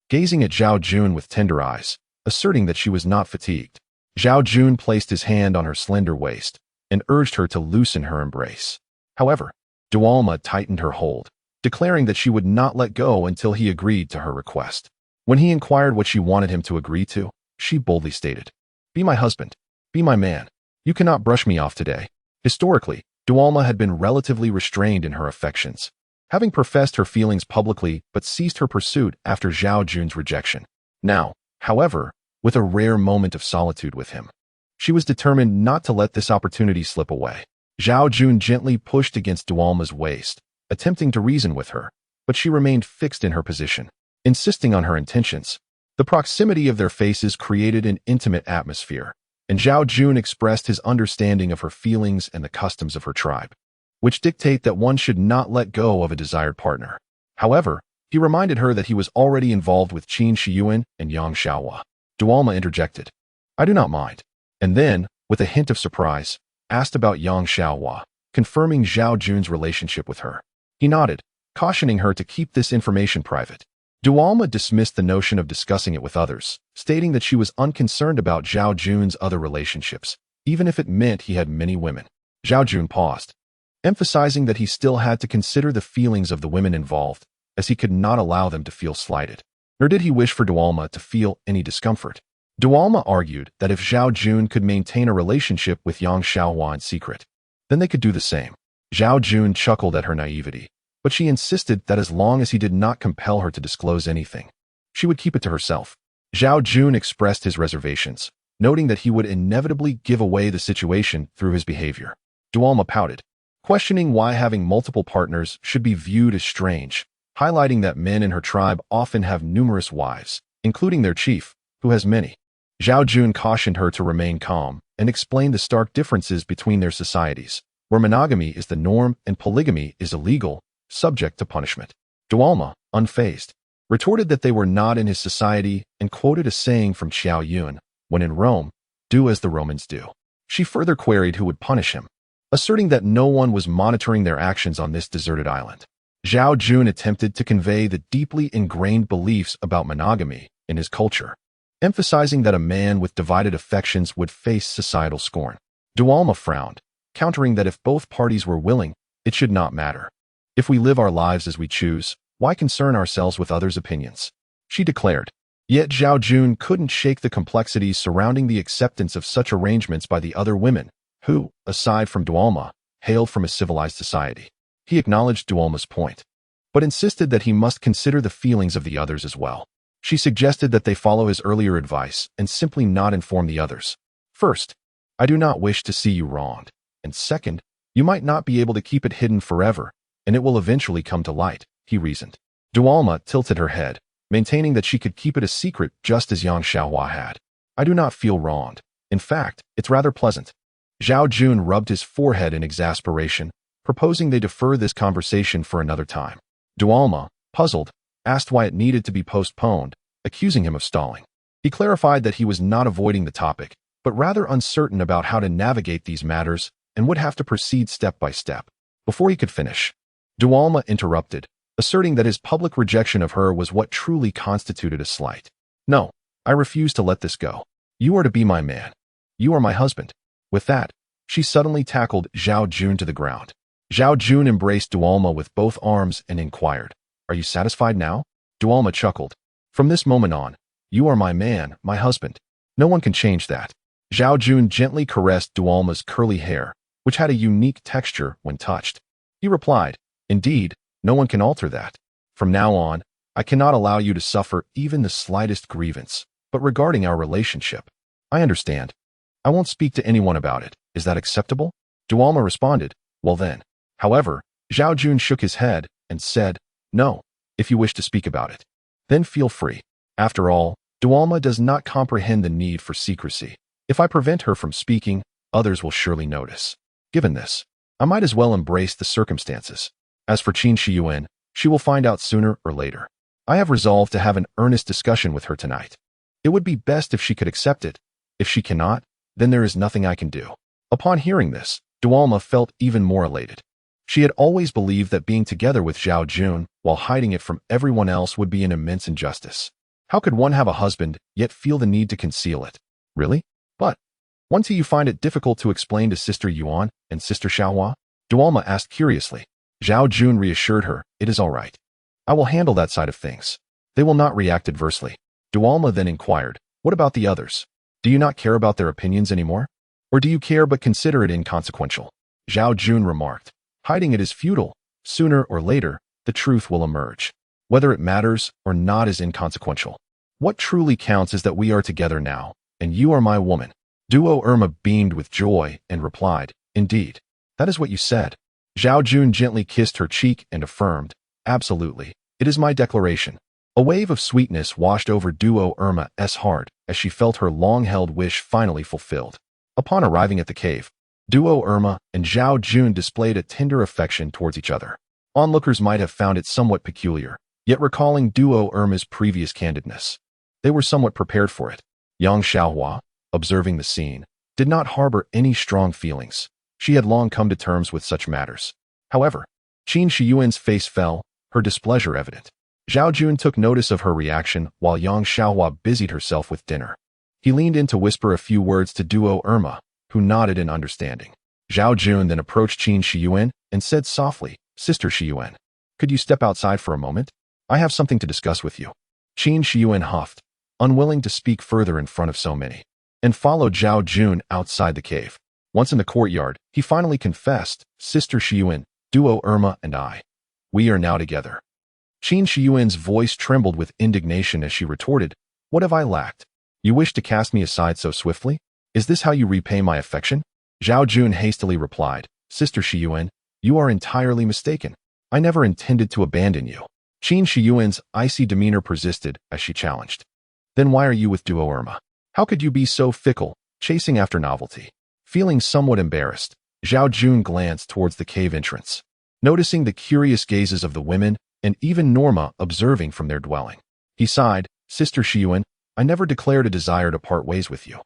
gazing at Zhao Jun with tender eyes, asserting that she was not fatigued. Zhao Jun placed his hand on her slender waist and urged her to loosen her embrace. However, Dualma tightened her hold, declaring that she would not let go until he agreed to her request. When he inquired what she wanted him to agree to, she boldly stated, "Be my husband. Be my man. You cannot brush me off today." Historically, Dualma had been relatively restrained in her affections, having professed her feelings publicly but ceased her pursuit after Zhao Jun's rejection. Now, however, with a rare moment of solitude with him, she was determined not to let this opportunity slip away. Zhao Jun gently pushed against Dualma's waist, attempting to reason with her, but she remained fixed in her position, insisting on her intentions. The proximity of their faces created an intimate atmosphere, and Zhao Jun expressed his understanding of her feelings and the customs of her tribe, which dictate that one should not let go of a desired partner. However, he reminded her that he was already involved with Qin Shiyuan and Yang Xiaohua. Dualma interjected, "I do not mind," and then, with a hint of surprise, asked about Yang Xiaohua, confirming Zhao Jun's relationship with her. He nodded, cautioning her to keep this information private. Dualma dismissed the notion of discussing it with others, stating that she was unconcerned about Zhao Jun's other relationships, even if it meant he had many women. Zhao Jun paused, emphasizing that he still had to consider the feelings of the women involved, as he could not allow them to feel slighted. Nor did he wish for Dualma to feel any discomfort. Dualma argued that if Zhao Jun could maintain a relationship with Yang Xiaohua in secret, then they could do the same. Zhao Jun chuckled at her naivety, but she insisted that as long as he did not compel her to disclose anything, she would keep it to herself. Zhao Jun expressed his reservations, noting that he would inevitably give away the situation through his behavior. Dualma pouted, questioning why having multiple partners should be viewed as strange, highlighting that men in her tribe often have numerous wives, including their chief, who has many. Zhao Jun cautioned her to remain calm and explained the stark differences between their societies, where monogamy is the norm and polygamy is illegal, subject to punishment. Dualma, unfazed, retorted that they were not in his society and quoted a saying from Xiao Yun, "When in Rome, do as the Romans do." She further queried who would punish him, asserting that no one was monitoring their actions on this deserted island. Zhao Jun attempted to convey the deeply ingrained beliefs about monogamy in his culture, emphasizing that a man with divided affections would face societal scorn. Dualma frowned, countering that if both parties were willing, it should not matter. If we live our lives as we choose, why concern ourselves with others' opinions? She declared. Yet Zhao Jun couldn't shake the complexities surrounding the acceptance of such arrangements by the other women, who, aside from Dualma, hailed from a civilized society. He acknowledged Dualma's point, but insisted that he must consider the feelings of the others as well. She suggested that they follow his earlier advice and simply not inform the others. First, I do not wish to see you wronged, and second, you might not be able to keep it hidden forever, and it will eventually come to light, he reasoned. Dualma tilted her head, maintaining that she could keep it a secret just as Yang Xiaohua had. I do not feel wronged. In fact, it's rather pleasant. Zhao Jun rubbed his forehead in exasperation, proposing they defer this conversation for another time. Dualma, puzzled, asked why it needed to be postponed, accusing him of stalling. He clarified that he was not avoiding the topic, but rather uncertain about how to navigate these matters and would have to proceed step by step. Before he could finish, Dualma interrupted, asserting that his public rejection of her was what truly constituted a slight. No, I refuse to let this go. You are to be my man. You are my husband. With that, she suddenly tackled Zhao Jun to the ground. Zhao Jun embraced Dualma with both arms and inquired, "Are you satisfied now?" Dualma chuckled. "From this moment on, you are my man, my husband. No one can change that." Zhao Jun gently caressed Dualma's curly hair, which had a unique texture when touched. He replied, "Indeed, no one can alter that. From now on, I cannot allow you to suffer even the slightest grievance. But regarding our relationship, I understand. I won't speak to anyone about it. Is that acceptable?" Dualma responded, "Well then." However, Zhao Jun shook his head and said, "No, if you wish to speak about it, then feel free. After all, Dualma does not comprehend the need for secrecy. If I prevent her from speaking, others will surely notice. Given this, I might as well embrace the circumstances. As for Qin Shiyuan, she will find out sooner or later. I have resolved to have an earnest discussion with her tonight. It would be best if she could accept it. If she cannot, then there is nothing I can do." Upon hearing this, Dualma felt even more elated. She had always believed that being together with Zhao Jun while hiding it from everyone else would be an immense injustice. How could one have a husband yet feel the need to conceal it? Really? But, until you find it difficult to explain to Sister Yuan and Sister Xiaohua? Dualma asked curiously. Zhao Jun reassured her, "It is all right. I will handle that side of things. They will not react adversely." Dualma then inquired, "What about the others? Do you not care about their opinions anymore? Or do you care but consider it inconsequential?" Zhao Jun remarked, "Hiding it is futile. Sooner or later, the truth will emerge. Whether it matters or not is inconsequential. What truly counts is that we are together now, and you are my woman." Duo Irma beamed with joy and replied, "Indeed, that is what you said." Zhao Jun gently kissed her cheek and affirmed, "Absolutely, it is my declaration." A wave of sweetness washed over Duo Irma's heart as she felt her long-held wish finally fulfilled. Upon arriving at the cave, Duo Irma and Zhao Jun displayed a tender affection towards each other. Onlookers might have found it somewhat peculiar, yet recalling Duo Irma's previous candidness, they were somewhat prepared for it. Yang Xiaohua, observing the scene, did not harbor any strong feelings. She had long come to terms with such matters. However, Qin Shiyuan's face fell, her displeasure evident. Zhao Jun took notice of her reaction while Yang Xiaohua busied herself with dinner. He leaned in to whisper a few words to Duo Irma, who nodded in understanding. Zhao Jun then approached Qin Shiyuan and said softly, "Sister Shiyuan, could you step outside for a moment? I have something to discuss with you." Qin Shiyuan huffed, unwilling to speak further in front of so many, and followed Zhao Jun outside the cave. Once in the courtyard, he finally confessed, "Sister Shiyuan, Duo Irma and I, we are now together." Qin Shiyuan's voice trembled with indignation as she retorted, "What have I lacked? You wish to cast me aside so swiftly? Is this how you repay my affection?" Zhao Jun hastily replied, "Sister Shiyuan, you are entirely mistaken. I never intended to abandon you." Qin Shiyuan's icy demeanor persisted as she challenged, "Then why are you with Duo Irma? How could you be so fickle, chasing after novelty?" Feeling somewhat embarrassed, Zhao Jun glanced towards the cave entrance, noticing the curious gazes of the women and even Norma observing from their dwelling. He sighed, "Sister Shiyuan, I never declared a desire to part ways with you."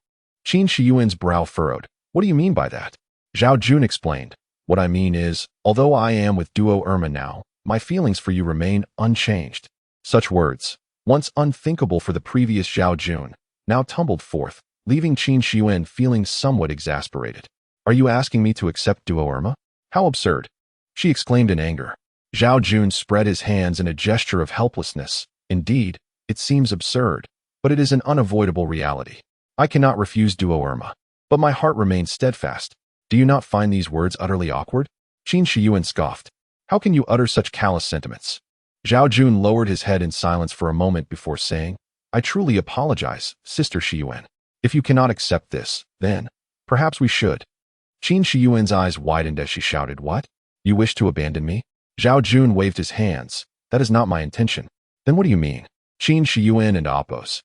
Qin Shiyuan's brow furrowed. "What do you mean by that?" Zhao Jun explained, "What I mean is, although I am with Duo Irma now, my feelings for you remain unchanged." Such words, once unthinkable for the previous Zhao Jun, now tumbled forth, leaving Qin Shiyuan feeling somewhat exasperated. "Are you asking me to accept Duo Irma? How absurd!" she exclaimed in anger. Zhao Jun spread his hands in a gesture of helplessness. "Indeed, it seems absurd, but it is an unavoidable reality. I cannot refuse Duo Irma, but my heart remains steadfast. Do you not find these words utterly awkward?" Qin Shiyuan scoffed. "How can you utter such callous sentiments?" Zhao Jun lowered his head in silence for a moment before saying, "I truly apologize, Sister Shiyuan. If you cannot accept this, then perhaps we should." Qin Shiyuan's eyes widened as she shouted, "What? You wish to abandon me?" Zhao Jun waved his hands. "That is not my intention." "Then what do you mean?" Qin Shiyuan and Appo's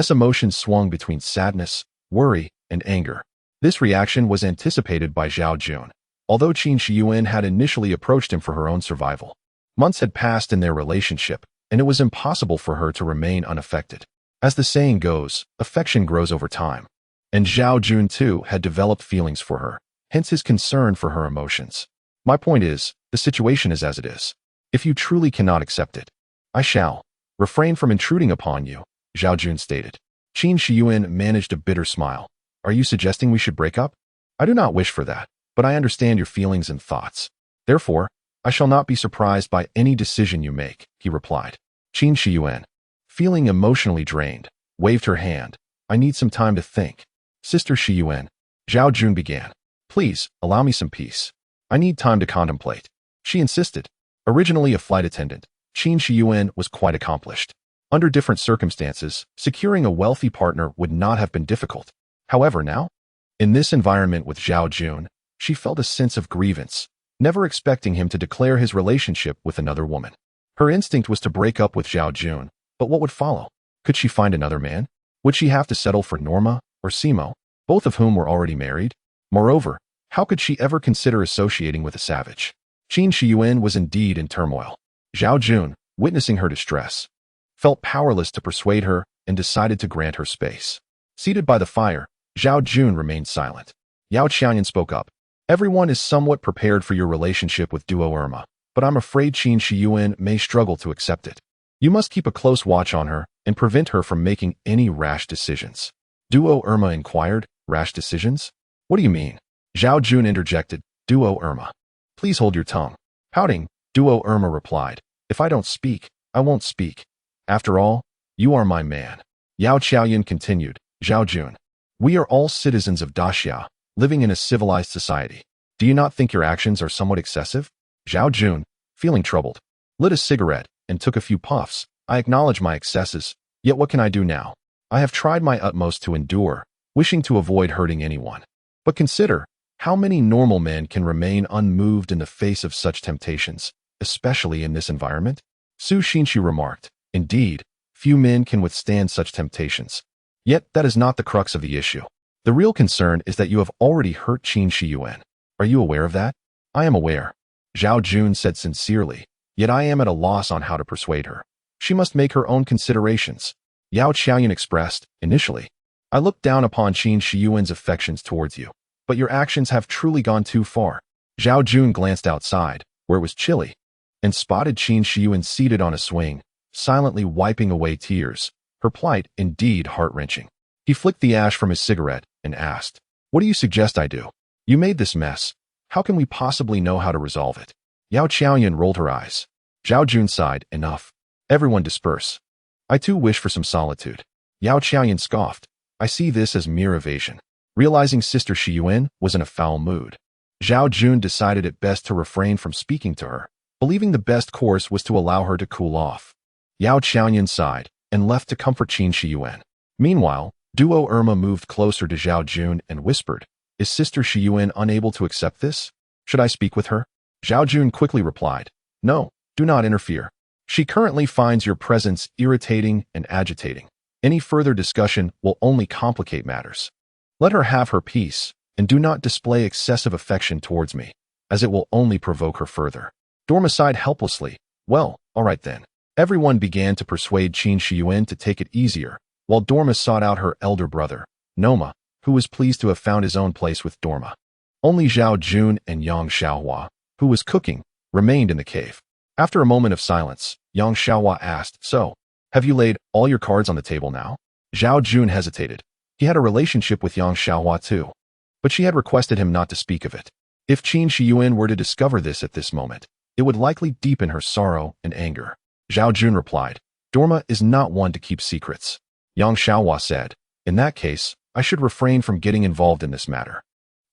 emotions swung between sadness, worry, and anger. This reaction was anticipated by Zhao Jun, although Qin Shiyuan had initially approached him for her own survival. Months had passed in their relationship, and it was impossible for her to remain unaffected. As the saying goes, affection grows over time. And Zhao Jun too had developed feelings for her, hence his concern for her emotions. "My point is, the situation is as it is. If you truly cannot accept it, I shall refrain from intruding upon you," Zhao Jun stated. Qin Shiyuan managed a bitter smile. "Are you suggesting we should break up?" "I do not wish for that, but I understand your feelings and thoughts. Therefore, I shall not be surprised by any decision you make," he replied. Qin Shiyuan, feeling emotionally drained, waved her hand. "I need some time to think." "Sister Shiyuan," Zhao Jun began, "please, allow me some peace. I need time to contemplate." She insisted. Originally a flight attendant, Qin Shiyuan was quite accomplished. Under different circumstances, securing a wealthy partner would not have been difficult. However, now, in this environment with Zhao Jun, she felt a sense of grievance, never expecting him to declare his relationship with another woman. Her instinct was to break up with Zhao Jun, but what would follow? Could she find another man? Would she have to settle for Norma or Simo, both of whom were already married? Moreover, how could she ever consider associating with a savage? Qin Shiyuan was indeed in turmoil. Zhao Jun, witnessing her distress, felt powerless to persuade her and decided to grant her space. Seated by the fire, Zhao Jun remained silent. Yao Qianyan spoke up. "Everyone is somewhat prepared for your relationship with Duo Irma, but I'm afraid Qin Shiyuan may struggle to accept it. You must keep a close watch on her and prevent her from making any rash decisions." Duo Irma inquired, "Rash decisions? What do you mean?" Zhao Jun interjected, "Duo Irma, please hold your tongue." Pouting, Duo Irma replied, "If I don't speak, I won't speak. After all, you are my man." Yao Qiaoyan continued, "Zhao Jun, we are all citizens of Daxia, living in a civilized society. Do you not think your actions are somewhat excessive?" Zhao Jun, feeling troubled, lit a cigarette and took a few puffs. "I acknowledge my excesses, yet what can I do now? I have tried my utmost to endure, wishing to avoid hurting anyone. But consider, how many normal men can remain unmoved in the face of such temptations, especially in this environment?" Su Xinxi remarked, "Indeed, few men can withstand such temptations. Yet that is not the crux of the issue. The real concern is that you have already hurt Qin Shiyuan. Are you aware of that?" "I am aware," Zhao Jun said sincerely, Yet I am at a loss on how to persuade her. She must make her own considerations. Yao Qiaoyan expressed, initially. I look down upon Qin Shiyuan's affections towards you, but your actions have truly gone too far. Zhao Jun glanced outside, where it was chilly, and spotted Qin Shiyuan seated on a swing, silently wiping away tears, her plight indeed heart-wrenching. He flicked the ash from his cigarette and asked, "What do you suggest I do? You made this mess. How can we possibly know how to resolve it?" Yao Qiaoyan rolled her eyes. Zhao Jun sighed, "Enough. Everyone disperse. I too wish for some solitude." Yao Qiaoyan scoffed. "I see this as mere evasion." Realizing Sister Shiyuan was in a foul mood, Zhao Jun decided it best to refrain from speaking to her, believing the best course was to allow her to cool off. Yao Qiaoyan sighed and left to comfort Qin Shiyuan. Meanwhile, Duo Irma moved closer to Zhao Jun and whispered, "Is Sister Shiyuan unable to accept this? Should I speak with her?" Zhao Jun quickly replied, "No, do not interfere. She currently finds your presence irritating and agitating. Any further discussion will only complicate matters. Let her have her peace, and do not display excessive affection towards me, as it will only provoke her further." Dorma sighed helplessly. "Well, all right then." Everyone began to persuade Qin Shiyuan to take it easier, while Dorma sought out her elder brother, Noma, who was pleased to have found his own place with Dorma. Only Zhao Jun and Yang Xiaohua, who was cooking, remained in the cave. After a moment of silence, Yang Xiaohua asked, "So, have you laid all your cards on the table now?" Zhao Jun hesitated. He had a relationship with Yang Xiaohua too, but she had requested him not to speak of it. If Qin Shiyuan were to discover this at this moment, it would likely deepen her sorrow and anger. Zhao Jun replied, "Dorma is not one to keep secrets." Yang Xiaohua said, "In that case, I should refrain from getting involved in this matter.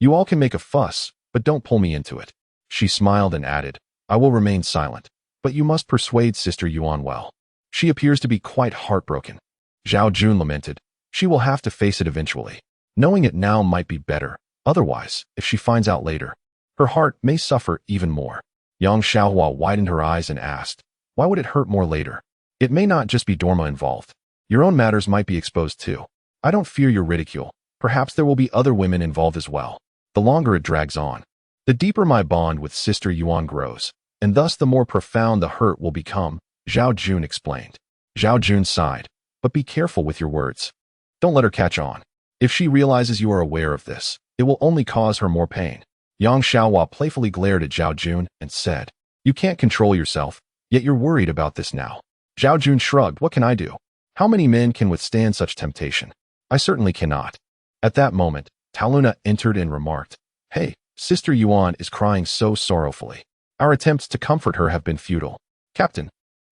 You all can make a fuss, but don't pull me into it." She smiled and added, "I will remain silent, but you must persuade Sister Yuan well. She appears to be quite heartbroken." Zhao Jun lamented, "She will have to face it eventually. Knowing it now might be better. Otherwise, if she finds out later, her heart may suffer even more." Yang Xiaohua widened her eyes and asked, "Why would it hurt more later? It may not just be Dorma involved. Your own matters might be exposed too. I don't fear your ridicule. Perhaps there will be other women involved as well. The longer it drags on, the deeper my bond with Sister Yuan grows, and thus the more profound the hurt will become," Zhao Jun explained. Zhao Jun sighed, "But be careful with your words. Don't let her catch on. If she realizes you are aware of this, it will only cause her more pain." Yang Xiaohua playfully glared at Zhao Jun and said, "You can't control yourself, yet you're worried about this now." Zhao Jun shrugged. "What can I do? How many men can withstand such temptation? I certainly cannot." At that moment, Taluna entered and remarked, "Hey, Sister Yuan is crying so sorrowfully. Our attempts to comfort her have been futile. Captain,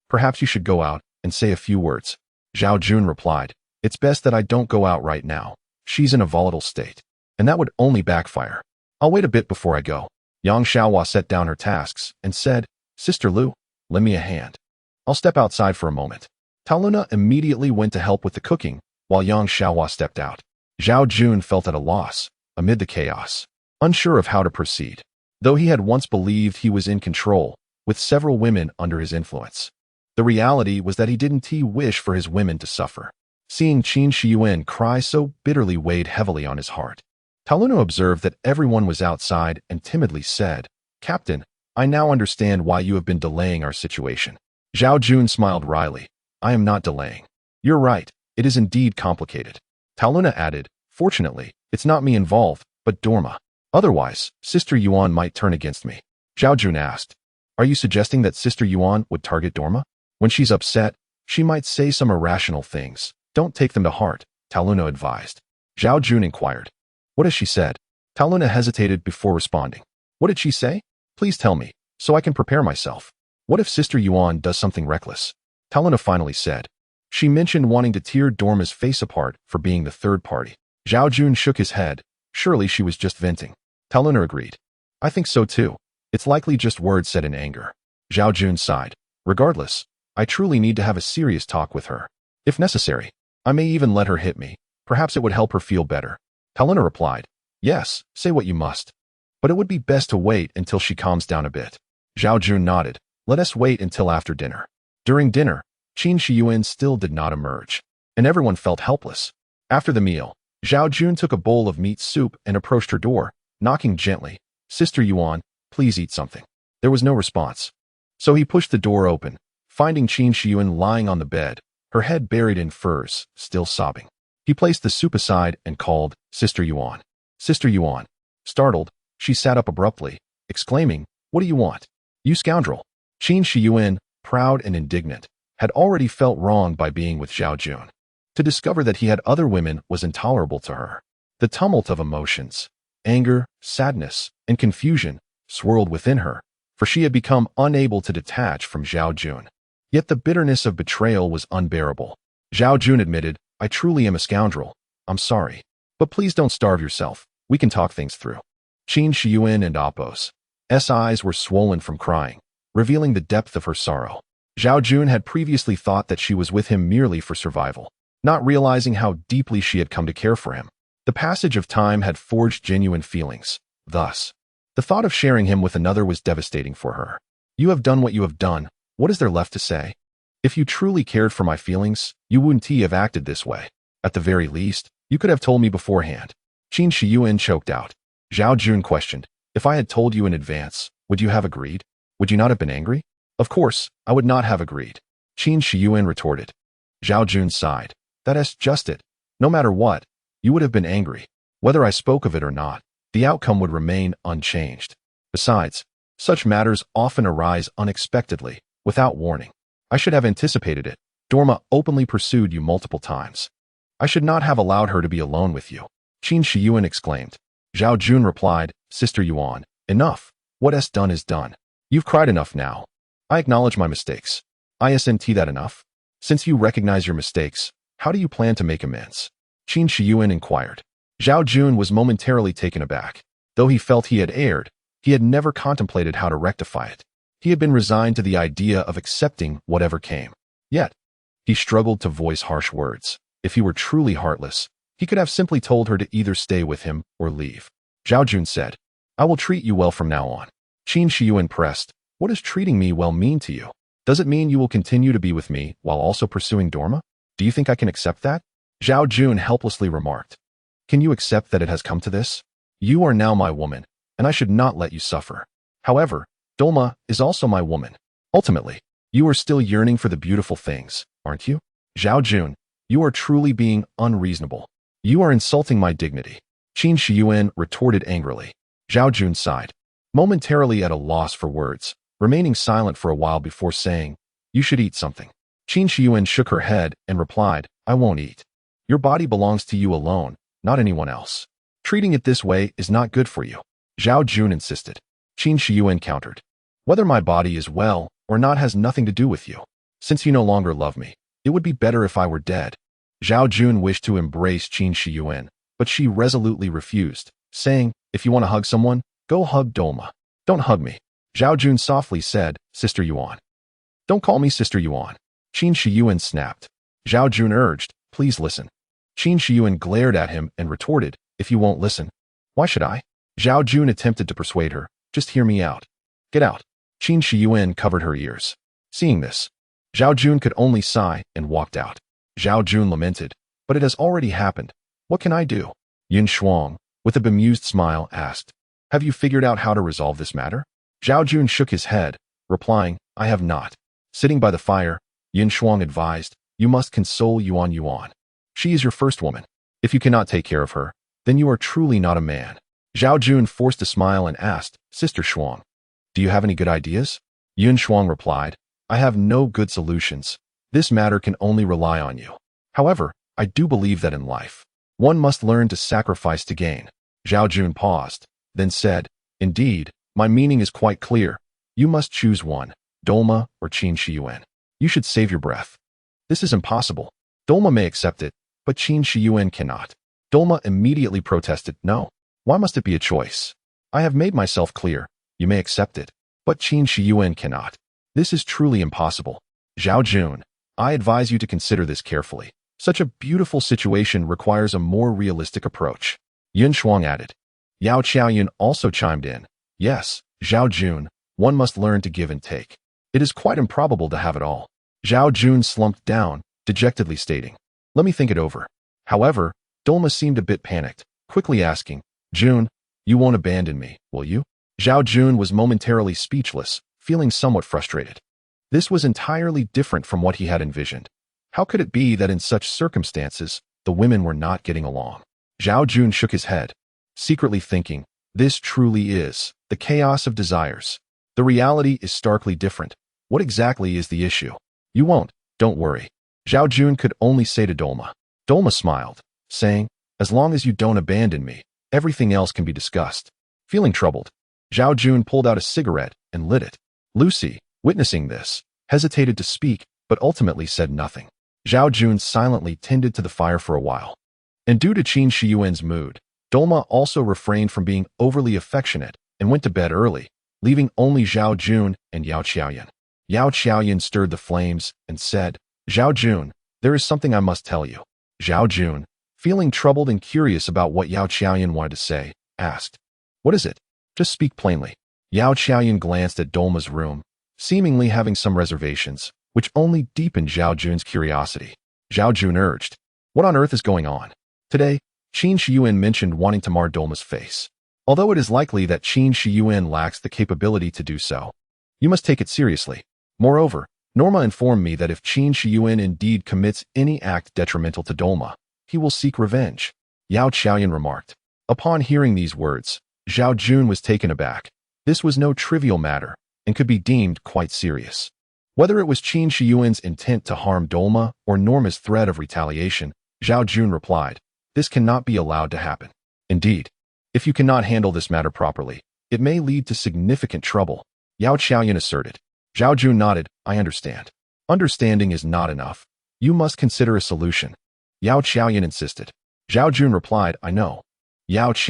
perhaps you should go out and say a few words." Zhao Jun replied, "It's best that I don't go out right now. She's in a volatile state, and that would only backfire. I'll wait a bit before I go." Yang Xiaohua set down her tasks and said, "Sister Lu, lend me a hand. I'll step outside for a moment." Taluna immediately went to help with the cooking, while Yang Xiaohua stepped out. Zhao Jun felt at a loss, amid the chaos, unsure of how to proceed, though he had once believed he was in control, with several women under his influence. The reality was that he didn't wish for his women to suffer. Seeing Qin Shiyuan cry so bitterly weighed heavily on his heart. Taluna observed that everyone was outside and timidly said, "Captain, I now understand why you have been delaying our situation." Zhao Jun smiled wryly. "I am not delaying. You're right, it is indeed complicated." Taluna added, "Fortunately, it's not me involved, but Dorma. Otherwise, Sister Yuan might turn against me." Zhao Jun asked, "Are you suggesting that Sister Yuan would target Dorma? When she's upset, she might say some irrational things. Don't take them to heart," Taluna advised. Zhao Jun inquired, "What has she said?" Taluna hesitated before responding. "What did she say? Please tell me, so I can prepare myself. What if Sister Yuan does something reckless?" Taluna finally said, "She mentioned wanting to tear Dorma's face apart for being the third party." Zhao Jun shook his head. "Surely she was just venting." Taluna agreed. "I think so too. It's likely just words said in anger." Zhao Jun sighed. "Regardless, I truly need to have a serious talk with her. If necessary, I may even let her hit me. Perhaps it would help her feel better." Taluna replied, "Yes, say what you must. But it would be best to wait until she calms down a bit." Zhao Jun nodded. "Let us wait until after dinner." During dinner, Qin Shiyuan still did not emerge, and everyone felt helpless. After the meal, Zhao Jun took a bowl of meat soup and approached her door, knocking gently. "Sister Yuan, please eat something." There was no response. So he pushed the door open, finding Qin Shiyuan lying on the bed, her head buried in furs, still sobbing. He placed the soup aside and called, "Sister Yuan." Sister Yuan. Startled, she sat up abruptly, exclaiming, "What do you want? You scoundrel!" Qin Shiyuan, proud and indignant, had already felt wronged by being with Zhao Jun. To discover that he had other women was intolerable to her. The tumult of emotions, anger, sadness, and confusion swirled within her, for she had become unable to detach from Zhao Jun. Yet the bitterness of betrayal was unbearable. Zhao Jun admitted, "I truly am a scoundrel. I'm sorry. But please don't starve yourself. We can talk things through." Qin Shiyuan and Appo's eyes were swollen from crying, revealing the depth of her sorrow. Zhao Jun had previously thought that she was with him merely for survival, not realizing how deeply she had come to care for him. The passage of time had forged genuine feelings. Thus, the thought of sharing him with another was devastating for her. "You have done what you have done. What is there left to say? If you truly cared for my feelings, you wouldn't have acted this way. At the very least, you could have told me beforehand." Qin Shiyuan choked out. Zhao Jun questioned, "If I had told you in advance, would you have agreed? Would you not have been angry?" "Of course, I would not have agreed," Qin Shiyuan retorted. Zhao Jun sighed. "That's just it. No matter what, you would have been angry. Whether I spoke of it or not, the outcome would remain unchanged. Besides, such matters often arise unexpectedly, without warning. I should have anticipated it. Dorma openly pursued you multiple times. I should not have allowed her to be alone with you," Qin Shiyuan exclaimed. Zhao Jun replied, "Sister Yuan, enough. What is done is done. You've cried enough now. I acknowledge my mistakes. Isn't that enough? Since you recognize your mistakes, how do you plan to make amends?" Qin Shiyuan inquired. Zhao Jun was momentarily taken aback. Though he felt he had erred, he had never contemplated how to rectify it. He had been resigned to the idea of accepting whatever came. Yet, he struggled to voice harsh words. If he were truly heartless, he could have simply told her to either stay with him or leave. Zhao Jun said, "I will treat you well from now on." Qin Shiyuan pressed, "What does treating me well mean to you? Does it mean you will continue to be with me while also pursuing Dorma? Do you think I can accept that?" Zhao Jun helplessly remarked, "Can you accept that it has come to this? You are now my woman, and I should not let you suffer. However, Dolma is also my woman. Ultimately, you are still yearning for the beautiful things, aren't you?" Zhao Jun, you are truly being unreasonable. You are insulting my dignity. Qin Shiyuan retorted angrily. Zhao Jun sighed, momentarily at a loss for words, remaining silent for a while before saying, "You should eat something." Qin Shiyuan shook her head and replied, "I won't eat. Your body belongs to you alone, not anyone else. Treating it this way is not good for you." Zhao Jun insisted. Qin Shiyuan countered, "Whether my body is well or not has nothing to do with you. Since you no longer love me, it would be better if I were dead." Zhao Jun wished to embrace Qin Shiyuan, but she resolutely refused, saying, "If you want to hug someone, go hug Dolma. Don't hug me." Zhao Jun softly said, "Sister Yuan." "Don't call me Sister Yuan." Qin Shiyuan snapped. Zhao Jun urged, "Please listen." Qin Shiyuan glared at him and retorted, "If you won't listen, why should I?" Zhao Jun attempted to persuade her, "Just hear me out. Get out." Qin Shiyuan covered her ears. Seeing this, Zhao Jun could only sigh and walked out. Zhao Jun lamented, "But it has already happened. What can I do?" Yin Shuang, with a bemused smile, asked, "Have you figured out how to resolve this matter?" Zhao Jun shook his head, replying, "I have not." Sitting by the fire, Yin Shuang advised, "You must console Yuan Yuan. She is your first woman. If you cannot take care of her, then you are truly not a man." Zhao Jun forced a smile and asked, "Sister Shuang, do you have any good ideas?" Yin Shuang replied, "I have no good solutions. This matter can only rely on you. However, I do believe that in life, one must learn to sacrifice to gain." Zhao Jun paused, then said, "Indeed, my meaning is quite clear. You must choose one, Dolma or Qin Shiyuan. You should save your breath." "This is impossible. Dolma may accept it, but Qin Shiyuan cannot." Dolma immediately protested, "No. Why must it be a choice? I have made myself clear. You may accept it, but Qin Shiyuan cannot. This is truly impossible. Zhao Jun, I advise you to consider this carefully. Such a beautiful situation requires a more realistic approach." Yin Shuang added. Yao Qiaoyun also chimed in, "Yes, Zhao Jun, one must learn to give and take. It is quite improbable to have it all." Zhao Jun slumped down, dejectedly stating, "Let me think it over." However, Dolma seemed a bit panicked, quickly asking, "Jun, you won't abandon me, will you?" Zhao Jun was momentarily speechless, feeling somewhat frustrated. This was entirely different from what he had envisioned. How could it be that in such circumstances, the women were not getting along? Zhao Jun shook his head, secretly thinking, this truly is the chaos of desires. The reality is starkly different. What exactly is the issue? You won't, don't worry. Zhao Jun could only say to Dolma. Dolma smiled, saying, as long as you don't abandon me, everything else can be discussed. Feeling troubled, Zhao Jun pulled out a cigarette and lit it. Lucy, witnessing this, hesitated to speak, but ultimately said nothing. Zhao Jun silently tended to the fire for a while. And due to Qin Shiyuan's mood, Dolma also refrained from being overly affectionate and went to bed early, leaving only Zhao Jun and Yao Qiaoyan. Yao Qiaoyan stirred the flames and said, Zhao Jun, there is something I must tell you. Zhao Jun, feeling troubled and curious about what Yao Qiaoyan wanted to say, asked, what is it? Just speak plainly. Yao Qiaoyan glanced at Dolma's room, seemingly having some reservations, which only deepened Zhao Jun's curiosity. Zhao Jun urged, what on earth is going on? Today, Qin Shiyuan mentioned wanting to mar Dolma's face. Although it is likely that Qin Shiyuan lacks the capability to do so, you must take it seriously. Moreover, Norma informed me that if Qin Shiyuan indeed commits any act detrimental to Dolma, he will seek revenge. Yao Qiaoyan remarked. Upon hearing these words, Zhao Jun was taken aback. This was no trivial matter, and could be deemed quite serious. Whether it was Qin Shiyuan's intent to harm Dolma or Norma's threat of retaliation, Zhao Jun replied, this cannot be allowed to happen. Indeed, if you cannot handle this matter properly, it may lead to significant trouble, Yao Qiaoyan asserted. Zhao Jun nodded, I understand. Understanding is not enough. You must consider a solution. Yao Qiaoyan insisted. Zhao Jun replied, I know. Yao Qiaoyan